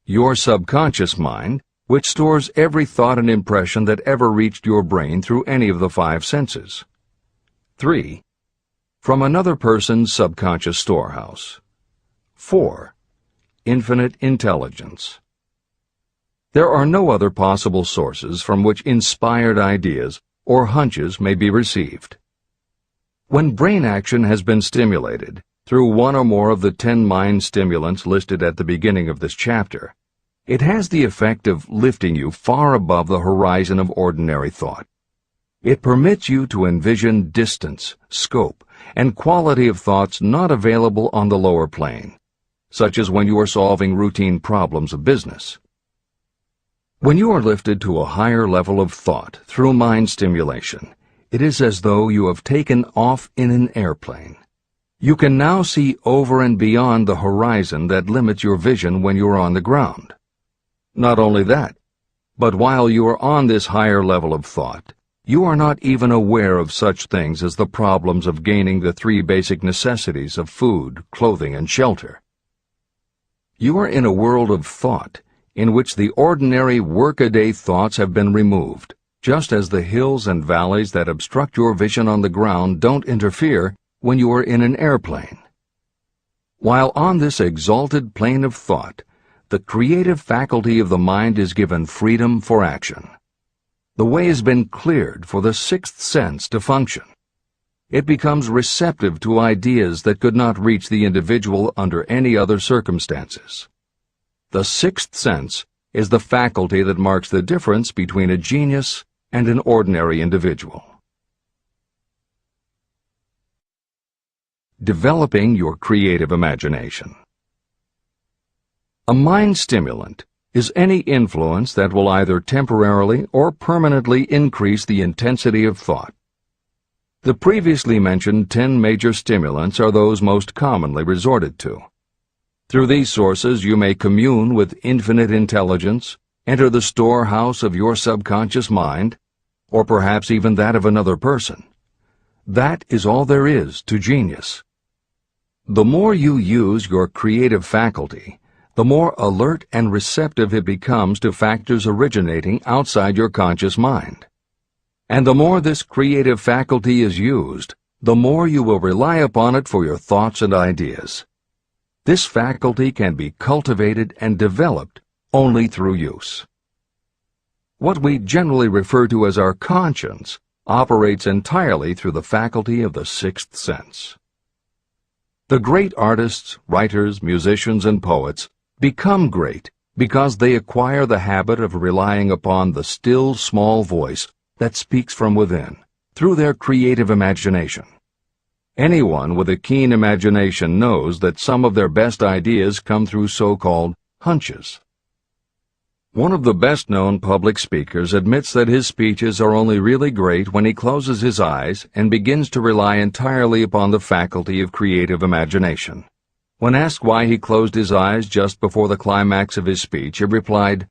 Your subconscious mind, which stores every thought and impression that ever reached your brain through any of the 5 senses. 3. From another person's subconscious storehouse. 4. infinite intelligence. There are no other possible sources from which inspired ideas or hunches may be received. When brain action has been stimulated through one or more of the 10 mind stimulants listed at the beginning of this chapter, it has the effect of lifting you far above the horizon of ordinary thought. It permits you to envision distance, scope, and quality of thoughts not available on the lower plane, such as when you are solving routine problems of business. When you are lifted to a higher level of thought through mind stimulation, it is as though you have taken off in an airplane. You can now see over and beyond the horizon that limits your vision when you are on the ground. Not only that, but while you are on this higher level of thought, you are not even aware of such things as the problems of gaining the 3 basic necessities of food, clothing, and shelter. You are in a world of thought in which the ordinary workaday thoughts have been removed, just as the hills and valleys that obstruct your vision on the ground don't interfere when you are in an airplane. While on this exalted plane of thought, the creative faculty of the mind is given freedom for action. The way has been cleared for the 6th sense to function. It becomes receptive to ideas that could not reach the individual under any other circumstances. The 6th sense is the faculty that marks the difference between a genius and an ordinary individual. Developing your creative imagination. A mind stimulant is any influence that will either temporarily or permanently increase the intensity of thought. The previously mentioned 10 major stimulants are those most commonly resorted to. Through these sources you may commune with infinite intelligence, enter the storehouse of your subconscious mind, or perhaps even that of another person. That is all there is to genius. The more you use your creative faculty, the more alert and receptive it becomes to factors originating outside your conscious mind. And the more this creative faculty is used, the more you will rely upon it for your thoughts and ideas. This faculty can be cultivated and developed only through use. What we generally refer to as our conscience operates entirely through the faculty of the 6th sense. The great artists, writers, musicians, and poets become great because they acquire the habit of relying upon the still small voice that speaks from within, through their creative imagination. Anyone with a keen imagination knows that some of their best ideas come through so-called hunches. One of the best-known public speakers admits that his speeches are only really great when he closes his eyes and begins to rely entirely upon the faculty of creative imagination. When asked why he closed his eyes just before the climax of his speech, he replied,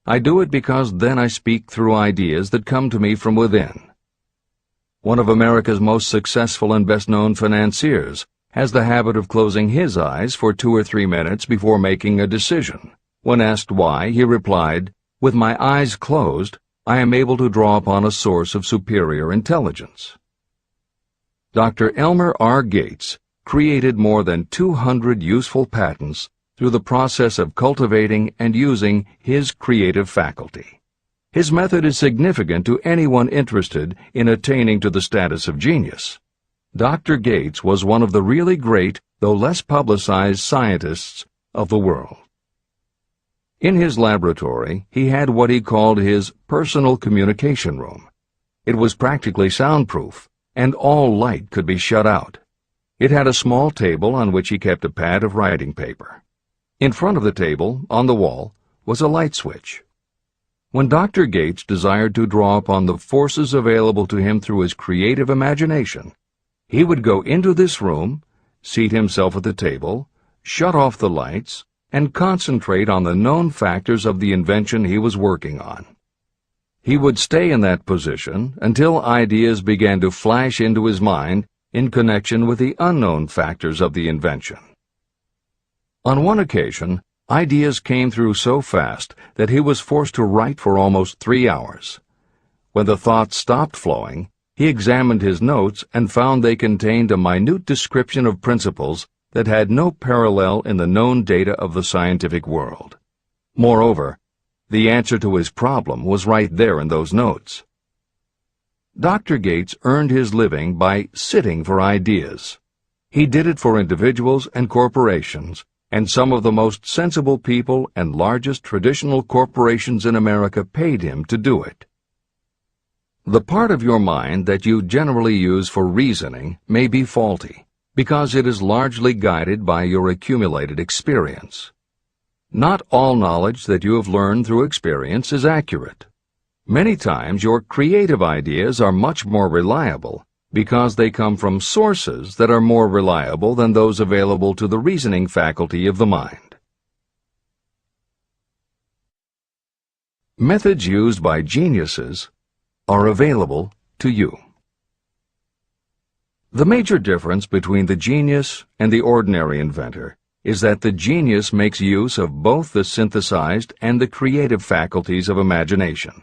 "I do it because then I speak through ideas that come to me from within." One of America's most successful and best-known financiers has the habit of closing his eyes for 2 or 3 minutes before making a decision. When asked why, he replied, "With my eyes closed, I am able to draw upon a source of superior intelligence." Dr. Elmer R. Gates created more than 200 useful patents through the process of cultivating and using his creative faculty. His method is significant to anyone interested in attaining to the status of genius. Dr. Gates was one of the really great, though less publicized, scientists of the world. In his laboratory, he had what he called his personal communication room. It was practically soundproof, and all light could be shut out. It had a small table on which he kept a pad of writing paper. In front of the table, on the wall, was a light switch. When Dr. Gates desired to draw upon the forces available to him through his creative imagination, he would go into this room, seat himself at the table, shut off the lights, and concentrate on the known factors of the invention he was working on. He would stay in that position until ideas began to flash into his mind in connection with the unknown factors of the invention. On one occasion, ideas came through so fast that he was forced to write for almost 3 hours. When the thoughts stopped flowing, he examined his notes and found they contained a minute description of principles that had no parallel in the known data of the scientific world. Moreover, the answer to his problem was right there in those notes. Dr. Gates earned his living by sitting for ideas. He did it for individuals and corporations, and some of the most sensible people and largest traditional corporations in America paid him to do it. The part of your mind that you generally use for reasoning may be faulty, because it is largely guided by your accumulated experience. Not all knowledge that you have learned through experience is accurate. Many times your creative ideas are much more reliable because they come from sources that are more reliable than those available to the reasoning faculty of the mind. Methods used by geniuses are available to you. The major difference between the genius and the ordinary inventor is that the genius makes use of both the synthesized and the creative faculties of imagination.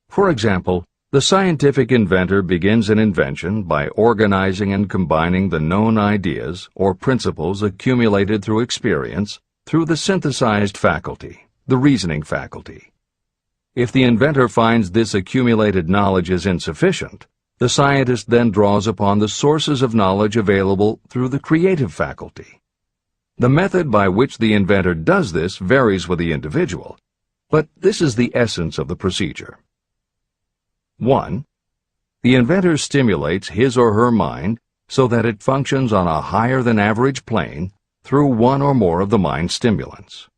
For example, the scientific inventor begins an invention by organizing and combining the known ideas or principles accumulated through experience through the synthesized faculty, the reasoning faculty. If the inventor finds this accumulated knowledge is insufficient, the scientist then draws upon the sources of knowledge available through the creative faculty. The method by which the inventor does this varies with the individual, but this is the essence of the procedure. 1. The inventor stimulates his or her mind so that it functions on a higher-than-average plane through one or more of the mind stimulants.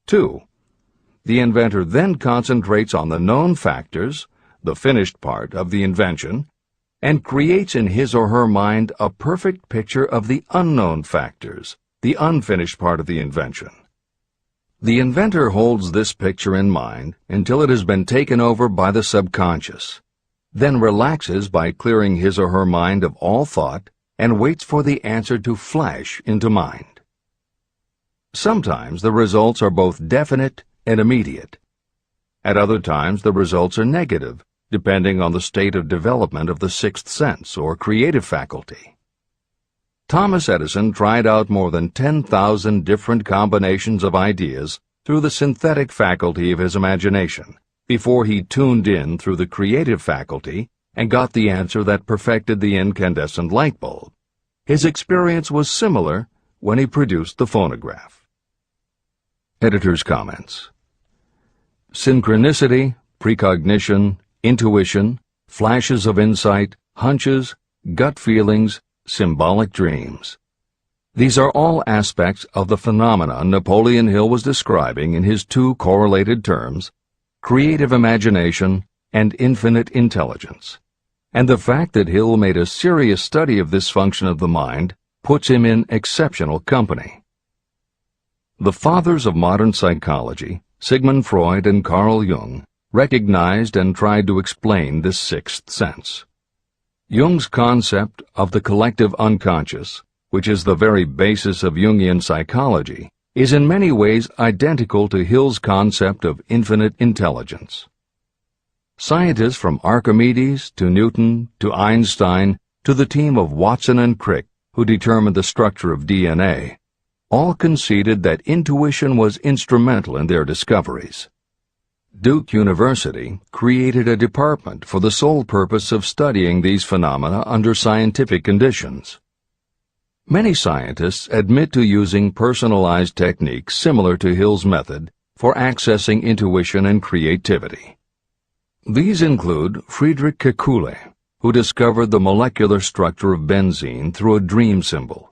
2. The inventor then concentrates on the known factors, the finished part of the invention, and creates in his or her mind a perfect picture of the unknown factors, the unfinished part of the invention. The inventor holds this picture in mind until it has been taken over by the subconscious, then relaxes by clearing his or her mind of all thought and waits for the answer to flash into mind. Sometimes the results are both definite and immediate. At other times the results are negative, depending on the state of development of the sixth sense or creative faculty. Thomas Edison tried out more than 10,000 different combinations of ideas through the synthetic faculty of his imagination before he tuned in through the creative faculty and got the answer that perfected the incandescent light bulb. His experience was similar when he produced the phonograph. Editor's comments. Synchronicity, precognition, intuition, flashes of insight, hunches, gut feelings, symbolic dreams. These are all aspects of the phenomena Napoleon Hill was describing in his two correlated terms, creative imagination and infinite intelligence. And the fact that Hill made a serious study of this function of the mind puts him in exceptional company. The fathers of modern psychology, Sigmund Freud and Carl Jung, recognized and tried to explain this sixth sense. Jung's concept of the collective unconscious, which is the very basis of Jungian psychology, is in many ways identical to Hill's concept of infinite intelligence. Scientists from Archimedes to Newton to Einstein to the team of Watson and Crick, who determined the structure of DNA, all conceded that intuition was instrumental in their discoveries. Duke University created a department for the sole purpose of studying these phenomena under scientific conditions. Many scientists admit to using personalized techniques similar to Hill's method for accessing intuition and creativity. These include Friedrich Kekule, who discovered the molecular structure of benzene through a dream symbol;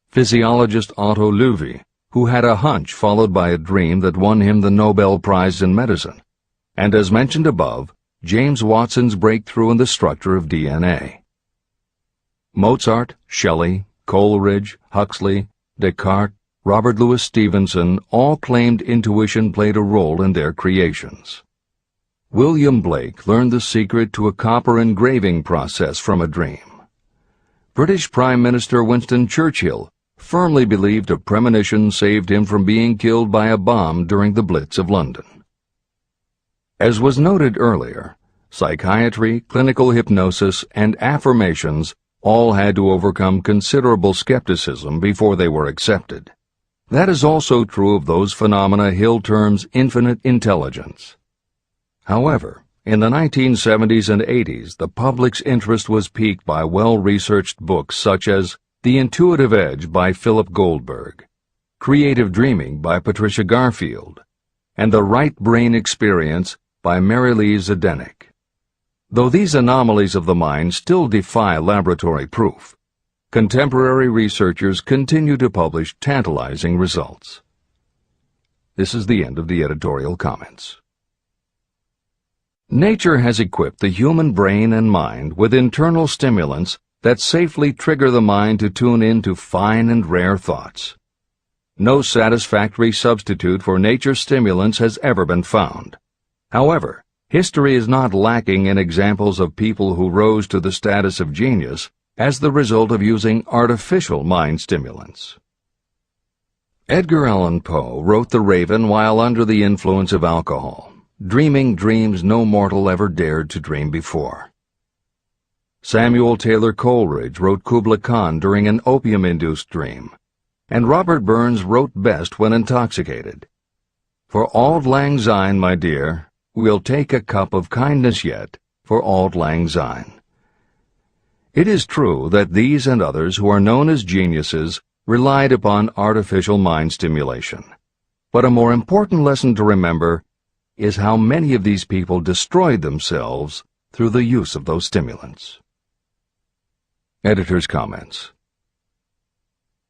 physiologist Otto Loewi, who had a hunch followed by a dream that won him the Nobel Prize in Medicine; and as mentioned above, James Watson's breakthrough in the structure of DNA. Mozart, Shelley, Coleridge, Huxley, Descartes, Robert Louis Stevenson all claimed intuition played a role in their creations. William Blake learned the secret to a copper engraving process from a dream. British Prime Minister Winston Churchill firmly believed a premonition saved him from being killed by a bomb during the Blitz of London. As was noted earlier, psychiatry, clinical hypnosis, and affirmations all had to overcome considerable skepticism before they were accepted. That is also true of those phenomena Hill terms infinite intelligence. However, in the 1970s and 80s, the public's interest was piqued by well-researched books such as The Intuitive Edge by Philip Goldberg, Creative Dreaming by Patricia Garfield, and The Right Brain Experience by Mary Lee Zdenek. Though these anomalies of the mind still defy laboratory proof, contemporary researchers continue to publish tantalizing results. This is the end of the editorial comments. Nature has equipped the human brain and mind with internal stimulants that safely trigger the mind to tune in to fine and rare thoughts. No satisfactory substitute for nature's stimulants has ever been found. However, history is not lacking in examples of people who rose to the status of genius as the result of using artificial mind stimulants. Edgar Allan Poe wrote The Raven while under the influence of alcohol, dreaming dreams no mortal ever dared to dream before. Samuel Taylor Coleridge wrote Kubla Khan during an opium-induced dream, and Robert Burns wrote best when intoxicated. For auld lang syne, my dear, we'll take a cup of kindness yet for auld lang syne. It is true that these and others who are known as geniuses relied upon artificial mind stimulation. But a more important lesson to remember is how many of these people destroyed themselves through the use of those stimulants. Editor's comments.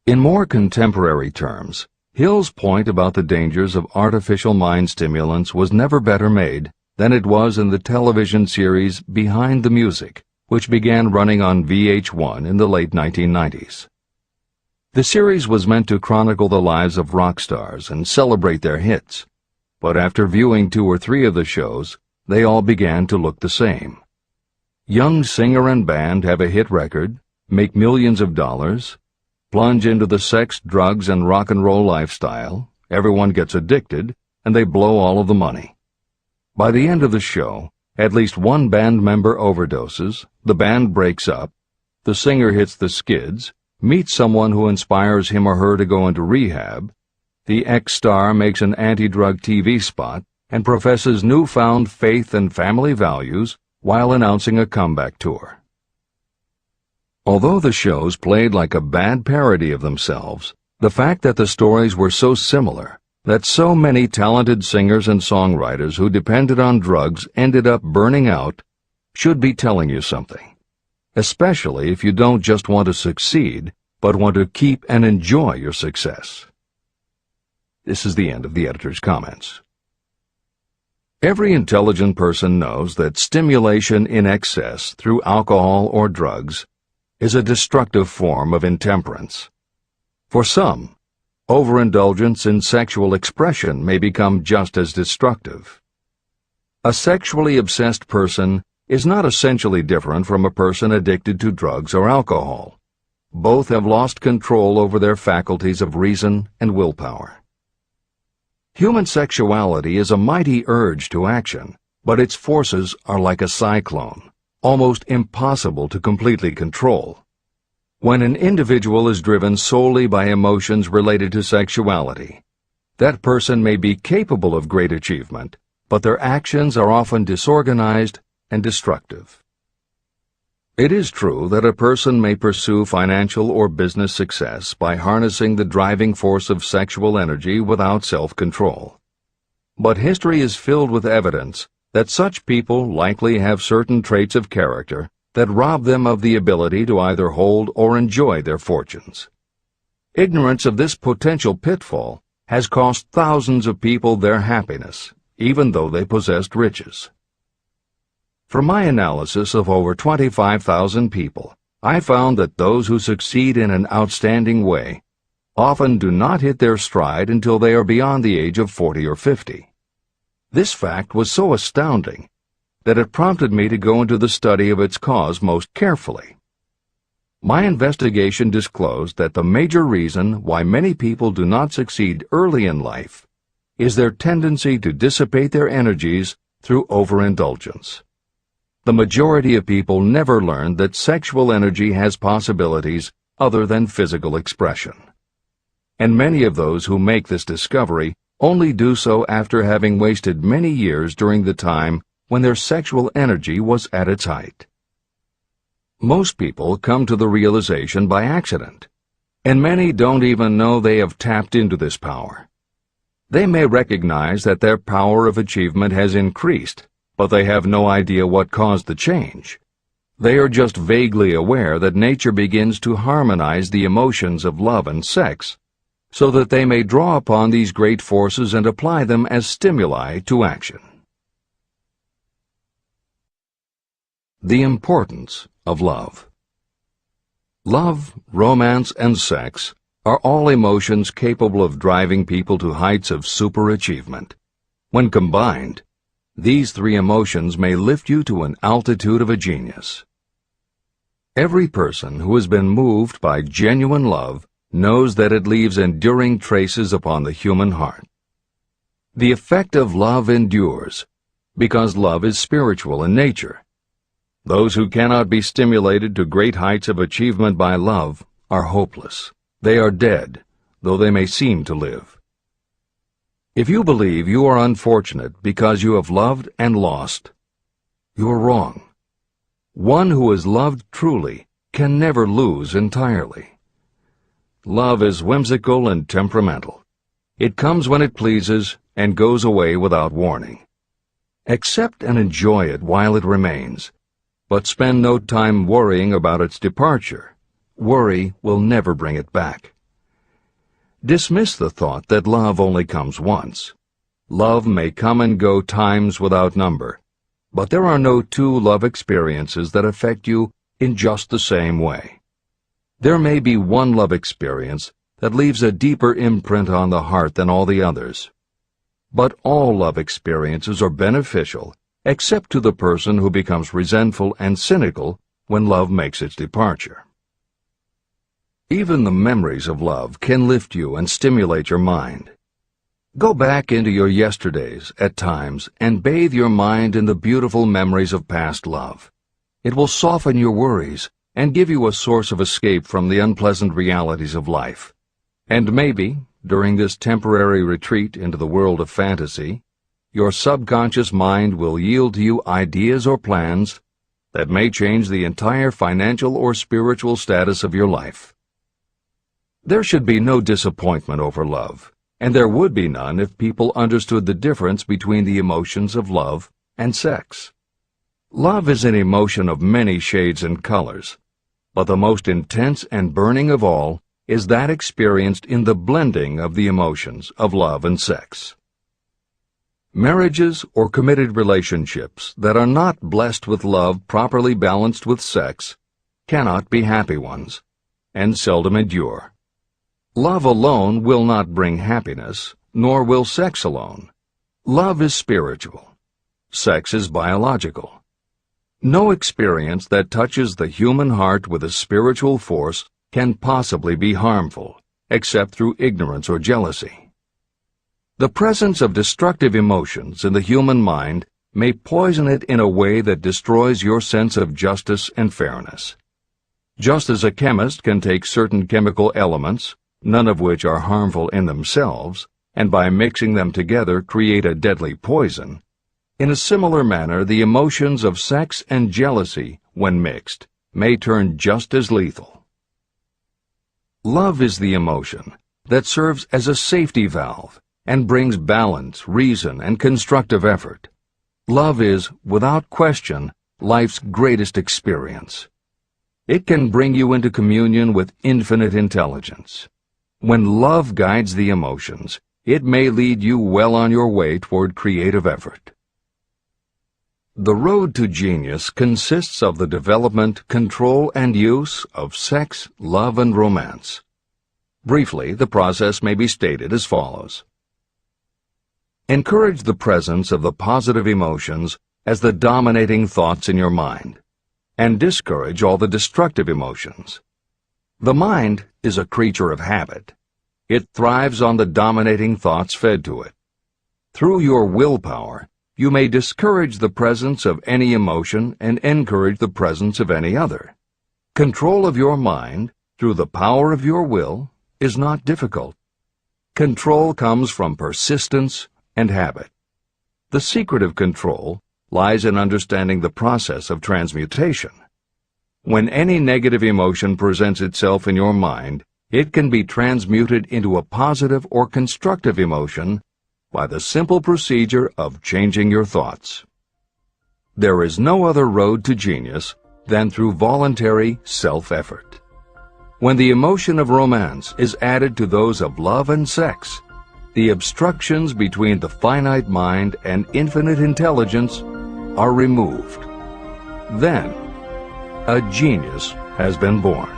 In more contemporary terms, Hill's point about the dangers of artificial mind stimulants was never better made than it was in the television series Behind the Music, which began running on VH1 in the late 1990s. The series was meant to chronicle the lives of rock stars and celebrate their hits, but after viewing 2 or 3 of the shows, they all began to look the same. Young singer and band have a hit record, make millions of dollars, plunge into the sex, drugs, and rock and roll lifestyle, everyone gets addicted, and they blow all of the money. By the end of the show, at least one band member overdoses, the band breaks up, the singer hits the skids, meets someone who inspires him or her to go into rehab, the ex-star makes an anti-drug TV spot and professes newfound faith and family values while announcing a comeback tour. Although the shows played like a bad parody of themselves, the fact that the stories were so similar, that so many talented singers and songwriters who depended on drugs ended up burning out, should be telling you something, especially if you don't just want to succeed, but want to keep and enjoy your success. This is the end of the editor's comments. Every intelligent person knows that stimulation in excess through alcohol or drugs is a destructive form of intemperance. For some, overindulgence in sexual expression may become just as destructive. A sexually obsessed person is not essentially different from a person addicted to drugs or alcohol. Both have lost control over their faculties of reason and willpower. Human sexuality is a mighty urge to action, but its forces are like a cyclone, almost impossible to completely control. When an individual is driven solely by emotions related to sexuality, that person may be capable of great achievement, but their actions are often disorganized and destructive. It is true that a person may pursue financial or business success by harnessing the driving force of sexual energy without self-control. But history is filled with evidence that such people likely have certain traits of character that rob them of the ability to either hold or enjoy their fortunes. Ignorance of this potential pitfall has cost thousands of people their happiness, even though they possessed riches. From my analysis of over 25,000 people, I found that those who succeed in an outstanding way often do not hit their stride until they are beyond the age of 40 or 50. This fact was so astounding that it prompted me to go into the study of its cause most carefully. My investigation disclosed that the major reason why many people do not succeed early in life is their tendency to dissipate their energies through overindulgence. The majority of people never learn that sexual energy has possibilities other than physical expression. And many of those who make this discovery only do so after having wasted many years during the time when their sexual energy was at its height. Most people come to the realization by accident, and many don't even know they have tapped into this power. They may recognize that their power of achievement has increased, but they have no idea what caused the change. They are just vaguely aware that nature begins to harmonize the emotions of love and sex, so that they may draw upon these great forces and apply them as stimuli to action. The importance of love. Love, romance, and sex are all emotions capable of driving people to heights of superachievement. When combined, these three emotions may lift you to an altitude of a genius. Every person who has been moved by genuine love knows that it leaves enduring traces upon the human heart. The effect of love endures, because love is spiritual in nature. Those who cannot be stimulated to great heights of achievement by love are hopeless. They are dead, though they may seem to live. If you believe you are unfortunate because you have loved and lost, you are wrong. One who has loved truly can never lose entirely. Love is whimsical and temperamental. It comes when it pleases and goes away without warning. Accept and enjoy it while it remains, but spend no time worrying about its departure. Worry will never bring it back. Dismiss the thought that love only comes once. Love may come and go times without number, but there are no two love experiences that affect you in just the same way. There may be one love experience that leaves a deeper imprint on the heart than all the others. But all love experiences are beneficial, except to the person who becomes resentful and cynical when love makes its departure. Even the memories of love can lift you and stimulate your mind. Go back into your yesterdays at times and bathe your mind in the beautiful memories of past love. It will soften your worries and give you a source of escape from the unpleasant realities of life. And maybe, during this temporary retreat into the world of fantasy, your subconscious mind will yield to you ideas or plans that may change the entire financial or spiritual status of your life. There should be no disappointment over love, and there would be none if people understood the difference between the emotions of love and sex. Love is an emotion of many shades and colors, but the most intense and burning of all is that experienced in the blending of the emotions of love and sex. Marriages or committed relationships that are not blessed with love properly balanced with sex cannot be happy ones, and seldom endure. Love alone will not bring happiness, nor will sex alone. Love is spiritual. Sex is biological. No experience that touches the human heart with a spiritual force can possibly be harmful, except through ignorance or jealousy. The presence of destructive emotions in the human mind may poison it in a way that destroys your sense of justice and fairness. Just as a chemist can take certain chemical elements, none of which are harmful in themselves, and by mixing them together create a deadly poison, in a similar manner the emotions of sex and jealousy, when mixed, may turn just as lethal. Love is the emotion that serves as a safety valve and brings balance, reason, and constructive effort. Love is, without question, life's greatest experience. It can bring you into communion with infinite intelligence. When love guides the emotions, it may lead you well on your way toward creative effort. The road to genius consists of the development, control, and use of sex, love, and romance. Briefly, the process may be stated as follows. Encourage the presence of the positive emotions as the dominating thoughts in your mind, and discourage all the destructive emotions. The mind is a creature of habit. It thrives on the dominating thoughts fed to it. Through your willpower, you may discourage the presence of any emotion and encourage the presence of any other. Control of your mind, through the power of your will, is not difficult. Control comes from persistence and habit. The secret of control lies in understanding the process of transmutation. When any negative emotion presents itself in your mind, it can be transmuted into a positive or constructive emotion by the simple procedure of changing your thoughts. There is no other road to genius than through voluntary self-effort. When the emotion of romance is added to those of love and sex, the obstructions between the finite mind and infinite intelligence are removed. Then, a genius has been born.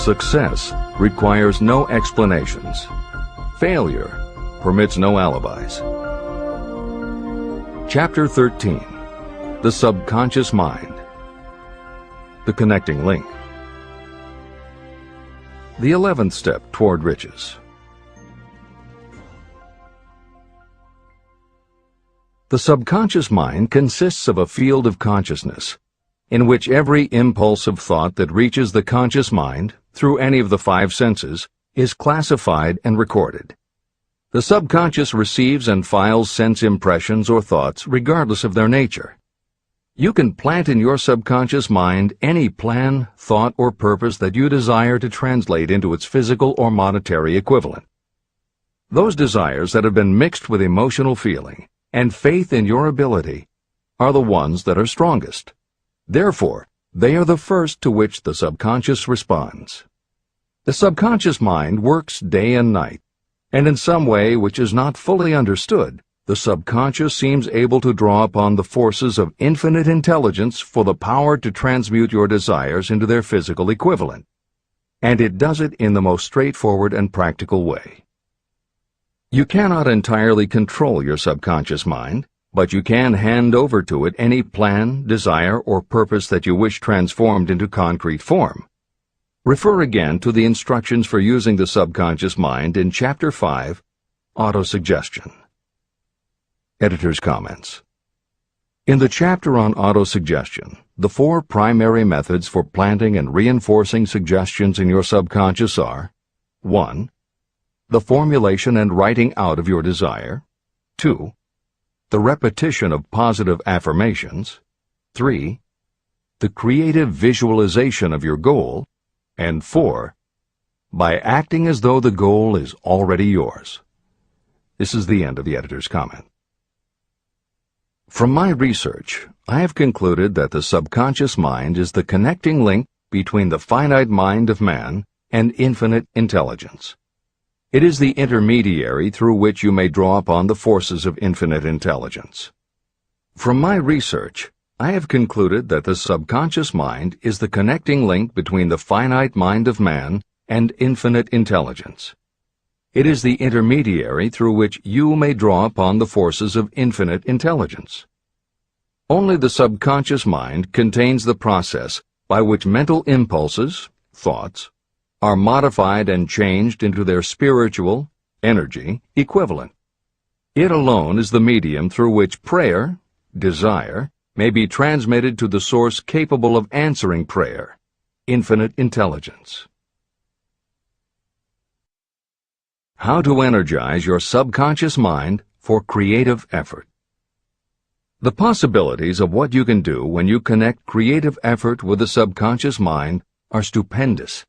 Success requires no explanations. Failure permits no alibis. Chapter 13. The Subconscious Mind. The Connecting Link. The 11th Step Toward Riches. The subconscious mind consists of a field of consciousness, in which every impulsive thought that reaches the conscious mind, through any of the 5 senses, is classified and recorded. The subconscious receives and files sense impressions or thoughts regardless of their nature. You can plant in your subconscious mind any plan, thought, or purpose that you desire to translate into its physical or monetary equivalent. Those desires that have been mixed with emotional feeling and faith in your ability are the ones that are strongest. Therefore, they are the first to which the subconscious responds. The subconscious mind works day and night, and in some way which is not fully understood, the subconscious seems able to draw upon the forces of infinite intelligence for the power to transmute your desires into their physical equivalent. And it does it in the most straightforward and practical way. You cannot entirely control your subconscious mind, but you can hand over to it any plan, desire, or purpose that you wish transformed into concrete form. Refer again to the instructions for using the subconscious mind in Chapter 5, Autosuggestion. Editor's comments. In the chapter on autosuggestion, the 4 primary methods for planting and reinforcing suggestions in your subconscious are: 1. The formulation and writing out of your desire. 2. The repetition of positive affirmations. 3. The creative visualization of your goal. And 4. By acting as though the goal is already yours. This is the end of the editor's comment. From my research, I have concluded that the subconscious mind is the connecting link between the finite mind of man and infinite intelligence. It is the intermediary through which you may draw upon the forces of infinite intelligence. From my research, I have concluded that the subconscious mind is the connecting link between the finite mind of man and infinite intelligence. It is the intermediary through which you may draw upon the forces of infinite intelligence. Only the subconscious mind contains the process by which mental impulses, thoughts, are modified and changed into their spiritual, energy, equivalent. It alone is the medium through which prayer, desire, may be transmitted to the source capable of answering prayer, infinite intelligence. How to energize your subconscious mind for creative effort. The possibilities of what you can do when you connect creative effort with the subconscious mind are stupendous.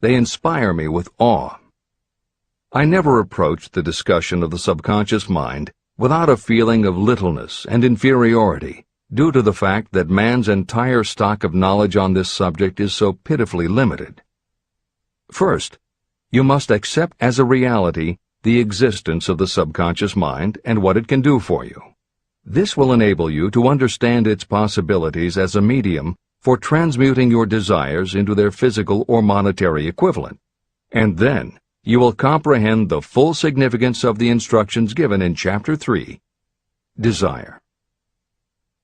They inspire me with awe. I never approached the discussion of the subconscious mind without a feeling of littleness and inferiority, due to the fact that man's entire stock of knowledge on this subject is so pitifully limited. First, you must accept as a reality the existence of the subconscious mind and what it can do for you. This will enable you to understand its possibilities as a medium for transmuting your desires into their physical or monetary equivalent, and then you will comprehend the full significance of the instructions given in Chapter 3, Desire.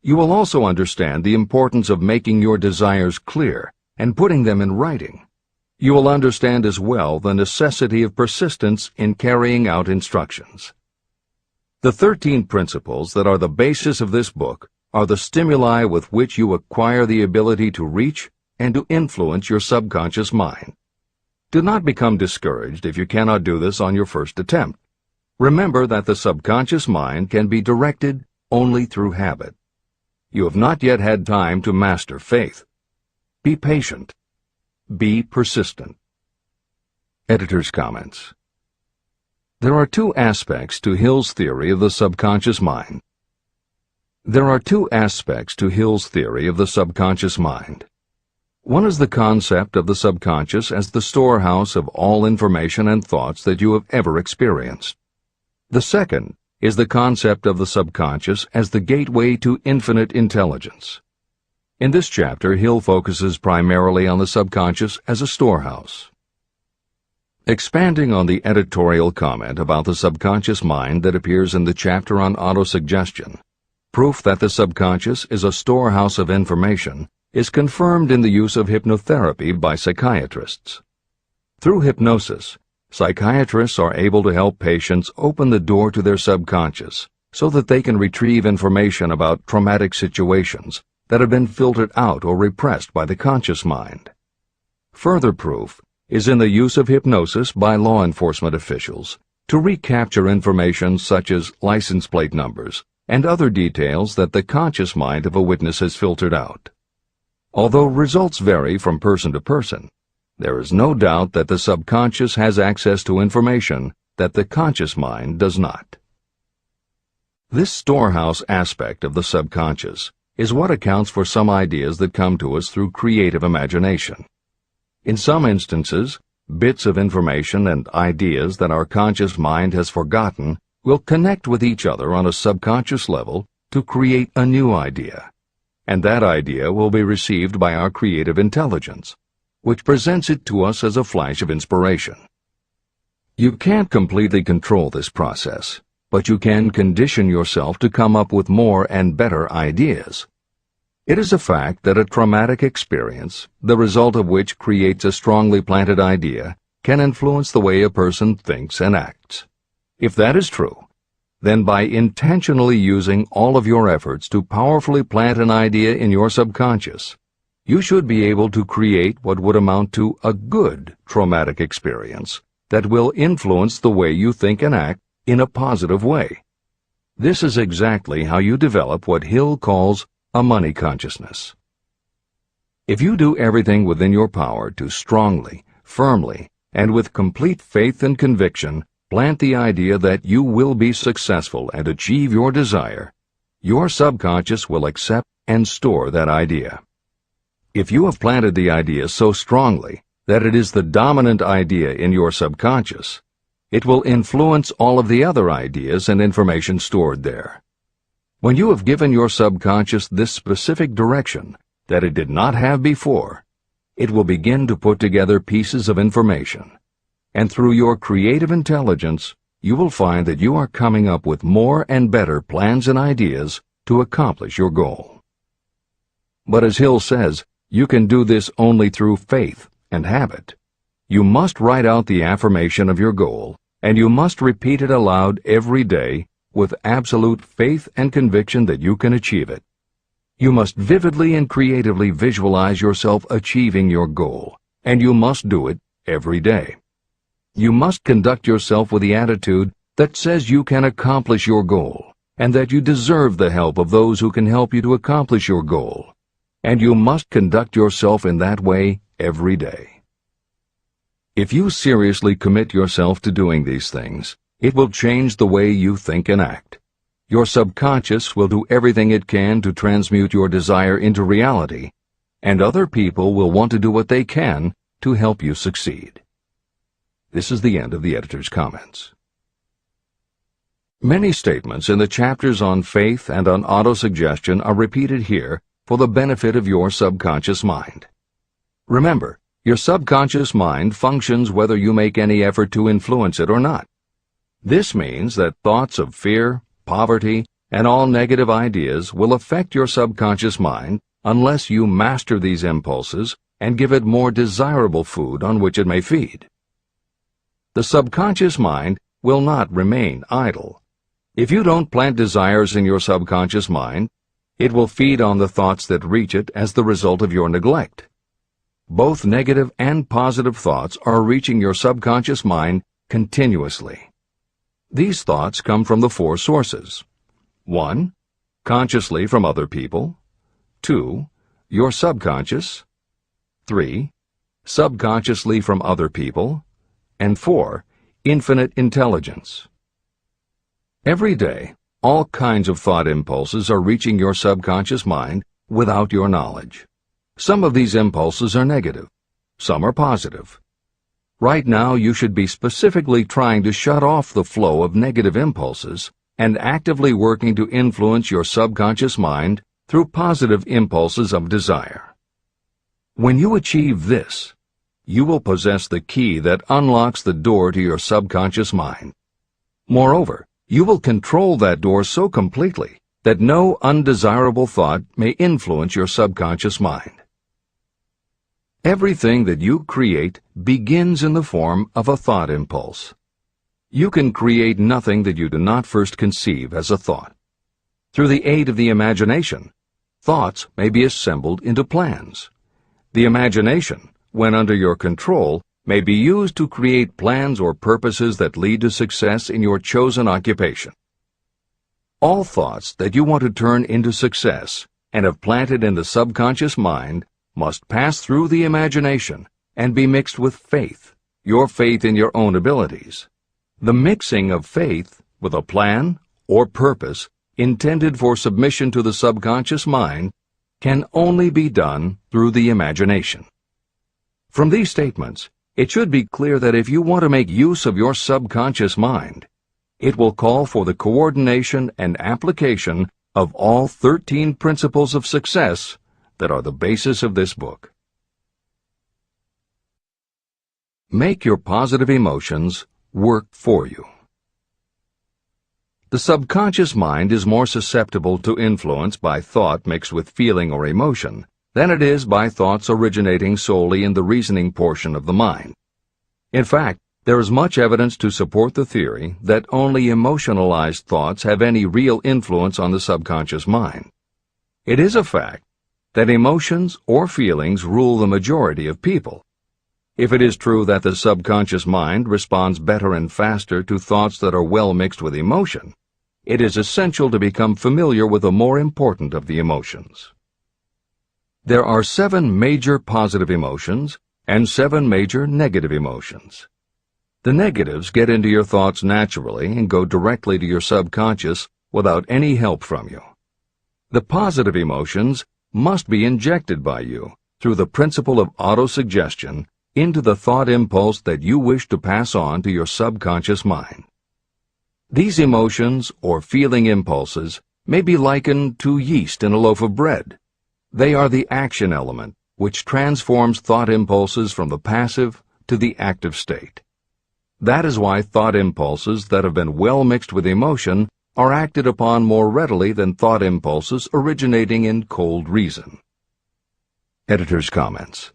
You will also understand the importance of making your desires clear and putting them in writing. You will understand as well the necessity of persistence in carrying out instructions. The 13 principles that are the basis of this book are the stimuli with which you acquire the ability to reach and to influence your subconscious mind. Do not become discouraged if you cannot do this on your first attempt. Remember that the subconscious mind can be directed only through habit. You have not yet had time to master faith. Be patient. Be persistent. Editor's comments. There are two aspects to Hill's theory of the subconscious mind. There are two aspects to Hill's theory of the subconscious mind. One is the concept of the subconscious as the storehouse of all information and thoughts that you have ever experienced. The second is the concept of the subconscious as the gateway to infinite intelligence. In this chapter, Hill focuses primarily on the subconscious as a storehouse. Expanding on the editorial comment about the subconscious mind that appears in the chapter on autosuggestion, proof that the subconscious is a storehouse of information is confirmed in the use of hypnotherapy by psychiatrists. Through hypnosis, psychiatrists are able to help patients open the door to their subconscious so that they can retrieve information about traumatic situations that have been filtered out or repressed by the conscious mind. Further proof is in the use of hypnosis by law enforcement officials to recapture information such as license plate numbers and other details that the conscious mind of a witness has filtered out. Although results vary from person to person, there is no doubt that the subconscious has access to information that the conscious mind does not. This storehouse aspect of the subconscious is what accounts for some ideas that come to us through creative imagination. In some instances, bits of information and ideas that our conscious mind has forgotten will connect with each other on a subconscious level to create a new idea, and that idea will be received by our creative intelligence, which presents it to us as a flash of inspiration. You can't completely control this process, but you can condition yourself to come up with more and better ideas. It is a fact that a traumatic experience, the result of which creates a strongly planted idea, can influence the way a person thinks and acts. If that is true, then by intentionally using all of your efforts to powerfully plant an idea in your subconscious, you should be able to create what would amount to a good traumatic experience that will influence the way you think and act in a positive way. This is exactly how you develop what Hill calls a money consciousness. If you do everything within your power to strongly, firmly, and with complete faith and conviction plant the idea that you will be successful and achieve your desire, your subconscious will accept and store that idea. If you have planted the idea so strongly that it is the dominant idea in your subconscious, it will influence all of the other ideas and information stored there. When you have given your subconscious this specific direction that it did not have before, it will begin to put together pieces of information, and through your creative intelligence, you will find that you are coming up with more and better plans and ideas to accomplish your goal. But as Hill says, you can do this only through faith and habit. You must write out the affirmation of your goal, and you must repeat it aloud every day with absolute faith and conviction that you can achieve it. You must vividly and creatively visualize yourself achieving your goal, and you must do it every day. You must conduct yourself with the attitude that says you can accomplish your goal, and that you deserve the help of those who can help you to accomplish your goal. And you must conduct yourself in that way every day. If you seriously commit yourself to doing these things, it will change the way you think and act. Your subconscious will do everything it can to transmute your desire into reality, and other people will want to do what they can to help you succeed. This is the end of the editor's comments. Many statements in the chapters on faith and on autosuggestion are repeated here for the benefit of your subconscious mind. Remember, your subconscious mind functions whether you make any effort to influence it or not. This means that thoughts of fear, poverty, and all negative ideas will affect your subconscious mind unless you master these impulses and give it more desirable food on which it may feed. The subconscious mind will not remain idle. If you don't plant desires in your subconscious mind, it will feed on the thoughts that reach it as the result of your neglect. Both negative and positive thoughts are reaching your subconscious mind continuously. These thoughts come from the four sources. 1. Consciously from other people. 2. Your subconscious. 3. Subconsciously from other people. And 4. Infinite intelligence. Every day, all kinds of thought impulses are reaching your subconscious mind without your knowledge. Some of these impulses are negative. Some are positive. Right now, you should be specifically trying to shut off the flow of negative impulses and actively working to influence your subconscious mind through positive impulses of desire. When you achieve this, you will possess the key that unlocks the door to your subconscious mind. Moreover, you will control that door so completely that no undesirable thought may influence your subconscious mind. Everything that you create begins in the form of a thought impulse. You can create nothing that you do not first conceive as a thought. Through the aid of the imagination, thoughts may be assembled into plans. The imagination, when under your control, may be used to create plans or purposes that lead to success in your chosen occupation. All thoughts that you want to turn into success and have planted in the subconscious mind must pass through the imagination and be mixed with faith, your faith in your own abilities. The mixing of faith with a plan or purpose intended for submission to the subconscious mind can only be done through the imagination. From these statements, it should be clear that if you want to make use of your subconscious mind, it will call for the coordination and application of all 13 principles of success that are the basis of this book. Make your positive emotions work for you. The subconscious mind is more susceptible to influence by thought mixed with feeling or emotion than it is by thoughts originating solely in the reasoning portion of the mind. In fact, there is much evidence to support the theory that only emotionalized thoughts have any real influence on the subconscious mind. It is a fact that emotions or feelings rule the majority of people. If it is true that the subconscious mind responds better and faster to thoughts that are well mixed with emotion, it is essential to become familiar with the more important of the emotions. There are 7 major positive emotions and 7 major negative emotions. The negatives get into your thoughts naturally and go directly to your subconscious without any help from you. The positive emotions must be injected by you through the principle of autosuggestion into the thought impulse that you wish to pass on to your subconscious mind. These emotions or feeling impulses may be likened to yeast in a loaf of bread. They are the action element which transforms thought impulses from the passive to the active state. That is why thought impulses that have been well mixed with emotion are acted upon more readily than thought impulses originating in cold reason. Editor's comments.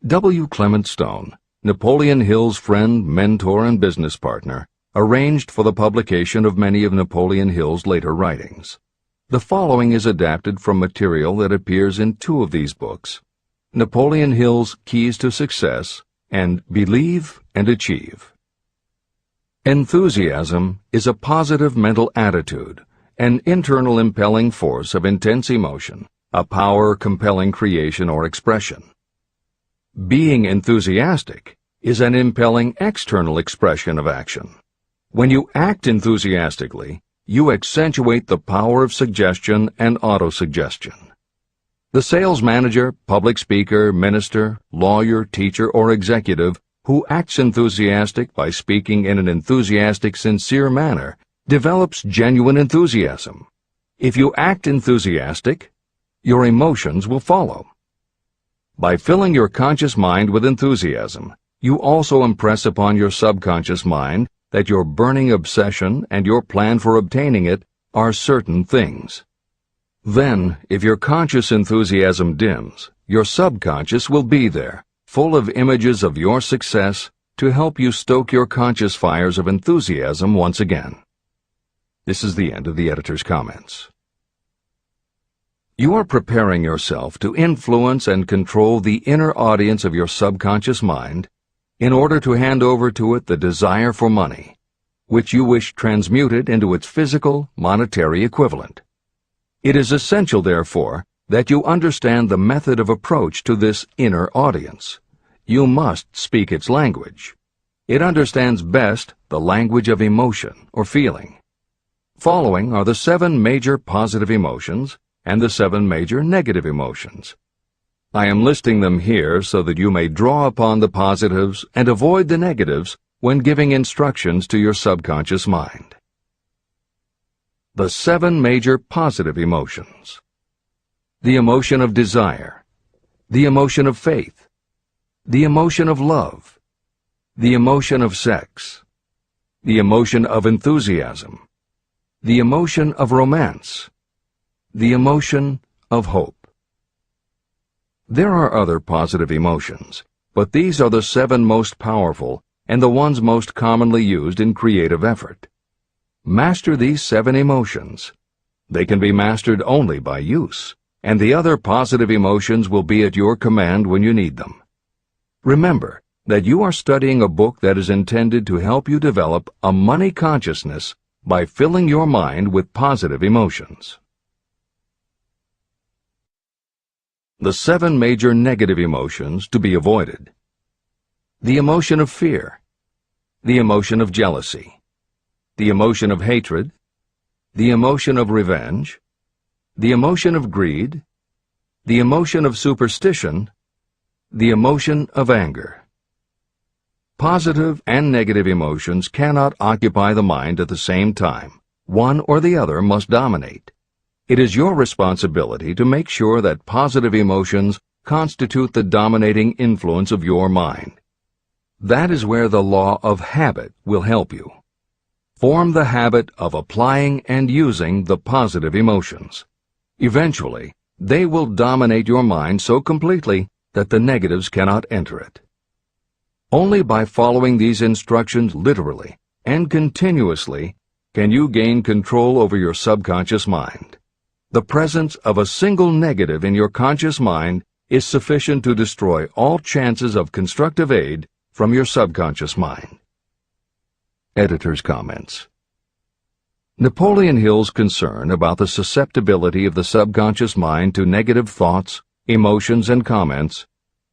W. Clement Stone, Napoleon Hill's friend, mentor, and business partner, arranged for the publication of many of Napoleon Hill's later writings. The following is adapted from material that appears in 2 of these books, Napoleon Hill's Keys to Success and Believe and Achieve. Enthusiasm is a positive mental attitude, an internal impelling force of intense emotion, a power compelling creation or expression. Being enthusiastic is an impelling external expression of action. When you act enthusiastically, you accentuate the power of suggestion and autosuggestion. The sales manager, public speaker, minister, lawyer, teacher, or executive who acts enthusiastic by speaking in an enthusiastic, sincere manner develops genuine enthusiasm. If you act enthusiastic, your emotions will follow. By filling your conscious mind with enthusiasm, you also impress upon your subconscious mind that your burning obsession and your plan for obtaining it are certain things. Then, if your conscious enthusiasm dims, your subconscious will be there, full of images of your success, to help you stoke your conscious fires of enthusiasm once again. This is the end of the editor's comments. You are preparing yourself to influence and control the inner audience of your subconscious mind in order to hand over to it the desire for money, which you wish transmuted into its physical, monetary equivalent. It is essential, therefore, that you understand the method of approach to this inner audience. You must speak its language. It understands best the language of emotion or feeling. Following are the 7 major positive emotions and the 7 major negative emotions. I am listing them here so that you may draw upon the positives and avoid the negatives when giving instructions to your subconscious mind. The 7 major positive emotions. The emotion of desire, the emotion of faith, the emotion of love, the emotion of sex, the emotion of enthusiasm, the emotion of romance, the emotion of hope. There are other positive emotions, but these are the 7 most powerful and the ones most commonly used in creative effort. Master these 7 emotions. They can be mastered only by use, and the other positive emotions will be at your command when you need them. Remember that you are studying a book that is intended to help you develop a money consciousness by filling your mind with positive emotions. The 7 major negative emotions to be avoided. The emotion of fear, the emotion of jealousy, the emotion of hatred, the emotion of revenge, the emotion of greed, the emotion of superstition, the emotion of anger. Positive and negative emotions cannot occupy the mind at the same time. One or the other must dominate. It is your responsibility to make sure that positive emotions constitute the dominating influence of your mind. That is where the law of habit will help you. Form the habit of applying and using the positive emotions. Eventually, they will dominate your mind so completely that the negatives cannot enter it. Only by following these instructions literally and continuously can you gain control over your subconscious mind. The presence of a single negative in your conscious mind is sufficient to destroy all chances of constructive aid from your subconscious mind. Editor's comments. Napoleon Hill's concern about the susceptibility of the subconscious mind to negative thoughts, emotions, and comments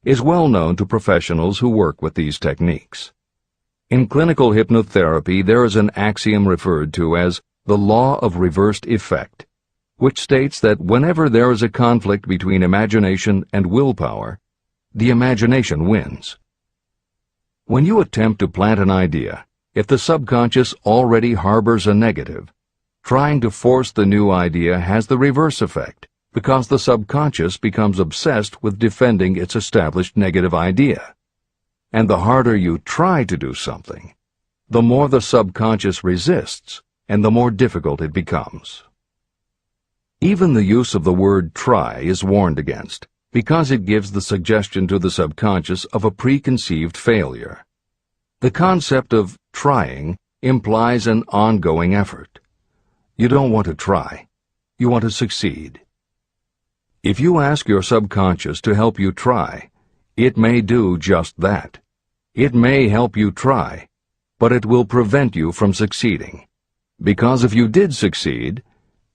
is well known to professionals who work with these techniques. In clinical hypnotherapy, there is an axiom referred to as the law of reversed effect, which states that whenever there is a conflict between imagination and willpower, the imagination wins. When you attempt to plant an idea, if the subconscious already harbors a negative, trying to force the new idea has the reverse effect, because the subconscious becomes obsessed with defending its established negative idea. And the harder you try to do something, the more the subconscious resists, and the more difficult it becomes. Even the use of the word try is warned against, because it gives the suggestion to the subconscious of a preconceived failure. The concept of trying implies an ongoing effort. You don't want to try. You want to succeed. If you ask your subconscious to help you try, it may do just that. It may help you try, but it will prevent you from succeeding. Because if you did succeed,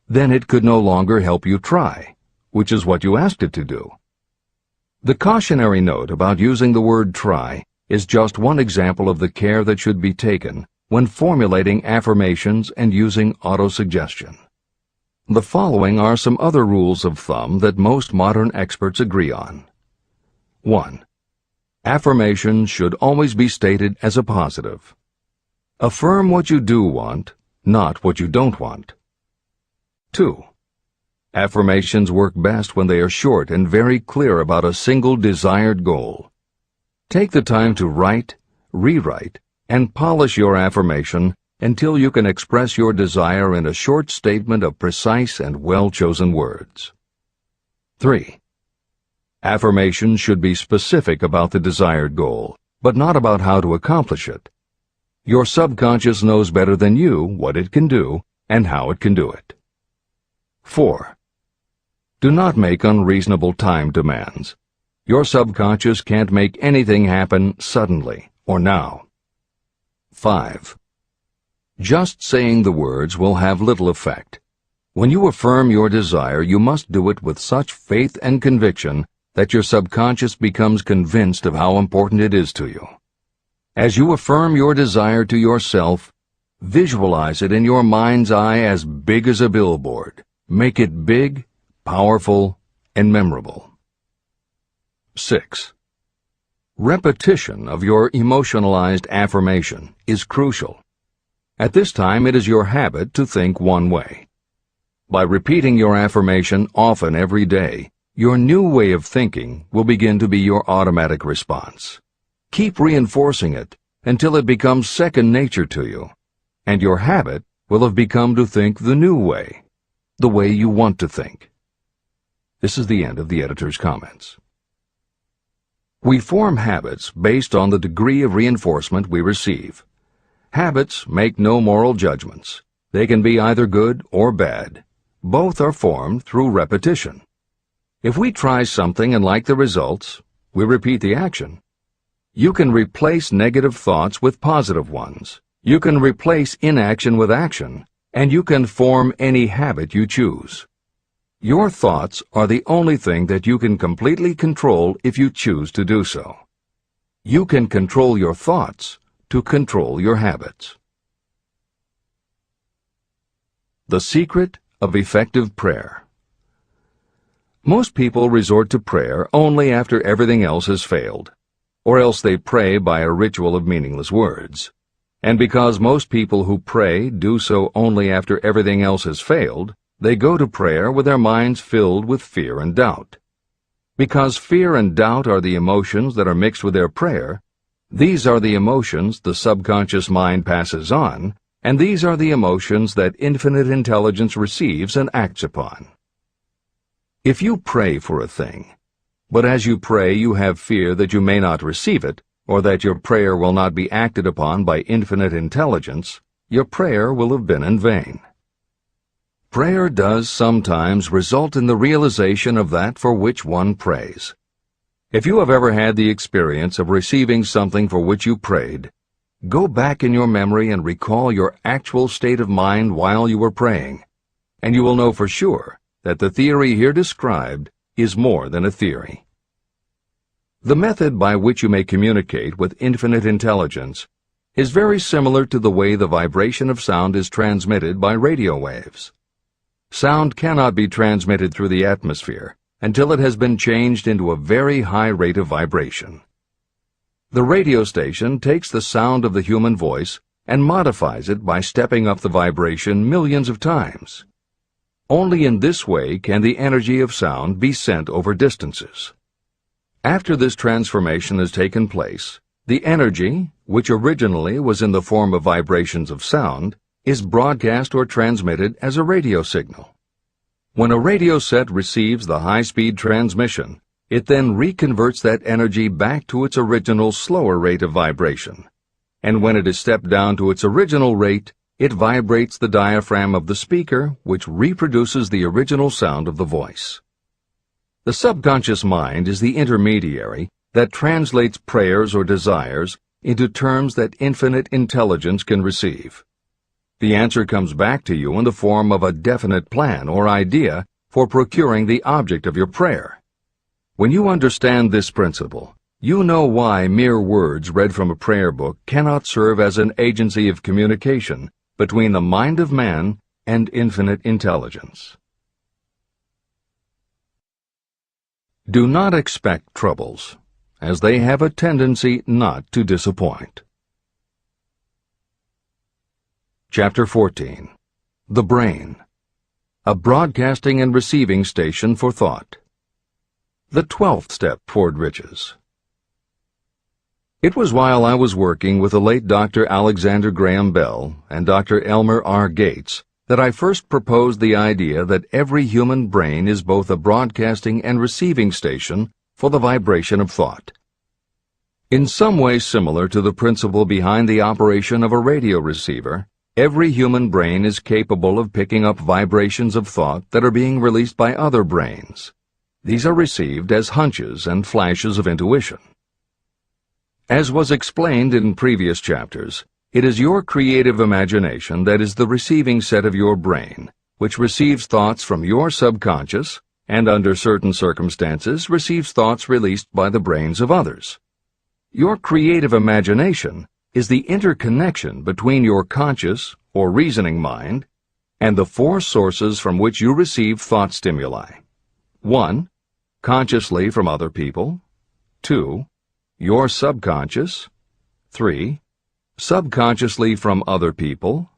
then it could no longer help you try, which is what you asked it to do. The cautionary note about using the word try is just one example of the care that should be taken when formulating affirmations and using autosuggestion. The following are some other rules of thumb that most modern experts agree on. 1. Affirmations should always be stated as a positive. Affirm what you do want, not what you don't want. 2. Affirmations work best when they are short and very clear about a single desired goal. Take the time to write, rewrite, and polish your affirmation until you can express your desire in a short statement of precise and well-chosen words. 3. Affirmations should be specific about the desired goal, but not about how to accomplish it. Your subconscious knows better than you what it can do and how it can do it. 4. Do not make unreasonable time demands. Your subconscious can't make anything happen suddenly or now. 5. Just saying the words will have little effect. When you affirm your desire, you must do it with such faith and conviction that your subconscious becomes convinced of how important it is to you. As you affirm your desire to yourself, visualize it in your mind's eye as big as a billboard. Make it big, powerful, and memorable. 6. Repetition of your emotionalized affirmation is crucial. At this time, it is your habit to think one way. By repeating your affirmation often every day, your new way of thinking will begin to be your automatic response. Keep reinforcing it until it becomes second nature to you, and your habit will have become to think the new way, the way you want to think. This is the end of the editor's comments. We form habits based on the degree of reinforcement we receive. Habits make no moral judgments. They can be either good or bad. Both are formed through repetition. If we try something and like the results, we repeat the action. You can replace negative thoughts with positive ones. You can replace inaction with action, and you can form any habit you choose. Your thoughts are the only thing that you can completely control if you choose to do so. You can control your thoughts to control your habits. The secret of effective prayer. Most people resort to prayer only after everything else has failed, or else they pray by a ritual of meaningless words. And because most people who pray do so only after everything else has failed, they go to prayer with their minds filled with fear and doubt. Because fear and doubt are the emotions that are mixed with their prayer, these are the emotions the subconscious mind passes on, and these are the emotions that infinite intelligence receives and acts upon. If you pray for a thing, but as you pray you have fear that you may not receive it, or that your prayer will not be acted upon by infinite intelligence, your prayer will have been in vain. Prayer does sometimes result in the realization of that for which one prays. If you have ever had the experience of receiving something for which you prayed, go back in your memory and recall your actual state of mind while you were praying, and you will know for sure that the theory here described is more than a theory. The method by which you may communicate with infinite intelligence is very similar to the way the vibration of sound is transmitted by radio waves. Sound cannot be transmitted through the atmosphere until it has been changed into a very high rate of vibration. The radio station takes the sound of the human voice and modifies it by stepping up the vibration millions of times. Only in this way can the energy of sound be sent over distances. After this transformation has taken place, the energy, which originally was in the form of vibrations of sound, is broadcast or transmitted as a radio signal. When a radio set receives the high-speed transmission, it then reconverts that energy back to its original slower rate of vibration. And when it is stepped down to its original rate, it vibrates the diaphragm of the speaker, which reproduces the original sound of the voice. The subconscious mind is the intermediary that translates prayers or desires into terms that infinite intelligence can receive. The answer comes back to you in the form of a definite plan or idea for procuring the object of your prayer. When you understand this principle, you know why mere words read from a prayer book cannot serve as an agency of communication between the mind of man and infinite intelligence. Do not expect troubles, as they have a tendency not to disappoint. Chapter 14. The Brain. a broadcasting and receiving station for thought. The 12th step toward riches. It was while I was working with the late Dr. Alexander Graham Bell and Dr. Elmer R. Gates that I first proposed the idea that every human brain is both a broadcasting and receiving station for the vibration of thought. In some way similar to the principle behind the operation of a radio receiver, every human brain is capable of picking up vibrations of thought that are being released by other brains. These are received as hunches and flashes of intuition. As was explained in previous chapters, it is your creative imagination that is the receiving set of your brain, which receives thoughts from your subconscious and, under certain circumstances, receives thoughts released by the brains of others. Your creative imagination is the interconnection between your conscious or reasoning mind and the four sources from which you receive thought stimuli. 1. Consciously from other people. 2. Your subconscious. 3. Subconsciously from other people.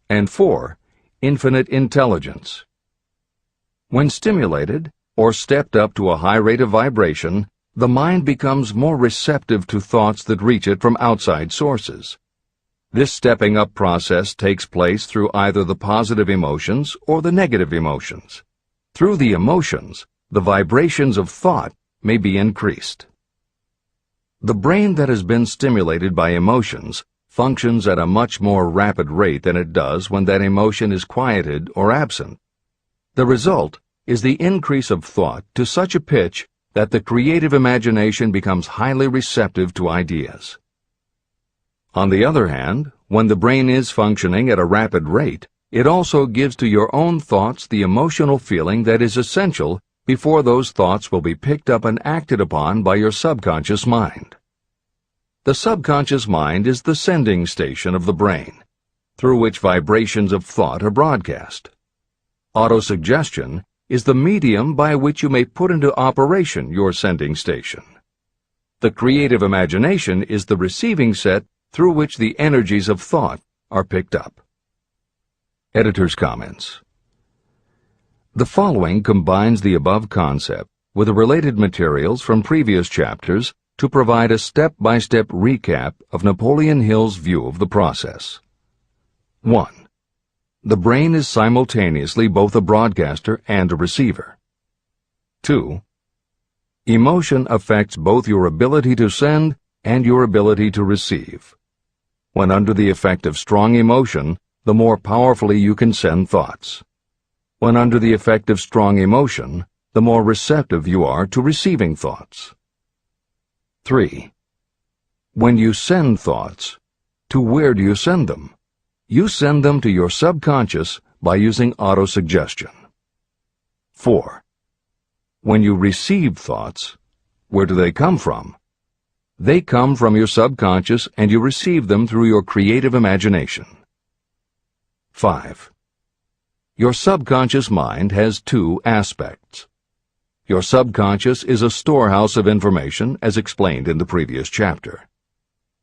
And 4. Infinite intelligence. When stimulated or stepped up to a high rate of vibration, the mind becomes more receptive to thoughts that reach it from outside sources. This stepping up process takes place through either the positive emotions or the negative emotions. Through the emotions, the vibrations of thought may be increased. The brain that has been stimulated by emotions functions at a much more rapid rate than it does when that emotion is quieted or absent. The result is the increase of thought to such a pitch that the creative imagination becomes highly receptive to ideas. On the other hand, when the brain is functioning at a rapid rate, it also gives to your own thoughts the emotional feeling that is essential before those thoughts will be picked up and acted upon by your subconscious mind. The subconscious mind is the sending station of the brain, through which vibrations of thought are broadcast. Autosuggestion is the medium by which you may put into operation your sending station. The creative imagination is the receiving set through which the energies of thought are picked up. Editor's comments. The following combines the above concept with the related materials from previous chapters to provide a step-by-step recap of Napoleon Hill's view of the process. 1. The brain is simultaneously both a broadcaster and a receiver. 2. Emotion affects both your ability to send and your ability to receive. When under the effect of strong emotion, the more powerfully you can send thoughts. When under the effect of strong emotion, the more receptive you are to receiving thoughts. 3. When you send thoughts, to where do you send them? You send them to your subconscious by using autosuggestion. 4. When you receive thoughts, where do they come from? They come from your subconscious and you receive them through your creative imagination. 5. Your subconscious mind has two aspects. Your subconscious is a storehouse of information, as explained in the previous chapter.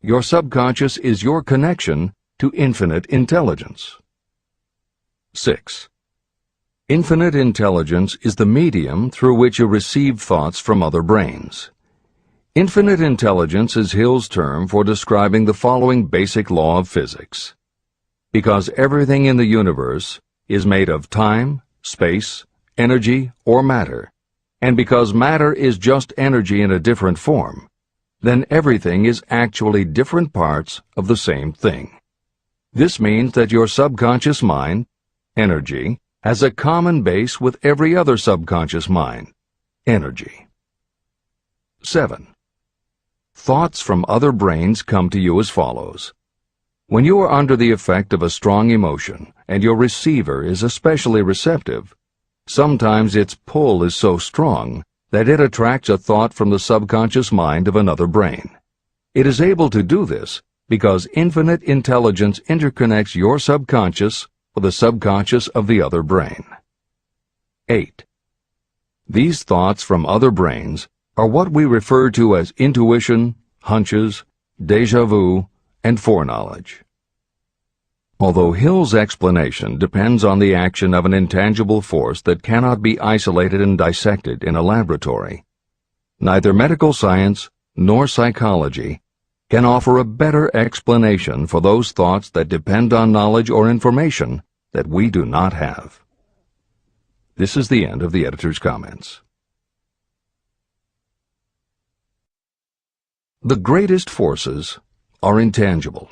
Your subconscious is your connection to infinite intelligence. 6. Infinite intelligence is the medium through which you receive thoughts from other brains. Infinite intelligence is Hill's term for describing the following basic law of physics. Because everything in the universe is made of time, space, energy, or matter, and because matter is just energy in a different form, then everything is actually different parts of the same thing. This means that your subconscious mind, energy, has a common base with every other subconscious mind, energy. 7. Thoughts from other brains come to you as follows. When you are under the effect of a strong emotion, and your receiver is especially receptive, sometimes its pull is so strong that it attracts a thought from the subconscious mind of another brain. It is able to do this because infinite intelligence interconnects your subconscious with the subconscious of the other brain. 8. These thoughts from other brains are what we refer to as intuition, hunches, déjà vu, and foreknowledge. Although Hill's explanation depends on the action of an intangible force that cannot be isolated and dissected in a laboratory, neither medical science nor psychology can offer a better explanation for those thoughts that depend on knowledge or information that we do not have. This is the end of the editor's comments. The greatest forces are intangible.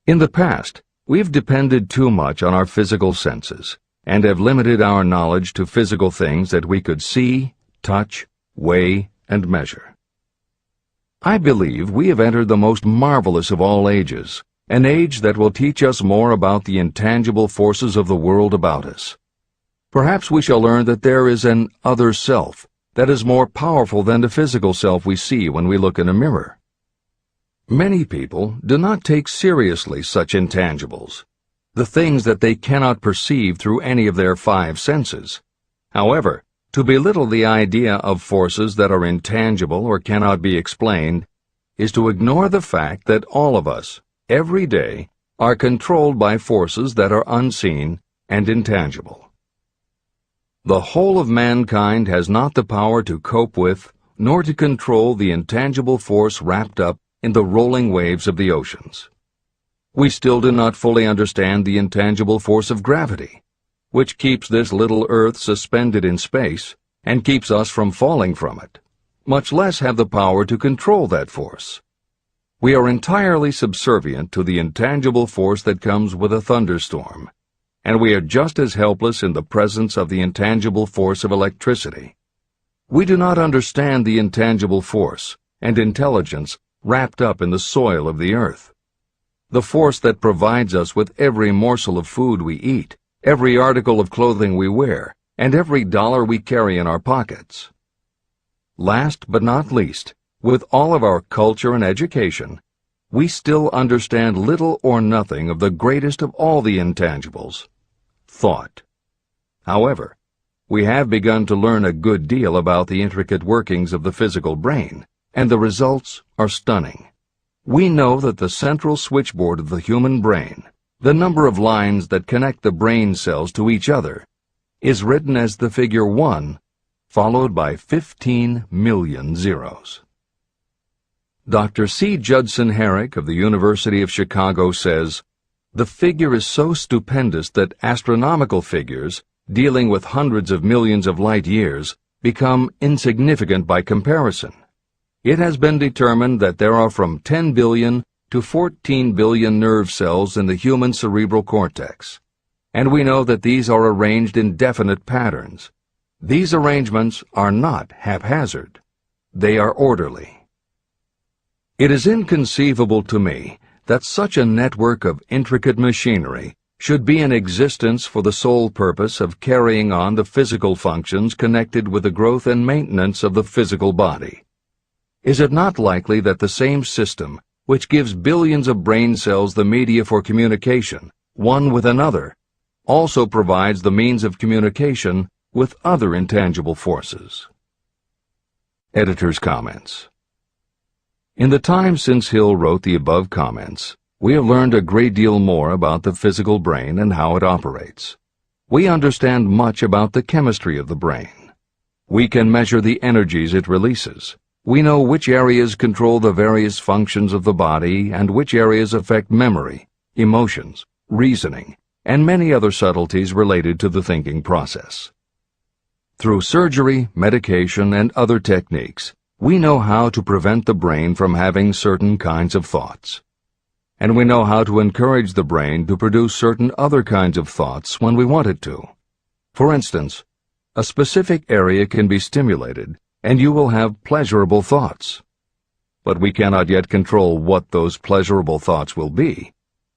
In the past, we've depended too much on our physical senses and have limited our knowledge to physical things that we could see, touch, weigh, and measure. I believe we have entered the most marvelous of all ages, an age that will teach us more about the intangible forces of the world about us. Perhaps we shall learn that there is an other self that is more powerful than the physical self we see when we look in a mirror. Many people do not take seriously such intangibles, the things that they cannot perceive through any of their five senses. However, to belittle the idea of forces that are intangible or cannot be explained is to ignore the fact that all of us, every day, are controlled by forces that are unseen and intangible. The whole of mankind has not the power to cope with nor to control the intangible force wrapped up in the rolling waves of the oceans. We still do not fully understand the intangible force of gravity, which keeps this little Earth suspended in space and keeps us from falling from it, much less have the power to control that force. We are entirely subservient to the intangible force that comes with a thunderstorm, and we are just as helpless in the presence of the intangible force of electricity. We do not understand the intangible force and intelligence wrapped up in the soil of the earth, the force that provides us with every morsel of food we eat, every article of clothing we wear, and every dollar we carry in our pockets. Last but not least, with all of our culture and education, we still understand little or nothing of the greatest of all the intangibles, thought. However, we have begun to learn a good deal about the intricate workings of the physical brain, and the results are stunning. We know that the central switchboard of the human brain, the number of lines that connect the brain cells to each other, is written as the figure 1, followed by 15 million zeros. Dr. C. Judson Herrick of the University of Chicago says, "The figure is so stupendous that astronomical figures, dealing with hundreds of millions of light years, become insignificant by comparison. It has been determined that there are from 10 billion to 14 billion nerve cells in the human cerebral cortex, and we know that these are arranged in definite patterns. These arrangements are not haphazard. They are orderly. It is inconceivable to me that such a network of intricate machinery should be in existence for the sole purpose of carrying on the physical functions connected with the growth and maintenance of the physical body. Is it not likely that the same system, which gives billions of brain cells the media for communication, one with another, also provides the means of communication with other intangible forces?" Editor's comments. In the time since Hill wrote the above comments, we have learned a great deal more about the physical brain and how it operates. We understand much about the chemistry of the brain. We can measure the energies it releases. We know which areas control the various functions of the body and which areas affect memory, emotions, reasoning, and many other subtleties related to the thinking process. Through surgery, medication, and other techniques, we know how to prevent the brain from having certain kinds of thoughts. And we know how to encourage the brain to produce certain other kinds of thoughts when we want it to. For instance, a specific area can be stimulated, and you will have pleasurable thoughts. But we cannot yet control what those pleasurable thoughts will be,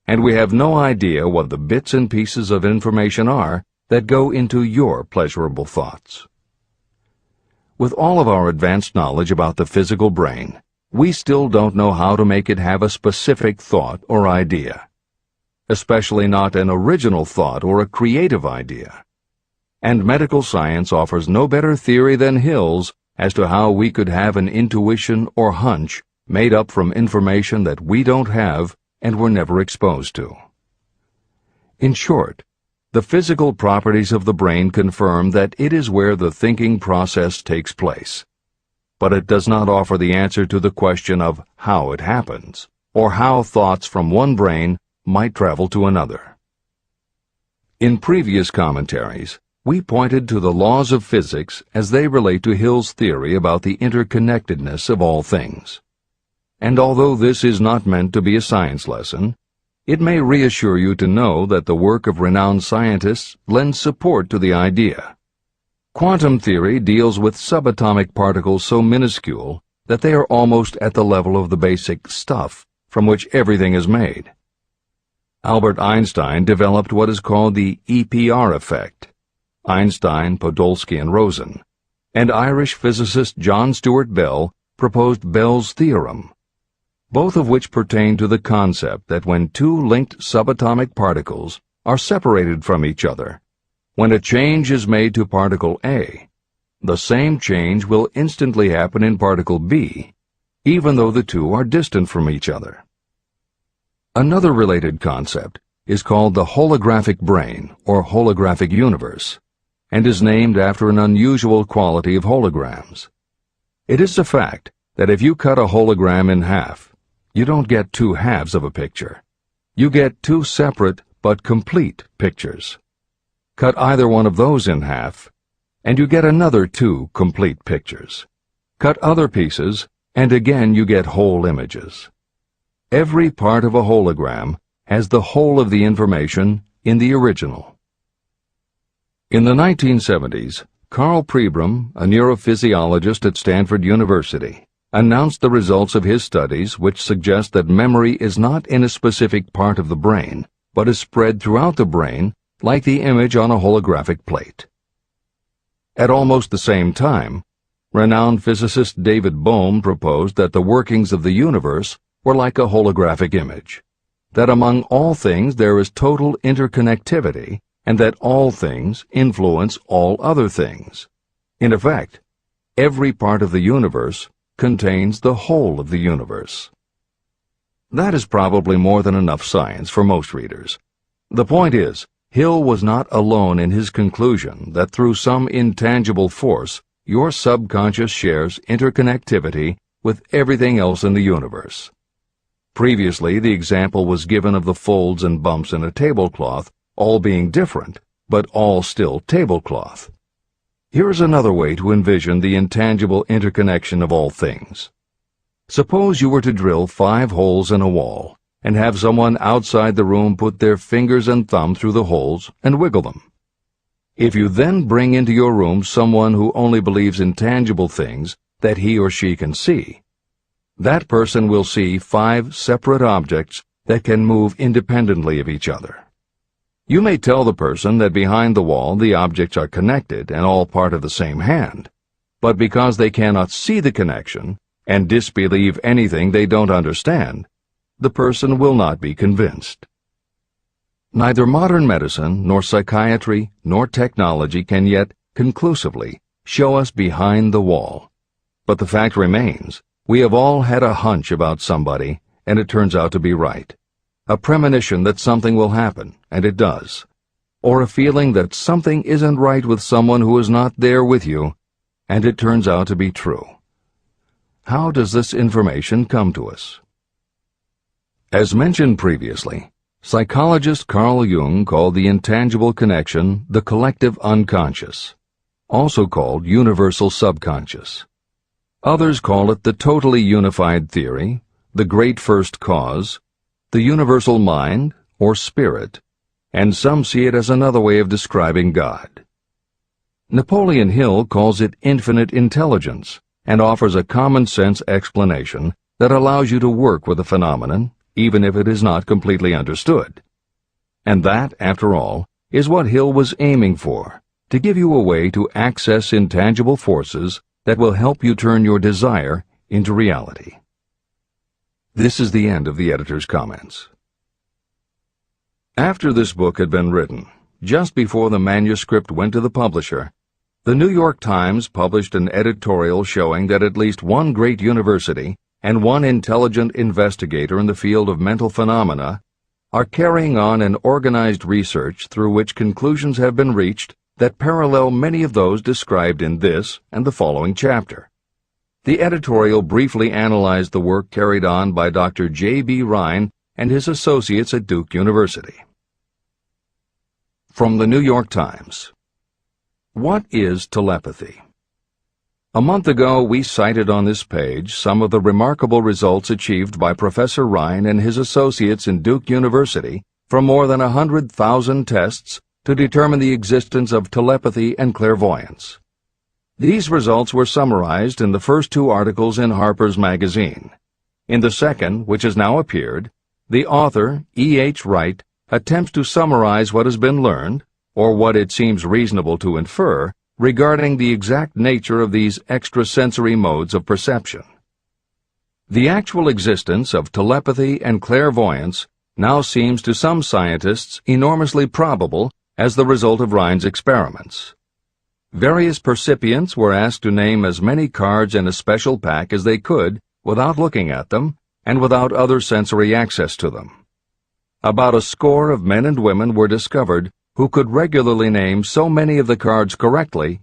and we have no idea what the bits and pieces of information are that go into your pleasurable thoughts. With all of our advanced knowledge about the physical brain, we still don't know how to make it have a specific thought or idea, especially not an original thought or a creative idea. And medical science offers no better theory than Hill's as to how we could have an intuition or hunch made up from information that we don't have and were never exposed to. In short, the physical properties of the brain confirm that it is where the thinking process takes place. But it does not offer the answer to the question of how it happens, or how thoughts from one brain might travel to another. In previous commentaries, we pointed to the laws of physics as they relate to Hill's theory about the interconnectedness of all things. And although this is not meant to be a science lesson, it may reassure you to know that the work of renowned scientists lends support to the idea. Quantum theory deals with subatomic particles so minuscule that they are almost at the level of the basic stuff from which everything is made. Albert Einstein developed what is called the EPR effect. Einstein, Podolsky, and Rosen, and Irish physicist John Stuart Bell proposed Bell's theorem, both of which pertain to the concept that when two linked subatomic particles are separated from each other, when a change is made to particle A, the same change will instantly happen in particle B, even though the two are distant from each other. Another related concept is called the holographic brain or holographic universe, and is named after an unusual quality of holograms. It is a fact that if you cut a hologram in half, you don't get two halves of a picture. You get two separate but complete pictures. Cut either one of those in half, and you get another two complete pictures. Cut other pieces, and again you get whole images. Every part of a hologram has the whole of the information in the original. In the 1970s, Carl Pribram, a neurophysiologist at Stanford University, announced the results of his studies which suggest that memory is not in a specific part of the brain, but is spread throughout the brain like the image on a holographic plate. At almost the same time, renowned physicist David Bohm proposed that the workings of the universe were like a holographic image, that among all things there is total interconnectivity, and that all things influence all other things. In effect, every part of the universe contains the whole of the universe. That is probably more than enough science for most readers. The point is, Hill was not alone in his conclusion that through some intangible force, your subconscious shares interconnectivity with everything else in the universe. Previously, the example was given of the folds and bumps in a tablecloth, all being different, but all still tablecloth. Here is another way to envision the intangible interconnection of all things. Suppose you were to drill 5 holes in a wall, and have someone outside the room put their fingers and thumb through the holes and wiggle them. If you then bring into your room someone who only believes in tangible things that he or she can see, that person will see 5 separate objects that can move independently of each other. You may tell the person that behind the wall the objects are connected and all part of the same hand, but because they cannot see the connection and disbelieve anything they don't understand, the person will not be convinced. Neither modern medicine, nor psychiatry, nor technology can yet conclusively show us behind the wall. But the fact remains, we have all had a hunch about somebody, and it turns out to be right. A premonition that something will happen, and it does. Or a feeling that something isn't right with someone who is not there with you, and it turns out to be true. How does this information come to us? As mentioned previously, psychologist Carl Jung called the intangible connection the collective unconscious, also called universal subconscious. Others call it the totally unified theory, the great first cause, the universal mind, or spirit, and some see it as another way of describing God. Napoleon Hill calls it infinite intelligence and offers a common-sense explanation that allows you to work with a phenomenon, even if it is not completely understood. And that, after all, is what Hill was aiming for, to give you a way to access intangible forces that will help you turn your desire into reality. This is the end of the editor's comments. After this book had been written, just before the manuscript went to the publisher, the New York Times published an editorial showing that at least one great university and one intelligent investigator in the field of mental phenomena are carrying on an organized research through which conclusions have been reached that parallel many of those described in this and the following chapter. The editorial briefly analyzed the work carried on by Dr. J.B. Rhine and his associates at Duke University. From the New York Times. What is telepathy? A month ago, we cited on this page some of the remarkable results achieved by Professor Rhine and his associates in Duke University from more than 100,000 tests to determine the existence of telepathy and clairvoyance. These results were summarized in the first two articles in Harper's Magazine. In the second, which has now appeared, the author, E.H. Wright, attempts to summarize what has been learned, or what it seems reasonable to infer, regarding the exact nature of these extrasensory modes of perception. The actual existence of telepathy and clairvoyance now seems to some scientists enormously probable as the result of Rhine's experiments. Various percipients were asked to name as many cards in a special pack as they could without looking at them and without other sensory access to them. About a score of men and women were discovered who could regularly name so many of the cards correctly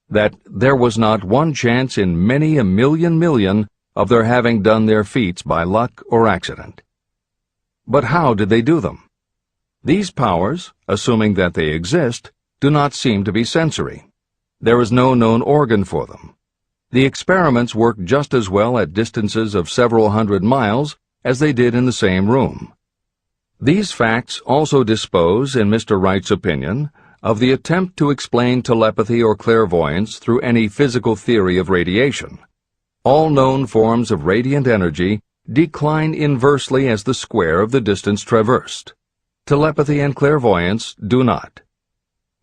that there was not one chance in many a million of their having done their feats by luck or accident. But how did they do them? These powers, assuming that they exist, do not seem to be sensory. There is no known organ for them. The experiments work just as well at distances of several hundred miles as they did in the same room. These facts also dispose, in Mr. Wright's opinion, of the attempt to explain telepathy or clairvoyance through any physical theory of radiation. All known forms of radiant energy decline inversely as the square of the distance traversed. Telepathy and clairvoyance do not.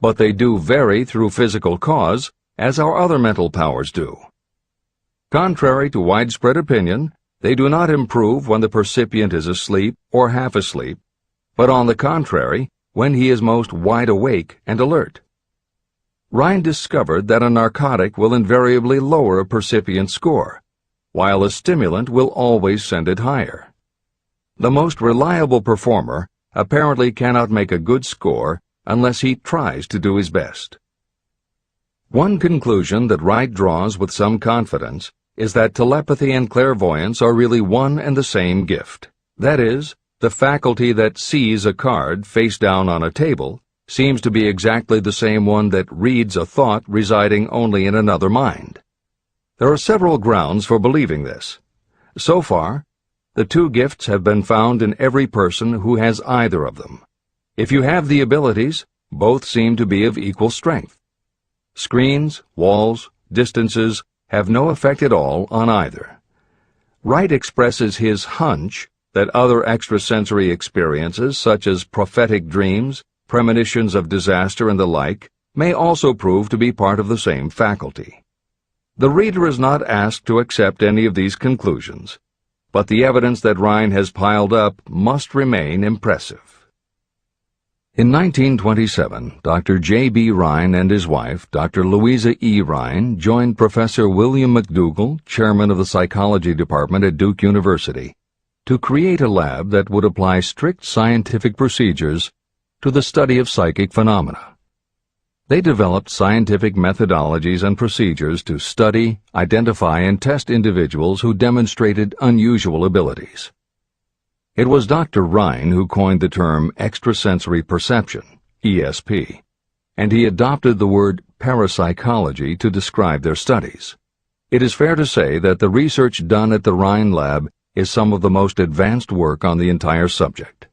But they do vary through physical cause, as our other mental powers do. Contrary to widespread opinion, they do not improve when the percipient is asleep or half asleep, but on the contrary, when he is most wide awake and alert. Rhine discovered that a narcotic will invariably lower a percipient score, while a stimulant will always send it higher. The most reliable performer apparently cannot make a good score unless he tries to do his best. One conclusion that Wright draws with some confidence is that telepathy and clairvoyance are really one and the same gift. That is, the faculty that sees a card face down on a table seems to be exactly the same one that reads a thought residing only in another mind. There are several grounds for believing this. So far, the two gifts have been found in every person who has either of them. If you have the abilities, both seem to be of equal strength. Screens, walls, distances have no effect at all on either. Wright expresses his hunch that other extrasensory experiences, such as prophetic dreams, premonitions of disaster, and the like, may also prove to be part of the same faculty. The reader is not asked to accept any of these conclusions, but the evidence that Rhine has piled up must remain impressive. In 1927, Dr. J.B. Rhine and his wife, Dr. Louisa E. Rhine, joined Professor William McDougall, chairman of the psychology department at Duke University, to create a lab that would apply strict scientific procedures to the study of psychic phenomena. They developed scientific methodologies and procedures to study, identify, and test individuals who demonstrated unusual abilities. It was Dr. Rhine who coined the term extrasensory perception, ESP, and he adopted the word parapsychology to describe their studies. It is fair to say that the research done at the Rhine lab is some of the most advanced work on the entire subject.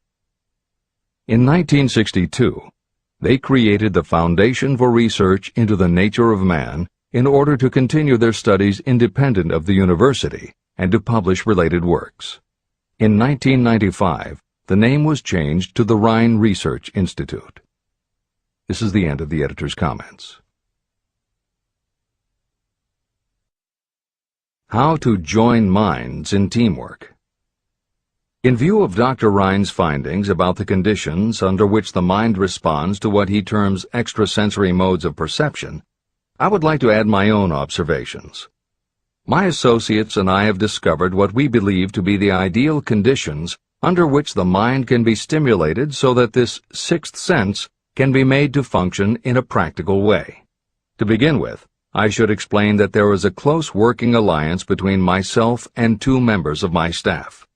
In 1962, they created the Foundation for Research into the Nature of Man in order to continue their studies independent of the university and to publish related works. In 1995, the name was changed to the Rhine Research Institute. This is the end of the editor's comments. How to join minds in teamwork. In view of Dr. Rhine's findings about the conditions under which the mind responds to what he terms extrasensory modes of perception, I would like to add my own observations. My associates and I have discovered what we believe to be the ideal conditions under which the mind can be stimulated so that this sixth sense can be made to function in a practical way. To begin with, I should explain that there is a close working alliance between myself and two members of my staff.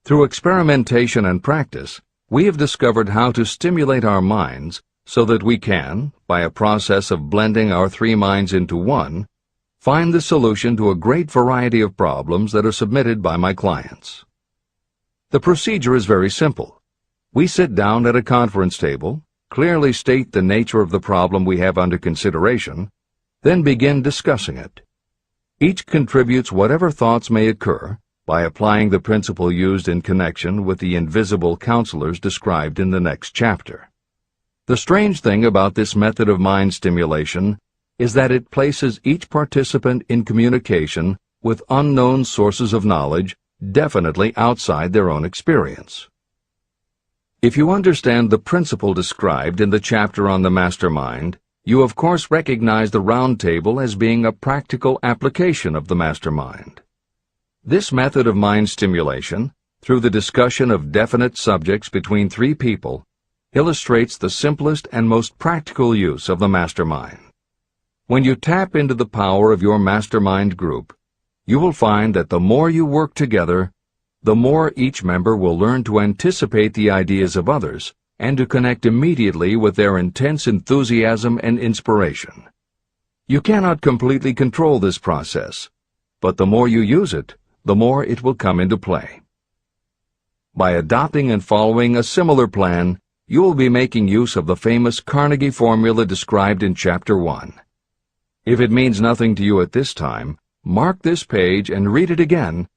Through experimentation and practice, we have discovered how to stimulate our minds so that we can, by a process of blending our three minds into one, find the solution to a great variety of problems that are submitted by my clients. The procedure is very simple. We sit down at a conference table, clearly state the nature of the problem we have under consideration, then begin discussing it. Each contributes whatever thoughts may occur by applying the principle used in connection with the invisible counselors described in the next chapter. The strange thing about this method of mind stimulation is that it places each participant in communication with unknown sources of knowledge definitely outside their own experience. If you understand the principle described in the chapter on the Mastermind, you of course recognize the round table as being a practical application of the Mastermind. This method of mind stimulation, through the discussion of definite subjects between three people, illustrates the simplest and most practical use of the Mastermind. When you tap into the power of your Mastermind group, you will find that the more you work together, the more each member will learn to anticipate the ideas of others and to connect immediately with their intense enthusiasm and inspiration. You cannot completely control this process, but the more you use it, the more it will come into play. By adopting and following a similar plan, you will be making use of the famous Carnegie formula described in Chapter 1. If it means nothing to you at this time, mark this page and read it again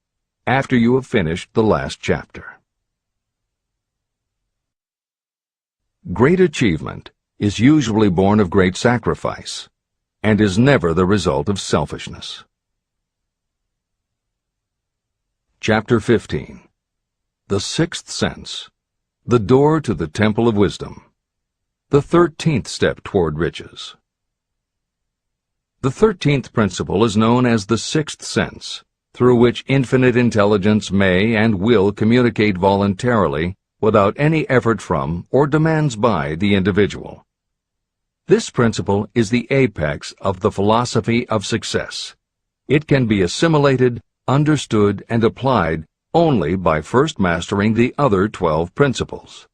after you have finished the last chapter. Great achievement is usually born of great sacrifice and is never the result of selfishness. Chapter 15. The Sixth Sense, the Door to the Temple of Wisdom, the 13th Step Toward Riches. The 13th principle is known as the Sixth Sense, through which infinite intelligence may and will communicate voluntarily without any effort from or demands by the individual. This principle is the apex of the philosophy of success. It can be assimilated, understood, and applied only by first mastering the other 12 principles.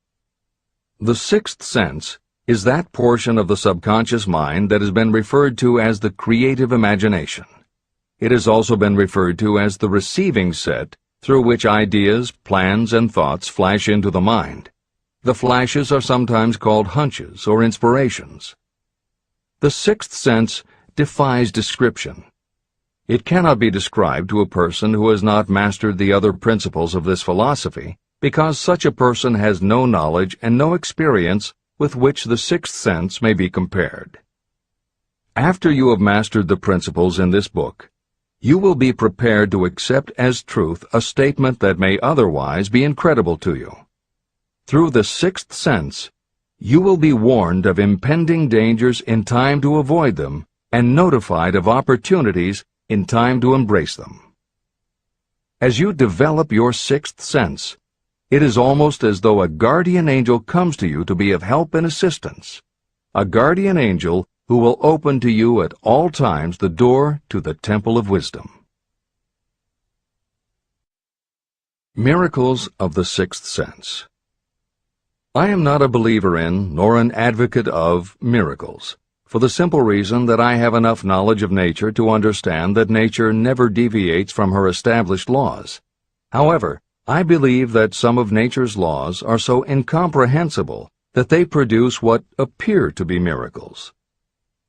The sixth sense is that portion of the subconscious mind that has been referred to as the creative imagination. It has also been referred to as the receiving set through which ideas, plans, and thoughts flash into the mind. The flashes are sometimes called hunches or inspirations. The sixth sense defies description. It cannot be described to a person who has not mastered the other principles of this philosophy, because such a person has no knowledge and no experience with which the sixth sense may be compared. After you have mastered the principles in this book, you will be prepared to accept as truth a statement that may otherwise be incredible to you. Through the sixth sense, you will be warned of impending dangers in time to avoid them and notified of opportunities in time to embrace them. As you develop your sixth sense, it is almost as though a guardian angel comes to you to be of help and assistance, a guardian angel who will open to you at all times the door to the Temple of Wisdom. Miracles of the Sixth Sense. I am not a believer in, nor an advocate of, miracles, for the simple reason that I have enough knowledge of nature to understand that nature never deviates from her established laws. However, I believe that some of nature's laws are so incomprehensible that they produce what appear to be miracles.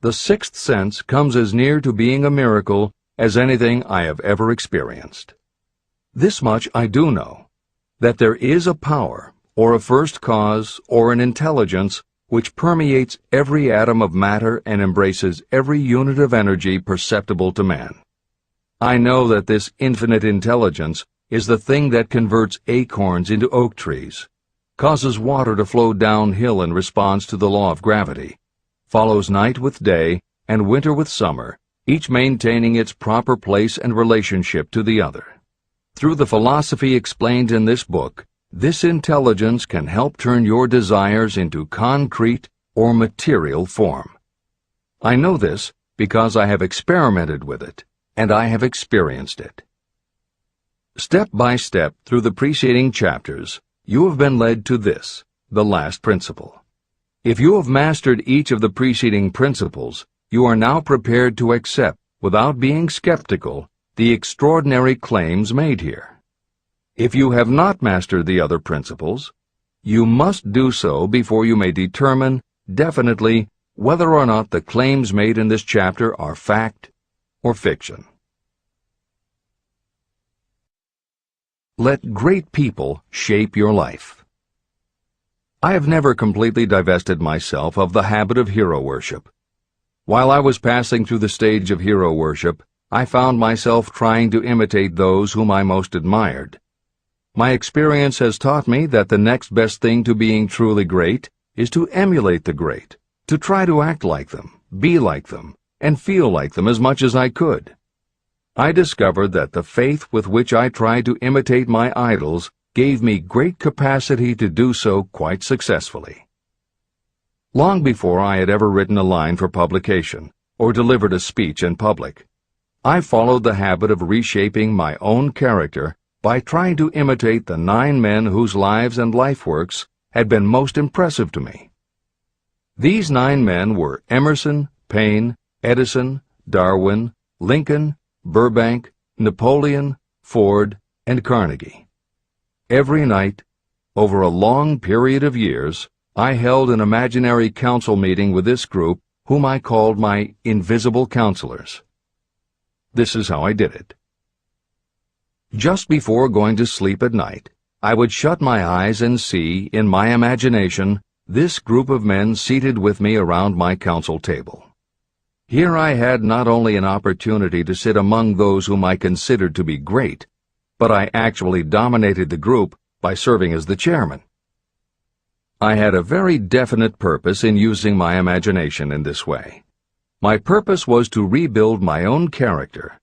The sixth sense comes as near to being a miracle as anything I have ever experienced. This much I do know, that there is a power, or a first cause, or an intelligence which permeates every atom of matter and embraces every unit of energy perceptible to man. I know that this infinite intelligence is the thing that converts acorns into oak trees, causes water to flow downhill in response to the law of gravity, follows night with day and winter with summer each maintaining its proper place and relationship to the other. Through the philosophy explained in this book, this intelligence can help turn your desires into concrete or material form. I know this because I have experimented with it, and I have experienced it. Step by step through the preceding chapters, you have been led to this, the last principle. If you have mastered each of the preceding principles, you are now prepared to accept, without being skeptical, the extraordinary claims made here. If you have not mastered the other principles, you must do so before you may determine definitely whether or not the claims made in this chapter are fact or fiction. Let great people shape your life. I have never completely divested myself of the habit of hero worship. While I was passing through the stage of hero worship, I found myself trying to imitate those whom I most admired. My experience has taught me that the next best thing to being truly great is to emulate the great, to try to act like them, be like them, and feel like them as much as I could. I discovered that the faith with which I tried to imitate my idols gave me great capacity to do so quite successfully. Long before I had ever written a line for publication or delivered a speech in public, I followed the habit of reshaping my own character by trying to imitate the 9 men whose lives and life works had been most impressive to me. These 9 men were Emerson, Paine, Edison, Darwin, Lincoln, Burbank, Napoleon, Ford, and Carnegie. Every night, over a long period of years, I held an imaginary council meeting with this group, whom I called my invisible counselors. This is how I did it. Just before going to sleep at night, I would shut my eyes and see, in my imagination, this group of men seated with me around my council table. Here I had not only an opportunity to sit among those whom I considered to be great, but I actually dominated the group by serving as the chairman. I had a very definite purpose in using my imagination in this way. My purpose was to rebuild my own character,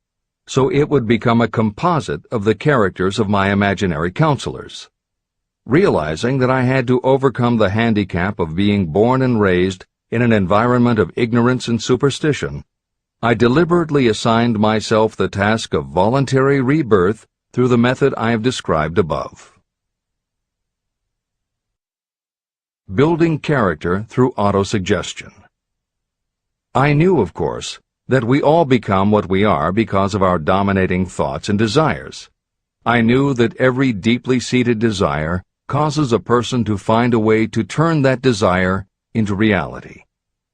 so it would become a composite of the characters of my imaginary counselors. Realizing that I had to overcome the handicap of being born and raised in an environment of ignorance and superstition, I deliberately assigned myself the task of voluntary rebirth through the method I have described above. Building character through autosuggestion. I knew, of course, that we all become what we are because of our dominating thoughts and desires. I knew that every deeply seated desire causes a person to find a way to turn that desire into reality.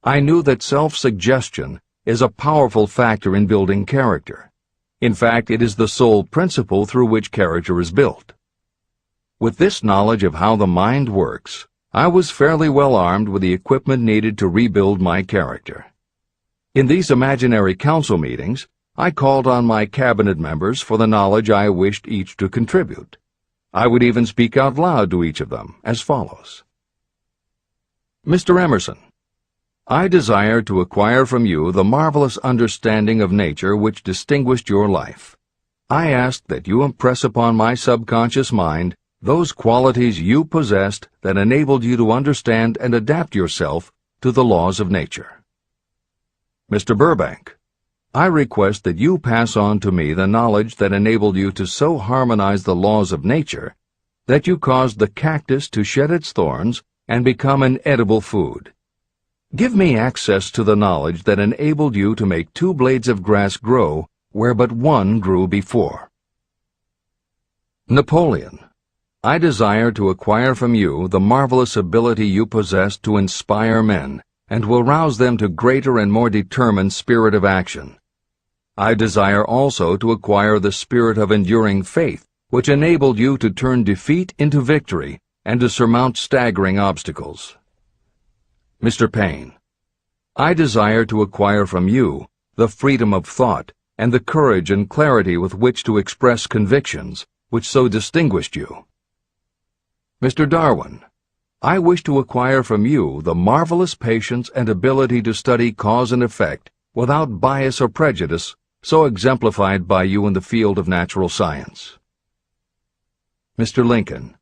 I knew that self-suggestion is a powerful factor in building character. In fact, it is the sole principle through which character is built. With this knowledge of how the mind works, I was fairly well armed with the equipment needed to rebuild my character. In these imaginary council meetings, I called on my cabinet members for the knowledge I wished each to contribute. I would even speak out loud to each of them as follows. Mr. Emerson, I desire to acquire from you the marvelous understanding of nature which distinguished your life. I ask that you impress upon my subconscious mind those qualities you possessed that enabled you to understand and adapt yourself to the laws of nature. Mr. Burbank, I request that you pass on to me the knowledge that enabled you to so harmonize the laws of nature that you caused the cactus to shed its thorns and become an edible food. Give me access to the knowledge that enabled you to make 2 blades of grass grow where but 1 grew before. Napoleon, I desire to acquire from you the marvelous ability you possess to inspire men and will rouse them to greater and more determined spirit of action. I desire also to acquire the spirit of enduring faith, which enabled you to turn defeat into victory and to surmount staggering obstacles. Mr. Paine, I desire to acquire from you the freedom of thought and the courage and clarity with which to express convictions which so distinguished you. Mr. Darwin, I wish to acquire from you the marvelous patience and ability to study cause and effect without bias or prejudice, so exemplified by you in the field of natural science. Mr. Lincoln,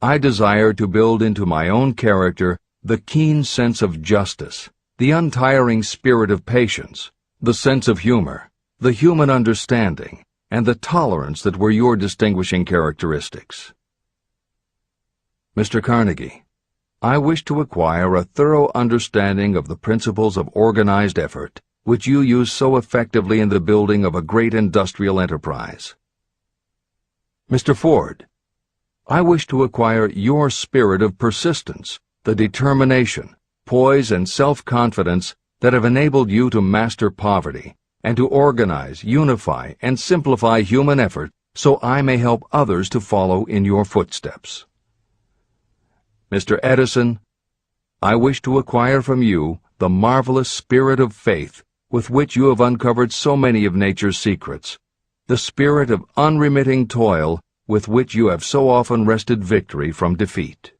I desire to build into my own character the keen sense of justice, the untiring spirit of patience, the sense of humor, the human understanding, and the tolerance that were your distinguishing characteristics. Mr. Carnegie, I wish to acquire a thorough understanding of the principles of organized effort, which you use so effectively in the building of a great industrial enterprise. Mr. Ford, I wish to acquire your spirit of persistence, the determination, poise, and self-confidence that have enabled you to master poverty and to organize, unify, and simplify human effort so I may help others to follow in your footsteps. Mr. Edison, I wish to acquire from you the marvelous spirit of faith with which you have uncovered so many of nature's secrets, the spirit of unremitting toil with which you have so often wrested victory from defeat.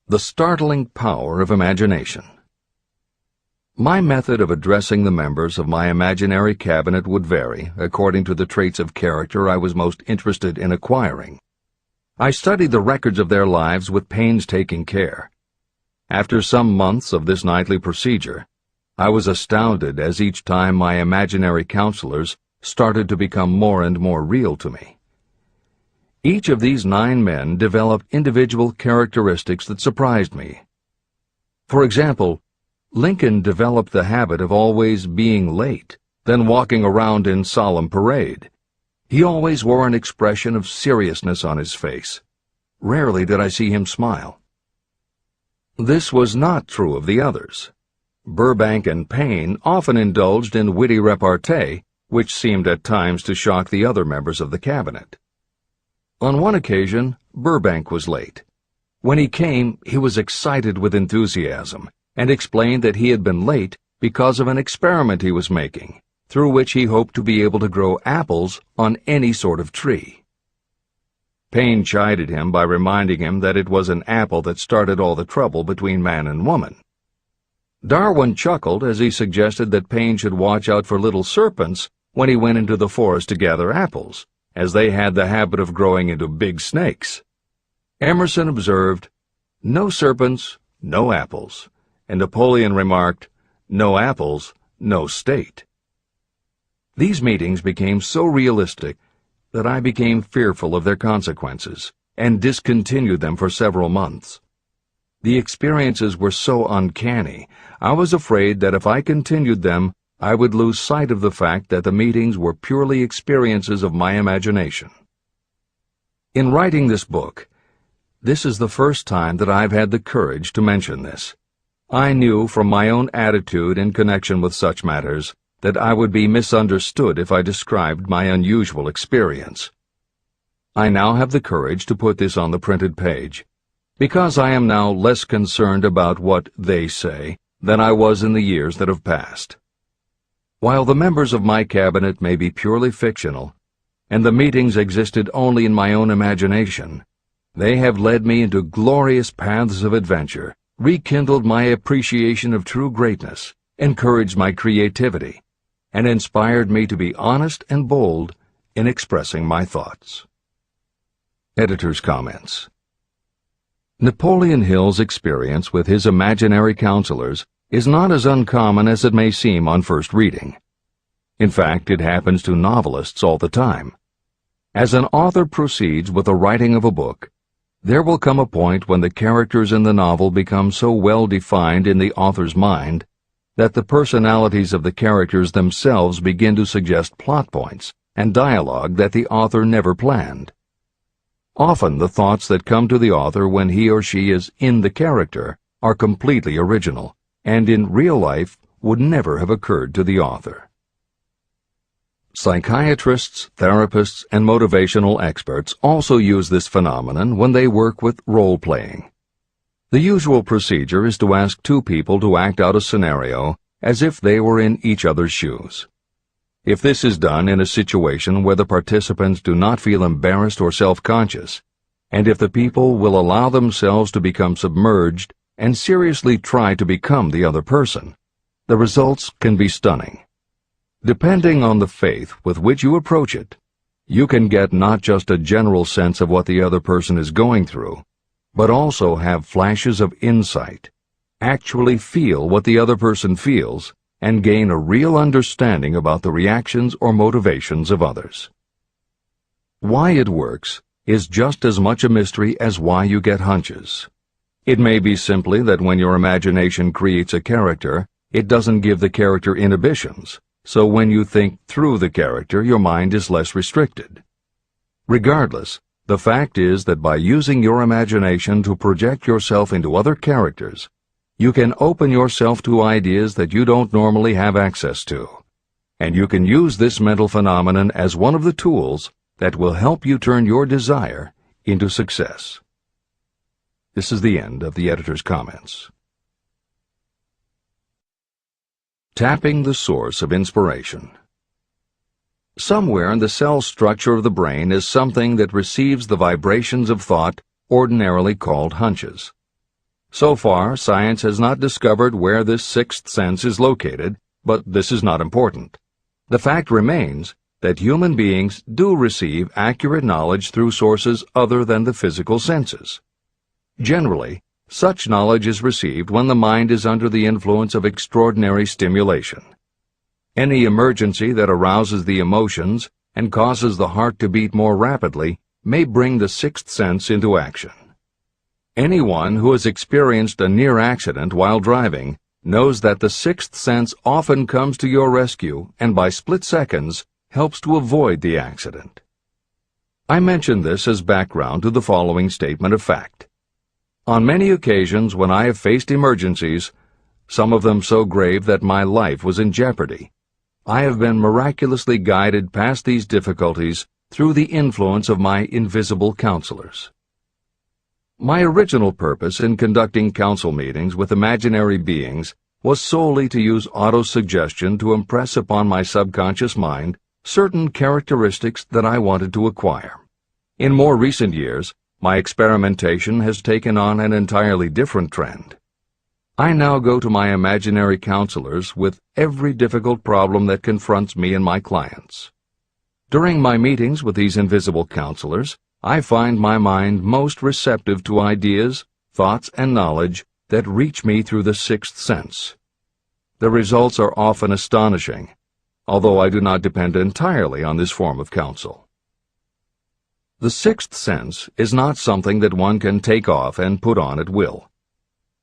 The startling power of imagination. My method of addressing the members of my imaginary cabinet would vary according to the traits of character I was most interested in acquiring. I studied the records of their lives with painstaking care. After some months of this nightly procedure, I was astounded as each time my imaginary counselors started to become more and more real to me. Each of these 9 men developed individual characteristics that surprised me. For example, Lincoln developed the habit of always being late, then walking around in solemn parade. He always wore an expression of seriousness on his face. Rarely did I see him smile. This was not true of the others. Burbank and Payne often indulged in witty repartee, which seemed at times to shock the other members of the cabinet. On one occasion, Burbank was late. When he came, he was excited with enthusiasm, and explained that he had been late because of an experiment he was making, through which he hoped to be able to grow apples on any sort of tree. Payne chided him by reminding him that it was an apple that started all the trouble between man and woman. Darwin chuckled as he suggested that Payne should watch out for little serpents when he went into the forest to gather apples, as they had the habit of growing into big snakes. Emerson observed, "No serpents, no apples," and Napoleon remarked, "No apples, no state." These meetings became so realistic that I became fearful of their consequences and discontinued them for several months. The experiences were so uncanny, I was afraid that if I continued them, I would lose sight of the fact that the meetings were purely experiences of my imagination. In writing this book, this is the first time that I've had the courage to mention this. I knew from my own attitude in connection with such matters that I would be misunderstood if I described my unusual experience. I now have the courage to put this on the printed page, because I am now less concerned about what they say than I was in the years that have passed. While the members of my cabinet may be purely fictional, and the meetings existed only in my own imagination, they have led me into glorious paths of adventure, rekindled my appreciation of true greatness, encouraged my creativity, and inspired me to be honest and bold in expressing my thoughts. Editor's comments. Napoleon Hill's experience with his imaginary counselors is not as uncommon as it may seem on first reading. In fact, it happens to novelists all the time. As an author proceeds with the writing of a book, there will come a point when the characters in the novel become so well defined in the author's mind that the personalities of the characters themselves begin to suggest plot points and dialogue that the author never planned. Often the thoughts that come to the author when he or she is in the character are completely original, and in real life would never have occurred to the author. Psychiatrists, therapists, and motivational experts also use this phenomenon when they work with role-playing. The usual procedure is to ask 2 people to act out a scenario as if they were in each other's shoes. If this is done in a situation where the participants do not feel embarrassed or self-conscious, and if the people will allow themselves to become submerged and seriously try to become the other person, the results can be stunning. Depending on the faith with which you approach it, you can get not just a general sense of what the other person is going through, but also have flashes of insight, actually feel what the other person feels, and gain a real understanding about the reactions or motivations of others. Why it works is just as much a mystery as why you get hunches. It may be simply that when your imagination creates a character, it doesn't give the character inhibitions, so when you think through the character, your mind is less restricted. Regardless, the fact is that by using your imagination to project yourself into other characters, you can open yourself to ideas that you don't normally have access to, and you can use this mental phenomenon as one of the tools that will help you turn your desire into success. This is the end of the editor's comments. Tapping the source of inspiration. Somewhere in the cell structure of the brain is something that receives the vibrations of thought ordinarily called hunches. So far, science has not discovered where this sixth sense is located, but this is not important. The fact remains that human beings do receive accurate knowledge through sources other than the physical senses. Generally, such knowledge is received when the mind is under the influence of extraordinary stimulation. Any emergency that arouses the emotions and causes the heart to beat more rapidly may bring the sixth sense into action. Anyone who has experienced a near accident while driving knows that the sixth sense often comes to your rescue and by split seconds helps to avoid the accident. I mention this as background to the following statement of fact. On many occasions when I have faced emergencies, some of them so grave that my life was in jeopardy, I have been miraculously guided past these difficulties through the influence of my invisible counselors. My original purpose in conducting council meetings with imaginary beings was solely to use autosuggestion to impress upon my subconscious mind certain characteristics that I wanted to acquire. In more recent years, my experimentation has taken on an entirely different trend. I now go to my imaginary counselors with every difficult problem that confronts me and my clients. During my meetings with these invisible counselors, I find my mind most receptive to ideas, thoughts, and knowledge that reach me through the sixth sense. The results are often astonishing, although I do not depend entirely on this form of counsel. The sixth sense is not something that one can take off and put on at will.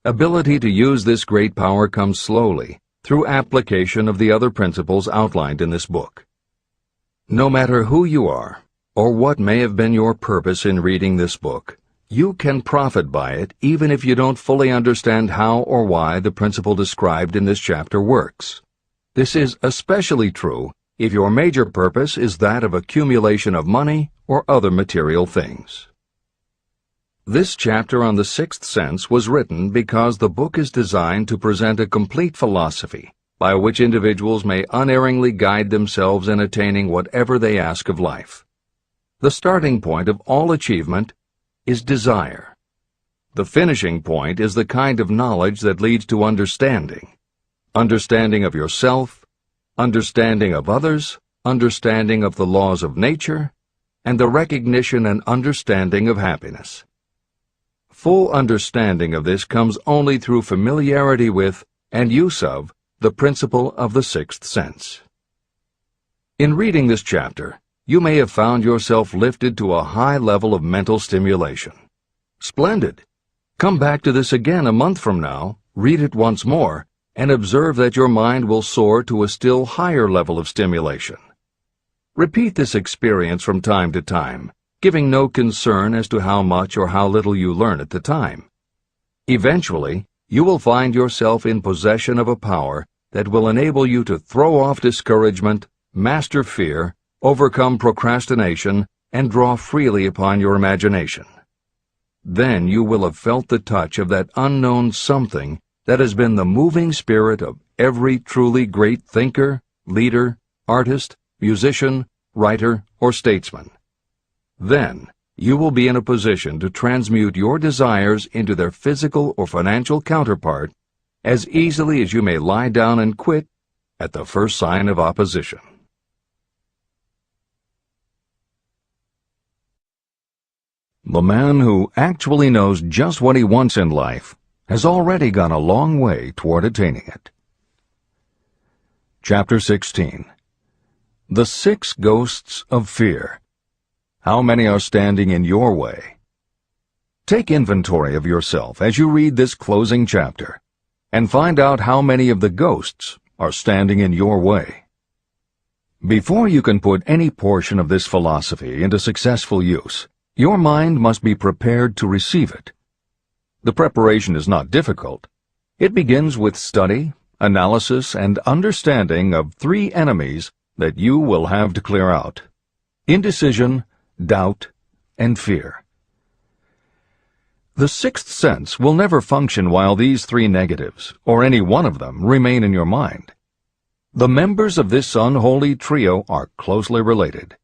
Ability to use this great power comes slowly, through application of the other principles outlined in this book. No matter who you are, or what may have been your purpose in reading this book, you can profit by it even if you don't fully understand how or why the principle described in this chapter works. This is especially true if your major purpose is that of accumulation of money or other material things. This chapter on the sixth sense was written because the book is designed to present a complete philosophy by which individuals may unerringly guide themselves in attaining whatever they ask of life. The starting point of all achievement is desire. The finishing point is the kind of knowledge that leads to understanding. Understanding of yourself, understanding of others, understanding of the laws of nature, and the recognition and understanding of happiness. Full understanding of this comes only through familiarity with and use of the principle of the sixth sense. In reading this chapter, you may have found yourself lifted to a high level of mental stimulation. Splendid! Come back to this again a month from now, read it once more, and observe that your mind will soar to a still higher level of stimulation. Repeat this experience from time to time, giving no concern as to how much or how little you learn at the time. Eventually, you will find yourself in possession of a power that will enable you to throw off discouragement, master fear, overcome procrastination, and draw freely upon your imagination. Then you will have felt the touch of that unknown something that has been the moving spirit of every truly great thinker, leader, artist, musician, writer, or statesman. Then, you will be in a position to transmute your desires into their physical or financial counterpart as easily as you may lie down and quit at the first sign of opposition. The man who actually knows just what he wants in life has already gone a long way toward attaining it. Chapter 16. The 6 Ghosts of Fear. How many are standing in your way? Take inventory of yourself as you read this closing chapter, and find out how many of the ghosts are standing in your way. Before you can put any portion of this philosophy into successful use, your mind must be prepared to receive it. The preparation is not difficult. It begins with study, analysis, and understanding of 3 enemies that you will have to clear out: indecision, doubt, and fear. The 6th sense will never function while these 3 negatives, or any one of them, remain in your mind. The members of this unholy trio are closely related.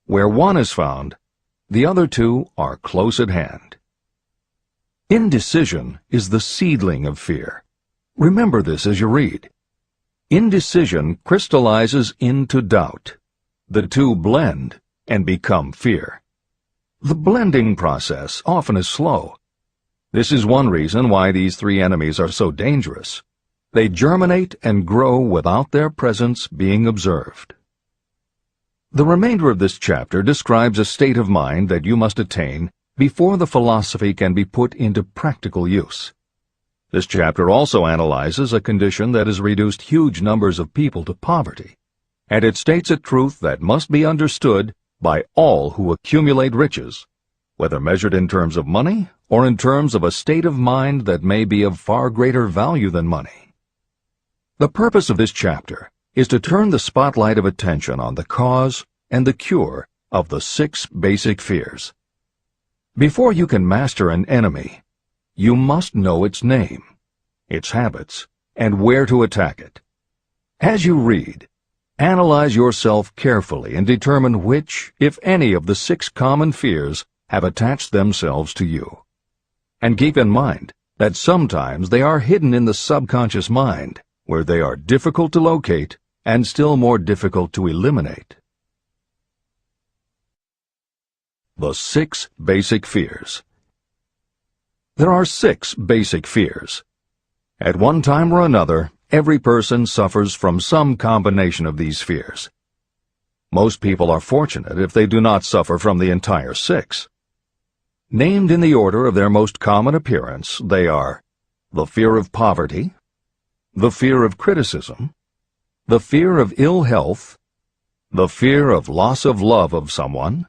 Where one is found, the other 2 are close at hand. Indecision is the seedling of fear. Remember this as you read. Indecision crystallizes into doubt. The 2 blend and become fear. The blending process often is slow. This is one reason why these 3 enemies are so dangerous. They germinate and grow without their presence being observed. The remainder of this chapter describes a state of mind that you must attain before the philosophy can be put into practical use. This chapter also analyzes a condition that has reduced huge numbers of people to poverty, and it states a truth that must be understood by all who accumulate riches, whether measured in terms of money or in terms of a state of mind that may be of far greater value than money. The purpose of this chapter is to turn the spotlight of attention on the cause and the cure of the 6 basic fears. Before you can master an enemy, you must know its name, its habits, and where to attack it. As you read, analyze yourself carefully and determine which, if any, of the 6 common fears have attached themselves to you. And keep in mind that sometimes they are hidden in the subconscious mind, where they are difficult to locate and still more difficult to eliminate. The 6 basic fears. There are 6 basic fears. At one time or another, every person suffers from some combination of these fears. Most people are fortunate if they do not suffer from the entire 6. Named in the order of their most common appearance, they are the fear of poverty, the fear of criticism, the fear of ill health, the fear of loss of love of someone,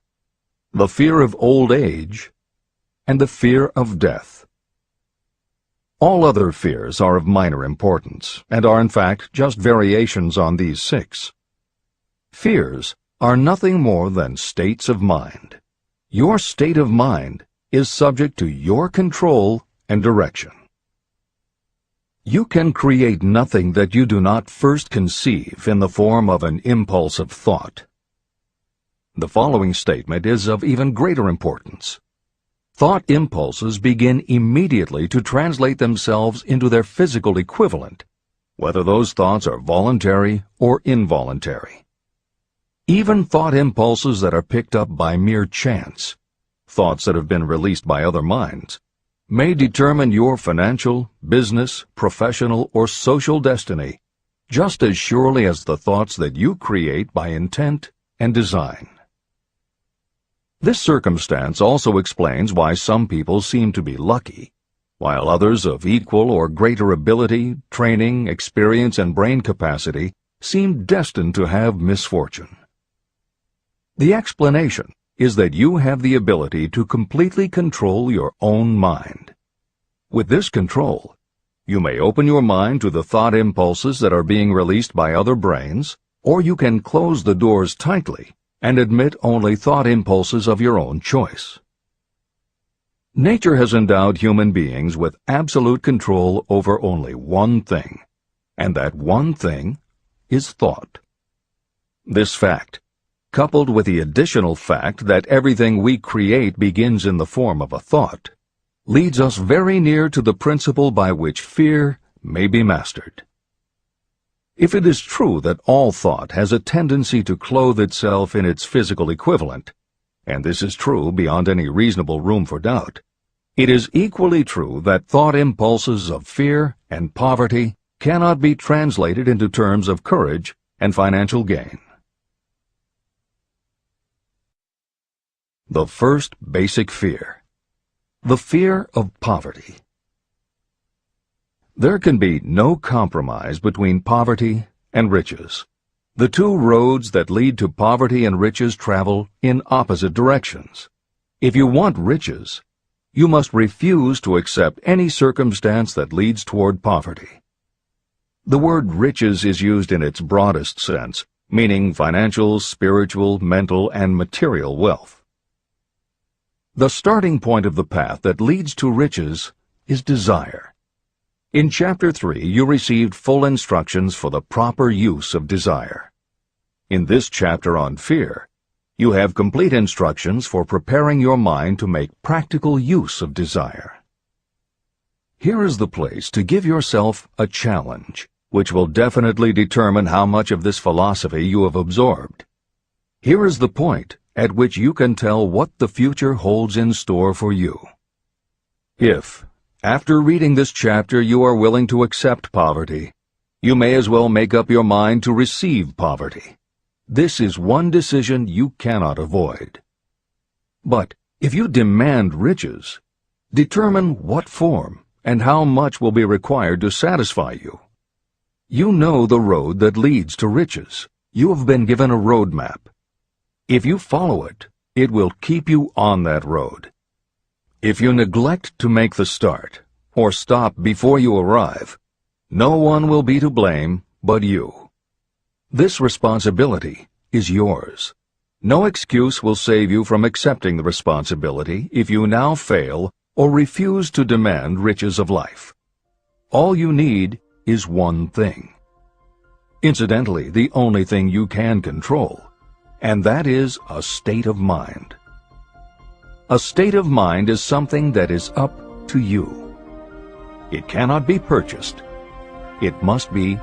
the fear of old age, and the fear of death. All other fears are of minor importance, and are in fact just variations on these 6. Fears are nothing more than states of mind. Your state of mind is subject to your control and direction. You can create nothing that you do not first conceive in the form of an impulse of thought. The following statement is of even greater importance. Thought impulses begin immediately to translate themselves into their physical equivalent, whether those thoughts are voluntary or involuntary. Even thought impulses that are picked up by mere chance, thoughts that have been released by other minds, may determine your financial, business, professional, or social destiny just as surely as the thoughts that you create by intent and design. This circumstance also explains why some people seem to be lucky, while others of equal or greater ability, training, experience, and brain capacity seem destined to have misfortune. The explanation is that you have the ability to completely control your own mind. With this control, you may open your mind to the thought impulses that are being released by other brains, or you can close the doors tightly and admit only thought impulses of your own choice. Nature has endowed human beings with absolute control over only one thing, and that one thing is thought. This fact, coupled with the additional fact that everything we create begins in the form of a thought, leads us very near to the principle by which fear may be mastered. If it is true that all thought has a tendency to clothe itself in its physical equivalent, and this is true beyond any reasonable room for doubt, it is equally true that thought impulses of fear and poverty cannot be translated into terms of courage and financial gain. The first basic fear: the fear of poverty. There can be no compromise between poverty and riches. The two roads that lead to poverty and riches travel in opposite directions. If you want riches, you must refuse to accept any circumstance that leads toward poverty. The word riches is used in its broadest sense, meaning financial, spiritual, mental, and material wealth. The starting point of the path that leads to riches is desire. In Chapter 3, you received full instructions for the proper use of desire. In this chapter on fear, you have complete instructions for preparing your mind to make practical use of desire. Here is the place to give yourself a challenge, which will definitely determine how much of this philosophy you have absorbed. Here is the point at which you can tell what the future holds in store for you. If, after reading this chapter, you are willing to accept poverty, you may as well make up your mind to receive poverty. This is one decision you cannot avoid. But if you demand riches, determine what form and how much will be required to satisfy you. You know the road that leads to riches. You have been given a roadmap. If you follow it, it will keep you on that road. If you neglect to make the start, or stop before you arrive, no one will be to blame but you. This responsibility is yours. No excuse will save you from accepting the responsibility if you now fail or refuse to demand riches of life. All you need is one thing. Incidentally, the only thing you can control, and that is a state of mind. A state of mind is something that is up to you. It cannot be purchased. It must be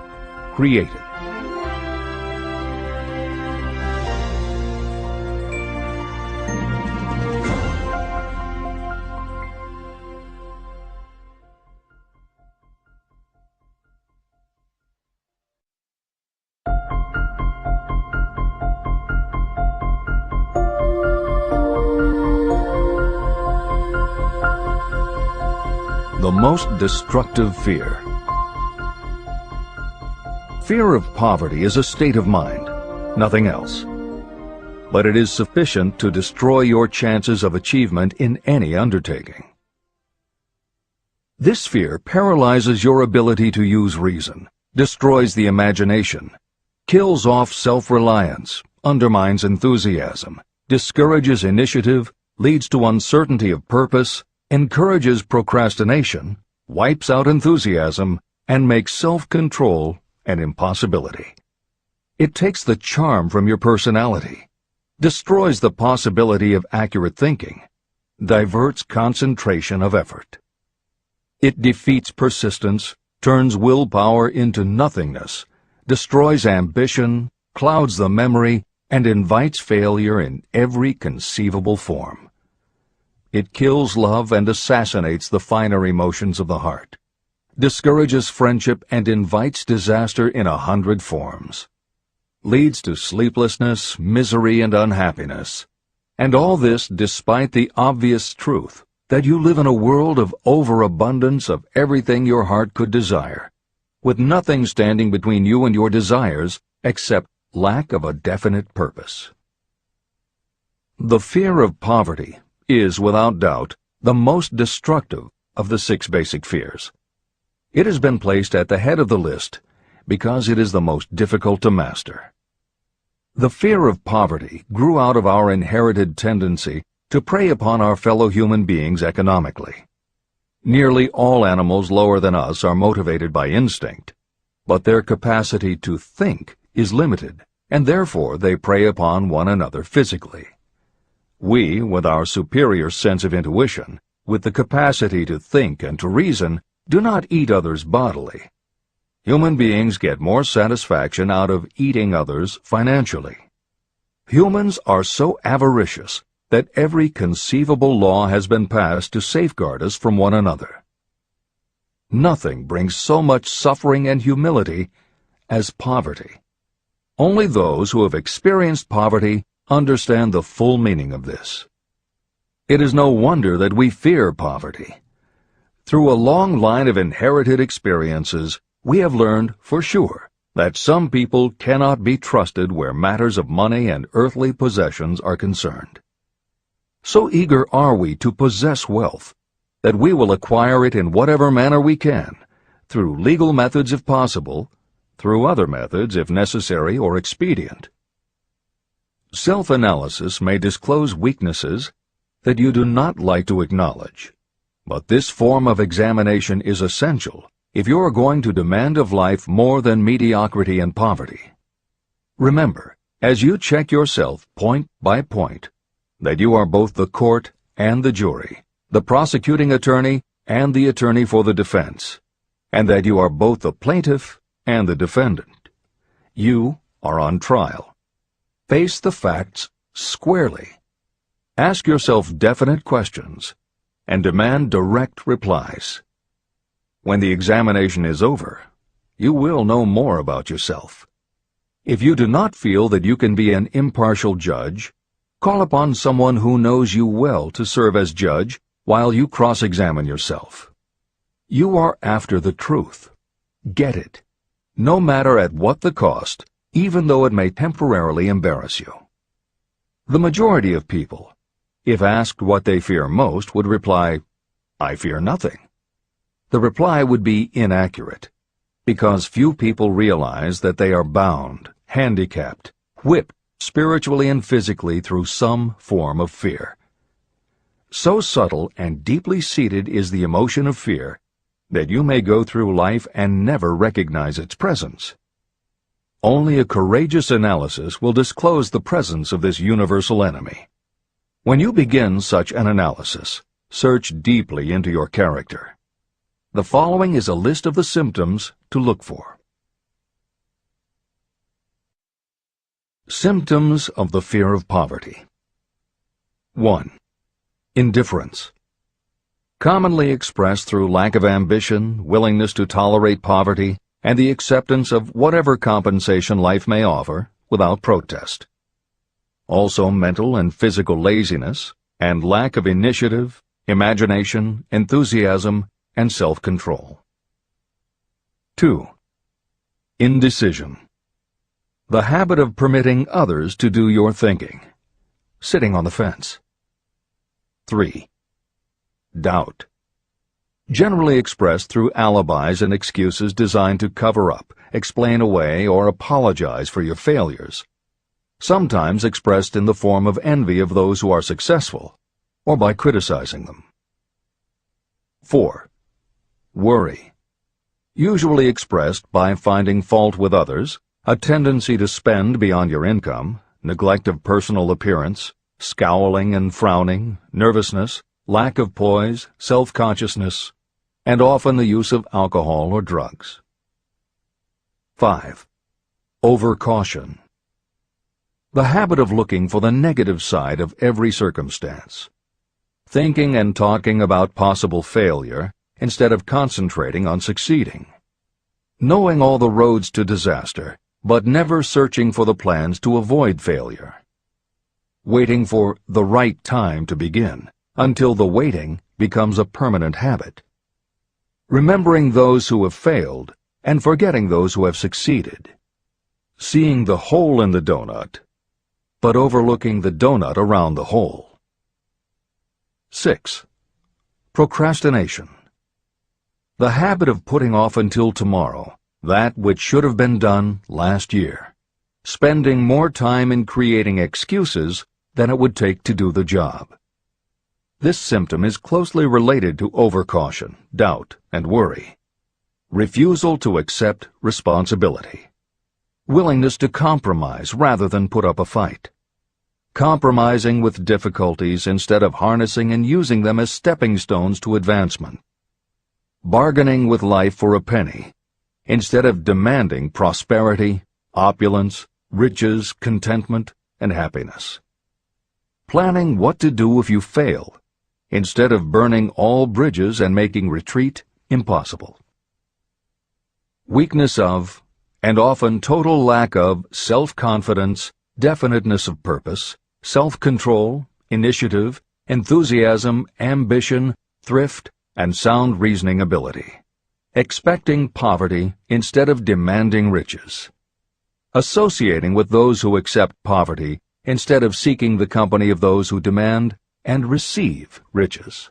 created. The most destructive fear. Fear of poverty is a state of mind, nothing else. But it is sufficient to destroy your chances of achievement in any undertaking. This fear paralyzes your ability to use reason, destroys the imagination, kills off self-reliance, undermines enthusiasm, discourages initiative, leads to uncertainty of purpose, encourages procrastination, wipes out enthusiasm, and makes self-control an impossibility. It takes the charm from your personality, destroys the possibility of accurate thinking, diverts concentration of effort. It defeats persistence, turns willpower into nothingness, destroys ambition, clouds the memory, and invites failure in every conceivable form. It kills love and assassinates the finer emotions of the heart, discourages friendship and invites disaster in 100 forms, leads to sleeplessness, misery, and unhappiness. And all this despite the obvious truth that you live in a world of overabundance of everything your heart could desire, with nothing standing between you and your desires except lack of a definite purpose. The fear of poverty is, without doubt, the most destructive of the 6 basic fears. It has been placed at the head of the list because it is the most difficult to master. The fear of poverty grew out of our inherited tendency to prey upon our fellow human beings economically. Nearly all animals lower than us are motivated by instinct, but their capacity to think is limited and therefore they prey upon one another physically. We, with our superior sense of intuition, with the capacity to think and to reason, do not eat others bodily. Human beings get more satisfaction out of eating others financially. Humans are so avaricious that every conceivable law has been passed to safeguard us from one another. Nothing brings so much suffering and humility as poverty. Only those who have experienced poverty understand the full meaning of this. It is no wonder that we fear poverty. Through a long line of inherited experiences, we have learned for sure that some people cannot be trusted where matters of money and earthly possessions are concerned. So eager are we to possess wealth that we will acquire it in whatever manner we can, through legal methods if possible, through other methods if necessary or expedient. Self-analysis may disclose weaknesses that you do not like to acknowledge, but this form of examination is essential if you are going to demand of life more than mediocrity and poverty. Remember, as you check yourself point by point, that you are both the court and the jury, the prosecuting attorney and the attorney for the defense, and that you are both the plaintiff and the defendant. You are on trial. Face the facts squarely. Ask yourself definite questions and demand direct replies. When the examination is over, you will know more about yourself. If you do not feel that you can be an impartial judge, call upon someone who knows you well to serve as judge while you cross-examine yourself. You are after the truth. Get it, no matter at what the cost, even though it may temporarily embarrass you. The majority of people, if asked what they fear most, would reply, "I fear nothing." The reply would be inaccurate, because few people realize that they are bound, handicapped, whipped spiritually and physically through some form of fear. So subtle and deeply seated is the emotion of fear that you may go through life and never recognize its presence. Only a courageous analysis will disclose the presence of this universal enemy. When you begin such an analysis, search deeply into your character. The following is a list of the symptoms to look for. Symptoms of the fear of poverty. 1. Indifference. Commonly expressed through lack of ambition, willingness to tolerate poverty, and the acceptance of whatever compensation life may offer without protest. Also mental and physical laziness, and lack of initiative, imagination, enthusiasm, and self-control. 2. Indecision. The habit of permitting others to do your thinking, sitting on the fence. 3. Doubt. Generally expressed through alibis and excuses designed to cover up, explain away, or apologize for your failures, sometimes expressed in the form of envy of those who are successful, or by criticizing them. 4. Worry. Usually expressed by finding fault with others, a tendency to spend beyond your income, neglect of personal appearance, scowling and frowning, nervousness, lack of poise, self-consciousness, and often the use of alcohol or drugs. 5. Overcaution. The habit of looking for the negative side of every circumstance, thinking and talking about possible failure instead of concentrating on succeeding, knowing all the roads to disaster, but never searching for the plans to avoid failure, waiting for the right time to begin, until the waiting becomes a permanent habit, remembering those who have failed and forgetting those who have succeeded, seeing the hole in the donut, but overlooking the donut around the hole. 6. Procrastination. The habit of putting off until tomorrow that which should have been done last year, spending more time in creating excuses than it would take to do the job. This symptom is closely related to overcaution, doubt, and worry. Refusal to accept responsibility. willingness to compromise rather than put up a fight, compromising with difficulties instead of harnessing and using them as stepping stones to advancement, bargaining with life for a penny instead of demanding prosperity, opulence, riches, contentment, and happiness, planning what to do if you fail instead of burning all bridges and making retreat impossible. Weakness of, and often total lack of, self-confidence, definiteness of purpose, self-control, initiative, enthusiasm, ambition, thrift, and sound reasoning ability. Expecting poverty instead of demanding riches. Associating with those who accept poverty instead of seeking the company of those who demand and receive riches.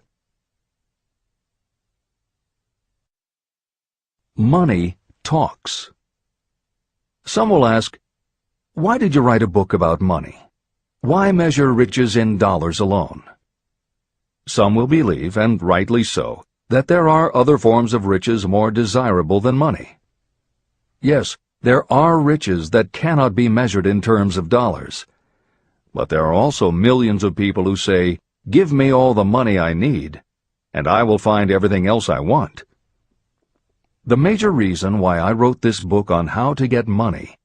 Money talks. Some will ask, why did you write a book about money? Why measure riches in dollars alone? Some will believe, and rightly so, that there are other forms of riches more desirable than money. Yes, there are riches that cannot be measured in terms of dollars. But there are also millions of people who say, "Give me all the money I need, and I will find everything else I want." The major reason why I wrote this book on how to get money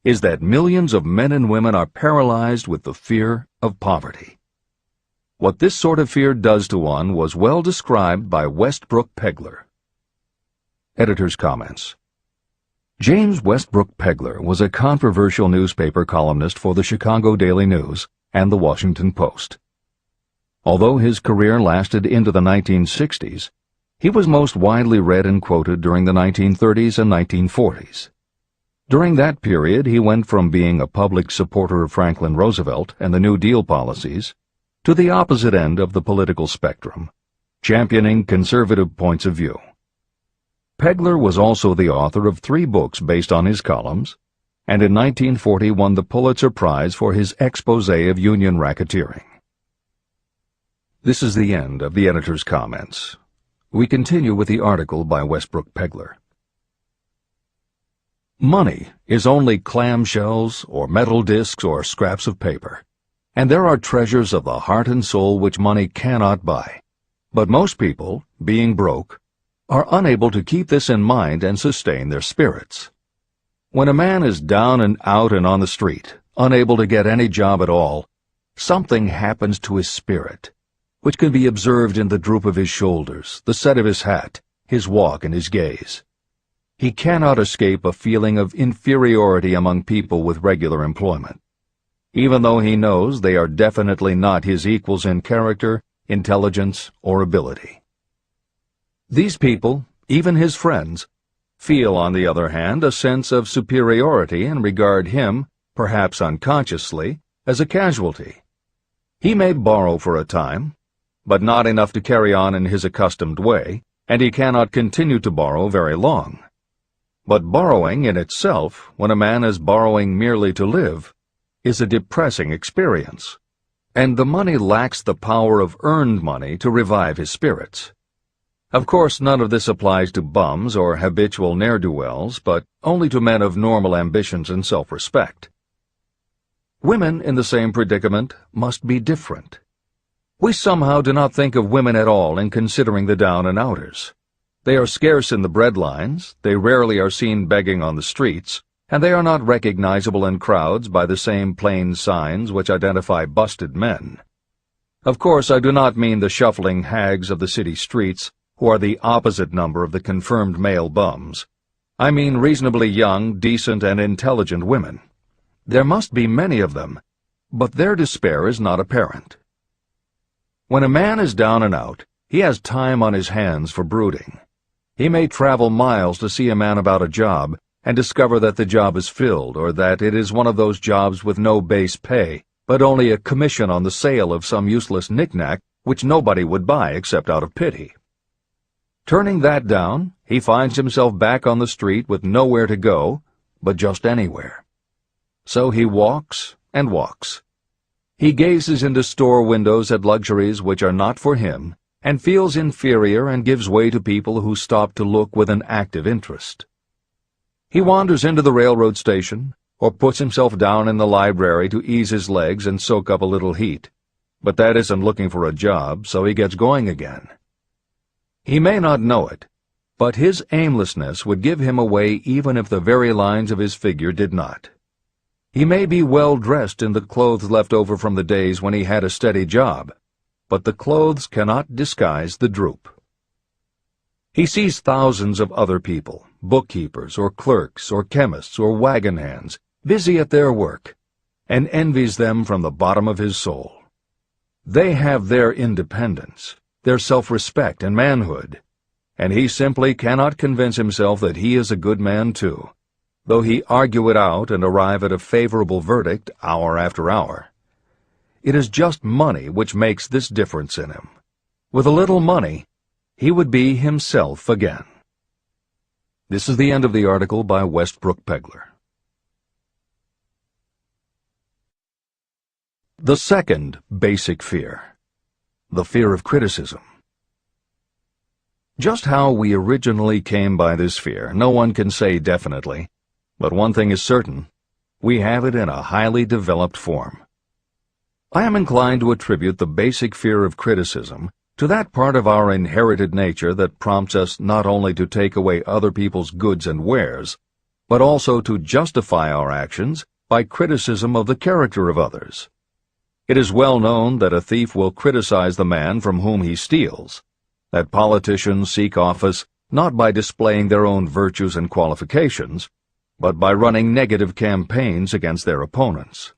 is that millions of men and women are paralyzed with the fear of poverty. What this sort of fear does to one was well described by Westbrook Pegler. Editor's comments. James Westbrook Pegler was a controversial newspaper columnist for the Chicago Daily News and the Washington Post. Although his career lasted into the 1960s, he was most widely read and quoted during the 1930s and 1940s. During that period, he went from being a public supporter of Franklin Roosevelt and the New Deal policies to the opposite end of the political spectrum, championing conservative points of view. Pegler was also the author of 3 books based on his columns, and in 1940 won the Pulitzer Prize for his expose of union racketeering. This is the end of the editor's comments. We continue with the article by Westbrook Pegler. Money is only clamshells or metal discs or scraps of paper, and there are treasures of the heart and soul which money cannot buy. But most people, being broke, are unable to keep this in mind and sustain their spirits. When a man is down and out and on the street, unable to get any job at all, something happens to his spirit, which can be observed in the droop of his shoulders, the set of his hat, his walk, and his gaze. He cannot escape a feeling of inferiority among people with regular employment, even though he knows they are definitely not his equals in character, intelligence, or ability. These people, even his friends, feel, on the other hand, a sense of superiority and regard him, perhaps unconsciously, as a casualty. He may borrow for a time, but not enough to carry on in his accustomed way, and he cannot continue to borrow very long. But borrowing in itself, when a man is borrowing merely to live, is a depressing experience, and the money lacks the power of earned money to revive his spirits. Of course, none of this applies to bums or habitual ne'er-do-wells, but only to men of normal ambitions and self-respect. Women in the same predicament must be different. We somehow do not think of women at all in considering the down-and-outers. They are scarce in the bread lines, they rarely are seen begging on the streets, and they are not recognizable in crowds by the same plain signs which identify busted men. Of course, I do not mean the shuffling hags of the city streets, who are the opposite number of the confirmed male bums. I mean reasonably young, decent, and intelligent women. There must be many of them, but their despair is not apparent. When a man is down and out, he has time on his hands for brooding. He may travel miles to see a man about a job and discover that the job is filled, or that it is one of those jobs with no base pay, but only a commission on the sale of some useless knick-knack which nobody would buy except out of pity. Turning that down, he finds himself back on the street with nowhere to go, but just anywhere. So he walks and walks. He gazes into store windows at luxuries which are not for him, and feels inferior and gives way to people who stop to look with an active interest. He wanders into the railroad station, or puts himself down in the library to ease his legs and soak up a little heat. But that isn't looking for a job, so he gets going again. He may not know it, but his aimlessness would give him away even if the very lines of his figure did not. He may be well dressed in the clothes left over from the days when he had a steady job, but the clothes cannot disguise the droop. He sees thousands of other people, bookkeepers or clerks or chemists or wagon hands, busy at their work, and envies them from the bottom of his soul. They have their independence, their self-respect and manhood, and he simply cannot convince himself that he is a good man too, though he argue it out and arrive at a favorable verdict hour after hour. It is just money which makes this difference in him. With a little money, he would be himself again. This is the end of the article by Westbrook Pegler. The second basic fear, the fear of criticism. Just how we originally came by this fear, no one can say definitely, but one thing is certain, we have it in a highly developed form. I am inclined to attribute the basic fear of criticism to that part of our inherited nature that prompts us not only to take away other people's goods and wares, but also to justify our actions by criticism of the character of others. It is well known that a thief will criticize the man from whom he steals, that politicians seek office not by displaying their own virtues and qualifications, but by running negative campaigns against their opponents.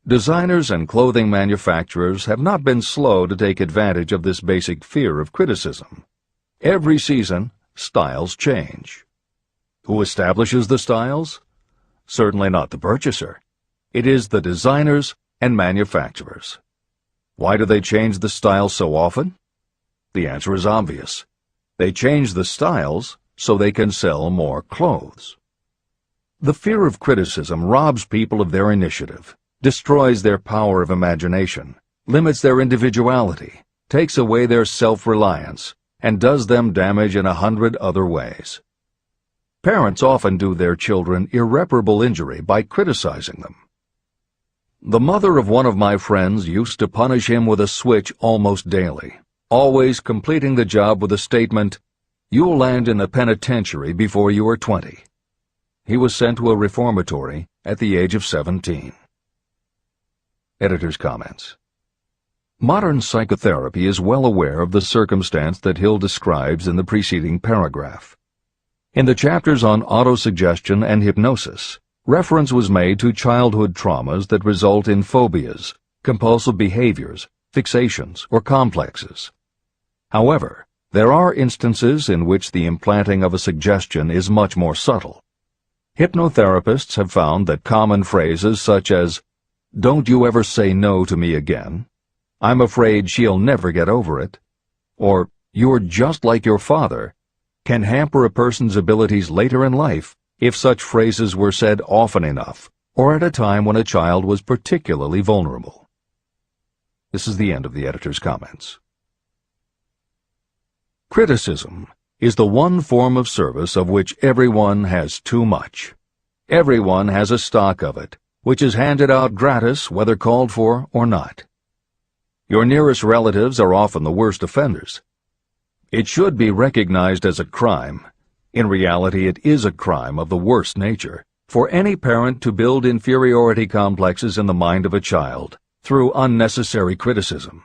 Designers and clothing manufacturers have not been slow to take advantage of this basic fear of criticism. Every season, styles change. Who establishes the styles? Certainly not the purchaser. It is the designers and manufacturers. Why do they change the styles so often? The answer is obvious. They change the styles so they can sell more clothes. The fear of criticism robs people of their initiative, destroys their power of imagination, limits their individuality, takes away their self-reliance, and does them damage in 100 other ways. Parents often do their children irreparable injury by criticizing them. The mother of one of my friends used to punish him with a switch almost daily, always completing the job with the statement, "You'll land in the penitentiary before you are 20. He was sent to a reformatory at the age of 17. Editor's comments. Modern psychotherapy is well aware of the circumstance that Hill describes in the preceding paragraph. In the chapters on autosuggestion and hypnosis, reference was made to childhood traumas that result in phobias, compulsive behaviors, fixations, or complexes. However, there are instances in which the implanting of a suggestion is much more subtle. Hypnotherapists have found that common phrases such as, "Don't you ever say no to me again," "I'm afraid she'll never get over it," or "You're just like your father," can hamper a person's abilities later in life if such phrases were said often enough, or at a time when a child was particularly vulnerable. This is the end of the editor's comments. Criticism is the one form of service of which everyone has too much. Everyone has a stock of it, which is handed out gratis whether called for or not. Your nearest relatives are often the worst offenders. It should be recognized as a crime. In reality, it is a crime of the worst nature for any parent to build inferiority complexes in the mind of a child through unnecessary criticism.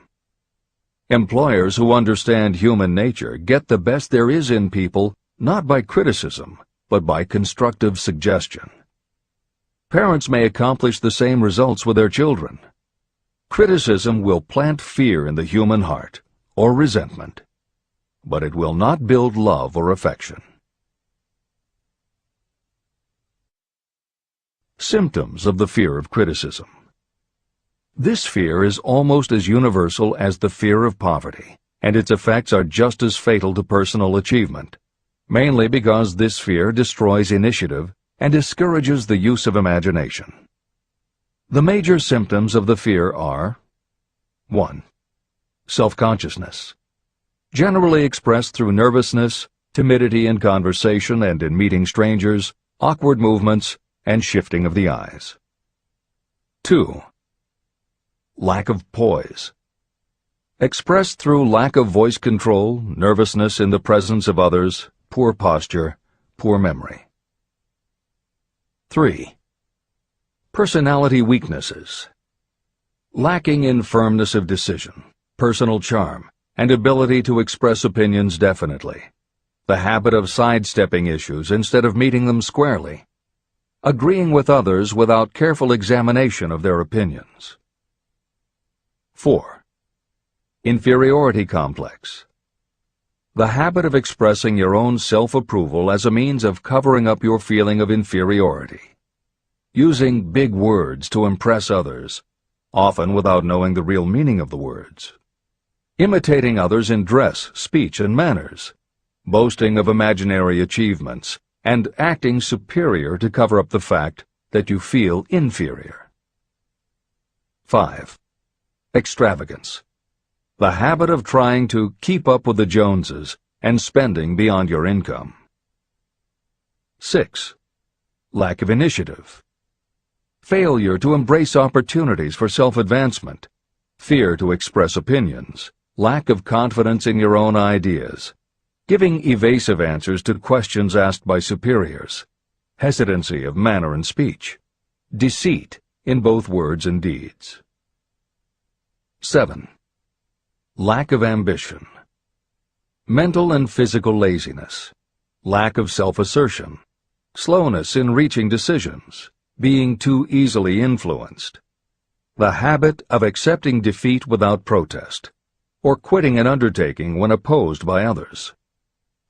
Employers who understand human nature get the best there is in people not by criticism, but by constructive suggestion. Parents may accomplish the same results with their children. Criticism will plant fear in the human heart, or resentment, but it will not build love or affection. Symptoms of the fear of criticism. This fear is almost as universal as the fear of poverty, and its effects are just as fatal to personal achievement, mainly because this fear destroys initiative and discourages the use of imagination. The major symptoms of the fear are 1. Self-consciousness, generally expressed through nervousness, timidity in conversation and in meeting strangers, awkward movements, and shifting of the eyes. 2. Lack of poise. Expressed through lack of voice control, nervousness in the presence of others, poor posture, poor memory. 3. Personality weaknesses. Lacking in firmness of decision, personal charm, and ability to express opinions definitely. The habit of sidestepping issues instead of meeting them squarely. Agreeing with others without careful examination of their opinions. 4. Inferiority complex. The habit of expressing your own self-approval as a means of covering up your feeling of inferiority. Using big words to impress others, often without knowing the real meaning of the words. Imitating others in dress, speech, and manners. Boasting of imaginary achievements, and acting superior to cover up the fact that you feel inferior. 5. Extravagance. The habit of trying to keep up with the Joneses and spending beyond your income. 6. Lack of initiative. Failure to embrace opportunities for self-advancement. Fear to express opinions. Lack of confidence in your own ideas. Giving evasive answers to questions asked by superiors. Hesitancy of manner and speech. Deceit in both words and deeds. 7. Lack of ambition. Mental and physical laziness. Lack of self-assertion. Slowness in reaching decisions. Being too easily influenced. The habit of accepting defeat without protest, or quitting an undertaking when opposed by others.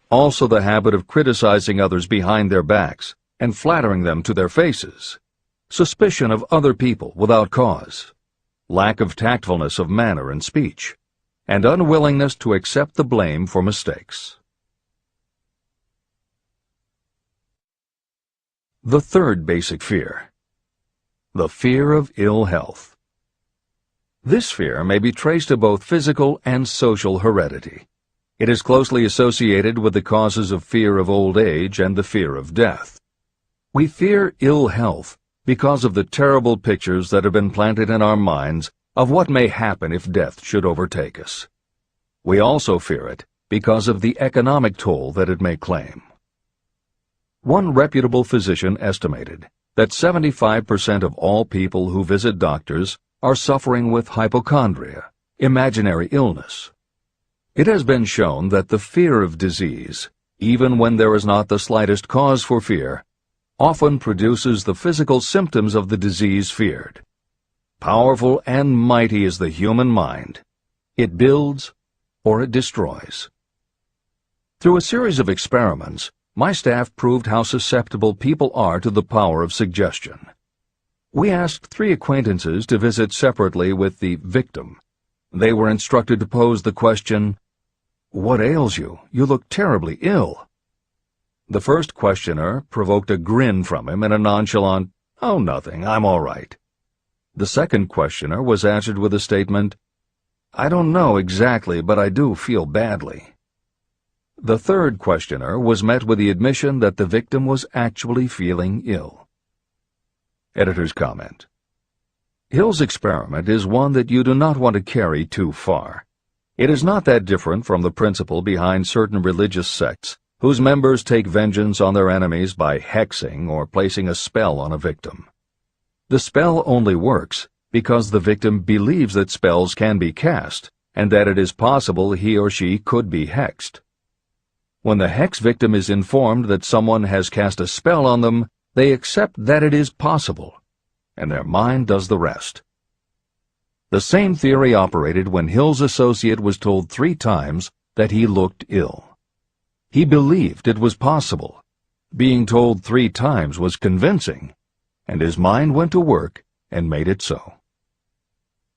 Also the habit of criticizing others behind their backs and flattering them to their faces. Suspicion of other people without cause. Lack of tactfulness of manner and speech, and unwillingness to accept the blame for mistakes. The third basic fear. The fear of ill health. This fear may be traced to both physical and social heredity. It is closely associated with the causes of fear of old age and the fear of death. We fear ill health because of the terrible pictures that have been planted in our minds of what may happen if death should overtake us. We also fear it because of the economic toll that it may claim. One reputable physician estimated that 75% of all people who visit doctors are suffering with hypochondria, imaginary illness. It has been shown that the fear of disease, even when there is not the slightest cause for fear, often produces the physical symptoms of the disease feared. Powerful and mighty is the human mind. It builds or it destroys. Through a series of experiments, my staff proved how susceptible people are to the power of suggestion. We asked 3 acquaintances to visit separately with the victim. They were instructed to pose the question, "What ails you? You look terribly ill." The first questioner provoked a grin from him and a nonchalant, "Oh, nothing, I'm all right." The second questioner was answered with a statement, "I don't know exactly, but I do feel badly." The third questioner was met with the admission that the victim was actually feeling ill. Editor's comment. Hill's experiment is one that you do not want to carry too far. It is not that different from the principle behind certain religious sects whose members take vengeance on their enemies by hexing or placing a spell on a victim. The spell only works because the victim believes that spells can be cast and that it is possible he or she could be hexed. When the hex victim is informed that someone has cast a spell on them, they accept that it is possible, and their mind does the rest. The same theory operated when Hill's associate was told 3 times that he looked ill. He believed it was possible. Being told 3 times was convincing, and his mind went to work and made it so.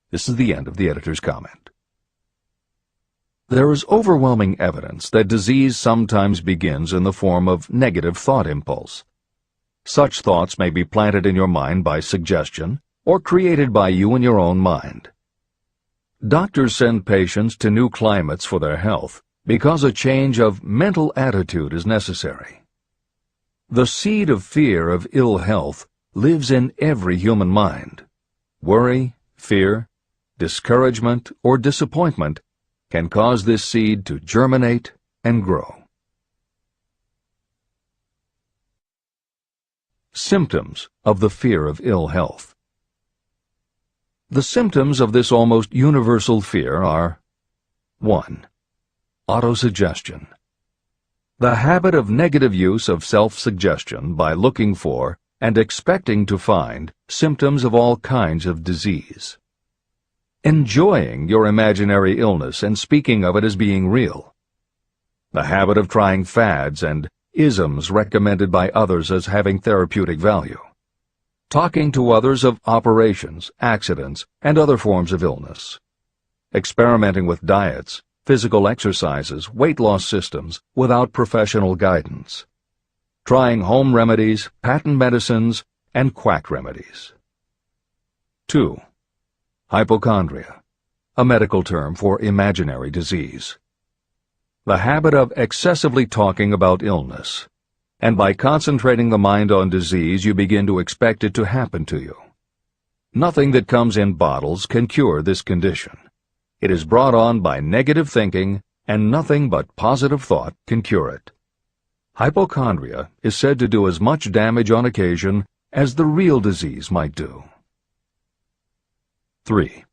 This is the end of the editor's comment. There is overwhelming evidence that disease sometimes begins in the form of negative thought impulse. Such thoughts may be planted in your mind by suggestion or created by you in your own mind. Doctors send patients to new climates for their health because a change of mental attitude is necessary. The seed of fear of ill health lives in every human mind. Worry, fear, discouragement, or disappointment can cause this seed to germinate and grow. Symptoms of the fear of ill health. The symptoms of this almost universal fear are: 1. Autosuggestion. The habit of negative use of self-suggestion by looking for and expecting to find symptoms of all kinds of disease. Enjoying your imaginary illness and speaking of it as being real. The habit of trying fads and isms recommended by others as having therapeutic value. Talking to others of operations, accidents, and other forms of illness. Experimenting with diets, physical exercises, weight loss systems without professional guidance. Trying home remedies, patent medicines, and quack remedies. 2. Hypochondria, a medical term for imaginary disease. The habit of excessively talking about illness, and by concentrating the mind on disease you begin to expect it to happen to you. Nothing that comes in bottles can cure this condition. It is brought on by negative thinking, and nothing but positive thought can cure it. Hypochondria is said to do as much damage on occasion as the real disease might do. 3.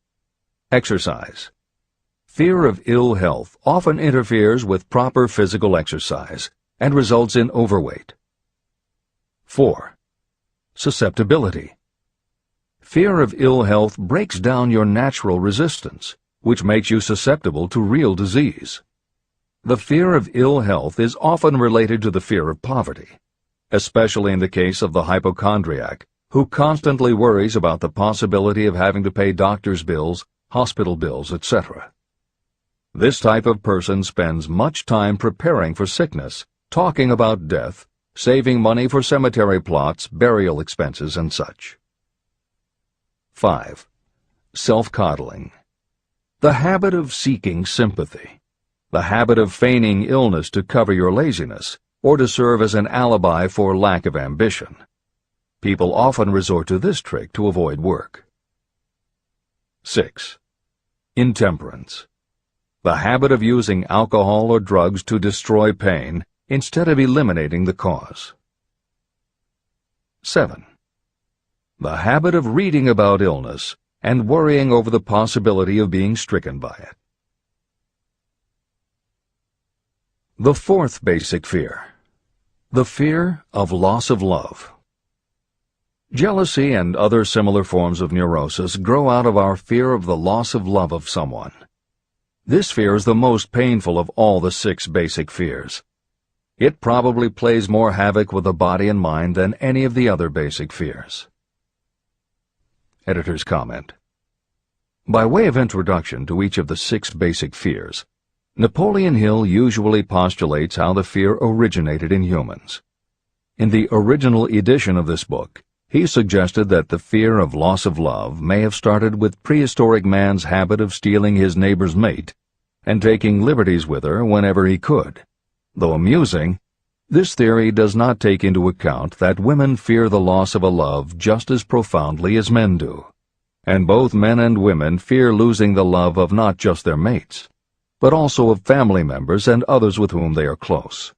Exercise. Fear of ill health often interferes with proper physical exercise and results in overweight. 4. Susceptibility. Fear of ill health breaks down your natural resistance, which makes you susceptible to real disease. The fear of ill health is often related to the fear of poverty, especially in the case of the hypochondriac, who constantly worries about the possibility of having to pay doctor's bills, hospital bills, etc. This type of person spends much time preparing for sickness, talking about death, saving money for cemetery plots, burial expenses, and such. 5. Self-coddling. The habit of seeking sympathy. The habit of feigning illness to cover your laziness, or to serve as an alibi for lack of ambition. People often resort to this trick to avoid work. 6. Intemperance. The habit of using alcohol or drugs to destroy pain instead of eliminating the cause. 7. The habit of reading about illness and worrying over the possibility of being stricken by it. The fourth basic fear. The fear of loss of love. Jealousy and other similar forms of neurosis grow out of our fear of the loss of love of someone. This fear is the most painful of all the 6 basic fears. It probably plays more havoc with the body and mind than any of the other basic fears. Editor's comment. By way of introduction to each of the 6 basic fears, Napoleon Hill usually postulates how the fear originated in humans. In the original edition of this book, he suggested that the fear of loss of love may have started with prehistoric man's habit of stealing his neighbor's mate and taking liberties with her whenever he could. Though amusing, this theory does not take into account that women fear the loss of a love just as profoundly as men do, and both men and women fear losing the love of not just their mates, but also of family members and others with whom they are close.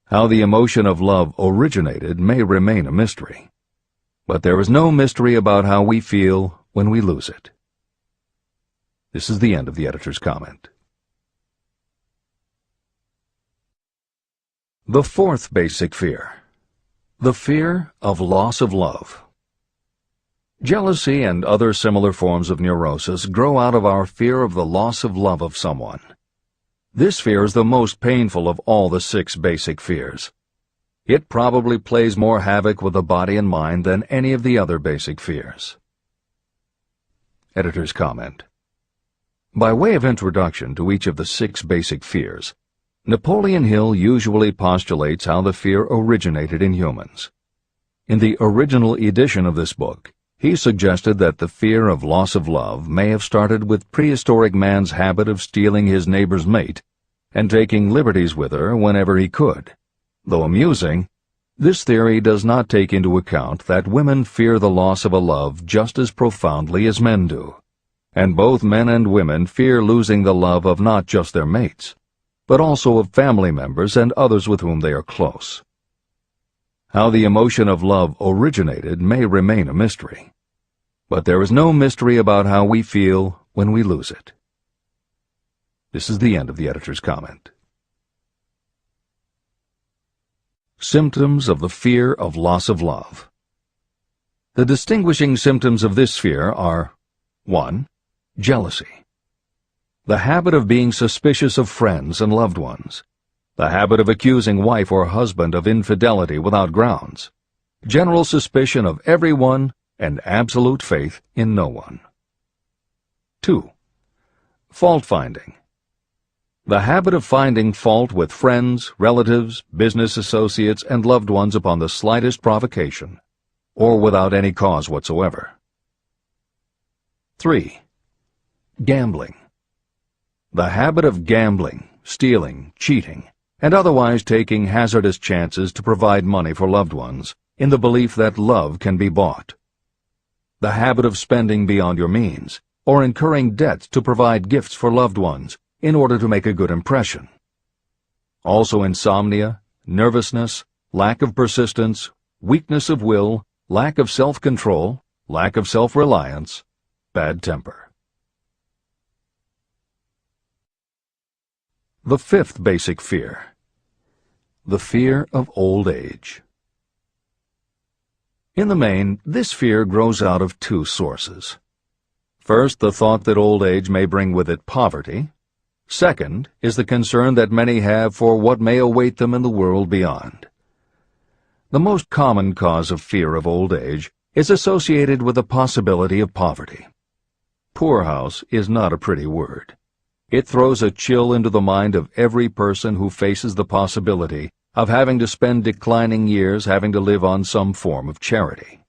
How the emotion of love originated may remain a mystery, but there is no mystery about how we feel when we lose it. This is the end of the editor's comment. The fourth basic fear. The fear of loss of love. Jealousy and other similar forms of neurosis grow out of our fear of the loss of love of someone. This fear is the most painful of all the 6 basic fears. It probably plays more havoc with the body and mind than any of the other basic fears. Editor's comment. By way of introduction to each of the 6 basic fears, Napoleon Hill usually postulates how the fear originated in humans. In the original edition of this book, he suggested that the fear of loss of love may have started with prehistoric man's habit of stealing his neighbor's mate and taking liberties with her whenever he could. Though amusing, This theory does not take into account that women fear the loss of a love just as profoundly as men do, and both men and women fear losing the love of not just their mates, but also of family members and others with whom they are close. How the emotion of love originated may remain a mystery, but there is no mystery about how we feel when we lose it. This is the end of the editor's comment. Symptoms of the fear of loss of love. The distinguishing symptoms of this fear are 1. Jealousy. The habit of being suspicious of friends and loved ones. The habit of accusing wife or husband of infidelity without grounds. General suspicion of everyone and absolute faith in no one. 2. Fault-finding. The habit of finding fault with friends, relatives, business associates, and loved ones upon the slightest provocation, or without any cause whatsoever. 3. Gambling. The habit of gambling, stealing, cheating, and otherwise taking hazardous chances to provide money for loved ones, in the belief that love can be bought. The habit of spending beyond your means, or incurring debts to provide gifts for loved ones, in order to make a good impression. Also insomnia, nervousness, lack of persistence, weakness of will, lack of self-control, lack of self-reliance, bad temper. The fifth basic fear. The fear of old age. In the main, this fear grows out of two sources. First, the thought that old age may bring with it poverty. Second is the concern that many have for what may await them in the world beyond. The most common cause of fear of old age is associated with the possibility of poverty. Poorhouse is not a pretty word. It throws a chill into the mind of every person who faces the possibility of having to spend declining years having to live on some form of charity.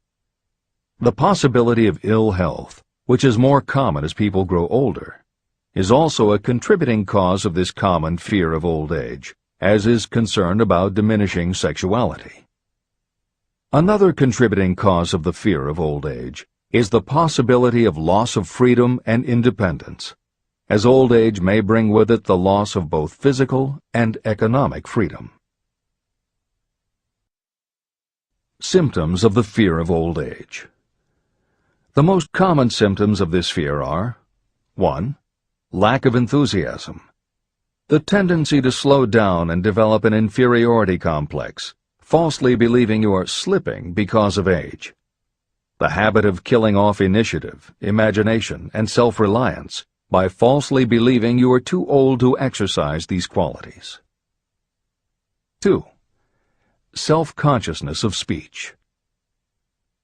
The possibility of ill health, which is more common as people grow older, is also a contributing cause of this common fear of old age, as is concern about diminishing sexuality. Another contributing cause of the fear of old age is the possibility of loss of freedom and independence, as old age may bring with it the loss of both physical and economic freedom. Symptoms of the fear of old age. The most common symptoms of this fear are 1. Lack of enthusiasm. The tendency to slow down and develop an inferiority complex, falsely believing you are slipping because of age. The habit of killing off initiative, imagination, and self-reliance by falsely believing you are too old to exercise these qualities. 2. Self-consciousness of speech.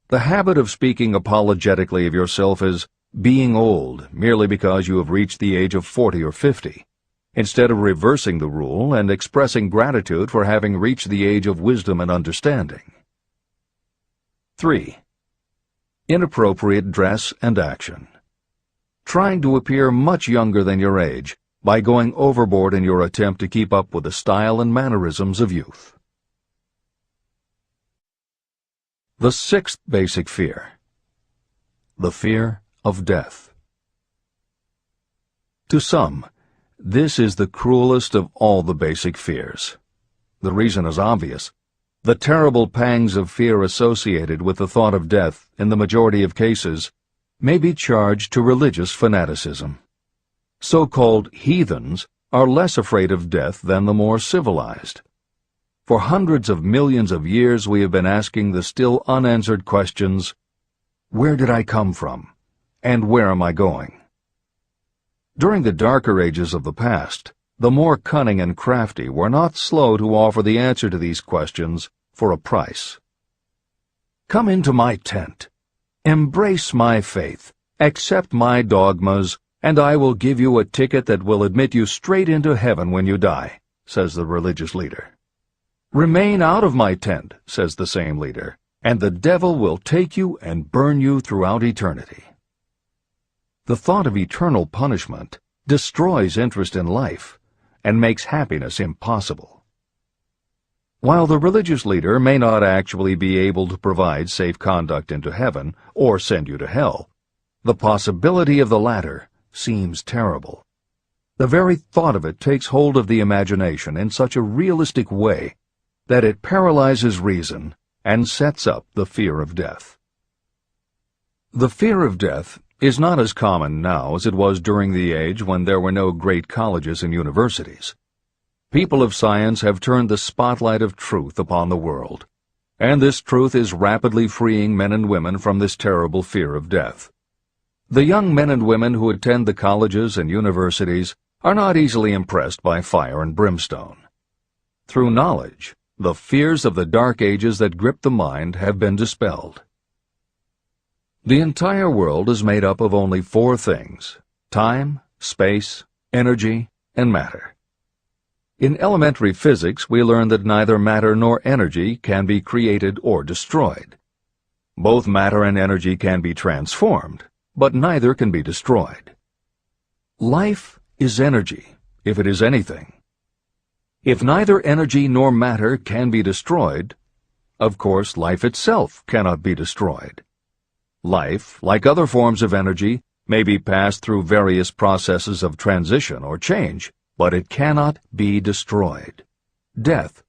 The habit of speaking apologetically of yourself as being old merely because you have reached the age of 40 or 50, instead of reversing the rule and expressing gratitude for having reached the age of wisdom and understanding. 3. Inappropriate dress and action. Trying to appear much younger than your age by going overboard in your attempt to keep up with the style and mannerisms of youth. The sixth basic fear. The fear of death. To some, this is the cruelest of all the basic fears. The reason is obvious. The terrible pangs of fear associated with the thought of death, in the majority of cases, may be charged to religious fanaticism. So-called heathens are less afraid of death than the more civilized. For hundreds of millions of years we have been asking the still unanswered questions, where did I come from? And where am I going? During the darker ages of the past, the more cunning and crafty were not slow to offer the answer to these questions for a price. Come into my tent, embrace my faith, accept my dogmas, and I will give you a ticket that will admit you straight into heaven when you die, says the religious leader. Remain out of my tent, says the same leader, and the devil will take you and burn you throughout eternity. The thought of eternal punishment destroys interest in life and makes happiness impossible. While the religious leader may not actually be able to provide safe conduct into heaven or send you to hell, the possibility of the latter seems terrible. The very thought of it takes hold of the imagination in such a realistic way that it paralyzes reason and sets up the fear of death. The fear of death is not as common now as it was during the age when there were no great colleges and universities. People of science have turned the spotlight of truth upon the world, and this truth is rapidly freeing men and women from this terrible fear of death. The young men and women who attend the colleges and universities are not easily impressed by fire and brimstone. Through knowledge, the fears of the dark ages that grip the mind have been dispelled. The entire world is made up of only 4 things: time, space, energy, and matter. In elementary physics, we learn that neither matter nor energy can be created or destroyed. Both matter and energy can be transformed, but neither can be destroyed. Life is energy, if it is anything. If neither energy nor matter can be destroyed, of course life itself cannot be destroyed. Life, like other forms of energy, may be passed through various processes of transition or change, but it cannot be destroyed. Death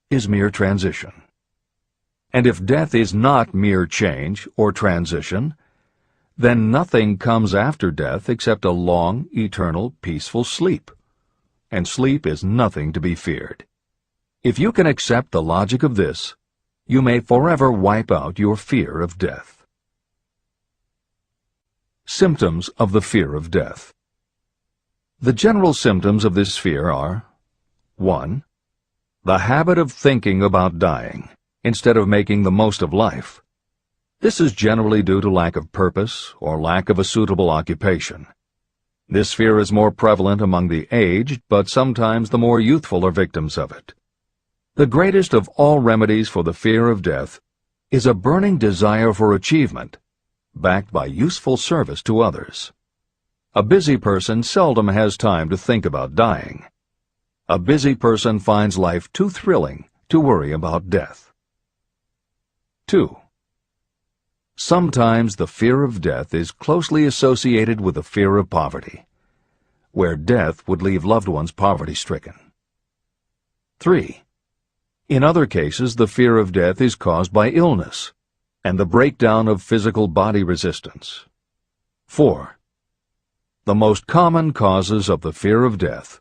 is mere transition. And if death is not mere change or transition, then nothing comes after death except a long, eternal, peaceful sleep. And sleep is nothing to be feared. If you can accept the logic of this, you may forever wipe out your fear of death. Symptoms of the fear of death. The general symptoms of this fear are: 1. The habit of thinking about dying, instead of making the most of life. This is generally due to lack of purpose or lack of a suitable occupation. This fear is more prevalent among the aged, but sometimes the more youthful are victims of it. The greatest of all remedies for the fear of death is a burning desire for achievement, backed by useful service to others. A busy person seldom has time to think about dying. A busy person finds life too thrilling to worry about death. 2. Sometimes the fear of death is closely associated with the fear of poverty, where death would leave loved ones poverty-stricken. 3. In other cases, the fear of death is caused by illness and the breakdown of physical body resistance. 4. The most common causes of the fear of death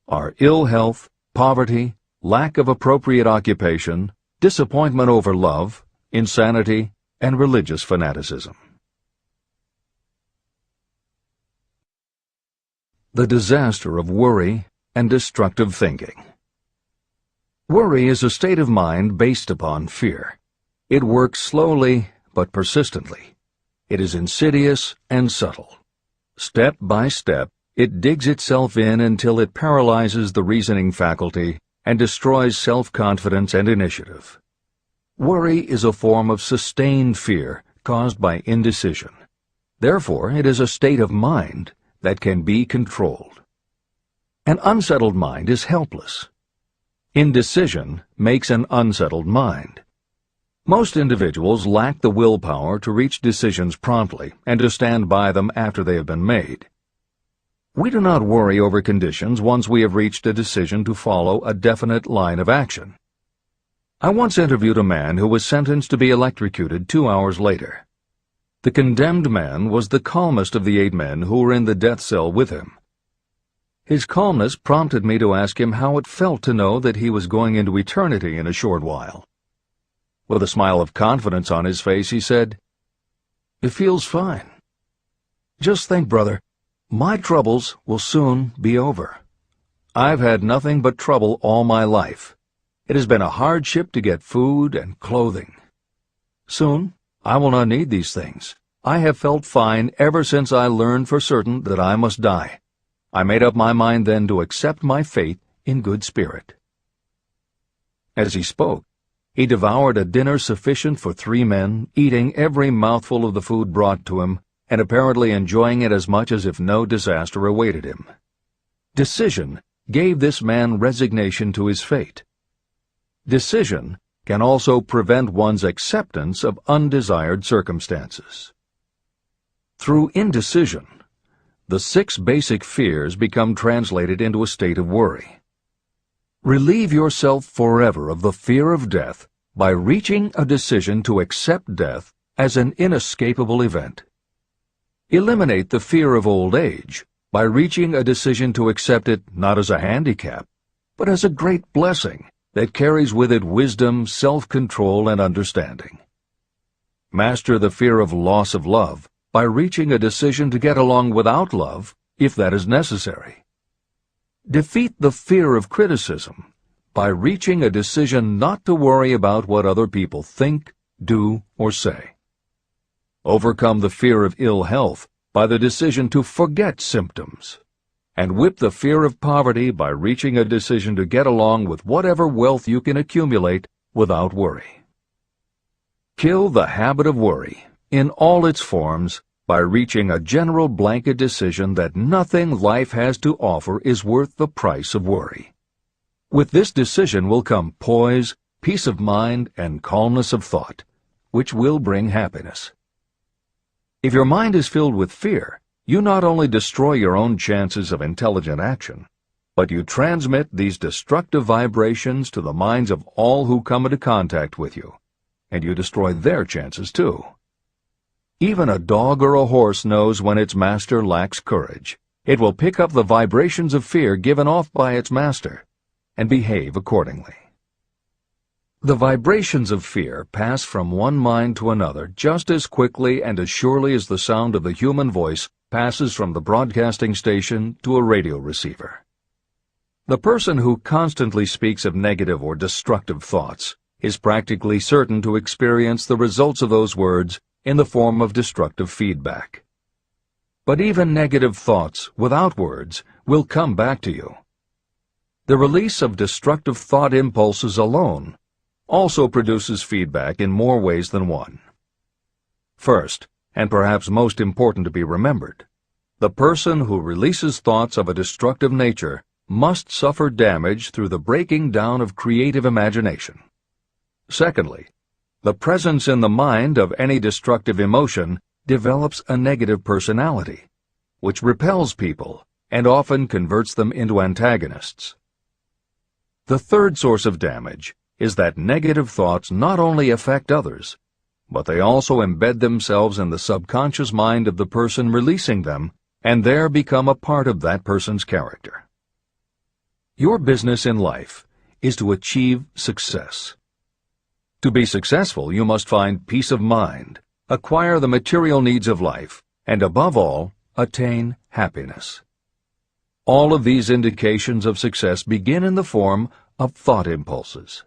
are ill health, poverty, lack of appropriate occupation, disappointment over love, insanity, and religious fanaticism. The disaster of worry and destructive thinking. Worry is a state of mind based upon fear. It works slowly but persistently. It is insidious and subtle. Step by step, it digs itself in until it paralyzes the reasoning faculty and destroys self-confidence and initiative. Worry is a form of sustained fear caused by indecision. Therefore, it is a state of mind that can be controlled. An unsettled mind is helpless. Indecision makes an unsettled mind. Most individuals lack the willpower to reach decisions promptly and to stand by them after they have been made. We do not worry over conditions once we have reached a decision to follow a definite line of action. I once interviewed a man who was sentenced to be electrocuted 2 hours later. The condemned man was the calmest of the 8 men who were in the death cell with him. His calmness prompted me to ask him how it felt to know that he was going into eternity in a short while. With a smile of confidence on his face, he said, "It feels fine. Just think, brother, my troubles will soon be over. I've had nothing but trouble all my life. It has been a hardship to get food and clothing. Soon, I will not need these things. I have felt fine ever since I learned for certain that I must die. I made up my mind then to accept my fate in good spirit." As he spoke, he devoured a dinner sufficient for 3 men, eating every mouthful of the food brought to him, and apparently enjoying it as much as if no disaster awaited him. Decision gave this man resignation to his fate. Decision can also prevent one's acceptance of undesired circumstances. Through indecision, the 6 basic fears become translated into a state of worry. Relieve yourself forever of the fear of death by reaching a decision to accept death as an inescapable event. Eliminate the fear of old age by reaching a decision to accept it not as a handicap, but as a great blessing that carries with it wisdom, self-control, and understanding. Master the fear of loss of love by reaching a decision to get along without love, if that is necessary. Defeat the fear of criticism by reaching a decision not to worry about what other people think, do, or say. Overcome the fear of ill health by the decision to forget symptoms. And whip the fear of poverty by reaching a decision to get along with whatever wealth you can accumulate without worry. Kill the habit of worry in all its forms by reaching a general blanket decision that nothing life has to offer is worth the price of worry. With this decision will come poise, peace of mind, and calmness of thought, which will bring happiness. If your mind is filled with fear, you not only destroy your own chances of intelligent action, but you transmit these destructive vibrations to the minds of all who come into contact with you, and you destroy their chances too. Even a dog or a horse knows when its master lacks courage. It will pick up the vibrations of fear given off by its master and behave accordingly. The vibrations of fear pass from one mind to another just as quickly and as surely as the sound of the human voice passes from the broadcasting station to a radio receiver. The person who constantly speaks of negative or destructive thoughts is practically certain to experience the results of those words in the form of destructive feedback. But even negative thoughts without words will come back to you. The release of destructive thought impulses alone also produces feedback in more ways than one. First, and perhaps most important to be remembered, the person who releases thoughts of a destructive nature must suffer damage through the breaking down of creative imagination. Secondly, the presence in the mind of any destructive emotion develops a negative personality, which repels people and often converts them into antagonists. The third source of damage is that negative thoughts not only affect others, but they also embed themselves in the subconscious mind of the person releasing them and there become a part of that person's character. Your business in life is to achieve success. To be successful, you must find peace of mind, acquire the material needs of life, and above all, attain happiness. All of these indications of success begin in the form of thought impulses.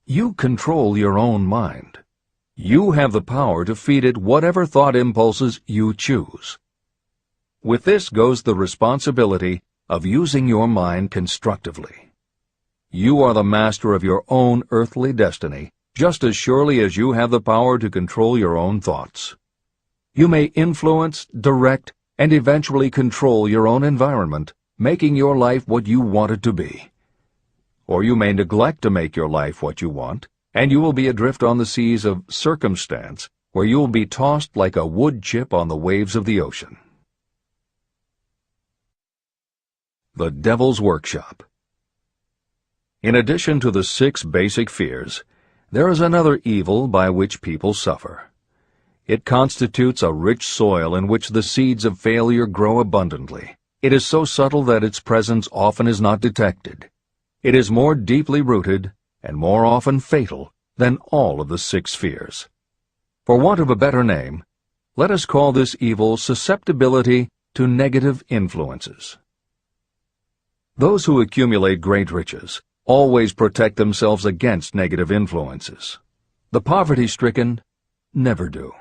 You control your own mind. You have the power to feed it whatever thought impulses you choose. With this goes the responsibility of using your mind constructively. You are the master of your own earthly destiny, just as surely as you have the power to control your own thoughts. You may influence, direct, and eventually control your own environment, making your life what you want it to be. Or you may neglect to make your life what you want, and you will be adrift on the seas of circumstance, where you will be tossed like a wood chip on the waves of the ocean. The Devil's Workshop. In addition to the 6 basic fears, there is another evil by which people suffer. It constitutes a rich soil in which the seeds of failure grow abundantly. It is so subtle that its presence often is not detected. It is more deeply rooted and more often fatal than all of the 6 fears. For want of a better name, let us call this evil susceptibility to negative influences. Those who accumulate great riches always protect themselves against negative influences. The poverty-stricken never do.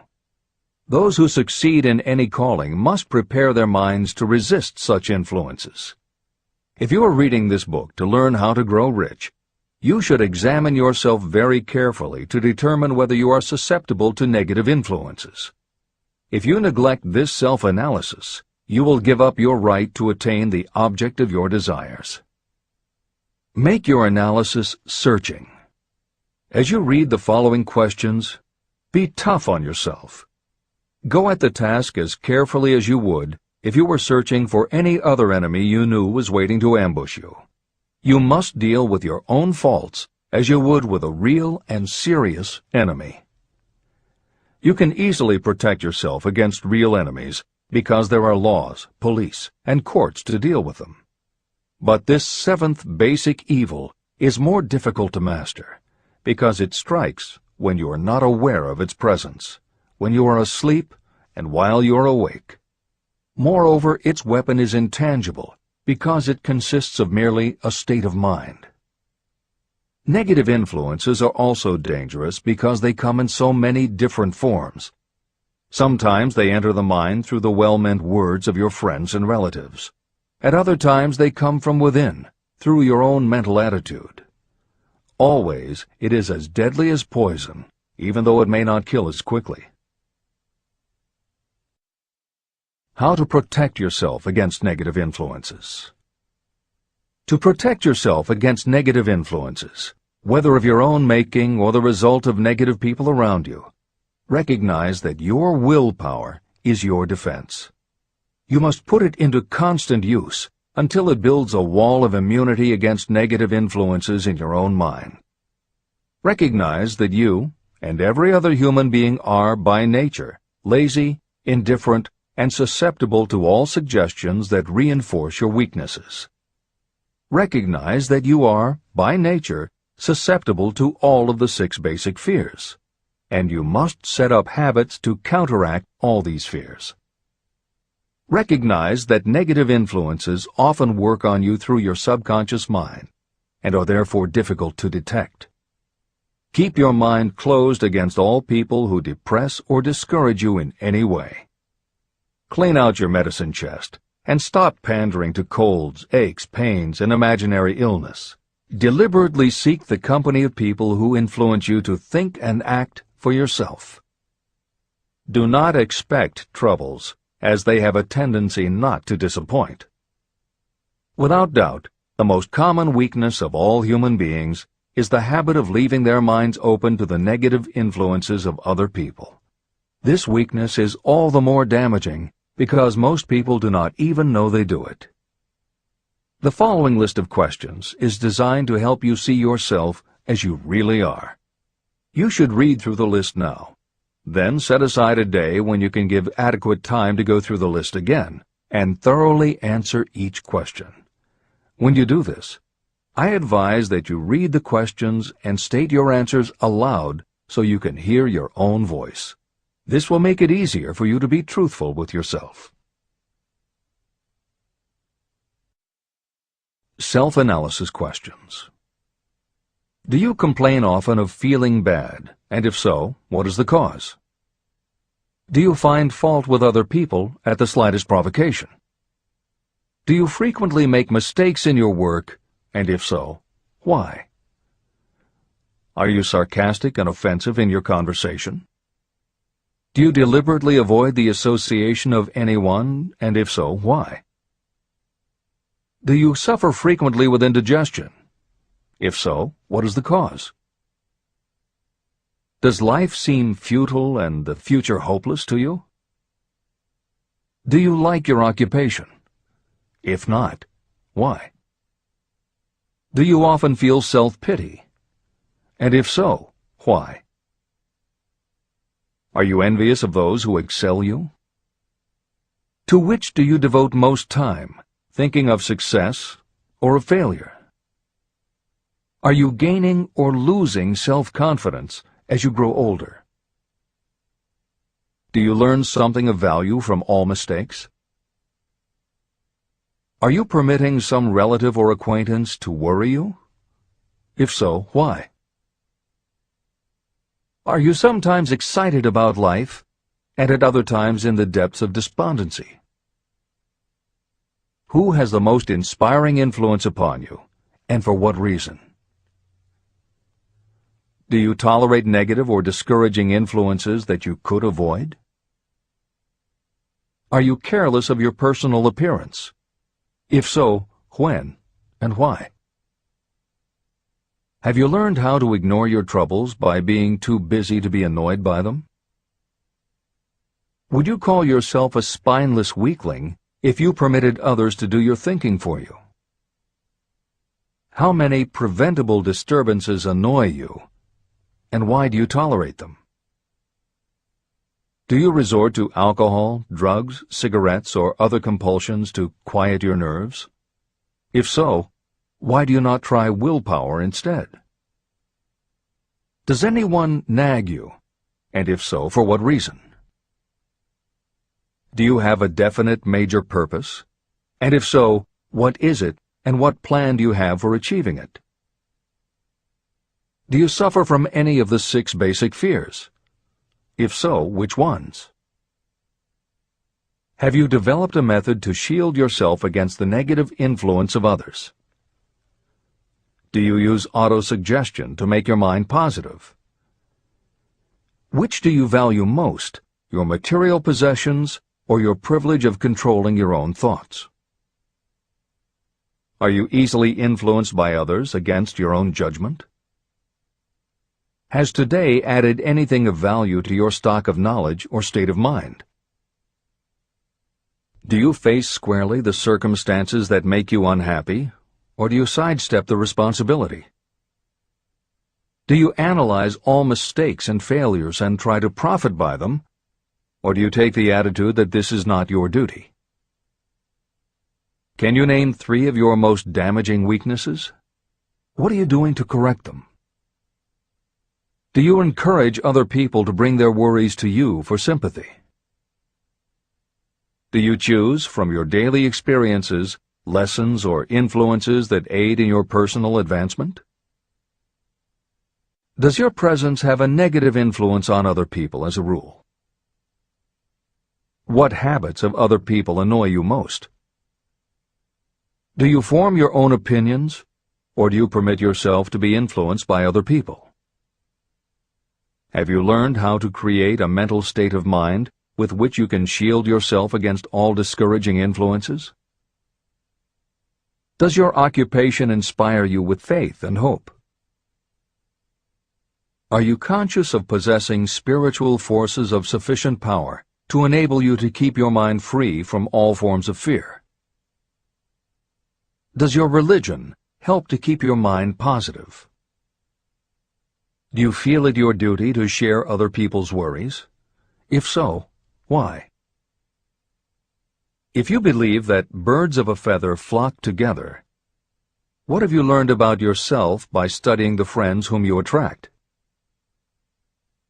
Those who succeed in any calling must prepare their minds to resist such influences. If you are reading this book to learn how to grow rich, you should examine yourself very carefully to determine whether you are susceptible to negative influences. If you neglect this self-analysis, you will give up your right to attain the object of your desires. Make your analysis searching. As you read the following questions, be tough on yourself. Go at the task as carefully as you would if you were searching for any other enemy you knew was waiting to ambush you. You must deal with your own faults as you would with a real and serious enemy. You can easily protect yourself against real enemies because there are laws, police, and courts to deal with them. But this seventh basic evil is more difficult to master because it strikes when you are not aware of its presence, when you are asleep and while you are awake. Moreover, its weapon is intangible because it consists of merely a state of mind. Negative influences are also dangerous because they come in so many different forms. Sometimes they enter the mind through the well-meant words of your friends and relatives. At other times they come from within, through your own mental attitude. Always, it is as deadly as poison, even though it may not kill as quickly. How to protect yourself against negative influences. To protect yourself against negative influences, whether of your own making or the result of negative people around you, recognize that your willpower is your defense. You must put it into constant use until it builds a wall of immunity against negative influences in your own mind. Recognize that you and every other human being are, by nature, lazy, indifferent, and susceptible to all suggestions that reinforce your weaknesses. Recognize that you are, by nature, susceptible to all of the 6 basic fears, and you must set up habits to counteract all these fears. Recognize that negative influences often work on you through your subconscious mind and are therefore difficult to detect. Keep your mind closed against all people who depress or discourage you in any way. Clean out your medicine chest and stop pandering to colds, aches, pains, and imaginary illness. Deliberately seek the company of people who influence you to think and act for yourself. Do not expect troubles, as they have a tendency not to disappoint. Without doubt, the most common weakness of all human beings is the habit of leaving their minds open to the negative influences of other people. This weakness is all the more damaging because most people do not even know they do it. The following list of questions is designed to help you see yourself as you really are. You should read through the list now. Then set aside a day when you can give adequate time to go through the list again and thoroughly answer each question. When you do this, I advise that you read the questions and state your answers aloud so you can hear your own voice. This will make it easier for you to be truthful with yourself. Self-analysis questions. Do you complain often of feeling bad, and if so, what is the cause? Do you find fault with other people at the slightest provocation? Do you frequently make mistakes in your work, and if so, why? Are you sarcastic and offensive in your conversation? Do you deliberately avoid the association of anyone, and if so, why? Do you suffer frequently with indigestion? If so, what is the cause? Does life seem futile and the future hopeless to you? Do you like your occupation? If not, why? Do you often feel self-pity? And if so, why? Are you envious of those who excel you? To which do you devote most time, thinking of success or of failure? Are you gaining or losing self-confidence as you grow older? Do you learn something of value from all mistakes? Are you permitting some relative or acquaintance to worry you? If so, why? Are you sometimes excited about life, and at other times in the depths of despondency? Who has the most inspiring influence upon you, and for what reason? Do you tolerate negative or discouraging influences that you could avoid? Are you careless of your personal appearance? If so, when and why? Have you learned how to ignore your troubles by being too busy to be annoyed by them? Would you call yourself a spineless weakling if you permitted others to do your thinking for you? How many preventable disturbances annoy you, and why do you tolerate them? Do you resort to alcohol, drugs, cigarettes, or other compulsions to quiet your nerves? If so, why do you not try willpower instead? Does anyone nag you, and if so, for what reason? Do you have a definite major purpose? And if so, what is it, and what plan do you have for achieving it? Do you suffer from any of the 6 basic fears? If so, which ones? Have you developed a method to shield yourself against the negative influence of others? Do you use autosuggestion to make your mind positive? Which do you value most, your material possessions or your privilege of controlling your own thoughts? Are you easily influenced by others against your own judgment? Has today added anything of value to your stock of knowledge or state of mind? Do you face squarely the circumstances that make you unhappy, or do you sidestep the responsibility? Do you analyze all mistakes and failures and try to profit by them, or do you take the attitude that this is not your duty? Can you name 3 of your most damaging weaknesses? What are you doing to correct them? Do you encourage other people to bring their worries to you for sympathy? Do you choose, from your daily experiences, lessons or influences that aid in your personal advancement? Does your presence have a negative influence on other people as a rule? What habits of other people annoy you most? Do you form your own opinions, or do you permit yourself to be influenced by other people? Have you learned how to create a mental state of mind with which you can shield yourself against all discouraging influences? Does your occupation inspire you with faith and hope? Are you conscious of possessing spiritual forces of sufficient power to enable you to keep your mind free from all forms of fear? Does your religion help to keep your mind positive? Do you feel it your duty to share other people's worries? If so, why? If you believe that birds of a feather flock together, what have you learned about yourself by studying the friends whom you attract?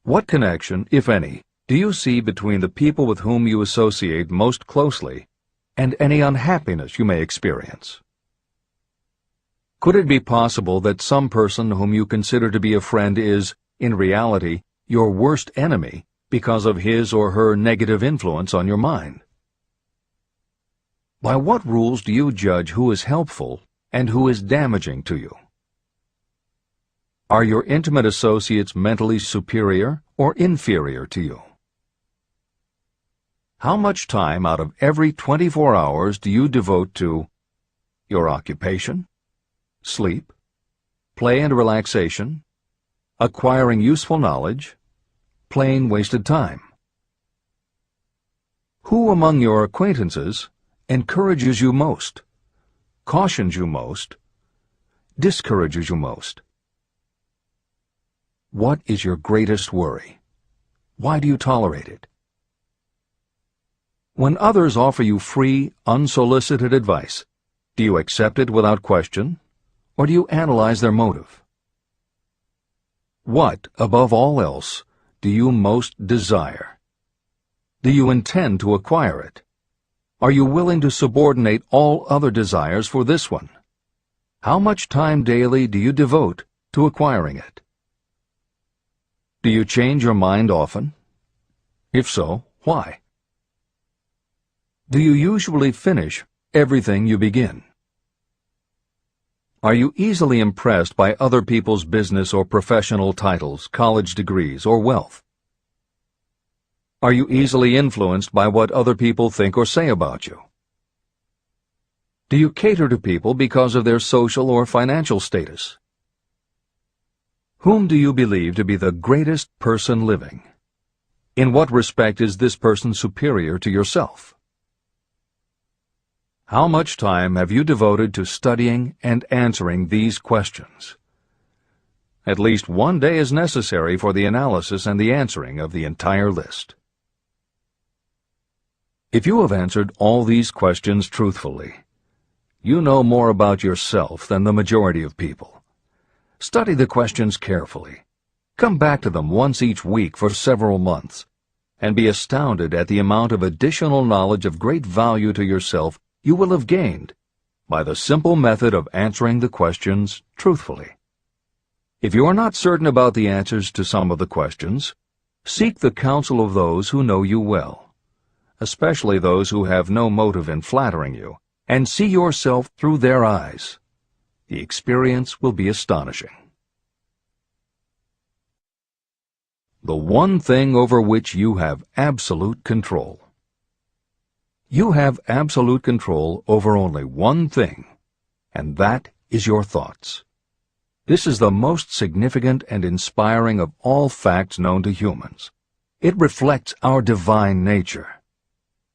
What connection, if any, do you see between the people with whom you associate most closely and any unhappiness you may experience? Could it be possible that some person whom you consider to be a friend is, in reality, your worst enemy because of his or her negative influence on your mind? By what rules do you judge who is helpful and who is damaging to you? Are your intimate associates mentally superior or inferior to you? How much time out of every 24 hours do you devote to your occupation, sleep, play and relaxation, acquiring useful knowledge, plain wasted time? Who among your acquaintances encourages you most, cautions you most, discourages you most? What is your greatest worry? Why do you tolerate it? When others offer you free, unsolicited advice, do you accept it without question, or do you analyze their motive? What, above all else, do you most desire? Do you intend to acquire it? Are you willing to subordinate all other desires for this one? How much time daily do you devote to acquiring it? Do you change your mind often? If so, why? Do you usually finish everything you begin? Are you easily impressed by other people's business or professional titles, college degrees, or wealth? Are you easily influenced by what other people think or say about you? Do you cater to people because of their social or financial status? Whom do you believe to be the greatest person living? In what respect is this person superior to yourself? How much time have you devoted to studying and answering these questions? At least one day is necessary for the analysis and the answering of the entire list. If you have answered all these questions truthfully, you know more about yourself than the majority of people. Study the questions carefully. Come back to them once each week for several months, and be astounded at the amount of additional knowledge of great value to yourself you will have gained by the simple method of answering the questions truthfully. If you are not certain about the answers to some of the questions, seek the counsel of those who know you well, especially those who have no motive in flattering you, and see yourself through their eyes. The experience will be astonishing. The one thing over which you have absolute control. You have absolute control over only one thing, and that is your thoughts. This is the most significant and inspiring of all facts known to humans. It reflects our divine nature.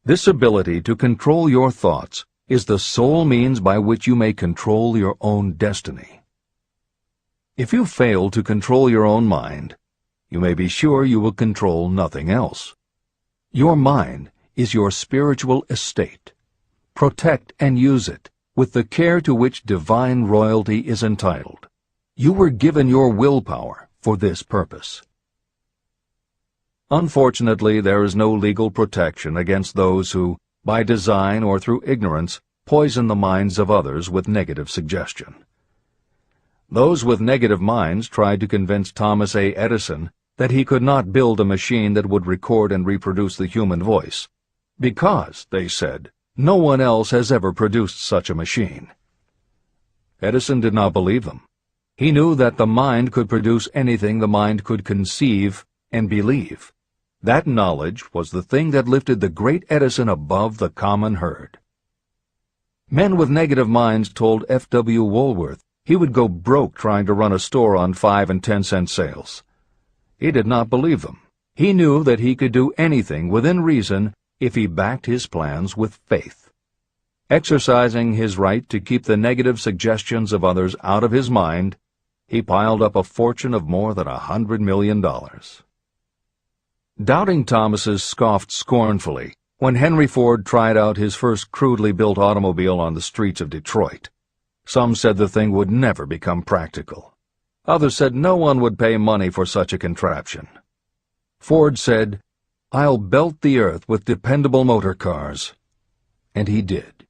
This ability to control your thoughts is the sole means by which you may control your own destiny. If you fail to control your own mind, you may be sure you will control nothing else. Your mind is your spiritual estate. Protect and use it with the care to which divine royalty is entitled. You were given your willpower for this purpose. Unfortunately, there is no legal protection against those who, by design or through ignorance, poison the minds of others with negative suggestion. Those with negative minds tried to convince Thomas A. Edison that he could not build a machine that would record and reproduce the human voice, because, they said, no one else has ever produced such a machine. Edison did not believe them. He knew that the mind could produce anything the mind could conceive and believe. That knowledge was the thing that lifted the great Edison above the common herd. Men with negative minds told F.W. Woolworth he would go broke trying to run a store on 5 and 10-cent sales. He did not believe them. He knew that he could do anything within reason if he backed his plans with faith. Exercising his right to keep the negative suggestions of others out of his mind, he piled up a fortune of more than $100 million. Doubting Thomases scoffed scornfully when Henry Ford tried out his first crudely built automobile on the streets of Detroit. Some said the thing would never become practical. Others said no one would pay money for such a contraption. Ford said, "I'll belt the earth with dependable motor cars." And he did.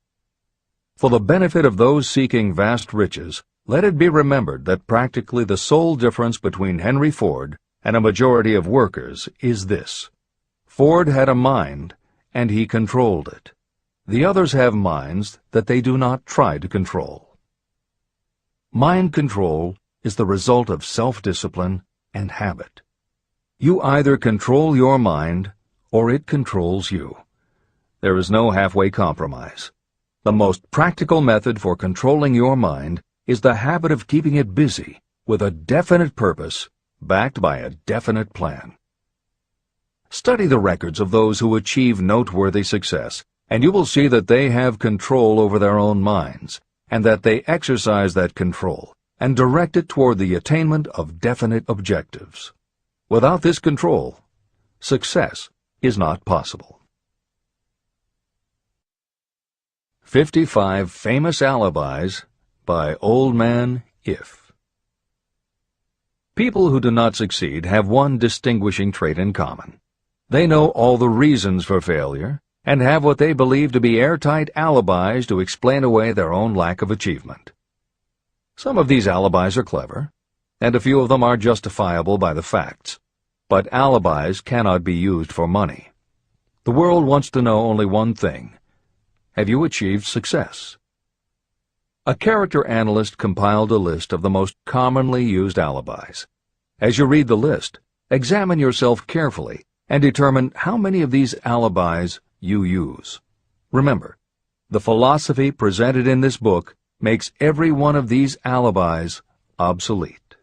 For the benefit of those seeking vast riches, let it be remembered that practically the sole difference between Henry Ford and a majority of workers is this: Ford had a mind, and he controlled it. The others have minds that they do not try to control. Mind control is the result of self-discipline and habit. You either control your mind, or it controls you. There is no halfway compromise. The most practical method for controlling your mind is the habit of keeping it busy with a definite purpose, backed by a definite plan. Study the records of those who achieve noteworthy success, and you will see that they have control over their own minds, and that they exercise that control and direct it toward the attainment of definite objectives. Without this control, success is not possible. 55 Famous Alibis by Old Man If. People who do not succeed have one distinguishing trait in common. They know all the reasons for failure and have what they believe to be airtight alibis to explain away their own lack of achievement. Some of these alibis are clever, and a few of them are justifiable by the facts. But alibis cannot be used for money. The world wants to know only one thing: have you achieved success? A character analyst compiled a list of the most commonly used alibis. As you read the list, examine yourself carefully and determine how many of these alibis you use. Remember, the philosophy presented in this book makes every one of these alibis obsolete.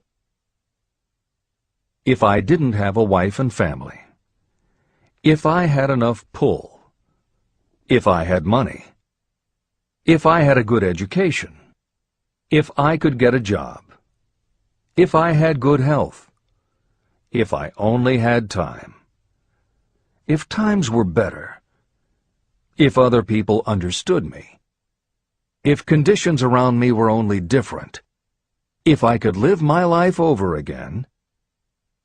if I didn't have a wife and family, if I had enough pull, if I had money, if I had a good education, if I could get a job, if I had good health, if I only had time, if times were better, if other people understood me, if conditions around me were only different, if I could live my life over again,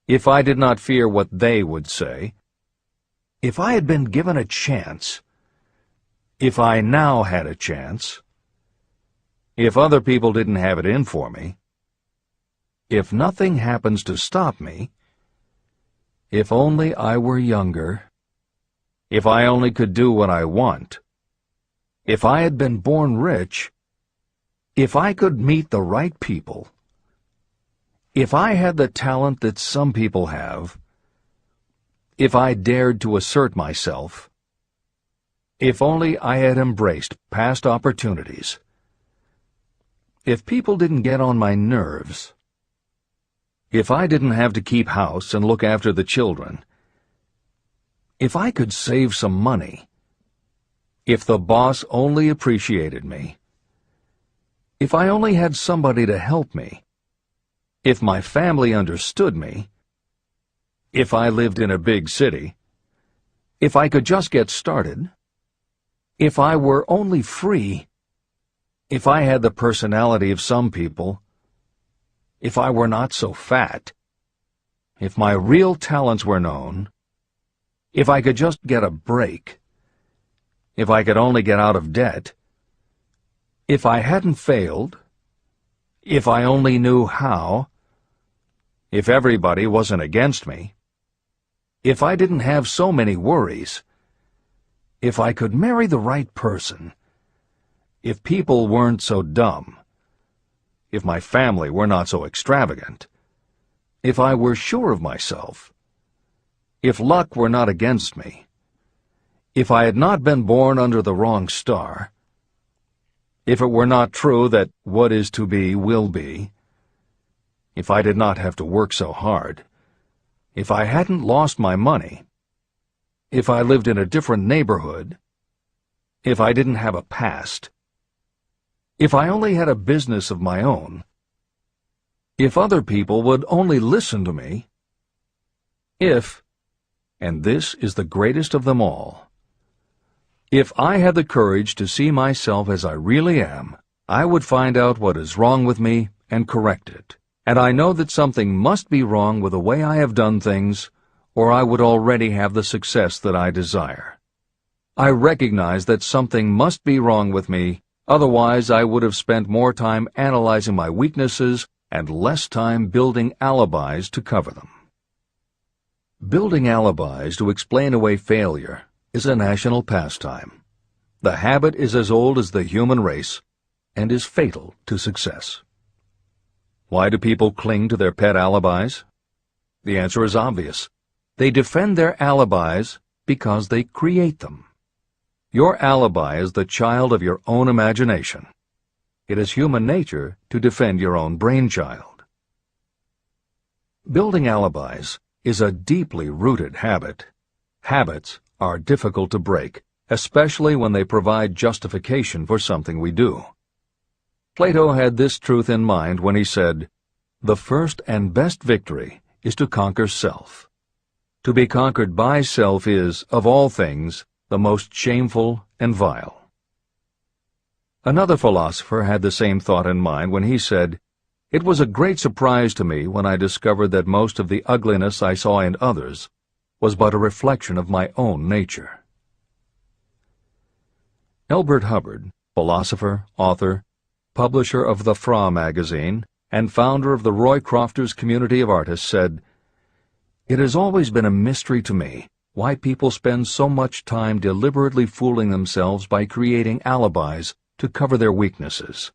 if I did not fear what they would say, if I had been given a chance, if I now had a chance, if other people didn't have it in for me, if nothing happens to stop me, if only I were younger, if I only could do what I want, if I had been born rich, if I could meet the right people, if I had the talent that some people have, if I dared to assert myself, if only I had embraced past opportunities, if people didn't get on my nerves, if I didn't have to keep house and look after the children, if I could save some money, if the boss only appreciated me, if I only had somebody to help me, if my family understood me, if I lived in a big city, if I could just get started, if I were only free, if I had the personality of some people, if I were not so fat, if my real talents were known, if I could just get a break, if I could only get out of debt, if I hadn't failed, if I only knew how, if everybody wasn't against me, if I didn't have so many worries, if I could marry the right person, if people weren't so dumb, if my family were not so extravagant, if I were sure of myself, if luck were not against me, if I had not been born under the wrong star, if it were not true that what is to be will be, if I did not have to work so hard, if I hadn't lost my money, if I lived in a different neighborhood, if I didn't have a past, if I only had a business of my own, if other people would only listen to me, if, and this is the greatest of them all, if I had the courage to see myself as I really am, I would find out what is wrong with me and correct it. And I know that something must be wrong with the way I have done things, or I would already have the success that I desire. I recognize that something must be wrong with me, otherwise I would have spent more time analyzing my weaknesses and less time building alibis to cover them. Building alibis to explain away failure is a national pastime. The habit is as old as the human race and is fatal to success. Why do people cling to their pet alibis? The answer is obvious. They defend their alibis because they create them. Your alibi is the child of your own imagination. It is human nature to defend your own brainchild. Building alibis is a deeply rooted habit. Habits are difficult to break, especially when they provide justification for something we do. Plato had this truth in mind when he said, "The first and best victory is to conquer self. To be conquered by self is, of all things, the most shameful and vile." Another philosopher had the same thought in mind when he said, "It was a great surprise to me when I discovered that most of the ugliness I saw in others was but a reflection of my own nature." Elbert Hubbard, philosopher, author, publisher of the Fra magazine, and founder of the Roycrofters community of artists, said, "It has always been a mystery to me why people spend so much time deliberately fooling themselves by creating alibis to cover their weaknesses.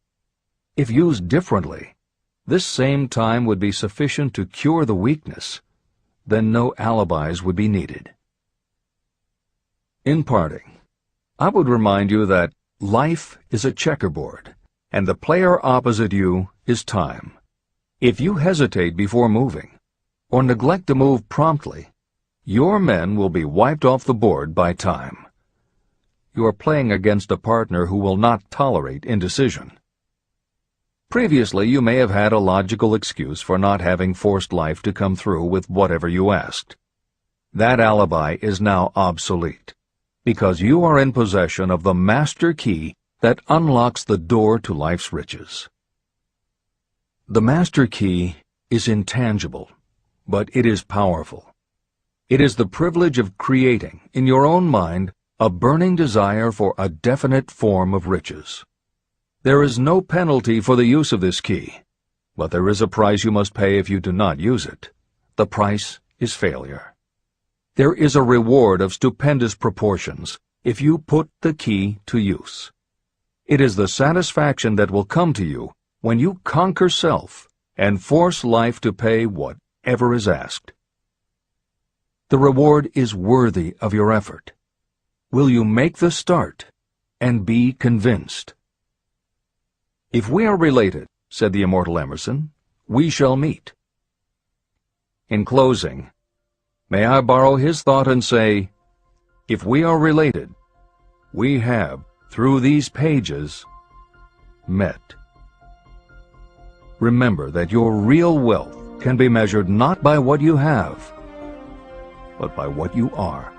If used differently, this same time would be sufficient to cure the weakness. Then no alibis would be needed." In parting, I would remind you that life is a checkerboard, and the player opposite you is time. If you hesitate before moving, or neglect to move promptly, your men will be wiped off the board by time. You are playing against a partner who will not tolerate indecision. Previously, you may have had a logical excuse for not having forced life to come through with whatever you asked. That alibi is now obsolete, because you are in possession of the master key that unlocks the door to life's riches. The master key is intangible, but it is powerful. It is the privilege of creating, in your own mind, a burning desire for a definite form of riches. There is no penalty for the use of this key, but there is a price you must pay if you do not use it. The price is failure. There is a reward of stupendous proportions if you put the key to use. It is the satisfaction that will come to you when you conquer self and force life to pay whatever is asked. The reward is worthy of your effort. Will you make the start and be convinced? If we are related, said the immortal Emerson, we shall meet. In closing, may I borrow his thought and say, if we are related, we have, through these pages, met. Remember that your real wealth can be measured not by what you have, but by what you are.